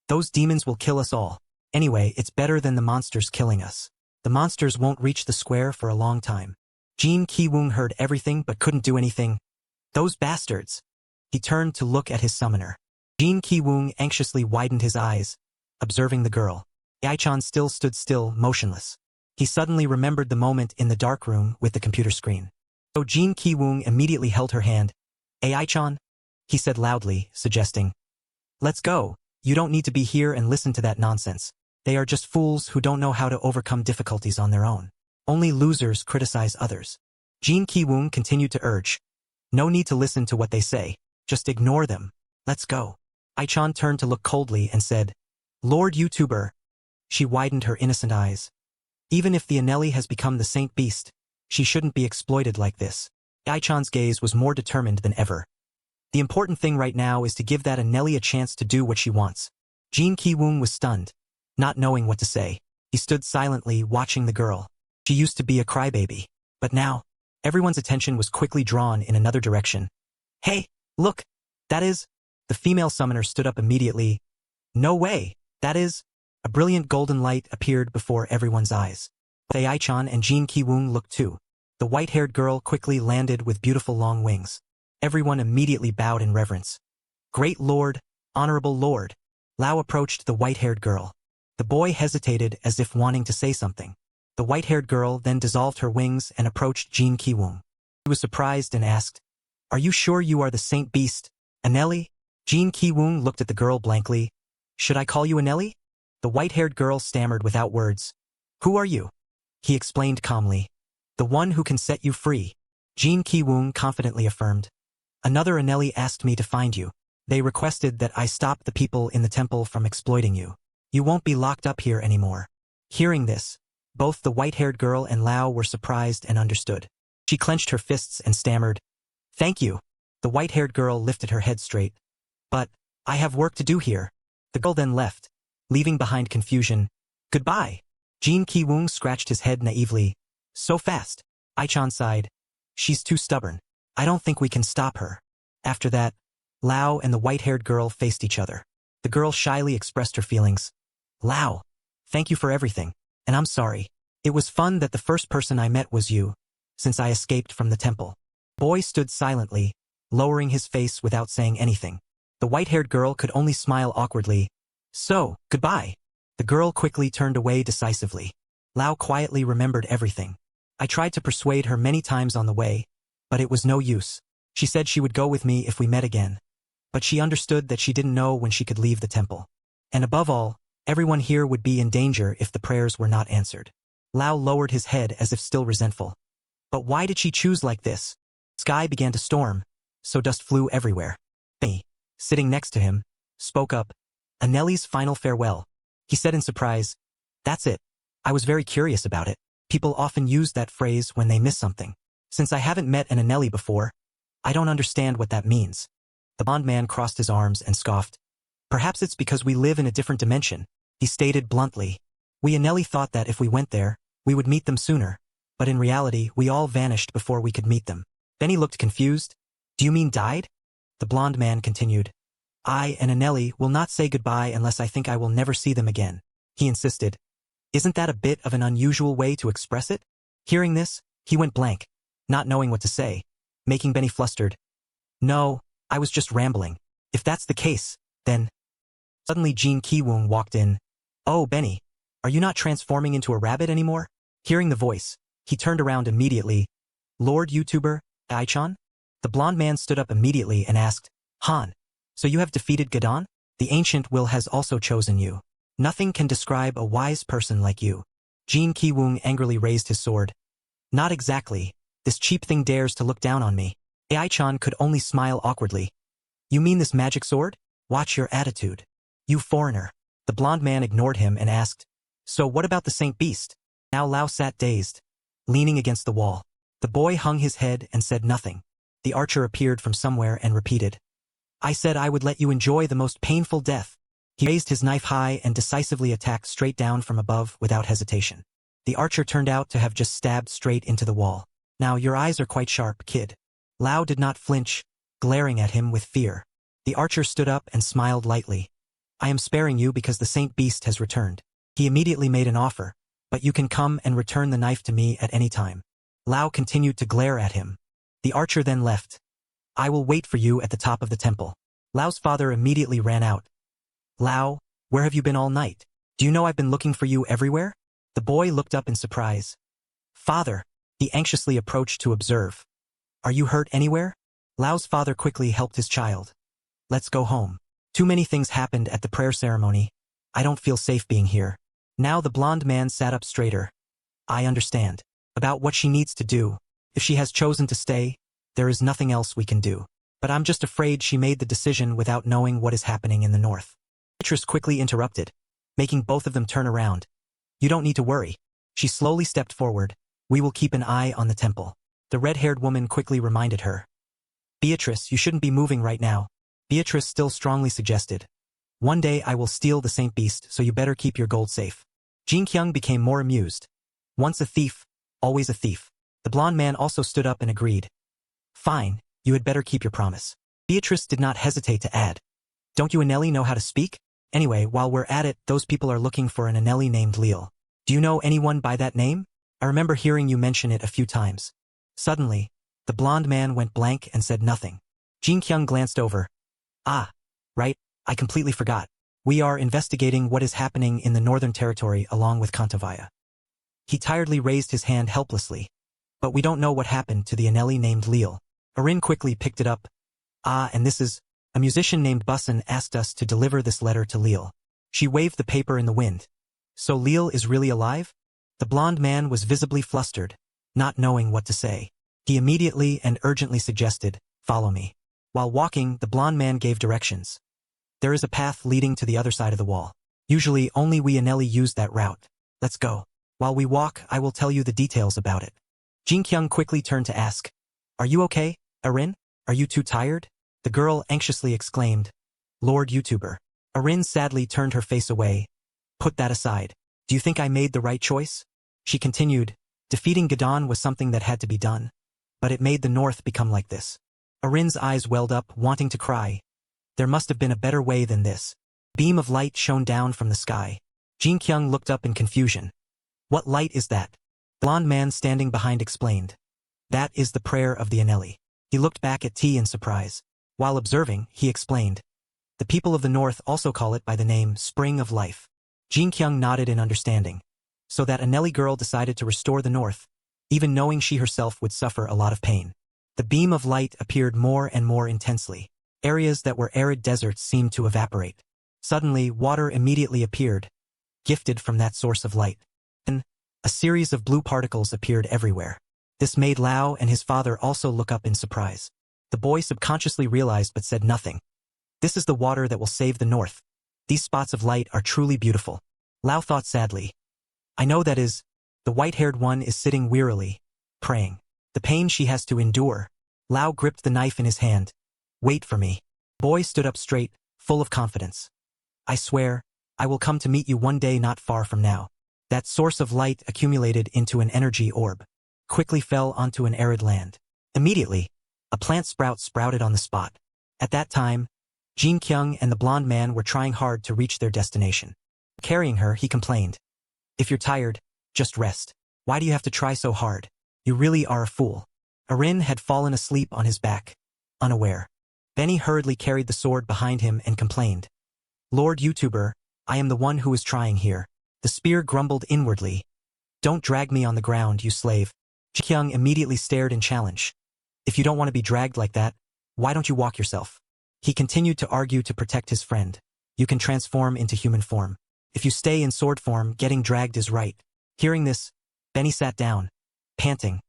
"Those demons will kill us all. Anyway, it's better than the monsters killing us. The monsters won't reach the square for a long time." Jin Ki-woong heard everything but couldn't do anything. "Those bastards!" He turned to look at his summoner. Jin Ki-woong anxiously widened his eyes, observing the girl. Aichan still stood still, motionless. He suddenly remembered the moment in the dark room with the computer screen. So Jin Ki-woong immediately held her hand. "Aichan?" he said loudly, suggesting. "Let's go. You don't need to be here and listen to that nonsense. They are just fools who don't know how to overcome difficulties on their own. Only losers criticize others." Jin Ki-woong continued to urge. "No need to listen to what they say. Just ignore them. Let's go." Aichan turned to look coldly and said, Lord YouTuber. She widened her innocent eyes. Even if the Anelli has become the saint beast, she shouldn't be exploited like this. Aichan's gaze was more determined than ever. The important thing right now is to give that Anelli a chance to do what she wants. Jin Ki-woong was stunned, not knowing what to say. He stood silently watching the girl. She used to be a crybaby, but now, everyone's attention was quickly drawn in another direction. Hey, look, that is... The female summoner stood up immediately. No way, that is... A brilliant golden light appeared before everyone's eyes. Aichan and Jin Ki-woong looked too. The white-haired girl quickly landed with beautiful long wings. Everyone immediately bowed in reverence. Great Lord, Honorable Lord. Lao approached the white-haired girl. The boy hesitated as if wanting to say something. The white-haired girl then dissolved her wings and approached Jin Ki-woong. He was surprised and asked, Are you sure you are the saint beast, Anelli? Jin Ki-woong looked at the girl blankly. Should I call you Anelli? The white-haired girl stammered without words. Who are you? He explained calmly. The one who can set you free. Jin Ki-woong confidently affirmed. Another Anelli asked me to find you. They requested that I stop the people in the temple from exploiting you. You won't be locked up here anymore. Hearing this, both the white-haired girl and Lao were surprised and understood. She clenched her fists and stammered. Thank you. The white-haired girl lifted her head straight. But, I have work to do here. The girl then left, leaving behind confusion. Goodbye. Jin Ki-woong scratched his head naively. So fast. Aichan sighed. She's too stubborn. I don't think we can stop her. After that, Lao and the white-haired girl faced each other. The girl shyly expressed her feelings. Lao, thank you for everything, and I'm sorry. It was fun that the first person I met was you, since I escaped from the temple. Boy stood silently, lowering his face without saying anything. The white-haired girl could only smile awkwardly. So, goodbye. The girl quickly turned away decisively. Lao quietly remembered everything. I tried to persuade her many times on the way, but it was no use. She said she would go with me if we met again. But she understood that she didn't know when she could leave the temple. And above all, everyone here would be in danger if the prayers were not answered. Lao lowered his head as if still resentful. But why did she choose like this? Sky began to storm, so dust flew everywhere. Benny, sitting next to him, spoke up. Anelli's final farewell. He said in surprise, That's it. I was very curious about it. People often use that phrase when they miss something. Since I haven't met an Anelli before, I don't understand what that means. The blond man crossed his arms and scoffed. Perhaps it's because we live in a different dimension, he stated bluntly. We Anelli thought that if we went there, we would meet them sooner, but in reality we all vanished before we could meet them. Benny looked confused. Do you mean died? The blond man continued. I and Anelli will not say goodbye unless I think I will never see them again, he insisted. Isn't that a bit of an unusual way to express it? Hearing this, he went blank, not knowing what to say, making Benny flustered. No, I was just rambling. If that's the case, then... Suddenly Jin Ki-woong walked in. Oh, Benny, are you not transforming into a rabbit anymore? Hearing the voice, he turned around immediately. Lord YouTuber, Aichan? The blond man stood up immediately and asked, Han, so you have defeated Gadon? The ancient will has also chosen you. Nothing can describe a wise person like you. Jin Ki-woong angrily raised his sword. Not exactly. This cheap thing dares to look down on me. Aichan could only smile awkwardly. You mean this magic sword? Watch your attitude. You foreigner. The blond man ignored him and asked, So what about the Saint Beast? Now Lao sat dazed, leaning against the wall. The boy hung his head and said nothing. The archer appeared from somewhere and repeated, I said I would let you enjoy the most painful death. He raised his knife high and decisively attacked straight down from above without hesitation. The archer turned out to have just stabbed straight into the wall. Now your eyes are quite sharp, kid. Lao did not flinch, glaring at him with fear. The archer stood up and smiled lightly. I am sparing you because the Saint Beast has returned. He immediately made an offer, but you can come and return the knife to me at any time. Lao continued to glare at him. The archer then left. I will wait for you at the top of the temple. Lao's father immediately ran out. Lao, where have you been all night? Do you know I've been looking for you everywhere? The boy looked up in surprise. Father, he anxiously approached to observe. Are you hurt anywhere? Lao's father quickly helped his child. Let's go home. Too many things happened at the prayer ceremony. I don't feel safe being here. Now the blond man sat up straighter. I understand. About what she needs to do. If she has chosen to stay, there is nothing else we can do. But I'm just afraid she made the decision without knowing what is happening in the north. Beatrice quickly interrupted, making both of them turn around. You don't need to worry. She slowly stepped forward. We will keep an eye on the temple. The red-haired woman quickly reminded her. Beatrice, you shouldn't be moving right now. Beatrice still strongly suggested. One day I will steal the Saint Beast, so you better keep your gold safe. Jin Kyung became more amused. Once a thief, always a thief. The blonde man also stood up and agreed. Fine, you had better keep your promise. Beatrice did not hesitate to add. Don't you Anelli know how to speak? Anyway, while we're at it, those people are looking for an Anelli named Leal. Do you know anyone by that name? I remember hearing you mention it a few times. Suddenly, the blonde man went blank and said nothing. Jin Kyung glanced over. Ah, right, I completely forgot. We are investigating what is happening in the Northern Territory along with Kantavaya. He tiredly raised his hand helplessly. But we don't know what happened to the Anelli named Leal. Arin quickly picked it up. Ah, and this is... A musician named Bussin asked us to deliver this letter to Leal. She waved the paper in the wind. So Leal is really alive? The blonde man was visibly flustered, not knowing what to say. He immediately and urgently suggested, follow me. While walking, the blonde man gave directions. There is a path leading to the other side of the wall. Usually only we Anelli use that route. Let's go. While we walk, I will tell you the details about it. Jin Kyung quickly turned to ask, Are you okay, Arin? Are you too tired? The girl anxiously exclaimed, Lord YouTuber. Arin sadly turned her face away. Put that aside. Do you think I made the right choice? She continued, defeating Gadon was something that had to be done. But it made the North become like this. Arin's eyes welled up, wanting to cry. There must have been a better way than this. A beam of light shone down from the sky. Jin Kyung looked up in confusion. What light is that? The blonde man standing behind explained. That is the prayer of the Anelli. He looked back at T in surprise. While observing, he explained. The people of the North also call it by the name Spring of Life. Jin Kyung nodded in understanding. So that Anelli girl decided to restore the North, even knowing she herself would suffer a lot of pain. The beam of light appeared more and more intensely. Areas that were arid deserts seemed to evaporate. Suddenly, water immediately appeared, gifted from that source of light. Then, a series of blue particles appeared everywhere. This made Lao and his father also look up in surprise. The boy subconsciously realized but said nothing. This is the water that will save the North. These spots of light are truly beautiful. Lao thought sadly. I know that is. The white-haired one is sitting wearily, praying. The pain she has to endure. Lao gripped the knife in his hand. Wait for me. The boy stood up straight, full of confidence. I swear, I will come to meet you one day not far from now. That source of light accumulated into an energy orb. Quickly fell onto an arid land. Immediately, a plant sprout sprouted on the spot. At that time, Jin Kyung and the blonde man were trying hard to reach their destination. Carrying her, he complained. If you're tired, just rest. Why do you have to try so hard? You really are a fool. Arin had fallen asleep on his back, unaware. Benny hurriedly carried the sword behind him and complained. Lord YouTuber, I am the one who is trying here. The spear grumbled inwardly. Don't drag me on the ground, you slave. Jin Kyung immediately stared in challenge. If you don't want to be dragged like that, why don't you walk yourself? He continued to argue to protect his friend. You can transform into human form. If you stay in sword form, getting dragged is right. Hearing this, Benny sat down, panting.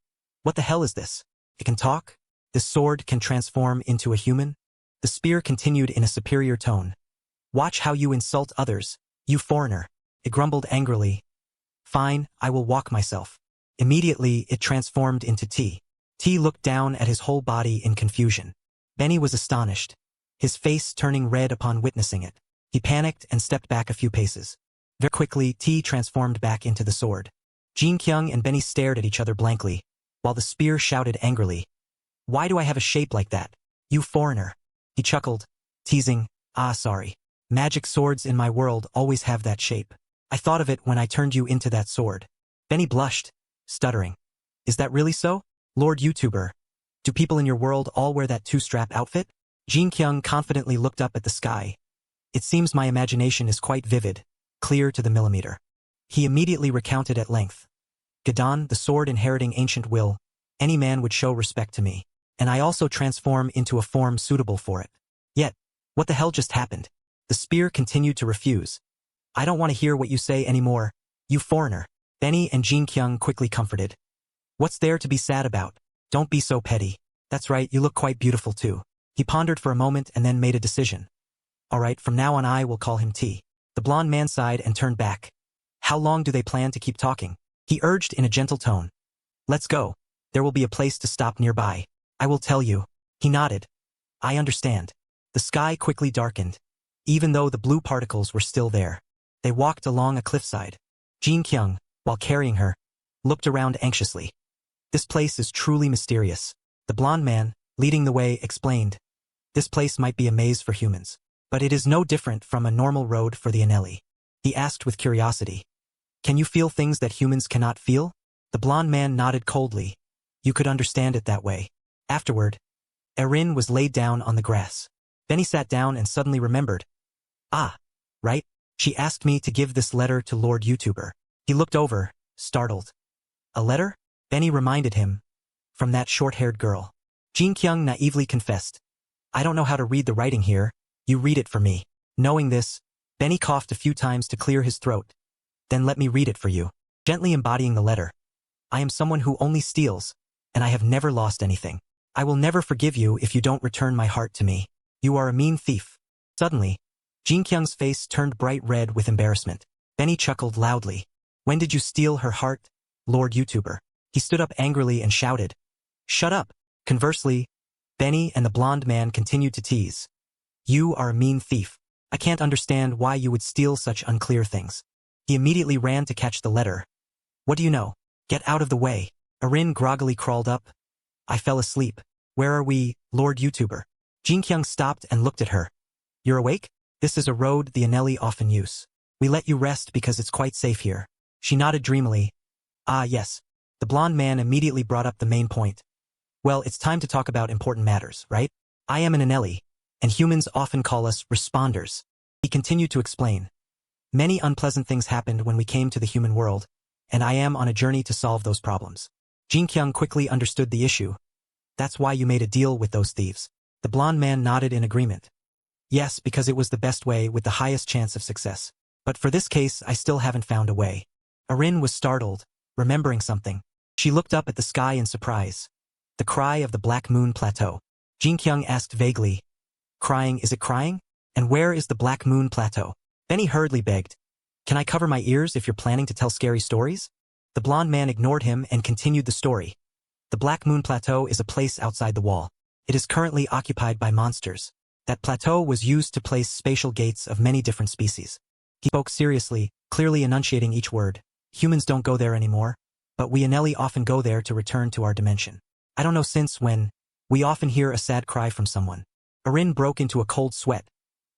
What the hell is this? It can talk? This sword can transform into a human? The spear continued in a superior tone. Watch how you insult others, you foreigner. It grumbled angrily. Fine, I will walk myself. Immediately, it transformed into T. T looked down at his whole body in confusion. Benny was astonished, his face turning red upon witnessing it. He panicked and stepped back a few paces. Very quickly, T transformed back into the sword. Jin Kyung and Benny stared at each other blankly, while the spear shouted angrily. Why do I have a shape like that? You foreigner. He chuckled, teasing, sorry. Magic swords in my world always have that shape. I thought of it when I turned you into that sword. Benny blushed, stuttering. Is that really so? Lord YouTuber, do people in your world all wear that two-strap outfit? Jin Kyung confidently looked up at the sky. It seems my imagination is quite vivid, clear to the millimeter. He immediately recounted at length. Gadon, the sword inheriting ancient will, any man would show respect to me, and I also transform into a form suitable for it. Yet, what the hell just happened? The spear continued to refuse. I don't want to hear what you say anymore, you foreigner. Benny and Jin Kyung quickly comforted. What's there to be sad about? Don't be so petty. That's right, you look quite beautiful too. He pondered for a moment and then made a decision. All right, from now on I will call him T. The blonde man sighed and turned back. How long do they plan to keep talking? He urged in a gentle tone. Let's go. There will be a place to stop nearby. I will tell you. He nodded. I understand. The sky quickly darkened, even though the blue particles were still there. They walked along a cliffside. Jin Kyung, while carrying her, looked around anxiously. This place is truly mysterious. The blonde man, leading the way, explained. This place might be a maze for humans, but it is no different from a normal road for the Anelli. He asked with curiosity. Can you feel things that humans cannot feel? The blonde man nodded coldly. You could understand it that way. Afterward, Erin was laid down on the grass. Benny sat down and suddenly remembered. Ah, right. She asked me to give this letter to Lord YouTuber. He looked over, startled. A letter? Benny reminded him. From that short-haired girl. Jin Kyung naively confessed. I don't know how to read the writing here. You read it for me. Knowing this, Benny coughed a few times to clear his throat. Then let me read it for you. Gently embodying the letter. I am someone who only steals, and I have never lost anything. I will never forgive you if you don't return my heart to me. You are a mean thief. Suddenly, Jin Kyung's face turned bright red with embarrassment. Benny chuckled loudly. When did you steal her heart, Lord YouTuber? He stood up angrily and shouted. Shut up. Conversely, Benny and the blonde man continued to tease. You are a mean thief. I can't understand why you would steal such unclear things. He immediately ran to catch the letter. What do you know? Get out of the way. Erin groggily crawled up. I fell asleep. Where are we, Lord YouTuber? Jin Kyung stopped and looked at her. You're awake? This is a road the Anelli often use. We let you rest because it's quite safe here. She nodded dreamily. Ah, yes. The blonde man immediately brought up the main point. Well, it's time to talk about important matters, right? I am an Anelli, and humans often call us responders. He continued to explain. Many unpleasant things happened when we came to the human world, and I am on a journey to solve those problems. Jin Kyung quickly understood the issue. That's why you made a deal with those thieves. The blonde man nodded in agreement. Yes, because it was the best way with the highest chance of success. But for this case, I still haven't found a way. Erin was startled, remembering something. She looked up at the sky in surprise. The cry of the Black Moon Plateau. Jin Kyung asked vaguely. Crying, is it crying? And where is the Black Moon Plateau? Benny hurriedly begged. Can I cover my ears if you're planning to tell scary stories? The blonde man ignored him and continued the story. The Black Moon Plateau is a place outside the wall. It is currently occupied by monsters. That plateau was used to place spatial gates of many different species. He spoke seriously, clearly enunciating each word. Humans don't go there anymore, but we Anelli often go there to return to our dimension. I don't know since when. We often hear a sad cry from someone. Erin broke into a cold sweat.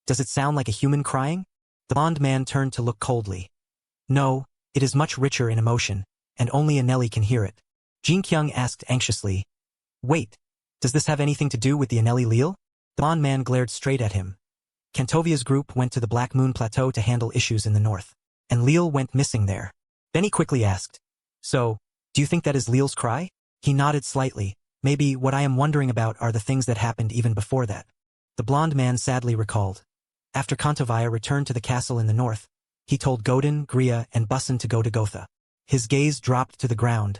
Does it sound like a human crying? The blonde man turned to look coldly. No, it is much richer in emotion, and only Anelli can hear it. Jin Kyung asked anxiously. Wait, does this have anything to do with the Anelli Leal? The blonde man glared straight at him. Cantovia's group went to the Black Moon Plateau to handle issues in the north, and Leal went missing there. Benny quickly asked. So, do you think that is Leal's cry? He nodded slightly. Maybe what I am wondering about are the things that happened even before that. The blonde man sadly recalled. After Cantovia returned to the castle in the north, he told Godin, Gria, and Bussin to go to Gotha. His gaze dropped to the ground.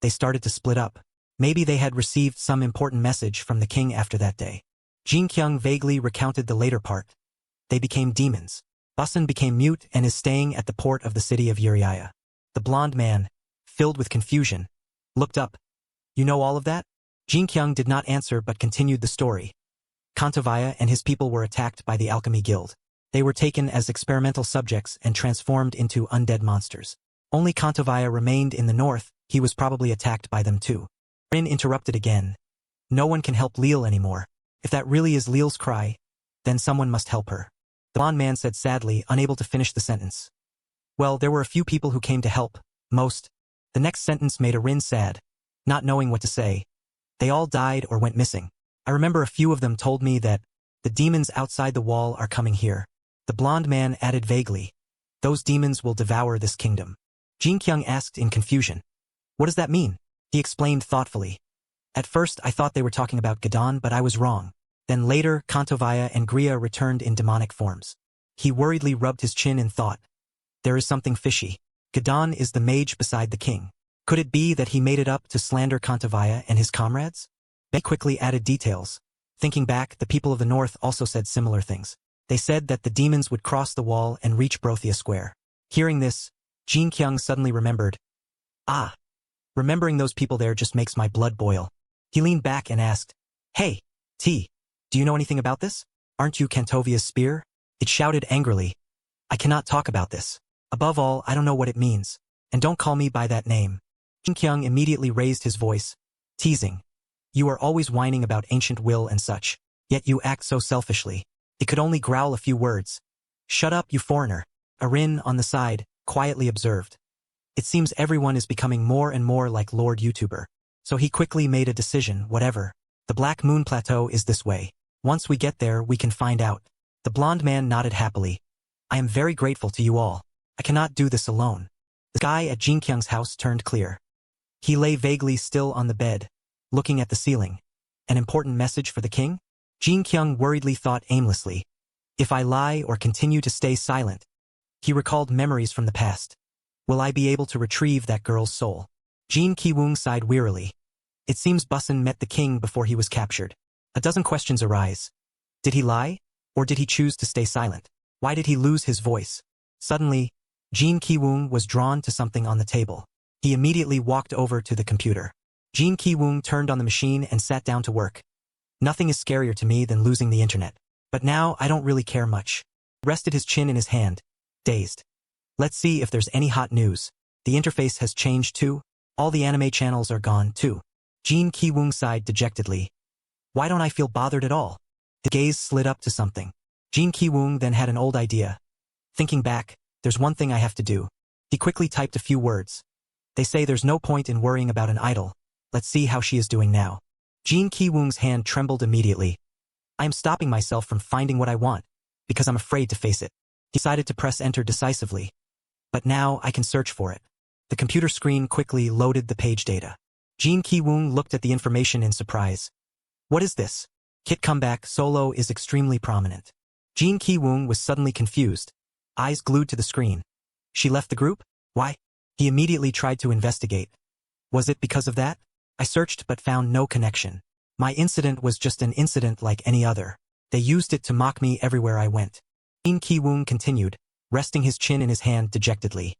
They started to split up. Maybe they had received some important message from the king after that day. Jin Kyung vaguely recounted the later part. They became demons. Bussin became mute and is staying at the port of the city of Uriaya. The blonde man, filled with confusion, looked up. You know all of that? Jin Kyung did not answer but continued the story. Cantovia and his people were attacked by the Alchemy Guild. They were taken as experimental subjects and transformed into undead monsters. Only Cantovia remained in the north. He was probably attacked by them too. Rin interrupted again. No one can help Leal anymore. If that really is Leal's cry, then someone must help her. The blonde man said sadly, unable to finish the sentence. Well, there were a few people who came to help. Most. The next sentence made Rin sad, not knowing what to say. They all died or went missing. I remember a few of them told me that the demons outside the wall are coming here. The blonde man added vaguely. Those demons will devour this kingdom. Jin Kyung asked in confusion. What does that mean? He explained thoughtfully. At first I thought they were talking about Gadon, but I was wrong. Then later, Cantovia and Gria returned in demonic forms. He worriedly rubbed his chin in thought. There is something fishy. Gadon is the mage beside the king. Could it be that he made it up to slander Cantovia and his comrades? They quickly added details. Thinking back, the people of the north also said similar things. They said that the demons would cross the wall and reach Brothia Square. Hearing this, Jin Kyung suddenly remembered. Ah, remembering those people there just makes my blood boil. He leaned back and asked, "Hey, T, do you know anything about this? Aren't you Kantovia's spear?" It shouted angrily, "I cannot talk about this. Above all, I don't know what it means. And don't call me by that name." Jin Kyung immediately raised his voice, teasing, "You are always whining about ancient will and such, yet you act so selfishly." It could only growl a few words. "Shut up, you foreigner." Arin, on the side, quietly observed. It seems everyone is becoming more and more like Lord YouTuber. So he quickly made a decision, whatever. The Black Moon Plateau is this way. Once we get there, we can find out. The blonde man nodded happily. "I am very grateful to you all. I cannot do this alone." The sky at Jin Kyung's house turned clear. He lay vaguely still on the bed, looking at the ceiling. An important message for the king? Jin Kyung worriedly thought aimlessly. If I lie or continue to stay silent. He recalled memories from the past. Will I be able to retrieve that girl's soul? Jin Ki-woong sighed wearily. It seems Busan met the king before he was captured. A dozen questions arise. Did he lie? Or did he choose to stay silent? Why did he lose his voice? Suddenly, Jin Ki-woong was drawn to something on the table. He immediately walked over to the computer. Jin Ki-woong turned on the machine and sat down to work. Nothing is scarier to me than losing the internet. But now I don't really care much. He rested his chin in his hand, dazed. Let's see if there's any hot news. The interface has changed too. All the anime channels are gone too. Jin Ki-woong sighed dejectedly. Why don't I feel bothered at all? His gaze slid up to something. Jin Ki-woong then had an old idea. Thinking back, there's one thing I have to do. He quickly typed a few words. They say there's no point in worrying about an idol. Let's see how she is doing now. Jin Ki-woong's hand trembled immediately. I am stopping myself from finding what I want, because I'm afraid to face it. He decided to press enter decisively. But now I can search for it. The computer screen quickly loaded the page data. Jin Ki-woong looked at the information in surprise. What is this? Kit comeback solo is extremely prominent. Jin Ki-woong was suddenly confused, eyes glued to the screen. She left the group? Why? He immediately tried to investigate. Was it because of that? I searched but found no connection. My incident was just an incident like any other. They used it to mock me everywhere I went. Jin Ki-woong continued, resting his chin in his hand dejectedly.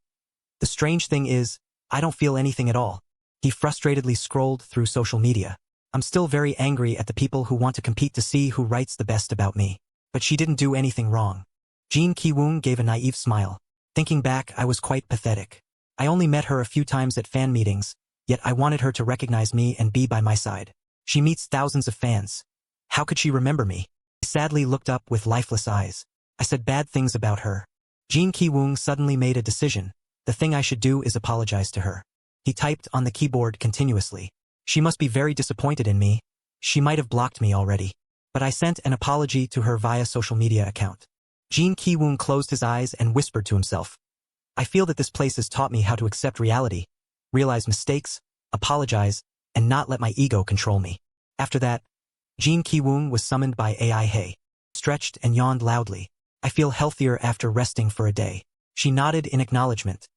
The strange thing is, I don't feel anything at all. He frustratedly scrolled through social media. I'm still very angry at the people who want to compete to see who writes the best about me. But she didn't do anything wrong. Jin Ki-woong gave a naive smile. Thinking back, I was quite pathetic. I only met her a few times at fan meetings, yet I wanted her to recognize me and be by my side. She meets thousands of fans. How could she remember me? He sadly looked up with lifeless eyes. I said bad things about her. Jin Ki-woong suddenly made a decision. The thing I should do is apologize to her. He typed on the keyboard continuously. She must be very disappointed in me. She might have blocked me already. But I sent an apology to her via social media account. Jin Ki-woong closed his eyes and whispered to himself. I feel that this place has taught me how to accept reality, realize mistakes, apologize, and not let my ego control me. After that, Jin Ki-woong was summoned by Aihi. Stretched and yawned loudly. I feel healthier after resting for a day. She nodded in acknowledgement.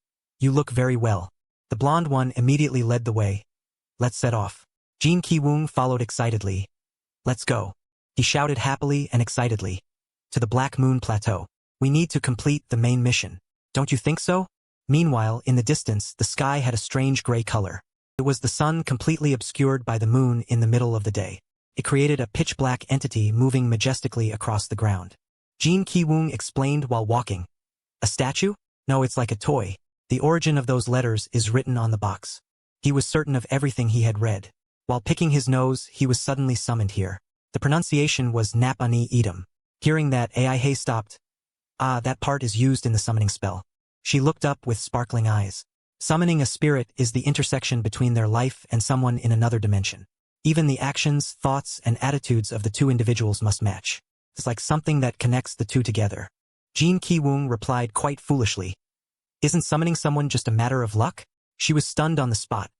You look very well. The blonde one immediately led the way. Let's set off. Jin Ki-woong followed excitedly. Let's go. He shouted happily and excitedly. To the Black Moon Plateau. We need to complete the main mission. Don't you think so? Meanwhile, in the distance, the sky had a strange gray color. It was the sun completely obscured by the moon in the middle of the day. It created a pitch-black entity moving majestically across the ground. Jin Ki-woong explained while walking. A statue? No, it's like a toy. The origin of those letters is written on the box. He was certain of everything he had read. While picking his nose, he was suddenly summoned here. The pronunciation was Nap-ani Edom. Hearing that, Aihi stopped. Ah, that part is used in the summoning spell. She looked up with sparkling eyes. Summoning a spirit is the intersection between their life and someone in another dimension. Even the actions, thoughts, and attitudes of the two individuals must match. It's like something that connects the two together. Jin Ki-woong replied quite foolishly. Isn't summoning someone just a matter of luck? She was stunned on the spot.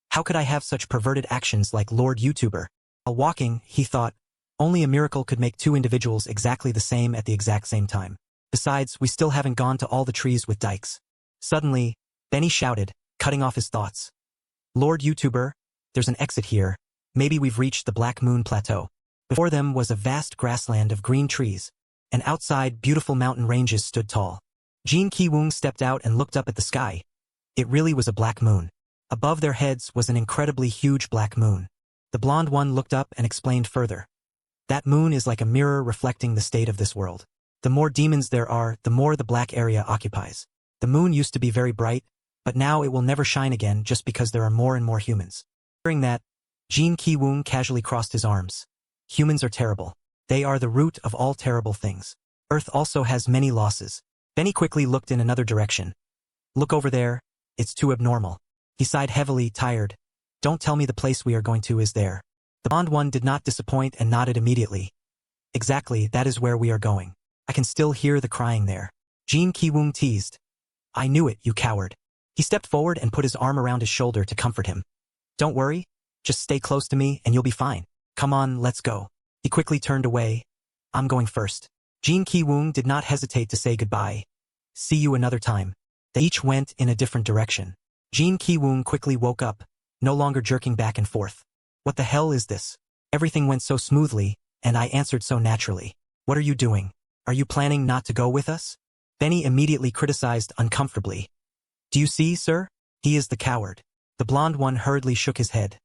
How could I have such perverted actions like Lord YouTuber? While walking, he thought, only a miracle could make two individuals exactly the same at the exact same time. Besides, we still haven't gone to all the trees with dikes. Suddenly, Benny shouted, cutting off his thoughts. Lord YouTuber, there's an exit here. Maybe we've reached the Black Moon Plateau. Before them was a vast grassland of green trees, and outside beautiful mountain ranges stood tall. Jin Ki-woong stepped out and looked up at the sky. It really was a black moon. Above their heads was an incredibly huge black moon. The blonde one looked up and explained further. That moon is like a mirror reflecting the state of this world. The more demons there are, the more the black area occupies. The moon used to be very bright, but now it will never shine again just because there are more and more humans. Hearing that, Jin Ki-woong casually crossed his arms. Humans are terrible. They are the root of all terrible things. Earth also has many losses. Benny quickly looked in another direction. Look over there, it's too abnormal. He sighed heavily, tired. Don't tell me the place we are going to is there. The blonde one did not disappoint and nodded immediately. Exactly, that is where we are going. I can still hear the crying there. Jin Ki-woong teased. I knew it, you coward. He stepped forward and put his arm around his shoulder to comfort him. Don't worry, just stay close to me and you'll be fine. Come on, let's go. He quickly turned away. I'm going first. Jin Ki-woong did not hesitate to say goodbye. See you another time. They each went in a different direction. Jin Ki-woong quickly woke up, no longer jerking back and forth. What the hell is this? Everything went so smoothly, and I answered so naturally. What are you doing? Are you planning not to go with us? Benny immediately criticized uncomfortably. Do you see, sir? He is the coward. The blonde one hurriedly shook his head.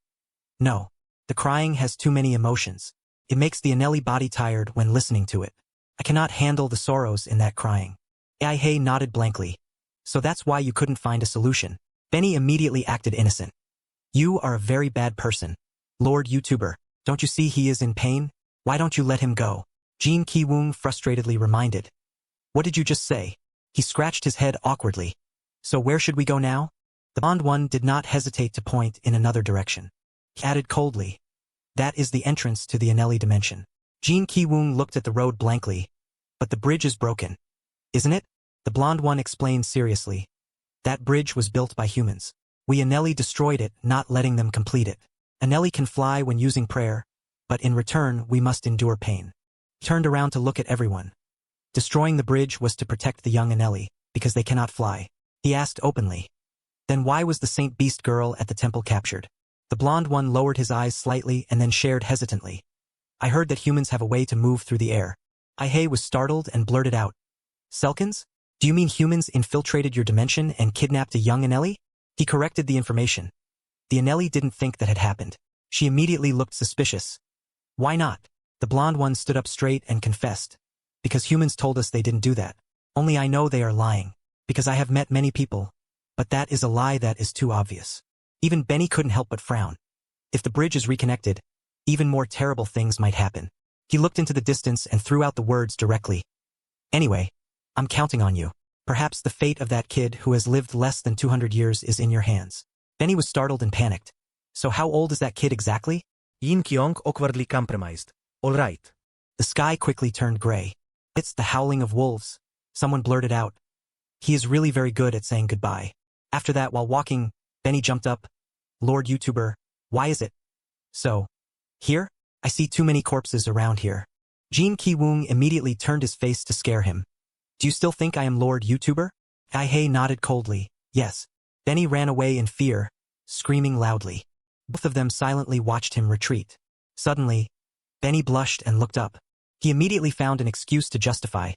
No. The crying has too many emotions. It makes the Anelli body tired when listening to it. I cannot handle the sorrows in that crying. Aihi nodded blankly. So that's why you couldn't find a solution. Benny immediately acted innocent. You are a very bad person. Lord YouTuber, don't you see he is in pain? Why don't you let him go? Jin Ki-woong frustratedly reminded. What did you just say? He scratched his head awkwardly. So where should we go now? The blonde one did not hesitate to point in another direction. He added coldly. That is the entrance to the Anelli dimension. Jin Ki-woong looked at the road blankly. But the bridge is broken. Isn't it? The blonde one explained seriously. That bridge was built by humans. We Anelli destroyed it, not letting them complete it. Anelli can fly when using prayer, but in return we must endure pain. He turned around to look at everyone. Destroying the bridge was to protect the young Anelli, because they cannot fly. He asked openly. Then why was the Saint Beast girl at the temple captured? The blonde one lowered his eyes slightly and then shared hesitantly. I heard that humans have a way to move through the air. Aihi was startled and blurted out. Selkins? Do you mean humans infiltrated your dimension and kidnapped a young Anelli? He corrected the information. The Anelli didn't think that had happened. She immediately looked suspicious. Why not? The blonde one stood up straight and confessed. Because humans told us they didn't do that. Only I know they are lying. Because I have met many people. But that is a lie that is too obvious. Even Benny couldn't help but frown. If the bridge is reconnected, even more terrible things might happen. He looked into the distance and threw out the words directly. Anyway, I'm counting on you. Perhaps the fate of that kid who has lived less than 200 years is in your hands. Benny was startled and panicked. So how old is that kid exactly? Yin Kyong awkwardly compromised. All right. The sky quickly turned gray. It's the howling of wolves. Someone blurted out. He is really very good at saying goodbye. After that, while walking, Benny jumped up. Lord YouTuber, why is it? So, here? I see too many corpses around here. Jin Ki-woong immediately turned his face to scare him. Do you still think I am Lord YouTuber? Aihi nodded coldly. Yes. Benny ran away in fear, screaming loudly. Both of them silently watched him retreat. Suddenly, Benny blushed and looked up. He immediately found an excuse to justify.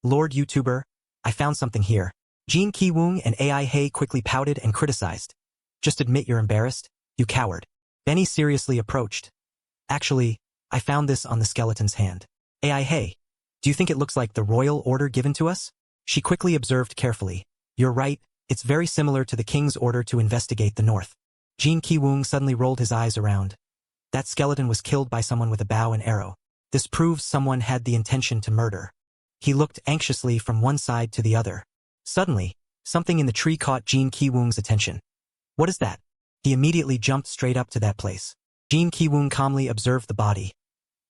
Lord YouTuber, I found something here. Jin Ki-woong and Aihi quickly pouted and criticized. Just admit you're embarrassed, you coward. Benny seriously approached. Actually, I found this on the skeleton's hand. Aihi, do you think it looks like the royal order given to us? She quickly observed carefully. You're right, it's very similar to the king's order to investigate the north. Jin Ki-woong suddenly rolled his eyes around. That skeleton was killed by someone with a bow and arrow. This proves someone had the intention to murder. He looked anxiously from one side to the other. Suddenly, something in the tree caught Jin Ki-woong's attention. What is that? He immediately jumped straight up to that place. Jin Ki-woong calmly observed the body.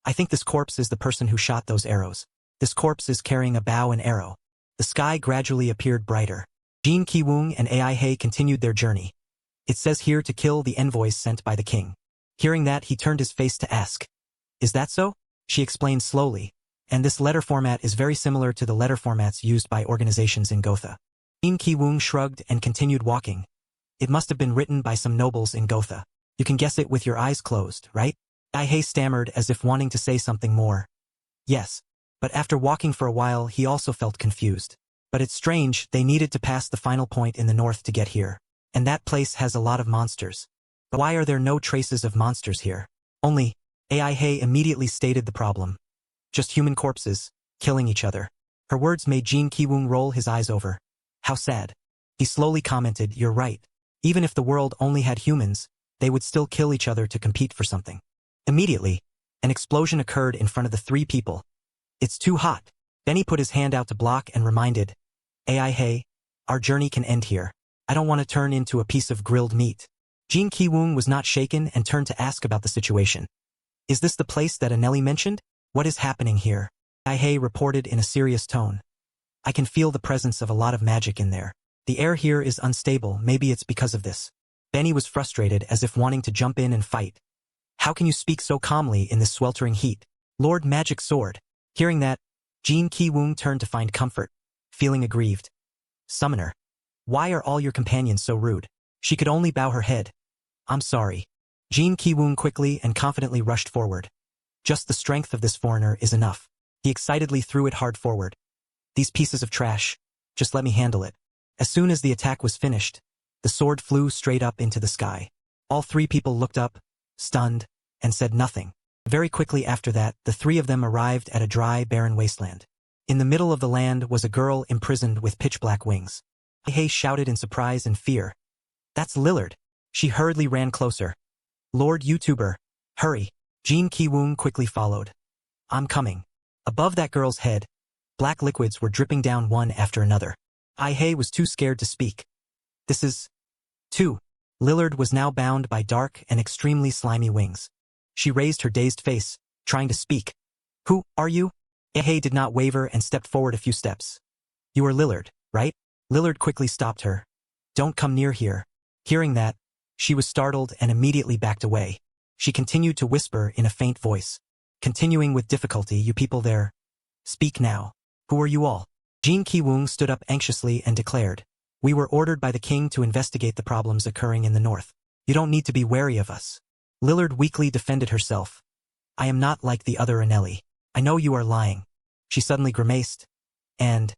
I think this corpse is the person who shot those arrows. This corpse is carrying a bow and arrow. The sky gradually appeared brighter. Jin Ki-woong and Aihi continued their journey. It says here to kill the envoys sent by the king. Hearing that, he turned his face to ask. Is that so? She explained slowly. And this letter format is very similar to the letter formats used by organizations in Gotha. Jin Ki-woong shrugged and continued walking. It must have been written by some nobles in Gotha. You can guess it with your eyes closed, right? Aihi stammered as if wanting to say something more. Yes. But after walking for a while he also felt confused. But it's strange, they needed to pass the final point in the north to get here. And that place has a lot of monsters. But why are there no traces of monsters here? Only, Aihi immediately stated the problem. Just human corpses, killing each other. Her words made Jin Ki-woong roll his eyes over. How sad. He slowly commented, you're right. Even if the world only had humans, they would still kill each other to compete for something. Immediately, an explosion occurred in front of the three people. It's too hot. Benny put his hand out to block and reminded, Aihi, our journey can end here. I don't want to turn into a piece of grilled meat. Jin Ki-woong was not shaken and turned to ask about the situation. Is this the place that Anneli mentioned? What is happening here? Aihi reported in a serious tone. I can feel the presence of a lot of magic in there. The air here is unstable, maybe it's because of this. Benny was frustrated as if wanting to jump in and fight. How can you speak so calmly in this sweltering heat? Lord Magic Sword. Hearing that, Jin Ki-woong turned to find comfort, feeling aggrieved. Summoner. Why are all your companions so rude? She could only bow her head. I'm sorry. Jin Ki-woong quickly and confidently rushed forward. Just the strength of this foreigner is enough. He excitedly threw it hard forward. These pieces of trash. Just let me handle it. As soon as the attack was finished, the sword flew straight up into the sky. All three people looked up, stunned, and said nothing. Very quickly after that, the three of them arrived at a dry, barren wasteland. In the middle of the land was a girl imprisoned with pitch-black wings. Aihi shouted in surprise and fear. That's Lillard. She hurriedly ran closer. Lord YouTuber, hurry. Jin Ki-woong quickly followed. I'm coming. Above that girl's head, black liquids were dripping down one after another. Aihi was too scared to speak. This is... 2. Lillard was now bound by dark and extremely slimy wings. She raised her dazed face, trying to speak. Who are you? Aihi did not waver and stepped forward a few steps. You are Lillard, right? Lillard quickly stopped her. Don't come near here. Hearing that, she was startled and immediately backed away. She continued to whisper in a faint voice. Continuing with difficulty, you people there. Speak now. Who are you all? Jin Ki-woong stood up anxiously and declared. We were ordered by the king to investigate the problems occurring in the north. You don't need to be wary of us. Lillard weakly defended herself. I am not like the other Anneli. I know you are lying. She suddenly grimaced. And...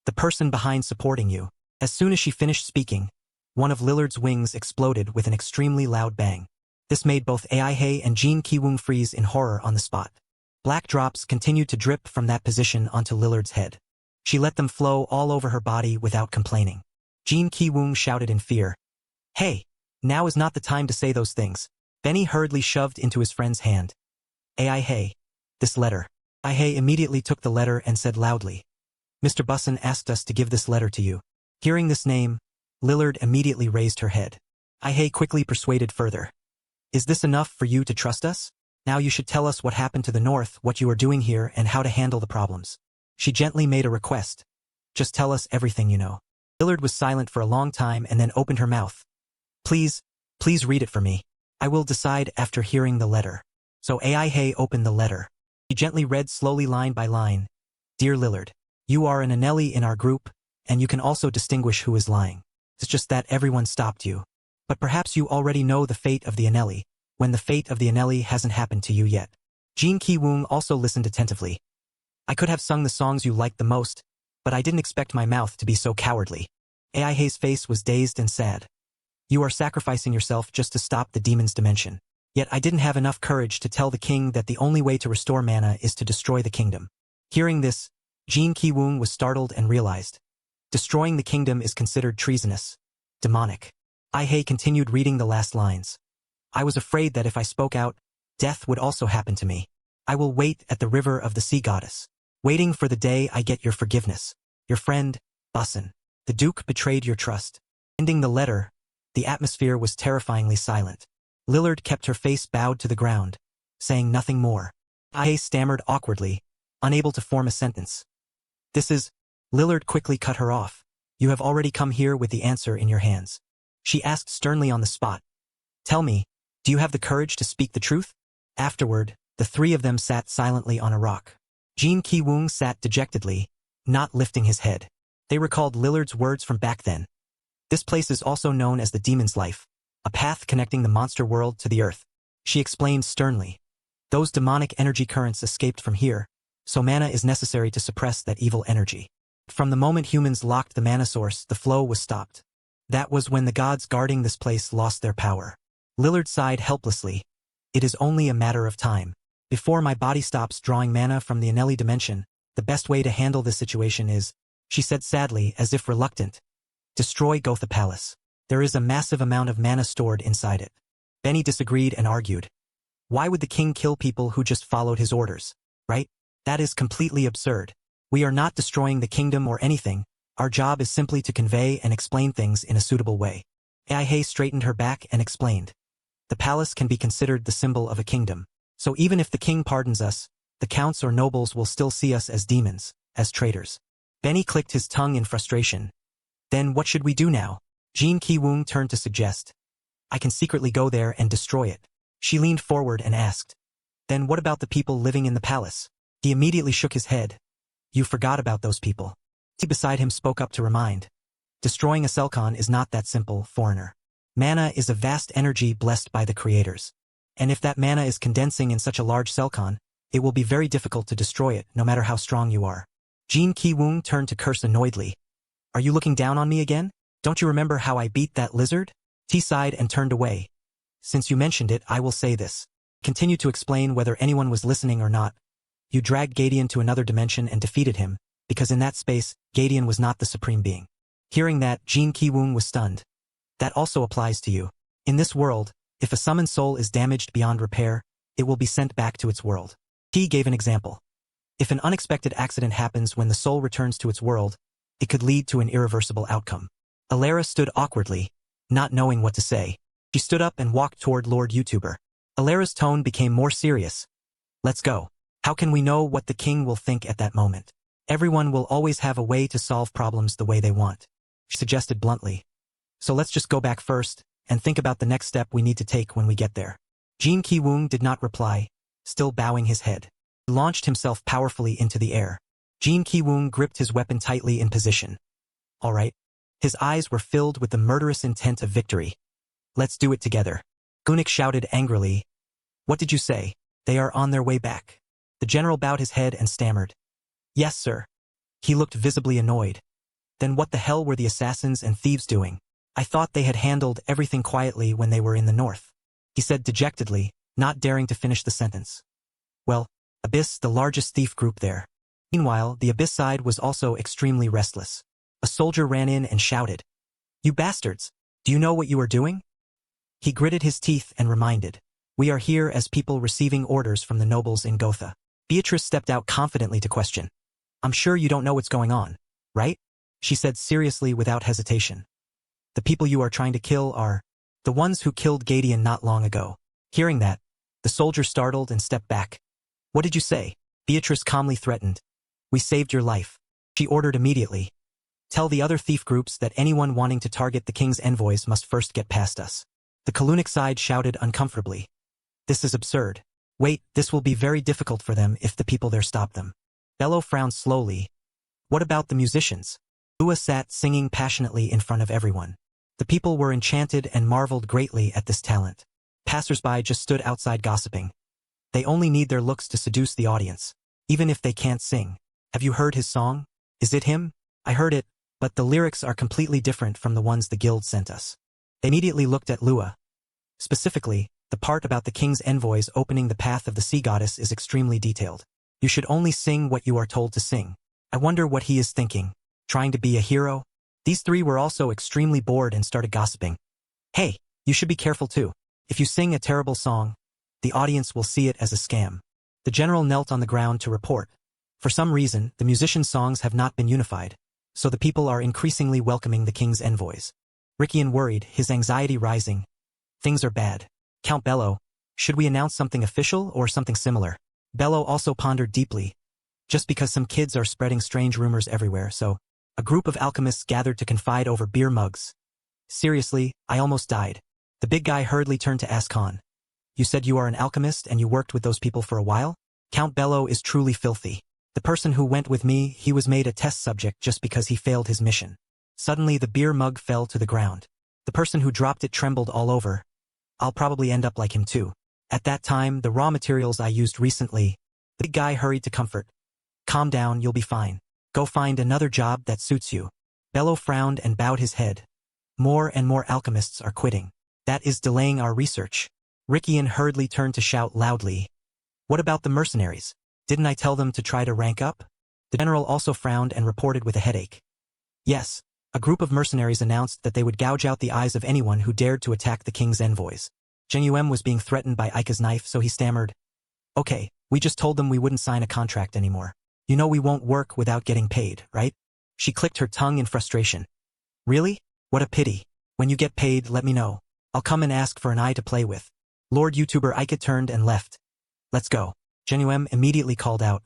the person behind supporting you. As soon as she finished speaking, one of Lillard's wings exploded with an extremely loud bang. This made both Aihi and Jin Ki-woong freeze in horror on the spot. Black drops continued to drip from that position onto Lillard's head. She let them flow all over her body without complaining. Jin Ki-woong shouted in fear. Hey, now is not the time to say those things. Benny hurriedly shoved into his friend's hand. Aihi, this letter. Aihi immediately took the letter and said loudly. Mr. Busson asked us to give this letter to you. Hearing this name, Lillard immediately raised her head. Aihi quickly persuaded further. Is this enough for you to trust us? Now you should tell us what happened to the north, what you are doing here, and how to handle the problems. She gently made a request. Just tell us everything you know. Lillard was silent for a long time and then opened her mouth. Please read it for me. I will decide after hearing the letter. So Aihi opened the letter. He gently read slowly line by line. Dear Lillard, you are an Anneli in our group, and you can also distinguish who is lying. It's just that everyone stopped you. But perhaps you already know the fate of the Anneli, when the fate of the Anneli hasn't happened to you yet. Jin Ki-woong also listened attentively. I could have sung the songs you liked the most, but I didn't expect my mouth to be so cowardly. Aihi's face was dazed and sad. You are sacrificing yourself just to stop the demon's dimension. Yet I didn't have enough courage to tell the king that the only way to restore mana is to destroy the kingdom. Hearing this, Jin Ki-woong was startled and realized. Destroying the kingdom is considered treasonous, demonic. Aihi continued reading the last lines. I was afraid that if I spoke out, death would also happen to me. I will wait at the river of the sea goddess, waiting for the day I get your forgiveness. Your friend, Busson. The Duke betrayed your trust. Ending the letter, the atmosphere was terrifyingly silent. Lillard kept her face bowed to the ground, saying nothing more. Aihi stammered awkwardly, unable to form a sentence. This is... Lillard quickly cut her off. You have already come here with the answer in your hands. She asked sternly on the spot. Tell me, do you have the courage to speak the truth? Afterward, the three of them sat silently on a rock. Jin Ki-woong sat dejectedly, not lifting his head. They recalled Lillard's words from back then. This place is also known as the Demon's Life, a path connecting the monster world to the earth. She explained sternly. Those demonic energy currents escaped from here, so mana is necessary to suppress that evil energy. From the moment humans locked the mana source, the flow was stopped. That was when the gods guarding this place lost their power. Lillard sighed helplessly. It is only a matter of time. Before my body stops drawing mana from the Anelli dimension, the best way to handle this situation is, she said sadly, as if reluctant, destroy Gotha Palace. There is a massive amount of mana stored inside it. Benny disagreed and argued. Why would the king kill people who just followed his orders, right? That is completely absurd. We are not destroying the kingdom or anything. Our job is simply to convey and explain things in a suitable way. Aihi straightened her back and explained. The palace can be considered the symbol of a kingdom. So even if the king pardons us, the counts or nobles will still see us as demons, as traitors. Benny clicked his tongue in frustration. Then what should we do now? Jin Ki-woong turned to suggest. I can secretly go there and destroy it. She leaned forward and asked. Then what about the people living in the palace? He immediately shook his head. You forgot about those people. He beside him spoke up to remind. Destroying a Selcon is not that simple, foreigner. Mana is a vast energy blessed by the creators. And if that mana is condensing in such a large Selcon, it will be very difficult to destroy it, no matter how strong you are. Jin Ki-woong turned to curse annoyedly. Are you looking down on me again? Don't you remember how I beat that lizard? T sighed and turned away. Since you mentioned it, I will say this. Continue to explain whether anyone was listening or not. You dragged Gadian to another dimension and defeated him, because in that space, Gadian was not the supreme being. Hearing that, Jin Ki-woong was stunned. That also applies to you. In this world, if a summoned soul is damaged beyond repair, it will be sent back to its world. He gave an example. If an unexpected accident happens when the soul returns to its world, it could lead to an irreversible outcome. Alara stood awkwardly, not knowing what to say. She stood up and walked toward Lord YouTuber. Alara's tone became more serious. Let's go. How can we know what the king will think at that moment? Everyone will always have a way to solve problems the way they want. She suggested bluntly. So let's just go back first, and think about the next step we need to take when we get there. Jin Ki-woong did not reply, still bowing his head. He launched himself powerfully into the air. Jin Ki-woong gripped his weapon tightly in position. All right. His eyes were filled with the murderous intent of victory. Let's do it together. Gunik shouted angrily. What did you say? They are on their way back. The general bowed his head and stammered. Yes, sir. He looked visibly annoyed. Then what the hell were the assassins and thieves doing? I thought they had handled everything quietly when they were in the north. He said dejectedly, not daring to finish the sentence. Well, Abyss, the largest thief group there. Meanwhile, the Abyss side was also extremely restless. A soldier ran in and shouted. You bastards! Do you know what you are doing? He gritted his teeth and reminded. We are here as people receiving orders from the nobles in Gotha. Beatrice stepped out confidently to question. I'm sure you don't know what's going on, right? She said seriously without hesitation. The people you are trying to kill are the ones who killed Gadian not long ago. Hearing that, the soldier startled and stepped back. What did you say? Beatrice calmly threatened. We saved your life. She ordered immediately. Tell the other thief groups that anyone wanting to target the king's envoys must first get past us. The Kalunic side shouted uncomfortably. This is absurd. Wait, this will be very difficult for them if the people there stop them. Bello frowned slowly. What about the musicians? Lua sat singing passionately in front of everyone. The people were enchanted and marveled greatly at this talent. Passers-by just stood outside gossiping. They only need their looks to seduce the audience, even if they can't sing. Have you heard his song? Is it him? I heard it, but the lyrics are completely different from the ones the guild sent us. They immediately looked at Lua. Specifically, the part about the king's envoys opening the path of the sea goddess is extremely detailed. You should only sing what you are told to sing. I wonder what he is thinking. Trying to be a hero? These three were also extremely bored and started gossiping. Hey, you should be careful too. If you sing a terrible song, the audience will see it as a scam. The general knelt on the ground to report. For some reason, the musicians' songs have not been unified, so the people are increasingly welcoming the king's envoys. Rickian worried, his anxiety rising. Things are bad. Count Bello, should we announce something official or something similar? Bello also pondered deeply. Just because some kids are spreading strange rumors everywhere, so a group of alchemists gathered to confide over beer mugs. Seriously, I almost died. The big guy hurriedly turned to ask Khan. You said you are an alchemist and you worked with those people for a while? Count Bello is truly filthy. The person who went with me, he was made a test subject just because he failed his mission. Suddenly the beer mug fell to the ground. The person who dropped it trembled all over. I'll probably end up like him too. At that time, the raw materials I used recently. The big guy hurried to comfort. Calm down, you'll be fine. Go find another job that suits you. Bello frowned and bowed his head. More and more alchemists are quitting. That is delaying our research. Rickian hurriedly turned to shout loudly. What about the mercenaries? Didn't I tell them to try to rank up? The general also frowned and reported with a headache. Yes, a group of mercenaries announced that they would gouge out the eyes of anyone who dared to attack the king's envoys. Zheng was being threatened by Aika's knife, so he stammered. Okay, we just told them we wouldn't sign a contract anymore. You know we won't work without getting paid, right? She clicked her tongue in frustration. Really? What a pity. When you get paid, let me know. I'll come and ask for an eye to play with. Lord YouTuber Aika turned and left. Let's go. Zheng immediately called out.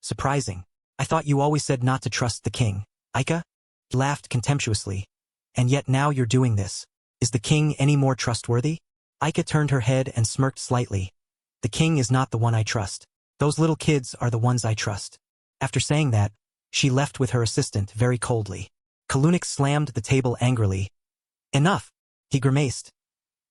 Surprising. I thought you always said not to trust the king. Aika? He laughed contemptuously. And yet now you're doing this. Is the king any more trustworthy? Aika turned her head and smirked slightly. The king is not the one I trust. Those little kids are the ones I trust. After saying that, she left with her assistant very coldly. Kalunix slammed the table angrily. Enough! He grimaced.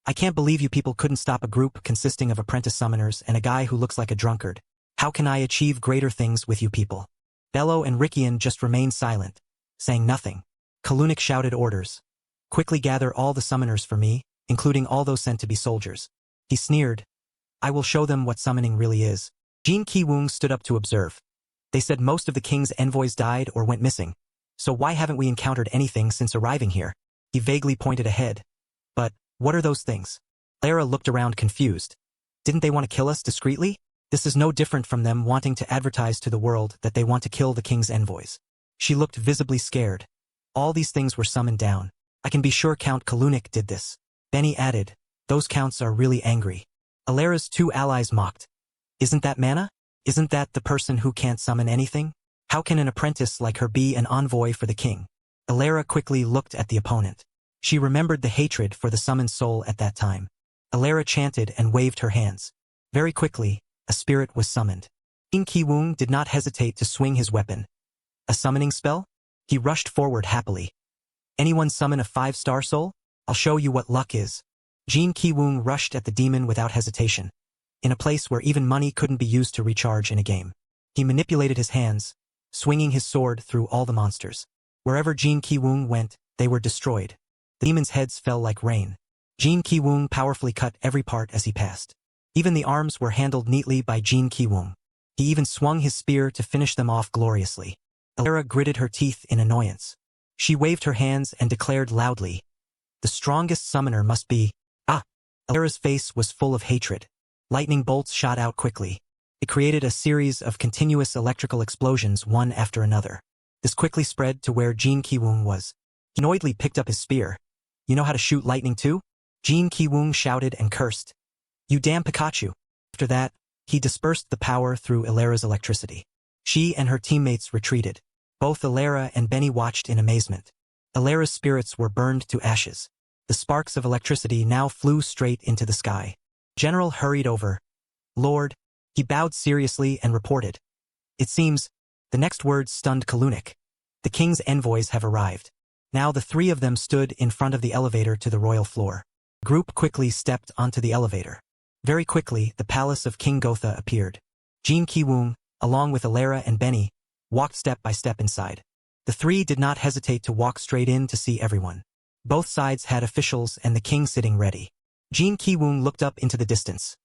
I can't believe you people couldn't stop a group consisting of apprentice summoners and a guy who looks like a drunkard. How can I achieve greater things with you people? Bello and Rickian just remained silent, saying nothing. Kalunix shouted orders. Quickly gather all the summoners for me, including all those sent to be soldiers. He sneered. I will show them what summoning really is. Jin Ki-woong stood up to observe. They said most of the king's envoys died or went missing. So why haven't we encountered anything since arriving here? He vaguely pointed ahead. But, what are those things? Lara looked around confused. Didn't they want to kill us discreetly? This is no different from them wanting to advertise to the world that they want to kill the king's envoys. She looked visibly scared. All these things were summoned down. I can be sure Count Kalunic did this. Benny added, those counts are really angry. Alara's two allies mocked. Isn't that Mana? Isn't that the person who can't summon anything? How can an apprentice like her be an envoy for the king? Alara quickly looked at the opponent. She remembered the hatred for the summoned soul at that time. Alara chanted and waved her hands. Very quickly, a spirit was summoned. Jin Ki-woong did not hesitate to swing his weapon. A summoning spell? He rushed forward happily. Anyone summon a 5-star soul? I'll show you what luck is. Jin Ki-woong rushed at the demon without hesitation. In a place where even money couldn't be used to recharge in a game. He manipulated his hands, swinging his sword through all the monsters. Wherever Jin Ki-woong went, they were destroyed. The demons' heads fell like rain. Jin Ki-woong powerfully cut every part as he passed. Even the arms were handled neatly by Jin Ki-woong. He even swung his spear to finish them off gloriously. Alara gritted her teeth in annoyance. She waved her hands and declared loudly, the strongest summoner must be... Ah! Alara's face was full of hatred. Lightning bolts shot out quickly. It created a series of continuous electrical explosions one after another. This quickly spread to where Jin Ki-woong was. He annoyedly picked up his spear. You know how to shoot lightning too? Jin Ki-woong shouted and cursed. You damn Pikachu. After that, he dispersed the power through Alara's electricity. She and her teammates retreated. Both Alara and Benny watched in amazement. Alara's spirits were burned to ashes. The sparks of electricity now flew straight into the sky. General hurried over. Lord, he bowed seriously and reported. It seems, the next words stunned Kalunic. The king's envoys have arrived. Now the three of them stood in front of the elevator to the royal floor. The group quickly stepped onto the elevator. Very quickly, the palace of King Gotha appeared. Jin Ki-woong, along with Alara and Benny, walked step by step inside. The three did not hesitate to walk straight in to see everyone. Both sides had officials and the king sitting ready. Jin Ki-woong looked up into the distance.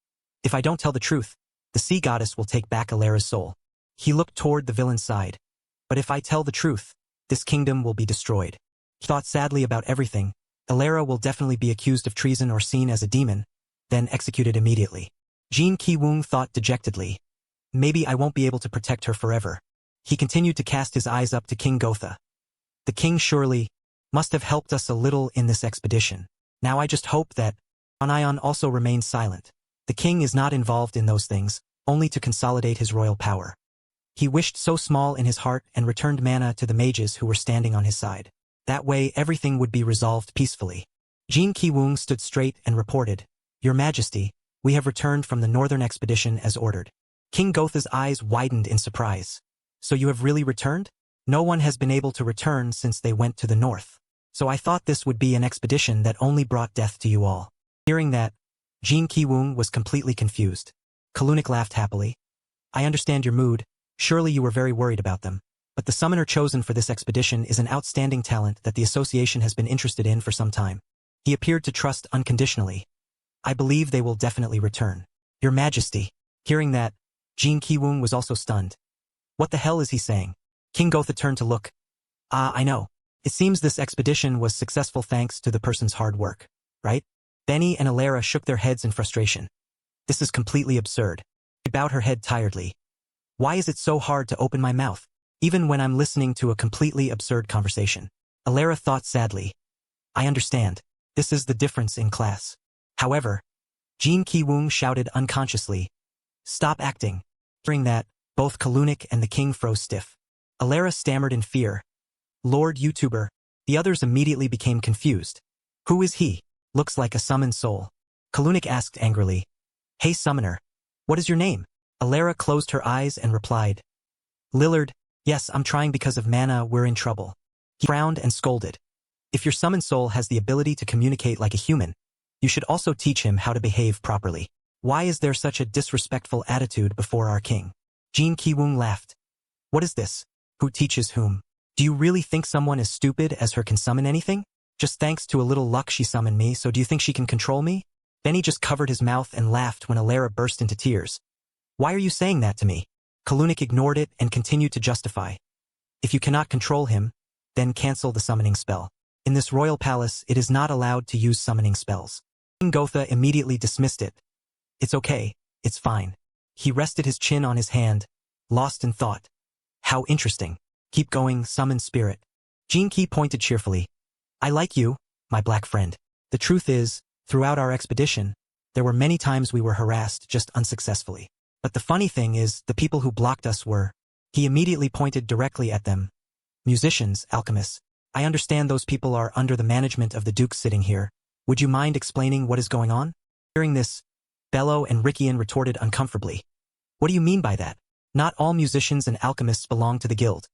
If I don't tell the truth, the sea goddess will take back Alara's soul. He looked toward the villain's side. But if I tell the truth, this kingdom will be destroyed. He thought sadly about everything. Alara will definitely be accused of treason or seen as a demon, then executed immediately. Jin Ki-woong thought dejectedly. Maybe I won't be able to protect her forever. He continued to cast his eyes up to King Gotha. The king surely must have helped us a little in this expedition. Now I just hope that Anion also remains silent. The king is not involved in those things, only to consolidate his royal power. He wished so small in his heart and returned mana to the mages who were standing on his side. That way everything would be resolved peacefully. Jin Ki-woong stood straight and reported, Your Majesty, we have returned from the northern expedition as ordered. King Gotha's eyes widened in surprise. So you have really returned? No one has been able to return since they went to the north. So I thought this would be an expedition that only brought death to you all. Hearing that, Jin Ki-woong was completely confused. Kalunik laughed happily. I understand your mood. Surely you were very worried about them. But the summoner chosen for this expedition is an outstanding talent that the association has been interested in for some time. He appeared to trust unconditionally. I believe they will definitely return. Your Majesty. Hearing that, Jin Ki-woong was also stunned. What the hell is he saying? King Gotha turned to look. I know. It seems this expedition was successful thanks to the person's hard work, right? Benny and Alara shook their heads in frustration. This is completely absurd. She bowed her head tiredly. Why is it so hard to open my mouth, even when I'm listening to a completely absurd conversation? Alara thought sadly. I understand. This is the difference in class. However, Jin Ki-woong shouted unconsciously. Stop acting. Hearing that, both Kalunik and the king froze stiff. Alara stammered in fear. Lord YouTuber. The others immediately became confused. Who is he? Looks like a summoned soul. Kalunik asked angrily. Hey summoner. What is your name? Alara closed her eyes and replied. Lillard. Yes, I'm trying because of mana, we're in trouble. He frowned and scolded. If your summoned soul has the ability to communicate like a human, you should also teach him how to behave properly. Why is there such a disrespectful attitude before our king? Jin Ki-woong laughed. What is this? Who teaches whom? Do you really think someone as stupid as her can summon anything? Just thanks to a little luck she summoned me, so do you think she can control me? Benny just covered his mouth and laughed when Alara burst into tears. Why are you saying that to me? Kalunik ignored it and continued to justify. If you cannot control him, then cancel the summoning spell. In this royal palace, it is not allowed to use summoning spells. King Gotha immediately dismissed it. It's okay, it's fine. He rested his chin on his hand, lost in thought. How interesting. Keep going, summon spirit. Jin Ki pointed cheerfully. I like you, my black friend. The truth is, throughout our expedition, there were many times we were harassed just unsuccessfully. But the funny thing is, the people who blocked us were. He immediately pointed directly at them. Musicians, alchemists. I understand those people are under the management of the Duke sitting here. Would you mind explaining what is going on? Hearing this, Bello and Rickian retorted uncomfortably. What do you mean by that? Not all musicians and alchemists belong to the guild.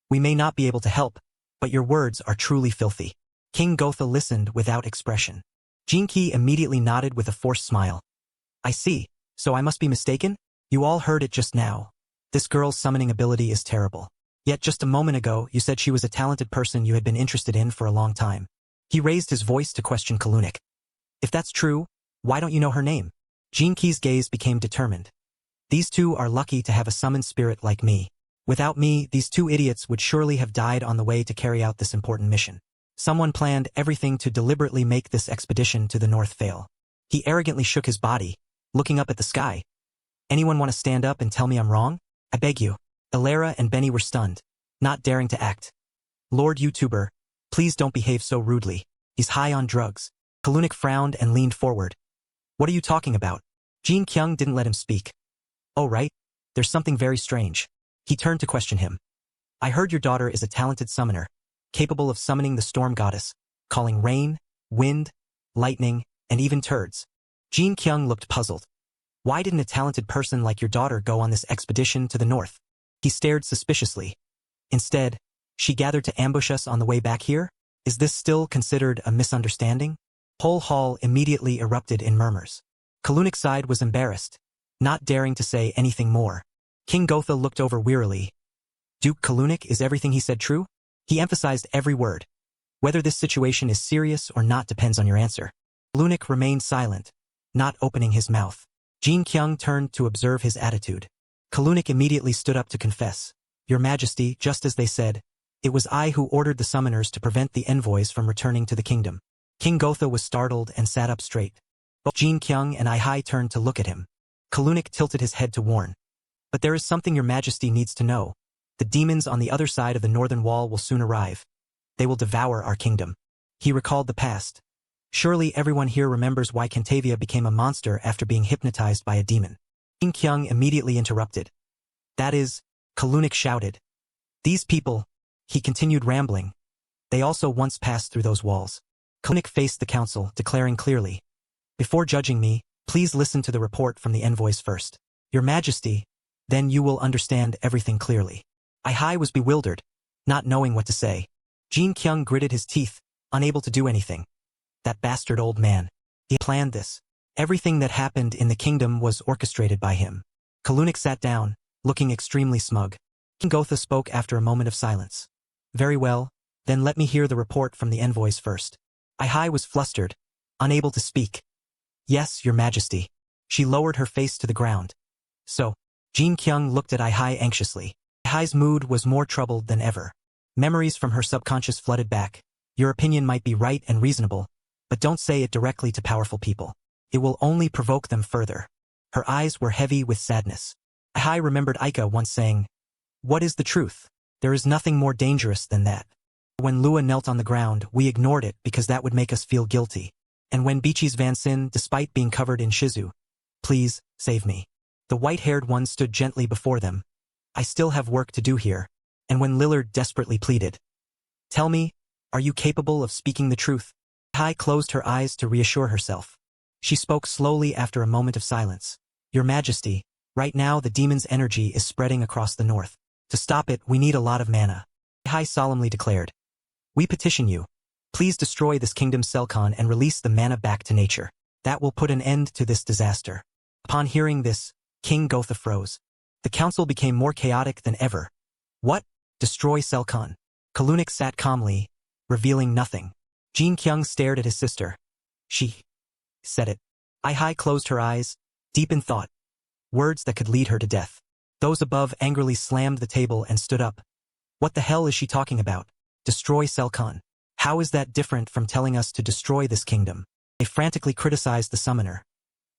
We may not be able to help, but your words are truly filthy. King Gotha listened without expression. Jin Ki immediately nodded with a forced smile. I see, so I must be mistaken? You all heard it just now. This girl's summoning ability is terrible. Yet just a moment ago, you said she was a talented person you had been interested in for a long time. He raised his voice to question Kalunik. If that's true, why don't you know her name? Jin Ki's gaze became determined. These two are lucky to have a summoned spirit like me. Without me, these two idiots would surely have died on the way to carry out this important mission. Someone planned everything to deliberately make this expedition to the north fail. He arrogantly shook his body, looking up at the sky. Anyone want to stand up and tell me I'm wrong? I beg you. Alara and Benny were stunned, not daring to act. Lord YouTuber, please don't behave so rudely. He's high on drugs. Kalunik frowned and leaned forward. What are you talking about? Jin Kyung didn't let him speak. Oh right, there's something very strange. He turned to question him. I heard your daughter is a talented summoner, capable of summoning the storm goddess, calling rain, wind, lightning, and even turds. Jin Kyung looked puzzled. Why didn't a talented person like your daughter go on this expedition to the north? He stared suspiciously. Instead, she gathered to ambush us on the way back here? Is this still considered a misunderstanding? Whole hall immediately erupted in murmurs. Kalunik's side was embarrassed, not daring to say anything more. King Gotha looked over wearily. Duke Kalunik, is everything he said true? He emphasized every word. Whether this situation is serious or not depends on your answer. Kalunik remained silent, not opening his mouth. Jin Kyung turned to observe his attitude. Kalunik immediately stood up to confess. Your Majesty, just as they said, it was I who ordered the summoners to prevent the envoys from returning to the kingdom. King Gotha was startled and sat up straight. Both Jin Kyung and Aihi turned to look at him. Kalunik tilted his head to warn. But there is something your Majesty needs to know. The demons on the other side of the northern wall will soon arrive. They will devour our kingdom. He recalled the past. Surely everyone here remembers why Cantavia became a monster after being hypnotized by a demon. Jin Kyung immediately interrupted. That is, Kalunik shouted. These people, he continued rambling. They also once passed through those walls. Kalunik faced the council, declaring clearly. Before judging me, please listen to the report from the envoys first. Your Majesty, then you will understand everything clearly. Aihi was bewildered, not knowing what to say. Jin Kyung gritted his teeth, unable to do anything. That bastard old man. He planned this. Everything that happened in the kingdom was orchestrated by him. Kalunic sat down, looking extremely smug. King Gotha spoke after a moment of silence. Very well, then let me hear the report from the envoys first. Aihi was flustered, unable to speak. Yes, your majesty. She lowered her face to the ground. So, Jin Kyung looked at Aihi anxiously. Aihi's mood was more troubled than ever. Memories from her subconscious flooded back. Your opinion might be right and reasonable, but don't say it directly to powerful people. It will only provoke them further. Her eyes were heavy with sadness. Aihi remembered Aika once saying, "What is the truth? There is nothing more dangerous than that." When Lua knelt on the ground, we ignored it because that would make us feel guilty. And when Bichis Vansin, despite being covered in shizu, "Please, save me." The white-haired one stood gently before them. I still have work to do here. And when Lillard desperately pleaded, "Tell me, are you capable of speaking the truth?" Aihi closed her eyes to reassure herself. She spoke slowly after a moment of silence. Your Majesty, right now the demon's energy is spreading across the north. To stop it, we need a lot of mana. Aihi solemnly declared. We petition you. Please destroy this kingdom's Selkon and release the mana back to nature. That will put an end to this disaster. Upon hearing this, King Gotha froze. The council became more chaotic than ever. What? Destroy Selkon. Kalunic sat calmly, revealing nothing. Jin Kyung stared at his sister. She said it. Aihi closed her eyes, deep in thought. Words that could lead her to death. Those above angrily slammed the table and stood up. What the hell is she talking about? Destroy Selkon. How is that different from telling us to destroy this kingdom? They frantically criticized the summoner.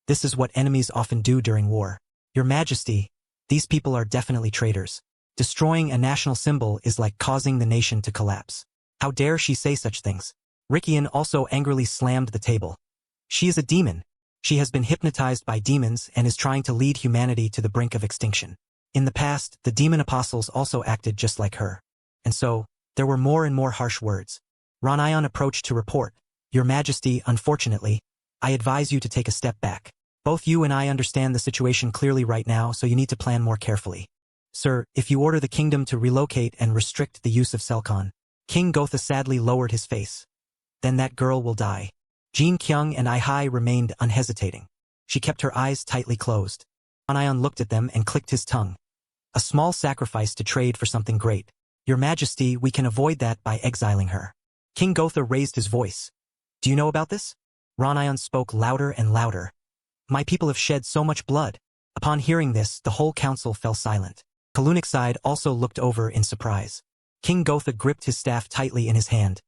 This is what enemies often do during war. Your Majesty, these people are definitely traitors. Destroying a national symbol is like causing the nation to collapse. How dare she say such things? Rikian also angrily slammed the table. She is a demon. She has been hypnotized by demons and is trying to lead humanity to the brink of extinction. In the past, the demon apostles also acted just like her. And so, there were more and more harsh words. Ranayan approached to report, Your Majesty, unfortunately, I advise you to take a step back. Both you and I understand the situation clearly right now, so you need to plan more carefully. Sir, if you order the kingdom to relocate and restrict the use of Selkon, King Gotha sadly lowered his face. Then that girl will die. Jin Kyung and Aihi remained unhesitating. She kept her eyes tightly closed. Ranayan looked at them and clicked his tongue. A small sacrifice to trade for something great. Your Majesty, we can avoid that by exiling her. King Gotha raised his voice. Do you know about this? Ranayan spoke louder and louder. My people have shed so much blood. Upon hearing this, the whole council fell silent. Kalunic's side also looked over in surprise. King Gotha gripped his staff tightly in his hand,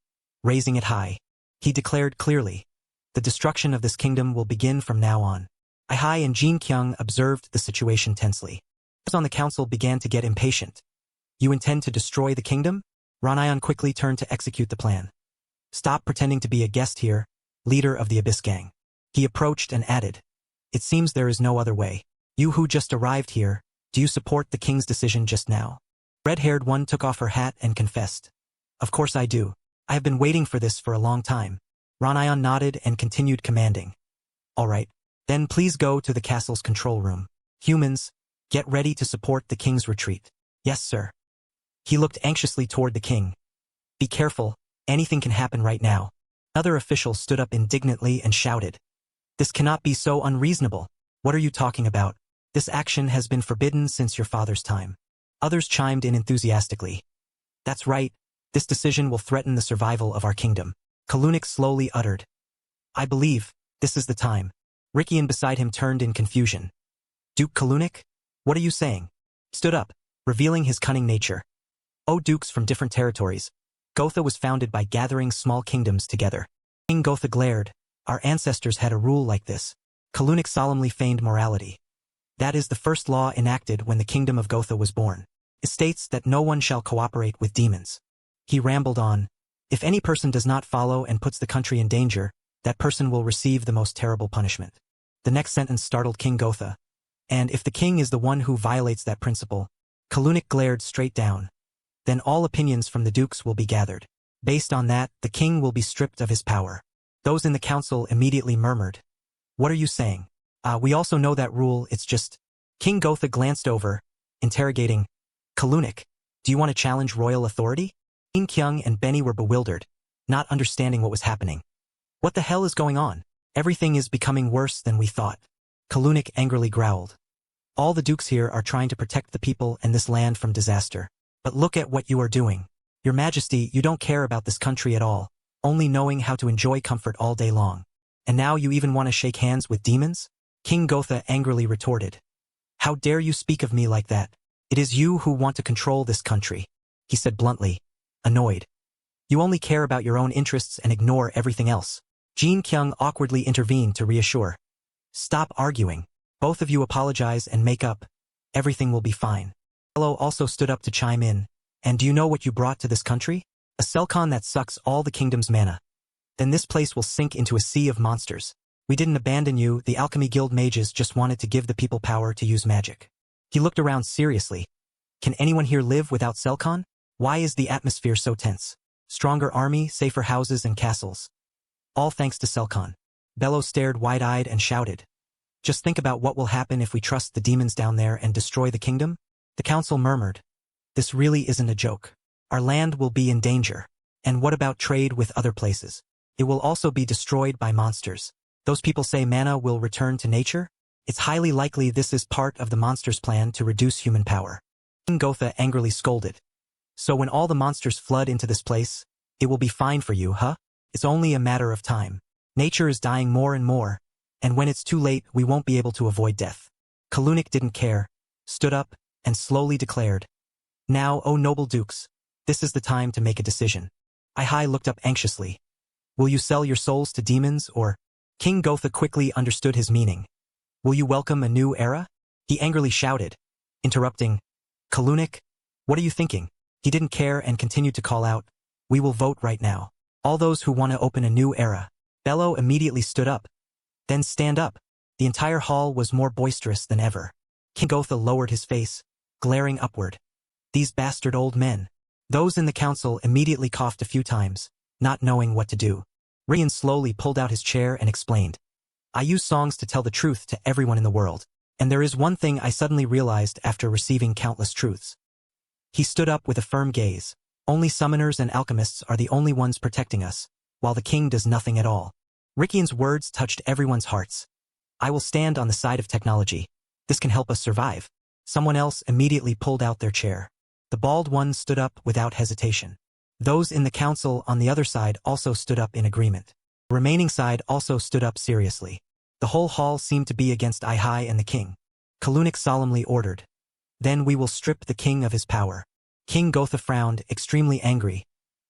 raising it high. He declared clearly, the destruction of this kingdom will begin from now on. Aihi and Jin Kyung observed the situation tensely. Those on the council began to get impatient. You intend to destroy the kingdom? Ranayan quickly turned to execute the plan. Stop pretending to be a guest here, leader of the Abyss Gang. He approached and added, It seems there is no other way. You who just arrived here, do you support the king's decision just now? Red-haired one took off her hat and confessed. Of course I do. I have been waiting for this for a long time. Ranayan nodded and continued commanding. All right, then please go to the castle's control room. Humans, get ready to support the king's retreat. Yes, sir. He looked anxiously toward the king. Be careful, anything can happen right now. Another official stood up indignantly and shouted. This cannot be so unreasonable. What are you talking about? This action has been forbidden since your father's time. Others chimed in enthusiastically. That's right, this decision will threaten the survival of our kingdom. Kalunik slowly uttered. I believe, this is the time. Rikian beside him turned in confusion. Duke Kalunik? What are you saying? Stood up, revealing his cunning nature. O dukes from different territories, Gotha was founded by gathering small kingdoms together. King Gotha glared. Our ancestors had a rule like this. Kalunik solemnly feigned morality. That is the first law enacted when the kingdom of Gotha was born. It states that no one shall cooperate with demons. He rambled on. If any person does not follow and puts the country in danger, that person will receive the most terrible punishment. The next sentence startled King Gotha. And if the king is the one who violates that principle, Kalunik glared straight down. Then all opinions from the dukes will be gathered. Based on that, the king will be stripped of his power. Those in the council immediately murmured. What are you saying? We also know that rule, it's just... King Gotha glanced over, interrogating. Kalunik, do you want to challenge royal authority? Jin Kyung and Benny were bewildered, not understanding what was happening. What the hell is going on? Everything is becoming worse than we thought. Kalunik angrily growled. All the dukes here are trying to protect the people and this land from disaster. But look at what you are doing. Your Majesty, you don't care about this country at all, only knowing how to enjoy comfort all day long. And now you even want to shake hands with demons? King Gotha angrily retorted. How dare you speak of me like that? It is you who want to control this country, he said bluntly, annoyed. You only care about your own interests and ignore everything else. Jin Kyung awkwardly intervened to reassure. Stop arguing. Both of you apologize and make up. Everything will be fine. Yahello also stood up to chime in. And do you know what you brought to this country? A Selcon that sucks all the kingdom's mana. Then this place will sink into a sea of monsters. We didn't abandon you, the Alchemy Guild mages just wanted to give the people power to use magic. He looked around seriously. Can anyone here live without Selcon? Why is the atmosphere so tense? Stronger army, safer houses and castles. All thanks to Selcon. Bello stared wide-eyed and shouted. Just think about what will happen if we trust the demons down there and destroy the kingdom? The council murmured. This really isn't a joke. Our land will be in danger. And what about trade with other places? It will also be destroyed by monsters. Those people say mana will return to nature? It's highly likely this is part of the monsters' plan to reduce human power. King Gotha angrily scolded. So when all the monsters flood into this place, it will be fine for you, huh? It's only a matter of time. Nature is dying more and more, and when it's too late, we won't be able to avoid death. Kalunik didn't care, stood up, and slowly declared. Now, O noble dukes, this is the time to make a decision. Aihi looked up anxiously. Will you sell your souls to demons or? King Gotha quickly understood his meaning. Will you welcome a new era? He angrily shouted, interrupting. Kalunik, what are you thinking? He didn't care and continued to call out. We will vote right now. All those who want to open a new era. Bello immediately stood up. Then stand up. The entire hall was more boisterous than ever. King Gotha lowered his face, glaring upward. These bastard old men. Those in the council immediately coughed a few times, not knowing what to do. Rian slowly pulled out his chair and explained. I use songs to tell the truth to everyone in the world. And there is one thing I suddenly realized after receiving countless truths. He stood up with a firm gaze. Only summoners and alchemists are the only ones protecting us, while the king does nothing at all. Rikian's words touched everyone's hearts. I will stand on the side of technology. This can help us survive. Someone else immediately pulled out their chair. The bald one stood up without hesitation. Those in the council on the other side also stood up in agreement. The remaining side also stood up seriously. The whole hall seemed to be against Aihi and the king. Kalunik solemnly ordered. Then we will strip the king of his power. King Gotha frowned, extremely angry.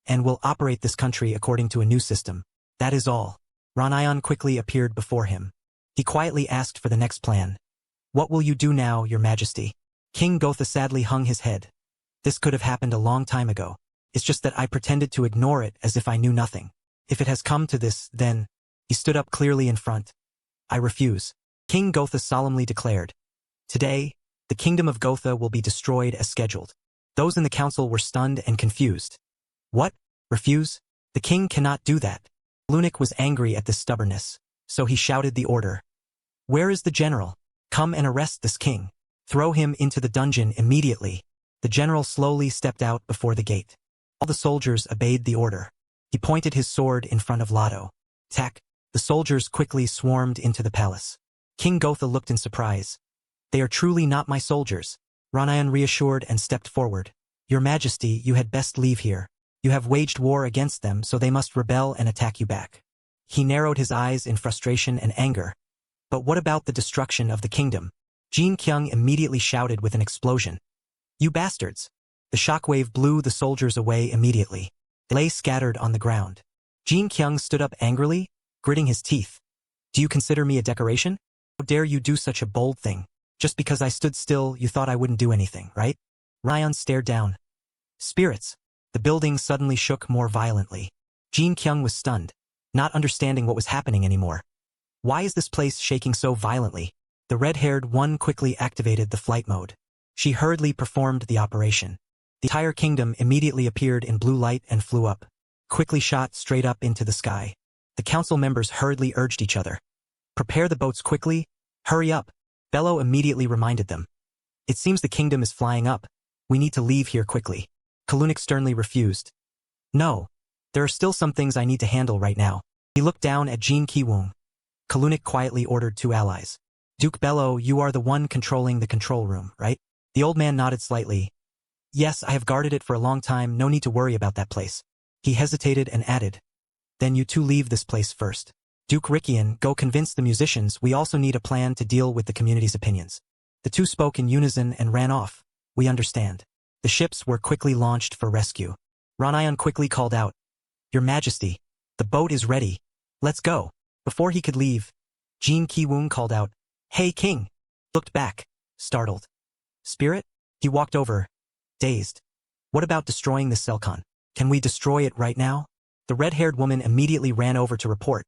And will operate this country according to a new system. That is all. Ranayan quickly appeared before him. He quietly asked for the next plan. What will you do now, your majesty? King Gotha sadly hung his head. This could have happened a long time ago. It's just that I pretended to ignore it as if I knew nothing. If it has come to this, then... He stood up clearly in front. I refuse. King Gotha solemnly declared. Today, the kingdom of Gotha will be destroyed as scheduled. Those in the council were stunned and confused. What? Refuse? The king cannot do that. Lunik was angry at this stubbornness, so he shouted the order. Where is the general? Come and arrest this king. Throw him into the dungeon immediately. The general slowly stepped out before the gate. All the soldiers obeyed the order. He pointed his sword in front of Lotto. Tack. The soldiers quickly swarmed into the palace. King Gotha looked in surprise. They are truly not my soldiers. Ranayan reassured and stepped forward. Your Majesty, you had best leave here. You have waged war against them, so they must rebel and attack you back. He narrowed his eyes in frustration and anger. But what about the destruction of the kingdom? Jin Kyung immediately shouted with an explosion. You bastards! The shockwave blew the soldiers away immediately. They lay scattered on the ground. Jin Kyung stood up angrily, gritting his teeth. Do you consider me a decoration? How dare you do such a bold thing? Just because I stood still, you thought I wouldn't do anything, right? Ryan stared down. Spirits! The building suddenly shook more violently. Jin Kyung was stunned, not understanding what was happening anymore. Why is this place shaking so violently? The red-haired one quickly activated the flight mode. She hurriedly performed the operation. The entire kingdom immediately appeared in blue light and flew up, quickly shot straight up into the sky. The council members hurriedly urged each other. Prepare the boats quickly. Hurry up. Bello immediately reminded them. It seems the kingdom is flying up. We need to leave here quickly. Kalunik sternly refused. No. There are still some things I need to handle right now. He looked down at Jin Ki-woong. Kalunic quietly ordered 2 allies. Duke Bello, you are the one controlling the control room, right? The old man nodded slightly. Yes, I have guarded it for a long time, no need to worry about that place. He hesitated and added. Then you two leave this place first. Duke Rickian, go convince the musicians we also need a plan to deal with the community's opinions. The two spoke in unison and ran off. We understand. The ships were quickly launched for rescue. Ranayan quickly called out. Your Majesty, the boat is ready. Let's go. Before he could leave, Jin Ki-woong called out, Hey King! Looked back, startled. Spirit? He walked over, dazed. What about destroying the Selcon? Can we destroy it right now? The red-haired woman immediately ran over to report.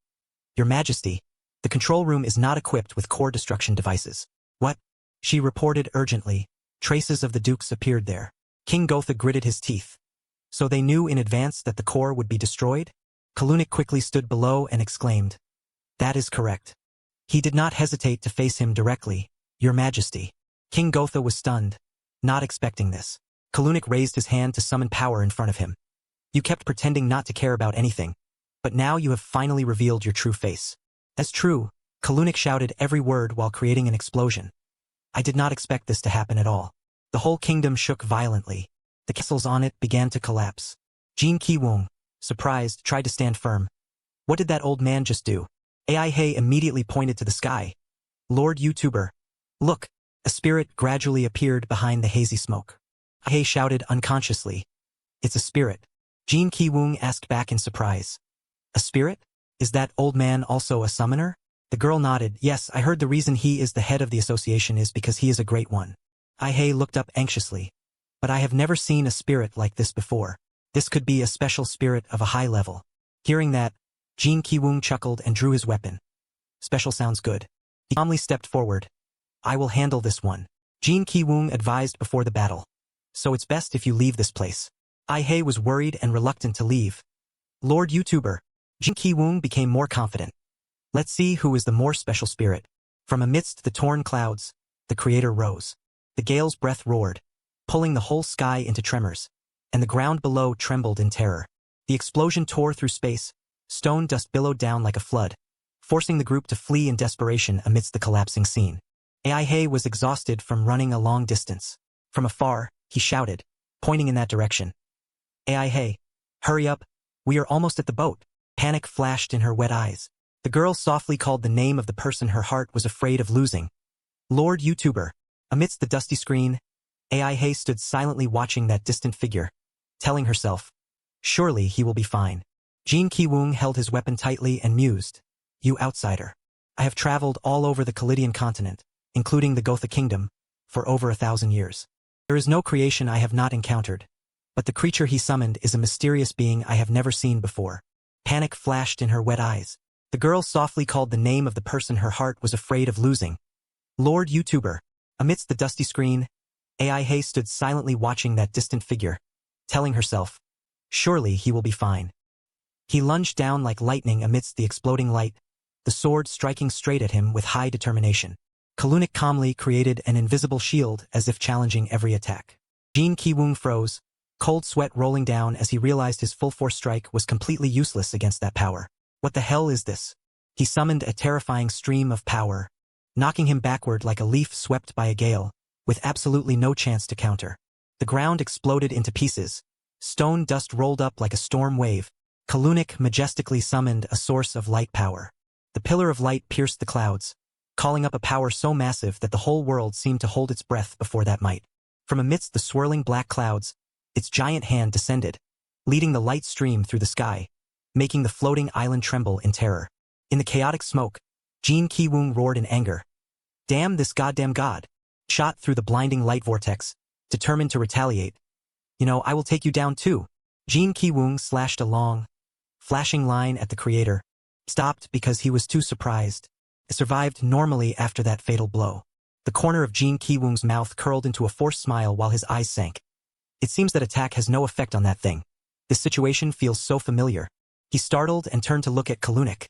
Your Majesty, the control room is not equipped with core destruction devices. What? She reported urgently. Traces of the dukes appeared there. King Gotha gritted his teeth. So they knew in advance that the core would be destroyed? Kalunic quickly stood below and exclaimed. That is correct. He did not hesitate to face him directly. Your Majesty. King Gotha was stunned, not expecting this. Kalunic raised his hand to summon power in front of him. You kept pretending not to care about anything, but now you have finally revealed your true face. As true, Kalunic shouted every word while creating an explosion. I did not expect this to happen at all. The whole kingdom shook violently. The castles on it began to collapse. Jin Ki-woong, surprised, tried to stand firm. What did that old man just do? Aihi immediately pointed to the sky. Lord YouTuber. Look, a spirit gradually appeared behind the hazy smoke. Aihi shouted unconsciously. It's a spirit. Jin Ki-woong asked back in surprise. A spirit? Is that old man also a summoner? The girl nodded. Yes, I heard the reason he is the head of the association is because he is a great one. Aihi looked up anxiously. But I have never seen a spirit like this before. This could be a special spirit of a high level. Hearing that, Jin Ki-woong chuckled and drew his weapon. Special sounds good. He calmly stepped forward. I will handle this one. Jin Ki-woong advised before the battle. So it's best if you leave this place. Aihi was worried and reluctant to leave. Lord YouTuber. Jin Ki-woong became more confident. Let's see who is the more special spirit. From amidst the torn clouds, the creator rose. The gale's breath roared, pulling the whole sky into tremors, and the ground below trembled in terror. The explosion tore through space. Stone dust billowed down like a flood, forcing the group to flee in desperation amidst the collapsing scene. Aihi was exhausted from running a long distance. From afar, he shouted, pointing in that direction. Aihi, hurry up, we are almost at the boat. Panic flashed in her wet eyes. The girl softly called the name of the person her heart was afraid of losing. Lord YouTuber. Amidst the dusty screen, Aihi stood silently watching that distant figure, telling herself, surely he will be fine. Jin Ki-woong held his weapon tightly and mused, you outsider. I have traveled all over the Kalidian continent, including the Gotha kingdom, for over 1,000 years. There is no creation I have not encountered, but the creature he summoned is a mysterious being I have never seen before. Panic flashed in her wet eyes. The girl softly called the name of the person her heart was afraid of losing. Lord YouTuber. Amidst the dusty screen, Aihi stood silently watching that distant figure, telling herself, surely he will be fine. He lunged down like lightning amidst the exploding light, the sword striking straight at him with high determination. Kalunic calmly created an invisible shield as if challenging every attack. Jin Ki-woong froze, cold sweat rolling down as he realized his full-force strike was completely useless against that power. What the hell is this? He summoned a terrifying stream of power, knocking him backward like a leaf swept by a gale, with absolutely no chance to counter. The ground exploded into pieces. Stone dust rolled up like a storm wave. Kalunic majestically summoned a source of light power. The pillar of light pierced the clouds, calling up a power so massive that the whole world seemed to hold its breath before that might. From amidst the swirling black clouds, its giant hand descended, leading the light stream through the sky, making the floating island tremble in terror. In the chaotic smoke, Jin Ki-woong roared in anger. Damn this goddamn god! Shot through the blinding light vortex, determined to retaliate. You know, I will take you down too. Jin Ki-woong slashed a long, flashing line at the creator, stopped because he was too surprised. It survived normally after that fatal blow. The corner of Jin Ki-woong's mouth curled into a forced smile while his eyes sank. It seems that attack has no effect on that thing. This situation feels so familiar. He startled and turned to look at Kalunic.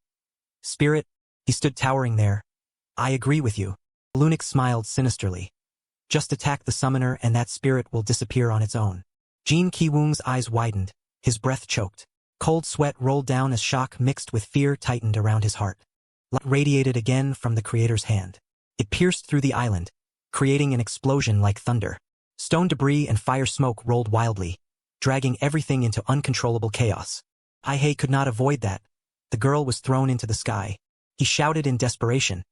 Spirit, he stood towering there. I agree with you. Kalunic smiled sinisterly. Just attack the summoner and that spirit will disappear on its own. Jin Ki-woong's eyes widened, his breath choked. Cold sweat rolled down as shock mixed with fear tightened around his heart. Light radiated again from the creator's hand. It pierced through the island, creating an explosion like thunder. Stone debris and fire smoke rolled wildly, dragging everything into uncontrollable chaos. Aihi could not avoid that. The girl was thrown into the sky. He shouted in desperation.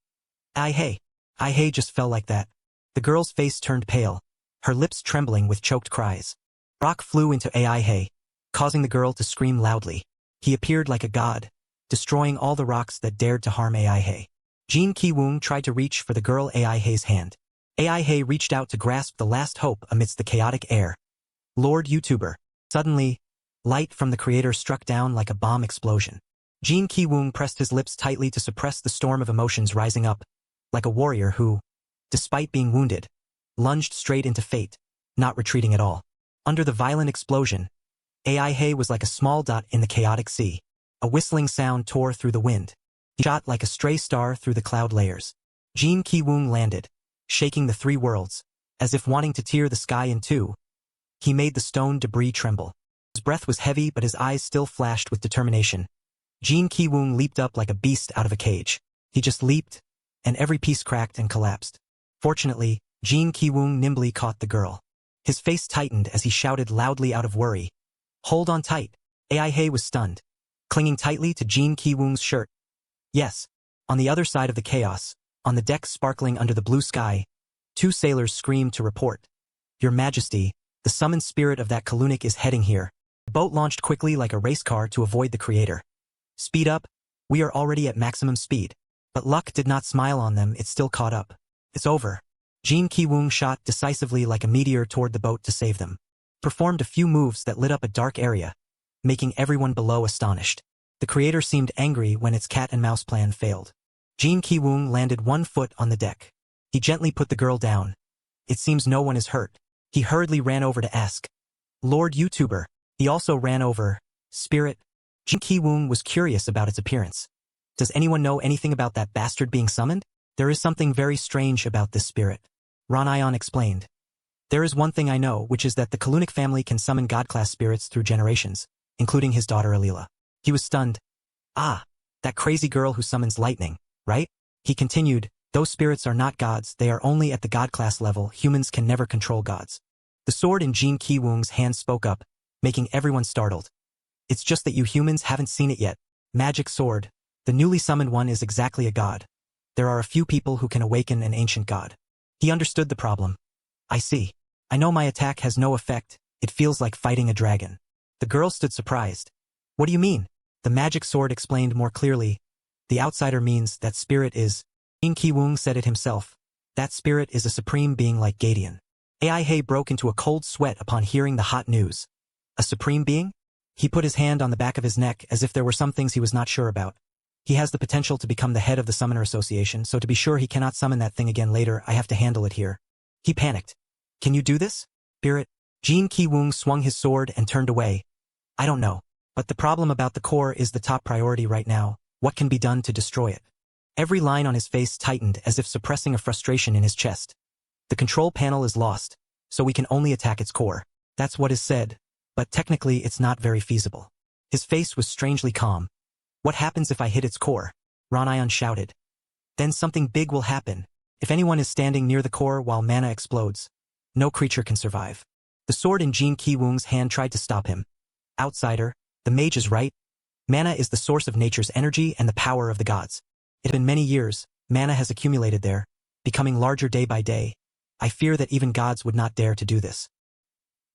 Aihi! Aihi just fell like that. The girl's face turned pale, her lips trembling with choked cries. Rock flew into Aihi, causing the girl to scream loudly. He appeared like a god, destroying all the rocks that dared to harm Aihi. Jin Ki-woong tried to reach for the girl Aihi's hand. Aihi reached out to grasp the last hope amidst the chaotic air. Lord YouTuber. Suddenly, light from the creator struck down like a bomb explosion. Jin Ki-woong pressed his lips tightly to suppress the storm of emotions rising up, like a warrior who, despite being wounded, lunged straight into fate, not retreating at all. Under the violent explosion, Aihi was like a small dot in the chaotic sea. A whistling sound tore through the wind. He shot like a stray star through the cloud layers. Jin Ki-woong landed, shaking the three worlds, as if wanting to tear the sky in two. He made the stone debris tremble. His breath was heavy, but his eyes still flashed with determination. Jin Ki-woong leaped up like a beast out of a cage. He just leaped, and every piece cracked and collapsed. Fortunately, Jin Ki-woong nimbly caught the girl. His face tightened as he shouted loudly out of worry. Hold on tight. Aihi was stunned, clinging tightly to Jin Ki-woong's shirt. Yes, on the other side of the chaos, on the deck sparkling under the blue sky, two sailors screamed to report. Your Majesty, the summoned spirit of that Kalunic is heading here. The boat launched quickly like a race car to avoid the creator. Speed up, we are already at maximum speed. But luck did not smile on them, it still caught up. It's over. Jin Ki-woong shot decisively like a meteor toward the boat to save them. Performed a few moves that lit up a dark area, making everyone below astonished. The creator seemed angry when its cat and mouse plan failed. Jin Ki-woong landed 1 foot on the deck. He gently put the girl down. It seems no one is hurt. He hurriedly ran over to ask, Lord YouTuber. He also ran over, Spirit. Jin Ki-woong was curious about its appearance. Does anyone know anything about that bastard being summoned? There is something very strange about this spirit. Ranayan explained. There is one thing I know, which is that the Kalunic family can summon god-class spirits through generations, including his daughter Alila. He was stunned. Ah, that crazy girl who summons lightning, right? He continued, those spirits are not gods, they are only at the god-class level, humans can never control gods. The sword in Jin Ki-woong's hand spoke up, making everyone startled. It's just that you humans haven't seen it yet. Magic sword. The newly summoned one is exactly a god. There are a few people who can awaken an ancient god. He understood the problem. I see. I know my attack has no effect, it feels like fighting a dragon. The girl stood surprised. What do you mean? The magic sword explained more clearly. The outsider means that spirit is. Jin Ki-woong said it himself. That spirit is a supreme being like Gadian. Aihi broke into a cold sweat upon hearing the hot news. A supreme being? He put his hand on the back of his neck as if there were some things he was not sure about. He has the potential to become the head of the Summoner Association, so to be sure he cannot summon that thing again later, I have to handle it here. He panicked. Can you do this? Spirit? Jin Ki-woong swung his sword and turned away. I don't know. But the problem about the core is the top priority right now. What can be done to destroy it? Every line on his face tightened as if suppressing a frustration in his chest. The control panel is lost, so we can only attack its core. That's what is said, but technically it's not very feasible. His face was strangely calm. What happens if I hit its core? Ranayan shouted. Then something big will happen. If anyone is standing near the core while mana explodes, no creature can survive. The sword in Jin Ki-woong's hand tried to stop him. Outsider, the mage is right. Mana is the source of nature's energy and the power of the gods. It has been many years, mana has accumulated there, becoming larger day by day. I fear that even gods would not dare to do this.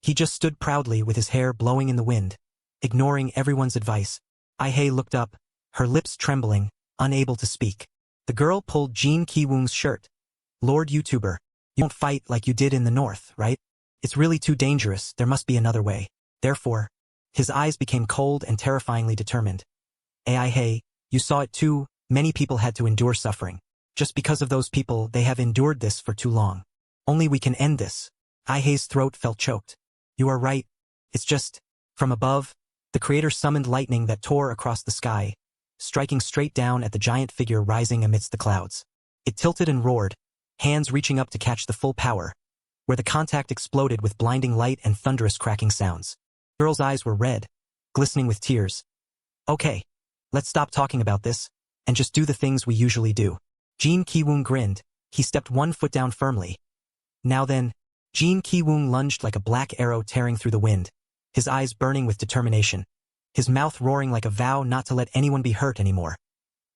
He just stood proudly with his hair blowing in the wind, ignoring everyone's advice. Aihi looked up, her lips trembling, unable to speak. The girl pulled Jin Ki-woong's shirt. Lord YouTuber, you won't fight like you did in the north, right? It's really too dangerous, there must be another way. Therefore, his eyes became cold and terrifyingly determined. Aihi, you saw it too, many people had to endure suffering. Just because of those people, they have endured this for too long. Only we can end this. Aihi's throat felt choked. You are right. It's just, from above, the creator summoned lightning that tore across the sky, striking straight down at the giant figure rising amidst the clouds. It tilted and roared, hands reaching up to catch the full power, where the contact exploded with blinding light and thunderous cracking sounds. The girl's eyes were red, glistening with tears. Okay, let's stop talking about this. and just do the things we usually do. Jin Ki-woong grinned. He stepped one foot down firmly. Now then, Jin Ki-woong lunged like a black arrow tearing through the wind, his eyes burning with determination, his mouth roaring like a vow not to let anyone be hurt anymore.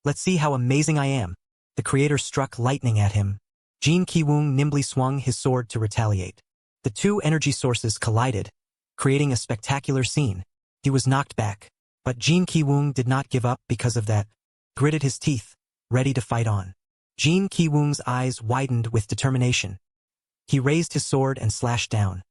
Let's see how amazing I am. The creator struck lightning at him. Jin Ki-woong nimbly swung his sword to retaliate. The two energy sources collided, creating a spectacular scene. He was knocked back, but Jin Ki-woong did not give up because of that. Gritted his teeth, ready to fight on. Jin Ki-woong's eyes widened with determination. He raised his sword and slashed down,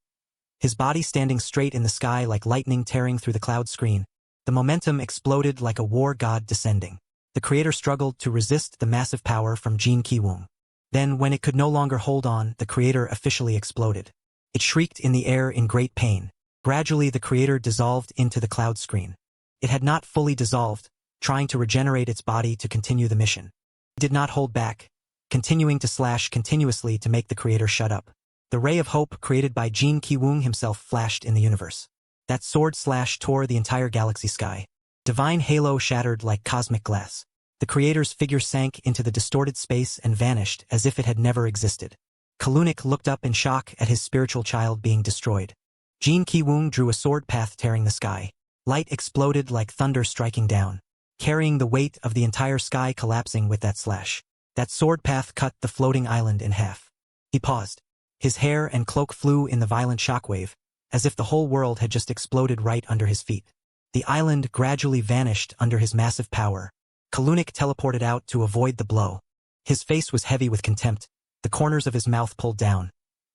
his body standing straight in the sky like lightning tearing through the cloud screen. The momentum exploded like a war god descending. The creator struggled to resist the massive power from Jin Ki-woong. Then, when it could no longer hold on, the creator officially exploded. It shrieked in the air in great pain. Gradually, the creator dissolved into the cloud screen. It had not fully dissolved, trying to regenerate its body to continue the mission. It did not hold back, continuing to slash continuously to make the creator shut up. The ray of hope created by Jin Ki-woong himself flashed in the universe. That sword slash tore the entire galaxy sky. Divine halo shattered like cosmic glass. The creator's figure sank into the distorted space and vanished as if it had never existed. Kalunic looked up in shock at his spiritual child being destroyed. Jin Ki-woong drew a sword path tearing the sky. Light exploded like thunder striking down, carrying the weight of the entire sky collapsing with that slash. That sword path cut the floating island in half. He paused. His hair and cloak flew in the violent shockwave, as if the whole world had just exploded right under his feet. The island gradually vanished under his massive power. Kalunic teleported out to avoid the blow. His face was heavy with contempt, the corners of his mouth pulled down.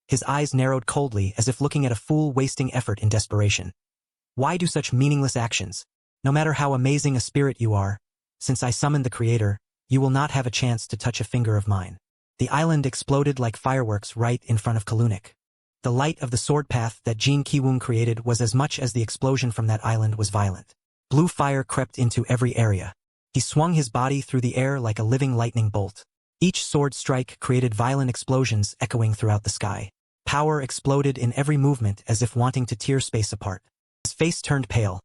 His eyes narrowed coldly as if looking at a fool wasting effort in desperation. Why do such meaningless actions? No matter how amazing a spirit you are, since I summoned the creator, you will not have a chance to touch a finger of mine. The island exploded like fireworks right in front of Kalunic. The light of the sword path that Jin Ki-woong created was as much as the explosion from that island was violent. Blue fire crept into every area. He swung his body through the air like a living lightning bolt. Each sword strike created violent explosions echoing throughout the sky. Power exploded in every movement as if wanting to tear space apart. His face turned pale.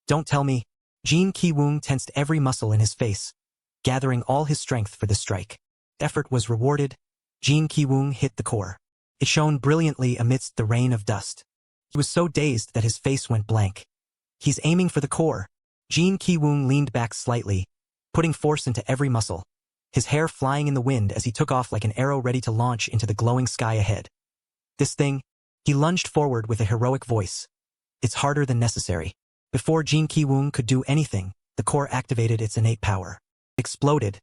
Don't tell me. Jin Ki-woong tensed every muscle in his face, gathering all his strength for the strike. Effort was rewarded. Jin Ki-woong hit the core. It shone brilliantly amidst the rain of dust. He was so dazed that his face went blank. He's aiming for the core. Jin Ki-woong leaned back slightly, putting force into every muscle, his hair flying in the wind as he took off like an arrow ready to launch into the glowing sky ahead. This thing, he lunged forward with a heroic voice. It's harder than necessary. Before Jin Ki-woong could do anything, the core activated its innate power. It exploded,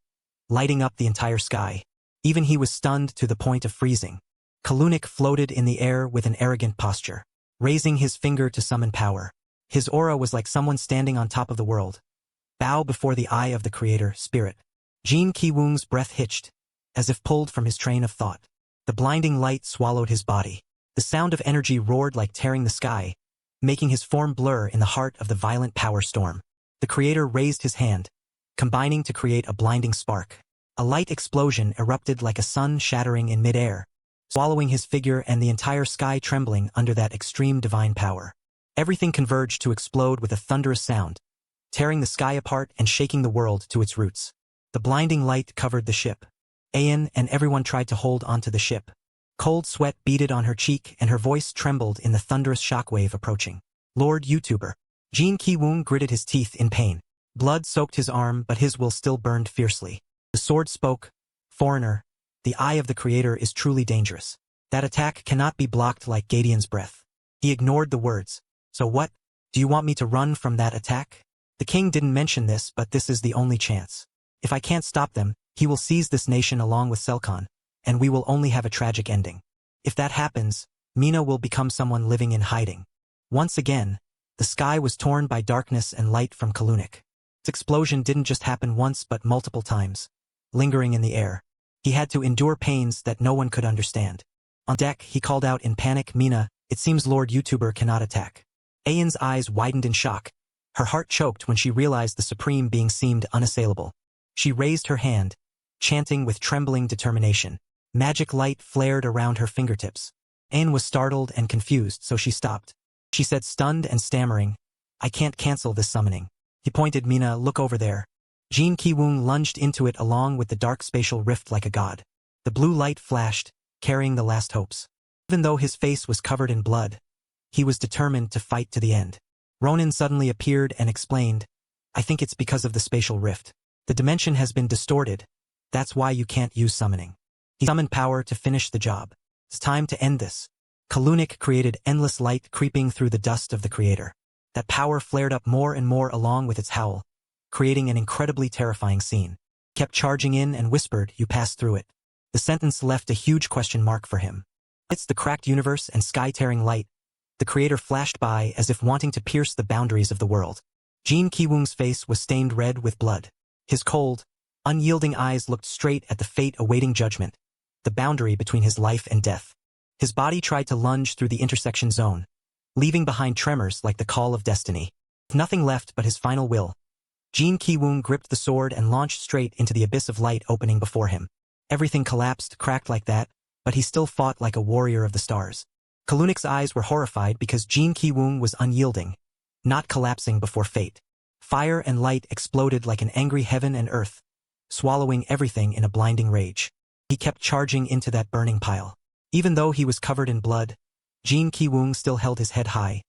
lighting up the entire sky. Even he was stunned to the point of freezing. Kalunic floated in the air with an arrogant posture, raising his finger to summon power. His aura was like someone standing on top of the world. Bow before the eye of the creator, spirit. Jin Ki-woong's breath hitched, as if pulled from his train of thought. The blinding light swallowed his body. The sound of energy roared like tearing the sky, making his form blur in the heart of the violent power storm. The creator raised his hand, combining to create a blinding spark. A light explosion erupted like a sun shattering in midair, swallowing his figure and the entire sky trembling under that extreme divine power. Everything converged to explode with a thunderous sound, tearing the sky apart and shaking the world to its roots. The blinding light covered the ship. Aeon and everyone tried to hold onto the ship. Cold sweat beaded on her cheek and her voice trembled in the thunderous shockwave approaching. Lord YouTuber. Jin Ki-woong gritted his teeth in pain. Blood soaked his arm, but his will still burned fiercely. The sword spoke. Foreigner, the eye of the creator is truly dangerous. That attack cannot be blocked like Gadian's breath. He ignored the words. So what? Do you want me to run from that attack? The king didn't mention this, but this is the only chance. If I can't stop them, he will seize this nation along with Selkon, and we will only have a tragic ending. If that happens, Mina will become someone living in hiding. Once again, the sky was torn by darkness and light from Kalunic. Its explosion didn't just happen once but multiple times, lingering in the air. He had to endure pains that no one could understand. On deck, he called out in panic, Mina, it seems Lord YouTuber cannot attack. Aeon's eyes widened in shock. Her heart choked when she realized the supreme being seemed unassailable. She raised her hand, chanting with trembling determination. Magic light flared around her fingertips. Aeon was startled and confused, so she stopped. She said, stunned and stammering, I can't cancel this summoning. He pointed, Mina, look over there. Jin Ki-woong lunged into it along with the dark spatial rift like a god. The blue light flashed, carrying the last hopes. Even though his face was covered in blood, he was determined to fight to the end. Ronin suddenly appeared and explained, I think it's because of the spatial rift. The dimension has been distorted. That's why you can't use summoning. He summoned power to finish the job. It's time to end this. Kalunik created endless light creeping through the dust of the creator. That power flared up more and more along with its howl, creating an incredibly terrifying scene. He kept charging in and whispered, you passed through it. The sentence left a huge question mark for him. Amidst the cracked universe and sky-tearing light, the creator flashed by as if wanting to pierce the boundaries of the world. Jin Ki-woong's face was stained red with blood. His cold, unyielding eyes looked straight at the fate awaiting judgment, the boundary between his life and death. His body tried to lunge through the intersection zone, leaving behind tremors like the call of destiny. With nothing left but his final will, Jin Ki-woong gripped the sword and launched straight into the abyss of light opening before him. Everything collapsed, cracked like that, but he still fought like a warrior of the stars. Kalunik's eyes were horrified because Jin Ki-woong was unyielding, not collapsing before fate. Fire and light exploded like an angry heaven and earth, swallowing everything in a blinding rage. He kept charging into that burning pile. Even though he was covered in blood, Jin Ki-woong still held his head high,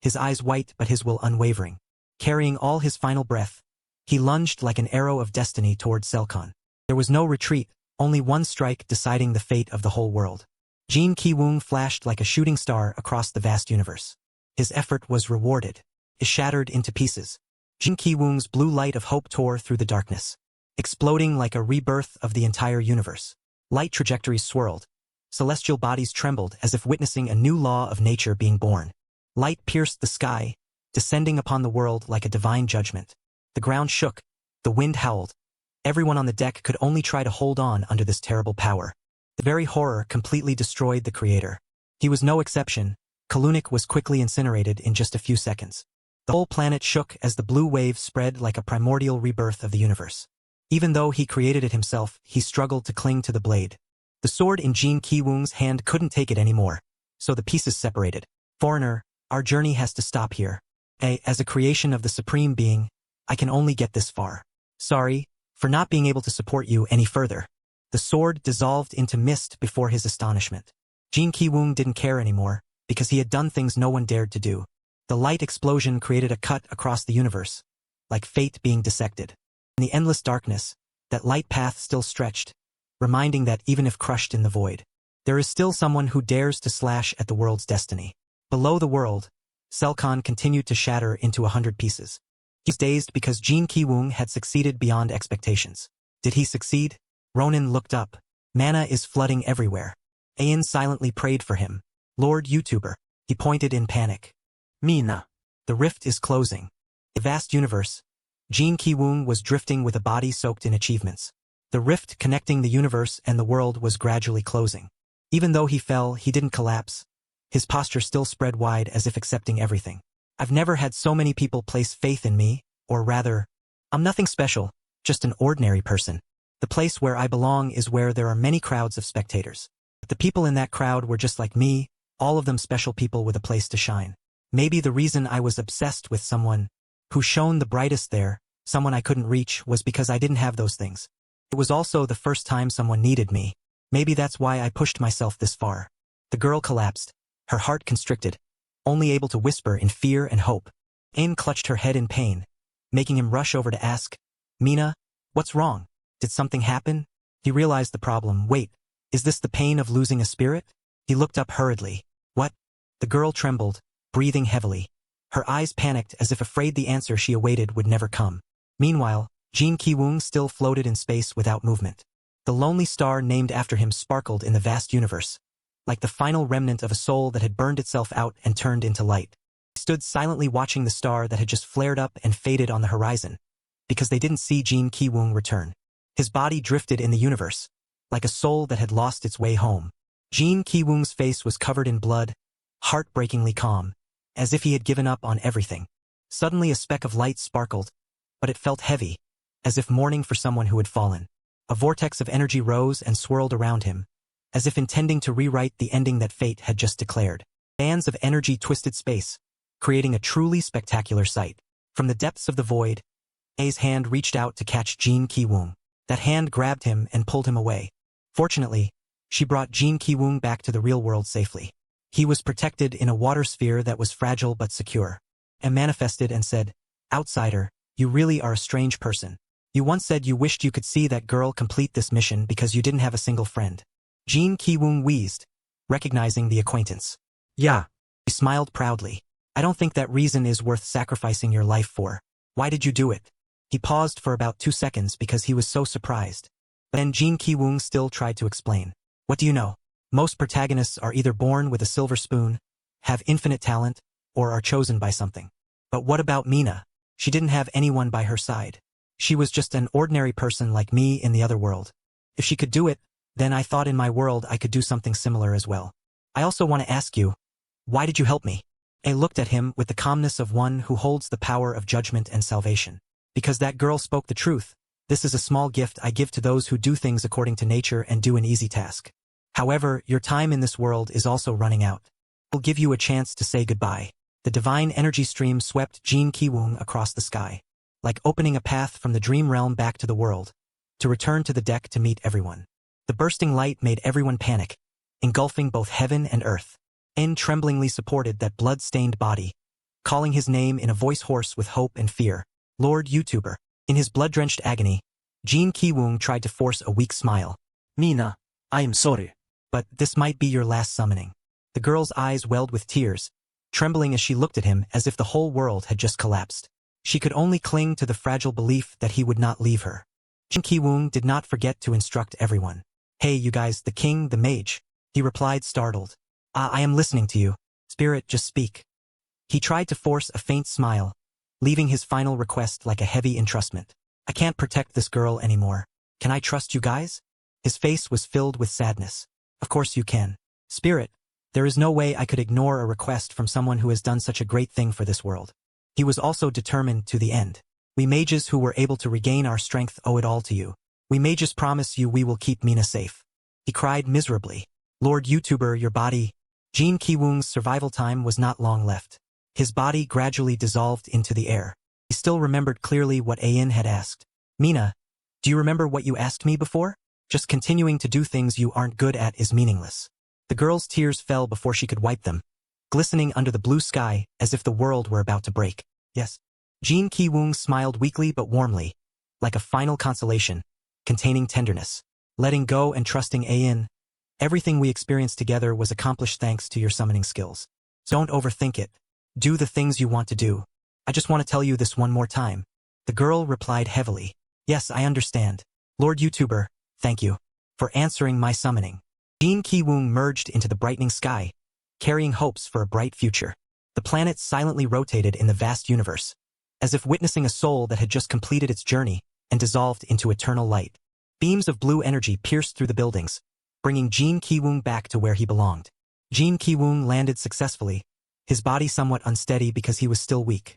his eyes white but his will unwavering. Carrying all his final breath, he lunged like an arrow of destiny toward Selkon. There was no retreat, only one strike deciding the fate of the whole world. Jin Ki-woong flashed like a shooting star across the vast universe. His effort was rewarded. It shattered into pieces. Jin Ki-woong's blue light of hope tore through the darkness, exploding like a rebirth of the entire universe. Light trajectories swirled. Celestial bodies trembled as if witnessing a new law of nature being born. Light pierced the sky, descending upon the world like a divine judgment. The ground shook. The wind howled. Everyone on the deck could only try to hold on under this terrible power. The very horror completely destroyed the creator. He was no exception. Kalunik was quickly incinerated in just a few seconds. The whole planet shook as the blue wave spread like a primordial rebirth of the universe. Even though he created it himself, he struggled to cling to the blade. The sword in Jin Ki-woong's hand couldn't take it anymore, so the pieces separated. Foreigner, our journey has to stop here. As a creation of the Supreme Being, I can only get this far. Sorry for not being able to support you any further. The sword dissolved into mist before his astonishment. Jin Ki-woong didn't care anymore, because he had done things no one dared to do. The light explosion created a cut across the universe, like fate being dissected. In the endless darkness, that light path still stretched, reminding that even if crushed in the void, there is still someone who dares to slash at the world's destiny. Below the world, Selkon continued to shatter into 100 pieces. He was dazed because Jin Ki-woong had succeeded beyond expectations. Did he succeed? Ronin looked up. Mana is flooding everywhere. Ayan silently prayed for him. Lord YouTuber. He pointed in panic. Mina. The rift is closing. In the vast universe, Jin Ki-woong was drifting with a body soaked in achievements. The rift connecting the universe and the world was gradually closing. Even though he fell, he didn't collapse. His posture still spread wide as if accepting everything. I've never had so many people place faith in me, or rather, I'm nothing special, just an ordinary person. The place where I belong is where there are many crowds of spectators. But the people in that crowd were just like me, all of them special people with a place to shine. Maybe the reason I was obsessed with someone who shone the brightest there, someone I couldn't reach, was because I didn't have those things. It was also the first time someone needed me. Maybe that's why I pushed myself this far. The girl collapsed, her heart constricted, only able to whisper in fear and hope. Ain clutched her head in pain, making him rush over to ask, Mina, what's wrong? Did something happen? He realized the problem. Wait, is this the pain of losing a spirit? He looked up hurriedly. What? The girl trembled, breathing heavily. Her eyes panicked as if afraid the answer she awaited would never come. Meanwhile, Jin Ki-woong still floated in space without movement. The lonely star named after him sparkled in the vast universe, like the final remnant of a soul that had burned itself out and turned into light. He stood silently watching the star that had just flared up and faded on the horizon, because they didn't see Jin Ki-woong return. His body drifted in the universe, like a soul that had lost its way home. Jin Ki-woong's face was covered in blood, heartbreakingly calm, as if he had given up on everything. Suddenly a speck of light sparkled, but it felt heavy, as if mourning for someone who had fallen. A vortex of energy rose and swirled around him, as if intending to rewrite the ending that fate had just declared. Bands of energy twisted space, creating a truly spectacular sight. From the depths of the void, A's hand reached out to catch Jin Ki-woong. That hand grabbed him and pulled him away. Fortunately, she brought Jin Ki-woong back to the real world safely. He was protected in a water sphere that was fragile but secure. And manifested and said, "Outsider, you really are a strange person. You once said you wished you could see that girl complete this mission because you didn't have a single friend." Jin Ki-woong wheezed, recognizing the acquaintance. Yeah. He smiled proudly. "I don't think that reason is worth sacrificing your life for. Why did you do it?" He paused for about 2 seconds because he was so surprised. Then Jin Ki-woong still tried to explain. "What do you know? Most protagonists are either born with a silver spoon, have infinite talent, or are chosen by something. But what about Mina? She didn't have anyone by her side. She was just an ordinary person like me in the other world. If she could do it, then I thought in my world I could do something similar as well. I also want to ask you, why did you help me?" I looked at him with the calmness of one who holds the power of judgment and salvation. "Because that girl spoke the truth. This is a small gift I give to those who do things according to nature and do an easy task. However, your time in this world is also running out. I'll give you a chance to say goodbye." The divine energy stream swept Jin Ki-woong across the sky, like opening a path from the dream realm back to the world, to return to the deck to meet everyone. The bursting light made everyone panic, engulfing both heaven and earth. En tremblingly supported that blood-stained body, calling his name in a voice hoarse with hope and fear. "Lord YouTuber." In his blood-drenched agony, Jin Ki-woong tried to force a weak smile. "Mina, I am sorry. "But this might be your last summoning." The girl's eyes welled with tears, trembling as she looked at him as if the whole world had just collapsed. She could only cling to the fragile belief that he would not leave her. Jin Ki-woong did not forget to instruct everyone. "Hey you guys, the king, the mage," he replied startled. I am listening to you. Spirit, just speak." He tried to force a faint smile, leaving his final request like a heavy entrustment. "I can't protect this girl anymore. Can I trust you guys?" His face was filled with sadness. "Of course you can. Spirit, there is no way I could ignore a request from someone who has done such a great thing for this world." He was also determined to the end. "We mages who were able to regain our strength owe it all to you. We mages promise you we will keep Mina safe." He cried miserably. "Lord YouTuber, your body..." Jin Ki-woong's survival time was not long left. His body gradually dissolved into the air. He still remembered clearly what Ain had asked. "Mina, do you remember what you asked me before? Just continuing to do things you aren't good at is meaningless." The girl's tears fell before she could wipe them, glistening under the blue sky as if the world were about to break. "Yes." Jin Ki-woong smiled weakly but warmly, like a final consolation, containing tenderness. "Letting go and trusting Ain. Everything we experienced together was accomplished thanks to your summoning skills. Don't overthink it. Do the things you want to do. I just want to tell you this one more time." The girl replied heavily. "Yes, I understand. Lord YouTuber, thank you for answering my summoning." Jin Ki-woong merged into the brightening sky, carrying hopes for a bright future. The planet silently rotated in the vast universe, as if witnessing a soul that had just completed its journey and dissolved into eternal light. Beams of blue energy pierced through the buildings, bringing Jin Ki-woong back to where he belonged. Jin Ki-woong landed successfully, his body somewhat unsteady because he was still weak.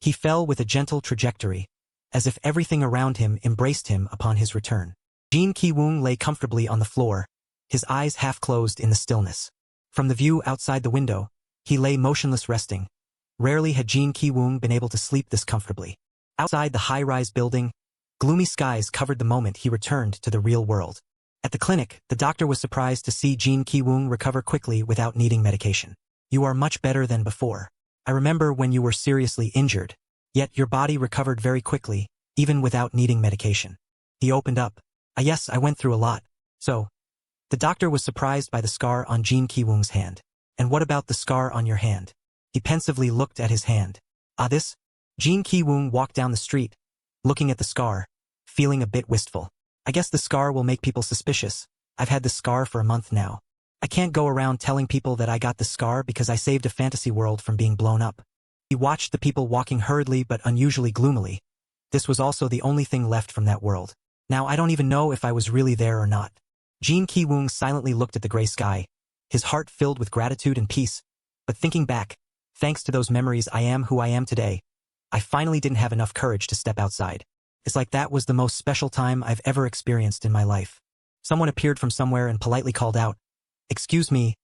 He fell with a gentle trajectory, as if everything around him embraced him upon his return. Jin Ki-woong lay comfortably on the floor, his eyes half closed in the stillness. From the view outside the window, he lay motionless resting. Rarely had Jin Ki-woong been able to sleep this comfortably. Outside the high-rise building, gloomy skies covered the moment he returned to the real world. At the clinic, the doctor was surprised to see Jin Ki-woong recover quickly without needing medication. "You are much better than before. I remember when you were seriously injured, yet your body recovered very quickly, even without needing medication." He opened up. Yes, I went through a lot. So." The doctor was surprised by the scar on Jin Ki-woong's hand. "And what about the scar on your hand?" He pensively looked at his hand. This?" Jin Ki-woong walked down the street, looking at the scar, feeling a bit wistful. "I guess the scar will make people suspicious. I've had the scar for a month now. I can't go around telling people that I got the scar because I saved a fantasy world from being blown up." He watched the people walking hurriedly but unusually gloomily. This was also the only thing left from that world. Now I don't even know if I was really there or not. Jin Ki-woong silently looked at the gray sky, his heart filled with gratitude and peace. But thinking back, thanks to those memories I am who I am today. I finally didn't have enough courage to step outside. It's like that was the most special time I've ever experienced in my life. Someone appeared from somewhere and politely called out, "Excuse me,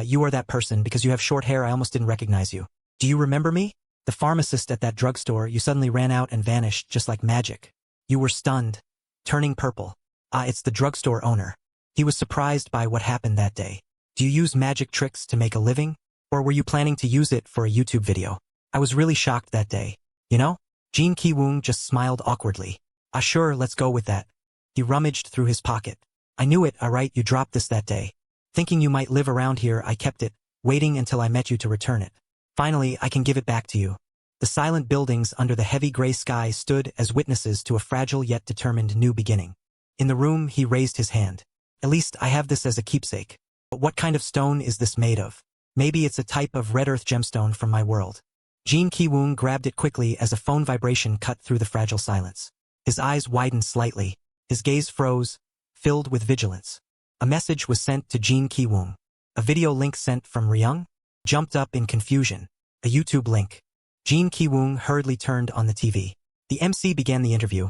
you are that person because you have short hair. I almost didn't recognize you. Do you remember me?" The pharmacist at that drugstore, you suddenly ran out and vanished just like magic. You were stunned, turning purple. Ah, it's the drugstore owner. He was surprised by what happened that day. Do you use magic tricks to make a living? Or were you planning to use it for a YouTube video? I was really shocked that day. You know? Jin Ki-woong just smiled awkwardly. Ah, sure, let's go with that. He rummaged through his pocket. I knew it, alright, you dropped this that day. Thinking you might live around here, I kept it, waiting until I met you to return it. Finally, I can give it back to you. The silent buildings under the heavy gray sky stood as witnesses to a fragile yet determined new beginning. In the room, he raised his hand. At least I have this as a keepsake. But what kind of stone is this made of? Maybe it's a type of red earth gemstone from my world. Jin Ki-woong grabbed it quickly as a phone vibration cut through the fragile silence. His eyes widened slightly. His gaze froze, filled with vigilance. A message was sent to Jin Ki-woong. A video link sent from Ryung jumped up in confusion. A YouTube link. Jin Ki-woong hurriedly turned on the TV. The MC began the interview.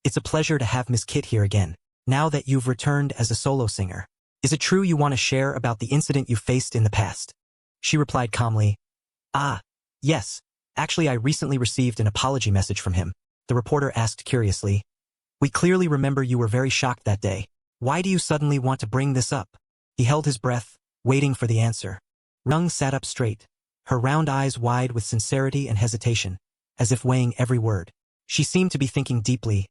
It's a pleasure to have Miss Kit here again, now that you've returned as a solo singer. Is it true you want to share about the incident you faced in the past? She replied calmly. Ah, yes. Actually, I recently received an apology message from him. The reporter asked curiously. We clearly remember you were very shocked that day. Why do you suddenly want to bring this up? He held his breath, waiting for the answer. Ryung sat up straight, her round eyes wide with sincerity and hesitation, as if weighing every word. She seemed to be thinking deeply.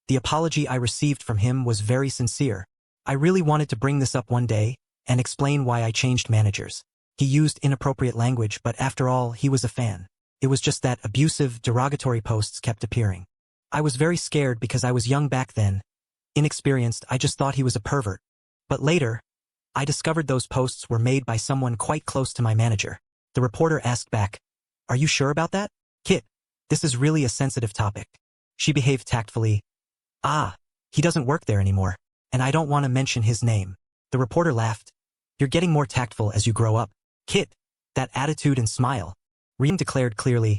The apology I received from him was very sincere. I really wanted to bring this up one day and explain why I changed managers. He used inappropriate language, but after all, he was a fan. It was just that abusive, derogatory posts kept appearing. I was very scared because I was young back then. Inexperienced, I just thought he was a pervert. But later, I discovered those posts were made by someone quite close to my manager. The reporter asked back, Are you sure about that? Kit, this is really a sensitive topic. She behaved tactfully. Ah, he doesn't work there anymore, and I don't want to mention his name. The reporter laughed. You're getting more tactful as you grow up. Kit, that attitude and smile. Ryung declared clearly.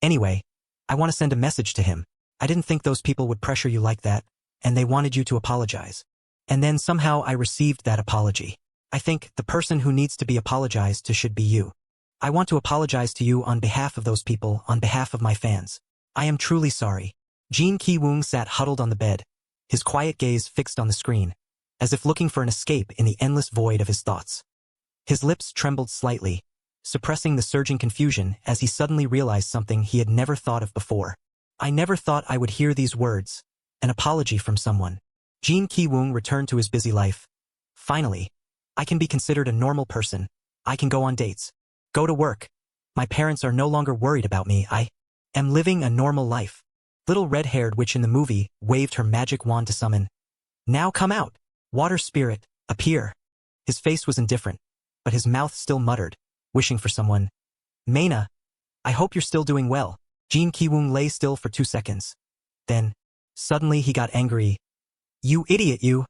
Anyway, I want to send a message to him. I didn't think those people would pressure you like that, and they wanted you to apologize. And then somehow I received that apology. I think the person who needs to be apologized to should be you. I want to apologize to you on behalf of those people, on behalf of my fans. I am truly sorry. Jin Ki-woong sat huddled on the bed, his quiet gaze fixed on the screen, as if looking for an escape in the endless void of his thoughts. His lips trembled slightly, suppressing the surging confusion as he suddenly realized something he had never thought of before. I never thought I would hear these words, an apology from someone. Jin Ki-woong returned to his busy life. Finally, I can be considered a normal person. I can go on dates, go to work. My parents are no longer worried about me. I am living a normal life. Little red-haired witch in the movie waved her magic wand to summon. Now come out. Water spirit, appear. His face was indifferent, but his mouth still muttered, wishing for someone. Maina, I hope you're still doing well. Jin Ki-woong lay still for 2 seconds. Then, suddenly he got angry. You idiot, you!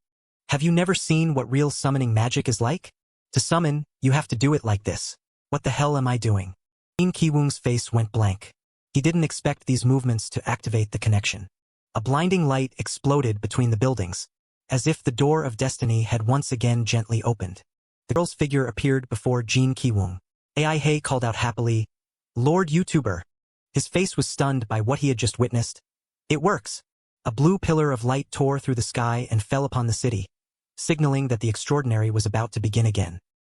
Have you never seen what real summoning magic is like? To summon, you have to do it like this. What the hell am I doing? Jin Ki-woong's face went blank. He didn't expect these movements to activate the connection. A blinding light exploded between the buildings, as if the door of destiny had once again gently opened. The girl's figure appeared before Jin Ki-woong. Aihi called out happily, Lord YouTuber. His face was stunned by what he had just witnessed. It works. A blue pillar of light tore through the sky and fell upon the city, signaling that the extraordinary was about to begin again.